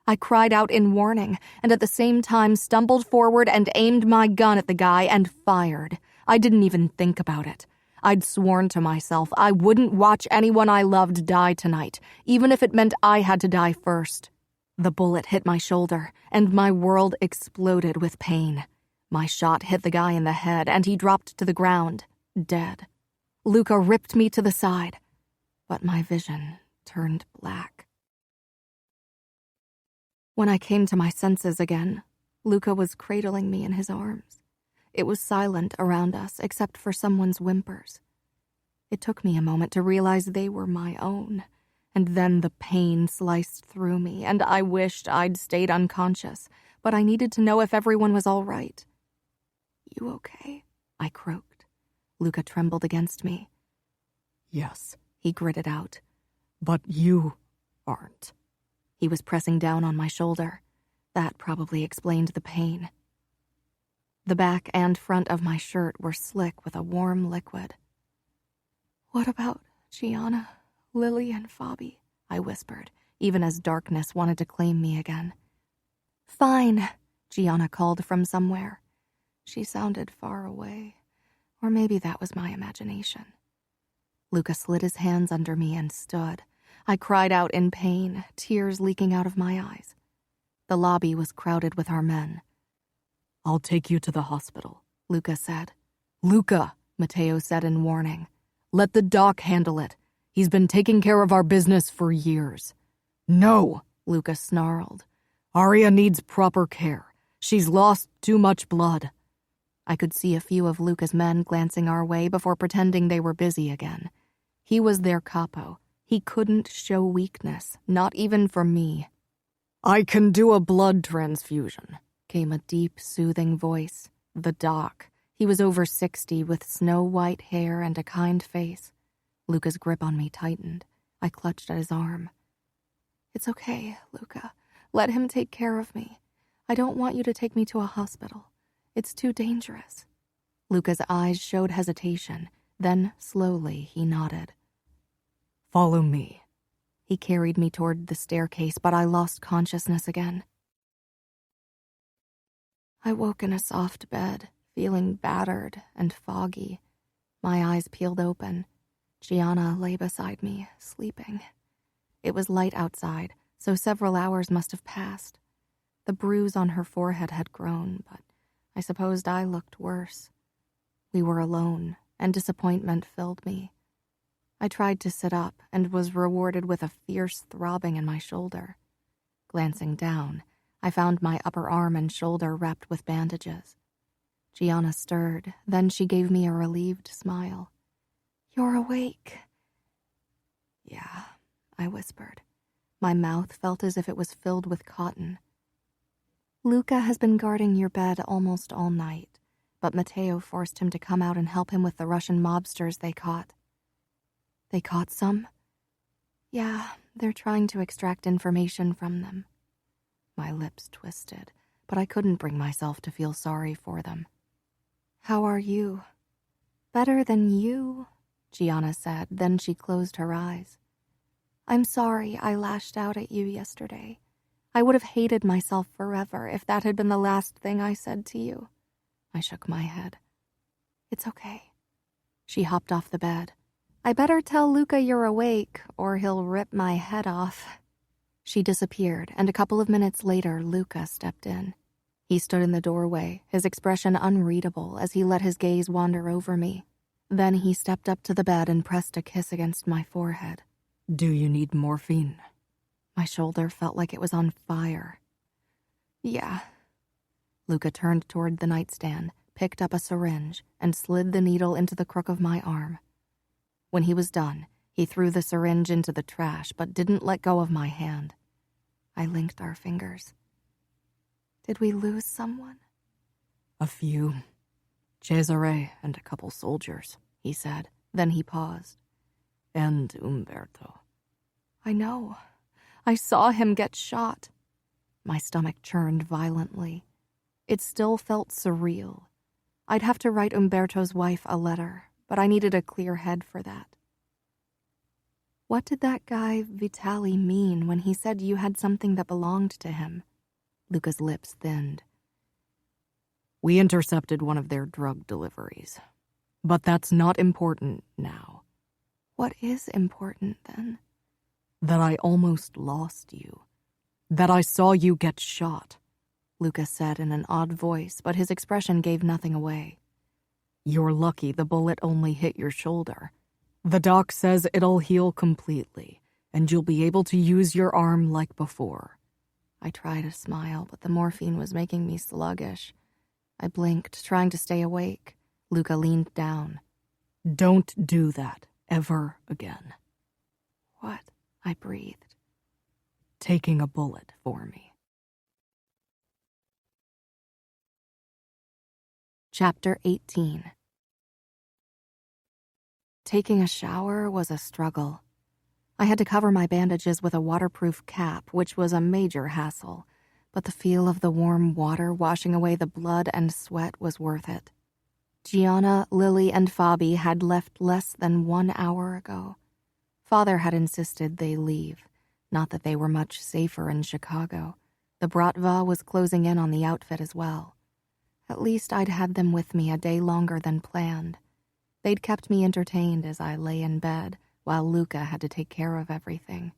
I cried out in warning, and at the same time stumbled forward and aimed my gun at the guy and fired. I didn't even think about it. I'd sworn to myself I wouldn't watch anyone I loved die tonight, even if it meant I had to die first. The bullet hit my shoulder, and my world exploded with pain. My shot hit the guy in the head, and he dropped to the ground, dead. Luca ripped me to the side, but my vision turned black. When I came to my senses again, Luca was cradling me in his arms. It was silent around us, except for someone's whimpers. It took me a moment to realize they were my own, and then the pain sliced through me, and I wished I'd stayed unconscious, but I needed to know if everyone was all right. "You okay?" I croaked. Luca trembled against me. Yes, He gritted out. but you aren't. He was pressing down on my shoulder. That probably explained the pain. The back and front of my shirt were slick with a warm liquid. "What about Gianna, Lily, and Fabi?" I whispered, even as darkness wanted to claim me again. "Fine," Gianna called from somewhere. She sounded far away, or maybe that was my imagination. Luca slid his hands under me and stood. I cried out in pain, tears leaking out of my eyes. The lobby was crowded with our men. "I'll take you to the hospital," Luca said. "Luca," Matteo said in warning. "Let the doc handle it. He's been taking care of our business for years." "No," Luca snarled. "Aria needs proper care. She's lost too much blood." I could see a few of Luca's men glancing our way before pretending they were busy again. He was their capo. He couldn't show weakness, not even for me. "I can do a blood transfusion," Came a deep, soothing voice. The doc. He was over 60 with snow-white hair and a kind face. Luca's grip on me tightened. I clutched at his arm. "It's okay, Luca. Let him take care of me. I don't want you to take me to a hospital. It's too dangerous." Luca's eyes showed hesitation. Then, slowly, he nodded. "Follow me." He carried me toward the staircase, but I lost consciousness again. I woke in a soft bed, feeling battered and foggy. My eyes peeled open. Gianna lay beside me, sleeping. It was light outside, so several hours must have passed. The bruise on her forehead had grown, but I supposed I looked worse. We were alone, and disappointment filled me. I tried to sit up and was rewarded with a fierce throbbing in my shoulder. Glancing down, I found my upper arm and shoulder wrapped with bandages. Gianna stirred, then she gave me a relieved smile. "You're awake." "Yeah," I whispered. My mouth felt as if it was filled with cotton. "Luca has been guarding your bed almost all night, but Matteo forced him to come out and help him with the Russian mobsters they caught." "They caught some?" "Yeah, they're trying to extract information from them." My lips twisted, but I couldn't bring myself to feel sorry for them. "How are you?" "Better than you," Gianna said, then she closed her eyes. "I'm sorry I lashed out at you yesterday. I would have hated myself forever if that had been the last thing I said to you." I shook my head. "It's okay." She hopped off the bed. "I better tell Luca you're awake, or he'll rip my head off." She disappeared, and a couple of minutes later, Luca stepped in. He stood in the doorway, his expression unreadable as he let his gaze wander over me. Then he stepped up to the bed and pressed a kiss against my forehead. "Do you need morphine?" My shoulder felt like it was on fire. "Yeah." Luca turned toward the nightstand, picked up a syringe, and slid the needle into the crook of my arm. When he was done, he threw the syringe into the trash, but didn't let go of my hand. I linked our fingers. "Did we lose someone?" "A few. Cesare and a couple soldiers," he said. Then he paused. "And Umberto." "I know. I saw him get shot." My stomach churned violently. It still felt surreal. I'd have to write Umberto's wife a letter, but I needed a clear head for that. "What did that guy Vitali mean when he said you had something that belonged to him?" Luca's lips thinned. "We intercepted one of their drug deliveries. But that's not important now." "What is important, then?" "That I almost lost you. That I saw you get shot," Luca said in an odd voice, but his expression gave nothing away. "You're lucky the bullet only hit your shoulder. The doc says it'll heal completely, and you'll be able to use your arm like before." I tried to smile, but the morphine was making me sluggish. I blinked, trying to stay awake. Luca leaned down. "Don't do that ever again." "What?" I breathed. "Taking a bullet for me." Chapter 18. taking a shower was a struggle. I had to cover my bandages with a waterproof cap, which was a major hassle, but the feel of the warm water washing away the blood and sweat was worth it. Gianna, Lily, and Fabi had left less than 1 hour ago. Father had insisted they leave, not that they were much safer in Chicago. The Bratva was closing in on the outfit as well. At least I'd had them with me a day longer than planned. They'd kept me entertained as I lay in bed, while Luca had to take care of everything.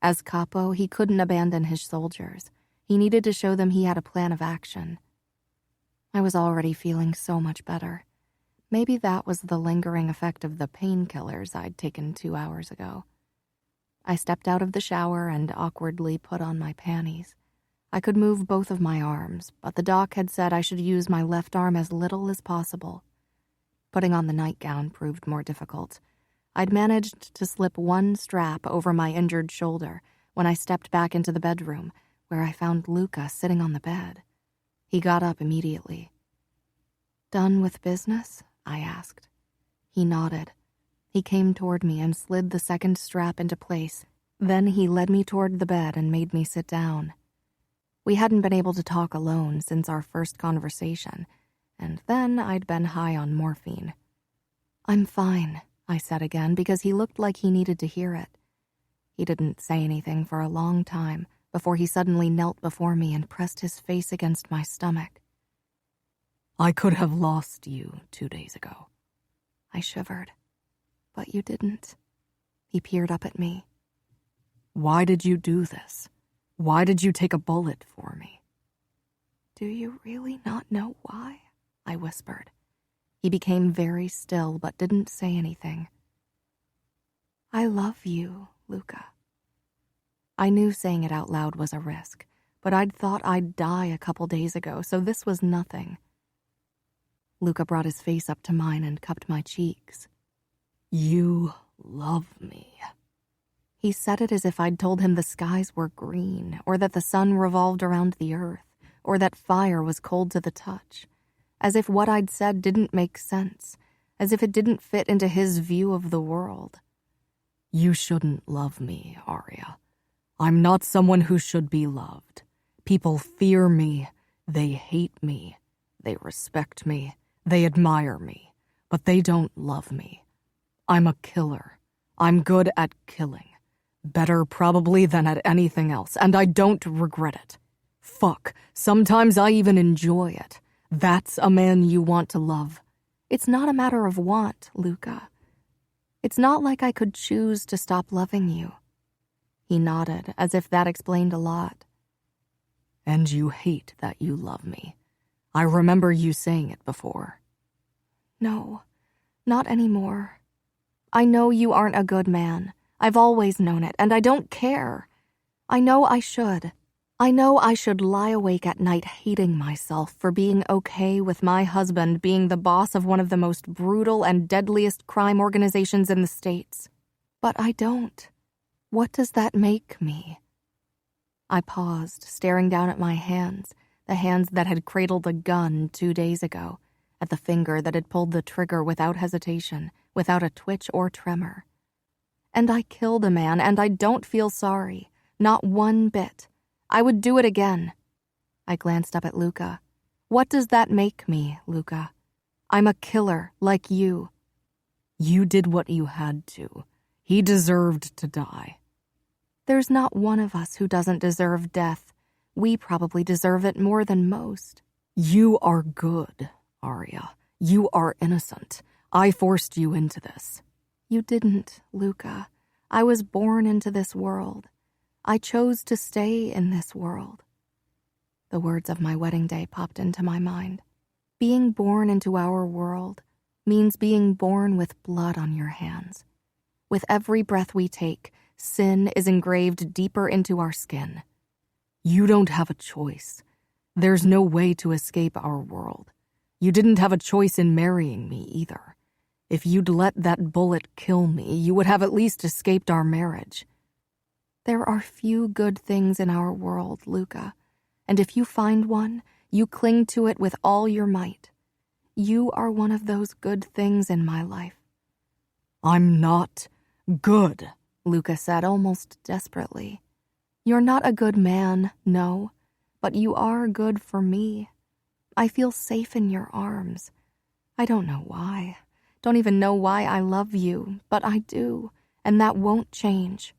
As capo, he couldn't abandon his soldiers. He needed to show them he had a plan of action. I was already feeling so much better. Maybe that was the lingering effect of the painkillers I'd taken 2 hours ago. I stepped out of the shower and awkwardly put on my panties. I could move both of my arms, but the doc had said I should use my left arm as little as possible. Putting on the nightgown proved more difficult. I'd managed to slip one strap over my injured shoulder when I stepped back into the bedroom, where I found Luca sitting on the bed. He got up immediately. "Done with business?" I asked. He nodded. He came toward me and slid the second strap into place. Then he led me toward the bed and made me sit down. We hadn't been able to talk alone since our first conversation, and then I'd been high on morphine. "I'm fine," I said again, because he looked like he needed to hear it. He didn't say anything for a long time before he suddenly knelt before me and pressed his face against my stomach. I could have lost you 2 days ago. I shivered. "But you didn't." He peered up at me. Why did you do this? Why did you take a bullet for me? "Do you really not know why?" I whispered. He became very still but didn't say anything. "I love you, Luca." I knew saying it out loud was a risk, but I'd thought I'd die a couple days ago, so this was nothing. Luca brought his face up to mine and cupped my cheeks. You love me. He said it as if I'd told him the skies were green, or that the sun revolved around the earth, or that fire was cold to the touch, as if what I'd said didn't make sense, as if it didn't fit into his view of the world. You shouldn't love me, Arya. I'm not someone who should be loved. People fear me, they hate me, they respect me, they admire me, but they don't love me. I'm a killer. I'm good at killing. Better probably than at anything else, and I don't regret it. Fuck, sometimes I even enjoy it. That's a man you want to love. It's not a matter of want, Luca. It's not like I could choose to stop loving you. He nodded, as if that explained a lot. And you hate that you love me. I remember you saying it before. No, not anymore. I know you aren't a good man. I've always known it, and I don't care. I know I should. I know I should lie awake at night hating myself for being okay with my husband being the boss of one of the most brutal and deadliest crime organizations in the States. But I don't. What does that make me? I paused, staring down at my hands, the hands that had cradled a gun 2 days ago, at the finger that had pulled the trigger without hesitation, without a twitch or tremor. And I killed a man, and I don't feel sorry, not one bit. I would do it again. I glanced up at Luca. What does that make me, Luca? I'm a killer, like you. You did what you had to. He deserved to die. There's not one of us who doesn't deserve death. We probably deserve it more than most. You are good, Arya. You are innocent. I forced you into this. You didn't, Luca. I was born into this world. I chose to stay in this world. The words of my wedding day popped into my mind. Being born into our world means being born with blood on your hands. With every breath we take, sin is engraved deeper into our skin. You don't have a choice. There's no way to escape our world. You didn't have a choice in marrying me either. If you'd let that bullet kill me, you would have at least escaped our marriage. There are few good things in our world, Luca, and if you find one, you cling to it with all your might. You are one of those good things in my life. I'm not good, Luca said almost desperately. You're not a good man, no, but you are good for me. I feel safe in your arms. I don't know why. Don't even know why I love you, but I do, and that won't change.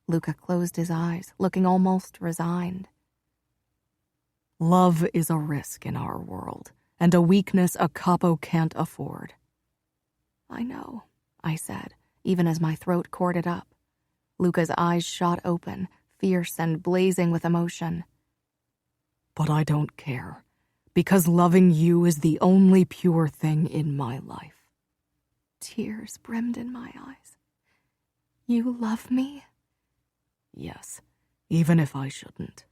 Luca closed his eyes, looking almost resigned. Love is a risk in our world, and a weakness a capo can't afford. I know, I said, even as my throat corded up. Luca's eyes shot open, fierce and blazing with emotion. But I don't care, because loving you is the only pure thing in my life. Tears brimmed in my eyes. You love me? Yes, even if I shouldn't.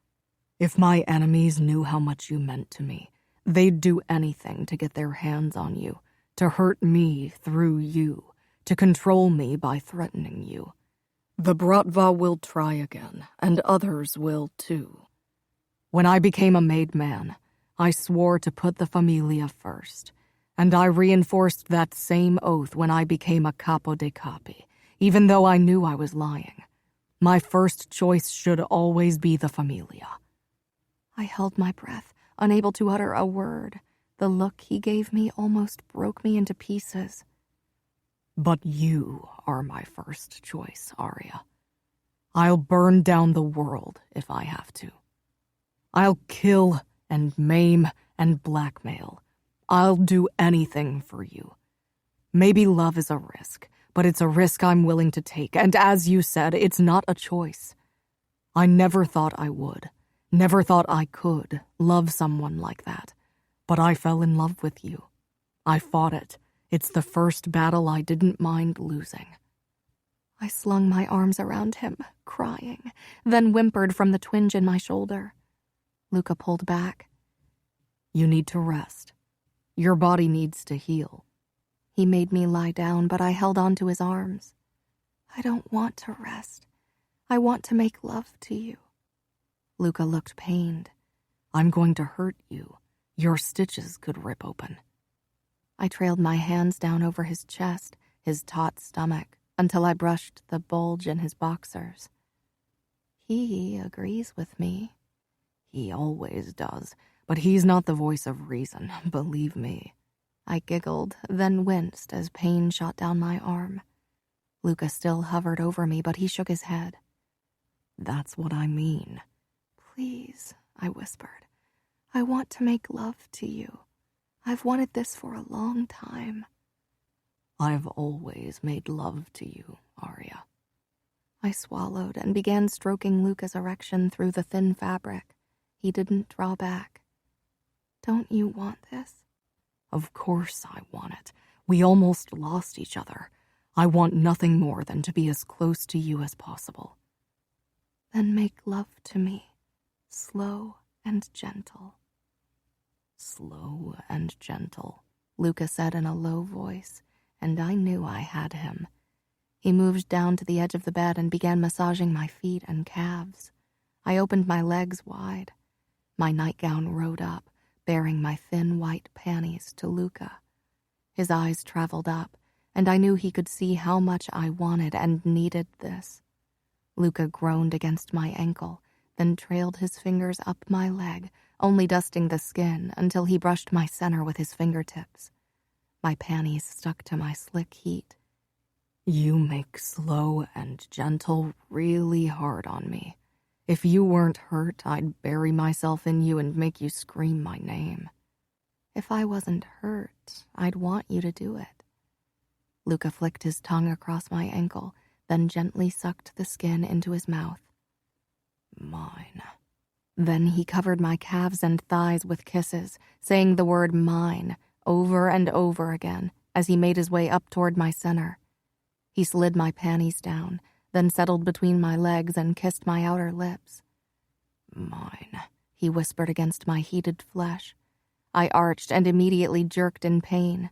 If my enemies knew how much you meant to me, they'd do anything to get their hands on you, to hurt me through you, to control me by threatening you. The Bratva will try again, and others will too. When I became a made man, I swore to put the familia first, and I reinforced that same oath when I became a capo dei capi, even though I knew I was lying. My first choice should always be the familia. I held my breath, unable to utter a word. The look he gave me almost broke me into pieces. But you are my first choice, Arya. I'll burn down the world if I have to. I'll kill and maim and blackmail. I'll do anything for you. Maybe love is a risk, but it's a risk I'm willing to take, and as you said, it's not a choice. I never thought I would, never thought I could love someone like that, but I fell in love with you. I fought it. It's the first battle I didn't mind losing. I slung my arms around him, crying, then whimpered from the twinge in my shoulder. Luca pulled back. You need to rest. Your body needs to heal. He made me lie down, but I held on to his arms. I don't want to rest. I want to make love to you. Luca looked pained. I'm going to hurt you. Your stitches could rip open. I trailed my hands down over his chest, his taut stomach, until I brushed the bulge in his boxers. He agrees with me. He always does, but he's not the voice of reason, believe me. I giggled, then winced as pain shot down my arm. Luca still hovered over me, but he shook his head. That's what I mean. Please, I whispered. I want to make love to you. I've wanted this for a long time. I've always made love to you, Arya. I swallowed and began stroking Luca's erection through the thin fabric. He didn't draw back. Don't you want this? Of course I want it. We almost lost each other. I want nothing more than to be as close to you as possible. Then make love to me, slow and gentle. Slow and gentle, Luca said in a low voice, and I knew I had him. He moved down to the edge of the bed and began massaging my feet and calves. I opened my legs wide. My nightgown rode up, bearing my thin white panties to Luca. His eyes traveled up, and I knew he could see how much I wanted and needed this. Luca groaned against my ankle, then trailed his fingers up my leg, only dusting the skin until he brushed my center with his fingertips. My panties stuck to my slick heat. You make slow and gentle really hard on me. If you weren't hurt, I'd bury myself in you and make you scream my name. If I wasn't hurt, I'd want you to do it. Luca flicked his tongue across my ankle, then gently sucked the skin into his mouth. Mine. Then he covered my calves and thighs with kisses, saying the word mine over and over again as he made his way up toward my center. He slid my panties down, then settled between my legs and kissed my outer lips. Mine, he whispered against my heated flesh. I arched and immediately jerked in pain.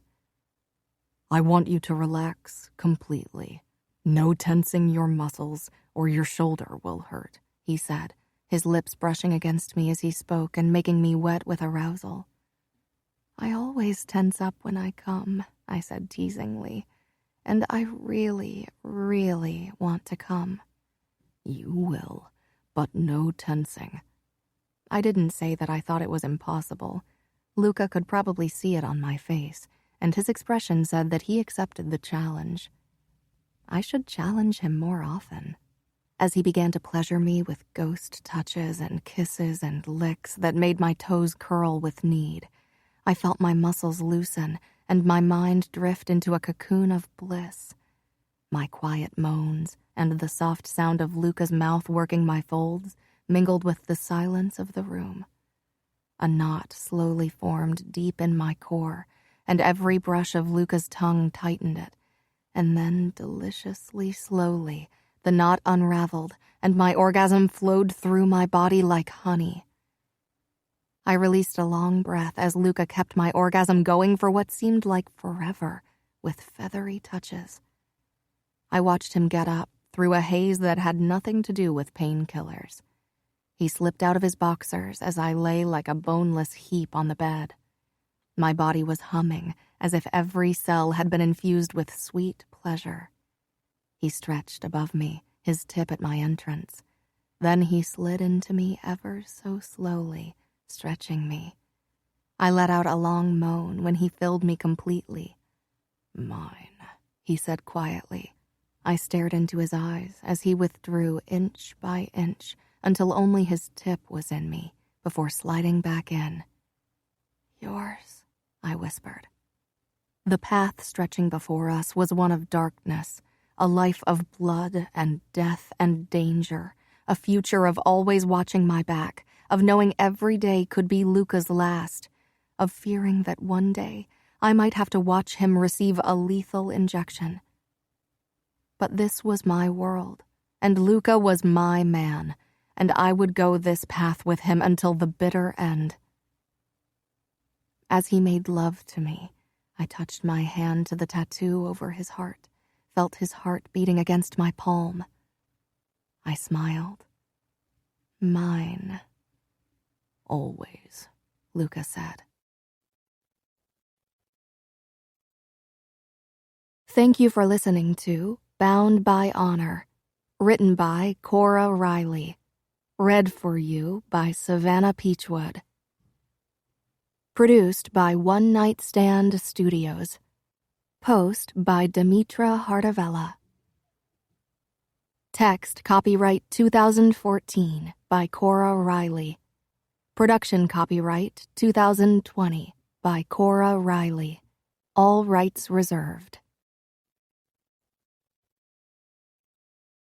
I want you to relax completely. No tensing your muscles or your shoulder will hurt, he said, his lips brushing against me as he spoke and making me wet with arousal. I always tense up when I come, I said teasingly, and I really, really want to come." "You will, but no tensing." I didn't say that I thought it was impossible. Luca could probably see it on my face, and his expression said that he accepted the challenge. I should challenge him more often. As he began to pleasure me with ghost touches and kisses and licks that made my toes curl with need, I felt my muscles loosen and my mind drift into a cocoon of bliss. My quiet moans and the soft sound of Luca's mouth working my folds mingled with the silence of the room. A knot slowly formed deep in my core, and every brush of Luca's tongue tightened it. And then, deliciously slowly, the knot unraveled, and my orgasm flowed through my body like honey. I released a long breath as Luca kept my orgasm going for what seemed like forever, with feathery touches. I watched him get up through a haze that had nothing to do with painkillers. He slipped out of his boxers as I lay like a boneless heap on the bed. My body was humming as if every cell had been infused with sweet pleasure. He stretched above me, his tip at my entrance. Then he slid into me ever so slowly, stretching me. I let out a long moan when he filled me completely. "Mine," he said quietly. I stared into his eyes as he withdrew inch by inch until only his tip was in me before sliding back in. "Yours," I whispered. The path stretching before us was one of darkness, a life of blood and death and danger, a future of always watching my back, of knowing every day could be Luca's last, of fearing that one day I might have to watch him receive a lethal injection. But this was my world, and Luca was my man, and I would go this path with him until the bitter end. As he made love to me, I touched my hand to the tattoo over his heart, felt his heart beating against my palm. I smiled. "Mine." "Always," Luca said. Thank you for listening to Bound by Honor, written by Cora Reilly, read for you by Savannah Peachwood. Produced by One Night Stand Studios. Post by Demetra Hardavella. Text copyright 2014 by Cora Reilly. Production copyright 2020 by Cora Reilly. All rights reserved.